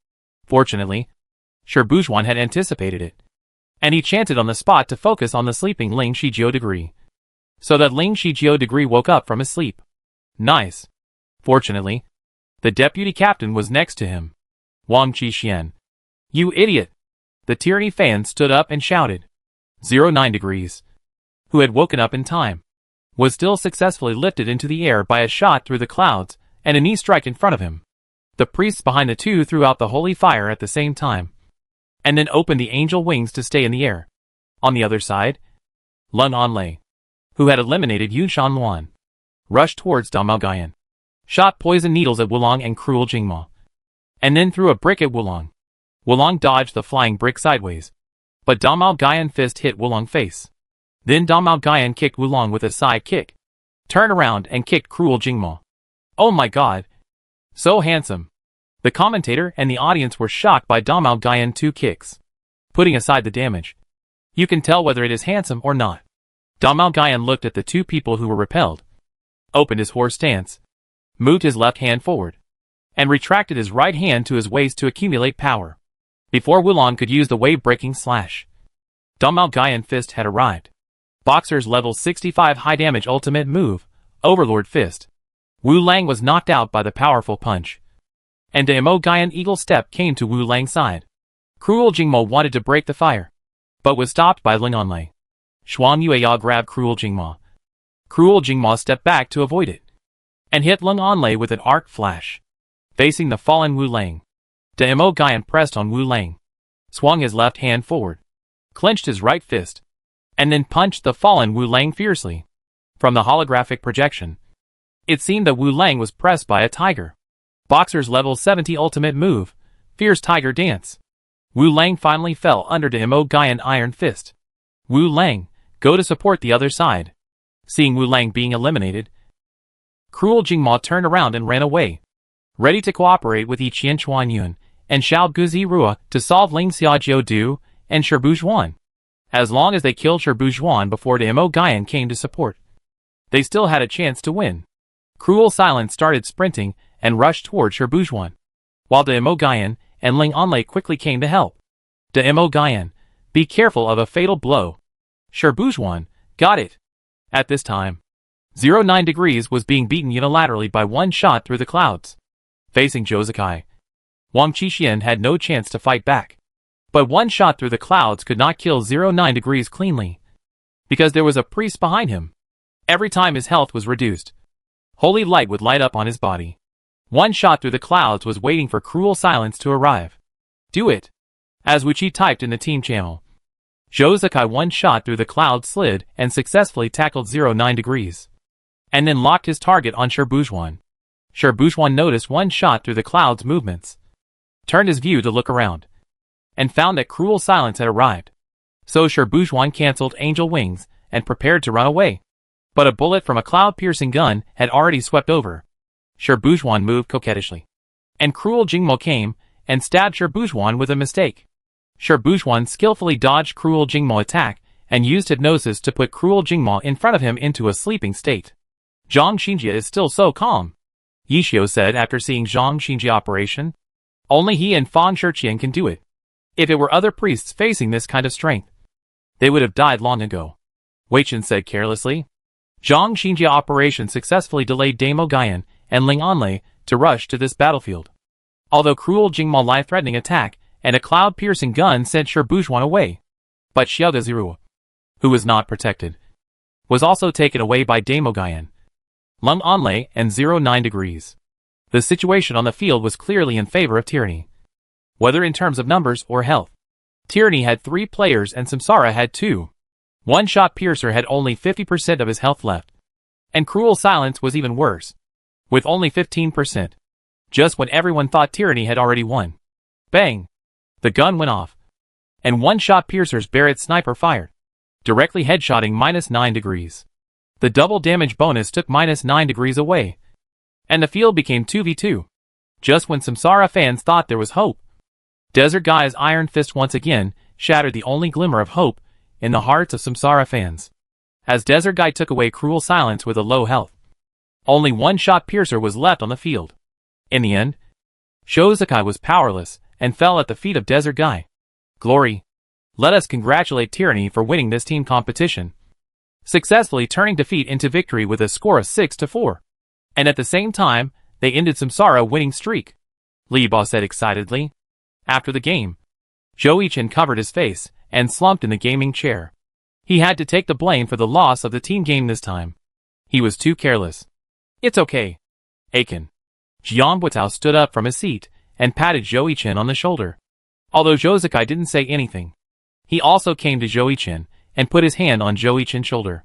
Fortunately, Shi Bujuan had anticipated it, and he chanted on the spot to focus on the sleeping Ling Shijiao degree, so that Ling Shijiao degree woke up from his sleep. Nice. Fortunately, the deputy captain was next to him. Wang Qixuan. You idiot! The Tyranny fan stood up and shouted. 09 degrees, who had woken up in time, was still successfully lifted into the air by a shot through the clouds and a knee strike in front of him. The priests behind the two threw out the holy fire at the same time, and then opened the angel wings to stay in the air. On the other side, Lun Anlei, who had eliminated Yun Shanluan, rushed towards Damao Guyan, shot poison needles at Wulong and Cruel Jingma, and then threw a brick at Wulong. Wulong dodged the flying brick sideways, but Damao Guyan fist hit Wulong face. Then Damao Guyan kicked Wulong with a side kick, turned around and kicked Cruel Jingma. Oh my god! So handsome! The commentator and the audience were shocked by Damao Guyan's 2 kicks. Putting aside the damage, you can tell whether it is handsome or not. Damao Guyan looked at the 2 people who were repelled, opened his horse stance, moved his left hand forward, and retracted his right hand to his waist to accumulate power. Before Wulong could use the wave-breaking slash, Damao Guyan fist had arrived. Boxer's level 65 high damage ultimate move, Overlord Fist. Wu Lang was knocked out by the powerful punch, and Damao Guyan Eagle Step came to Wu Lang's side. Cruel Jingmo wanted to break the fire, but was stopped by Ling Anlei. Xuan Yueya grabbed Cruel Jingma. Cruel Jingma stepped back to avoid it, and hit Ling Anlei with an arc flash. Facing the fallen Wu Lang, Damao Guyan pressed on Wu Lang, swung his left hand forward, clenched his right fist, and then punched the fallen Wu Lang fiercely. From the holographic projection, It seemed that Wu Lang was pressed by a tiger. Boxer's level 70 ultimate move, Fierce Tiger Dance. Wu Lang finally fell under the Imo Gaian Iron Fist. Wu Lang, go to support the other side. Seeing Wu Lang being eliminated, Cruel Jingma turned around and ran away, ready to cooperate with Yi Qian Chuanyun and Xiao Guzi Rua to solve Ling Xiaojiu Du and Shirbuzhuan. As long as they killed Shirbuzhuan before the Imo Gaian came to support, they still had a chance to win. Cruel Silence started sprinting and rushed toward Shirbuzhuan, while the Imo Gaian and Ling Anlei quickly came to help. The Imo Gaian, be careful of a fatal blow. Shirbuzhuan, got it. At this time, 09 Degrees was being beaten unilaterally by one shot through the clouds. Facing Jozakai, Wang Qixian had no chance to fight back. But one shot through the clouds could not kill 09 Degrees cleanly, because there was a priest behind him. Every time his health was reduced, holy light would light up on his body. One shot through the clouds was waiting for Cruel Silence to arrive. Do it. As Wuqi typed in the team channel, Jozakai one shot through the clouds slid and successfully tackled 09 Degrees, and then locked his target on Shirbuzhuan. Shirbuzhuan noticed one shot through the clouds movements, turned his view to look around, and found that Cruel Silence had arrived. So Shirbuzhuan cancelled Angel Wings and prepared to run away. But a bullet from a cloud-piercing gun had already swept over. Shirbuzhuan moved coquettishly, and Cruel Jingmo came and stabbed Shirbuzhuan with a mistake. Shirbuzhuan skillfully dodged Cruel Jingmo attack and used hypnosis to put Cruel Jingmo in front of him into a sleeping state. Zhang Xinjia is still so calm, Yishio said after seeing Zhang Xinjia operation. Only he and Fang Shiqian can do it. If it were other priests facing this kind of strength, they would have died long ago, Weichen said carelessly. Zhang Xinjia operation successfully delayed Damo Gaian and Ling Anlei to rush to this battlefield. Although Cruel Jingma life-threatening attack and a cloud-piercing gun sent Shirbuzhuan away, but Xiaogaziru, who was not protected, was also taken away by Damo Gaian, Ling Anlei, and 09 Degrees. The situation on the field was clearly in favor of Tyranny, whether in terms of numbers or health. Tyranny had 3 players and Samsara had 2. One-shot Piercer had only 50% of his health left, and Cruel Silence was even worse, with only 15%. Just when everyone thought Tyranny had already won. Bang! The gun went off, and one-shot Piercer's Barrett sniper fired, directly headshotting -9 degrees. The double damage bonus took -9 degrees away, and the field became 2v2. Just when Samsara fans thought there was hope, Desert Guy's Iron Fist once again shattered the only glimmer of hope in the hearts of Samsara fans, as Desert Guy took away Cruel Silence with a low health. Only one-shot Piercer was left on the field. In the end, Shozakai was powerless and fell at the feet of Desert Guy. Glory! Let us congratulate Tyranny for winning this team competition, successfully turning defeat into victory with a score of 6-4. And at the same time, they ended Samsara winning streak, Li Ba said excitedly. After the game, Zhou Yichen covered his face and slumped in the gaming chair. He had to take the blame for the loss of the team game this time. He was too careless. It's okay, Aiken. Jiang Buitao stood up from his seat and patted Zhou Yichen on the shoulder. Although Jozakai didn't say anything, he also came to Zhou Yichen and put his hand on Zhou Yichen's shoulder.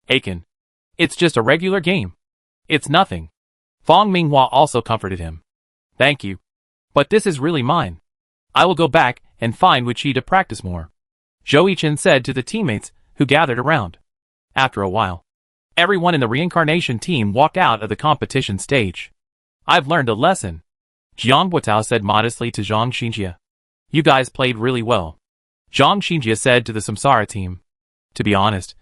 Aiken, it's just a regular game. It's nothing. Fang Minghua also comforted him. Thank you. But this is really mine. I will go back and find Wuqi to practice more, Zhou Yichen said to the teammates who gathered around. After a while, everyone in the reincarnation team walked out of the competition stage. I've learned a lesson, Jiang Buitao said modestly to Zhang Xinjia. You guys played really well, Zhang Xinjia said to the Samsara team. To be honest,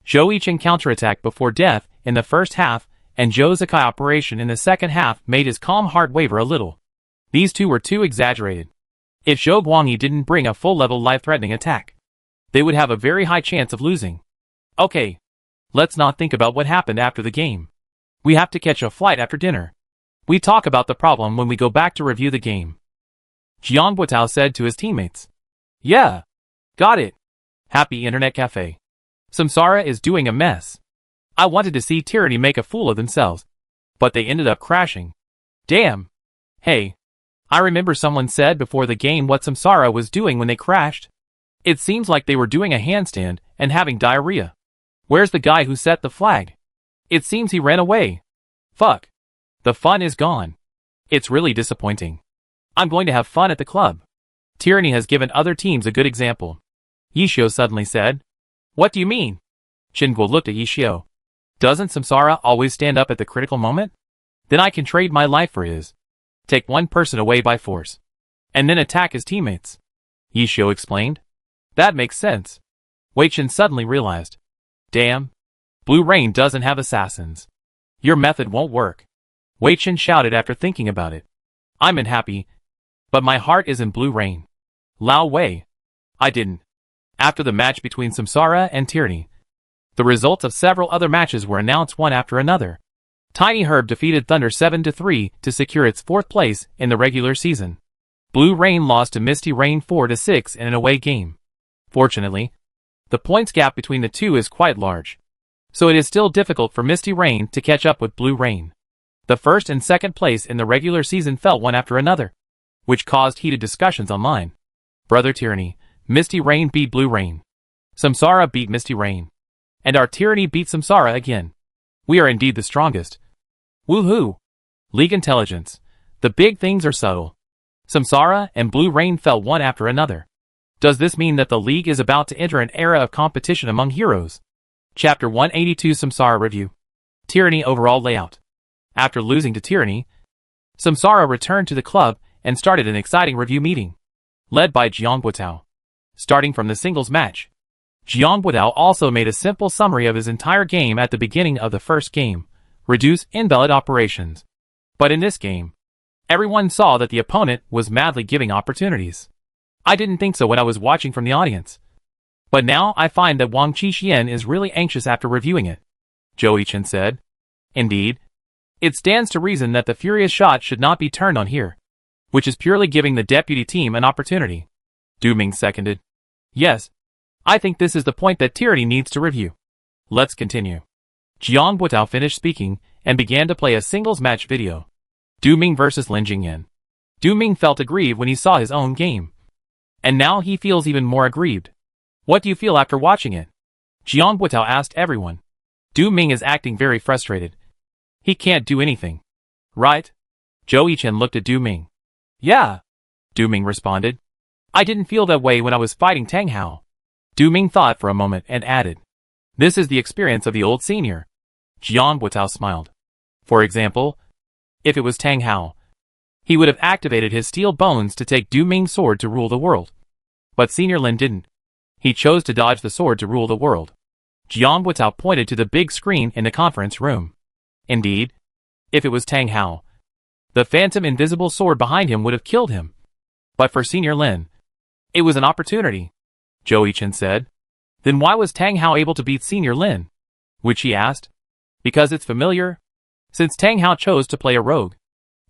Zhou Yichen counterattack before death in the first half and Jozakai operation in the second half made his calm heart waver a little. These two were too exaggerated. If Zhou Guangyi didn't bring a full-level life-threatening attack, they would have a very high chance of losing. Okay, let's not think about what happened after the game. We have to catch a flight after dinner. We talk about the problem when we go back to review the game, Jiang Buitao said to his teammates. Yeah, got it. Happy Internet Cafe. Samsara is doing a mess. I wanted to see Tyranny make a fool of themselves, but they ended up crashing. Damn. Hey, I remember someone said before the game what Samsara was doing when they crashed. It seems like they were doing a handstand and having diarrhea. Where's the guy who set the flag? It seems he ran away. Fuck. The fun is gone. It's really disappointing. I'm going to have fun at the club. Tyranny has given other teams a good example. Yishio suddenly said. What do you mean? Shinguo looked at Yishio. Doesn't Samsara always stand up at the critical moment? Then I can trade my life for his. Take one person away by force. And then attack his teammates. Yishio explained. That makes sense. Wei-Chen suddenly realized. Damn. Blue Rain doesn't have assassins. Your method won't work. Wei-Chen shouted after thinking about it. I'm unhappy. But my heart is in Blue Rain. Lao Wei. I didn't. After the match between Samsara and Tyranny, the results of several other matches were announced one after another. Tiny Herb defeated Thunder 7-3 to secure its 4th place in the regular season. Blue Rain lost to Misty Rain 4-6 in an away game. Fortunately, the points gap between the two is quite large, so it is still difficult for Misty Rain to catch up with Blue Rain. The 1st and 2nd place in the regular season fell one after another, which caused heated discussions online. Brother Tyranny, Misty Rain beat Blue Rain. Samsara beat Misty Rain. And our Tyranny beat Samsara again. We are indeed the strongest. Woohoo! League intelligence. The big things are subtle. Samsara and Blue Rain fell one after another. Does this mean that the league is about to enter an era of competition among heroes? Chapter 182 Samsara Review. Tyranny Overall Layout. After losing to Tyranny, Samsara returned to the club and started an exciting review meeting, led by Jiang Guotao. Starting from the singles match, Jiang Guotao also made a simple summary of his entire game at the beginning of the first game, reduce invalid operations. But in this game, everyone saw that the opponent was madly giving opportunities. I didn't think so when I was watching from the audience. But now I find that Wang Qixien is really anxious after reviewing it. Zhou Yichen said. Indeed. It stands to reason that the furious shot should not be turned on here, which is purely giving the deputy team an opportunity. Du Ming seconded. Yes. I think this is the point that Tyranny needs to review. Let's continue. Jiang Guotao finished speaking and began to play a singles match video. Du Ming vs Lin Jingyan. Du Ming felt aggrieved when he saw his own game. And now he feels even more aggrieved. What do you feel after watching it? Jiang Guotao asked everyone. Du Ming is acting very frustrated. He can't do anything. Right? Zhou Yichen looked at Du Ming. Yeah. Du Ming responded. I didn't feel that way when I was fighting Tang Hao. Du Ming thought for a moment and added. This is the experience of the old senior. Jiang Guotao smiled. For example, if it was Tang Hao, he would have activated his steel bones to take Du Ming's sword to rule the world. But Senior Lin didn't. He chose to dodge the sword to rule the world. Jiang Guotao pointed to the big screen in the conference room. Indeed, if it was Tang Hao, the phantom invisible sword behind him would have killed him. But for Senior Lin, it was an opportunity. Zhou Yichen said. Then why was Tang Hao able to beat Senior Lin? Which he asked. Because it's familiar. Since Tang Hao chose to play a rogue,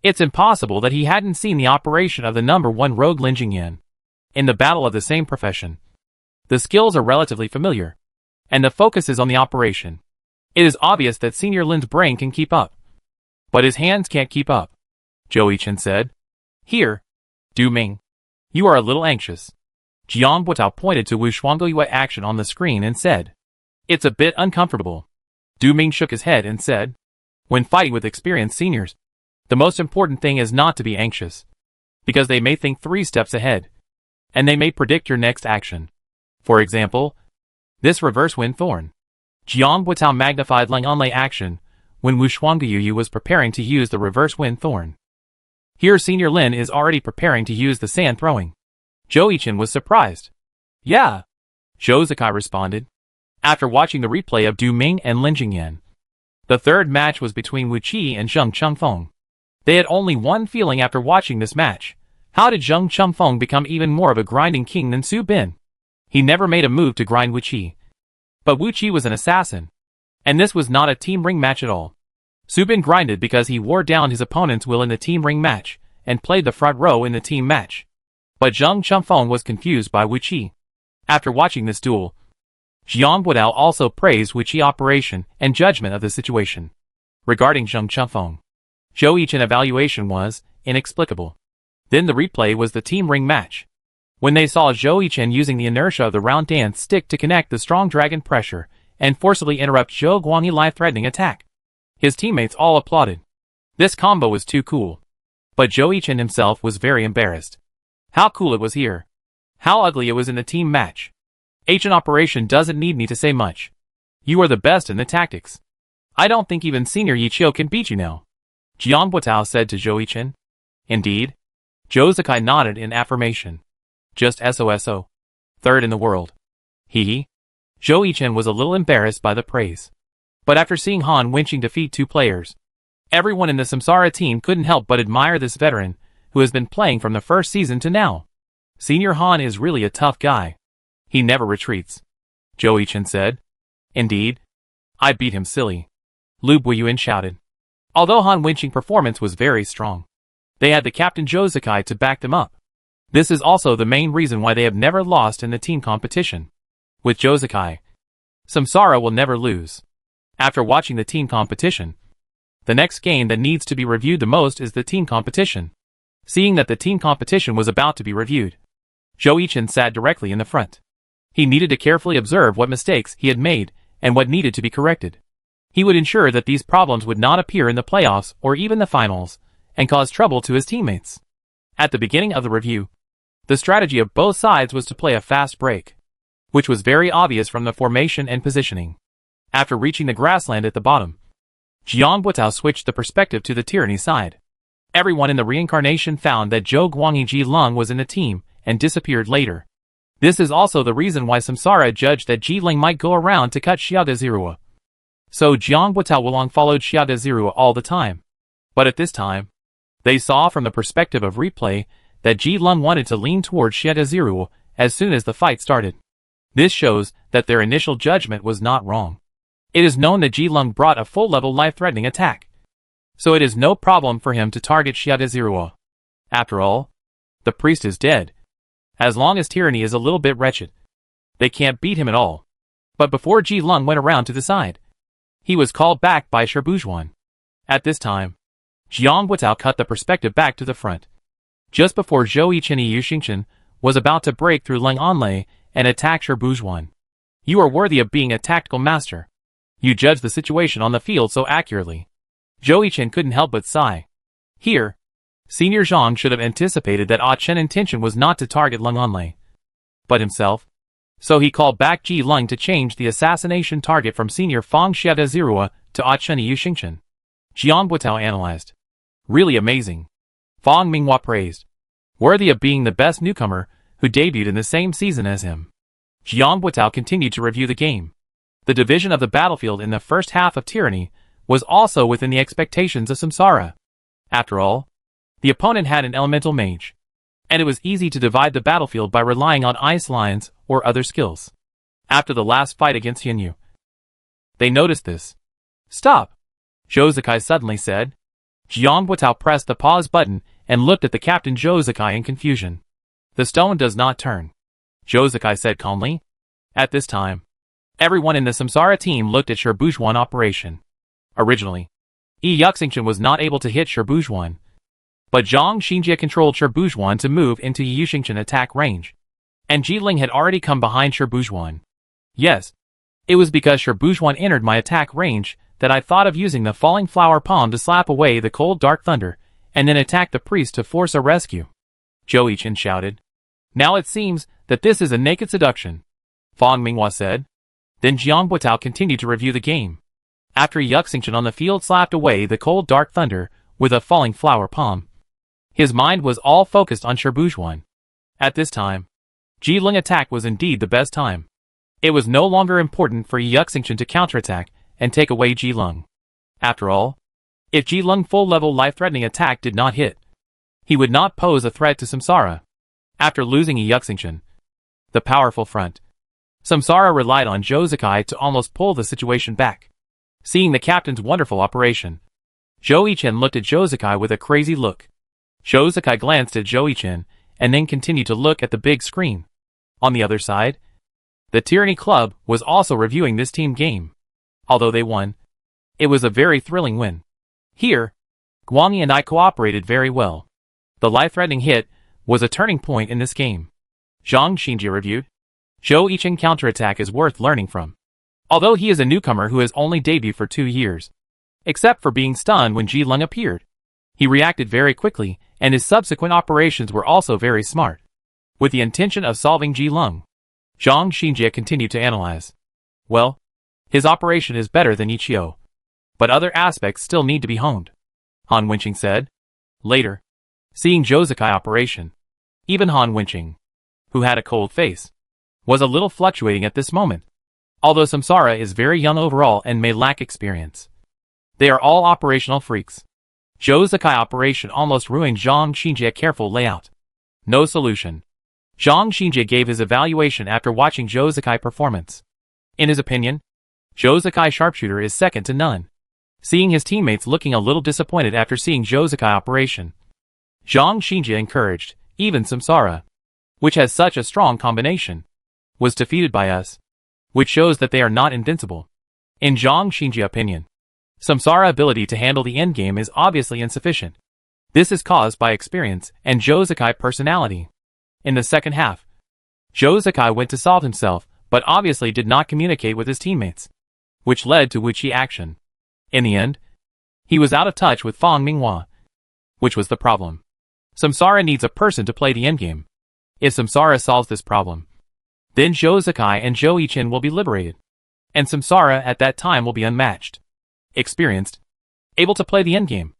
it's impossible that he hadn't seen the operation of the number 1 rogue Lin Jingyan. In the battle of the same profession, the skills are relatively familiar, and the focus is on the operation. It is obvious that Senior Lin's brain can keep up, but his hands can't keep up. Zhou Yichen said. Here, Du Ming, you are a little anxious. Jiang Guotao pointed to Wu Shuangoyue action on the screen and said. It's a bit uncomfortable. Du Ming shook his head and said. When fighting with experienced seniors, the most important thing is not to be anxious, because they may think 3 steps ahead, and they may predict your next action. For example, this reverse wind thorn. Jiang Guotao magnified Lang Onlei action when Wu Shuangoyue was preparing to use the reverse wind thorn. Here Senior Lin is already preparing to use the sand throwing. Zhou Yichen was surprised. Yeah, Zhou Zikai responded. After watching the replay of Du Ming and Lin Jingyan, the third match was between Wu Qi and Zheng Chengfeng. They had only one feeling after watching this match. How did Zheng Chengfeng become even more of a grinding king than Su Bin? He never made a move to grind Wu Qi. But Wu Qi was an assassin. And this was not a team ring match at all. Su Bin grinded because he wore down his opponent's will in the team ring match, and played the front row in the team match. But Zheng Chengfeng was confused by Wu Qi. After watching this duel, Jiang Guotao also praised Wu Qi operation and judgment of the situation. Regarding Zheng Chengfeng, Zhou Yichen evaluation was inexplicable. Then the replay was the team ring match. When they saw Zhou Yichen using the inertia of the round dance stick to connect the strong dragon pressure and forcibly interrupt Zhou Guangyi life-threatening attack, His teammates all applauded. This combo was too cool. But Zhou Yichen himself was very embarrassed. How cool it was here. How ugly it was in the team match. An operation doesn't need me to say much. You are the best in the tactics. I don't think even Senior Yichio can beat you now. Jiang Buotao said to Zhou Yichen. Indeed. Zhou Zikai nodded in affirmation. Just SOSO. Third in the world. Hee. Zhou Yichen was a little embarrassed by the praise. But after seeing Han Wenqing defeat 2 players, everyone in the Samsara team couldn't help but admire this veteran, who has been playing from the first season to now. Senior Han is really a tough guy. He never retreats. Zhou Yichen said. Indeed. I beat him silly. Lu Buiyuan shouted. Although Han Wenqing's performance was very strong, they had the captain Zhou Zikai to back them up. This is also the main reason why they have never lost in the team competition. With Zhou Zikai, Samsara will never lose. After watching the team competition, the next game that needs to be reviewed the most is the team competition. Seeing that the team competition was about to be reviewed, Zhou Yichen sat directly in the front. He needed to carefully observe what mistakes he had made and what needed to be corrected. He would ensure that these problems would not appear in the playoffs or even the finals and cause trouble to his teammates. At the beginning of the review, the strategy of both sides was to play a fast break, which was very obvious from the formation and positioning. After reaching the grassland at the bottom, Jiang Buotao switched the perspective to the tyranny side. Everyone in the reincarnation found that Zhou Guangyi Ji Lung was in the team and disappeared later. This is also the reason why Samsara judged that Ji Ling might go around to cut Xiaodezirua. So Jiang Buotao Wulong followed Xiaodezirua all the time. But at this time, they saw from the perspective of replay that Ji Lung wanted to lean towards Xiaodezirua as soon as the fight started. This shows that their initial judgment was not wrong. It is known that Ji Lung brought a full-level life-threatening attack, so it is no problem for him to target Xiaodezirua. After all, the priest is dead. As long as tyranny is a little bit wretched, they can't beat him at all. But before Ji Lung went around to the side, he was called back by Sherbujuan. At this time, Jiang Buotao cut the perspective back to the front. Just before Zhou Yichen Yuxingchen was about to break through Leng Anlei and attack Sherbujuan. You are worthy of being a tactical master. You judge the situation on the field so accurately. Zhou Yichen couldn't help but sigh. Here, Senior Zhang should have anticipated that Chen's intention was not to target Leng Anlei, but himself. So he called back Ji Lung to change the assassination target from Senior Fang Xiaodezirua to Chen Yuxingchen. Jiang Buotao analyzed. Really amazing. Fang Minghua praised. Worthy of being the best newcomer who debuted in the same season as him. Jiang Buotao continued to review the game. The division of the battlefield in the first half of Tyranny was also within the expectations of Samsara. After all, the opponent had an elemental mage, and it was easy to divide the battlefield by relying on ice lines or other skills. After the last fight against Hinyu, they noticed this. Stop! Zhou Zikai suddenly said. Jiang Buotao pressed the pause button and looked at the captain Zhou Zikai in confusion. The stone does not turn, Zhou Zikai said calmly. At this time, everyone in the Samsara team looked at Sherbujuan operation. Originally, Yuxingchen was not able to hit Sherbujuan, but Zhang Xinjie controlled Sherbujuan to move into Yuxingchen attack range, and Ji Ling had already come behind Sherbujuan. Yes, it was because Sherbujuan entered my attack range that I thought of using the falling flower palm to slap away the cold dark thunder, and then attack the priest to force a rescue. Zhou Yichen shouted. Now it seems that this is a naked seduction, Fang Minghua said. Then Jiang Buotao continued to review the game. After Yuxingchen on the field slapped away the cold dark thunder with a falling flower palm, his mind was all focused on Sherbujuan. At this time, Ji Ling attack was indeed the best time. It was no longer important for Yuxingchen to counterattack and take away Ji Lung. After all, if Ji Lung full-level life-threatening attack did not hit, he would not pose a threat to Samsara. After losing Yuxingchen, the powerful front, Samsara relied on Zhou Zikai to almost pull the situation back. Seeing the captain's wonderful operation, Zhou Yichen looked at Zhou Zikai with a crazy look. Zhou Zikai glanced at Zhou Yichen and then continued to look at the big screen. On the other side, the Tyranny Club was also reviewing this team game. Although they won, it was a very thrilling win. Here, Guangyi and I cooperated very well. The life-threatening hit was a turning point in this game. Zhang Xinjie reviewed. Zhou Yichen counterattack is worth learning from. Although he is a newcomer who has only debuted for 2 years, except for being stunned when Ji Lung appeared. He reacted very quickly, and his subsequent operations were also very smart. With the intention of solving Ji Lung, Zhang Xinjie continued to analyze. Well, his operation is better than Yichio, but other aspects still need to be honed, Han Wenqing said. Later, seeing Zhou Zikai operation, even Han Wenqing, who had a cold face, was a little fluctuating at this moment. Although Samsara is very young overall and may lack experience, they are all operational freaks. Zhou Zikai operation almost ruined Zhang Xinjie's careful layout. No solution. Zhang Xinjie gave his evaluation after watching Zhou Zikai performance. In his opinion, Zhou Zikai sharpshooter is second to none. Seeing his teammates looking a little disappointed after seeing Zhou Zikai operation, Zhang Xinjie encouraged, even Samsara, which has such a strong combination, was defeated by us, which shows that they are not invincible. In Zhang Xinjie's opinion, Samsara's ability to handle the endgame is obviously insufficient. This is caused by experience and Zhou Zikai's personality. In the second half, Zhou Zikai went to solve himself, but obviously did not communicate with his teammates, which led to Wuqi action. In the end, he was out of touch with Fang Minghua, which was the problem. Samsara needs a person to play the endgame. If Samsara solves this problem, then Zhou Zikai and Zhou Yichen will be liberated, and Samsara at that time will be unmatched. Experienced, able to play the endgame,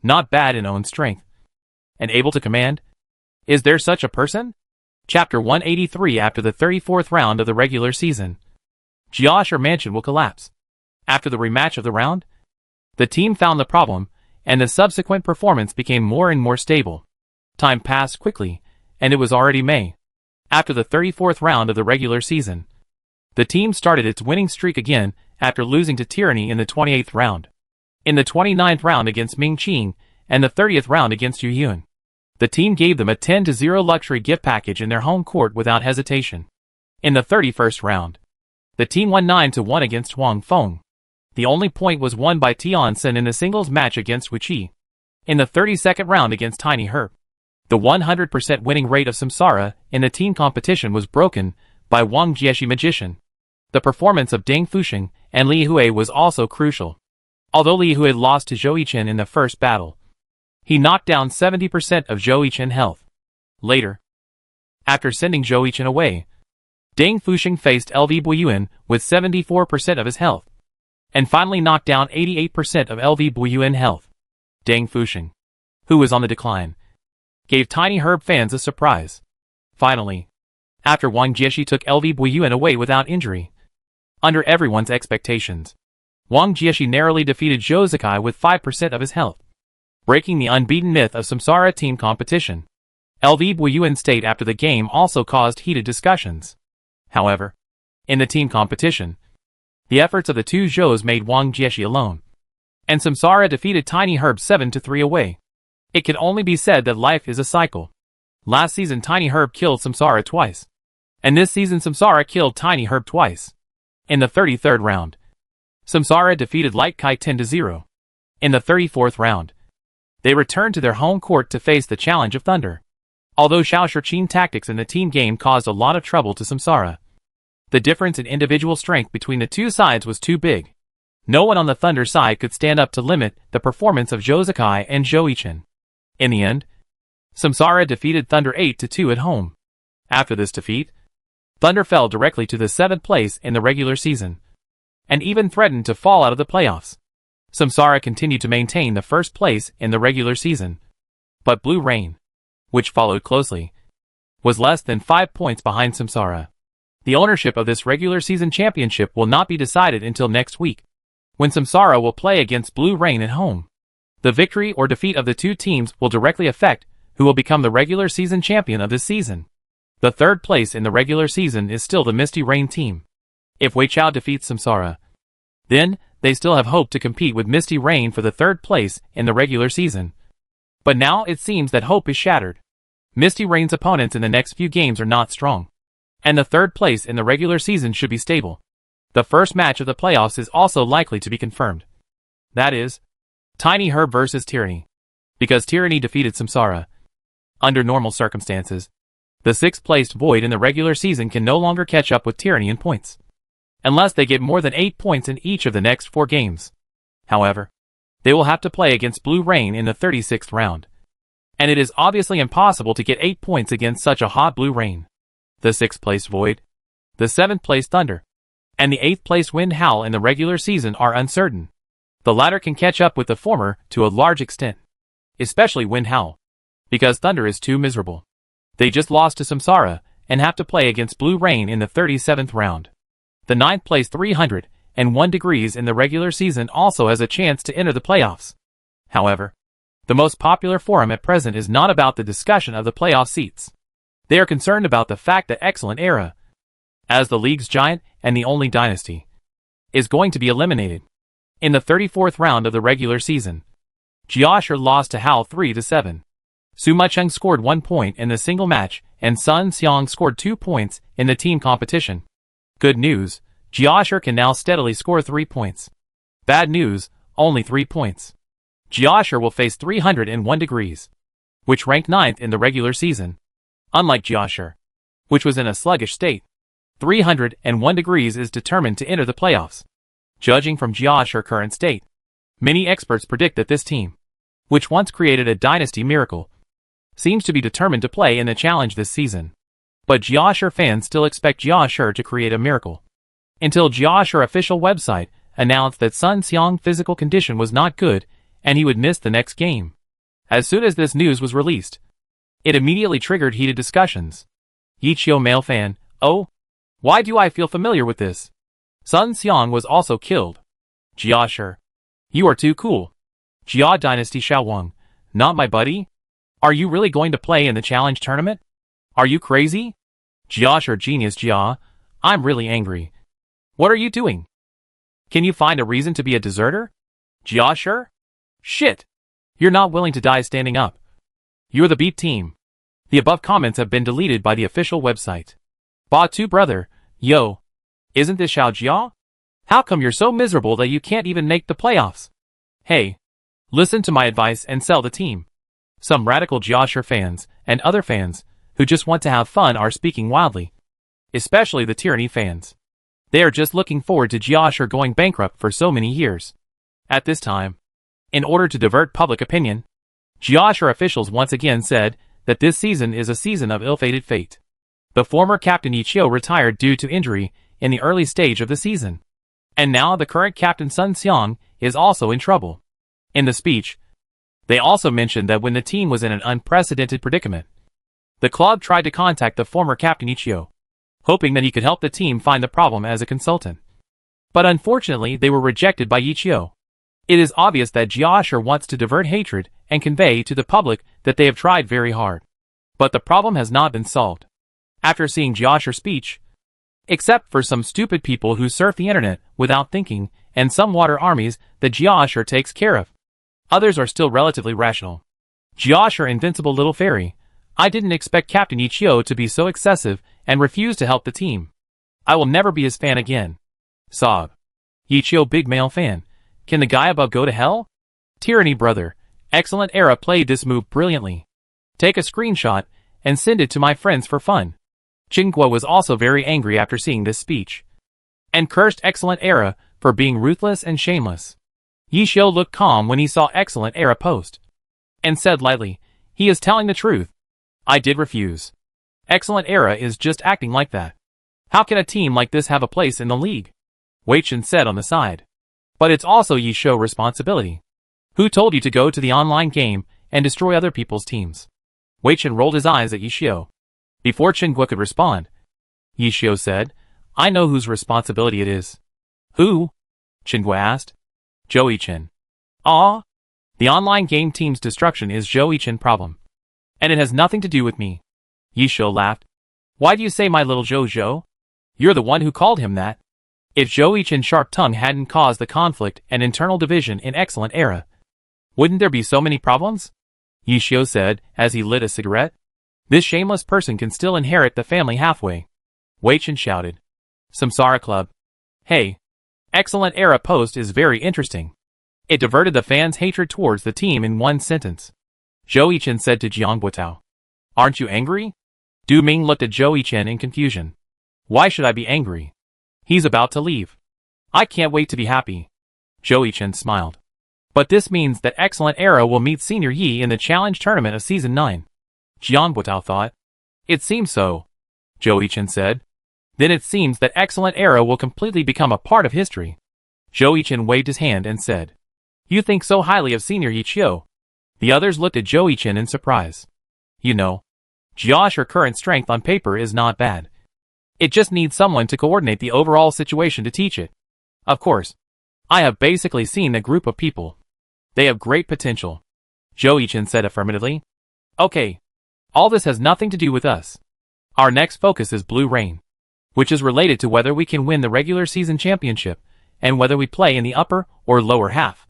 not bad in own strength, and able to command. Is there such a person? Chapter 183. After the 34th round of the regular season, Jiashi Mansion will collapse. After the rematch of the round, the team found the problem, and the subsequent performance became more and more stable. Time passed quickly, and it was already May. After the 34th round of the regular season, the team started its winning streak again after losing to Tyranny in the 28th round. In the 29th round against Ming Qing, and the 30th round against Yu Yun, the team gave them a 10-0 luxury gift package in their home court without hesitation. In the 31st round, the team won 9-1 against Wang Feng. The only point was won by Tian Sen in the singles match against Wuqi. In the 32nd round against Tiny Herb, the 100% winning rate of Samsara in the team competition was broken by Wang Jieshi Magician. The performance of Deng Fuxing and Li Hui was also crucial. Although Li Hui lost to Zhou Yichen in the first battle, he knocked down 70% of Zhou Yichen's health. Later, after sending Zhou Yichen away, Deng Fuxing faced LV Buyuan with 74% of his health, and finally knocked down 88% of LV Buyuan health. Deng Fuxing, who was on the decline, gave Tiny Herb fans a surprise. Finally, after Wang Jieshi took LV Buyuan away without injury, under everyone's expectations, Wang Jieshi narrowly defeated Zhou Zikai with 5% of his health, breaking the unbeaten myth of Samsara team competition. LV Buyuan's state after the game also caused heated discussions. However, in the team competition, the efforts of the two Zhous made Wang Jieshi alone, and Samsara defeated Tiny Herb 7-3 away. It can only be said that life is a cycle. Last season Tiny Herb killed Samsara twice, and this season Samsara killed Tiny Herb twice. In the 33rd round, Samsara defeated Light Kai 10-0. In the 34th round, they returned to their home court to face the challenge of Thunder. Although Xiao Shichin tactics in the team game caused a lot of trouble to Samsara, the difference in individual strength between the two sides was too big. No one on the Thunder side could stand up to limit the performance of Zhou Zikai and Zhou Yichen. In the end, Samsara defeated Thunder 8-2 at home. After this defeat, Thunder fell directly to the 7th place in the regular season, and even threatened to fall out of the playoffs. Samsara continued to maintain the first place in the regular season, but Blue Rain, which followed closely, was less than 5 points behind Samsara. The ownership of this regular season championship will not be decided until next week, when Samsara will play against Blue Rain at home. The victory or defeat of the two teams will directly affect who will become the regular season champion of this season. The third place in the regular season is still the Misty Rain team. If Wei Chao defeats Samsara, then they still have hope to compete with Misty Rain for the third place in the regular season. But now it seems that hope is shattered. Misty Rain's opponents in the next few games are not strong, and the third place in the regular season should be stable. The first match of the playoffs is also likely to be confirmed. That is, Tiny Herb versus Tyranny, because Tyranny defeated Samsara. Under normal circumstances, the 6th-placed Void in the regular season can no longer catch up with Tyranny in points, unless they get more than 8 points in each of the next 4 games. However, They will have to play against Blue Rain in the 36th round. And it is obviously impossible to get 8 points against such a hot Blue Rain. The 6th place Void, the 7th place Thunder, and the 8th place Wind Howl in the regular season are uncertain. The latter can catch up with the former to a large extent, especially Wind Howl, because Thunder is too miserable. They just lost to Samsara and have to play against Blue Rain in the 37th round. The 9th place 301 Degrees in the regular season also has a chance to enter the playoffs. However, the most popular forum at present is not about the discussion of the playoff seats. They are concerned about the fact that Excellent Era, as the league's giant and the only dynasty, is going to be eliminated. In the 34th round of the regular season, Jiashi lost to Howl 3-7. Su Mucheng scored 1 point in the single match, and Sun Xiang scored 2 points in the team competition. Good news, Jiashi can now steadily score 3 points. Bad news, only 3 points. Jiashi will face 301 Degrees, which ranked 9th in the regular season. Unlike Jiashi, which was in a sluggish state, 301 Degrees is determined to enter the playoffs. Judging from Jiashi's current state, many experts predict that this team, which once created a dynasty miracle, seems to be determined to play in the challenge this season. But Jiashi fans still expect Jiashi to create a miracle. Until Jiashi's official website announced that Sun Xiang's physical condition was not good and he would miss the next game. As soon as this news was released, it immediately triggered heated discussions. Yichio male fan, oh, why do I feel familiar with this? Sun Xiang was also killed. Jiashi, you are too cool. Jia Dynasty Xiaowang, not my buddy? Are you really going to play in the challenge tournament? Are you crazy? Jiashi genius Jia, I'm really angry. What are you doing? Can you find a reason to be a deserter? Jiashi? Shit! You're not willing to die standing up. You're the beat team. The above comments have been deleted by the official website. Ba2 brother, yo. Isn't this Xiao Jia? How come you're so miserable that you can't even make the playoffs? Hey, listen to my advice and sell the team. Some radical Jiashi fans and other fans who just want to have fun are speaking wildly. Especially the Tyranny fans. They are just looking forward to Jiashi going bankrupt for so many years. At this time, in order to divert public opinion, Jiashi officials once again said that this season is a season of ill-fated fate. The former captain Yichio retired due to injury in the early stage of the season. And now the current captain Sun Xiang is also in trouble. In the speech, they also mentioned that when the team was in an unprecedented predicament, the club tried to contact the former captain Yichio, hoping that he could help the team find the problem as a consultant. But unfortunately they were rejected by Yichio. It is obvious that Jiashi wants to divert hatred and convey to the public that they have tried very hard. But the problem has not been solved. After seeing Jiashi's speech, except for some stupid people who surf the internet without thinking and some water armies that Jiashi takes care of, others are still relatively rational. Jiashi invincible little fairy, I didn't expect Captain Yichio to be so excessive and refuse to help the team. I will never be his fan again. Sob. Yichio big male fan. Can the guy above go to hell? Tyranny brother, Excellent Era played this move brilliantly. Take a screenshot and send it to my friends for fun. Qinghua was also very angry after seeing this speech, and cursed Excellent Era for being ruthless and shameless. Yichio looked calm when he saw Excellent Era post, and said lightly, he is telling the truth. I did refuse. Excellent Era is just acting like that. How can a team like this have a place in the league? Weichen said on the side. But it's also Yichio's responsibility. Who told you to go to the online game and destroy other people's teams? Weichen rolled his eyes at Yichio. Before Qinghua could respond, Yichio said, I know whose responsibility it is. Who? Qinghua asked. Zhou Yichen. Ah? The online game team's destruction is Zhou Yichen's problem. And it has nothing to do with me. Yichio laughed. Why do you say my little Zhou? You're the one who called him that. If Zhou Yichen's sharp tongue hadn't caused the conflict and internal division in Excellent Era, wouldn't there be so many problems? Yichio said as he lit a cigarette. This shameless person can still inherit the family halfway. Weichen shouted. Samsara Club. Hey. Excellent Era post is very interesting. It diverted the fans' hatred towards the team in one sentence. Zhou Yichen said to Jiang Buotao. Aren't you angry? Du Ming looked at Zhou Yichen in confusion. Why should I be angry? He's about to leave. I can't wait to be happy. Zhou Yichen smiled. But this means that Excellent Era will meet Senior Yi in the Challenge Tournament of Season 9. Jian Buitao thought. It seems so, Zhou Yichen said. Then it seems that Excellent Era will completely become a part of history. Zhou Yichen waved his hand and said, You think so highly of Senior Yi Qiu? The others looked at Zhou Yichen in surprise. You know, Josh, her current strength on paper is not bad. It just needs someone to coordinate the overall situation to teach it. Of course, I have basically seen a group of people. They have great potential. Zhou Yichen said affirmatively. Okay. All this has nothing to do with us. Our next focus is Blue Rain, which is related to whether we can win the regular season championship, and whether we play in the upper or lower half.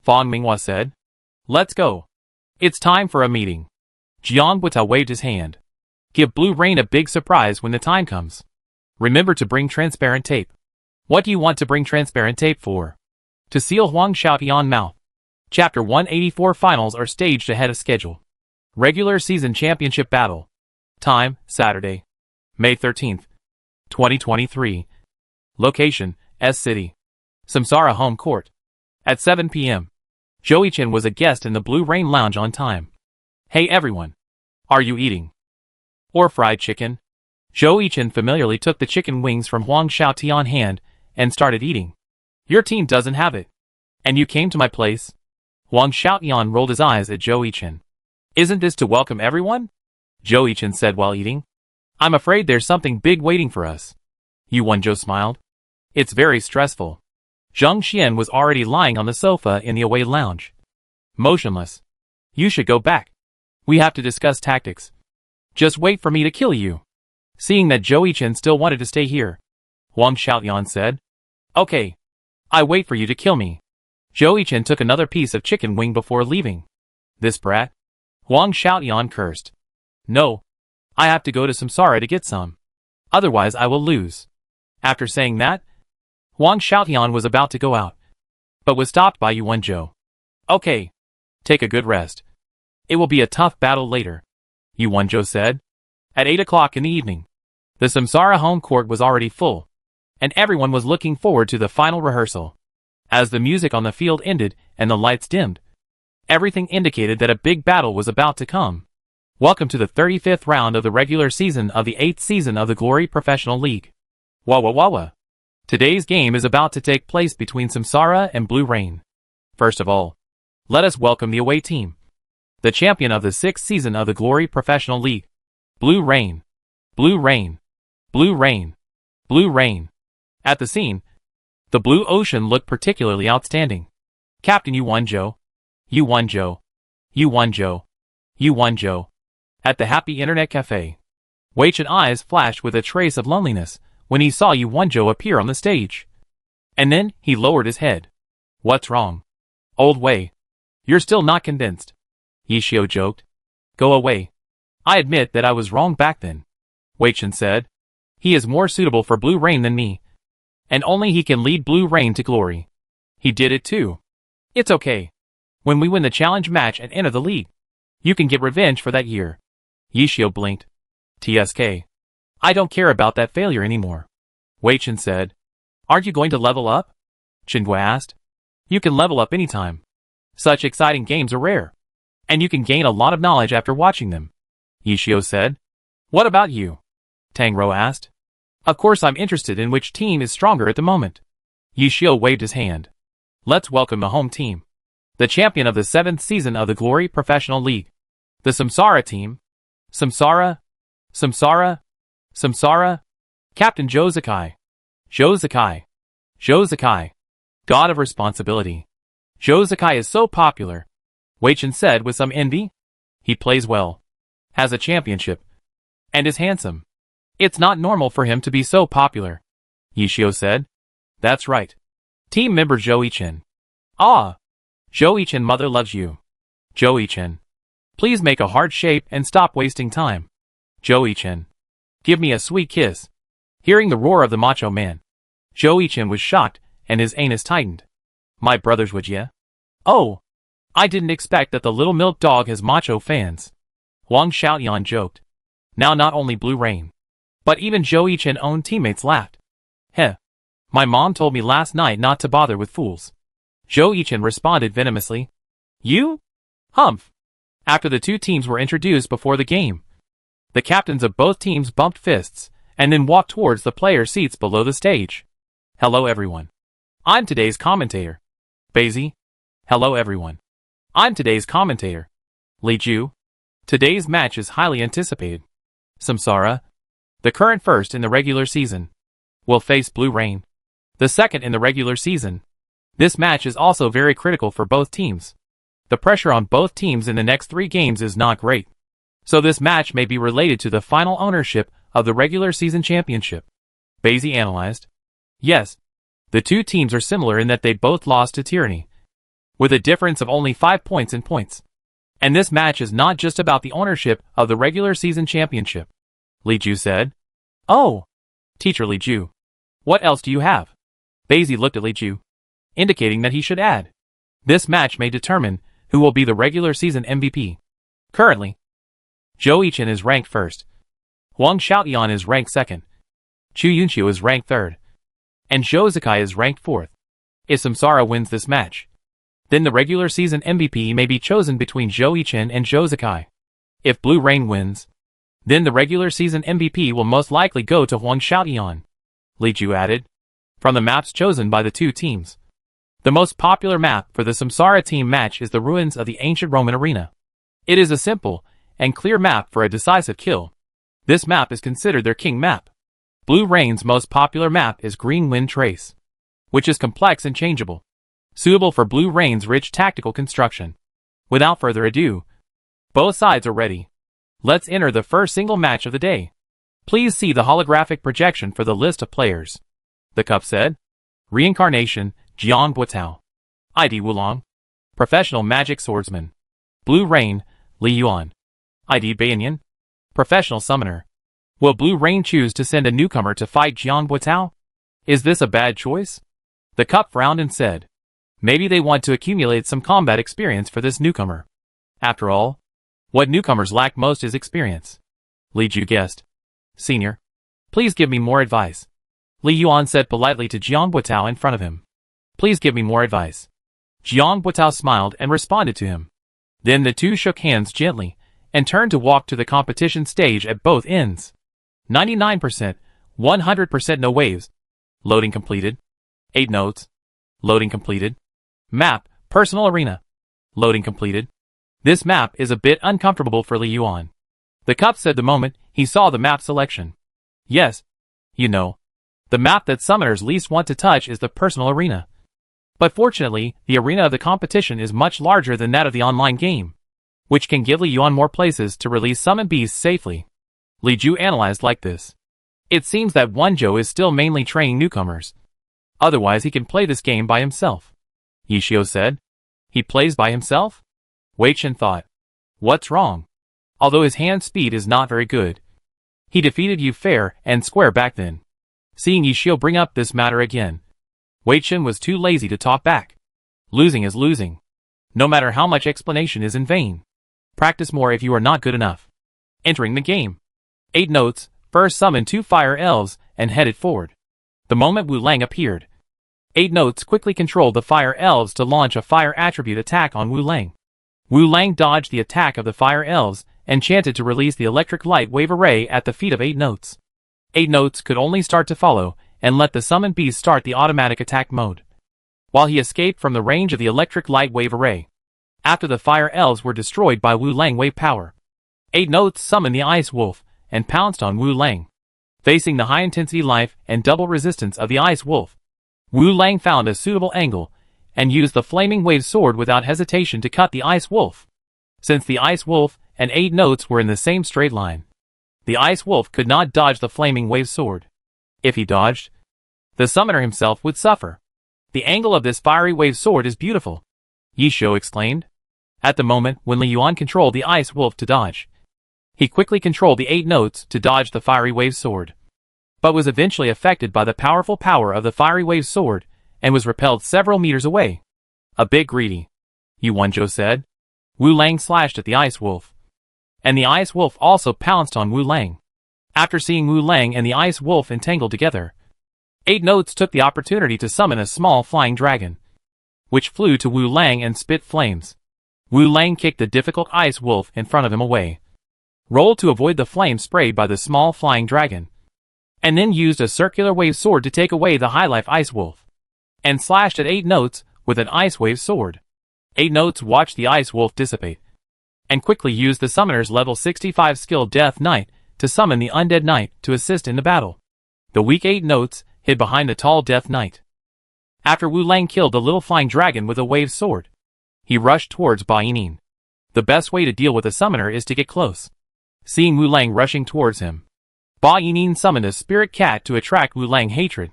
Fang Minghua said. Let's go. It's time for a meeting. Jiang Buitao waved his hand. Give Blue Rain a big surprise when the time comes. Remember to bring transparent tape. What do you want to bring transparent tape for? To seal Huang Xiaotian mouth. Chapter 184 finals are staged ahead of schedule. Regular season championship battle. Time, Saturday, May 13th, 2023. Location, S City. Samsara home court. At 7 p.m. Zhou Yichen was a guest in the Blue Rain Lounge on time. Hey everyone. Are you eating? Or fried chicken? Zhou Yichen familiarly took the chicken wings from Huang Xiaotian's hand and started eating. Your team doesn't have it. And you came to my place? Huang Xiaotian rolled his eyes at Zhou Yichen. Isn't this to welcome everyone? Zhou Yichen said while eating. I'm afraid there's something big waiting for us. Yu Wenzhou smiled. It's very stressful. Zhang Xian was already lying on the sofa in the away lounge. Motionless. You should go back. We have to discuss tactics. Just wait for me to kill you. Seeing that Zhou Yichen still wanted to stay here, Huang Xiaotian said. Okay. I wait for you to kill me. Zhou Yichen took another piece of chicken wing before leaving. This brat. Huang Xiaotian cursed. No. I have to go to Samsara to get some. Otherwise I will lose. After saying that, Huang Xiaotian was about to go out, but was stopped by Yu Wenzhou. Okay. Take a good rest. It will be a tough battle later, Yu Wenzhou said. At 8 o'clock in the evening, the Samsara home court was already full, and everyone was looking forward to the final rehearsal. As the music on the field ended and the lights dimmed, everything indicated that a big battle was about to come. Welcome to the 35th round of the regular season of the 8th season of the Glory Professional League. Wah. Today's game is about to take place between Samsara and Blue Rain. First of all, let us welcome the away team, the champion of the 6th season of the Glory Professional League. Blue Rain. Blue Rain. Blue Rain. Blue Rain. At the scene, the blue ocean looked particularly outstanding. Captain Yu Wenzhou. Yu Wenzhou. Yu Wenzhou. Yu Wenzhou. At the happy internet cafe, Wei Chen's eyes flashed with a trace of loneliness when he saw Yu Wenzhou appear on the stage. And then he lowered his head. What's wrong? Old Wei. You're still not convinced. Yi Xiu joked. Go away. I admit that I was wrong back then, Wei Chen said. He is more suitable for Blue Rain than me. And only he can lead Blue Rain to glory. He did it too. It's okay. When we win the challenge match and enter the league, you can get revenge for that year. Yi Xiu blinked. TSK. I don't care about that failure anymore, Wei Chen said. Aren't you going to level up? Chen Gui asked. You can level up anytime. Such exciting games are rare. And you can gain a lot of knowledge after watching them, Yi Xiu said. What about you? Tang Rou asked. Of course I'm interested in which team is stronger at the moment. Yi Xiu waved his hand. Let's welcome the home team, the champion of the 7th season of the Glory Professional League. The Samsara team. Samsara. Samsara. Samsara. Captain Zhou Zikai. Zhou Zikai. Zhou Zikai. God of responsibility. Zhou Zikai is so popular, Wei Chen said with some envy. He plays well, has a championship, and is handsome. It's not normal for him to be so popular, Yi Xiu said. That's right. Team member Zhou Yichen. Ah! Zhou Yichen mother loves you. Zhou Yichen. Please make a heart shape and stop wasting time. Zhou Yichen. Give me a sweet kiss. Hearing the roar of the macho man, Zhou Yichen was shocked and his anus tightened. My brothers, would ya? Oh! I didn't expect that the little milk dog has macho fans. Huang Xiaotian joked. Now not only Blue Rain, but even Zhou Yichen's own teammates laughed. Heh. My mom told me last night not to bother with fools. Zhou Yichen responded venomously. You? Humph. After the two teams were introduced before the game, the captains of both teams bumped fists and then walked towards the player seats below the stage. Hello everyone. I'm today's commentator. Basie. Hello everyone. I'm today's commentator. Li Ju. Today's match is highly anticipated. Samsara, the current first in the regular season, will face Blue Rain, the second in the regular season. This match is also very critical for both teams. The pressure on both teams in the next 3 games is not great. So this match may be related to the final ownership of the regular season championship. Basie analyzed. Yes, the two teams are similar in that they both lost to Tyranny, with a difference of only 5 points in points. And this match is not just about the ownership of the regular season championship. Li Ju said. Oh, Teacher Li Ju. What else do you have? Basie looked at Li Ju, indicating that he should add. This match may determine who will be the regular season MVP. Currently, Zhou Yichen is ranked first. Huang Xiaoyan is ranked second. Chu Yunqiu is ranked third. And Zhou Zikai is ranked fourth. If Samsara wins this match, then the regular season MVP may be chosen between Zhou Yichen and Zhou Zikai. If Blue Rain wins, then the regular season MVP will most likely go to Huang Xiaoyan. Li Ju added. From the maps chosen by the two teams, the most popular map for the Samsara team match is the ruins of the ancient Roman arena. It is a simple and clear map for a decisive kill. This map is considered their king map. Blue Rain's most popular map is Green Wind Trace, which is complex and changeable, suitable for Blue Rain's rich tactical construction. Without further ado, both sides are ready. Let's enter the first single match of the day. Please see the holographic projection for the list of players. The cup said. Reincarnation, Jiang Buotao. ID Wulong. Professional Magic Swordsman. Blue Rain, Li Yuan. ID Banyan. Professional Summoner. Will Blue Rain choose to send a newcomer to fight Jiang Buotao? Is this a bad choice? The cup frowned and said. Maybe they want to accumulate some combat experience for this newcomer. After all, what newcomers lack most is experience. Li Ju guessed. Senior, please give me more advice. Li Yuan said politely to Jiang Buotao in front of him. Please give me more advice. Jiang Buotao smiled and responded to him. Then the two shook hands gently and turned to walk to the competition stage at both ends. 99%, 100% no waves. Loading completed. 8 nodes. Loading completed. Map, Personal Arena. Loading completed. This map is a bit uncomfortable for Li Yuan. The cup said the moment he saw the map selection. Yes, you know, the map that summoners least want to touch is the Personal Arena. But fortunately, the arena of the competition is much larger than that of the online game, which can give Li Yuan more places to release summon beasts safely. Li Ju analyzed like this. It seems that Wenzhou is still mainly training newcomers. Otherwise he can play this game by himself. Yishio said. He plays by himself? Wei Chen thought. What's wrong? Although his hand speed is not very good, he defeated you fair and square back then. Seeing Yishio bring up this matter again, Wei Chen was too lazy to talk back. Losing is losing. No matter how much explanation is in vain. Practice more if you are not good enough. Entering the game. 8 notes, first summoned 2 fire elves and headed forward. The moment Wu Lang appeared, 8 notes quickly controlled the fire elves to launch a fire attribute attack on Wu Lang. Wu Lang dodged the attack of the fire elves and chanted to release the electric light wave array at the feet of 8 notes. 8 notes could only start to follow and let the summoned beast start the automatic attack mode, while he escaped from the range of the electric light wave array. After the fire elves were destroyed by Wu Lang wave power, 8 notes summoned the ice wolf and pounced on Wu Lang. Facing the high-intensity life and double resistance of the ice wolf, Wu Lang found a suitable angle and used the flaming wave sword without hesitation to cut the ice wolf. Since the ice wolf and 8 notes were in the same straight line, the ice wolf could not dodge the flaming wave sword. If he dodged, the summoner himself would suffer. The angle of this fiery wave sword is beautiful, Yishio exclaimed. At the moment when Li Yuan controlled the ice wolf to dodge, he quickly controlled the 8 notes to dodge the fiery wave sword, but was eventually affected by the powerful power of the fiery wave sword and was repelled several meters away. A bit greedy, Yu Wenzhou said. Wu Lang slashed at the ice wolf, and the ice wolf also pounced on Wu Lang. After seeing Wu Lang and the ice wolf entangled together, 8 notes took the opportunity to summon a small flying dragon. which flew to Wu Lang and spit flames. Wu Lang kicked the difficult ice wolf in front of him away, rolled to avoid the flame sprayed by the small flying dragon, and then used a circular wave sword to take away the high life ice wolf, and slashed at 8 Notes with an ice wave sword. 8 Notes watched the ice wolf dissipate, and quickly used the summoner's level 65 skill Death Knight to summon the undead knight to assist in the battle. The weak 8 Notes hid behind the tall Death Knight. After Wu Lang killed the little flying dragon with a wave sword, he rushed towards Ba Yinyin. The best way to deal with a summoner is to get close. Seeing Wu Lang rushing towards him, Ba Yinyin summoned a spirit cat to attract Wu Lang hatred.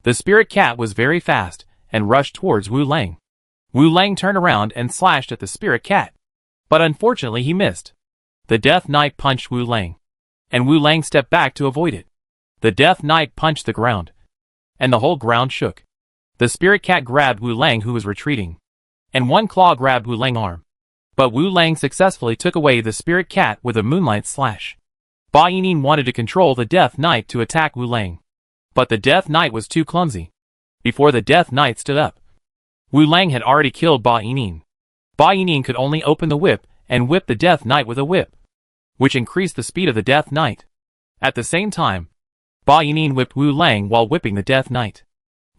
The spirit cat was very fast and rushed towards Wu Lang. Wu Lang turned around and slashed at the spirit cat, but unfortunately he missed. The Death Knight punched Wu Lang, and Wu Lang stepped back to avoid it. The Death Knight punched the ground, and the whole ground shook. The spirit cat grabbed Wu Lang, who was retreating, and one claw grabbed Wu Lang's arm. But Wu Lang successfully took away the spirit cat with a moonlight slash. Ba Yinyin wanted to control the Death Knight to attack Wu Lang, but the Death Knight was too clumsy. Before the Death Knight stood up, Wu Lang had already killed Ba Yinyin. Ba Yinyin could only open the whip and whip the Death Knight with a whip, which increased the speed of the Death Knight. At the same time, Ba Yinyin whipped Wu Lang while whipping the Death Knight.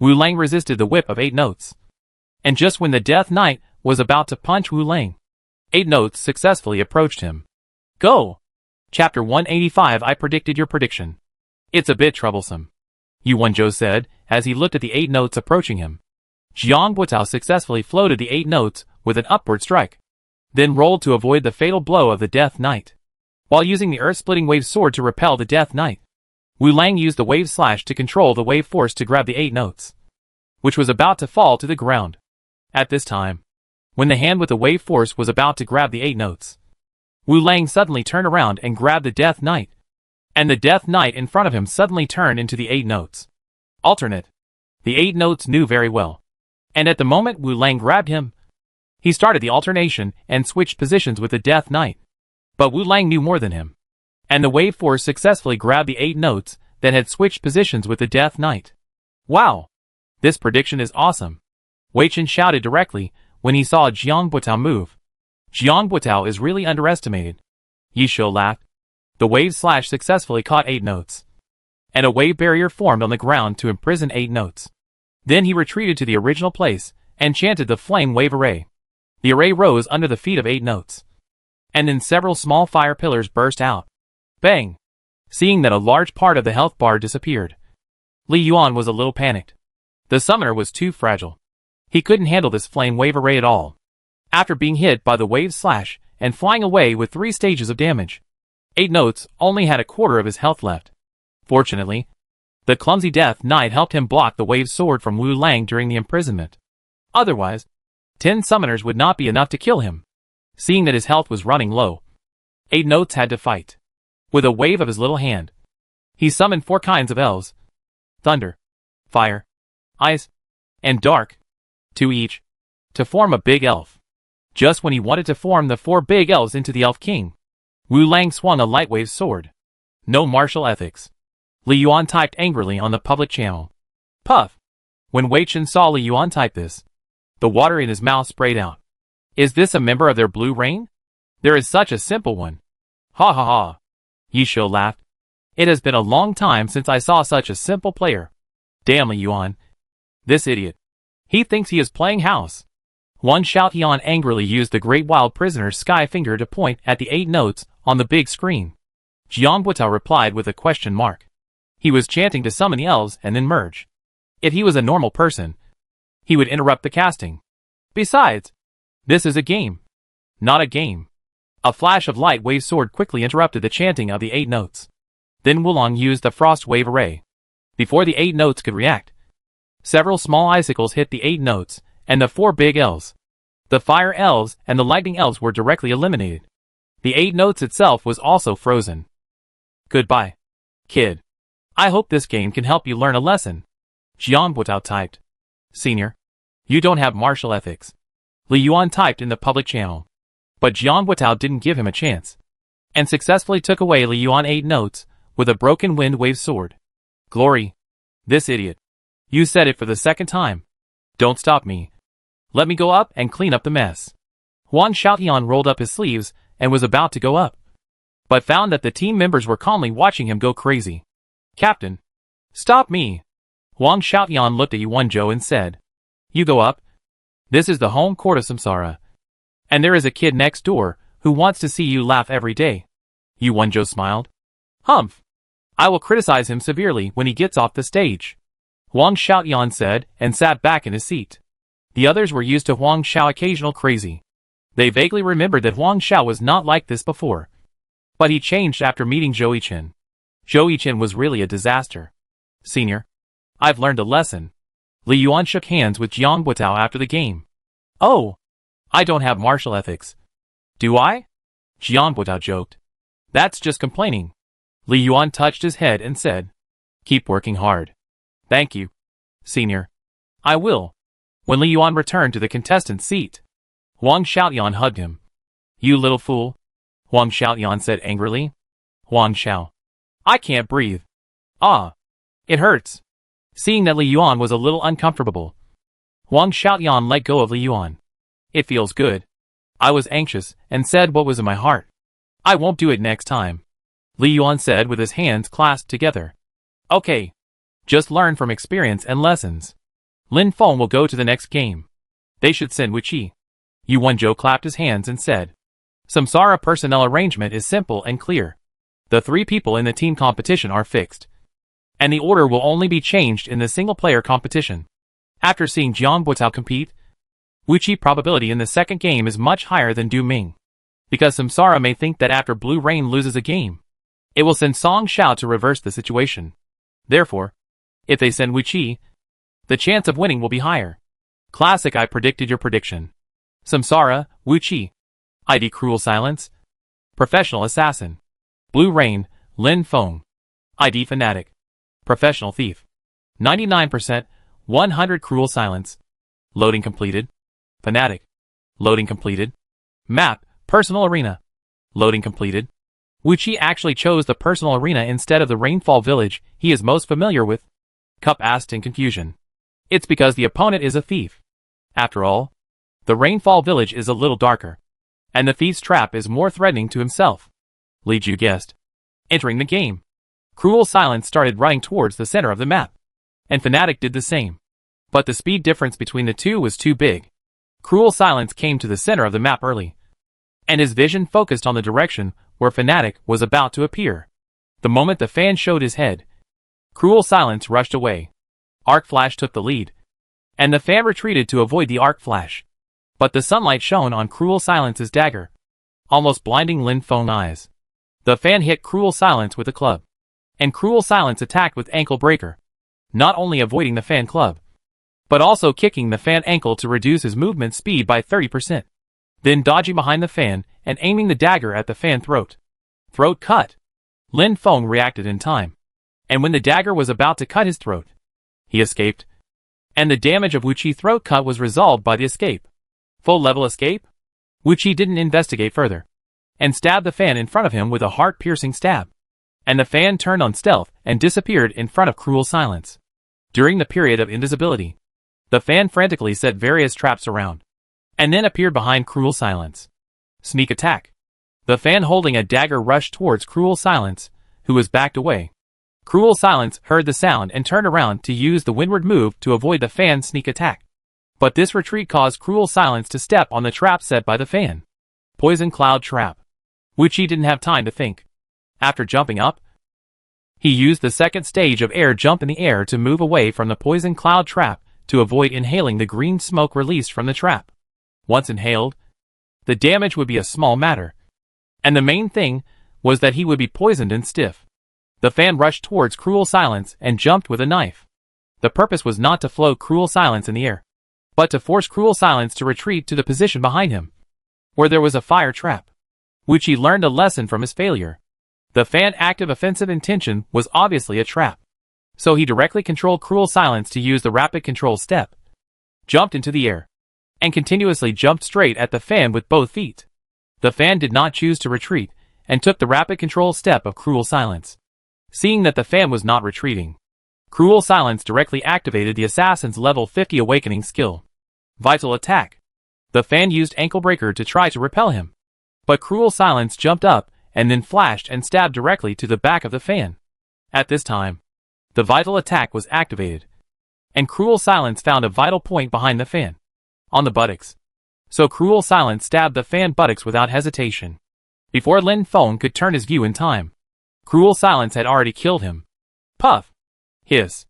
Wu Lang resisted the whip of 8 Notes, and just when the Death Knight was about to punch Wu Lang, 8 Notes successfully approached him. Go! Chapter 185. I predicted your prediction. It's a bit troublesome, Yuan Zhou said, as he looked at the 8 Notes approaching him. Jiang Butao successfully floated the 8 Notes with an upward strike, then rolled to avoid the fatal blow of the Death Knight. While using the earth-splitting wave sword to repel the Death Knight, Wu Lang used the wave slash to control the wave force to grab the 8 Notes, which was about to fall to the ground. At this time, when the hand with the wave force was about to grab the 8 Notes, Wu Lang suddenly turned around and grabbed the Death Knight, and the Death Knight in front of him suddenly turned into the 8 Notes. Alternate. The 8 Notes knew very well, and at the moment Wu Lang grabbed him, he started the alternation and switched positions with the Death Knight. But Wu Lang knew more than him, and the wave force successfully grabbed the 8 Notes that had switched positions with the Death Knight. Wow! This prediction is awesome, Wei Chen shouted directly when he saw Jiang Butao move. Jiang Butao is really underestimated. Yi Shou laughed. The wave slash successfully caught 8 Notes, and a wave barrier formed on the ground to imprison 8 Notes. Then he retreated to the original place and chanted the flame wave array. The array rose under the feet of 8 Notes, and then several small fire pillars burst out. Bang! Seeing that a large part of the health bar disappeared, Li Yuan was a little panicked. The summoner was too fragile. He couldn't handle this flame wave array at all. After being hit by the wave slash and flying away with 3 stages of damage, 8 Notes only had a quarter of his health left. Fortunately, the clumsy Death Knight helped him block the wave sword from Wu Lang during the imprisonment. Otherwise, 10 summoners would not be enough to kill him. Seeing that his health was running low, 8 Notes had to fight. With a wave of his little hand, he summoned 4 kinds of elves: thunder, fire, ice, and dark, 2 each, to form a big elf. Just when he wanted to form the 4 big elves into the Elf King, Wu Lang swung a light wave sword. No martial ethics, Li Yuan typed angrily on the public channel. Puff! When Wei Chen saw Li Yuan type this, the water in his mouth sprayed out. Is this a member of their Blue Rain? There is such a simple one. Ha ha ha! Yi Shou laughed. It has been a long time since I saw such a simple player. Damn Li Yuan. This idiot. He thinks he is playing house. One shout. Yuan angrily used the great wild prisoner's sky finger to point at the 8 Notes on the big screen. Jiang Butao replied with a question mark. He was chanting to summon the elves and then merge. If he was a normal person, he would interrupt the casting. Besides, this is a game, not a game. A flash of light wave sword quickly interrupted the chanting of the 8 Notes. Then Wulong used the frost wave array. Before the 8 Notes could react, several small icicles hit the 8 Notes and the 4 big elves. The fire elves and the lightning elves were directly eliminated. The 8 Notes itself was also frozen. Goodbye, kid. I hope this game can help you learn a lesson. Jiang Butao typed. Senior, you don't have martial ethics, Li Yuan typed in the public channel. But Jiang Butao didn't give him a chance, and successfully took away Li Yuan 8 Notes with a broken wind wave sword. Glory! This idiot. You said it for the second time. Don't stop me. Let me go up and clean up the mess. Huang Xiaotian rolled up his sleeves and was about to go up, but found that the team members were calmly watching him go crazy. Captain, stop me. Huang Xiaotian looked at Yuanzhou and said, You go up. This is the home court of Samsara. And there is a kid next door who wants to see you laugh every day. Yuanzhou smiled. Humph. I will criticize him severely when he gets off the stage. Huang Xiaotian said and sat back in his seat. The others were used to Huang Xiao occasional crazy. They vaguely remembered that Huang Xiao was not like this before. But he changed after meeting Zhou Yichen. Zhou Yichen was really a disaster. Senior, I've learned a lesson. Li Yuan shook hands with Jiang Buotao after the game. Oh, I don't have martial ethics. Do I? Jiang Buotao joked. That's just complaining. Li Yuan touched his head and said, Keep working hard. Thank you, Senior. I will. When Li Yuan returned to the contestant seat, Huang Xiaotian hugged him. You little fool, Huang Xiaotian said angrily. Huang Xiao. I can't breathe. Ah. It hurts. Seeing that Li Yuan was a little uncomfortable, Huang Xiaotian let go of Li Yuan. It feels good. I was anxious and said what was in my heart. I won't do it next time, Li Yuan said with his hands clasped together. Okay. Just learn from experience and lessons. Lin Feng will go to the next game. They should send Wuqi. Yuanzhou clapped his hands and said, Samsara personnel arrangement is simple and clear. The 3 people in the team competition are fixed, and the order will only be changed in the single-player competition. After seeing Jiang Buotao compete, Wuqi probability in the second game is much higher than Du Ming, because Samsara may think that after Blue Rain loses a game, it will send Song Xiao to reverse the situation. Therefore, if they send Wuqi, the chance of winning will be higher. Classic, I predicted your prediction. Samsara, Wuqi. ID Cruel Silence. Professional Assassin. Blue Rain, Lin Feng. ID Fanatic. Professional Thief. 99%, 100 Cruel Silence. Loading completed. Fanatic. Loading completed. Map, Personal Arena. Loading completed. Wuqi actually chose the personal arena instead of the Rainfall Village he is most familiar with. Cup asked in confusion. It's because the opponent is a thief. After all, the Rainfall Village is a little darker, and the thief's trap is more threatening to himself. Li Ju guessed. Entering the game, Cruel Silence started running towards the center of the map, and Fanatic did the same. But the speed difference between the two was too big. Cruel Silence came to the center of the map early, and his vision focused on the direction where Fanatic was about to appear. The moment the fan showed his head, Cruel Silence rushed away. Arc Flash took the lead, and the fan retreated to avoid the Arc Flash. But the sunlight shone on Cruel Silence's dagger, almost blinding Lin Feng's eyes. The fan hit Cruel Silence with a club, and Cruel Silence attacked with Ankle Breaker, not only avoiding the fan club, but also kicking the fan ankle to reduce his movement speed by 30%. Then dodging behind the fan and aiming the dagger at the fan throat. Throat cut. Lin Feng reacted in time, and when the dagger was about to cut his throat, he escaped, and the damage of Wuqi's throat cut was resolved by the escape. Full level escape? Wuqi didn't investigate further, and stabbed the fan in front of him with a heart-piercing stab, and the fan turned on stealth and disappeared in front of Cruel Silence. During the period of invisibility, the fan frantically set various traps around, and then appeared behind Cruel Silence. Sneak attack. The fan holding a dagger rushed towards Cruel Silence, who was backed away. Cruel Silence heard the sound and turned around to use the windward move to avoid the fan's sneak attack. But this retreat caused Cruel Silence to step on the trap set by the fan. Poison Cloud Trap. Wuqi didn't have time to think. After jumping up, he used the second stage of air jump in the air to move away from the Poison Cloud Trap to avoid inhaling the green smoke released from the trap. Once inhaled, the damage would be a small matter, and the main thing was that he would be poisoned and stiff. The fan rushed towards Cruel Silence and jumped with a knife. The purpose was not to float Cruel Silence in the air, but to force Cruel Silence to retreat to the position behind him, where there was a fire trap. Wuqi learned a lesson from his failure. The fan's active offensive intention was obviously a trap, so he directly controlled Cruel Silence to use the rapid control step, jumped into the air, and continuously jumped straight at the fan with both feet. The fan did not choose to retreat, and took the rapid control step of Cruel Silence. Seeing that the fan was not retreating, Cruel Silence directly activated the assassin's level 50 awakening skill. Vital attack. The fan used ankle breaker to try to repel him. But Cruel Silence jumped up and then flashed and stabbed directly to the back of the fan. At this time, the vital attack was activated, and Cruel Silence found a vital point behind the fan, on the buttocks. So Cruel Silence stabbed the fan buttocks without hesitation. Before Lin Feng could turn his view in time, Cruel Silence had already killed him. Puff! Hiss!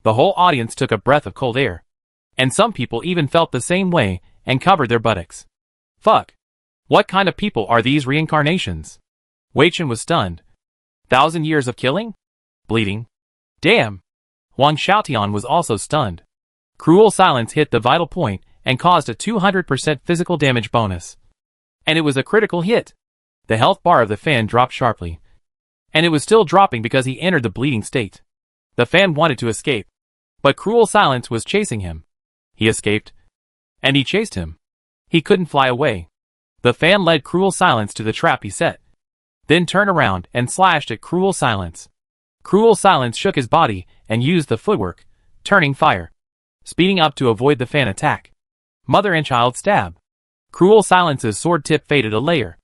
The whole audience took a breath of cold air, and some people even felt the same way and covered their buttocks. Fuck! What kind of people are these reincarnations? Wei Chen was stunned. 1,000 years of killing? Bleeding? Damn! Huang Xiaotian was also stunned. Cruel Silence hit the vital point and caused a 200% physical damage bonus. And it was a critical hit. The health bar of the fan dropped sharply. And it was still dropping because he entered the bleeding state. The fan wanted to escape, but Cruel Silence was chasing him. He escaped. And he chased him. He couldn't fly away. The fan led Cruel Silence to the trap he set, then turned around and slashed at Cruel Silence. Cruel Silence shook his body and used the footwork, turning fire, speeding up to avoid the fan attack. Mother and child stab. Cruel Silence's sword tip faded a layer,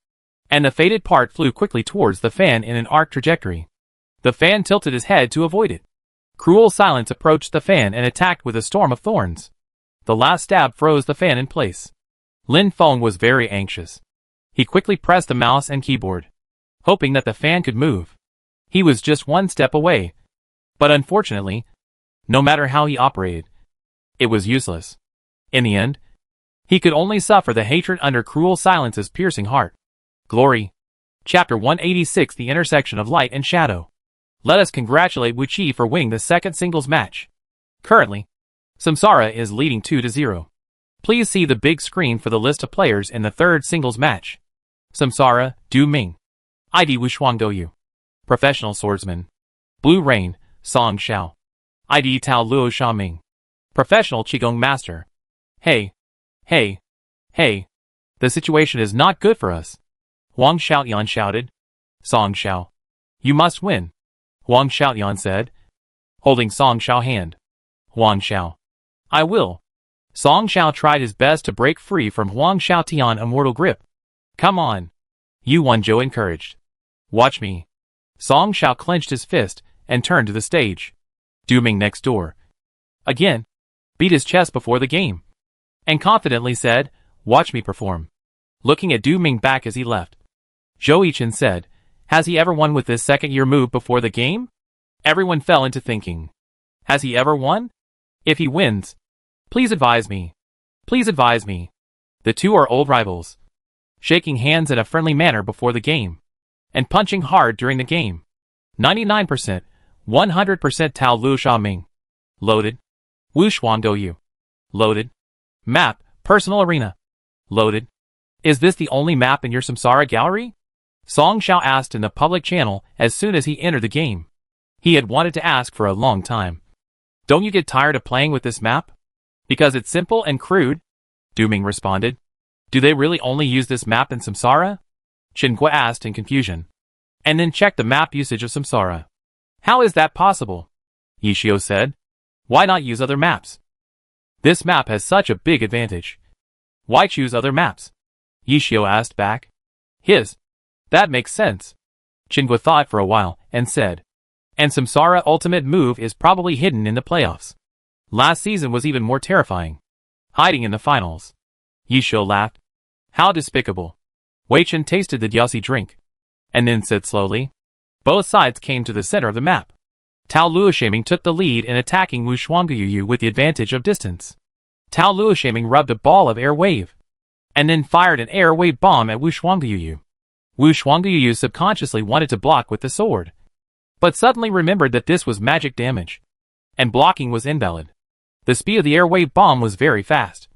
and the faded part flew quickly towards the fan in an arc trajectory. The fan tilted his head to avoid it. Cruel Silence approached the fan and attacked with a storm of thorns. The last stab froze the fan in place. Lin Feng was very anxious. He quickly pressed the mouse and keyboard, hoping that the fan could move. He was just one step away. But unfortunately, no matter how he operated, it was useless. In the end, he could only suffer the hatred under Cruel Silence's piercing heart. Glory. Chapter 186: The Intersection of Light and Shadow. Let us congratulate Wu Qi for winning the second singles match. Currently, Samsara is leading 2-0. Please see the big screen for the list of players in the third singles match. Samsara, Du Ming. ID Wushuangdoyu. Professional Swordsman. Blue Rain, Song Xiao. ID Tao Luo Xiaoming. Professional Qigong Master. Hey. Hey. Hey. The situation is not good for us. Huang Xiaotian shouted. Song Xiao. You must win. Huang Xiaotian said, holding Song Xiao's hand. Huang Xiao. I will. Song Xiao tried his best to break free from Huang Xiaotian's immortal grip. Come on. Yu Wanzhou encouraged. Watch me. Song Xiao clenched his fist and turned to the stage. Du Ming next door. Again. Beat his chest before the game. And confidently said, watch me perform. Looking at Du Ming back as he left. Zhou Yichen said, has he ever won with this second-year move before the game? Everyone fell into thinking. Has he ever won? If he wins, please advise me. Please advise me. The two are old rivals, shaking hands in a friendly manner before the game, and punching hard during the game. 99%, 100% Tao Lu Xiaoming. Loaded. Wu Shuangdouyu. Loaded. Map, personal arena. Loaded. Is this the only map in your Samsara gallery? Song Xiao asked in the public channel as soon as he entered the game. He had wanted to ask for a long time. Don't you get tired of playing with this map? Because it's simple and crude? Du Ming responded. Do they really only use this map in Samsara? Chen Gua asked in confusion. And then checked the map usage of Samsara. How is that possible? Yishio said. Why not use other maps? This map has such a big advantage. Why choose other maps? Yishio asked back. That makes sense. Chen Gua thought for a while and said. And Samsara ultimate move is probably hidden in the playoffs. Last season was even more terrifying. Hiding in the finals. Yishio laughed. How despicable. Wei Chen tasted the Yossi drink, and then said slowly. Both sides came to the center of the map. Tao Luoshaming took the lead in attacking Wu Shuangdouyu with the advantage of distance. Tao Luoshaming rubbed a ball of air wave, and then fired an air wave bomb at Wu Shuangdouyu. Wu Shuangdouyu subconsciously wanted to block with the sword, but suddenly remembered that this was magic damage, and blocking was invalid. The speed of the air wave bomb was very fast,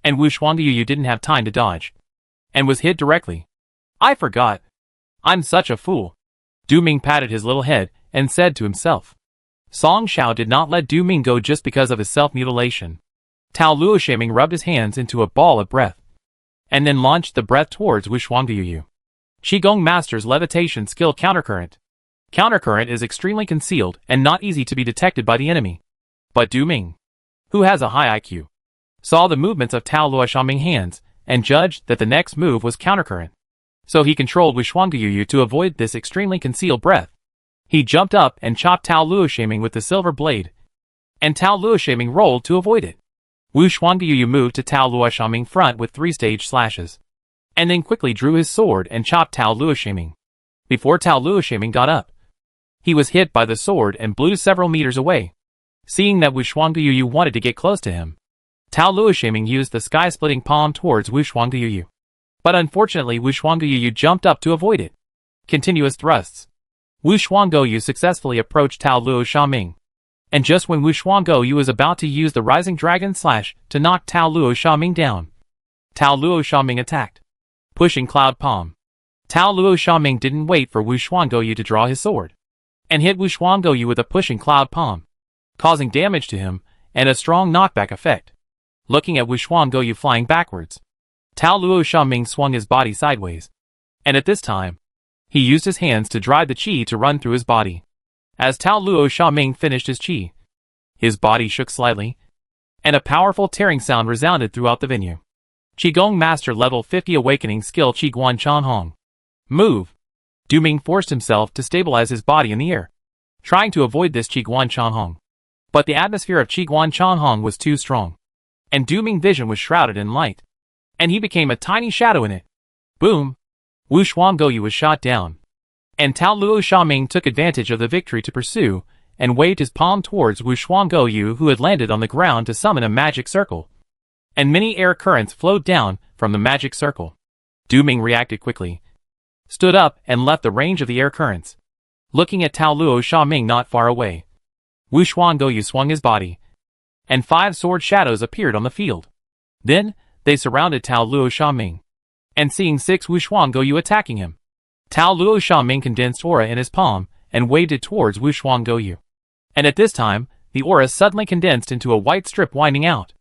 and Wu Shuangdouyu didn't have time to dodge, and was hit directly. I forgot. I'm such a fool. Du Ming patted his little head and said to himself. Song Xiao did not let Du Ming go just because of his self-mutilation. Tao Luoshaming rubbed his hands into a ball of breath, and then launched the breath towards Wu Shuangdouyu. Qigong Master's levitation skill Countercurrent. Countercurrent is extremely concealed and not easy to be detected by the enemy. But Du Ming, who has a high IQ, saw the movements of Tao Luoshaming's hands, and judged that the next move was countercurrent. So he controlled Wuxuangyu to avoid this extremely concealed breath. He jumped up and chopped Tao Luoshaming with the silver blade, and Tao Luoshaming rolled to avoid it. Wuxuangyu moved to Tao Luoshaming front with 3 stage slashes, and then quickly drew his sword and chopped Tao Luoshaming. Before Tao Luoshaming got up, he was hit by the sword and blew several meters away. Seeing that Wuxuangyu wanted to get close to him, Tao Luoshaming used the sky-splitting palm towards Wuxuangyu. But unfortunately Wuxuangyu jumped up to avoid it. Continuous thrusts. Wuxuangyu successfully approached Tao Luoshaming. And just when Wuxuangyu was about to use the Rising Dragon Slash to knock Tao Luoshaming down, Tao Luoshaming attacked, pushing Cloud Palm. Tao Luoshaming didn't wait for Wuxuangyu to draw his sword, and hit Wuxuangyu with a pushing Cloud Palm, causing damage to him and a strong knockback effect. Looking at Wuxuangyu flying backwards, Tao Luoshaming swung his body sideways, and at this time, he used his hands to drive the qi to run through his body. As Tao Luoshaming finished his qi, his body shook slightly, and a powerful tearing sound resounded throughout the venue. Qigong Master Level 50 Awakening Skill Qiguan Chanhong. Move. Du Ming forced himself to stabilize his body in the air, trying to avoid this Qiguan Chanhong. But the atmosphere of Qiguan Chanhong was too strong, and Du Ming's vision was shrouded in light, and he became a tiny shadow in it. Boom! Wuxuangyu was shot down, and Tao Luoshaming took advantage of the victory to pursue, and waved his palm towards Wuxuangyu, who had landed on the ground, to summon a magic circle. And many air currents flowed down from the magic circle. Du Ming reacted quickly, stood up and left the range of the air currents. Looking at Tao Luoshaming not far away, Wuxuangyu swung his body, and 5 sword shadows appeared on the field. Then, they surrounded Tao Luoshaming, and seeing 6 Wuxuangyu attacking him, Tao Luoshaming condensed aura in his palm and waved it towards Wuxuangyu. And at this time, the aura suddenly condensed into a white strip winding out.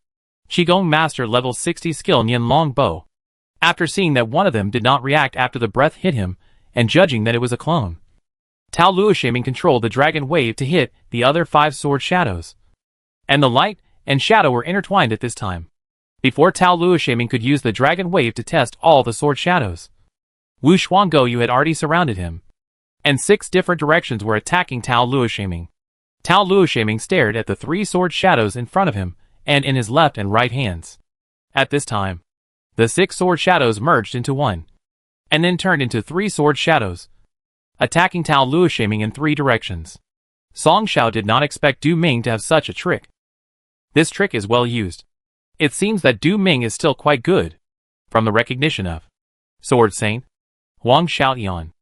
Qigong Master Level 60 Skill Nian Long Bow. After seeing that one of them did not react after the breath hit him, and judging that it was a clone, Tao Luoshaming controlled the dragon wave to hit the other 5 sword shadows. And the light and shadow were intertwined at this time. Before Tao Luoshaming could use the dragon wave to test all the sword shadows, Wuxuangyu had already surrounded him, and 6 different directions were attacking Tao Luoshaming. Tao Luoshaming stared at the 3 sword shadows in front of him and in his left and right hands. At this time, the 6 sword shadows merged into one, and then turned into 3 sword shadows, attacking Tao Luoshaming in 3 directions. Song Shao did not expect Du Ming to have such a trick. This trick is well used. It seems that Du Ming is still quite good, from the recognition of Sword Saint Huang Xiaoyan.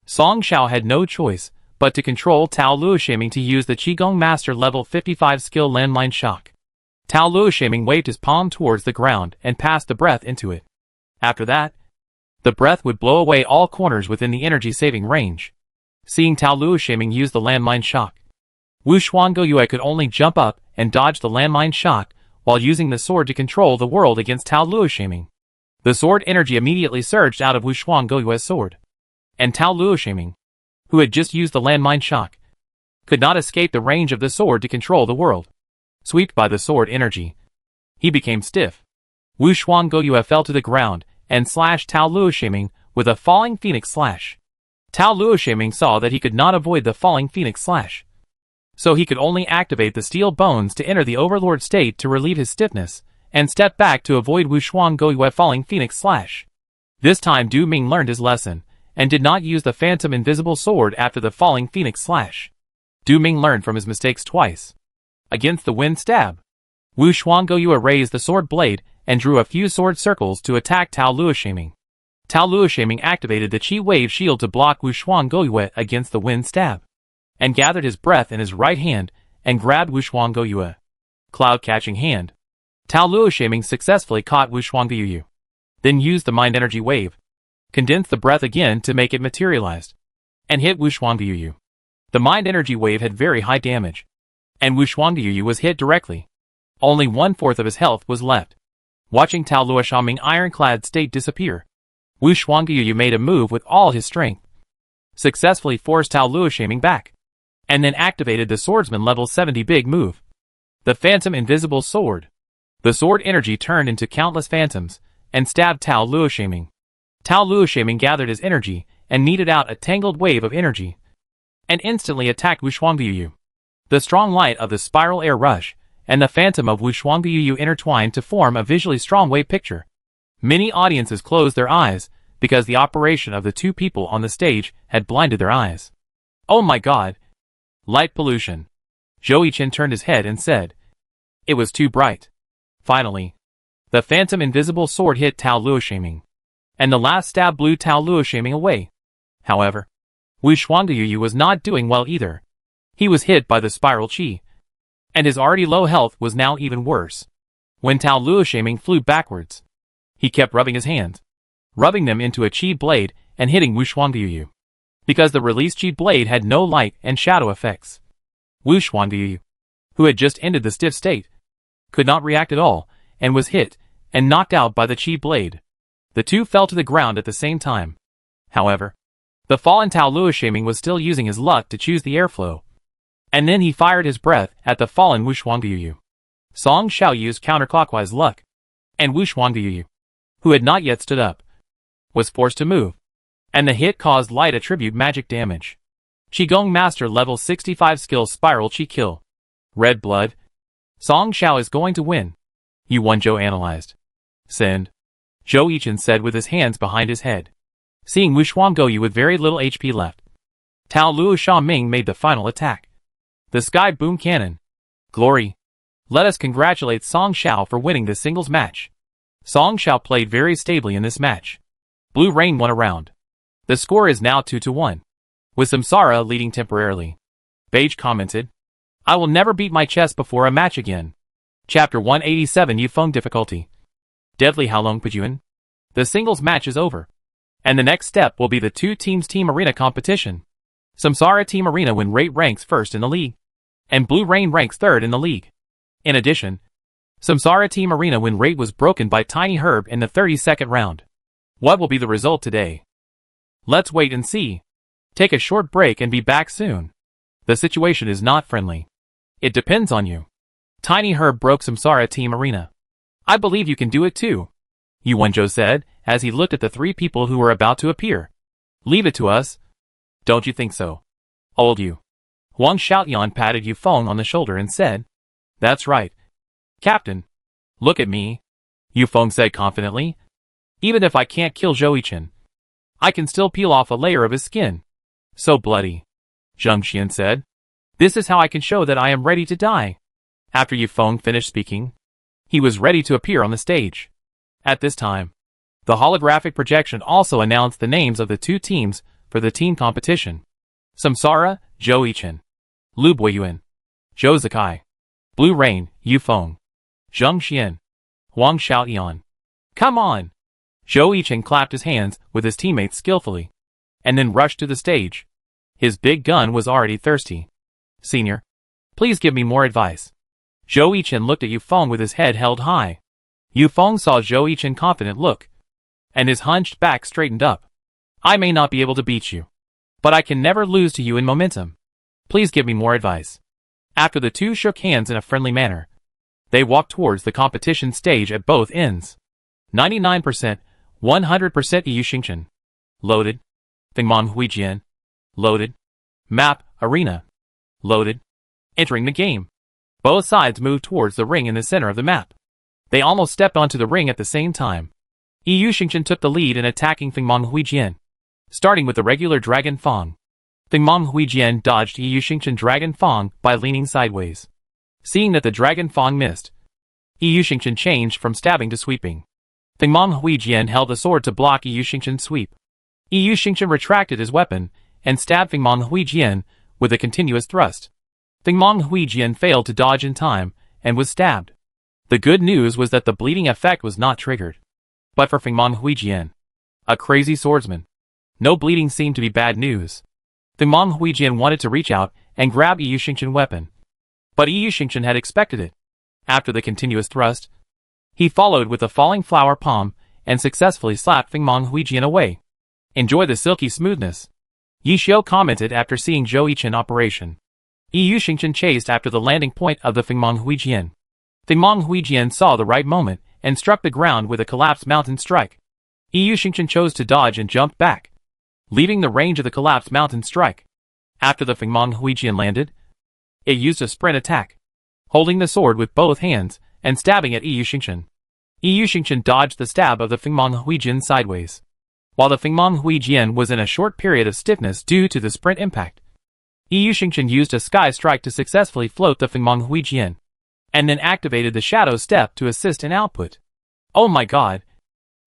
Song Shao had no choice but to control Tao Luoshaming to use the Qigong Master Level 55 Skill Landmine Shock. Tao Luoshaming waved his palm towards the ground and passed the breath into it. After that, the breath would blow away all corners within the energy-saving range. Seeing Tao Luoshaming use the landmine shock, Wuxuangyu could only jump up and dodge the landmine shock while using the sword to control the world against Tao Luoshaming. The sword energy immediately surged out of Wuxuangyu's sword, and Tao Luoshaming, who had just used the landmine shock, could not escape the range of the sword to control the world. Swept by the sword energy, he became stiff. Wuxuangyu fell to the ground and slashed Tao Luoshaming with a falling phoenix slash. Tao Luoshaming saw that he could not avoid the falling phoenix slash, so he could only activate the steel bones to enter the overlord state to relieve his stiffness, and step back to avoid Wuxuangyu falling phoenix slash. This time Du Ming learned his lesson, and did not use the phantom invisible sword after the falling phoenix slash. Du Ming learned from his mistakes twice. Against the wind stab, Wuxuangyu raised the sword blade and drew a few sword circles to attack Tao Luoshaming. Tao Luoshaming activated the Qi Wave Shield to block Wuxuangyu against the wind stab, and gathered his breath in his right hand and grabbed Wuxuangyu. Cloud-catching hand. Tao Luoshaming successfully caught Wuxuangyu, then used the mind energy wave, condensed the breath again to make it materialized, and hit Wuxuangyu. The mind energy wave had very high damage, and Wuxuangyu was hit directly. Only 1/4 of his health was left. Watching Tao Luoshaming ironclad state disappear, Wuxuangyu made a move with all his strength, successfully forced Tao Luoshaming back, and then activated the swordsman level 70 big move, the Phantom Invisible Sword. The sword energy turned into countless phantoms, and stabbed Tao Luoshaming. Tao Luoshaming gathered his energy, and kneaded out a tangled wave of energy, and instantly attacked Wuxuangdiyu. The strong light of the spiral air rush, and the phantom of Wuxuangdiyu intertwined to form a visually strong wave picture. Many audiences closed their eyes, because the operation of the two people on the stage had blinded their eyes. Oh my god! Light pollution. Zhou Yichen turned his head and said. It was too bright. Finally, the phantom invisible sword hit Tao Luoshaming, and the last stab blew Tao Luoshaming away. However, Wuxuangdiyu was not doing well either. He was hit by the spiral qi, and his already low health was now even worse. When Tao Luoshaming flew backwards, he kept rubbing his hands, rubbing them into a qi blade and hitting Wuxuangdiyu, because the released qi blade had no light and shadow effects. Wuxuangdiyu, who had just ended the stiff state, could not react at all, and was hit and knocked out by the qi blade. The two fell to the ground at the same time. However, the fallen Tao Luoshaming was still using his luck to choose the airflow, and then he fired his breath at the fallen Wuxuangdiyu. Song Xiao used counterclockwise luck, and Wuxuangdiyu, who had not yet stood up, was forced to move, and the hit caused light attribute magic damage. Qigong Master level 65 skill spiral qi kill. Red blood. Song Xiao is going to win. Yu Wenzhou analyzed. Send. Zhou Yichen said with his hands behind his head, seeing Wuxuangdiyu with very little HP left. Tao Luoshaming made the final attack. The Sky Boom Cannon. Glory. Let us congratulate Song Xiao for winning the singles match. Song Xiao played very stably in this match. Blue Rain won a round. The score is now 2-1, with Samsara leading temporarily. Beige commented, I will never beat my chest before a match again. Chapter 187 Yufeng Difficulty. Deadly Halong Pajun. The singles match is over, and the next step will be the two teams Team Arena competition. Samsara Team Arena win rate ranks first in the league, and Blue Rain ranks third in the league. In addition, Samsara Team Arena win rate was broken by Tiny Herb in the 32nd round. What will be the result today? Let's wait and see. Take a short break and be back soon. The situation is not friendly. It depends on you. Tiny Herb broke Samsara Team Arena. I believe you can do it too, Yu Wenzhou said, as he looked at the three people who were about to appear. Leave it to us. Don't you think so? Old Yu. Huang Xiaoyan patted Yu Feng on the shoulder and said, That's right. Captain. Look at me, Yu Feng said confidently. Even if I can't kill Zhou Yichen, I can still peel off a layer of his skin. So bloody. Zheng Xian said. This is how I can show that I am ready to die. After Yu Feng finished speaking, he was ready to appear on the stage. At this time, the holographic projection also announced the names of the two teams for the team competition. Samsara, Zhou Yichen. Lu Boyuan. Zhou Zikai. Blue Rain, Yu Feng. Zheng Xian. Huang Xiaoyan. Come on! Zhou Yichen clapped his hands with his teammates skillfully, and then rushed to the stage. His big gun was already thirsty. Senior, please give me more advice. Zhou Yichen looked at Yu Feng with his head held high. Yu Feng saw Zhou Yichen's confident look, and his hunched back straightened up. I may not be able to beat you, but I can never lose to you in momentum. Please give me more advice. After the two shook hands in a friendly manner, they walked towards the competition stage at both ends. 99%, 100% Yu Xingchen. Loaded. Fengmang Huijian. Loaded. Map, Arena. Loaded. Entering the game. Both sides moved towards the ring in the center of the map. They almost stepped onto the ring at the same time. Yu Xingchen took the lead in attacking Fengmang Huijian, starting with the regular Dragon Fang. Fengmang Huijian dodged Yu Xingchen Dragon Fang by leaning sideways. Seeing that the Dragon Fang missed, Yu Xingchen changed from stabbing to sweeping. Fengmang Huijian held the sword to block Yu Xingchen's sweep. Yu Xingchen retracted his weapon and stabbed Fengmang Huijian with a continuous thrust. Fengmang Huijian failed to dodge in time and was stabbed. The good news was that the bleeding effect was not triggered. But for Fengmang Huijian, a crazy swordsman, no bleeding seemed to be bad news. Fengmang Huijian wanted to reach out and grab Yu Xingchen's weapon, but Yu Xingchen had expected it. After the continuous thrust, he followed with a falling flower palm and successfully slapped Fengmang Huijian away. Enjoy the silky smoothness, Yi Xiu commented after seeing Zhou Yichen operation. Yu Xingchen chased after the landing point of the Fengmang Huijian. Fengmang Huijian saw the right moment and struck the ground with a collapsed mountain strike. Yu Xingchen chose to dodge and jumped back, leaving the range of the collapsed mountain strike. After the Fengmang Huijian landed, it used a sprint attack, holding the sword with both hands and stabbing at Yu Xingchen. Yu Xingchen dodged the stab of the Fengmang Huijian sideways, while the Fengmang Huijian was in a short period of stiffness due to the sprint impact. Yu Xingchen used a sky strike to successfully float the Fengmang Huijian, and then activated the shadow step to assist in output. Oh my god!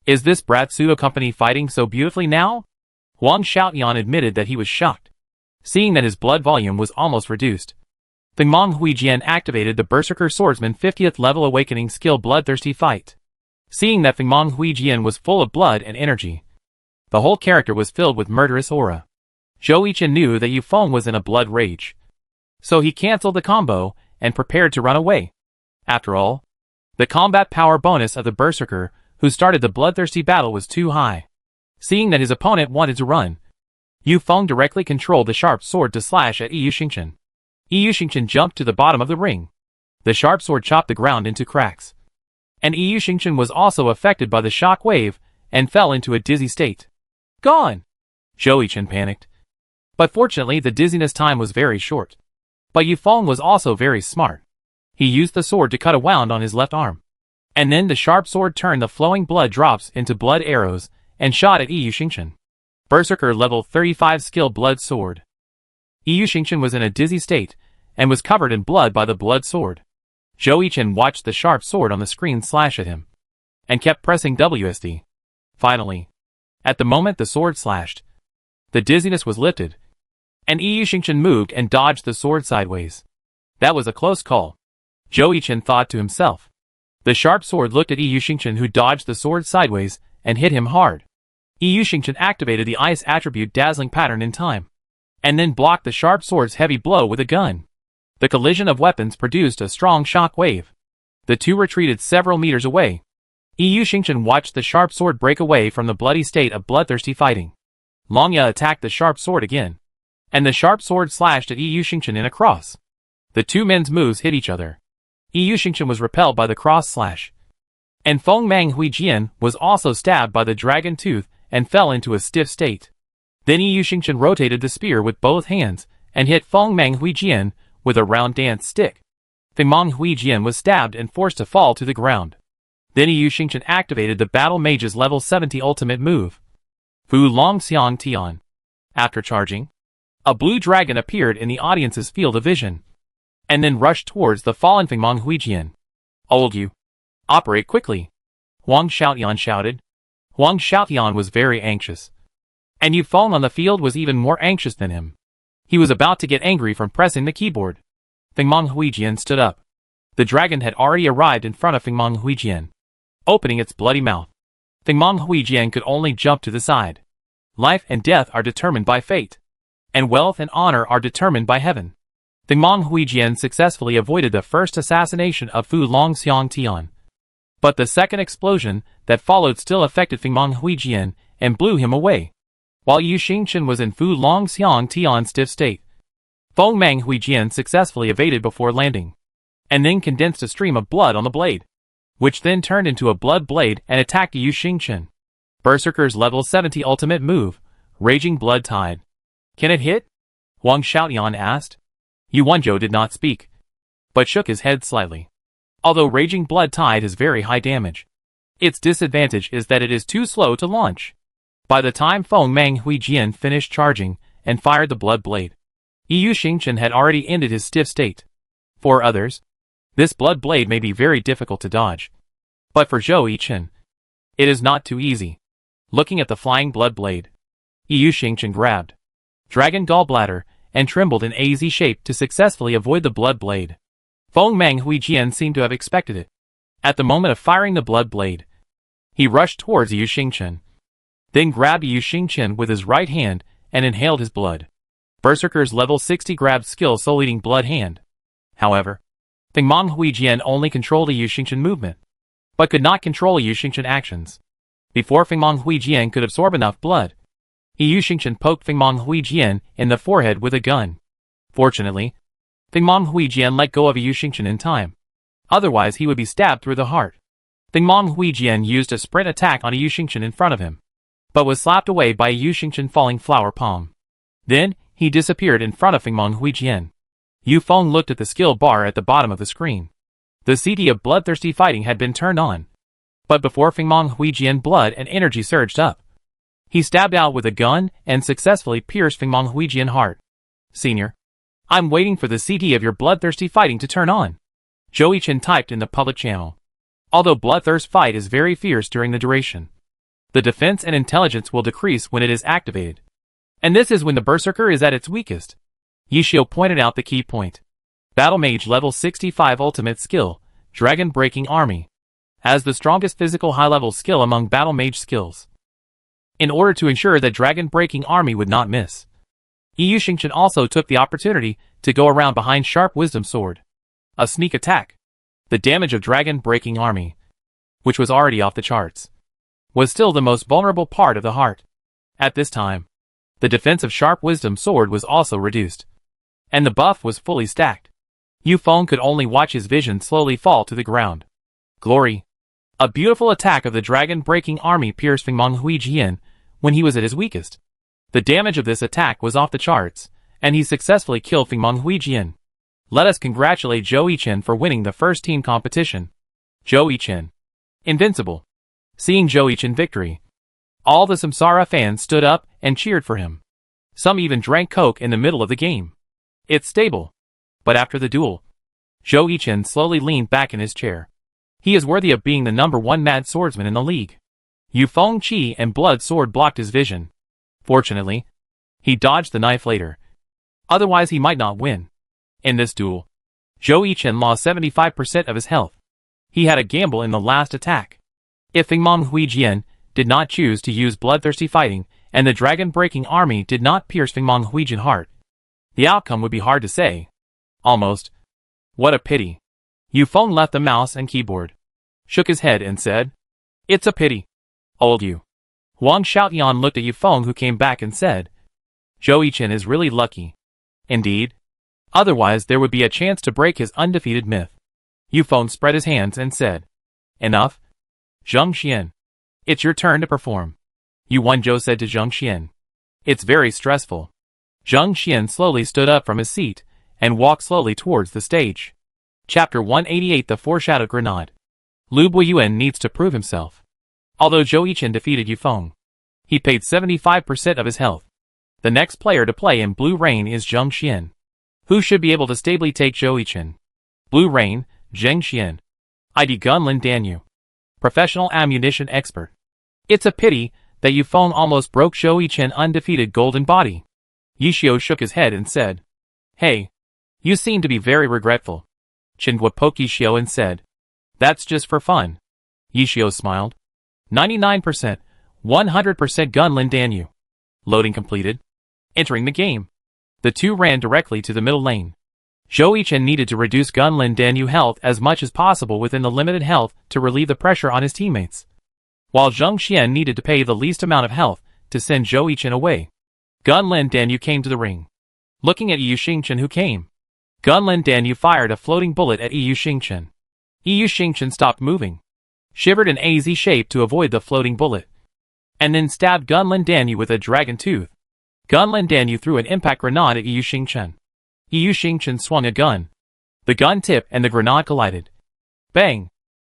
Is this brat pseudo company fighting so beautifully now? Wang Xiaoyan admitted that he was shocked, seeing that his blood volume was almost reduced. Fengmang Huijian activated the Berserker Swordsman 50th level awakening skill Bloodthirsty Fight. Seeing that Fengmang Huijian was full of blood and energy, the whole character was filled with murderous aura. Zhou Yichen knew that Yu Feng was in a blood rage, so he cancelled the combo and prepared to run away. After all, the combat power bonus of the Berserker who started the bloodthirsty battle was too high. Seeing that his opponent wanted to run, Yu Feng directly controlled the sharp sword to slash at Yu Xingchen. Yu Xingchen jumped to the bottom of the ring. The sharp sword chopped the ground into cracks, and Yu Xingchen was also affected by the shock wave and fell into a dizzy state. Gone! Zhou Yichen panicked. But fortunately the dizziness time was very short. But Yu Feng was also very smart. He used the sword to cut a wound on his left arm, and then the sharp sword turned the flowing blood drops into blood arrows and shot at Yu Xingchen. Berserker level 35 skill blood sword. Yu Xingchen was in a dizzy state and was covered in blood by the blood sword. Zhou Yichen watched the sharp sword on the screen slash at him, and kept pressing WSD. Finally, at the moment the sword slashed, the dizziness was lifted, and Yu Xingchen moved and dodged the sword sideways. That was a close call, Zhou Yichen thought to himself. The sharp sword looked at Yu Xingchen who dodged the sword sideways and hit him hard. Yu Xingchen activated the ice attribute dazzling pattern in time, and then blocked the sharp sword's heavy blow with a gun. The collision of weapons produced a strong shock wave. The two retreated several meters away. Yu Xingchen watched the sharp sword break away from the bloody state of bloodthirsty fighting. Longya attacked the sharp sword again, and the sharp sword slashed at Yu Xingchen in a cross. The two men's moves hit each other. Yu Xingchen was repelled by the cross slash, and Fengmang Huijian was also stabbed by the dragon tooth and fell into a stiff state. Then Yu Xingchen rotated the spear with both hands and hit Fengmang Huijian with a round dance stick. Fengmang Huijian was stabbed and forced to fall to the ground. Then Yu Xingchen activated the Battle Mage's level 70 ultimate move, Fu Long Xiang Tian. After charging, a blue dragon appeared in the audience's field of vision, and then rushed towards the fallen Fengmang Huijian. Old Yu, operate quickly, Wang Xiaoyan shouted. Wang Xiaoyan was very anxious, and Yu Feng on the field was even more anxious than him. He was about to get angry from pressing the keyboard. Fengmang Huijian stood up. The dragon had already arrived in front of Fengmang Huijian, opening its bloody mouth. Fengmang Huijian could only jump to the side. Life and death are determined by fate, and wealth and honor are determined by heaven. Fengmang Huijian successfully avoided the first assassination of Fu Long Xiang Tian, but the second explosion that followed still affected Fengmang Huijian and blew him away, while Yu Xingchen was in Fu Long Xiang Tian's stiff state. Fengmang Huijian successfully evaded before landing, and then condensed a stream of blood on the blade, which then turned into a blood blade and attacked Yu Xingchen. Berserker's level 70 ultimate move, Raging Blood Tide. Can it hit? Wang Xiaoyan asked. Yu Wenzhou did not speak, but shook his head slightly. Although Raging Blood Tide has very high damage, its disadvantage is that it is too slow to launch. By the time Fengmang Huijian finished charging and fired the blood blade, Yu Xingchen had already ended his stiff state. For others, this blood blade may be very difficult to dodge, but for Zhou Yichen, it is not too easy. Looking at the flying blood blade, Yu Xingchen grabbed Dragon Gallbladder and trembled in a Z shape to successfully avoid the blood blade. Fengmang Huijian seemed to have expected it. At the moment of firing the blood blade, he rushed towards Yu Xingchen, then grabbed Yu Xingchen with his right hand and inhaled his blood. Berserker's level 60 grabbed skill Soul Eating Blood Hand. However, Fengmang Huijian only controlled Yu Xingchen movement, but could not control Yu Xingchen actions. Before Fengmang Huijian could absorb enough blood, Yu Xingchen poked Fengmang Huijian in the forehead with a gun. Fortunately, Fengmang Huijian let go of Yu Xingchen in time. Otherwise he would be stabbed through the heart. Fengmong Huijian used a sprint attack on Yu Xingchen in front of him, but was slapped away by Yu Xingchen falling flower palm. Then, he disappeared in front of Fengmong Huijian. Yu Feng looked at the skill bar at the bottom of the screen. The CD of bloodthirsty fighting had been turned on. But before Fengmong Huijian, blood and energy surged up. He stabbed out with a gun and successfully pierced Fengmong Huijian's heart. Senior, I'm waiting for the CD of your bloodthirsty fighting to turn on. Zhou Yichen typed in the public channel. Although bloodthirst fight is very fierce during the duration, the defense and intelligence will decrease when it is activated. And this is when the Berserker is at its weakest. Yishio pointed out the key point. Battle Mage level 65 ultimate skill, Dragon Breaking Army, has the strongest physical high-level skill among Battle Mage skills. In order to ensure that Dragon Breaking Army would not miss, Yu Xingchen also took the opportunity to go around behind Sharp Wisdom Sword. A sneak attack. The damage of Dragon Breaking Army, which was already off the charts, was still the most vulnerable part of the heart. At this time, the defense of Sharp Wisdom Sword was also reduced, and the buff was fully stacked. Yu Feng could only watch his vision slowly fall to the ground. Glory. A beautiful attack of the Dragon Breaking Army pierced Fengmong Huijian when he was at his weakest. The damage of this attack was off the charts, and he successfully killed Fengmong Huijian. Let us congratulate Zhou Yichen for winning the first team competition. Zhou Yichen. Invincible. Seeing Zhou Yichen victory, all the Samsara fans stood up and cheered for him. Some even drank Coke in the middle of the game. It's stable. But after the duel, Zhou Yichen slowly leaned back in his chair. He is worthy of being the #1 mad swordsman in the league. Yu Feng Qi and Blood Sword blocked his vision. Fortunately, he dodged the knife later. Otherwise he might not win. In this duel, Zhou Yichen lost 75% of his health. He had a gamble in the last attack. If Fengmong Huijian did not choose to use bloodthirsty fighting, and the Dragon Breaking Army did not pierce Fengmong Huijian's heart, the outcome would be hard to say. Almost. What a pity. Yu Feng left the mouse and keyboard, shook his head and said, "It's a pity. Old Yu." Huang Xiaoyan looked at Yu Feng, who came back and said, "Zhou Yichen is really lucky. Indeed. Otherwise there would be a chance to break his undefeated myth." Yu Feng spread his hands and said, "Enough. Zheng Xian. It's your turn to perform." Yu Wanzhou said to Zheng Xian, "It's very stressful." Zheng Xian slowly stood up from his seat and walked slowly towards the stage. Chapter 188, The Foreshadowed Grenade. Lu Buiyuan needs to prove himself. Although Zhou Yichen defeated Yu Feng, he paid 75% of his health. The next player to play in Blue Rain is Zheng Xian, who should be able to stably take Zhou Yichen. Blue Rain, Zheng Xian. ID Gunlin Danyu. Professional ammunition expert. It's a pity that Yu Feng almost broke Zhou Yichen's undefeated golden body. Yishio shook his head and said, "Hey, you seem to be very regretful." Qinhua poked Yishio and said, "That's just for fun." Yishio smiled. 99%, 100% Gunlin Danyu. Loading completed. Entering the game. The two ran directly to the middle lane. Zhou Yichen needed to reduce Gunlin Danyu health as much as possible within the limited health to relieve the pressure on his teammates, while Zheng Xian needed to pay the least amount of health to send Zhou Yichen away. Gunlin Danyu came to the ring. Looking at Yu Xingchen, who came, Gunlin Danyu fired a floating bullet at Yu Xingchen. Yu Xingchen stopped moving, shivered in AZ shape to avoid the floating bullet, and then stabbed Gunlin Danyu with a dragon tooth. Gunlin Danyu threw an impact grenade at Yu Xingchen. Yu Xingchen swung a gun. The gun tipped and the grenade collided. Bang!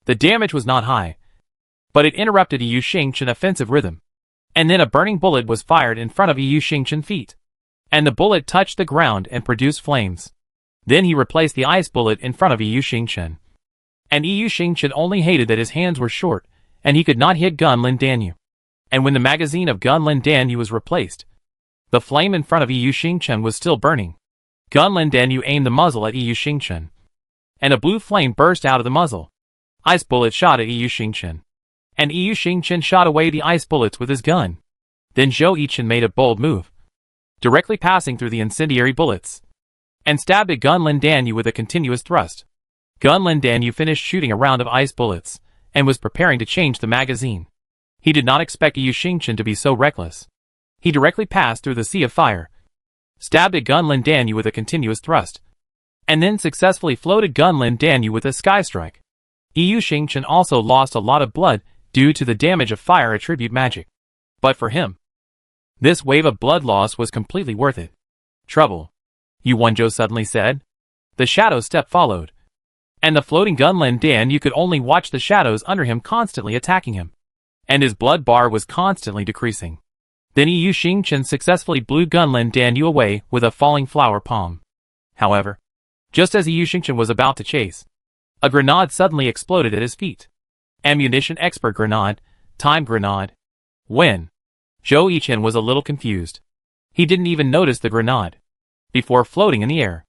The damage was not high, but it interrupted Yu Xingchen's offensive rhythm. And then a burning bullet was fired in front of Yu Xingchen's feet, and the bullet touched the ground and produced flames. Then he replaced the ice bullet in front of Yu Xingchen. And Yu Xingchen only hated that his hands were short, and he could not hit Gunlin Danyu. And when the magazine of Gunlin Danyu was replaced, the flame in front of Yu Xingchen was still burning. Gunlin Danyu aimed the muzzle at Yu Xingchen, and a blue flame burst out of the muzzle. Ice bullet shot at Yu Xingchen, and Yu Xingchen shot away the ice bullets with his gun. Then Zhou Yichen made a bold move, directly passing through the incendiary bullets, and stabbed at Gunlin Danyu with a continuous thrust. Gunlin Danyu finished shooting a round of ice bullets, and was preparing to change the magazine. He did not expect Yu Xingchen to be so reckless. He directly passed through the sea of fire, stabbed at Gunlin Danyu with a continuous thrust. and then successfully floated Gunlin Danyu with a sky strike. Yu Xingchen also lost a lot of blood due to the damage of fire attribute magic. But for him, this wave of blood loss was completely worth it. Trouble. Yu Wenzhou suddenly said. The shadow step followed. And the floating Gunlin Danyu could only watch the shadows under him constantly attacking him. And his blood bar was constantly decreasing. Then Yu Xingchen successfully blew Gunlin Danyu away with a falling flower palm. However, just as Yu Xingchen was about to chase, a grenade suddenly exploded at his feet. Ammunition expert grenade, time grenade. When? Zhou Yichen was a little confused. He didn't even notice the grenade before floating in the air.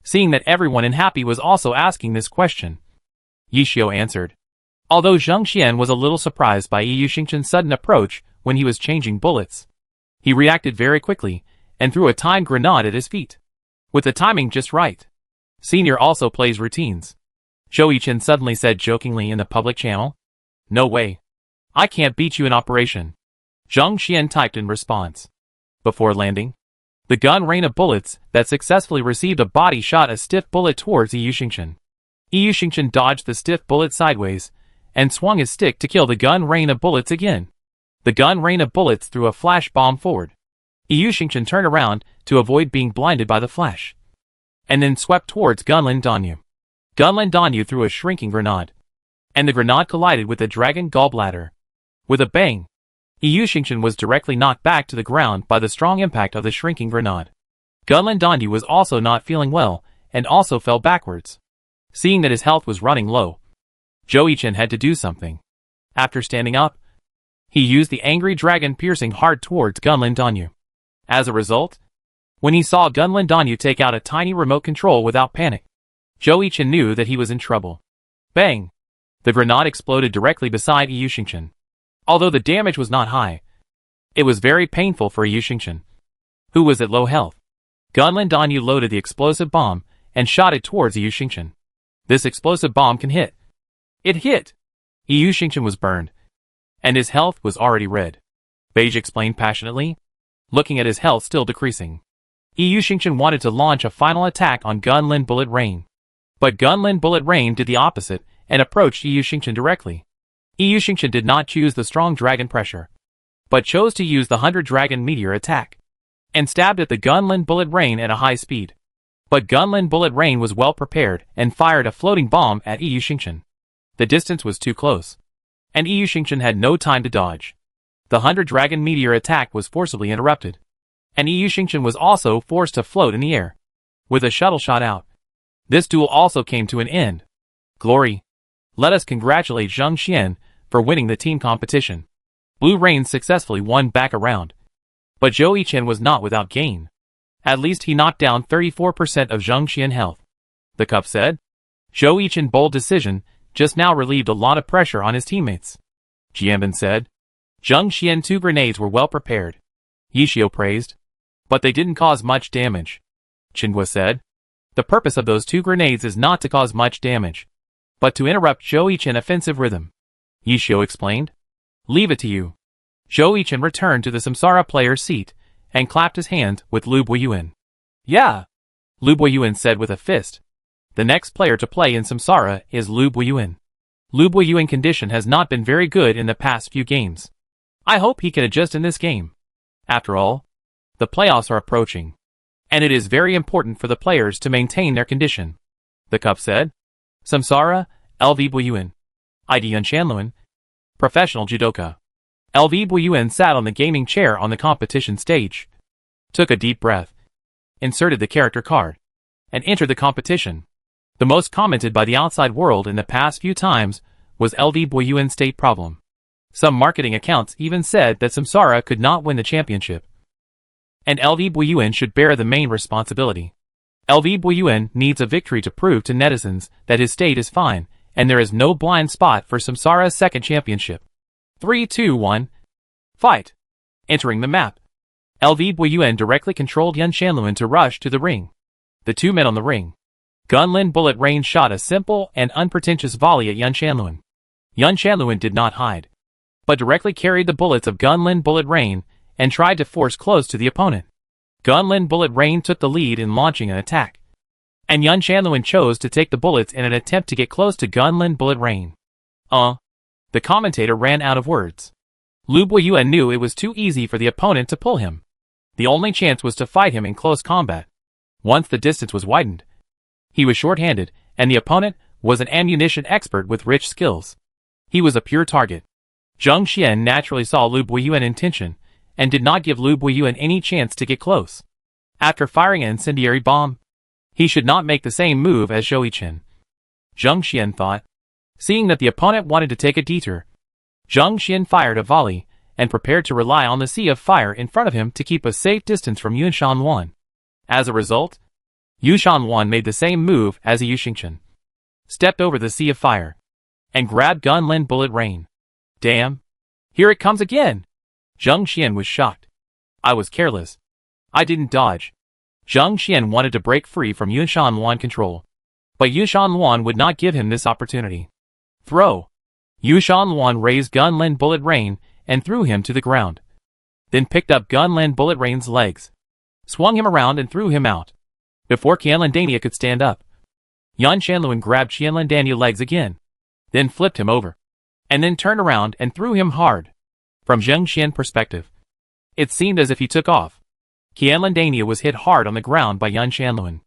Seeing that everyone in Happy was also asking this question, Yishio answered. Although Zheng Xian was a little surprised by Yu Xingchen's sudden approach when he was changing bullets, he reacted very quickly and threw a time grenade at his feet. With the timing just right. Senior also plays routines. Zhou Yichen suddenly said jokingly in the public channel. No way. I can't beat you in operation. Zheng Xian typed in response. Before landing, the gun rained of bullets that successfully received a body shot a stiff bullet towards Yu Xingchen. Yu Xingchen dodged the stiff bullet sideways and swung his stick to kill the gun rain of bullets again. The gun rain of bullets threw a flash bomb forward. Yu Xingchen turned around to avoid being blinded by the flash, and then swept towards Gunlin Danyu. Gunlin Danyu threw a shrinking grenade, and the grenade collided with the dragon gallbladder. With a bang, Yu Xingchen was directly knocked back to the ground by the strong impact of the shrinking grenade. Gunlin Danyu was also not feeling well and also fell backwards. Seeing that his health was running low, Zhou Yichen had to do something. After standing up, he used the angry dragon piercing hard towards Gunlin Danyu. As a result, when he saw Gunlin Danyu take out a tiny remote control without panic, Zhou Yichen knew that he was in trouble. Bang! The grenade exploded directly beside Yu Xingchen. Although the damage was not high, it was very painful for Yu Xingchen, who was at low health. Gunlin Danyu loaded the explosive bomb and shot it towards Yu Xingchen. This explosive bomb can hit. It hit! Yu Xingchen was burned, and his health was already red. Beige explained passionately, looking at his health still decreasing. Yu Xingchen wanted to launch a final attack on Gunlin Bullet Rain. But Gunlin Bullet Rain did the opposite and approached Yu Xingchen directly. Yu Xingchen did not choose the strong dragon pressure, but chose to use the 100 dragon meteor attack, and stabbed at the Gunlin Bullet Rain at a high speed. But Gunlin Bullet Rain was well prepared and fired a floating bomb at Yu Xingchen. The distance was too close, and Yu Xingchen had no time to dodge. The 100 dragon meteor attack was forcibly interrupted, and Yu Xingchen was also forced to float in the air, with a shuttle shot out. This duel also came to an end. Glory! Let us congratulate Zheng Xian for winning the team competition. Blue Rain successfully won back a round. But Zhou Yichen was not without gain. At least he knocked down 34% of Zheng Xian health. The cup said. Zhou Yichen's bold decision just now relieved a lot of pressure on his teammates. Jianbin said. Zheng Xian's 2 grenades were well prepared. Yishio praised. But they didn't cause much damage. Qinghua said. The purpose of those 2 grenades is not to cause much damage, but to interrupt Zhou Yichen's offensive rhythm. Yishio explained. Leave it to you. Zhou Yichen returned to the Samsara player's seat and clapped his hands with Lu Buoyuan. Yeah, Lu Buoyuan said with a fist. The next player to play in Samsara is Lu Buoyuan. Lu Buoyuan's condition has not been very good in the past few games. I hope he can adjust in this game. After all, the playoffs are approaching, and it is very important for the players to maintain their condition. The cup said. Samsara, LV Buoyuan. ID Yan Shanluan. Professional judoka. LV Buoyuan sat on the gaming chair on the competition stage, took a deep breath, inserted the character card, and entered the competition. The most commented by the outside world in the past few times was LV Buoyuan's state problem. Some marketing accounts even said that Samsara could not win the championship, and LV Buoyuan should bear the main responsibility. LV Buoyuan needs a victory to prove to netizens that his state is fine, and there is no blind spot for Samsara's second championship. 3, 2, 1. Fight! Entering the map, LV Buoyuan directly controlled Yan Shanluan to rush to the ring. The 2 men on the ring. Gunlin Bullet Rain shot a simple and unpretentious volley at Yan Shanluan. Yan Shanluan did not hide, but directly carried the bullets of Gunlin Bullet Rain and tried to force close to the opponent. Gunlin Bullet Rain took the lead in launching an attack, and Yun Shanluan chose to take the bullets in an attempt to get close to Gunlin Bullet Rain. The commentator ran out of words. Lu Buiyuan knew it was too easy for the opponent to pull him. The only chance was to fight him in close combat. Once the distance was widened, he was short-handed, and the opponent was an ammunition expert with rich skills. He was a pure target. Zheng Xian naturally saw Lu Buiyuan in tension, and did not give Lu Buiyuan any chance to get close. After firing an incendiary bomb, he should not make the same move as Zhou Yichen. Zheng Xian thought. Seeing that the opponent wanted to take a detour, Zheng Xian fired a volley, and prepared to rely on the sea of fire in front of him to keep a safe distance from Yun Shanluan. As a result, Yu Shanluan made the same move as Yu Xingchen, stepped over the sea of fire, and grabbed Gunlin Bullet Rain. Damn! Here it comes again! Zheng Xian was shocked. I was careless. I didn't dodge. Zheng Xian wanted to break free from Yun Shanluan control, but Yu Shanluan would not give him this opportunity. Throw! Yu Shanluan raised Gunlin Bullet Rain and threw him to the ground. Then picked up Gunlin Bullet Rain's legs, swung him around and threw him out. Before Qianlin Dania could stand up, Yun Shanluan grabbed Qianlin Dania's legs again, then flipped him over, and then turned around and threw him hard. From Zheng Xian's perspective, it seemed as if he took off. Qianlin Dania was hit hard on the ground by Yun Shanluan.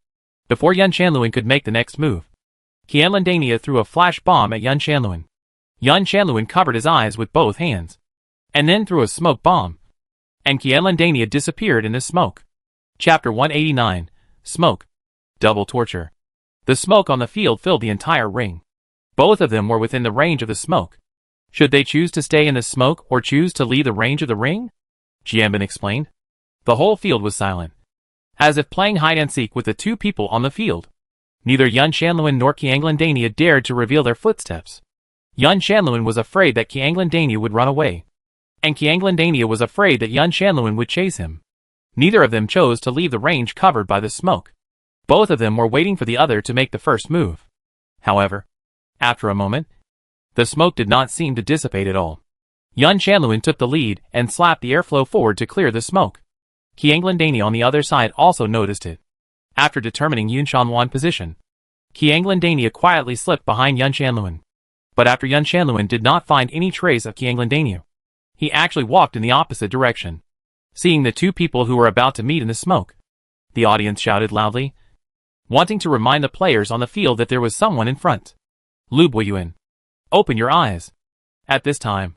Before Yun Shanluan could make the next move, Qianlin Dania threw a flash bomb at Yun Shanluan. Yun Shanluan covered his eyes with both hands, and then threw a smoke bomb, and Qianlin Dania disappeared in the smoke. Chapter 189, Smoke. Double Torture. The smoke on the field filled the entire ring. Both of them were within the range of the smoke. Should they choose to stay in the smoke or choose to leave the range of the ring? Jianbin explained. The whole field was silent, as if playing hide-and-seek with the two people on the field. Neither Yun Shanluan nor Qianlin Dania dared to reveal their footsteps. Yun Shanluan was afraid that Qianlin Dania would run away, and Qianlin Dania was afraid that Yun Shanluan would chase him. Neither of them chose to leave the range covered by the smoke. Both of them were waiting for the other to make the first move. However, after a moment, the smoke did not seem to dissipate at all. Yun Shanluan took the lead and slapped the airflow forward to clear the smoke. Qianlin Dania on the other side also noticed it. After determining Yun Shanluan's position, Qianlin Dania quietly slipped behind Yun Shanluan. But after Yun Shanluan did not find any trace of Qianlin Dania, he actually walked in the opposite direction. Seeing the two people who were about to meet in the smoke, the audience shouted loudly, wanting to remind the players on the field that there was someone in front. Lu Buiyuan, open your eyes. At this time,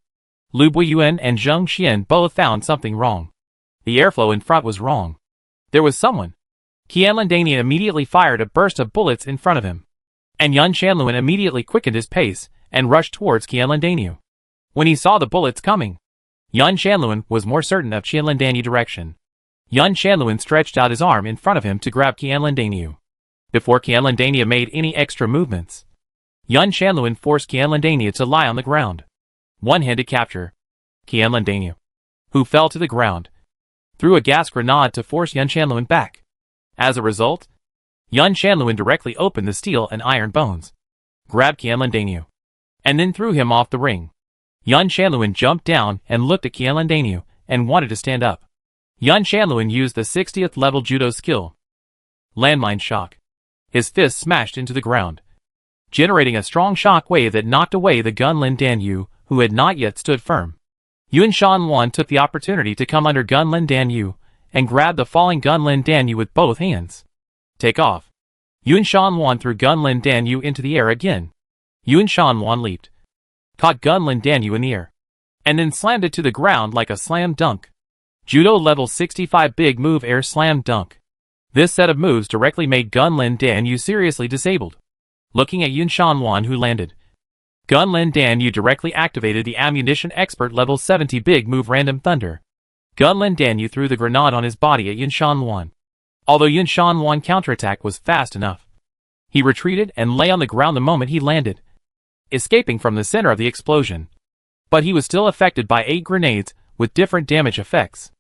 Lu Buiyuan and Zheng Xian both found something wrong. The airflow in front was wrong. There was someone. Qianlin Dania immediately fired a burst of bullets in front of him, and Yun Shanluan immediately quickened his pace and rushed towards Qianlin Dania. When he saw the bullets coming, Yun Shanluan was more certain of Qianlin Dania's direction. Yun Shanluan stretched out his arm in front of him to grab Qianlin Dania. Before Qianlin Dania made any extra movements, Yun Shanluan forced Qianlin Dania to lie on the ground. One-handed capture. Qianlin Dania, who fell to the ground, threw a gas grenade to force Yun Shanluan back. As a result, Yun Shanluan directly opened the steel and iron bones, grabbed Qianlin Dania, and then threw him off the ring. Yun Shanluan jumped down and looked at Qianlin Dania and wanted to stand up. Yun Shanluan used the 60th level judo skill, Landmine Shock. His fist smashed into the ground, generating a strong shock wave that knocked away the Gunlin Danyu, who had not yet stood firm. Yun Shanluan took the opportunity to come under Gunlin Danyu and grabbed the falling Gunlin Danyu with both hands. Take off. Yun Shanluan threw Gunlin Danyu into the air again. Yun Shanluan leaped, caught Gunlin Danyu in the air, and then slammed it to the ground like a slam dunk. Judo level 65 big move air slam dunk. This set of moves directly made Gunlin Danyu seriously disabled. Looking at Yun Shanluan who landed, Gunlin Danyu directly activated the ammunition expert level 70 big move random thunder. Gunlin Danyu threw the grenade on his body at Yun Shanluan. Although Yun Shanluan's counterattack was fast enough, he retreated and lay on the ground the moment he landed, escaping from the center of the explosion. But he was still affected by 8 grenades with different damage effects.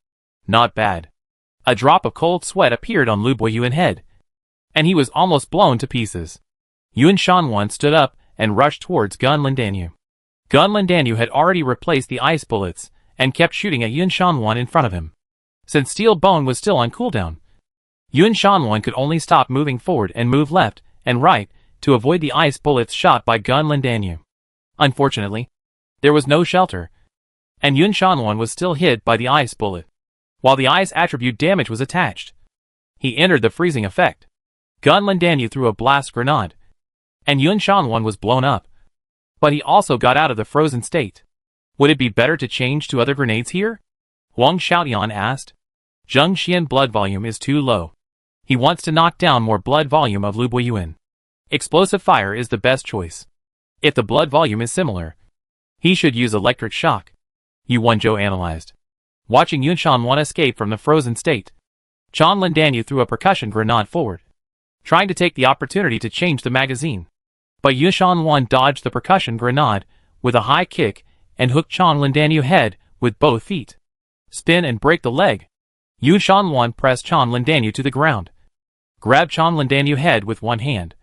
Not bad. A drop of cold sweat appeared on Lu Buiyuan's head, and he was almost blown to pieces. Yun Shanluan stood up and rushed towards Gunlin Danyu. Gunlin Danyu had already replaced the ice bullets and kept shooting at Yun Shanluan in front of him, since Steel Bone was still on cooldown. Yun Shanwan could only stop moving forward and move left and right to avoid the ice bullets shot by Gun Lindanyu. Unfortunately, there was no shelter, and Yun Shanwan was still hit by the ice bullet, while the ice attribute damage was attached. He entered the freezing effect. Gun Lindanyu threw a blast grenade, and Yun Shanwan was blown up. But he also got out of the frozen state. Would it be better to change to other grenades here? Wang Xiaotian asked. Zheng Xian blood volume is too low. He wants to knock down more blood volume of Lu Buiyuan. Explosive fire is the best choice. If the blood volume is similar, he should use electric shock. Yu Wenzhou analyzed. Watching Yun Shanwan escape from the frozen state, Chen Lindanyu threw a percussion grenade forward, trying to take the opportunity to change the magazine. But Yun Shanwan dodged the percussion grenade with a high kick and hooked Chen Lindanyu head with both feet. Spin and break the leg. Yun Shanwan pressed Chen Lindanyu to the ground, grabbed Chen Lindanyu head with one hand,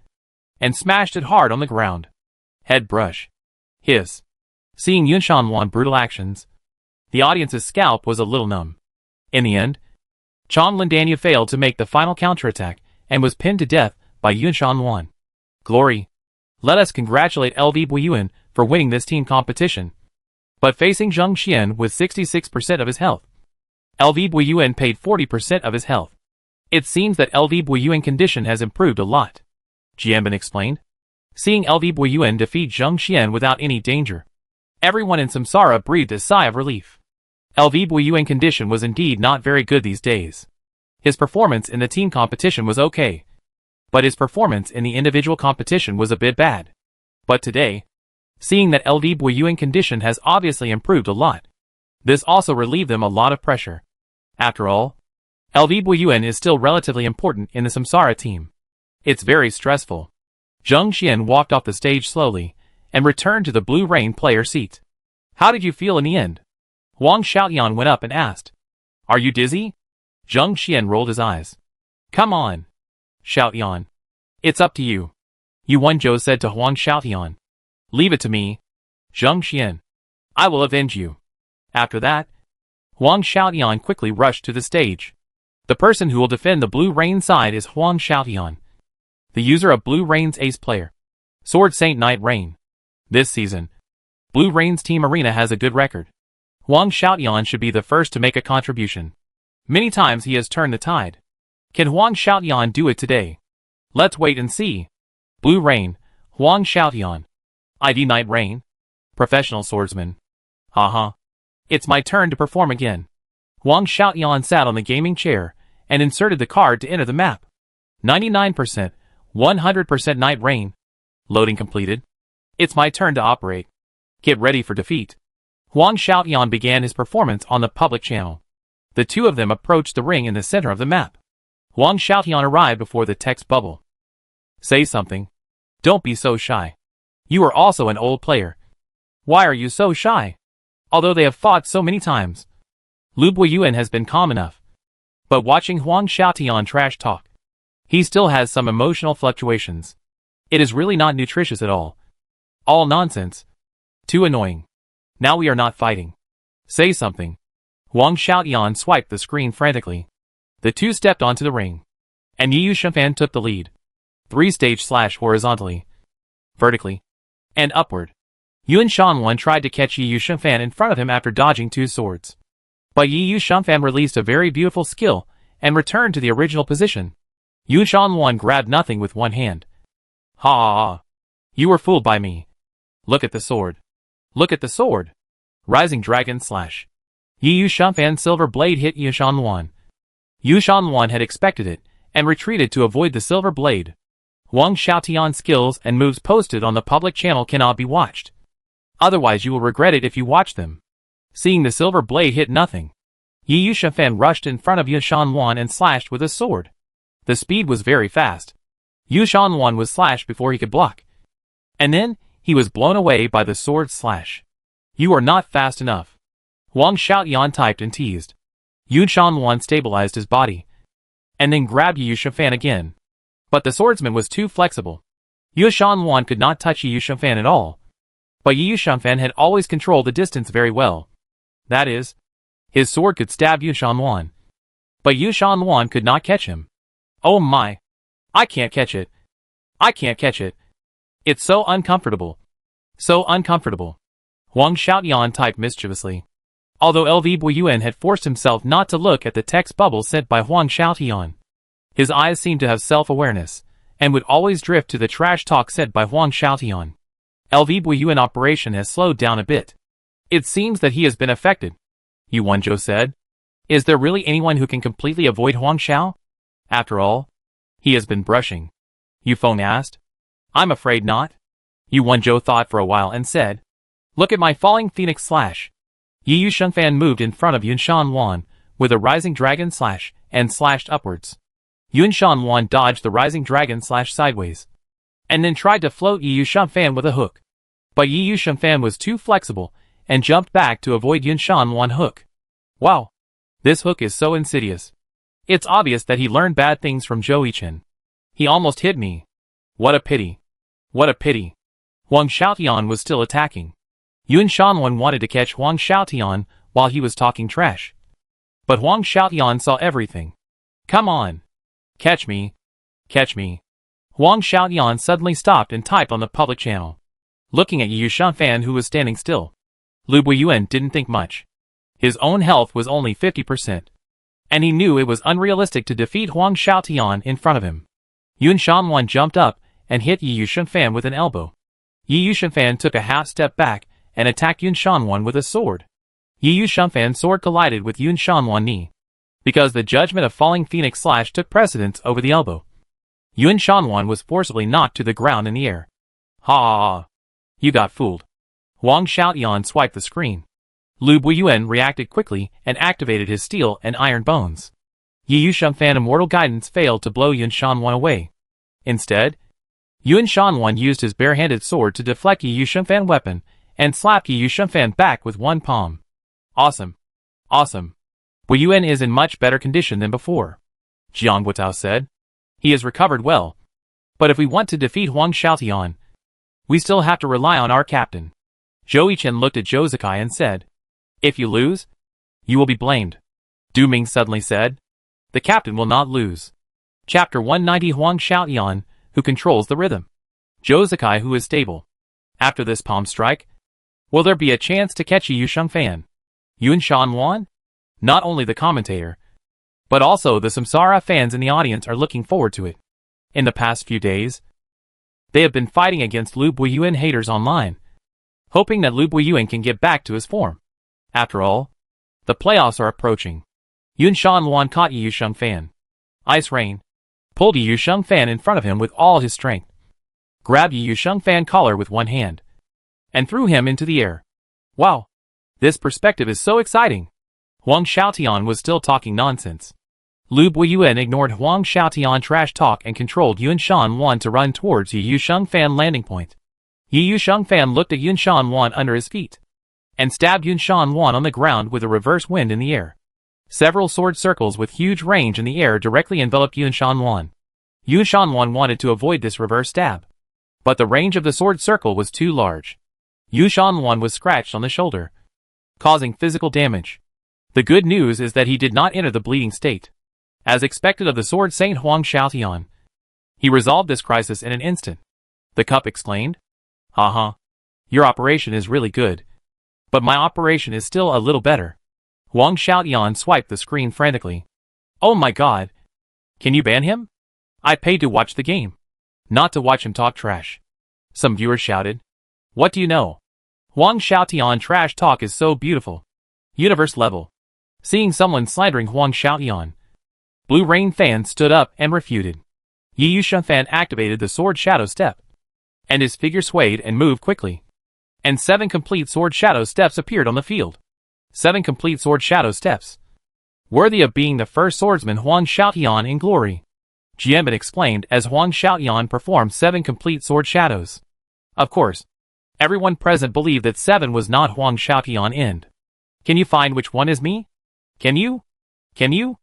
and smashed it hard on the ground. Head brush. Hiss. Seeing Yun Shanwan's brutal actions, the audience's scalp was a little numb. In the end, Chen Lindanyu failed to make the final counterattack and was pinned to death by Yun Shanwan. Glory. Let us congratulate LV Buiyuan for winning this team competition. But facing Zheng Xian with 66% of his health, LV Buiyuan paid 40% of his health. It seems that LV Buiyuan condition has improved a lot, Jianbin explained. Seeing LV Buiyuan defeat Zheng Xian without any danger, everyone in Samsara breathed a sigh of relief. LV Buiyuan condition was indeed not very good these days. His performance in the team competition was okay, but his performance in the individual competition was a bit bad. But today, seeing that LV Buiyuan condition has obviously improved a lot, this also relieved them a lot of pressure. After all, LV Buiyuan is still relatively important in the Samsara team. It's very stressful. Zheng Xian walked off the stage slowly and returned to the Blue Rain player seat. How did you feel in the end? Wang Xiaotian went up and asked. Are you dizzy? Zheng Xian rolled his eyes. Come on, Xiaotian. It's up to you, Yu Wenzhou said to Wang Xiaotian. Leave it to me, Zheng Xian. I will avenge you. After that, Wang Xiaotian quickly rushed to the stage. The person who will defend the Blue Rain side is Wang Xiaotian, the user of Blue Rain's ace player, Sword Saint Knight Rain. This season, Blue Rain's team arena has a good record. Wang Xiaotian should be the first to make a contribution. Many times he has turned the tide. Can Wang Xiaotian do it today? Let's wait and see. Blue Rain, Wang Xiaotian. ID Knight Rain. Professional swordsman. Haha. It's my turn to perform again. Wang Xiaotian sat on the gaming chair and inserted the card to enter the map. 99%, 100% Knight Rain. Loading completed. It's my turn to operate. Get ready for defeat. Wang Xiaotian began his performance on the public channel. The two of them approached the ring in the center of the map. Wang Xiaotian arrived before the text bubble. Say something. Don't be so shy. You are also an old player. Why are you so shy? Although they have fought so many times, Lu Buiyuan has been calm enough. But watching Wang Xiaotian trash talk, he still has some emotional fluctuations. It is really not nutritious at all. All nonsense. Too annoying. Now we are not fighting. Say something. Wang Xiaotian swiped the screen frantically. The two stepped onto the ring, and Yu Shunfan took the lead. 3-stage slash horizontally, vertically, and upward. Yun Shanwan tried to catch Yu Shunfan in front of him after dodging two swords. But Yu Shunfan released a very beautiful skill and returned to the original position. Yun Shanwan grabbed nothing with one hand. Ha ha ha. You were fooled by me. Look at the sword. Look at the sword. Rising Dragon Slash. Yu Shunfan's silver blade hit Yu Shanwan. Yu Shanwan had expected it and retreated to avoid the silver blade. Wang Xiaotian's skills and moves posted on the public channel cannot be watched. Otherwise you will regret it if you watch them. Seeing the silver blade hit nothing, Yu Shunfan rushed in front of Yu Shanwan and slashed with a sword. The speed was very fast. Yu Shanwan was slashed before he could block. And then, he was blown away by the sword slash. You are not fast enough. Wang Xiaotian typed and teased. Yu Shanwan stabilized his body, and then grabbed Yu Shunfan again. But the swordsman was too flexible. Yu Shanwan could not touch Yu Shunfan at all. But Yu Shunfan had always controlled the distance very well. That is, his sword could stab Yu Shanwan. But Yu Shanwan could not catch him. Oh my. I can't catch it. I can't catch it. It's so uncomfortable. So uncomfortable. Huang Xiaotian typed mischievously. Although LV had forced himself not to look at the text bubble sent by Huang Xiaotian. His eyes seemed to have self-awareness, and would always drift to the trash talk said by Huang Xiaotian. LV operation has slowed down a bit. It seems that he has been affected. Yuan Zhou said. Is there really anyone who can completely avoid Huang Xiao? After all, he has been brushing. Yu Feng asked. I'm afraid not. Yuan Zhou thought for a while and said, Look at my falling phoenix slash. Yi Yushengfan moved in front of Yunshan Wan with a rising dragon slash and slashed upwards. Yunshan Wan dodged the rising dragon slash sideways and then tried to float Yi Yushengfan with a hook. But Yi Yushengfan was too flexible and jumped back to avoid Yunshan Wan hook. Wow. This hook is so insidious. It's obvious that he learned bad things from Zhou Yichen. He almost hit me. What a pity. What a pity. Huang Xiaotian was still attacking. Yun Shanwan wanted to catch Huang Xiaotian while he was talking trash. But Huang Xiaotian saw everything. Come on. Catch me. Catch me. Huang Xiaotian suddenly stopped and typed on the public channel, looking at Yu Shanfan who was standing still. Lu Buiyuan didn't think much. His own health was only 50%. And he knew it was unrealistic to defeat Huang Xiaotian in front of him. Yun Shanwan jumped up and hit Yi Yushengfan with an elbow. Yi Yushengfan took a half step back and attacked Yun Shanwan with a sword. Yi Yushengfan's sword collided with Yun Shanwan's knee, because the judgment of falling phoenix slash took precedence over the elbow. Yun Shanwan was forcibly knocked to the ground in the air. Ha! You got fooled. Huang Xiaotian swiped the screen. Lu Buiyuan reacted quickly and activated his steel and iron bones. Yi Yushengfan's immortal guidance failed to blow Yun Shanwan away. Instead, Yun Shanwan used his bare-handed sword to deflect Yi Yushengfan's weapon and slapped Yi Yushengfan back with one palm. Awesome. Awesome. Buiyuan is in much better condition than before, Jiang Guotao said. He has recovered well. But if we want to defeat Huang Xiaotian, we still have to rely on our captain. Zhou Yichen looked at Zhou Zikai and said, If you lose, you will be blamed. Du Ming suddenly said, The captain will not lose. Chapter 190 Huang Xiaotian, who controls the rhythm. Zhou Zikai who is stable. After this palm strike, will there be a chance to catch Yi Yushengfan? Yun Shanwan? Not only the commentator, but also the Samsara fans in the audience are looking forward to it. In the past few days, they have been fighting against Lu Buiyuan haters online, hoping that Lu Buiyuan can get back to his form. After all, the playoffs are approaching. Yun Shanwan caught Yi Yushengfan. Ice Rain pulled Yi Yushengfan in front of him with all his strength, grabbed Yi Yushengfan's collar with one hand, and threw him into the air. Wow! This perspective is so exciting! Huang Xiaotian was still talking nonsense. Lu Buiyuan ignored Huang Xiaotian trash talk and controlled Yun Shanwan to run towards Yi Yushengfan landing point. Yi Yushengfan looked at Yun Shanwan under his feet, and stabbed Yun Shanwan on the ground with a reverse wind in the air. Several sword circles with huge range in the air directly enveloped Yun Shanwan. Yun Shanwan wanted to avoid this reverse stab, but the range of the sword circle was too large. Yun Shanwan was scratched on the shoulder, causing physical damage. The good news is that he did not enter the bleeding state, as expected of the sword Saint Huang Xiaotian. He resolved this crisis in an instant. The cup exclaimed, Haha. Your operation is really good, but my operation is still a little better. Huang Xiaotian swiped the screen frantically. Oh my god! Can you ban him? I paid to watch the game, not to watch him talk trash. Some viewers shouted. What do you know? Huang Xiaotian trash talk is so beautiful. Universe level. Seeing someone slandering Huang Xiaotian, Blue Rain fans stood up and refuted. Yi Yushengfan activated the sword shadow step, and his figure swayed and moved quickly. And 7 complete sword shadow steps appeared on the field. 7 complete sword shadow steps. Worthy of being the first swordsman Huang Xiaotian in glory. Jianbin exclaimed as Huang Xiaotian performed 7 complete sword shadows. Of course, everyone present believed that 7 was not Huang Xiaotian end. Can you find which one is me? Can you? Can you?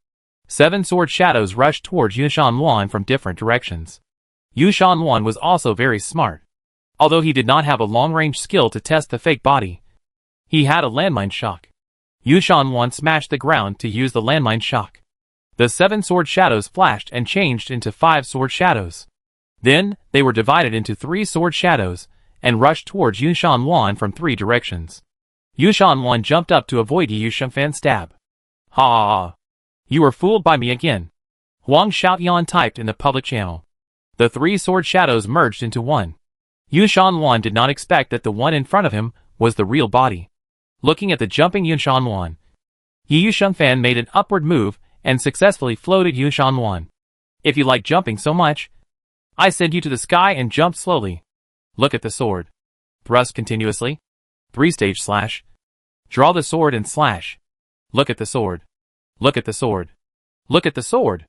7 sword shadows rushed towards Yu Shanwan from different directions. Yu Shanwan was also very smart. Although he did not have a long-range skill to test the fake body, he had a landmine shock. Yu Shanwan smashed the ground to use the landmine shock. The 7 sword shadows flashed and changed into 5 sword shadows. Then, they were divided into 3 sword shadows, and rushed towards Yun Shanluan from 3 directions. Yun Shanluan jumped up to avoid Yi Shunfan's stab. Ha ha ha. You were fooled by me again. Huang Xiaotian typed in the public channel. The 3 sword shadows merged into one. Yun Shanluan did not expect that the one in front of him was the real body. Looking at the jumping Yun Shanluan, Yi Shunfan made an upward move and successfully floated Yun Shanluan. If you like jumping so much, I send you to the sky and jump slowly. Look at the sword. Thrust continuously. 3-stage slash. Draw the sword and slash. Look at the sword. Look at the sword. Look at the sword.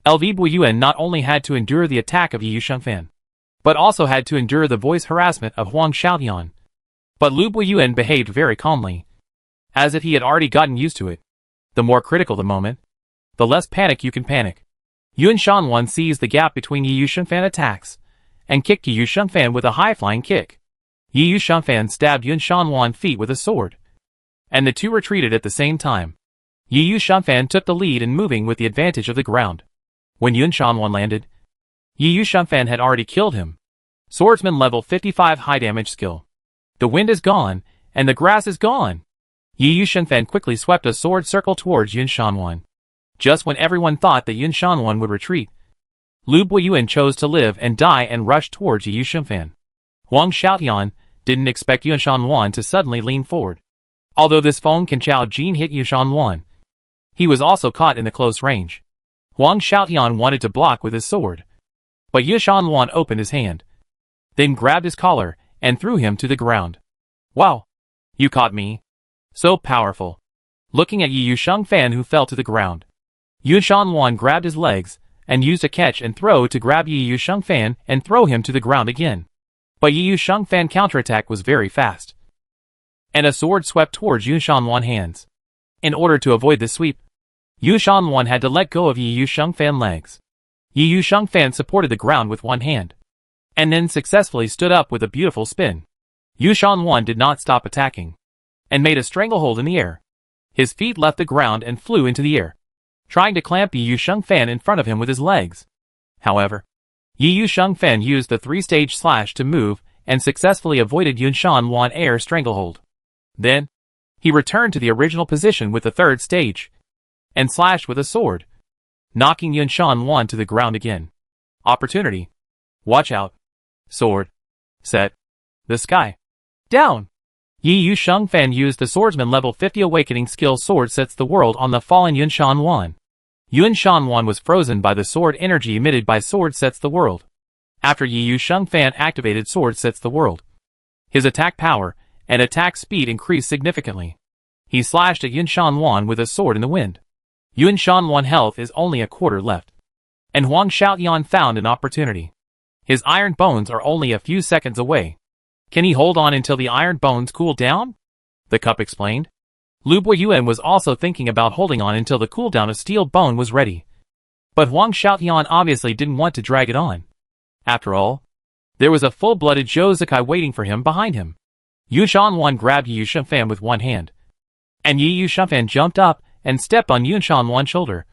LV Buiyuan not only had to endure the attack of Yi Shunfan, but also had to endure the voice harassment of Huang Xiaotian. But Lu Buiyuan behaved very calmly, as if he had already gotten used to it. The more critical the moment, the less panic you can panic. Yun Shanluan seized the gap between Yi Shunfan attacks, and kicked Yi Shunfan with a high-flying kick. Yi Shunfan stabbed Yun Shanluan's feet with a sword, and the two retreated at the same time. Yi Shunfan took the lead in moving with the advantage of the ground. When Yun Shanluan landed, Yi Shunfan had already killed him. Swordsman level 55 high damage skill. The wind is gone, and the grass is gone. Yi Shunfan quickly swept a sword circle towards Yun Shanluan. Just when everyone thought that Yun Shanluan would retreat, Lu Buiyuan chose to live and die and rushed towards Yi Shunfan. Huang Xiaotian didn't expect Yun Shanluan to suddenly lean forward. Although this Feng Can Chao Jin hit Yun Shanluan, he was also caught in the close range. Huang Xiaotian wanted to block with his sword, but Yun Shanluan opened his hand, then grabbed his collar and threw him to the ground. Wow! You caught me. So powerful. Looking at Yi Shunfan who fell to the ground, Yun Shanluan grabbed his legs and used a catch and throw to grab Yi Shunfan and throw him to the ground again. But Yi Shunfan's counterattack was very fast, and a sword swept towards Yun Shanluan's hands. In order to avoid this sweep, Yun Shanluan had to let go of Yi Shunfan's legs. Yi Shunfan supported the ground with one hand, and then successfully stood up with a beautiful spin. Yun Shanluan did not stop attacking, and made a stranglehold in the air. His feet left the ground and flew into the air, trying to clamp Yi Shunfan in front of him with his legs. However, Yi Shunfan used the 3-stage slash to move and successfully avoided Yun Shanluan's air stranglehold. Then, he returned to the original position with the 3rd stage, and slashed with a sword, knocking Yun Shanluan to the ground again. Opportunity. Watch out. Sword. Set. The sky. Down. Yi Shunfan used the swordsman level 50 awakening skill sword sets the world on the fallen Yun Shanluan. Yun Shanluan was frozen by the sword energy emitted by sword sets the world. After Yi Shunfan activated sword sets the world, his attack power and attack speed increased significantly. He slashed at Yun Shanluan with a sword in the wind. Yun Shanluan's health is only a quarter left, and Huang Xiaotian found an opportunity. His iron bones are only a few seconds away. Can he hold on until the iron bones cool down? The cup explained. Lu Buiyuan was also thinking about holding on until the cooldown of steel bone was ready. But Huang Xiaotian obviously didn't want to drag it on. After all, there was a full-blooded Zhou Zikai waiting for him behind him. Yun Shanluan grabbed Yi Shunfan with one hand, and Yi Shunfan jumped up and stepped on Yun Shanluan's shoulder,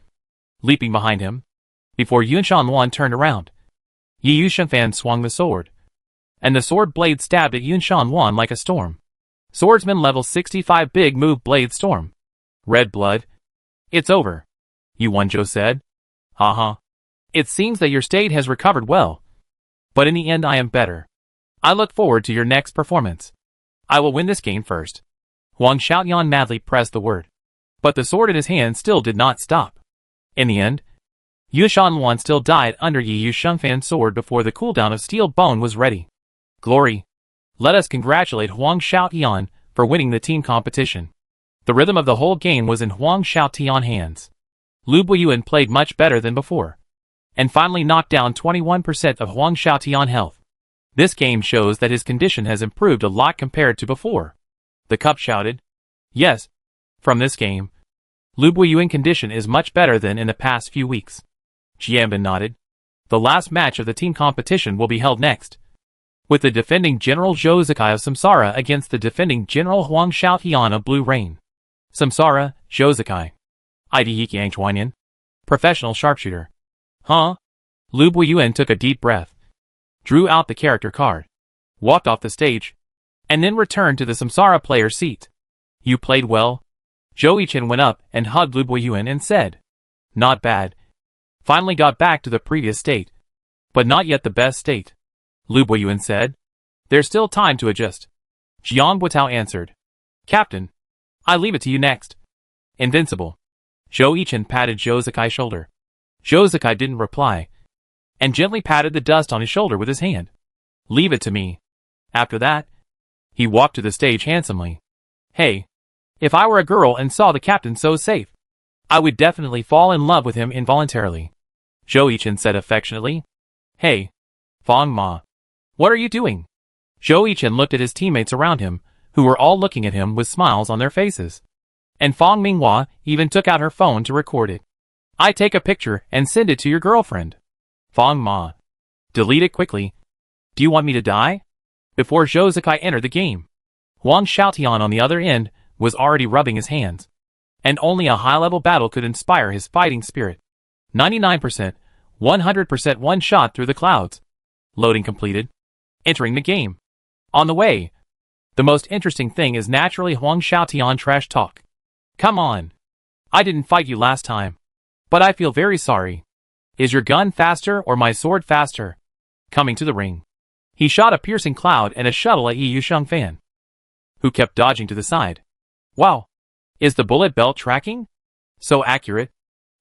leaping behind him. Before Yun Shanluan turned around, Yi Shunfan swung the sword, and the sword blade stabbed at Yun Shanluan like a storm. Swordsman level 65 big move blade storm. Red blood. It's over. You won, Zhou said. Haha. It seems that your state has recovered well, but in the end I am better. I look forward to your next performance. I will win this game first. Huang Xiaotian madly pressed the word, but the sword in his hand still did not stop. In the end, Yun Shanluan still died under Yi Shunfan's sword before the cooldown of steel bone was ready. Glory! Let us congratulate Huang Xiaotian for winning the team competition. The rhythm of the whole game was in Huang Xiaotian's hands. Lu Buiyuan played much better than before, and finally knocked down 21% of Huang Xiaotian's health. This game shows that his condition has improved a lot compared to before. The cup shouted. Yes. From this game, Lu Buiyuan's condition is much better than in the past few weeks. Jianbin nodded. The last match of the team competition will be held next, with the defending General Zhou Zikai of Samsara against the defending General Huang Xiaotian of Blue Rain. Samsara, Zhou Zikai. IDE Yang Chuanyan. Professional sharpshooter. Huh? Lu Buiyuan took a deep breath, drew out the character card, walked off the stage, and then returned to the Samsara player's seat. You played well. Zhou Yichen went up and hugged Lu Buiyuan and said, not bad. Finally got back to the previous state. But not yet the best state. Lu Buiyuan said. There's still time to adjust. Jiang Buitao answered. Captain, I leave it to you next. Invincible. Zhou Yichen patted Zhou Zekai's shoulder. Zhou Zekai didn't reply, and gently patted the dust on his shoulder with his hand. Leave it to me. After that, he walked to the stage handsomely. Hey, if I were a girl and saw the captain so safe, I would definitely fall in love with him involuntarily. Zhou Yichen said affectionately. Hey, Fang Ma. What are you doing? Zhou Yichen looked at his teammates around him, who were all looking at him with smiles on their faces. And Fang Minghua even took out her phone to record it. I take a picture and send it to your girlfriend. Fang Ma. Delete it quickly. Do you want me to die? Before Zhou Zekai entered the game, Huang Xiaotian on the other end was already rubbing his hands. And only a high-level battle could inspire his fighting spirit. 99%, 100% one shot through the clouds. Loading completed. Entering the game. On the way. The most interesting thing is naturally Huang Xiaotian trash talk. Come on. I didn't fight you last time. But I feel very sorry. Is your gun faster or my sword faster? Coming to the ring. He shot a piercing cloud and a shuttle at Yi Yushengfan, who kept dodging to the side. Wow. Is the bullet belt tracking? So accurate.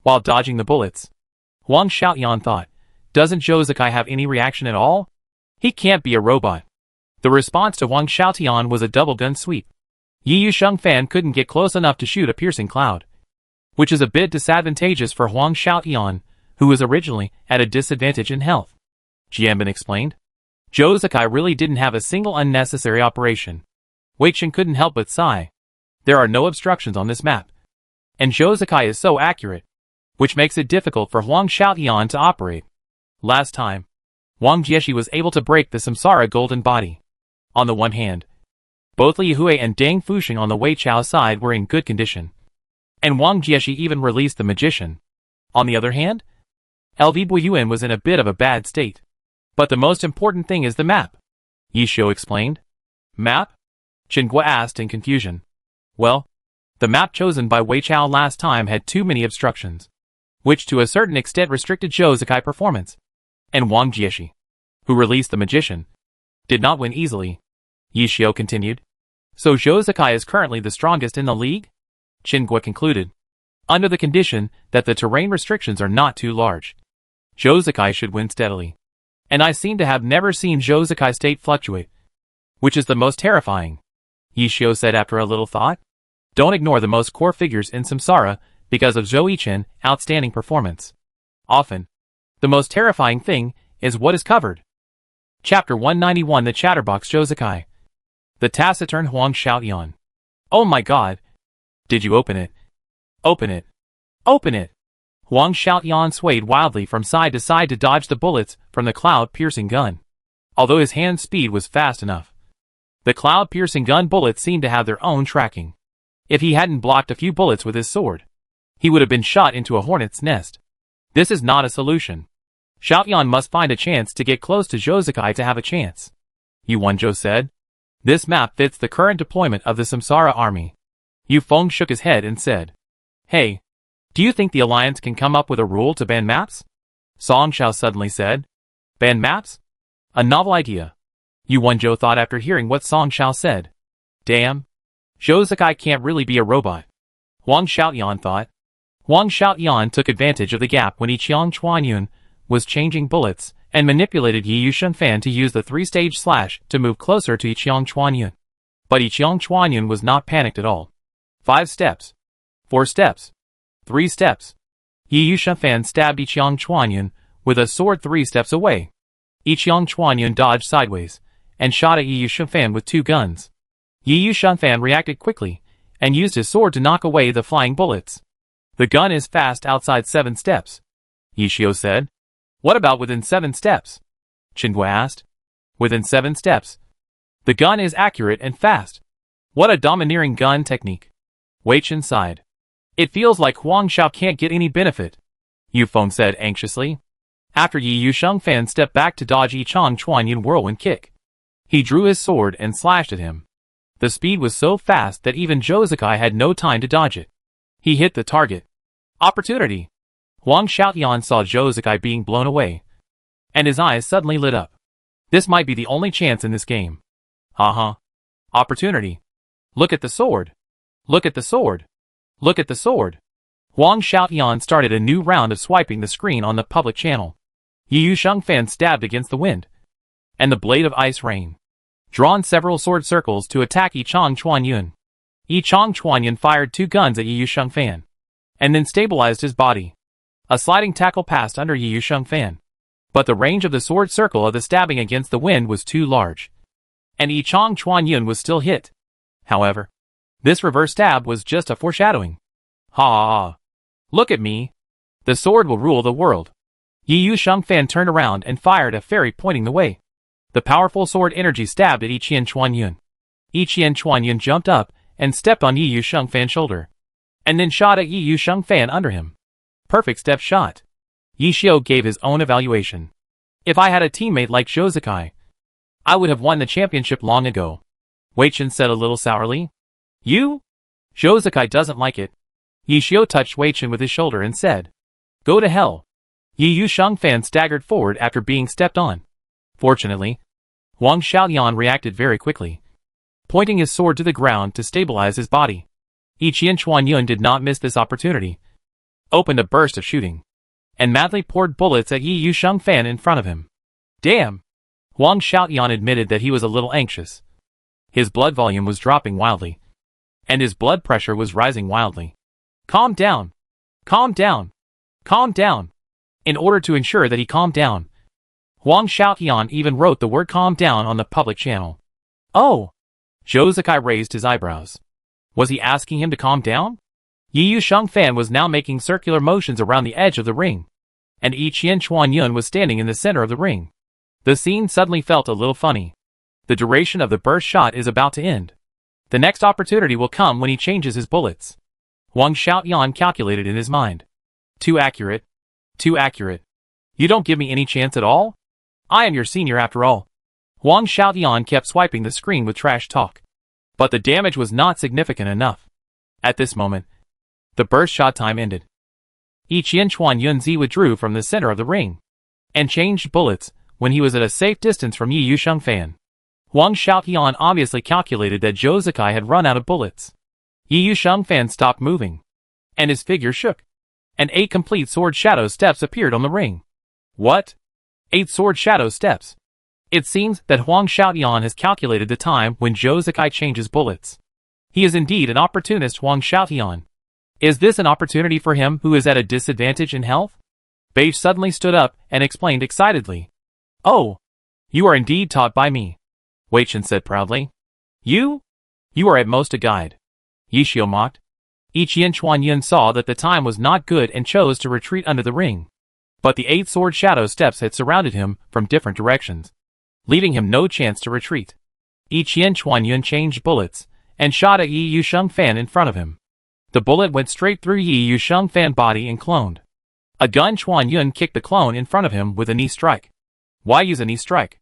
While dodging the bullets, Huang Xiaotian thought, doesn't Zhou Zekai have any reaction at all? He can't be a robot. The response to Huang Xiaotian was a double gun sweep. Yi Yushengfan couldn't get close enough to shoot a piercing cloud, which is a bit disadvantageous for Huang Xiaotian, who was originally at a disadvantage in health. Jianbin explained. Zhou Zekai really didn't have a single unnecessary operation. Wei Chen couldn't help but sigh. There are no obstructions on this map. And Zhou Zekai is so accurate, which makes it difficult for Huang Xiaotian to operate. Last time, Wang Jieshi was able to break the Samsara golden body. On the one hand, both Li Hui and Deng Fuxing on the Wei Chao side were in good condition. And Wang Jieshi even released the magician. On the other hand, LV Buiyuan was in a bit of a bad state. But the most important thing is the map, Yi Xiu explained. Map? Chen Guo asked in confusion. Well, the map chosen by Wei Chao last time had too many obstructions, which to a certain extent restricted Zhou Zekai performance. And Wang Jieshi, who released the magician, did not win easily. Yi Xiu continued. So Zhou Zekai is currently the strongest in the league? Chen Guo concluded. Under the condition that the terrain restrictions are not too large, Zhou Zekai should win steadily. And I seem to have never seen Zhou Zekai's state fluctuate, which is the most terrifying, Yi Xiu said after a little thought. Don't ignore the most core figures in Samsara because of Zhou Yichen's outstanding performance. Often, the most terrifying thing is what is covered. Chapter 191 The Chatterbox Zhou Zekai. The taciturn Huang Xiaotian. Oh my god. Did you open it? Open it. Open it. Huang Xiaotian swayed wildly from side to side to dodge the bullets from the cloud-piercing gun. Although his hand speed was fast enough, the cloud-piercing gun bullets seemed to have their own tracking. If he hadn't blocked a few bullets with his sword, he would have been shot into a hornet's nest. This is not a solution. Xiaotian must find a chance to get close to Zhou Zekai to have a chance. Yu Wanzhou said. This map fits the current deployment of the Samsara army. Yu Feng shook his head and said, Hey, do you think the Alliance can come up with a rule to ban maps? Song Xiao suddenly said. Ban maps? A novel idea. Yu Wanzhou thought after hearing what Song Xiao said. Damn. Zhou Zekai can't really be a robot. Huang Xiaotian thought. Huang Xiaotian took advantage of the gap when Yiqiang Chuanyun was changing bullets and manipulated Yi Yushengfan to use the three-stage slash to move closer to Yiqiang Chuanyun. But Yiqiang Chuanyun was not panicked at all. 5 steps. 4 steps. 3 steps. Yi Yushengfan stabbed Yiqiang Chuanyun with a sword 3 steps away. Yiqiang Chuanyun dodged sideways and shot at Yi Yushengfan with 2 guns. Yi Yushengfan reacted quickly and used his sword to knock away the flying bullets. The gun is fast outside 7 steps, Yi Xiu said. What about within 7 steps? Chen Guo asked. Within 7 steps. The gun is accurate and fast. What a domineering gun technique. Wei Chen sighed. It feels like Huang Xiao can't get any benefit. Yufeng said anxiously. After Yi Yusheng-fan stepped back to dodge Yi Chang Chuanyun whirlwind kick. He drew his sword and slashed at him. The speed was so fast that even Zhou Zikai had no time to dodge it. He hit the target. Opportunity! Wang Xiaotian saw Zhou Zikai being blown away, and his eyes suddenly lit up. This might be the only chance in this game. Opportunity. Look at the sword. Look at the sword. Look at the sword. Wang Xiaotian started a new round of swiping the screen on the public channel. Yi Yusheng-fan stabbed against the wind, and the blade of ice rain. Drawn several sword circles to attack Yi Chang Chuanyun. Yi Chang Chuanyun fired 2 guns at Yi Yusheng-fan, and then stabilized his body. A sliding tackle passed under Yi Yusheng-fan, but the range of the sword circle of the stabbing against the wind was too large, and Yi Chang Chuanyun was still hit. However, this reverse stab was just a foreshadowing. Ha! Look at me. The sword will rule the world. Yi Yusheng-fan turned around and fired a fairy pointing the way. The powerful sword energy stabbed at Yi Chuanyun. Yi Chuanyun jumped up and stepped on Yi Yusheng-fan's shoulder, and then shot at Yi Yusheng-fan under him. Perfect step shot. Yi Xiu gave his own evaluation. If I had a teammate like Zhou Zikai, I would have won the championship long ago. Wei Chen said a little sourly. You? Zhou Zikai doesn't like it. Yi Xiu touched Wei Chen with his shoulder and said, Go to hell. Yi Yusheng-fan staggered forward after being stepped on. Fortunately, Wang Xiaotian reacted very quickly, pointing his sword to the ground to stabilize his body. Yi Chuanyun did not miss this opportunity, opened a burst of shooting, and madly poured bullets at Yi Yusheng-fan in front of him. Damn! Wang Xiaotian admitted that he was a little anxious. His blood volume was dropping wildly, and his blood pressure was rising wildly. Calm down! Calm down! Calm down! In order to ensure that he calmed down, Wang Xiaotian even wrote the word calm down on the public channel. Oh! Zhou Zikai raised his eyebrows. Was he asking him to calm down? Yi Yusheng-fan was now making circular motions around the edge of the ring, and Yi Chuanyun was standing in the center of the ring. The scene suddenly felt a little funny. The duration of the burst shot is about to end. The next opportunity will come when he changes his bullets. Wang Xiaotian calculated in his mind. Too accurate. Too accurate. You don't give me any chance at all? I am your senior after all. Wang Xiaotian kept swiping the screen with trash talk. But the damage was not significant enough. At this moment, the burst shot time ended. Yi Chuanyun withdrew from the center of the ring, and changed bullets when he was at a safe distance from Yi Yusheng-fan. Wang Xiaotian obviously calculated that Zhou Zikai had run out of bullets. Yi Yusheng-fan stopped moving, and his figure shook, and 8 complete sword shadow steps appeared on the ring. What? 8 sword shadow steps. It seems that Wang Xiaotian has calculated the time when Zhou Zikai changes bullets. He is indeed an opportunist. Wang Xiaotian. Is this an opportunity for him who is at a disadvantage in health? Beige suddenly stood up and explained excitedly. Oh! You are indeed taught by me. Wei Chen said proudly. You? You are at most a guide. Yi Xiu mocked. Yi Chuanyun saw that the time was not good and chose to retreat under the ring. But the 8 sword shadow steps had surrounded him from different directions, leaving him no chance to retreat. Yi Chuanyun changed bullets, and shot at Yi Yusheng-fan in front of him. The bullet went straight through Yi Yusheng-fan's body and cloned. A gun. Chuanyun kicked the clone in front of him with a knee strike. Why use a knee strike?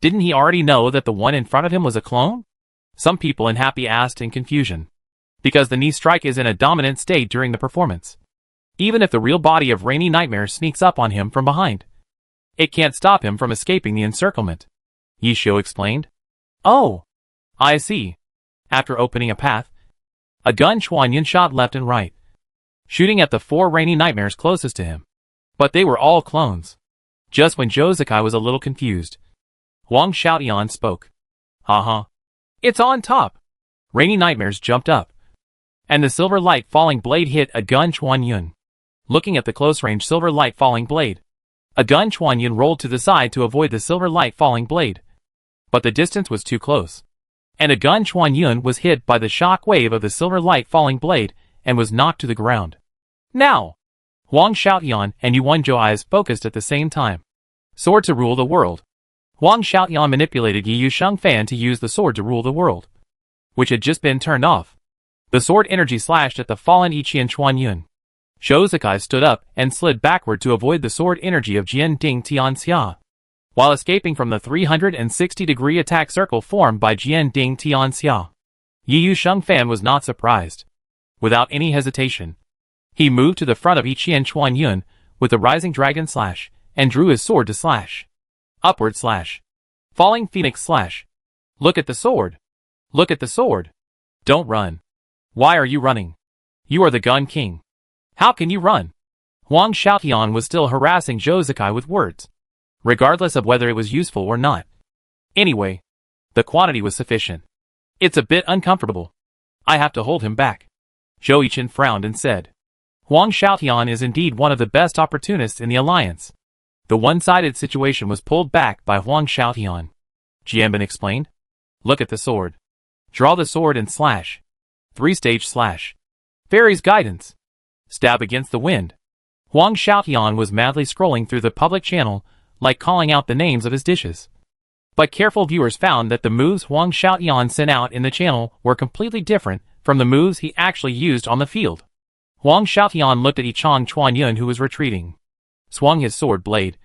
Didn't he already know that the one in front of him was a clone? Some people unhappy asked in confusion. Because the knee strike is in a dominant state during the performance. Even if the real body of Rainy Nightmare sneaks up on him from behind, it can't stop him from escaping the encirclement. Yi Xiu explained. Oh! I see. After opening a path, a gun. Chuanyun shot left and right, shooting at the 4 Rainy Nightmares closest to him. But they were all clones. Just when Zhou Zikai was a little confused, Wang Xiaotian spoke. It's on top! Rainy Nightmares jumped up, and the silver light falling blade hit a gun. Chuanyun. Looking at the close-range silver light falling blade, a gun. Chuanyun rolled to the side to avoid the silver light falling blade. But the distance was too close, and a gun. Chuanyun was hit by the shock wave of the silver light falling blade and was knocked to the ground. Now! Wang Xiaotian and Yuan Zhou eyes focused at the same time. Sword to rule the world. Wang Xiaotian manipulated Yi Yusheng-fan to use the sword to rule the world, which had just been turned off. The sword energy slashed at the fallen Yi Chuanyun. Zhou Zikai stood up and slid backward to avoid the sword energy of Jian Ding Tianxia, while escaping from the 360-degree attack circle formed by Jian Ding Tianxia. Yi Shengfan was not surprised. Without any hesitation, he moved to the front of Yiqian Chuanyun with the rising dragon slash and drew his sword to slash. Upward slash. Falling phoenix slash. Look at the sword. Look at the sword. Don't run. Why are you running? You are the gun king. How can you run? Huang Xiaotian was still harassing Zhou Zikai with words, regardless of whether it was useful or not. Anyway, the quantity was sufficient. It's a bit uncomfortable. I have to hold him back. Zhou Yichen frowned and said, Huang Xiaotian is indeed one of the best opportunists in the alliance. The one-sided situation was pulled back by Huang Xiaotian. Jianbin explained. Look at the sword. Draw the sword and slash. 3-stage slash. Fairy's guidance. Stab against the wind. Huang Xiaotian was madly scrolling through the public channel, like calling out the names of his dishes. But careful viewers found that the moves Huang Xiaotian sent out in the channel were completely different from the moves he actually used on the field. Huang Xiaotian looked at Yichang Chuanyun, who was retreating, swung his sword blade,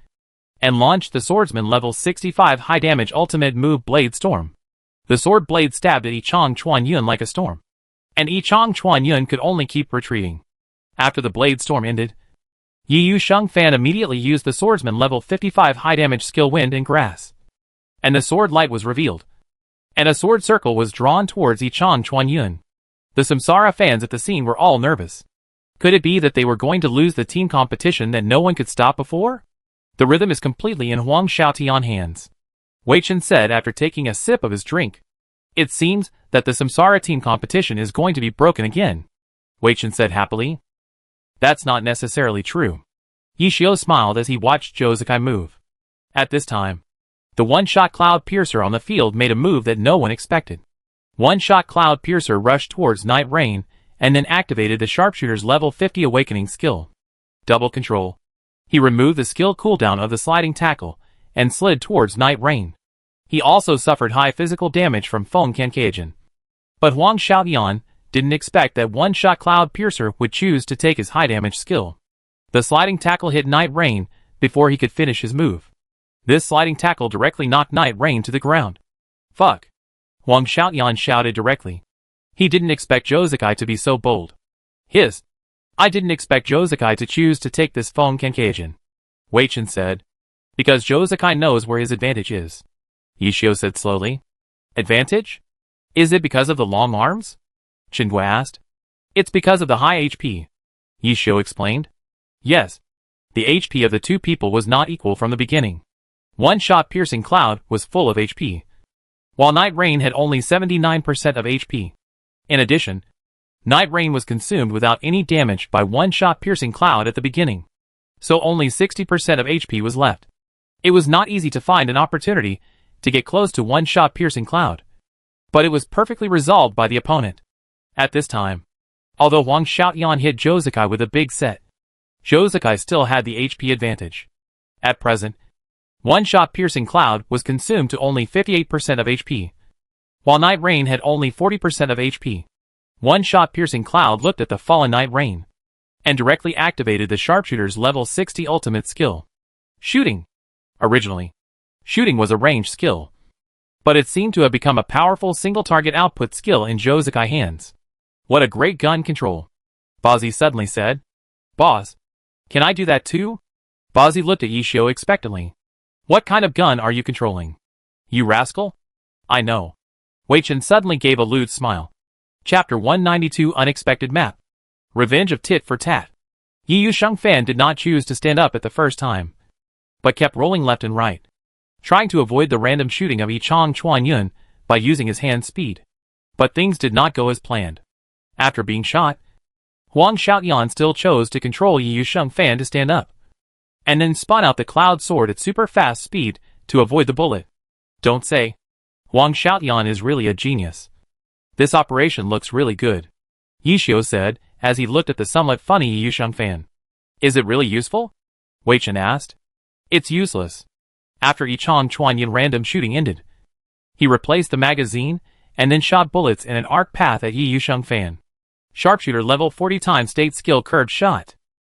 and launched the swordsman level 65 high damage ultimate move Blade Storm. The sword blade stabbed at Yichang Chuanyun like a storm, and Yichang Chuanyun could only keep retreating. After the blade storm ended, Yi Shengfan immediately used the swordsman level 55 high damage skill Wind and Grass, and the sword light was revealed, and a sword circle was drawn towards Yichang Chuanyun. The Samsara fans at the scene were all nervous. Could it be that they were going to lose the team competition that no one could stop before? The rhythm is completely in Huang Xiaotian's hands, Wei Chen said after taking a sip of his drink. It seems that the Samsara team competition is going to be broken again, Wei Chen said happily. That's not necessarily true. Yi Xiu smiled as he watched Zhou Zikai move. At this time, the one-shot Cloud Piercer on the field made a move that no one expected. One-shot Cloud Piercer rushed towards Night Rain and then activated the sharpshooter's level 50 awakening skill. Double control. He removed the skill cooldown of the sliding tackle and slid towards Night Rain. He also suffered high physical damage from Feng Kankaijin. But Huang Xiaotian didn't expect that one-shot Cloud Piercer would choose to take his high damage skill. The sliding tackle hit Night Rain before he could finish his move. This sliding tackle directly knocked Night Rain to the ground. Fuck. Huang Xiaotian shouted directly. He didn't expect Zhou Zikai to be so bold. I didn't expect Zhou Zikai to choose to take this Feng Kankaijin, Wei Chen said. Because Zhou Zikai knows where his advantage is. Yi Xiu said slowly. Advantage? Is it because of the long arms? Chen Gui asked. It's because of the high HP, Yi Xiu explained. Yes. The HP of the two people was not equal from the beginning. One-shot Piercing Cloud was full of HP, while Night Rain had only 79% of HP. In addition, Night Rain was consumed without any damage by one-shot Piercing Cloud at the beginning, so only 60% of HP was left. It was not easy to find an opportunity to get close to one-shot Piercing Cloud, but it was perfectly resolved by the opponent. At this time, although Huang Xiaotian hit Zhou Zikai with a big set, Zhou Zikai still had the HP advantage. At present, one-shot Piercing Cloud was consumed to only 58% of HP, while Night Rain had only 40% of HP. One-shot Piercing Cloud looked at the fallen Night Rain and directly activated the sharpshooter's level 60 ultimate skill. Shooting. Originally, shooting was a ranged skill, but it seemed to have become a powerful single-target output skill in Zhou Zikai's hands. What a great gun control, Bozzy suddenly said. Boss, can I do that too? Bozzy looked at Yi Xiu expectantly. What kind of gun are you controlling? You rascal? I know. Wei Chen suddenly gave a lewd smile. Chapter 192 Unexpected Map. Revenge of Tit for Tat. Yi Shengfan did not choose to stand up at the first time, but kept rolling left and right, trying to avoid the random shooting of Yichang Chuanyun by using his hand speed. But things did not go as planned. After being shot, Huang Xiaotian still chose to control Yi Shengfan to stand up, and then spun out the cloud sword at super fast speed to avoid the bullet. Don't say. Huang Xiaotian is really a genius. This operation looks really good, Yi Xiu said as he looked at the somewhat funny Yi Shengfan. Is it really useful? Wei Chen asked. It's useless. After Yichang Chuanyun random shooting ended, he replaced the magazine and then shot bullets in an arc path at Yi Shengfan. Sharpshooter level 40 times state skill curved shot.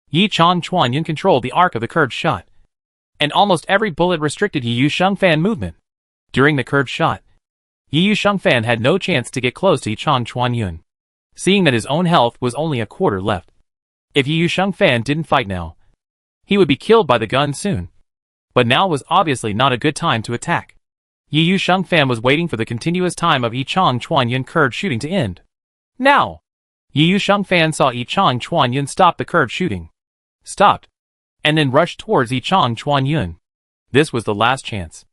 Yi Chong Chuanyun controlled the arc of the curved shot, and almost every bullet restricted Yi Shengfan movement. During the curved shot, Yi Shengfan had no chance to get close to Yi Chong Chuanyun, seeing that his own health was only a quarter left. If Yi Shengfan didn't fight now, he would be killed by the gun soon. But now was obviously not a good time to attack. Yi Shengfan was waiting for the continuous time of Yi Chong Chuanyun curved shooting to end. Now! Yi Shengfan saw Yi Chong Chuanyun stop the curved shooting. Stopped. And then rushed towards Yi Chong Chuanyun. This was the last chance.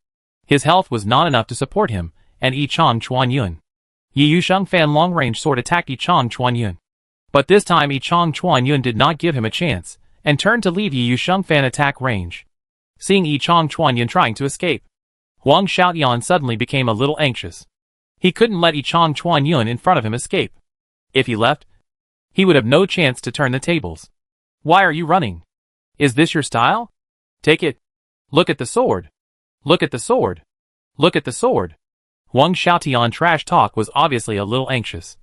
His health was not enough to support him, and Yi Chong Chuanyun. Yi Shengfan long-range sword attacked Yi Chong Chuanyun. But this time Yi Chong Chuanyun did not give him a chance, and turned to leave Yi Shengfan attack range. Seeing Yi Chong Chuanyun trying to escape, Huang Xiaotian suddenly became a little anxious. He couldn't let Yi Chong Chuanyun in front of him escape. If he left, he would have no chance to turn the tables. Why are you running? Is this your style? Take it. Look at the sword. Look at the sword. Look at the sword. Huang Xiaotian trash talk was obviously a little anxious.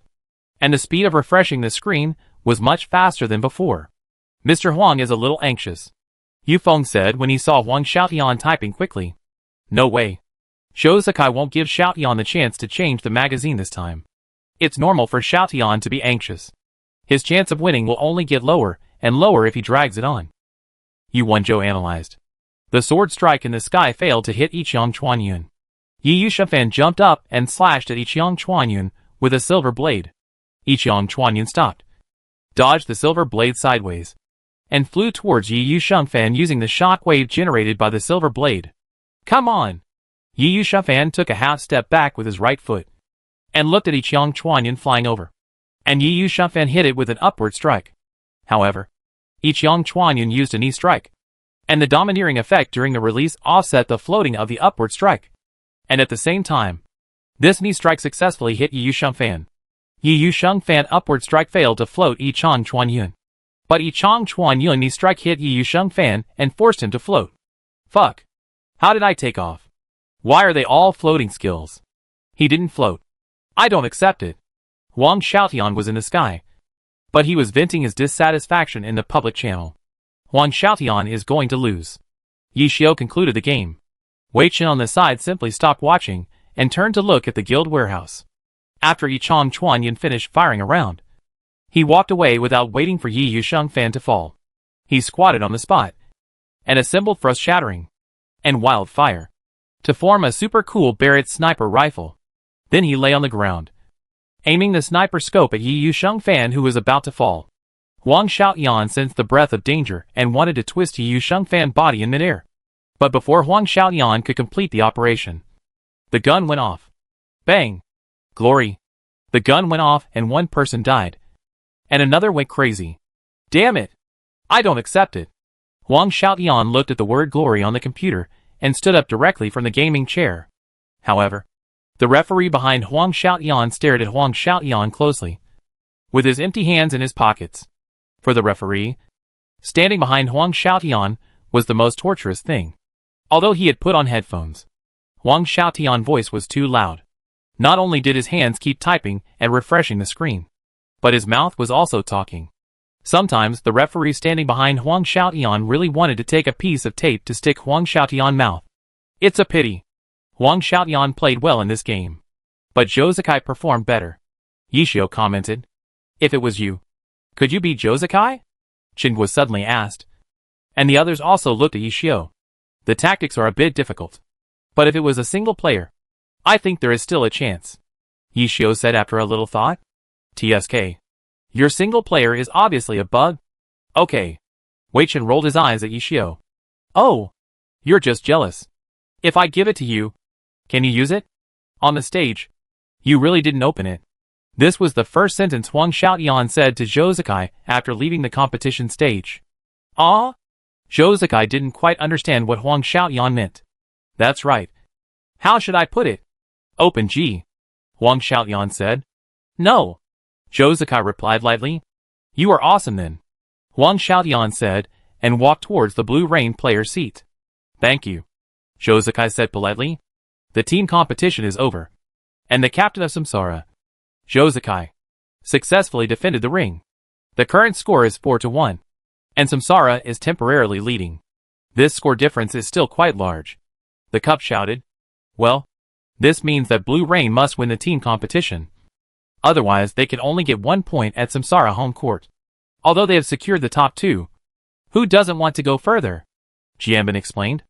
And the speed of refreshing the screen was much faster than before. Mr. Huang is a little anxious, Yufeng said when he saw Huang Xiaotian typing quickly. No way. Zhou Zikai won't give Xiaotian the chance to change the magazine this time. It's normal for Xiaotian to be anxious. His chance of winning will only get lower and lower if he drags it on. Yu Wenzhou analyzed. The sword strike in the sky failed to hit Yi Chong Chuanyun. Yi Shengfan jumped up and slashed at Yi Chong Chuanyun with a silver blade. Yi Chong Chuanyun stopped, dodged the silver blade sideways, and flew towards Yi Shengfan using the shock wave generated by the silver blade. Come on! Yi Shengfan took a half step back with his right foot, and looked at Yi Chong Chuanyun flying over. And Yi Shengfan hit it with an upward strike. However, Yi Chong Chuanyun used a knee strike, and the domineering effect during the release offset the floating of the upward strike. And at the same time, this knee strike successfully hit Yi Shengfan. Yi Shengfan upward strike failed to float Yi Chong Chuanyun. But Yi Chong Chuanyun knee strike hit Yi Shengfan and forced him to float. Fuck. How did I take off? Why are they all floating skills? He didn't float. I don't accept it. Huang Xiaotian was in the sky, but he was venting his dissatisfaction in the public channel. Huang Xiaotian is going to lose. Yi Xiao concluded the game. Wei Chen on the side simply stopped watching and turned to look at the guild warehouse. After Yi Chong Chuanyun finished firing a round, he walked away without waiting for Yi Shengfan to fall. He squatted on the spot and assembled thrust shattering and wildfire to form a super cool Barrett sniper rifle. Then he lay on the ground, aiming the sniper scope at Yi Shengfan who was about to fall. Huang Xiaotian sensed the breath of danger and wanted to twist Yi Shengfan's body in midair. But before Huang Xiaotian could complete the operation, the gun went off. Bang! Glory! The gun went off and one person died. And another went crazy. Damn it! I don't accept it. Huang Xiaotian looked at the word glory on the computer and stood up directly from the gaming chair. However, the referee behind Huang Xiaotian stared at Huang Xiaotian closely, with his empty hands in his pockets. For the referee, standing behind Huang Xiaotian was the most torturous thing. Although he had put on headphones, Huang Xiaotian's voice was too loud. Not only did his hands keep typing and refreshing the screen, but his mouth was also talking. Sometimes the referee standing behind Huang Xiaotian really wanted to take a piece of tape to stick Huang Xiaotian's mouth. It's a pity. Huang Xiaotian played well in this game, but Zhou Zikai performed better. Yi Xiao commented. If it was you, could you beat Zhou Zikai? Qin was suddenly asked. And the others also looked at Yi Xiao. The tactics are a bit difficult, but if it was a single player, I think there is still a chance. Yi Xiao said after a little thought. TSK. Your single player is obviously a bug? Okay. Wei Chen rolled his eyes at Yi Xiao. Oh, you're just jealous. If I give it to you, can you use it? On the stage. You really didn't open it. This was the first sentence Huang Xiaotian said to Zhou Zikai after leaving the competition stage. Ah? Zhou Zikai didn't quite understand what Huang Xiaotian meant. That's right. How should I put it? Open G. Huang Xiaotian said. No. Zhou Zikai replied lightly. You are awesome then. Huang Xiaotian said, and walked towards the Blue Rain player's seat. Thank you. Zhou Zikai said politely. The team competition is over. And the captain of Samsara, Zhou Zikai, successfully defended the ring. The current score is 4-1. and Samsara is temporarily leading. This score difference is still quite large. The cup shouted. Well, this means that Blue Rain must win the team competition. Otherwise, they can only get 1 point at Samsara home court. Although they have secured the top 2. Who doesn't want to go further? Jianbin explained.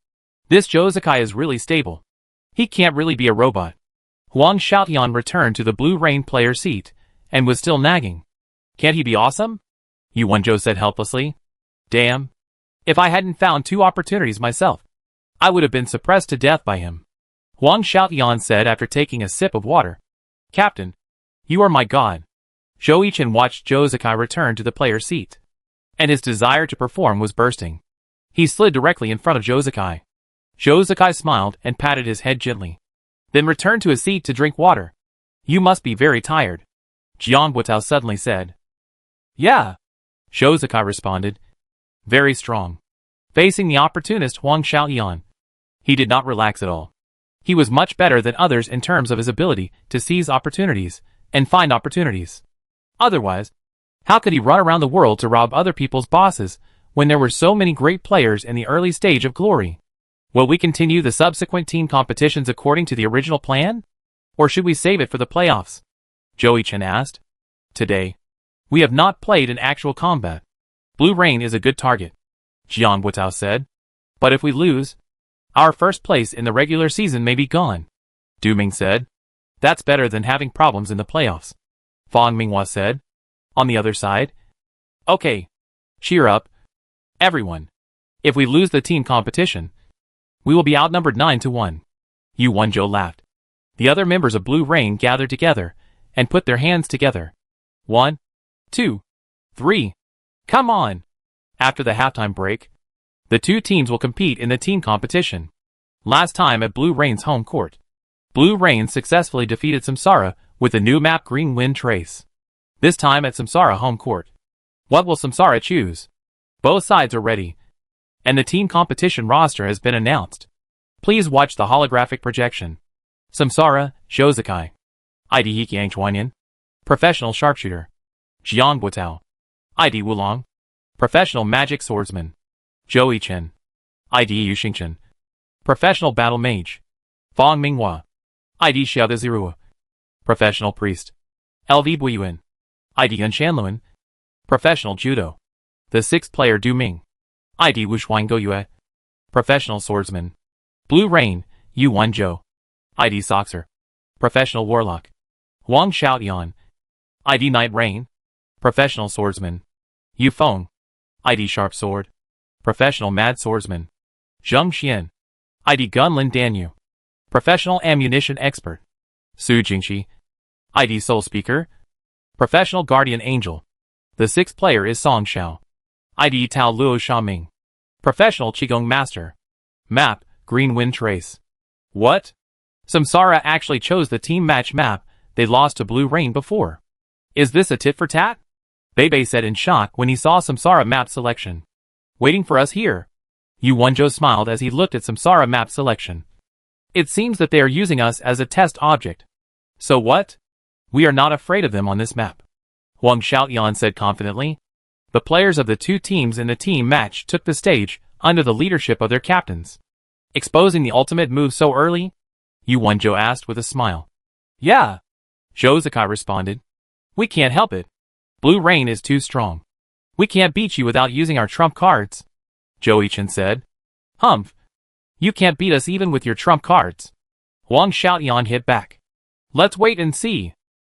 This Zhou Zikai is really stable. He can't really be a robot. Huang Xiaotian returned to the Blue Rain player seat, and was still nagging. Can't he be awesome? Yu Wenzhou said helplessly. Damn. If I hadn't found 2 opportunities myself, I would have been suppressed to death by him. Huang Xiaotian said after taking a sip of water. Captain, you are my god. Zhou Yichen watched Zhou Zikai return to the player seat, and his desire to perform was bursting. He slid directly in front of Zhou Zikai. Zhou Zikai smiled and patted his head gently, then returned to his seat to drink water. You must be very tired, Jiang Buotao suddenly said. Yeah, Zhou Zikai responded. Very strong. Facing the opportunist Huang Xiaoyan, he did not relax at all. He was much better than others in terms of his ability to seize opportunities and find opportunities. Otherwise, how could he run around the world to rob other people's bosses when there were so many great players in the early stage of glory? Will we continue the subsequent team competitions according to the original plan? Or should we save it for the playoffs? Zhou Yichen asked. Today, we have not played in actual combat. Blue Rain is a good target, Jiang Buotao said. But if we lose, our first place in the regular season may be gone, Du Ming said. That's better than having problems in the playoffs, Fang Minghua said. On the other side, okay, cheer up, everyone. If we lose the team competition, we will be outnumbered 9-1. Yu Wenzhou laughed. The other members of Blue Rain gathered together and put their hands together. 1, 2, 3. Come on! After the halftime break, the 2 teams will compete in the team competition. Last time at Blue Rain's home court, Blue Rain successfully defeated Samsara with the new map Green Wind Trace. This time at Samsara home court. What will Samsara choose? Both sides are ready, and the team competition roster has been announced. Please watch the holographic projection. Samsara, Zhou Zikai. ID Hiqiang Chuanyan. Professional sharpshooter. Jiang Buotao. ID Wulong. Professional magic swordsman. Zhou Yichen. ID Yu Xingchen. Professional battle mage. Fang Minghua. ID Xiao de Zirua. Professional priest. LV Buiyuan. ID Yun Shanluan. Professional judo. The 6th player Du Ming. ID Wu Shuang Yue. Professional swordsman. Blue Rain, Yu Wenzhou. ID Soxer. Professional warlock. Huang Xiaotian. ID Night Rain. Professional swordsman. Yu Feng. ID Sharp Sword. Professional mad swordsman. Zheng Xian. ID Gunlin Danyu. Professional ammunition expert. Su Jingxi. ID Soul Speaker. Professional guardian angel. The 6th player is Song Xiao. ID Tao Luo Xiaoming. Professional Qigong master. Map, Green Wind Trace. What? Samsara actually chose the team match map they lost to Blue Rain before. Is this a tit for tat? Bebe said in shock when he saw Samsara map selection. Waiting for us here. Yu Wenzhou smiled as he looked at Samsara map selection. It seems that they are using us as a test object. So what? We are not afraid of them on this map, Huang Xiaotian said confidently. The players of the 2 teams in the team match took the stage under the leadership of their captains. Exposing the ultimate move so early? Yu Wenzhou asked with a smile. Yeah, Zhou Zikai responded. We can't help it. Blue Rain is too strong. We can't beat you without using our trump cards, Zhou Yichen said. Humph. You can't beat us even with your trump cards. Huang Xiaotian hit back. Let's wait and see.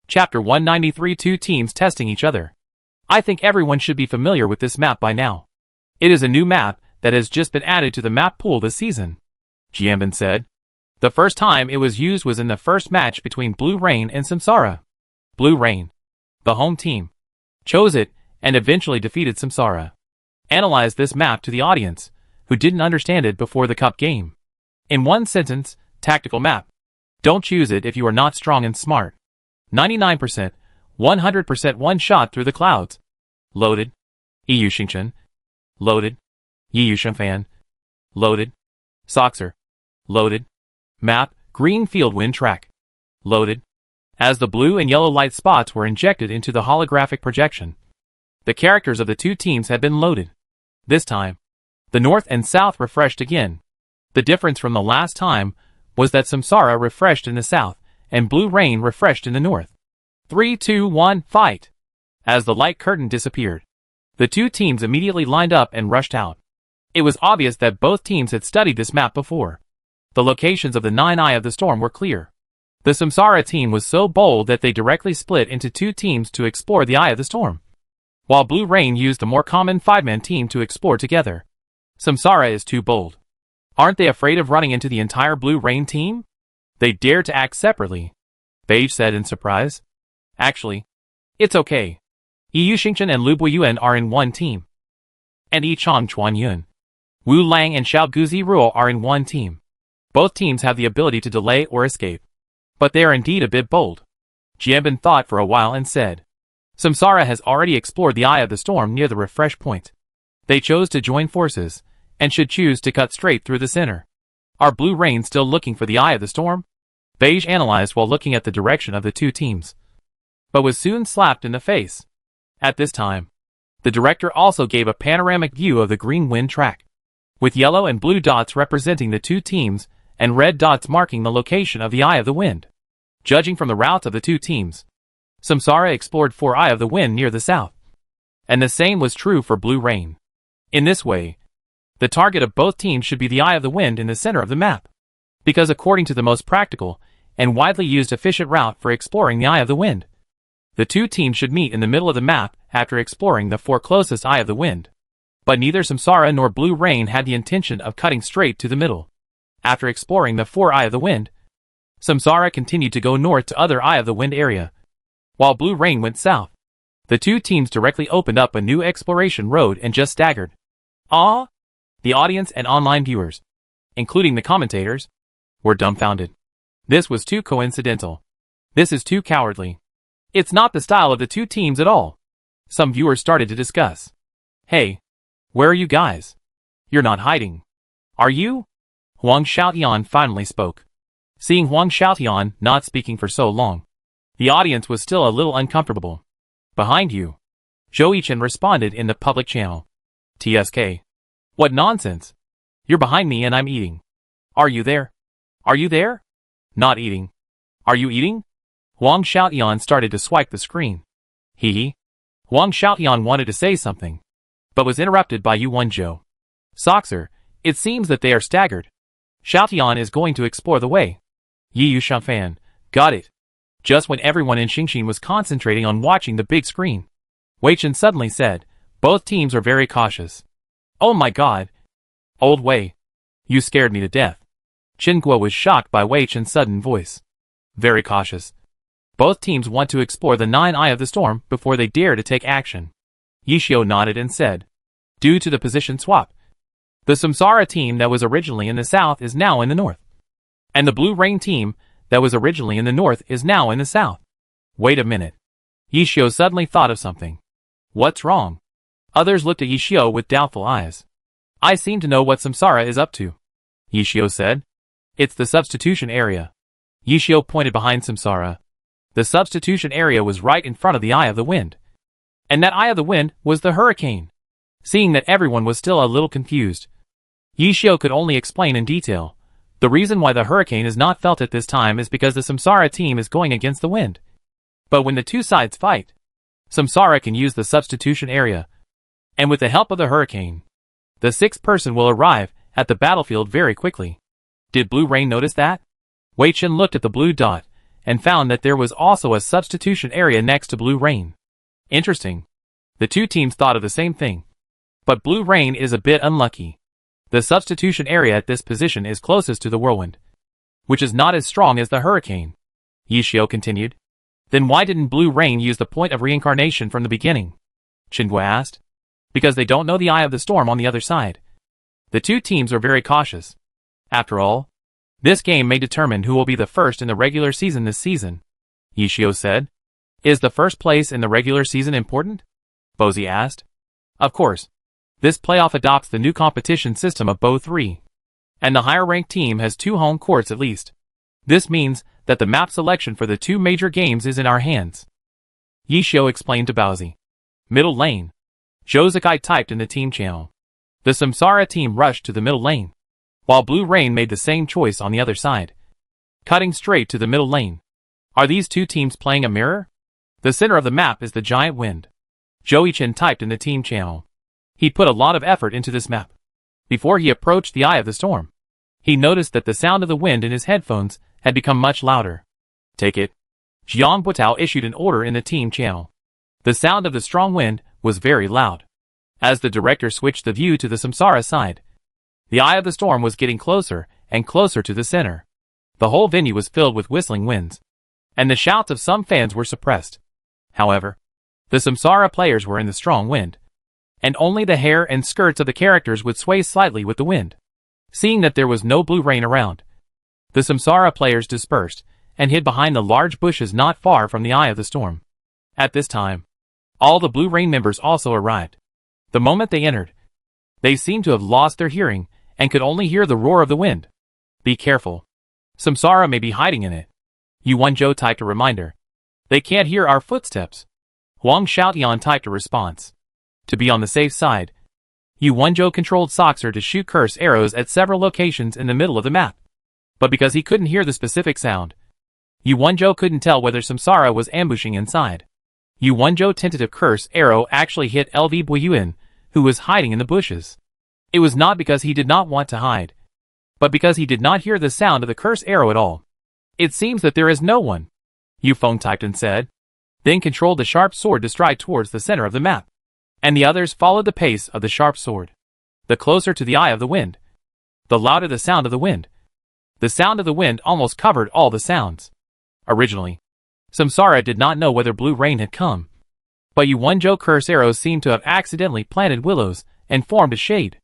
Chapter 193. 2 teams testing each other. I think everyone should be familiar with this map by now. It is a new map that has just been added to the map pool this season, Jianbin said. The first time it was used was in the first match between Blue Rain and Samsara. Blue Rain, the home team, chose it and eventually defeated Samsara. Analyze this map to the audience, who didn't understand it before the cup game. In one sentence, tactical map. Don't choose it if you are not strong and smart. 99%, 100% one shot through the clouds. Loaded. Yu Xingchen. Loaded. Yu Shenfan. Loaded. Soxer. Loaded. Map, green field wind track. Loaded. As the blue and yellow light spots were injected into the holographic projection, the characters of the 2 teams had been loaded. This time, the North and South refreshed again. The difference from the last time was that Samsara refreshed in the South, and Blue Rain refreshed in the North. 3, 2, 1, fight! As the light curtain disappeared, the two teams immediately lined up and rushed out. It was obvious that both teams had studied this map before. The locations of the 9 Eye of the Storm were clear. The Samsara team was so bold that they directly split into 2 teams to explore the Eye of the Storm, while Blue Rain used the more common 5-man team to explore together. Samsara is too bold. Aren't they afraid of running into the entire Blue Rain team? They dare to act separately, Beige said in surprise. Actually, it's okay. Yu Xingchen and Lu Buiyuan are in one team. And Yi Chong Chuan Yun, Wu Lang and Xiao Guzi Ruo are in one team. Both teams have the ability to delay or escape. But they are indeed a bit bold. Jianbin thought for a while and said, Samsara has already explored the Eye of the Storm near the refresh point. They chose to join forces, and should choose to cut straight through the center. Are Blue Rain still looking for the Eye of the Storm? Beige analyzed while looking at the direction of the two teams, but was soon slapped in the face. At this time, the director also gave a panoramic view of the green wind track, with yellow and blue dots representing the two teams, and red dots marking the location of the Eye of the Wind. Judging from the routes of the two teams, Samsara explored 4 Eye of the Wind near the south, and the same was true for Blue Rain. In this way, the target of both teams should be the Eye of the Wind in the center of the map, because according to the most practical and widely used efficient route for exploring the Eye of the Wind, the two teams should meet in the middle of the map after exploring the 4 closest Eye of the Wind. But neither Samsara nor Blue Rain had the intention of cutting straight to the middle. After exploring the 4 Eye of the Wind, Samsara continued to go north to other Eye of the Wind area, while Blue Rain went south. The two teams directly opened up a new exploration road and just staggered. Ah! The audience and online viewers, including the commentators, were dumbfounded. This was too coincidental. This is too cowardly. It's not the style of the two teams at all. Some viewers started to discuss. Hey, where are you guys? You're not hiding, are you? Huang Xiaotian finally spoke. Seeing Huang Xiaotian not speaking for so long, the audience was still a little uncomfortable. Behind you, Zhou Yichen responded in the public channel. TSK. What nonsense. You're behind me and I'm eating. Are you there? Are you there? Not eating. Are you eating? Huang Xiaotian started to swipe the screen. Hee. Huang Xiaotian wanted to say something, but was interrupted by Yu Wenzhou. Soxer, it seems that they are staggered. Xiaotian is going to explore the way. Yi Yu Shanfan, got it. Just when everyone in Xingxin was concentrating on watching the big screen, Wei Chen suddenly said, both teams are very cautious. Oh my god. Old Wei. You scared me to death. Chen Guo was shocked by Wei Chen's sudden voice. Very cautious. Both teams want to explore the 9 Eye of the Storm before they dare to take action. Yishio nodded and said, due to the position swap, the Samsara team that was originally in the south is now in the north, and the Blue Rain team that was originally in the north is now in the south. Wait a minute. Yishio suddenly thought of something. What's wrong? Others looked at Yishio with doubtful eyes. I seem to know what Samsara is up to, Yishio said. It's the substitution area. Yishio pointed behind Samsara. The substitution area was right in front of the Eye of the Wind. And that Eye of the Wind was the hurricane. Seeing that everyone was still a little confused, Yishio could only explain in detail. The reason why the hurricane is not felt at this time is because the Samsara team is going against the wind. But when the two sides fight, Samsara can use the substitution area. And with the help of the hurricane, the 6th person will arrive at the battlefield very quickly. Did Blue Rain notice that? Wei Chen looked at the blue dot and found that there was also a substitution area next to Blue Rain. Interesting. The two teams thought of the same thing. But Blue Rain is a bit unlucky. The substitution area at this position is closest to the whirlwind, which is not as strong as the hurricane. Yishio continued. Then why didn't Blue Rain use the point of reincarnation from the beginning? Qingguo asked. Because they don't know the Eye of the Storm on the other side. The two teams are very cautious. After all, this game may determine who will be the first in the regular season this season, Yishio said. Is the first place in the regular season important? Bozi asked. Of course. This playoff adopts the new competition system of Bo 3. And the higher-ranked team has 2 home courts at least. This means that the map selection for the 2 major games is in our hands. Yishio explained to Baozi. Middle lane. Zhou Zikai typed in the team channel. The Samsara team rushed to the middle lane, while Blue Rain made the same choice on the other side, cutting straight to the middle lane. Are these two teams playing a mirror? The center of the map is the giant wind. Zhou Yichen typed in the team channel. He put a lot of effort into this map. Before he approached the eye of the storm, he noticed that the sound of the wind in his headphones had become much louder. Take it. Jiang Butao issued an order in the team channel. The sound of the strong wind was very loud. As the director switched the view to the Samsara side, the eye of the storm was getting closer and closer to the center. The whole venue was filled with whistling winds, and the shouts of some fans were suppressed. However, the Samsara players were in the strong wind, and only the hair and skirts of the characters would sway slightly with the wind. Seeing that there was no Blue Rain around, the Samsara players dispersed and hid behind the large bushes not far from the eye of the storm. At this time, all the Blue Rain members also arrived. The moment they entered, they seemed to have lost their hearing and could only hear the roar of the wind. Be careful. Samsara may be hiding in it. Yu Wenzhou typed a reminder. They can't hear our footsteps. Huang Xiaotian typed a response. To be on the safe side, Yu Wenzhou controlled Soxer to shoot curse arrows at several locations in the middle of the map. But because he couldn't hear the specific sound, Yu Wenzhou couldn't tell whether Samsara was ambushing inside. Yu Wenzhou tentative curse arrow actually hit LV Buyuan, who was hiding in the bushes. It was not because he did not want to hide, but because he did not hear the sound of the curse arrow at all. It seems that there is no one, Yu Feng typed and said, then controlled the sharp sword to stride towards the center of the map. And the others followed the pace of the sharp sword. The closer to the eye of the wind, the louder the sound of the wind. The sound of the wind almost covered all the sounds. Originally, Samsara did not know whether Blue Rain had come, but Yu Wenzhou curse arrows seemed to have accidentally planted willows and formed a shade.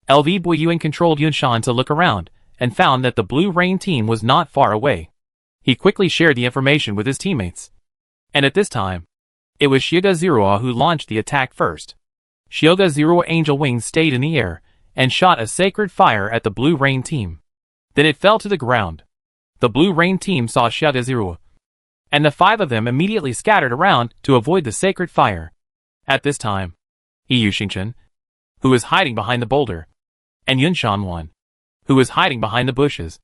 LV Buyuan controlled Yunshan to look around and found that the Blue Rain team was not far away. He quickly shared the information with his teammates. And at this time, it was Xiaoga Zirua who launched the attack first. Xiaoga Zirua angel wings stayed in the air and shot a sacred fire at the Blue Rain team. Then it fell to the ground. The Blue Rain team saw Xiaoga Zirua, and the five of them immediately scattered around to avoid the sacred fire. At this time, Yu Xingchen, who was hiding behind the boulder, and Yunshan Wan, who was hiding behind the bushes,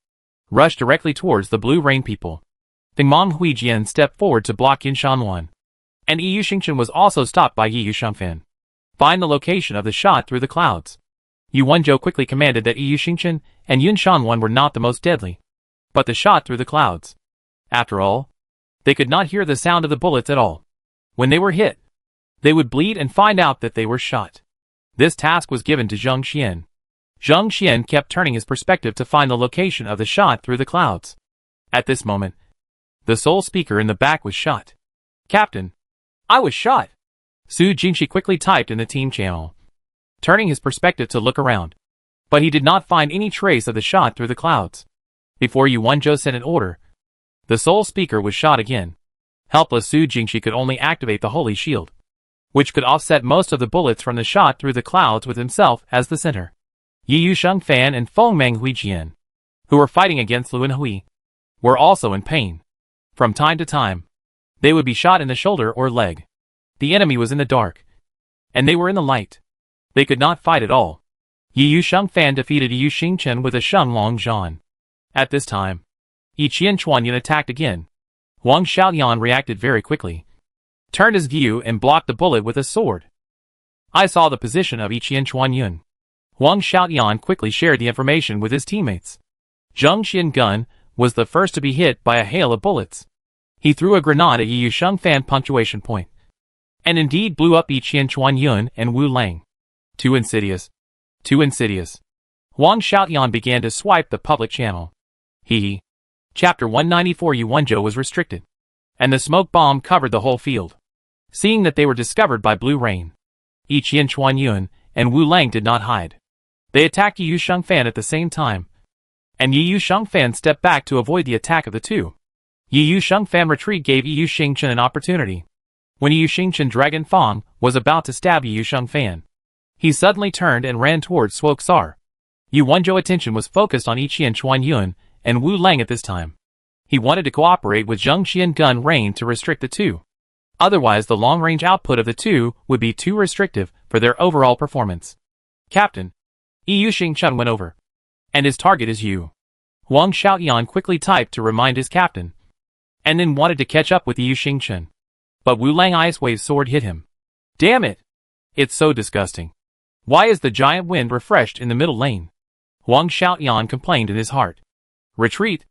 rushed directly towards the Blue Rain people. Thingmong Huijian stepped forward to block Yunshan Wan, and Yu Xingchen was also stopped by Yu Shangfan. Find the location of the shot through the clouds. Yu Wenzhou quickly commanded that Yu Xingchen and Yunshan Wan were not the most deadly, but the shot through the clouds. After all, they could not hear the sound of the bullets at all. When they were hit, they would bleed and find out that they were shot. This task was given to Zheng Xian. Zheng Xian kept turning his perspective to find the location of the shot through the clouds. At this moment, the sole speaker in the back was shot. Captain, I was shot. Su Jingxi quickly typed in the team channel, turning his perspective to look around. But he did not find any trace of the shot through the clouds. Before Yu Wenzhou sent an order, the sole speaker was shot again. Helpless Su Jingxi could only activate the holy shield, which could offset most of the bullets from the shot through the clouds with himself as the center. Yu Shengfan and Fengmeng Huijian, who were fighting against Luan Hui, were also in pain. From time to time, they would be shot in the shoulder or leg. The enemy was in the dark, and they were in the light. They could not fight at all. Yu Shengfan defeated Yu Xingchen with a Shenglong Zhan. At this time, Yiqian Chuanyun attacked again. Huang Xiaoyan reacted very quickly, turned his view and blocked the bullet with a sword. I saw the position of Yiqian Chuanyun. Huang Xiaoyan quickly shared the information with his teammates. Zheng Xian Gun was the first to be hit by a hail of bullets. He threw a grenade at Yu Shengfan punctuation point, and indeed blew up Yiqian Chuanyun and Wu Lang. Too insidious. Too insidious. Huang Xiaoyan began to swipe the public channel. Chapter 194 Yu Wenzhou was restricted, and the smoke bomb covered the whole field. Seeing that they were discovered by Blue Rain, Yiqian Chuanyun and Wu Lang did not hide. They attacked Yu Shengfan at the same time, and Yu Shengfan stepped back to avoid the attack of the two. Yu Shengfan retreat gave Yu Xingchen an opportunity. When Yu Xingchen Dragon Fang was about to stab Yu Shengfan, he suddenly turned and ran towards Swoksar. Yu Wenzhou attention was focused on Yiqian Chuanyun and Wu Lang at this time. He wanted to cooperate with Zheng Xian Gun Rain to restrict the two. Otherwise the long-range output of the two would be too restrictive for their overall performance. Captain, Yu Xingchen went over. And his target is you. Huang Xiaoyan quickly typed to remind his captain, and then wanted to catch up with Yu Xingchen. But Wu Lang Ice Wave's sword hit him. Damn it! It's so disgusting. Why is the giant wind refreshed in the middle lane? Huang Xiaoyan complained in his heart. Retreat!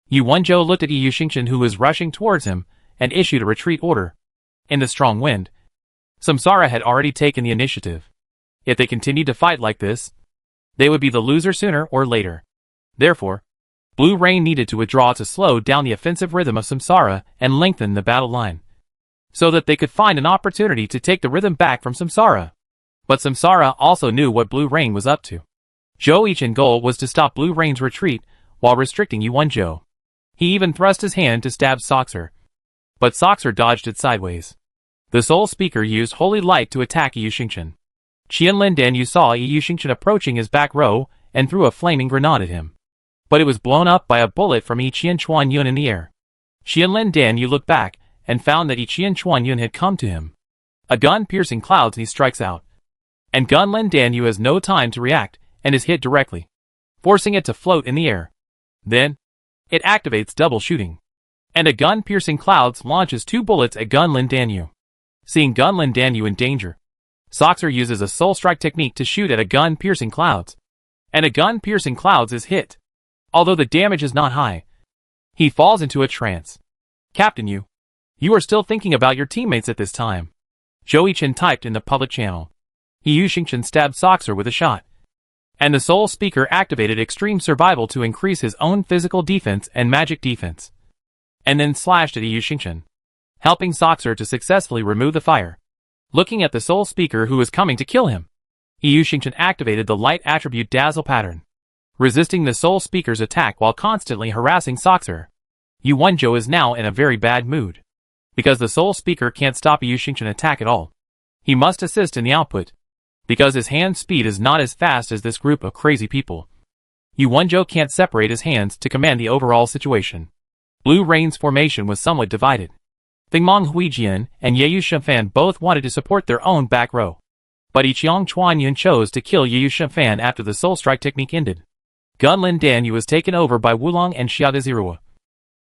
Yu Wenzhou looked at Yu Xingchen, who was rushing towards him, and issued a retreat order. In the strong wind, Samsara had already taken the initiative. If they continued to fight like this, they would be the loser sooner or later. Therefore, Blue Rain needed to withdraw to slow down the offensive rhythm of Samsara and lengthen the battle line, so that they could find an opportunity to take the rhythm back from Samsara. But Samsara also knew what Blue Rain was up to. Zhou Yichen's goal was to stop Blue Rain's retreat while restricting Yu Wenzhou. He even thrust his hand to stab Soxer, but Soxer dodged it sideways. The Soul Speaker used Holy Light to attack Yu Xingchen. Qianlin Danyu saw Yu Xingchen approaching his back row and threw a flaming grenade at him, but it was blown up by a bullet from Yiqian Chuanyun in the air. Qianlin Danyu looked back and found that Yiqian Chuanyun had come to him. A gun piercing clouds, he strikes out, and Gunlin Danyu has no time to react and is hit directly, forcing it to float in the air. Then, it activates double shooting, and a gun piercing clouds launches 2 bullets at Gunlin Danyu. Seeing Gunlin Danyu in danger, Soxer uses a soul strike technique to shoot at a gun piercing clouds, and a gun piercing clouds is hit. Although the damage is not high, he falls into a trance. Captain Yu, you are still thinking about your teammates at this time. Zhou Yichen typed in the public channel. Yu Xingchen stabbed Soxer with a shot, and the Soul Speaker activated Extreme Survival to increase his own physical defense and magic defense, and then slashed at Yu Xingchen, helping Soxer to successfully remove the fire. Looking at the Soul Speaker who was coming to kill him, Yu Xingchen activated the light attribute Dazzle pattern, resisting the Soul Speaker's attack while constantly harassing Soxer. Yu Wenzhou is now in a very bad mood, because the Soul Speaker can't stop Yu Xingchen attack at all. He must assist in the output, because his hand speed is not as fast as this group of crazy people. Yu Wenzhou can't separate his hands to command the overall situation. Blue Rain's formation was somewhat divided. Fengmong Huijian and Yeyu Shifan both wanted to support their own back row, but Yiqiang Chuanyun chose to kill Yeyu Shifan after the Soul Strike technique ended. Gunlin Danyu was taken over by Wulong and Xiaodazirua,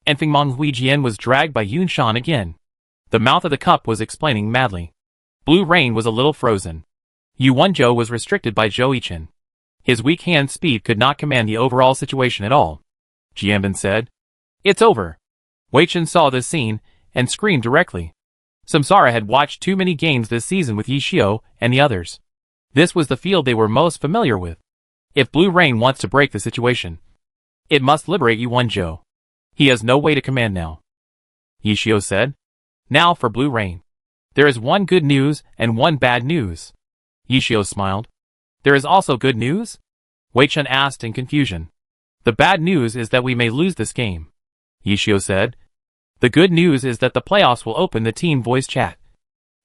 and Fengmong Huijian was dragged by Yun Shan again. The mouth of the cup was explaining madly. Blue Rain was a little frozen. Yu Wenzhou was restricted by Zhou Yichen. His weak hand speed could not command the overall situation at all. Jianbin said, "It's over." Wei Chen saw this scene and screamed directly. Samsara had watched too many games this season with Yi Xiao and the others. This was the field they were most familiar with. If Blue Rain wants to break the situation, it must liberate Yu Wenzhou. He has no way to command now. Yi Xiao said, "Now for Blue Rain. There is one good news and one bad news." Yi Xiao smiled. "There is also good news?" Wei Chen asked in confusion. "The bad news is that we may lose this game," Yi Xiao said. "The good news is that the playoffs will open the team voice chat,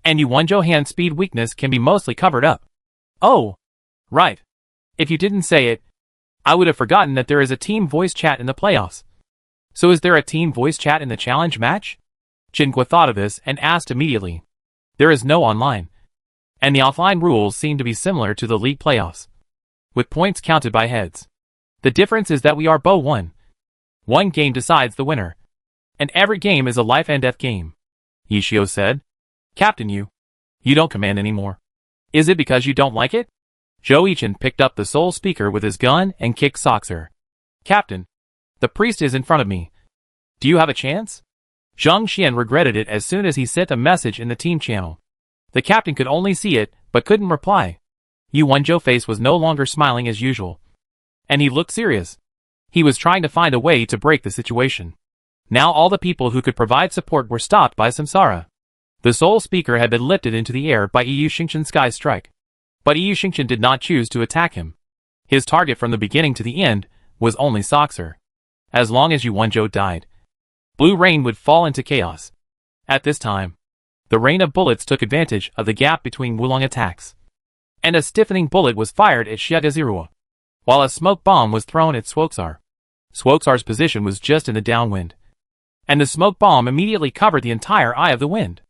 and Yu Wenzhou hand speed weakness can be mostly covered up." "Oh, right. If you didn't say it, I would have forgotten that there is a team voice chat in the playoffs. So is there a team voice chat in the challenge match?" Jinhua thought of this and asked immediately. "There is no online, and the offline rules seem to be similar to the league playoffs, with points counted by heads. The difference is that we are Bo 1. One game decides the winner, and every game is a life and death game," Yi Xiao said. "Captain Yu, you don't command anymore. Is it because you don't like it?" Zhou Yichen picked up the Soul Speaker with his gun and kicked Soxer. "Captain, the priest is in front of me. Do you have a chance?" Zhang Xian regretted it as soon as he sent a message in the team channel. The captain could only see it, but couldn't reply. Yu Wenzhou's face was no longer smiling as usual, and he looked serious. He was trying to find a way to break the situation. Now all the people who could provide support were stopped by Samsara. The Soul Speaker had been lifted into the air by Yu Xingchen's Sky Strike, but Yu Xingchen did not choose to attack him. His target from the beginning to the end was only Soxer. As long as Yu Wenzhou died, Blue Rain would fall into chaos. At this time, the rain of bullets took advantage of the gap between Wulong attacks, and a stiffening bullet was fired at Xiaodazirua, while a smoke bomb was thrown at Swoxar. Swoxar's position was just in the downwind, and the smoke bomb immediately covered the entire eye of the wind.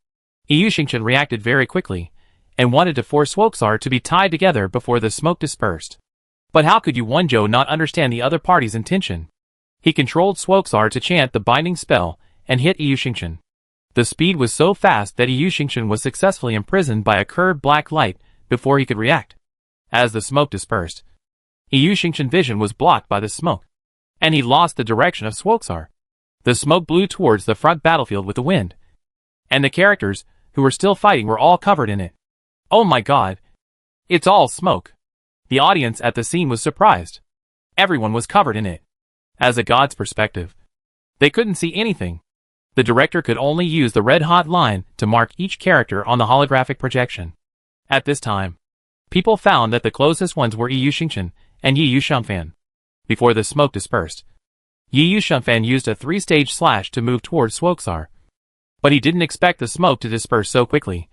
Yu Xingchen reacted very quickly, and wanted to force Swoxar to be tied together before the smoke dispersed. But how could Yu Wonjo not understand the other party's intention? He controlled Swoksar to chant the binding spell and hit Yu Xingchen. The speed was so fast that Yu Xingchen was successfully imprisoned by a curved black light before he could react. As the smoke dispersed, Yu Xingchen's vision was blocked by the smoke, and he lost the direction of Swoksar. The smoke blew towards the front battlefield with the wind, and the characters who were still fighting were all covered in it. Oh my god! It's all smoke! The audience at the scene was surprised. Everyone was covered in it. As a god's perspective, they couldn't see anything. The director could only use the red-hot line to mark each character on the holographic projection. At this time, people found that the closest ones were Yu Xingchen and Yu Xiangfan. Before the smoke dispersed, Yu Xiangfan used a 3-stage slash to move towards Swoksar. But he didn't expect the smoke to disperse so quickly,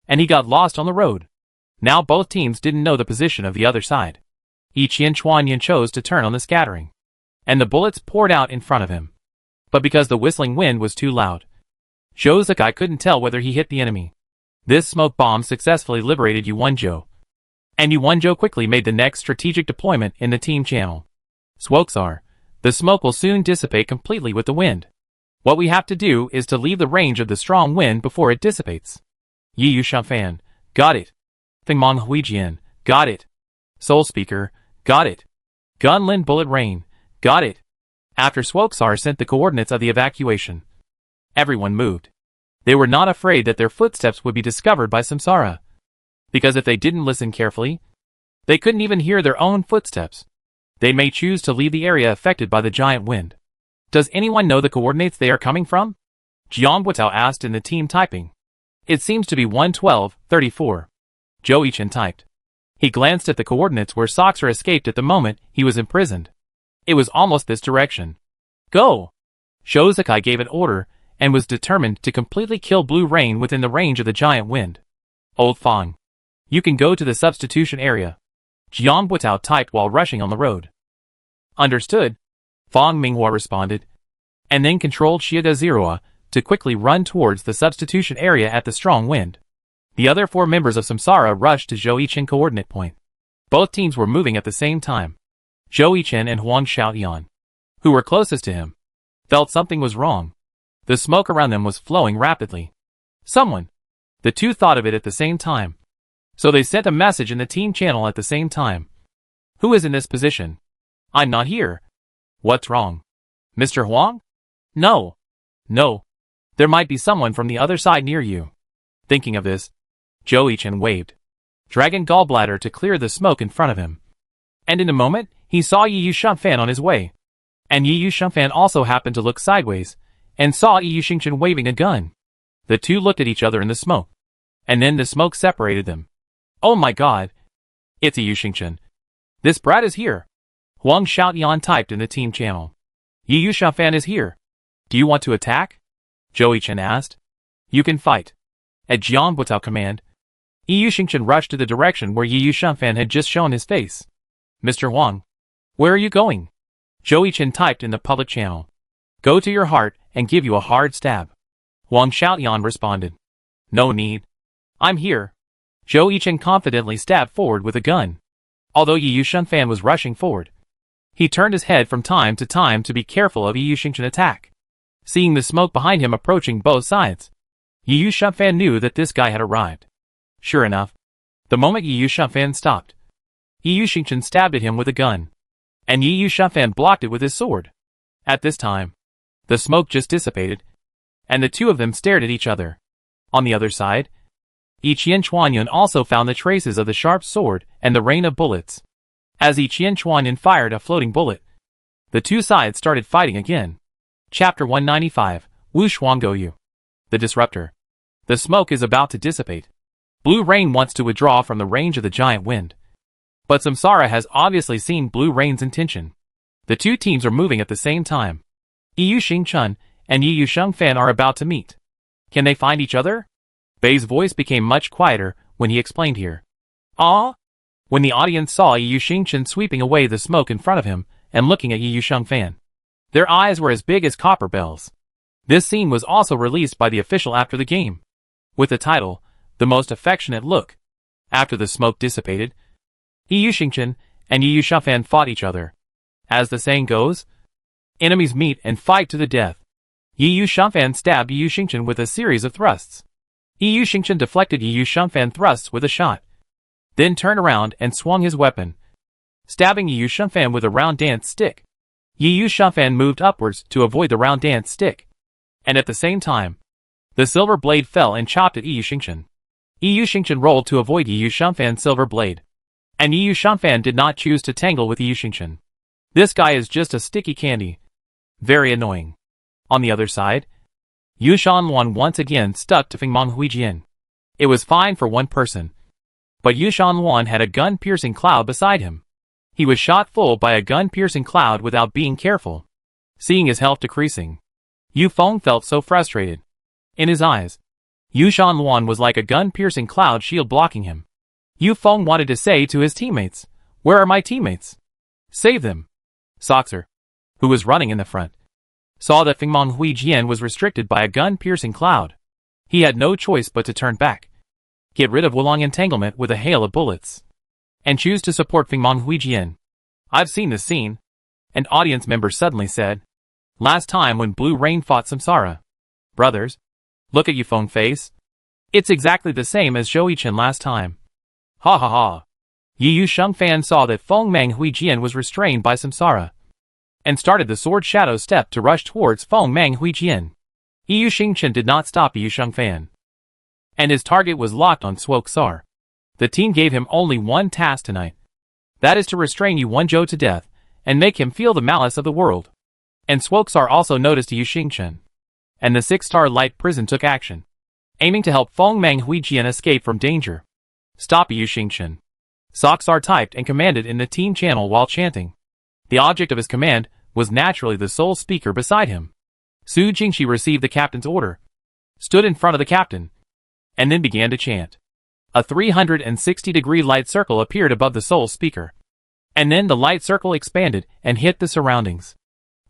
and he got lost on the road. Now both teams didn't know the position of the other side. Yi Qian chose to turn on the scattering, and the bullets poured out in front of him. But because the whistling wind was too loud, Zhou Zikai couldn't tell whether he hit the enemy. This smoke bomb successfully liberated Yu Wonjo, and Yu Wonjo quickly made the next strategic deployment in the team channel. Swoksar, the smoke will soon dissipate completely with the wind. What we have to do is to leave the range of the strong wind before it dissipates. Yu Xiangfan, got it. Thingmong Huijian, got it. Soul Speaker, got it. Gunlin Bullet Rain, got it. After Swoksar sent the coordinates of the evacuation, everyone moved. They were not afraid that their footsteps would be discovered by Samsara, because if they didn't listen carefully, they couldn't even hear their own footsteps. They may choose to leave the area affected by the giant wind. Does anyone know the coordinates they are coming from? Jiang Buitao asked in the team typing. It seems to be 112-34. Zhou Yichen typed. He glanced at the coordinates where Soxer escaped at the moment he was imprisoned. It was almost this direction. Go! Zhou Zikai gave an order and was determined to completely kill Blue Rain within the range of the giant wind. Old Fang, you can go to the substitution area. Jiang Buitao typed while rushing on the road. Understood, Fang Minghua responded, and then controlled Xia Zirua to quickly run towards the substitution area at the strong wind. The other 4 members of Samsara rushed to Zhou Yichen coordinate point. Both teams were moving at the same time. Zhou Yichen and Huang Xiaoyan, who were closest to him, felt something was wrong. The smoke around them was flowing rapidly. Someone. The two thought of it at the same time. So they sent a message in the team channel at the same time. Who is in this position? I'm not here. What's wrong? Mr. Huang? No. No. There might be someone from the other side near you. Thinking of this, Zhou Yichen waved Dragon Gallbladder to clear the smoke in front of him. And in a moment, he saw Yu Xiangfan on his way. And Yu Xiangfan also happened to look sideways, and saw Yu Xingchen waving a gun. The two looked at each other in the smoke. And then the smoke separated them. Oh my god! It's Yu Xingchen. This brat is here. Huang Xiaoyan typed in the team channel. Yu Xiangfan is here. Do you want to attack? Zhou Yichen asked. You can fight. At Jiang Buitao command, Yu Xingchen rushed to the direction where Yu Xiangfan had just shown his face. Mr. Huang, where are you going? Zhou Yichen typed in the public channel. Go to your heart and give you a hard stab. Huang Xiaoyan responded. No need. I'm here. Zhou Yichen confidently stabbed forward with a gun. Although Yu Xiangfan was rushing forward, he turned his head from time to time to be careful of Yu Xingchen attack. Seeing the smoke behind him approaching both sides, Yu Xiangfan knew that this guy had arrived. Sure enough, the moment Yu Xiangfan stopped, Yu Xingchen stabbed at him with a gun, and Yu Xiangfan blocked it with his sword. At this time, the smoke just dissipated, and the two of them stared at each other. On the other side, Yi Qian also found the traces of the sharp sword and the rain of bullets. As Yi Qian fired a floating bullet, the two sides started fighting again. Chapter 195, Wu Shuanggoyu. The Disruptor. The smoke is about to dissipate. Blue Rain wants to withdraw from the range of the giant wind. But Samsara has obviously seen Blue Rain's intention. The two teams are moving at the same time. Yu Xingchen and Yu Xiangfan are about to meet. Can they find each other? Bei's voice became much quieter when he explained here. Ah? When the audience saw Yu Xingchen sweeping away the smoke in front of him and looking at Yu Xiangfan, their eyes were as big as copper bells. This scene was also released by the official after the game, with the title, The Most Affectionate Look. After the smoke dissipated, Yu Xingchen and Yu Shufan fought each other. As the saying goes, enemies meet and fight to the death. Yu Shufan stabbed Yu Xingchen with a series of thrusts. Yu Xingchen deflected Yu Shufan thrusts with a shot, then turned around and swung his weapon, stabbing Yu Shufan with a round dance stick. Yu Shufan moved upwards to avoid the round dance stick, and at the same time, the silver blade fell and chopped at Yu Xingchen. Yu Xingchen rolled to avoid Yu Shunfan's silver blade, and Yu Shunfan did not choose to tangle with Yu Xingchen. This guy is just a sticky candy. Very annoying. On the other side, Yu Shanluan once again stuck to Fengmang Huijian. It was fine for one person, but Yu Shanluan had a gun-piercing cloud beside him. He was shot full by a gun-piercing cloud without being careful. Seeing his health decreasing, Yu Feng felt so frustrated. In his eyes, Yu Shanluan was like a gun-piercing cloud shield blocking him. Yu Feng wanted to say to his teammates, "Where are my teammates? Save them." Soxer, who was running in the front, saw that Fengmang Huijian was restricted by a gun-piercing cloud. He had no choice but to turn back, get rid of Wulong entanglement with a hail of bullets, and choose to support Fengmang Huijian. "I've seen this scene," an audience member suddenly said. "Last time when Blue Rain fought Samsara. Brothers, look at Yu Feng's face. It's exactly the same as Zhou Yichen last time." Ha ha ha. Yu Shengfan saw that Fengmang Huijian was restrained by Samsara, and started the sword shadow step to rush towards Fengmang Huijian. Yu Xingchen did not stop Yu Shengfan, and his target was locked on Swoksar. The team gave him only one task tonight. That is to restrain Yu Wenzhou to death, and make him feel the malice of the world. And Swoksar also noticed Yu Xingchen, and the 6-star light prison took action, aiming to help Fengmang Huijian escape from danger. "Stop Yu Xingchen," Soxar typed and commanded in the team channel while chanting. The object of his command was naturally the sole speaker beside him. Su Jingxi received the captain's order, stood in front of the captain, and then began to chant. A 360-degree light circle appeared above the sole speaker, and then the light circle expanded and hit the surroundings.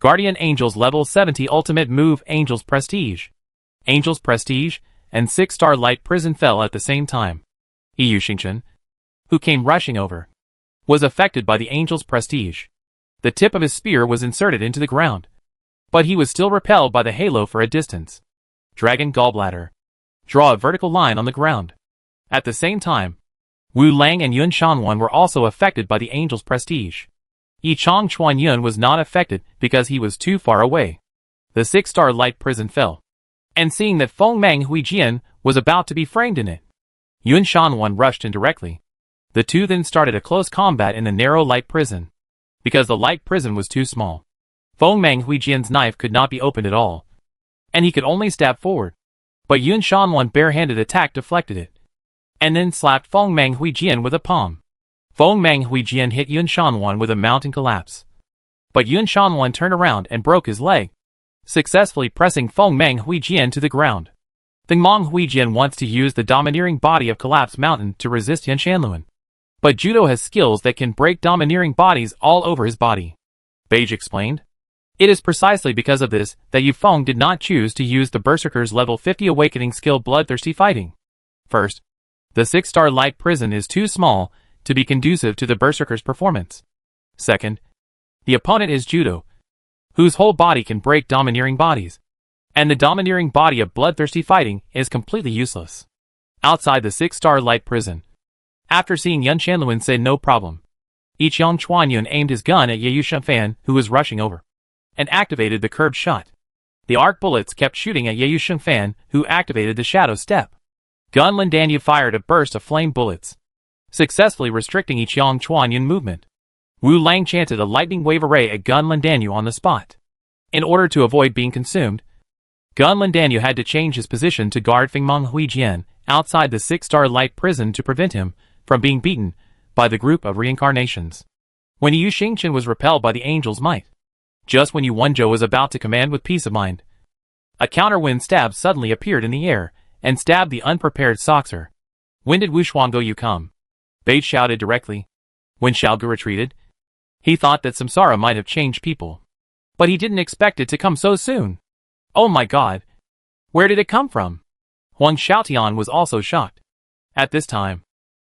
Guardian Angels Level 70 Ultimate Move Angels Prestige. Angels Prestige and 6-star light prison fell at the same time. Yu Xingchen, who came rushing over, was affected by the Angel's Prestige. The tip of his spear was inserted into the ground, but he was still repelled by the halo for a distance. Dragon Gallbladder. Draw a vertical line on the ground. At the same time, Wu Lang and Yun Shanwan were also affected by the Angel's Prestige. Yichang Chuanyun was not affected because he was too far away. The 6-star light prison fell, and seeing that Fengmang Huijian was about to be framed in it, Yun Shanwan rushed in directly. The two then started a close combat in the narrow light prison. Because the light prison was too small, Fengmang Huijian's knife could not be opened at all, and he could only stab forward. But Yun Shanwan's bare-handed attack deflected it, and then slapped Fengmang Huijian with a palm. Fengmang Huijian hit Yun Shanwan with a mountain collapse, but Yun Shanwan turned around and broke his leg, successfully pressing Fengmang Huijian to the ground. Fengmang Huijian wants to use the domineering body of Collapse Mountain to resist Yan Shanluan, but Judo has skills that can break domineering bodies all over his body. Beige explained. It is precisely because of this that Yu Feng did not choose to use the Berserker's level 50 awakening skill Bloodthirsty Fighting. First, the 6-star light prison is too small to be conducive to the Berserker's performance. Second, the opponent is Judo, whose whole body can break domineering bodies, and the domineering body of Bloodthirsty Fighting is completely useless. Outside the 6-star light prison, after seeing Yun Shanluan said no problem, Yichang Chuanyun aimed his gun at Yu Shengfan, who was rushing over, and activated the curved shot. The arc bullets kept shooting at Yu Shengfan, who activated the shadow step. Gun Lindanyu fired a burst of flame bullets, successfully restricting Yichang Chuanyun movement. Wu Lang chanted a lightning wave array at Gun Lindanyu on the spot. In order to avoid being consumed, Gun Lindanyu had to change his position to guard Fengmang Huijian outside the 6-star light prison to prevent him from being beaten by the group of reincarnations. When Yu Xingchen was repelled by the Angel's might, just when Yu Wenzhou was about to command with peace of mind, a counter-wind stab suddenly appeared in the air and stabbed the unprepared Soxer. "When did Wu Shuanggo you come?" Beige shouted directly. When Xiaogu retreated, he thought that Samsara might have changed people, but he didn't expect it to come so soon. Oh my god! Where did it come from? Huang Xiaotian was also shocked. At this time,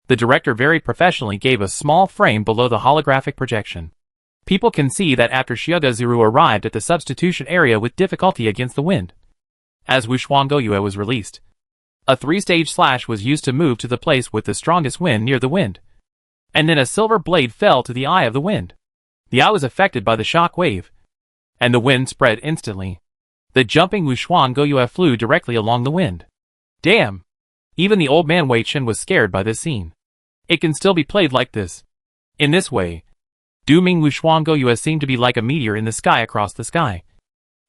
The director very professionally gave a small frame below the holographic projection. People can see that after Shiogazuru arrived at the substitution area with difficulty against the wind. As Wuxuangoyue was released, a 3-stage slash was used to move to the place with the strongest wind near the wind. And then a silver blade fell to the eye of the wind. The eye was affected by the shock wave, and the wind spread instantly. The jumping Wuxuangoyue flew directly along the wind. Damn! Even the old man Wei Chen was scared by this scene. It can still be played like this. In this way, Duming Wuxuangoyue seemed to be like a meteor in the sky across the sky,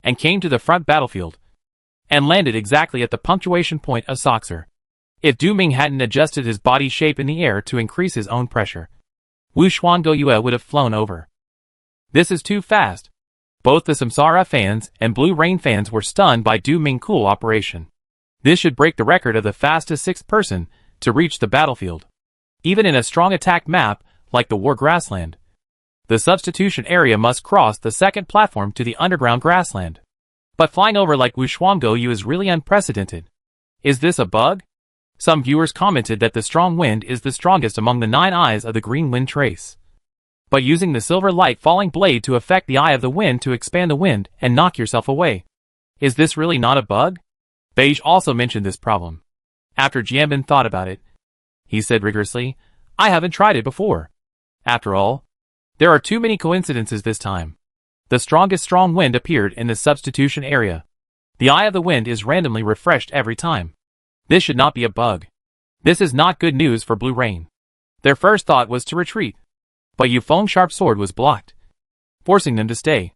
and came to the front battlefield, and landed exactly at the punctuation point of Soxer. If Duming hadn't adjusted his body shape in the air to increase his own pressure, Wuxuangoyue would have flown over. This is too fast. Both the Samsara fans and Blue Rain fans were stunned by Duming's cool operation. This should break the record of the fastest 6th person to reach the battlefield. Even in a strong attack map like the War Grassland, the substitution area must cross the second platform to the underground grassland. But flying over like Wuxuangoyue is really unprecedented. Is this a bug? Some viewers commented that the strong wind is the strongest among the 9 eyes of the green wind trace. But using the silver light falling blade to affect the eye of the wind to expand the wind and knock yourself away. Is this really not a bug? Beige also mentioned this problem. After Jianbin thought about it, he said rigorously, I haven't tried it before. After all, there are too many coincidences this time. The strongest strong wind appeared in the substitution area. The eye of the wind is randomly refreshed every time. This should not be a bug. This is not good news for Blue Rain. Their first thought was to retreat, but Yufeng's sharp sword was blocked, forcing them to stay.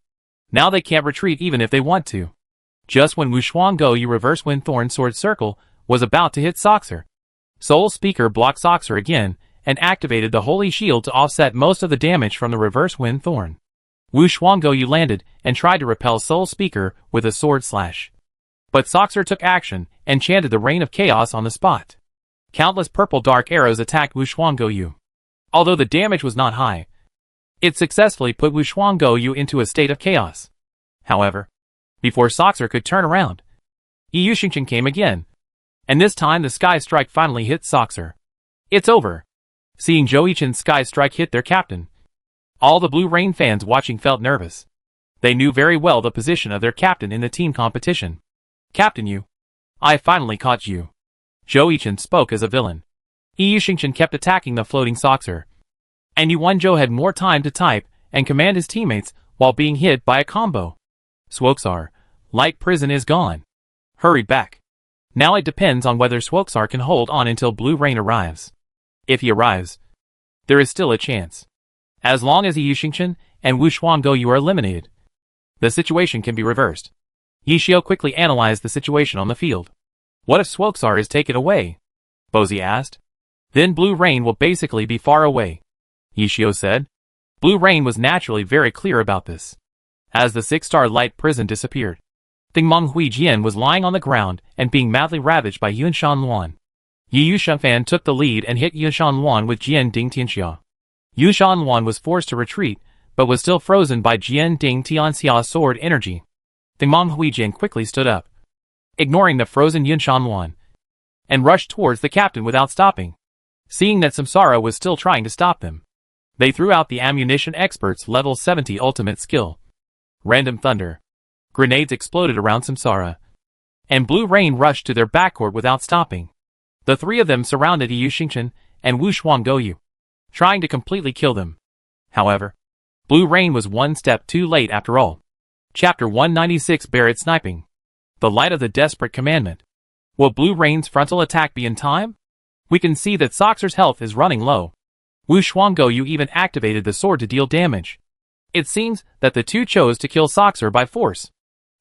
Now they can't retreat even if they want to. Just when Wuxuangoyue reverse wind thorn sword circle was about to hit Soxer, Soul Speaker blocked Soxer again and activated the Holy Shield to offset most of the damage from the reverse wind thorn. Wuxuangoyue landed and tried to repel Soul Speaker with a sword slash. But Soxer took action and chanted the Reign of Chaos on the spot. Countless purple dark arrows attacked Wuxuangoyue. Although the damage was not high, it successfully put Wuxuangoyue into a state of chaos. However, before Soxer could turn around, Yu Xingqian came again, and this time the Sky Strike finally hit Soxer. It's over. Seeing Zhou Yichen's Sky Strike hit their captain, all the Blue Rain fans watching felt nervous. They knew very well the position of their captain in the team competition. Captain Yu, I finally caught you. Zhou Yichen spoke as a villain. Yu Xingqian kept attacking the floating Soxer, and Yu Wenzhou had more time to type and command his teammates while being hit by a combo. Swoxar, light prison is gone. Hurry back. Now it depends on whether Swoxar can hold on until Blue Rain arrives. If he arrives, there is still a chance. As long as Yu Xingqian and Wuxuangoyue are eliminated, the situation can be reversed. Yishio quickly analyzed the situation on the field. What if Swoxar is taken away? Bozi asked. Then Blue Rain will basically be far away, Yishio said. Blue Rain was naturally very clear about this. As the 6-star light prison disappeared, Dingmeng Huijian was lying on the ground and being madly ravaged by Yunshan Luan. Yu Shunfan took the lead and hit Yunshan Luan with Jian Ding Tianxia. Yunshan Luan was forced to retreat, but was still frozen by Jian Ding Tianxia's sword energy. Dingmeng Huijian quickly stood up, ignoring the frozen Yunshan Luan, and rushed towards the captain without stopping. Seeing that Samsara was still trying to stop them, they threw out the ammunition expert's level 70 ultimate skill. Random thunder. Grenades exploded around Samsara, and Blue Rain rushed to their backcourt without stopping. The 3 of them surrounded Yu Xingqian and Wuxuangoyue, trying to completely kill them. However, Blue Rain was one step too late after all. Chapter 196 Barrett Sniping. The Light of the Desperate Commandment. Will Blue Rain's frontal attack be in time? We can see that Soxer's health is running low. Wuxuangoyue even activated the sword to deal damage. It seems that the 2 chose to kill Soxer by force.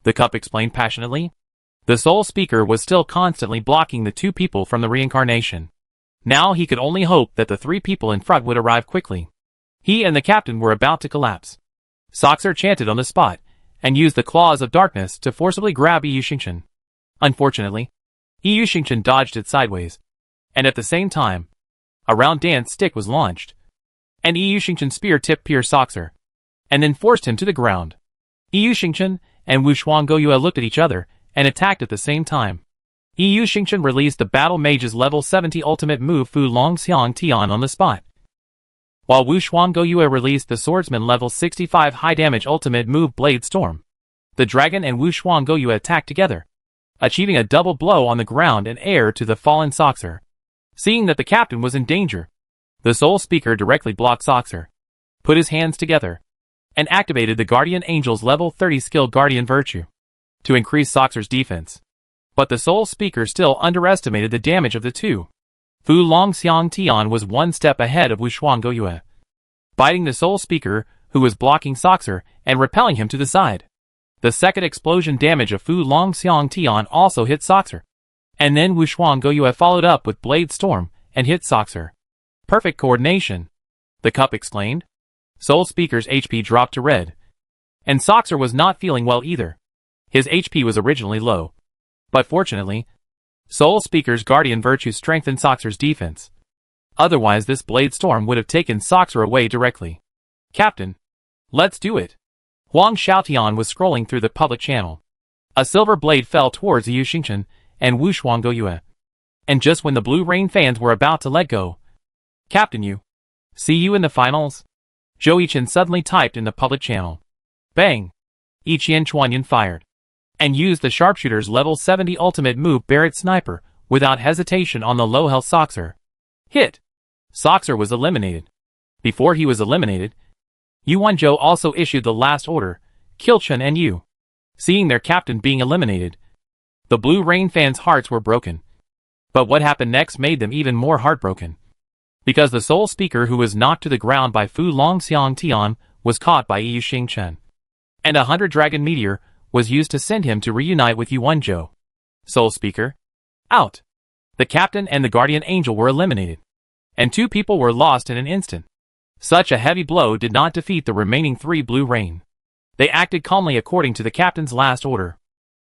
The Cup explained passionately. The Soul Speaker was still constantly blocking the 2 people from the reincarnation. Now he could only hope that the 3 people in front would arrive quickly. He and the captain were about to collapse. Soxer chanted on the spot, and used the Claws of Darkness to forcibly grab Yu Xingqian. Unfortunately, Yu Xingqian dodged it sideways, and at the same time, a round dance stick was launched, and Yu Xingqian's spear tip pierced Soxer, and then forced him to the ground. Yu Xingqian and Wuxuangoyue looked at each other and attacked at the same time. Yu Xingchen released the Battle Mage's level 70 ultimate move Fu Long Xiang Tian on the spot, while Wu Xuangoyue released the Swordsman level 65 high damage ultimate move Blade Storm. The dragon and Wu Xuangoyue attacked together, achieving a double blow on the ground and air to the fallen Soxer. Seeing that the captain was in danger, the Soul Speaker directly blocked Soxer, put his hands together, and activated the Guardian Angel's level 30 skill Guardian Virtue to increase Soxer's defense. But the Soul Speaker still underestimated the damage of the two. Fu Long Xiang Tian was one step ahead of Wu Xuangoyue, biting the Soul Speaker, who was blocking Soxer, and repelling him to the side. The second explosion damage of Fu Long Xiang Tian also hit Soxer, and then Wu Xuangoyue followed up with Blade Storm and hit Soxer. Perfect coordination, the Cup exclaimed. Soul Speaker's HP dropped to red, and Soxer was not feeling well either. His HP was originally low, but fortunately, Soul Speaker's Guardian Virtue strengthened Soxer's defense. Otherwise this Blade Storm would have taken Soxer away directly. Captain, let's do it. Huang Xiaotian was scrolling through the public channel. A silver blade fell towards Yu Xingchen and Wu Xuangoyue. And just when the Blue Rain fans were about to let go, Captain Yu, see you in the finals? Zhou Yichen suddenly typed in the public channel. Bang! Yiqian Chuanyan fired, and used the sharpshooter's level 70 ultimate move Barret Sniper without hesitation on the low health Soxer. Hit! Soxer was eliminated. Before he was eliminated, Yuan Zhou also issued the last order, kill Chen and Yu. Seeing their captain being eliminated, the Blue Rain fans' hearts were broken. But what happened next made them even more heartbroken. Because the Soul Speaker who was knocked to the ground by Fu Long Xiang Tian was caught by Yu Xingchen, and 100 Dragon Meteor was used to send him to reunite with Yuan Zhou. Soul Speaker, out! The captain and the Guardian Angel were eliminated, and 2 people were lost in an instant. Such a heavy blow did not defeat the remaining 3 Blue Rain. They acted calmly according to the captain's last order.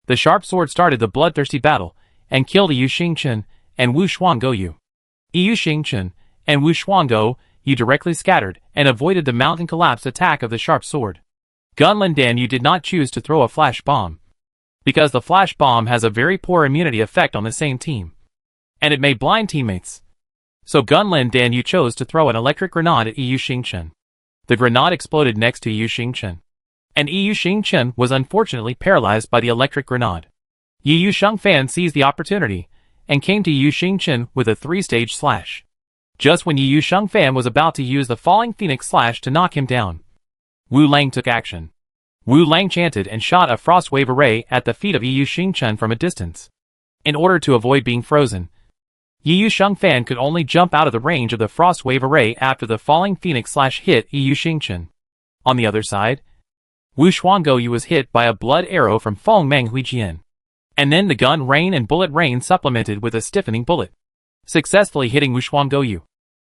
The sharp sword started the bloodthirsty battle, and killed Yu Xingchen and Wu Xuangoyue. Yu Xingchen and Wu Xuangoyue directly scattered and avoided the mountain collapse attack of the sharp sword. Gunlin Dan Yu did not choose to throw a flash bomb, because the flash bomb has a very poor immunity effect on the same team, and it may blind teammates. So Gunlin Dan Yu chose to throw an electric grenade at Yu Xingchen. The grenade exploded next to Yu Xingchen, and Yu Xingchen was unfortunately paralyzed by the electric grenade. Yu Shengfan seized the opportunity and came to Yu Xingchen with a 3-stage slash. Just when Yu Shengfan was about to use the Falling Phoenix slash to knock him down, Wu Lang took action. Wu Lang chanted and shot a frost wave array at the feet of Yu Xingchen from a distance. In order to avoid being frozen, Yu Shengfan could only jump out of the range of the frost wave array after the Falling Phoenix slash hit Yu Xingchen. On the other side, Wu Xuangoyue was hit by a blood arrow from Feng Meng Huijian, and then the gun rain and bullet rain supplemented with a stiffening bullet, successfully hitting Wu Xuangoyue.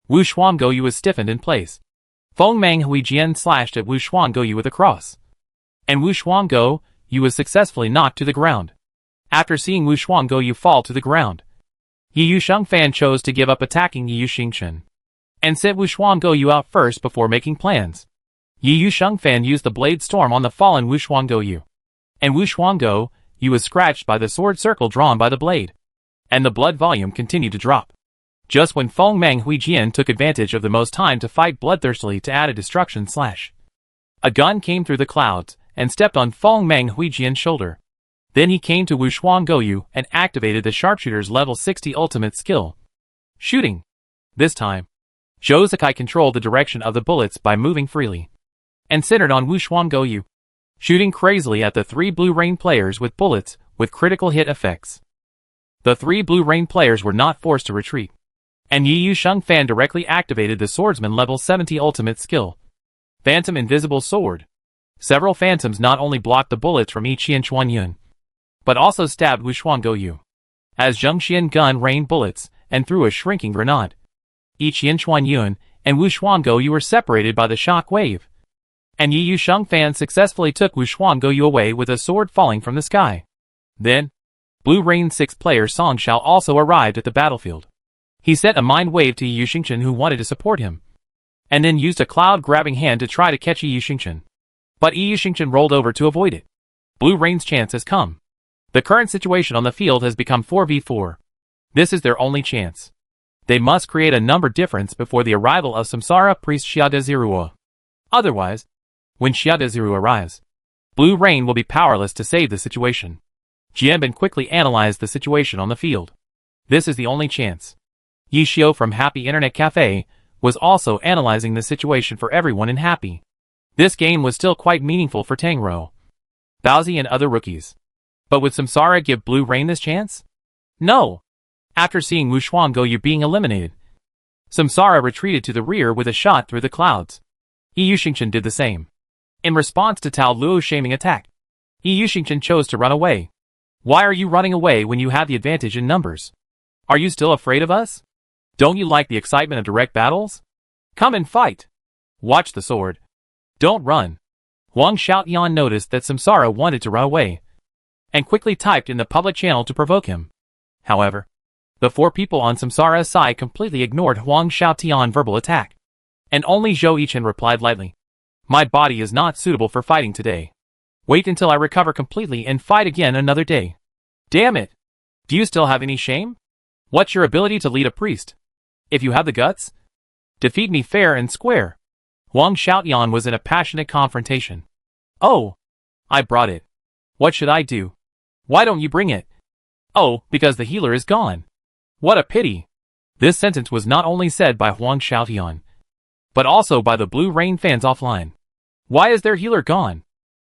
Wu Xuangoyue was stiffened in place. Feng Meng Huijian slashed at Wu Xuangoyue with a cross, and Wu Xuangoyue was successfully knocked to the ground. After seeing Wu Xuangoyue fall to the ground, Yu Shengfan chose to give up attacking Yu Xingchen, and sent Wu Xuangoyue out first before making plans. Yu Shengfan used the Blade Storm on the fallen Wu Xuangoyue, and Wu Xuangoyue was scratched by the sword circle drawn by the blade, and the blood volume continued to drop. Just when Feng Meng Huijian took advantage of the most time to fight bloodthirstily to add a destruction slash, a gun came through the clouds and stepped on Feng Meng Huijian's shoulder. Then he came to Wu Xuangoyue and activated the sharpshooter's level 60 ultimate skill, shooting. This time, Zhou Zikai controlled the direction of the bullets by moving freely, and centered on Wu Xuangoyue, shooting crazily at the 3 Blue Rain players with bullets with critical hit effects. The 3 Blue Rain players were not forced to retreat, and Yu Shengfan directly activated the swordsman level 70 ultimate skill, Phantom Invisible Sword. Several phantoms not only blocked the bullets from Yiqian Chuanyun, but also stabbed Wu Xuangoyue, as Zhengxian gun rained bullets and threw a shrinking grenade. Yiqian Chuanyun and Wu Xuangoyue were separated by the shock wave, and Yu Shengfan successfully took Wu Xuangoyue away with a sword falling from the sky. Then, Blue Rain's 6th player Song Shao also arrived at the battlefield. He sent a mind wave to Yu Xingchen who wanted to support him, and then used a cloud-grabbing hand to try to catch Yu Xingchen. But Yu Xingchen rolled over to avoid it. Blue Rain's chance has come. The current situation on the field has become 4v4. This is their only chance. They must create a number difference before the arrival of Samsara Priest Xiaodezirua. Otherwise, when Xiaodezirua arrives, Blue Rain will be powerless to save the situation. Jianbin quickly analyzed the situation on the field. This is the only chance. Yi Xiao from Happy Internet Cafe was also analyzing the situation for everyone in Happy. This game was still quite meaningful for Tangro, Baozi and other rookies. But would Samsara give Blue Rain this chance? No. After seeing Wu Shuangou being eliminated, Samsara retreated to the rear with a shot through the clouds. Yi Yuxingchen did the same. In response to Tao Luo's shaming attack, Yi Yuxingchen chose to run away. Why are you running away when you have the advantage in numbers? Are you still afraid of us? Don't you like the excitement of direct battles? Come and fight. Watch the sword. Don't run. Huang Xiaotian noticed that Samsara wanted to run away, and quickly typed in the public channel to provoke him. However, the 4 people on Samsara's side completely ignored Huang Xiaotian's verbal attack, and only Zhou Yichen replied lightly, "My body is not suitable for fighting today. Wait until I recover completely and fight again another day." Damn it! Do you still have any shame? What's your ability to lead a priest? If you have the guts, defeat me fair and square. Huang Xiaotian was in a passionate confrontation. Oh, I brought it. What should I do? Why don't you bring it? Oh, because the healer is gone. What a pity. This sentence was not only said by Huang Xiaotian, but also by the Blue Rain fans offline. Why is their healer gone?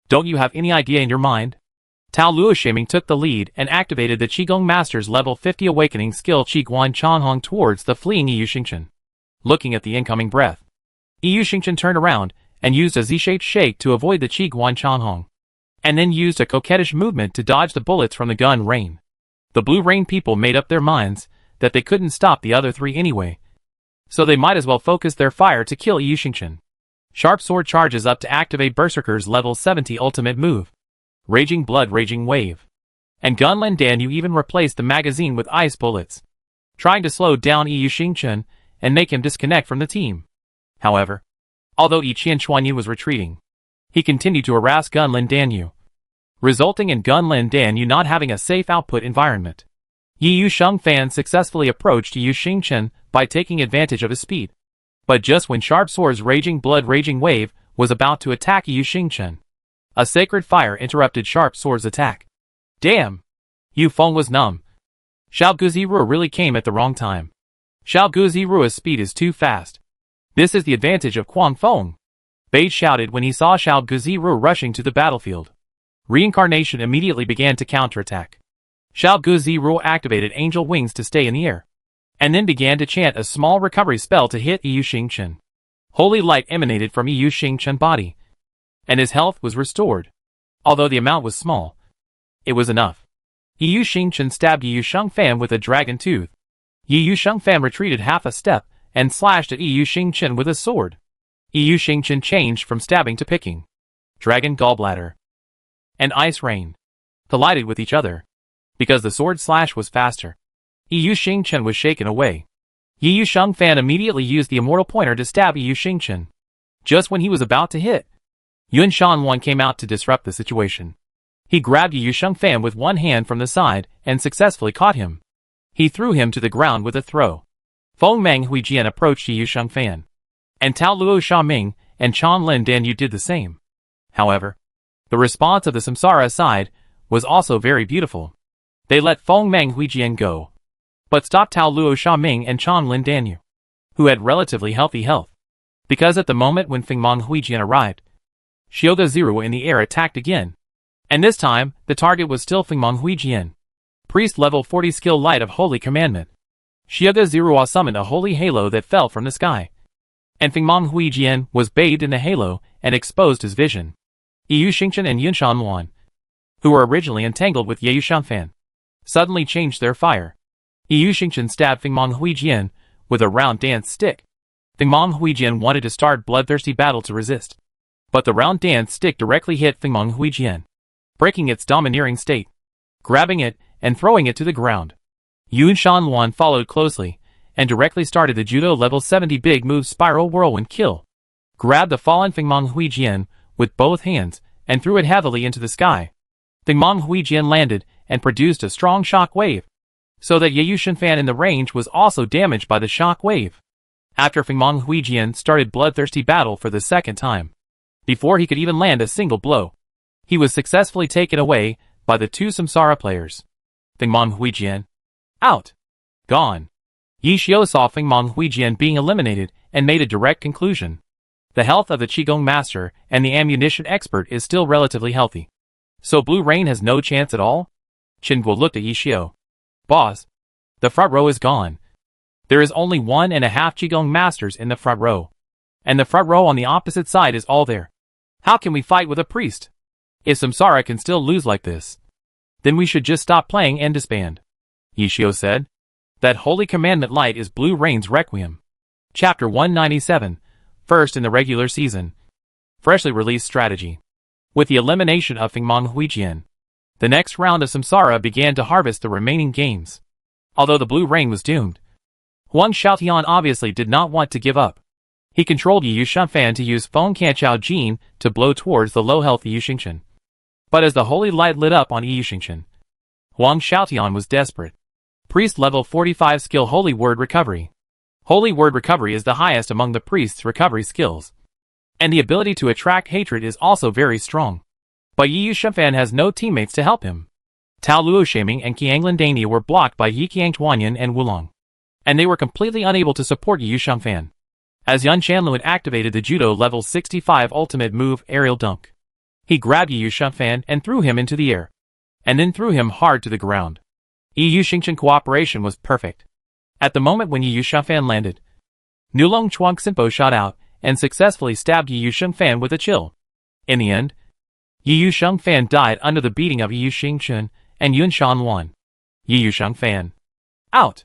Don't you have any idea in your mind? Tao Luo Shaming took the lead and activated the Qigong Master's level 50 awakening skill Qiguan Changhong towards the fleeing Yi Yuxingchen. Looking at the incoming breath, Yi Yuxingchen turned around and used a Z-shaped shake to avoid the Qiguan Changhong, and then used a coquettish movement to dodge the bullets from the gun rain. The Blue Rain people made up their minds that they couldn't stop the other 3 anyway, so they might as well focus their fire to kill Yi Yuxingchen. Sharp Sword charges up to activate Berserker's level 70 ultimate move, Raging Blood Raging Wave. And Gunlin Danyu even replaced the magazine with ice bullets, trying to slow down Yi Yuxingchen and make him disconnect from the team. However, although Yi Qianchuanyu was retreating, he continued to harass Gunlin Danyu, resulting in Gunlin Danyu not having a safe output environment. Yi Yusheng fan successfully approached Yi Yuxingchen by taking advantage of his speed. But just when Sharp Sword's Raging Blood Raging Wave was about to attack Yi Yuxingchen, a sacred fire interrupted Sharp Sword's attack. Damn! Yu Feng was numb. Xiao Guziru really came at the wrong time. Xiao Guziru's speed is too fast. This is the advantage of Quang Feng, Bei shouted when he saw Xiao Guziru rushing to the battlefield. Reincarnation immediately began to counterattack. Xiao Guziru activated angel wings to stay in the air, and then began to chant a small recovery spell to hit Yi Yuxingchen. Holy light emanated from Yi Yuxingchen's body, and his health was restored. Although the amount was small, it was enough. Yi Yuxingchen stabbed Yi Yushengfan with a dragon tooth. Yi Yushengfan retreated half a step and slashed at Yi Yuxingchen with a sword. Yi Yuxingchen changed from stabbing to picking. Dragon Gallbladder and Ice Rain collided with each other. Because the sword slash was faster, Yi Yuxingchen was shaken away. Yi Yushengfan immediately used the immortal pointer to stab Yi Yuxingchen. Just when he was about to hit, Yun Shanwan came out to disrupt the situation. He grabbed Yi Yushengfan with one hand from the side and successfully caught him. He threw him to the ground with a throw. Feng Meng Huijian approached Yi Yushengfan, and Tao Luo Xiaming and Chan Lin Danyu did the same. However, the response of the Samsara side was also very beautiful. They let Feng Meng Huijian go, but stopped Tao Luo Xiaming and Chan Lin Danyu, who had relatively healthy health. Because at the moment when Feng Meng Huijian arrived, Xiaoda Zero in the air attacked again. And this time, the target was still Feng Meng Huijian. Priest level 40 skill light of Holy Commandment. Xiaoda Zero summoned a holy halo that fell from the sky, and Feng Meng Huijian was bathed in the halo and exposed his vision. Yi Yuxingchen and Yun Shanwan, who were originally entangled with Ye Yushengfan, suddenly changed their fire. Yi Yuxingchen stabbed Feng Meng Huijian with a round dance stick. Feng Meng Huijian wanted to start bloodthirsty battle to resist, but the round dance stick directly hit Feng Meng Huijian, breaking its domineering state, grabbing it and throwing it to the ground. Yun Shanwan followed closely and directly started the Judo level 70 big move Spiral Whirlwind Kill. Grabbed the fallen Feng Meng Huijian with both hands and threw it heavily into the sky. Feng Meng Huijian landed and produced a strong shock wave, so that Yushan Fan in the range was also damaged by the shock wave. After Fengmong Huijian started bloodthirsty battle for the second time, before he could even land a single blow, he was successfully taken away by the two Samsara players. Fengmong Huijian. Out. Gone. Yi Xiao saw Fengmong Huijian being eliminated and made a direct conclusion. The health of the Qigong master and the ammunition expert is still relatively healthy. So Blue Rain has no chance at all? Chen Guo looked at Yi Xiao. Boss, the front row is gone. There is only 1.5 Qigong masters in the front row. And the front row on the opposite side is all there. How can we fight with a priest? If Samsara can still lose like this, then we should just stop playing and disband. Yi Xiao said. That holy commandment light is Blue Rain's Requiem. Chapter 197, first in the regular season. Freshly released strategy. With the elimination of Fengmong Huijian, the next round of Samsara began to harvest the remaining games. Although the Blue Rain was doomed, Huang Xiaotian obviously did not want to give up. He controlled Yu Shanfan to use Feng Kanchao Jin to blow towards the low-health Yu Xingchen. But as the holy light lit up on Yu Xingchen, Huang Xiaotian was desperate. Priest level 45 skill Holy Word Recovery. Holy Word Recovery is the highest among the priest's recovery skills. And the ability to attract hatred is also very strong. But Yi Shanfan has no teammates to help him. Tao Luo Shaming and Qianglin Dania were blocked by Yi Qiang Tuanyan and Wulong. And they were completely unable to support Yi Shanfan. As Yun Shanluan activated the Judo level 65 ultimate move Aerial Dunk. He grabbed Yi Shanfan and threw him into the air. And then threw him hard to the ground. Yi Xingchen cooperation was perfect. At the moment when Yi Shanfan landed, Nulong Chuang Xinpo shot out and successfully stabbed Yi Shanfan with a chill. In the end, Yi Shanfan died under the beating of Yi Xingchen and Yun Shanluan. Yi Shanfan. Out.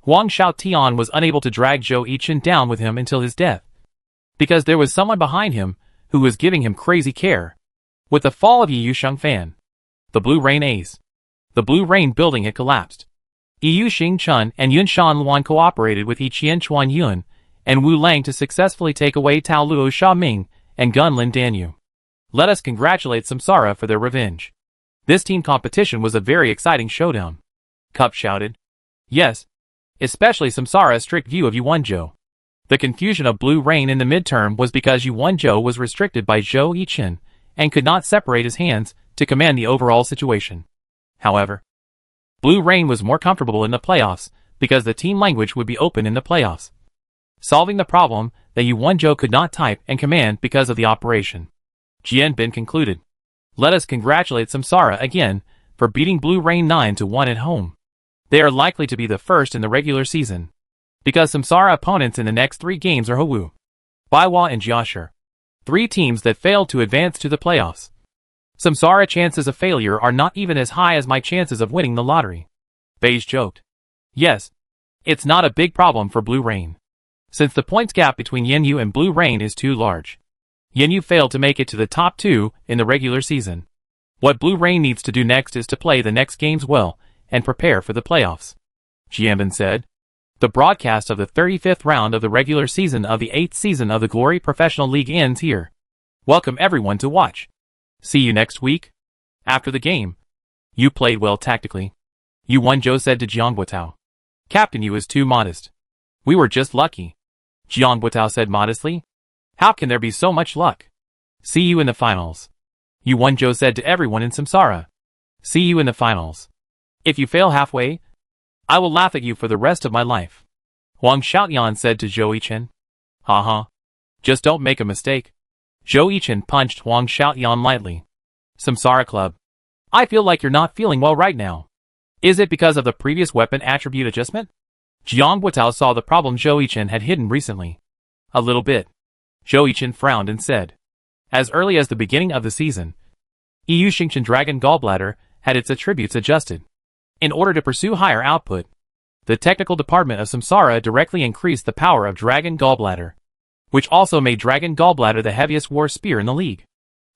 Huang Xiaotian was unable to drag Zhou Yichen down with him until his death, because there was someone behind him who was giving him crazy care. With the fall of Yi Shanfan, the Blue Rain Ace, the Blue Rain building had collapsed. Yi Xingchen and Yun Shanluan cooperated with Yi Qian Chuan Yun and Wu Lang to successfully take away Tao Luo Xiaoming and Gunlin Danyu. Let us congratulate Samsara for their revenge. This team competition was a very exciting showdown. Cup shouted. Yes, especially Samsara's strict view of Yuanzhou. The confusion of Blue Rain in the midterm was because Yuanzhou was restricted by Zhou Yichen and could not separate his hands to command the overall situation. However, Blue Rain was more comfortable in the playoffs because the team language would be open in the playoffs, solving the problem that Yuanzhou could not type and command because of the operation. Jian Bin concluded. Let us congratulate Samsara again for beating Blue Rain 9-1 at home. They are likely to be the first in the regular season, because Samsara opponents in the next 3 games are Hou, Baiwa and Jiashi, 3 teams that failed to advance to the playoffs. Samsara chances of failure are not even as high as my chances of winning the lottery. Beige joked. Yes, it's not a big problem for Blue Rain, since the points gap between Yenyu and Blue Rain is too large. Yenyu failed to make it to the top 2 in the regular season. What Blue Rain needs to do next is to play the next games well and prepare for the playoffs. Jianbin said. The broadcast of the 35th round of the regular season of the 8th season of the Glory Professional League ends here. Welcome everyone to watch. See you next week. After the game, you played well tactically. Yuanzhou said to Jiang Guotao. Captain Yu is too modest. We were just lucky. Jiang Guotao said modestly. How can there be so much luck? See you in the finals. Yuanzhou said to everyone in Samsara. See you in the finals. If you fail halfway, I will laugh at you for the rest of my life. Huang Xiaotian said to Zhou Yichen. Haha. Just don't make a mistake. Zhou Yichen punched Huang Xiaotian lightly. Samsara Club. I feel like you're not feeling well right now. Is it because of the previous weapon attribute adjustment? Jiang Guotao saw the problem Zhou Yichen had hidden recently. A little bit. Zhou Yichen frowned and said. As early as the beginning of the season, Yu Xingchen Dragon Gallbladder had its attributes adjusted. In order to pursue higher output, the technical department of Samsara directly increased the power of Dragon Gallbladder, which also made Dragon Gallbladder the heaviest war spear in the league.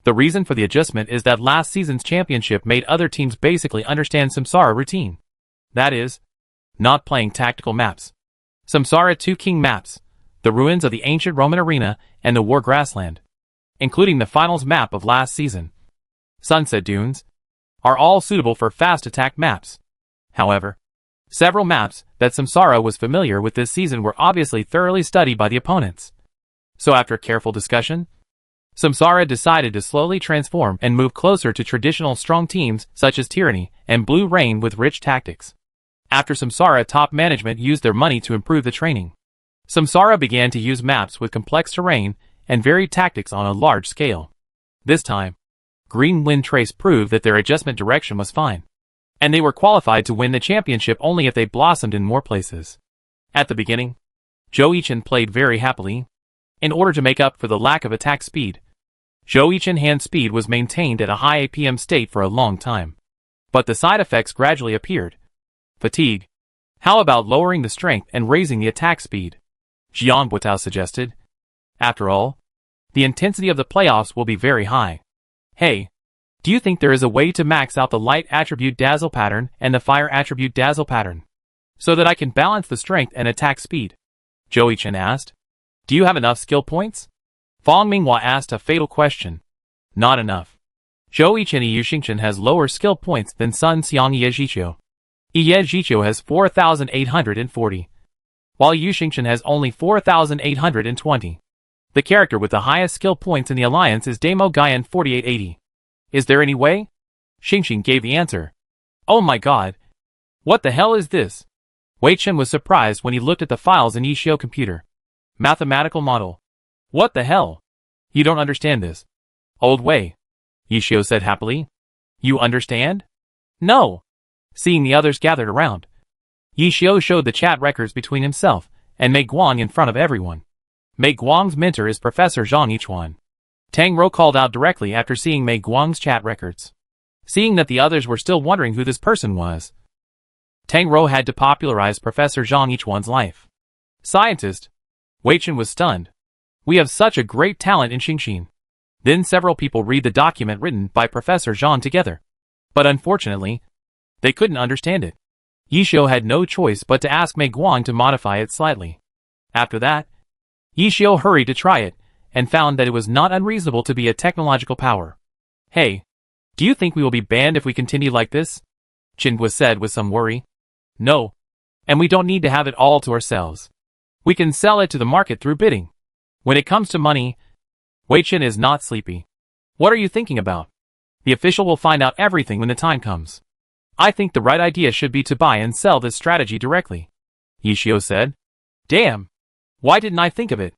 The reason for the adjustment is that last season's championship made other teams basically understand Samsara routine. That is, not playing tactical maps. Samsara 2 king maps, the ruins of the ancient Roman arena and the war grassland, including the finals map of last season. Sunset Dunes. are all suitable for fast attack maps. However, several maps that Samsara was familiar with this season were obviously thoroughly studied by the opponents. So after careful discussion, Samsara decided to slowly transform and move closer to traditional strong teams such as Tyranny and Blue Rain with rich tactics. After Samsara top management used their money to improve the training, Samsara began to use maps with complex terrain and varied tactics on a large scale. This time, Green Wind Trace proved that their adjustment direction was fine, and they were qualified to win the championship only if they blossomed in more places. At the beginning, Joe-Ichin played very happily. In order to make up for the lack of attack speed, Joe-Ichin hand speed was maintained at a high APM state for a long time. But the side effects gradually appeared. Fatigue. How about lowering the strength and raising the attack speed? Jian Buitao suggested. After all, the intensity of the playoffs will be very high. Hey, do you think there is a way to max out the light attribute dazzle pattern and the fire attribute dazzle pattern, so that I can balance the strength and attack speed? Joe-Ichin asked. Do you have enough skill points? Fang Minghua asked a fatal question. Not enough. Joe-Ichin Yushinchen has lower skill points than Sun Xiang Yejiqiu. Yejiqiu has 4,840, while Yushinchen has only 4,820. The character with the highest skill points in the alliance is Damo Guyan 4880. Is there any way? Xingxing gave the answer. Oh my god. What the hell is this? Wei Chen was surprised when he looked at the files in Yishio computer. Mathematical model. What the hell? You don't understand this. Old Wei. Yishio said happily. You understand? No. Seeing the others gathered around, Yishio showed the chat records between himself and Mei Guang in front of everyone. Mei Guang's mentor is Professor Zhang Yichuan. Tang Rou called out directly after seeing Mei Guang's chat records. Seeing that the others were still wondering who this person was, Tang Rou had to popularize Professor Zhang Yichuan's life. Scientist. Wei Chen was stunned. We have such a great talent in Xingxin. Then several people read the document written by Professor Zhang together. But unfortunately, they couldn't understand it. Yishio had no choice but to ask Mei Guang to modify it slightly. After that, Yishio hurried to try it, and found that it was not unreasonable to be a technological power. Hey, do you think we will be banned if we continue like this? Qinhua said with some worry. No. And we don't need to have it all to ourselves. We can sell it to the market through bidding. When it comes to money, Wei Chen is not sleepy. What are you thinking about? The official will find out everything when the time comes. I think the right idea should be to buy and sell this strategy directly, Yishio said. Damn! Why didn't I think of it?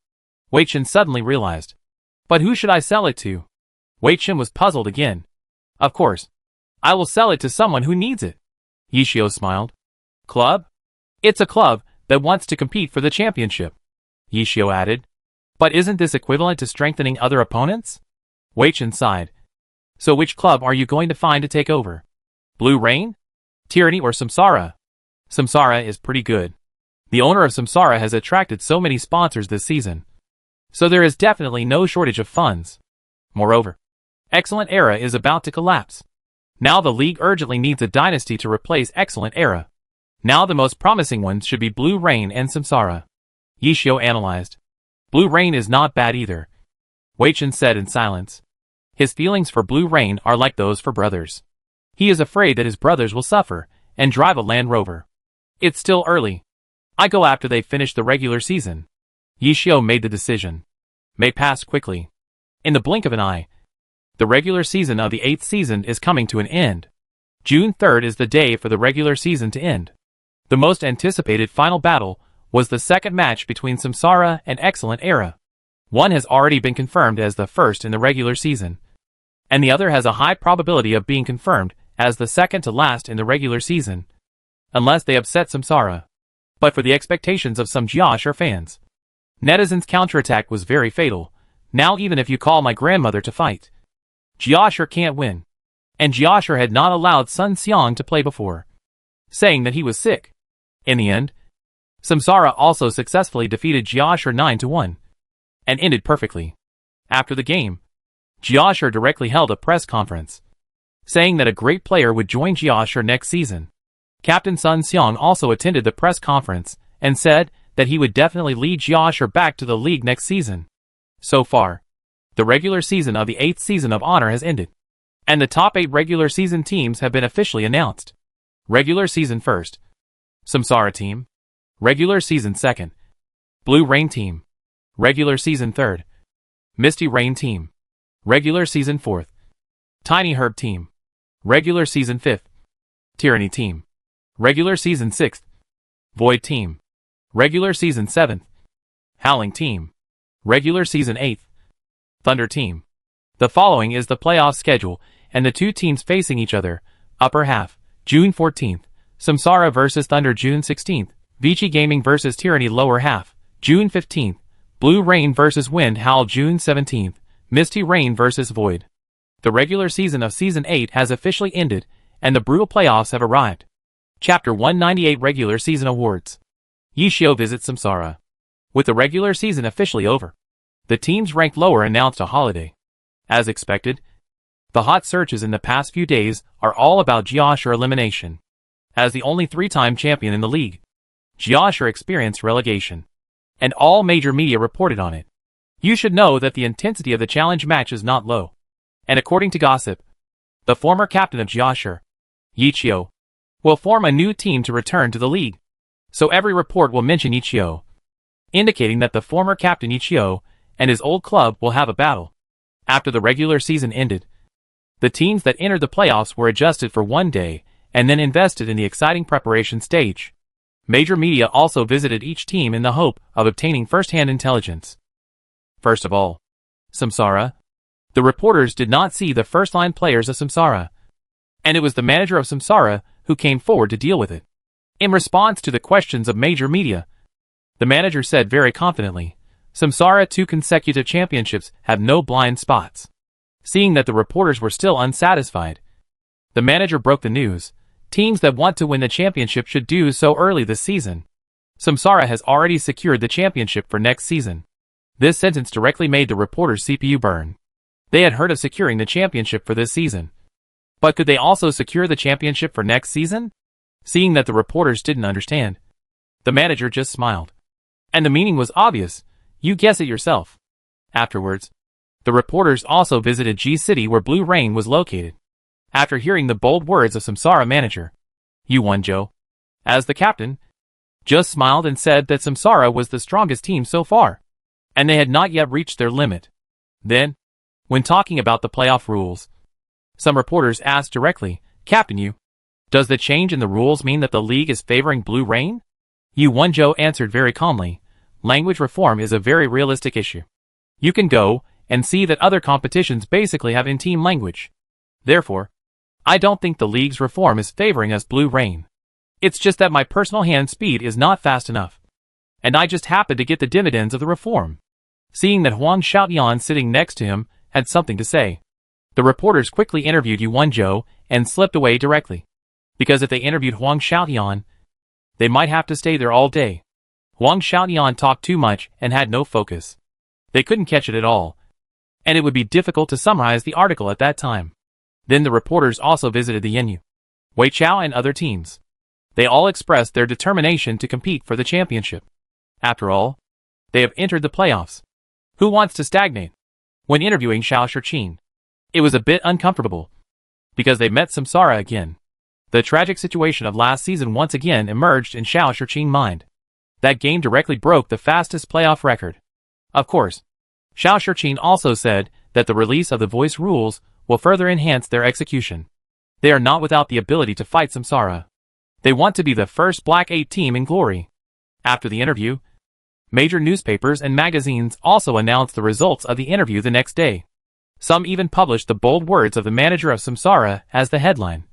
Wei Chen suddenly realized. But who should I sell it to? Wei Chen was puzzled again. Of course. I will sell it to someone who needs it. Yishio smiled. Club? It's a club that wants to compete for the championship, Yishio added. But isn't this equivalent to strengthening other opponents? Wei Chen sighed. So which club are you going to find to take over? Blue Rain? Tyranny or Samsara? Samsara is pretty good. The owner of Samsara has attracted so many sponsors this season. So there is definitely no shortage of funds. Moreover, Excellent Era is about to collapse. Now the league urgently needs a dynasty to replace Excellent Era. Now the most promising ones should be Blue Rain and Samsara. Yishio analyzed. Blue Rain is not bad either, Wei Chen said in silence. His feelings for Blue Rain are like those for brothers. He is afraid that his brothers will suffer and drive a Land Rover. It's still early. I go after they finish the regular season. Yishio made the decision. May passed quickly. In the blink of an eye, the regular season of the 8th season is coming to an end. June 3rd is the day for the regular season to end. The most anticipated final battle was the second match between Samsara and Excellent Era. One has already been confirmed as the first in the regular season, and the other has a high probability of being confirmed as the second to last in the regular season, unless they upset Samsara. But for the expectations of some Jiaxia fans, netizens' counterattack was very fatal. Now even if you call my grandmother to fight, Jiaxia can't win. And Jiaxia had not allowed Sun Xiang to play before, saying that he was sick. In the end, Samsara also successfully defeated Jiaxia 9-1, and ended perfectly. After the game, Jiaxia directly held a press conference, saying that a great player would join Jiaxia next season. Captain Sun Xiang also attended the press conference and said that he would definitely lead Jiaxia back to the league next season. So far, the regular season of the 8th season of Honor has ended. And the top 8 regular season teams have been officially announced. Regular season first. Samsara team. Regular season second. Blue Rain team. Regular season third. Misty Rain team. Regular season fourth. Tiny Herb team. Regular season fifth. Tyranny team. Regular season sixth. Void team. Regular season seventh. Howling team. Regular season eighth. Thunder team. The following is the playoff schedule, and the two teams facing each other. Upper half, June 14th. Samsara vs Thunder June 16th. Vici Gaming vs Tyranny lower half, June 15th. Blue Rain vs Wind Howl June 17th. Misty Rain vs Void. The regular season of Season 8 has officially ended, and the brutal playoffs have arrived. Chapter 198 Regular Season Awards. Yishio visits Samsara. With the regular season officially over, the teams ranked lower announced a holiday. As expected, the hot searches in the past few days are all about Jiashur elimination. As the only 3-time champion in the league, Jiashur experienced relegation, and all major media reported on it. You should know that the intensity of the challenge match is not low. And according to gossip, the former captain of Jiashur, Yichio, will form a new team to return to the league. So every report will mention Yichio, indicating that the former captain Yichio and his old club will have a battle. After the regular season ended, the teams that entered the playoffs were adjusted for one day and then invested in the exciting preparation stage. Major media also visited each team in the hope of obtaining first-hand intelligence. First of all, Samsara. The reporters did not see the first-line players of Samsara, and it was the manager of Samsara who came forward to deal with it. In response to the questions of major media, the manager said very confidently, Samsara 2 consecutive championships have no blind spots. Seeing that the reporters were still unsatisfied, the manager broke the news. Teams that want to win the championship should do so early this season. Samsara has already secured the championship for next season. This sentence directly made the reporters' CPU burn. They had heard of securing the championship for this season. But could they also secure the championship for next season? Seeing that the reporters didn't understand, the manager just smiled. And the meaning was obvious. You guess it yourself. Afterwards, the reporters also visited G-City where Blue Rain was located. After hearing the bold words of Samsara manager, "You won, Joe," as the captain, just smiled and said that Samsara was the strongest team so far, and they had not yet reached their limit. Then, when talking about the playoff rules, some reporters asked directly, "Captain, does the change in the rules mean that the league is favoring Blue Rain?" Yu Wonjo answered very calmly, "Language reform is a very realistic issue. You can go and see that other competitions basically have in-team language. Therefore, I don't think the league's reform is favoring us Blue Rain. It's just that my personal hand speed is not fast enough. And I just happened to get the dividends of the reform." Seeing that Huang Xiaotian sitting next to him had something to say, the reporters quickly interviewed Yu Wonjo and slipped away directly. Because if they interviewed Huang Xiaotian, they might have to stay there all day. Huang Xiaotian talked too much and had no focus. They couldn't catch it at all, and it would be difficult to summarize the article at that time. Then the reporters also visited the Yenyu, Wei Chao and other teams. They all expressed their determination to compete for the championship. After all, they have entered the playoffs. Who wants to stagnate? When interviewing Xiao Shiqin, it was a bit uncomfortable, because they met Samsara again. The tragic situation of last season once again emerged in Xiao Shiqin's mind. That game directly broke the fastest playoff record. Of course, Xiao Shiqin also said that the release of the voice rules will further enhance their execution. They are not without the ability to fight Samsara. They want to be the first Black 8 team in glory. After the interview, major newspapers and magazines also announced the results of the interview the next day. Some even published the bold words of the manager of Samsara as the headline,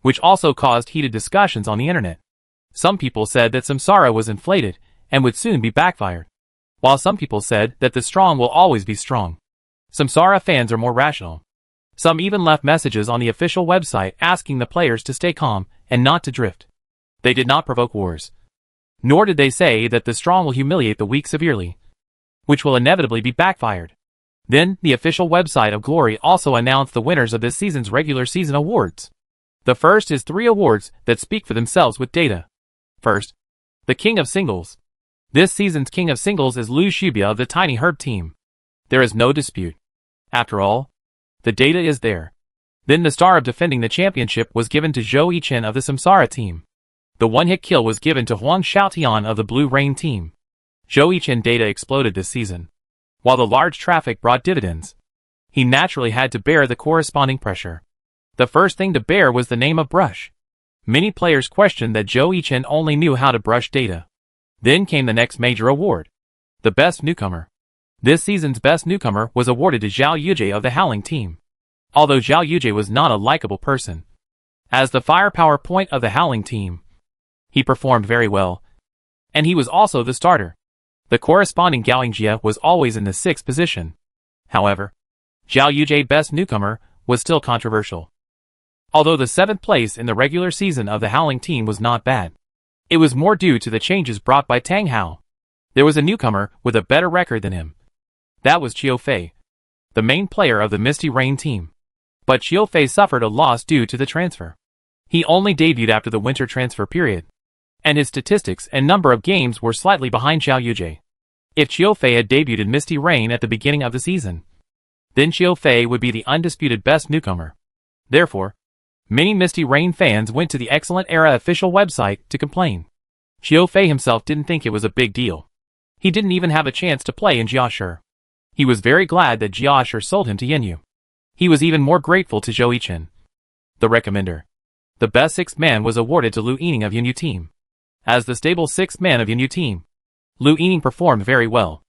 which also caused heated discussions on the internet. Some people said that Samsara was inflated and would soon be backfired, while some people said that the strong will always be strong. Samsara fans are more rational. Some even left messages on the official website asking the players to stay calm and not to drift. They did not provoke wars. Nor did they say that the strong will humiliate the weak severely, which will inevitably be backfired. Then, the official website of Glory also announced the winners of this season's regular season awards. The first is 3 awards that speak for themselves with data. First, the King of Singles. This season's King of Singles is Lu Shubia of the Tiny Herb team. There is no dispute. After all, the data is there. Then the star of defending the championship was given to Zhou Yichen of the Samsara team. The one-hit kill was given to Huang Xiaotian of the Blue Rain team. Zhou Yichen data exploded this season. While the large traffic brought dividends, he naturally had to bear the corresponding pressure. The first thing to bear was the name of brush. Many players questioned that Zhou Yichen only knew how to brush data. Then came the next major award, the Best Newcomer. This season's Best Newcomer was awarded to Zhao Yujie of the Howling team. Although Zhao Yujie was not a likable person, as the firepower point of the Howling team, he performed very well, and he was also the starter. The corresponding Gao Yingjie was always in the 6th position. However, Zhao Yujie Best Newcomer was still controversial. Although the 7th place in the regular season of the Howling team was not bad, it was more due to the changes brought by Tang Hao. There was a newcomer with a better record than him. That was Qiu Fei, the main player of the Misty Rain team. But Qiu Fei suffered a loss due to the transfer. He only debuted after the winter transfer period, and his statistics and number of games were slightly behind Zhao Yujie. If Qiu Fei had debuted in Misty Rain at the beginning of the season, then Qiu Fei would be the undisputed best newcomer. Therefore, many Misty Rain fans went to the Excellent Era official website to complain. Qiu Fei himself didn't think it was a big deal. He didn't even have a chance to play in Jiashi. He was very glad that Jiashi sold him to Yanyu. He was even more grateful to Zhou Yichen, the recommender. The best 6th man was awarded to Lu Yining of Yanyu team. As the stable 6th man of Yanyu team, Lu Yining performed very well.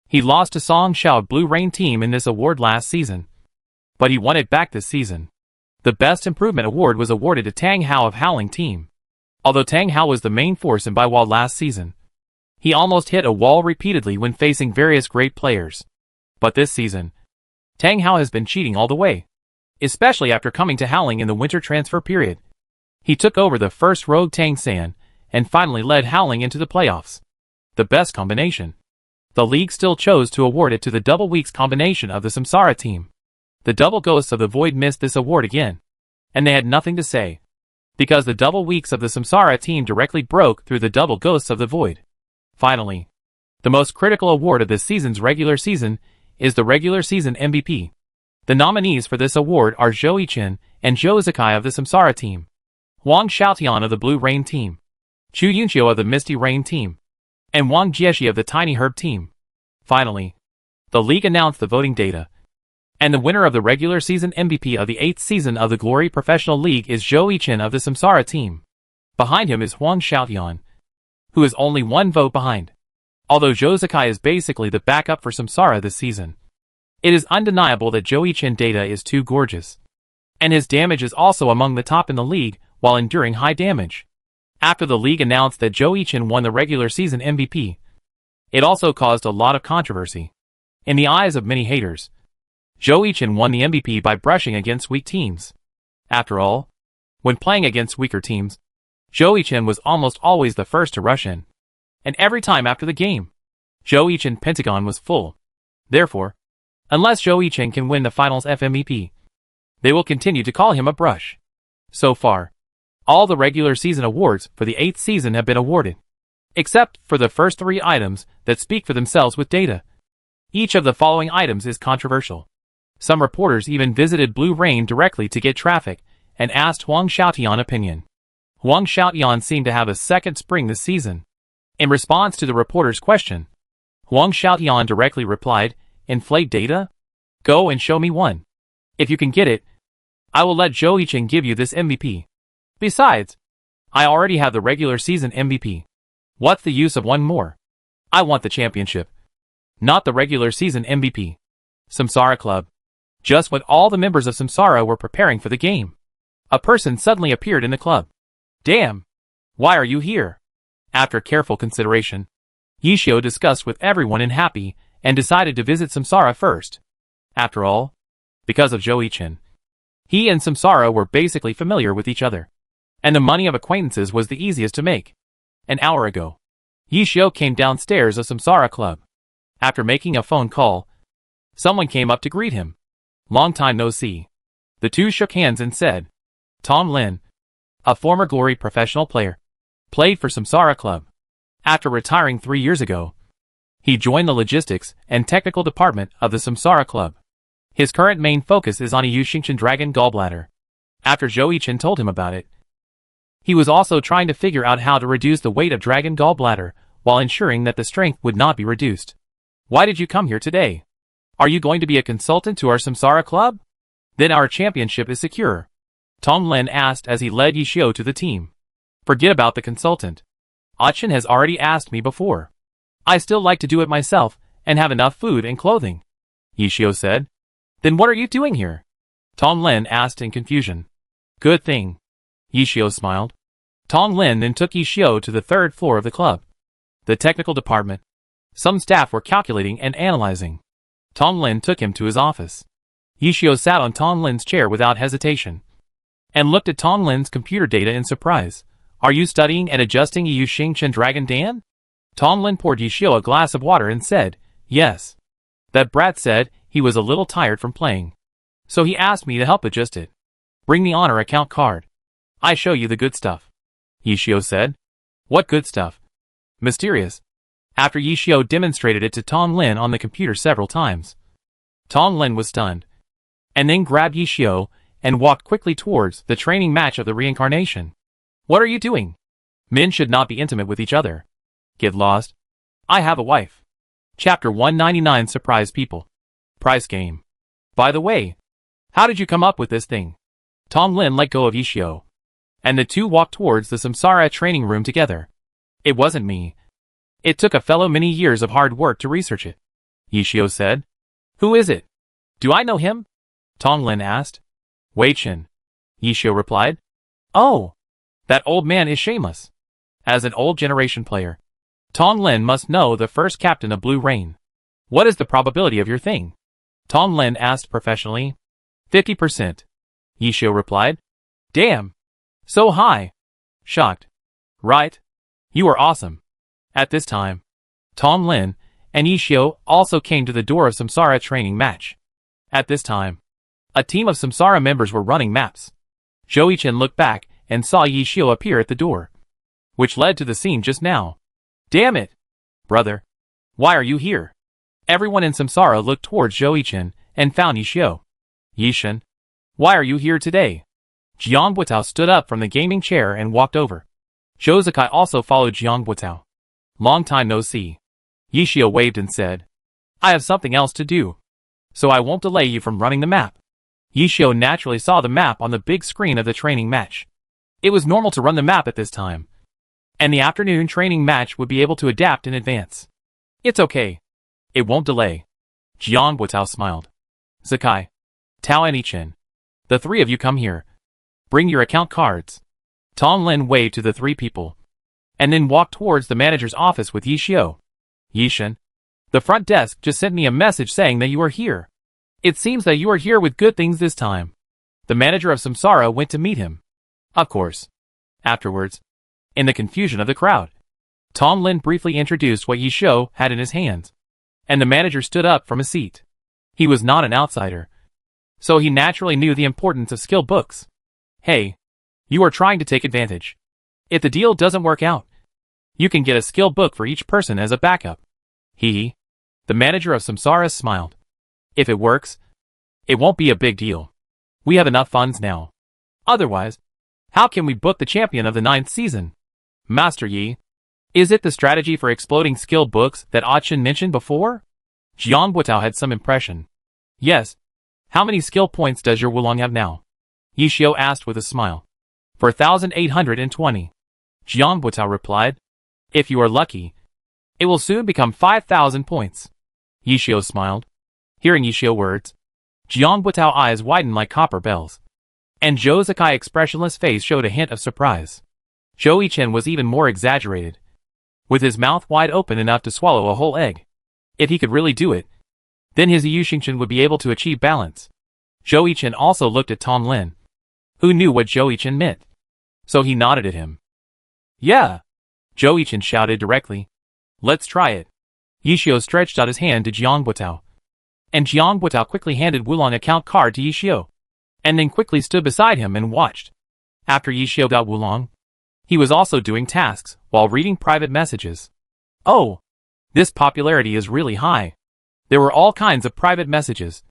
He lost to Song Xiao of Blue Rain team in this award last season, but he won it back this season. The Best Improvement Award was awarded to Tang Hao of Howling team. Although Tang Hao was the main force in Bai Wall last season, he almost hit a wall repeatedly when facing various great players. But this season, Tang Hao has been cheating all the way, especially after coming to Howling in the winter transfer period. He took over the first rogue Tang San, and finally led Howling into the playoffs. The best combination. The league still chose to award it to the Double Weeks combination of the Samsara team. The Double Ghosts of the Void missed this award again, and they had nothing to say, because the Double Weeks of the Samsara team directly broke through the Double Ghosts of the Void. Finally, the most critical award of this season's regular season is the regular season MVP. The nominees for this award are Zhou Yichen and Zhou Zikai of the Samsara team, Huang Xiaotian of the Blue Rain team, Chu Yunqiu of the Misty Rain team, and Wang Jieshi of the Tiny Herb team. Finally, the league announced the voting data, and the winner of the regular season MVP of the 8th season of the Glory Professional League is Zhou Yichen of the Samsara team. Behind him is Huang Xiaotian, who is only 1 vote behind. Although Zhou Zikai is basically the backup for Samsara this season, it is undeniable that Zhou Yichen data is too gorgeous, and his damage is also among the top in the league while enduring high damage. After the league announced that Zhou Yichen won the regular season MVP, it also caused a lot of controversy. In the eyes of many haters, Zhou Yichen won the MVP by brushing against weak teams. After all, when playing against weaker teams, Zhou Yichen was almost always the first to rush in. And every time after the game, Zhou Yichen Pentagon was full. Therefore, unless Zhou Yichen can win the finals FMVP, they will continue to call him a brush. So far, all the regular season awards for the 8th season have been awarded, except for the first 3 items that speak for themselves with data. Each of the following items is controversial. Some reporters even visited Blue Rain directly to get traffic and asked Huang Xiaotian opinion. Huang Xiaotian seemed to have a second spring this season. In response to the reporter's question, Huang Xiaotian directly replied, "Inflate data? Go and show me one. If you can get it, I will let Zhou Yichen give you this MVP. Besides, I already have the regular season MVP. What's the use of one more? I want the championship, not the regular season MVP." Samsara Club. Just when all the members of Samsara were preparing for the game, a person suddenly appeared in the club. "Damn! Why are you here?" After careful consideration, Yishio discussed with everyone in Happy and decided to visit Samsara first. After all, because of Zhou Yichen, he and Samsara were basically familiar with each other, and the money of acquaintances was the easiest to make. An hour ago, Yishio came downstairs of Samsara Club. After making a phone call, someone came up to greet him. "Long time no see." The two shook hands and said, "Tom Lin, a former Glory professional player, played for Samsara Club. After retiring 3 years ago, he joined the logistics and technical department of the Samsara Club. His current main focus is on a Yuxingchen dragon gallbladder. After Zhou Yichen told him about it, he was also trying to figure out how to reduce the weight of dragon gallbladder while ensuring that the strength would not be reduced. Why did you come here today? Are you going to be a consultant to our Samsara club? Then our championship is secure. Tong Lin asked as he led Yishio to the team. Forget about the consultant. Achin has already asked me before. I still like to do it myself and have enough food and clothing, Yishio said. Then what are you doing here? Tong Lin asked in confusion. Good thing. Yishio smiled. Tong Lin then took Yishio to the third floor of the club. The technical department. Some staff were calculating and analyzing. Tong Lin took him to his office. Yishio sat on Tong Lin's chair without hesitation and looked at Tong Lin's computer data in surprise. Are you studying and adjusting Yuxingchen Dragon Dan? Tong Lin poured Yishio a glass of water and said, yes. That brat said he was a little tired from playing, so he asked me to help adjust it. Bring the honor account card. I show you the good stuff, Yishio said. What good stuff? Mysterious. After Yishio demonstrated it to Tong Lin on the computer several times, Tong Lin was stunned, and then grabbed Yishio and walked quickly towards the training match of the reincarnation. What are you doing? Men should not be intimate with each other. Get lost. I have a wife. Chapter 199 Surprise People. Prize game. By the way, how did you come up with this thing? Tong Lin let go of Yishio, and the two walked towards the Samsara training room together. It wasn't me. It took a fellow many years of hard work to research it, Yishio said. Who is it? Do I know him? Tong Lin asked. Wei Chen, Yishio replied. Oh, that old man is shameless. As an old generation player, Tong Lin must know the first captain of Blue Rain. What is the probability of your thing? Tong Lin asked professionally. 50%, Yishio replied. Damn, so high. Shocked. Right? You are awesome. At this time, Tong Lin and Yishio also came to the door of Samsara training match. At this time, a team of Samsara members were running maps. Zhou Yichen looked back and saw Yishio appear at the door, which led to the scene just now. Damn it! Brother, why are you here? Everyone in Samsara looked towards Zhou Yichen and found Yishio. Yishen, why are you here today? Jiang Buitao stood up from the gaming chair and walked over. Zhou Zikai also followed Jiang Buitao. Long time no see. Yishio waved and said, I have something else to do, so I won't delay you from running the map. Yishio naturally saw the map on the big screen of the training match. It was normal to run the map at this time, and the afternoon training match would be able to adapt in advance. It's okay. It won't delay. Jiang Buitao smiled. Zakai, Tao and Yichen, the three of you come here. Bring your account cards. Tong Lin waved to the three people, and then walked towards the manager's office with Yishio. Yishen, the front desk just sent me a message saying that you are here. It seems that you are here with good things this time. The manager of Samsara went to meet him. Of course. Afterwards, in the confusion of the crowd, Tong Lin briefly introduced what Yishio had in his hands, and the manager stood up from his seat. He was not an outsider, so he naturally knew the importance of skill books. Hey, you are trying to take advantage. If the deal doesn't work out, you can get a skill book for each person as a backup. The manager of Samsara smiled. If it works, it won't be a big deal. We have enough funds now. Otherwise, how can we book the champion of the 9th season? Master Yi, is it the strategy for exploding skill books that Achin mentioned before? Jiang Buitao had some impression. Yes. How many skill points does your Wulong have now? Yishio asked with a smile. 4,820. Jiang Buitao replied. If you are lucky, it will soon become 5,000 points. Yishio smiled. Hearing Yishio words, Jiang Buitao eyes widened like copper bells, and Zhou Zakai's expressionless face showed a hint of surprise. Zhou Yichen was even more exaggerated, with his mouth wide open enough to swallow a whole egg. If he could really do it, then his Yuxingchen would be able to achieve balance. Zhou Yichen also looked at Tong Lin, who knew what Zhou Yichen meant, so he nodded at him. Yeah, Zhou Yichen shouted directly. Let's try it. Yishio stretched out his hand to Jiang Buitao, and Jiang Buitao quickly handed Wulong account card to Yishio, and then quickly stood beside him and watched. After Yishio got Wulong, he was also doing tasks while reading private messages. Oh, this popularity is really high. There were all kinds of private messages.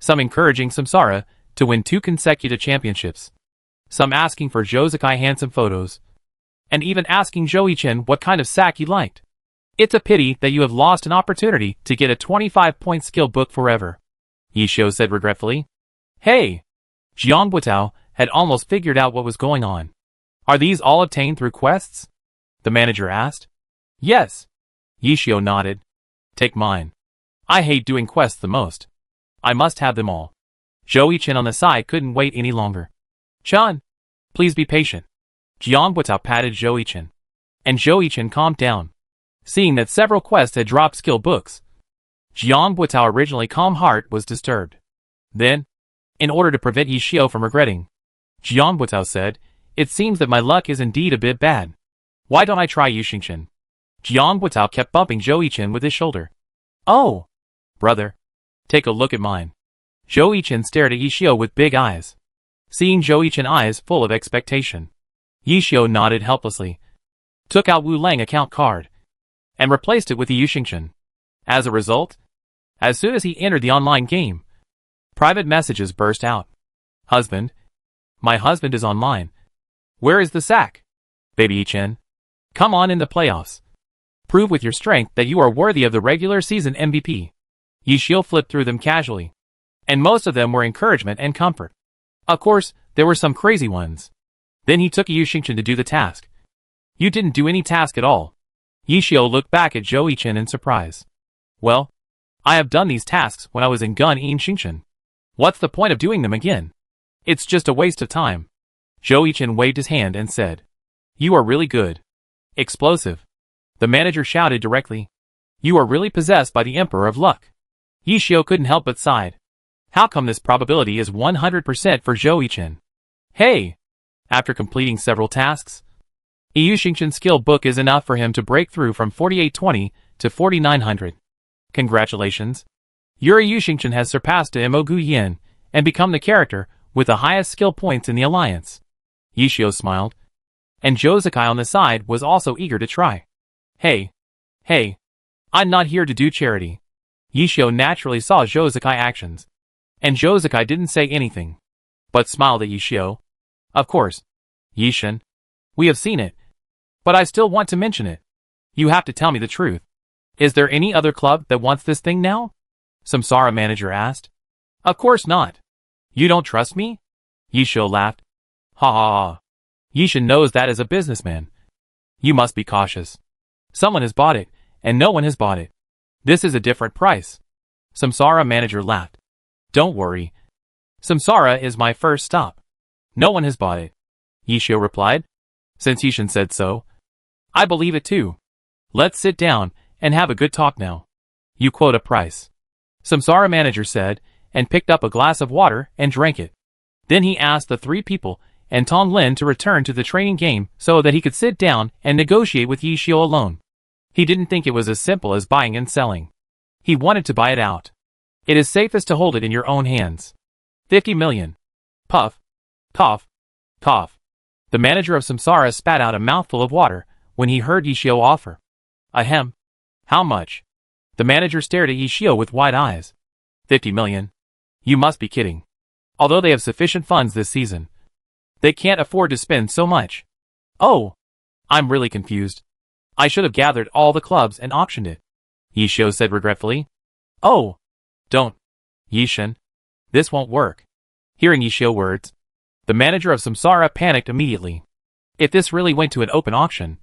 some encouraging Samsara to win 2 consecutive championships, some asking for Zhou Zikai handsome photos, and even asking Zhou Yichen what kind of sack he liked. It's a pity that you have lost an opportunity to get a 25-point skill book forever, Yishio said regretfully. Hey! Jiang Buitao had almost figured out what was going on. Are these all obtained through quests? The manager asked. Yes. Yishio nodded. Take mine. I hate doing quests the most. I must have them all. Zhou Yichen on the side couldn't wait any longer. Chan, please be patient. Jiang Buitao patted Zhou Yichen. And Zhou Yichen calmed down, seeing that several quests had dropped skill books. Jiang Buitao's originally calm heart was disturbed. Then, in order to prevent Yishio from regretting, Jiang Buitao said, it seems that my luck is indeed a bit bad. Why don't I try Yuxingchen? Jiang Buitao kept bumping Zhou Yichen with his shoulder. Oh! Brother, take a look at mine. Zhou Yichen stared at Yishio with big eyes. Seeing Zhou Yichen's eyes full of expectation, Yishio nodded helplessly, took out Wu Lang account card, and replaced it with the Yuxingchen. As a result, as soon as he entered the online game, private messages burst out. Husband, my husband is online. Where is the sack? Baby Yichen, come on in the playoffs. Prove with your strength that you are worthy of the regular season MVP. Yishio flipped through them casually, and most of them were encouragement and comfort. Of course, there were some crazy ones. Then he took Yuxingchen to do the task. You didn't do any task at all. Yishio looked back at Zhou Yichen in surprise. Well, I have done these tasks when I was in Gun Yin Xingchen. What's the point of doing them again? It's just a waste of time. Zhou Yichen waved his hand and said, You are really good. Explosive. The manager shouted directly. You are really possessed by the Emperor of Luck. Yishio couldn't help but sighed. How come this probability is 100% for Zhou Yichen? Hey! After completing several tasks, Yuxingchen's skill book is enough for him to break through from 4820 to 4900. Congratulations! Your Yuxingchen has surpassed Mo Gu Yin and become the character with the highest skill points in the alliance. Yishio smiled, and Zhou Zikai on the side was also eager to try. Hey! I'm not here to do charity. Yishio naturally saw Zhou Zikai actions, and Zhou Zikai didn't say anything, but smiled at Yishio. Of course, Yishen, we have seen it, but I still want to mention it. You have to tell me the truth. Is there any other club that wants this thing now? Samsara manager asked. Of course not. You don't trust me? Yishio laughed. Ha ha ha. Yishen knows that as a businessman. You must be cautious. Someone has bought it, and no one has bought it. This is a different price. Samsara manager laughed. Don't worry. Samsara is my first stop. No one has bought it. Yishio replied. Since Yishen said so, I believe it too. Let's sit down and have a good talk now. You quote a price. Samsara manager said, and picked up a glass of water and drank it. Then he asked the 3 people and Tong Lin to return to the training game so that he could sit down and negotiate with Yishio alone. He didn't think it was as simple as buying and selling. He wanted to buy it out. It is safest to hold it in your own hands. 50 million. Puff. Cough. Cough. The manager of Samsara spat out a mouthful of water when he heard Yishio offer. Ahem. How much? The manager stared at Yishio with wide eyes. 50 million. You must be kidding. Although they have sufficient funds this season, they can't afford to spend so much. Oh, I'm really confused. I should have gathered all the clubs and auctioned it. Yishio said regretfully. Oh, don't. Yishen. This won't work. Hearing Yishio's words, the manager of Samsara panicked immediately. If this really went to an open auction,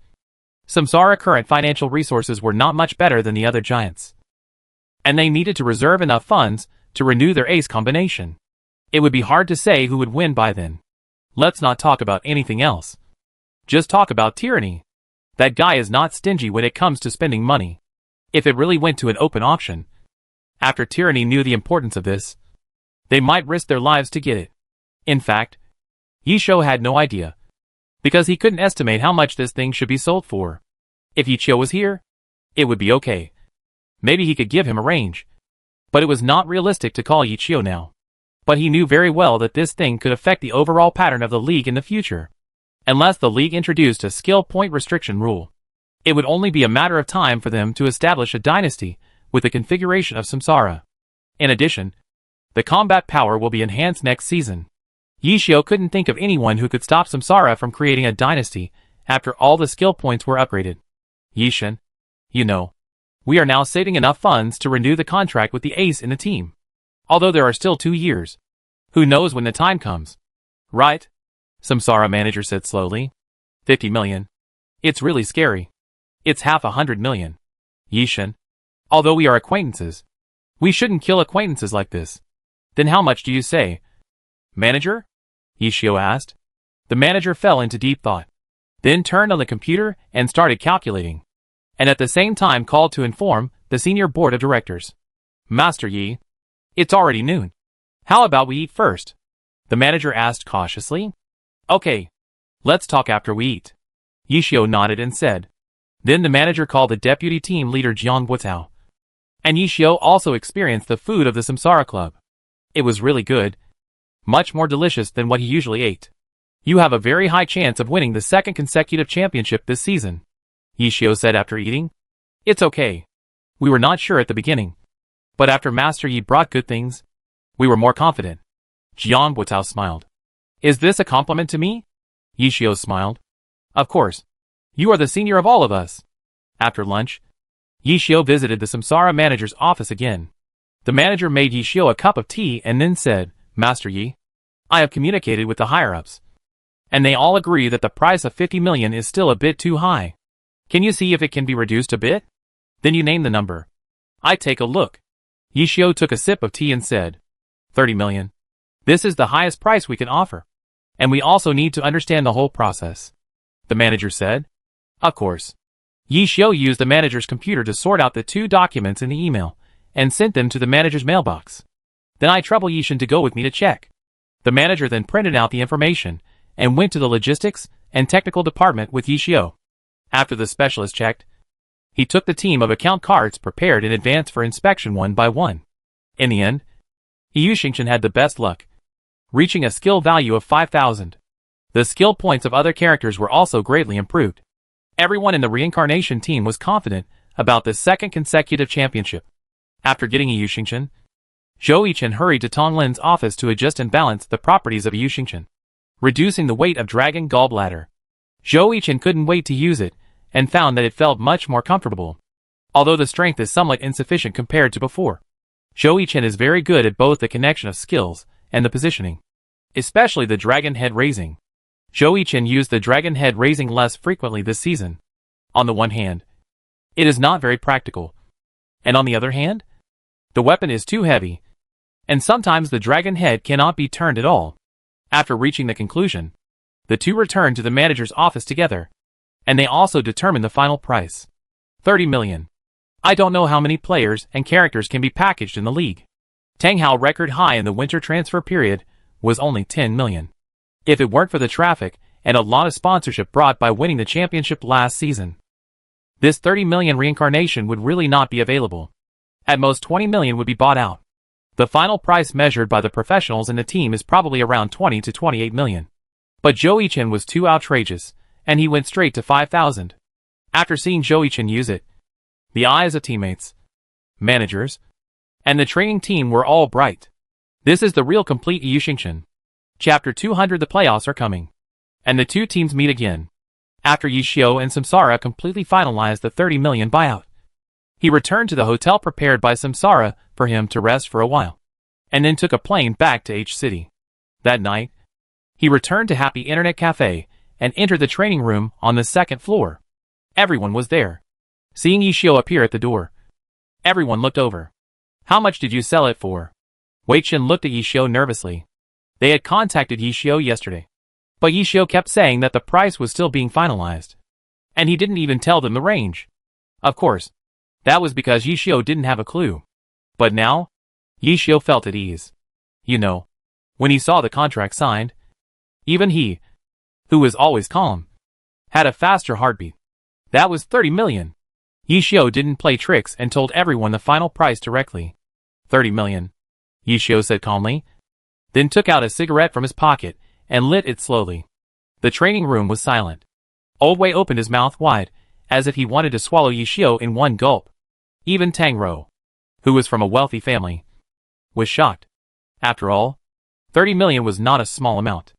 Samsara's current financial resources were not much better than the other giants, and they needed to reserve enough funds to renew their ace combination. It would be hard to say who would win by then. Let's not talk about anything else. Just talk about tyranny. That guy is not stingy when it comes to spending money. If it really went to an open auction, after tyranny knew the importance of this, they might risk their lives to get it. In fact, Yishio had no idea, because he couldn't estimate how much this thing should be sold for. If Yishio was here, it would be okay. Maybe he could give him a range. But it was not realistic to call Yishio now. But he knew very well that this thing could affect the overall pattern of the league in the future. Unless the league introduced a skill point restriction rule, it would only be a matter of time for them to establish a dynasty with the configuration of Samsara. In addition, The combat power will be enhanced next season. Yishio couldn't think of anyone who could stop Samsara from creating a dynasty after all the skill points were upgraded. Yishin, you know, we are now saving enough funds to renew the contract with the ace in the team. Although there are still 2 years. Who knows when the time comes? Right? Samsara manager said slowly. 50 million. It's really scary. It's half 100 million. Yishin, although we are acquaintances, we shouldn't kill acquaintances like this. Then how much do you say? Manager? Yishio asked. The manager fell into deep thought, then turned on the computer and started calculating, and at the same time called to inform the senior board of directors. Master Yi, it's already noon. How about we eat first? The manager asked cautiously. Okay, let's talk after we eat. Yishio nodded and said. Then the manager called the deputy team leader Jiang Butao. And Yishio also experienced the food of the Samsara Club. It was really good. Much more delicious than what he usually ate. You have a very high chance of winning the second consecutive championship this season, Yishio said after eating. It's okay. We were not sure at the beginning. But after Master Yi brought good things, we were more confident. Jiang Butao smiled. Is this a compliment to me? Yishio smiled. Of course. You are the senior of all of us. After lunch, Yishio visited the Samsara manager's office again. The manager made Yishio a cup of tea and then said, Master Yi, I have communicated with the higher-ups, and they all agree that the price of 50 million is still a bit too high. Can you see if it can be reduced a bit? Then you name the number. I take a look. Yishio took a sip of tea and said, 30 million. This is the highest price we can offer. And we also need to understand the whole process. The manager said. Of course. Yishio used the manager's computer to sort out the 2 documents in the email, and sent them to the manager's mailbox. Then I troubled Yishin to go with me to check. The manager then printed out the information, and went to the logistics and technical department with Yishio. After the specialist checked, he took the team of account cards prepared in advance for inspection one by one. In the end, Yushingshin had the best luck, reaching a skill value of 5,000. The skill points of other characters were also greatly improved. Everyone in the reincarnation team was confident about the second consecutive championship. After getting a Yushingshin, Zhou Yichen hurried to Tong Lin's office to adjust and balance the properties of a Yushingshin, reducing the weight of Dragon Gallbladder. Zhou Yichen couldn't wait to use it, and found that it felt much more comfortable. Although the strength is somewhat insufficient compared to before. Zhou Yichen is very good at both the connection of skills and the positioning, especially the dragon head raising. Zhou Yichen used the dragon head raising less frequently this season. On the one hand, it is not very practical, and on the other hand, the weapon is too heavy, and sometimes the dragon head cannot be turned at all. After reaching the conclusion, the two returned to the manager's office together, and they also determined the final price. 30 million. I don't know how many players and characters can be packaged in the league. Tang Hao record high in the winter transfer period was only 10 million. If it weren't for the traffic and a lot of sponsorship brought by winning the championship last season, this 30 million reincarnation would really not be available. At most 20 million would be bought out. The final price measured by the professionals in the team is probably around 20 to 28 million. But Zhou Yichen was too outrageous, and he went straight to 5,000. After seeing Zhou Yichen use it, the eyes of teammates, managers, and the training team were all bright. This is the real complete Yushingshin. Chapter 200. The playoffs are coming, and the two teams meet again. After Yishio and Samsara completely finalized the 30 million buyout, he returned to the hotel prepared by Samsara for him to rest for a while, and then took a plane back to H City. That night, he returned to Happy Internet Cafe and entered the training room on the second floor. Everyone was there. Seeing Yishio appear at the door, everyone looked over. How much did you sell it for? Wei Chen looked at Yishio nervously. They had contacted Yishio yesterday, but Yishio kept saying that the price was still being finalized, and he didn't even tell them the range. Of course, that was because Yishio didn't have a clue. But now, Yishio felt at ease. You know, when he saw the contract signed, even he, who was always calm, had a faster heartbeat. That was 30 million. Yishio didn't play tricks and told everyone the final price directly. 30 million, Yishio said calmly, then took out a cigarette from his pocket and lit it slowly. The training room was silent. Old Wei opened his mouth wide, as if he wanted to swallow Yishio in one gulp. Even Tang Rou, who was from a wealthy family, was shocked. After all, 30 million was not a small amount.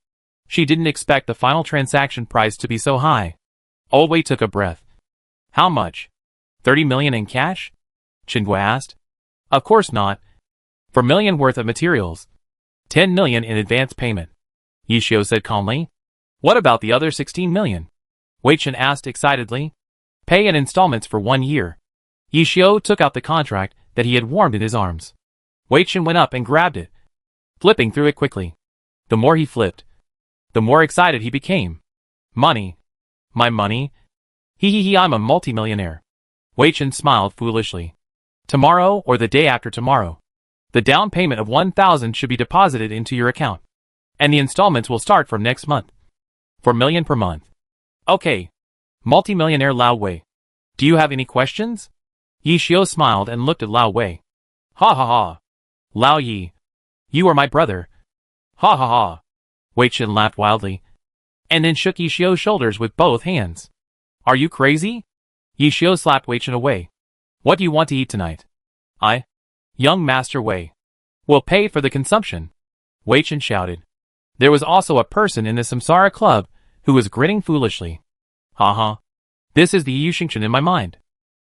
She didn't expect the final transaction price to be so high. Old Wei took a breath. How much? 30 million in cash? Qingguo asked. Of course not. For million worth of materials. 10 million in advance payment. Yishio said calmly. What about the other 16 million? Wei Chen asked excitedly. Pay in installments for 1 year. Yishio took out the contract that he had warmed in his arms. Wei Chen went up and grabbed it, flipping through it quickly. The more he flipped, the more excited he became. Money. My money? Hee, I'm a multimillionaire. Wei Chen smiled foolishly. Tomorrow or the day after tomorrow. The down payment of 1,000 should be deposited into your account. And the installments will start from next month. 4 million per month. Okay. Multimillionaire Lao Wei. Do you have any questions? Yishio smiled and looked at Lao Wei. Ha ha ha. Lao Yi. You are my brother. Ha ha ha. Wei Chen laughed wildly, and then shook Yishio's shoulders with both hands. Are you crazy? Yishio slapped Wei Chen away. What do you want to eat tonight? I, young Master Wei, will pay for the consumption. Wei Chen shouted. There was also a person in the Samsara club who was grinning foolishly. Ha. This is the Yu Xingchen in my mind.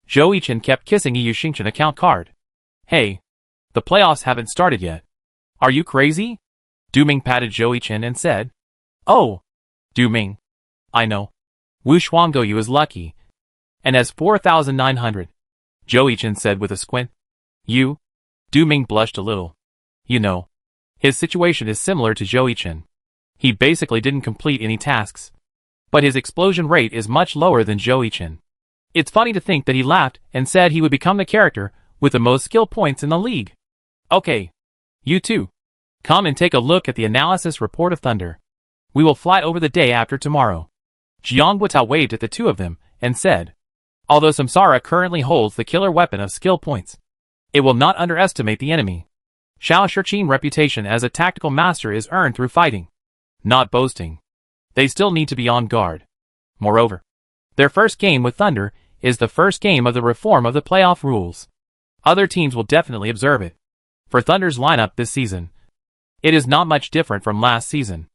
Zhou Yichen kept kissing Yu Xingchen account card. Hey, the playoffs haven't started yet. Are you crazy? Duming patted Zhou Yichen and said. Oh, Duming. I know. Wu Shuangguoyu is lucky. And has 4,900. Zhou Yichen said with a squint. You? Duming blushed a little. You know, his situation is similar to Zhou Yichen. He basically didn't complete any tasks. But his explosion rate is much lower than Zhou Yichen. It's funny to think that he laughed and said he would become the character with the most skill points in the league. Okay. You too. Come and take a look at the analysis report of Thunder. We will fly over the day after tomorrow. Jiang Guotao waved at the two of them and said, although Samsara currently holds the killer weapon of skill points, it will not underestimate the enemy. Xiao Shichin's reputation as a tactical master is earned through fighting, not boasting. They still need to be on guard. Moreover, their first game with Thunder is the first game of the reform of the playoff rules. Other teams will definitely observe it. For Thunder's lineup this season, it is not much different from last season.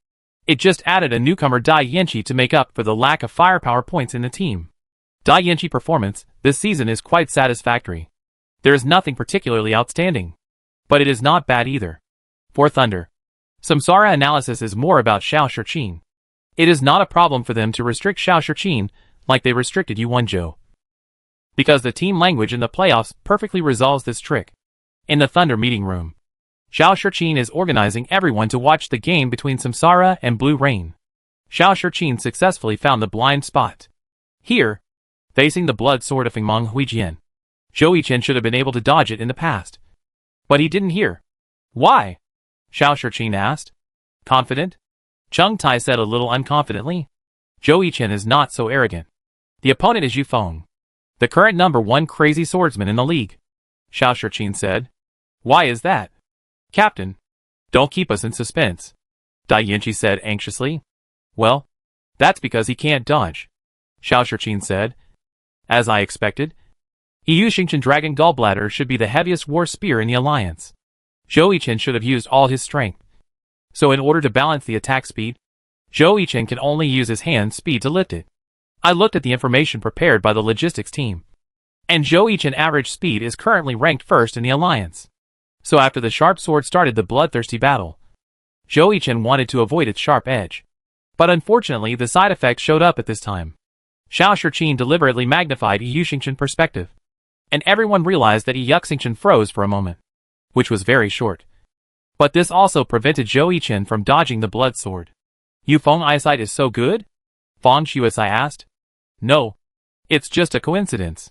It just added a newcomer Dai Yanqi to make up for the lack of firepower points in the team. Dai Yanqi performance this season is quite satisfactory. There is nothing particularly outstanding, but it is not bad either. For Thunder, Samsara analysis is more about Xiao Shichin. It is not a problem for them to restrict Xiao Shichin like they restricted Yuanzhou, because the team language in the playoffs perfectly resolves this trick. In the Thunder meeting room, Xiao Shichin is organizing everyone to watch the game between Samsara and Blue Rain. Xiao Shichin successfully found the blind spot. Here, facing the blood sword of Fengmeng Huijian, Zhou Yichen should have been able to dodge it in the past. But he didn't hear. Why? Xiao Shichin asked. Confident? Cheng Tai said a little unconfidently. Zhou Yichen is not so arrogant. The opponent is Yu Feng, the current #1 crazy swordsman in the league. Xiao Shichin said. Why is that? Captain, don't keep us in suspense, Dai Yanqi said anxiously. Well, that's because he can't dodge, Xiao Shichin said. As I expected. Yu Xingchen Dragon Gallbladder should be the heaviest war spear in the alliance. Zhou Yichen should have used all his strength. So in order to balance the attack speed, Zhou Yichen can only use his hand speed to lift it. I looked at the information prepared by the logistics team, and Zhou Yichen average speed is currently ranked first in the alliance. So after the sharp sword started the bloodthirsty battle, Zhou Yichen wanted to avoid its sharp edge. But unfortunately the side effects showed up at this time. Xiao Shichin deliberately magnified Yu Xingchen perspective, and everyone realized that Yu Xingchen froze for a moment, which was very short. But this also prevented Zhou Yichen from dodging the blood sword. Yu Feng eyesight is so good? Fang Shuisai asked. No. It's just a coincidence.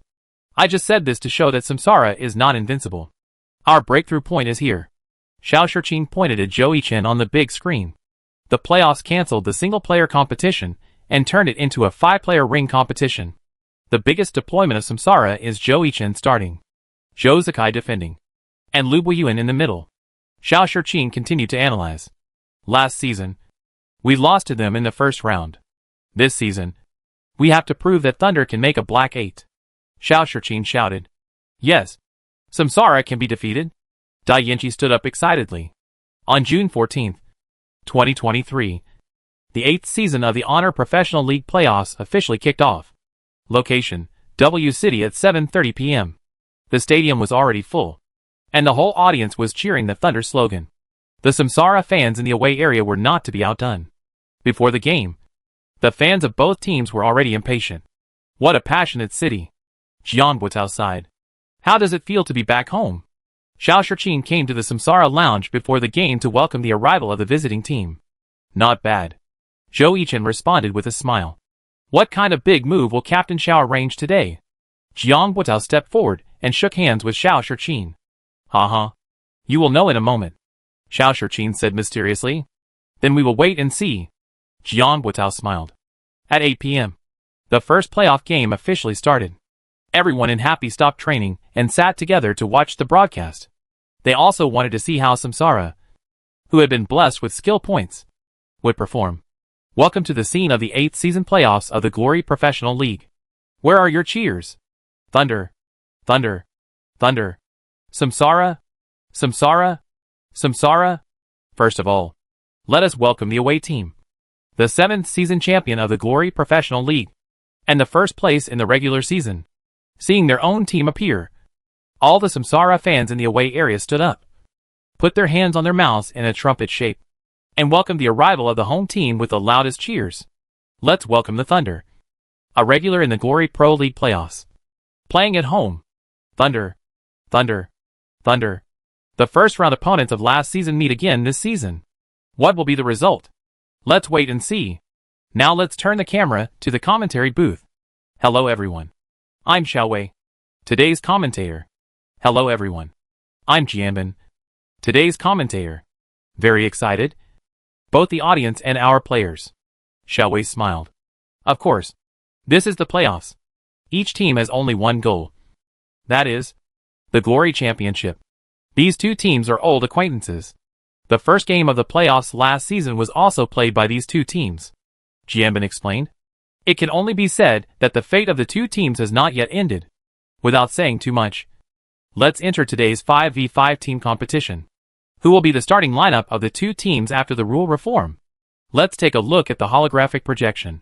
I just said this to show that Samsara is not invincible. Our breakthrough point is here. Xiao Shichin pointed at Zhou Yichen on the big screen. The playoffs cancelled the single-player competition and turned it into a 5-player ring competition. The biggest deployment of Samsara is Zhou Yichen starting, Zhou Zikai defending, and Lu Buiyuan in the middle. Xiao Shichin continued to analyze. Last season, we lost to them in the first round. This season, we have to prove that Thunder can make a black 8. Xiao Shichin shouted. Yes, Samsara can be defeated. Dai Yanqi stood up excitedly. On June 14, 2023, the 8th season of the Honor Professional League playoffs officially kicked off. Location: W City at 7:30 p.m. The stadium was already full, and the whole audience was cheering the Thunder slogan. The Samsara fans in the away area were not to be outdone. Before the game, the fans of both teams were already impatient. What a passionate city! Jian was outside. How does it feel to be back home? Xiao Shichin came to the Samsara lounge before the game to welcome the arrival of the visiting team. Not bad. Zhou Yichen responded with a smile. What kind of big move will Captain Xiao arrange today? Jiang Guotao stepped forward and shook hands with Xiao Shichin. Ha. You will know in a moment, Xiao Shichin said mysteriously. Then we will wait and see. Jiang Guotao smiled. At 8 p.m., the first playoff game officially started. Everyone in Happy stopped training and sat together to watch the broadcast. They also wanted to see how Samsara, who had been blessed with skill points, would perform. Welcome to the scene of the 8th season playoffs of the Glory Professional League. Where are your cheers? Thunder. Thunder. Thunder. Samsara. Samsara. Samsara. First of all, let us welcome the away team, the 7th season champion of the Glory Professional League, and the first place in the regular season. Seeing their own team appear, all the Samsara fans in the away area stood up, put their hands on their mouths in a trumpet shape, and welcomed the arrival of the home team with the loudest cheers. Let's welcome the Thunder, a regular in the Glory Pro League playoffs. Playing at home. Thunder. Thunder. Thunder. The first round opponents of last season meet again this season. What will be the result? Let's wait and see. Now let's turn the camera to the commentary booth. Hello everyone. I'm Xiaowei, today's commentator. Hello everyone. I'm Jianbin, today's commentator. Very excited? Both the audience and our players. Xiaowei smiled. Of course. This is the playoffs. Each team has only one goal. That is, the Glory Championship. These two teams are old acquaintances. The first game of the playoffs last season was also played by these two teams. Jianbin explained. It can only be said that the fate of the two teams has not yet ended. Without saying too much, let's enter today's 5v5 team competition. Who will be the starting lineup of the two teams after the rule reform? Let's take a look at the holographic projection.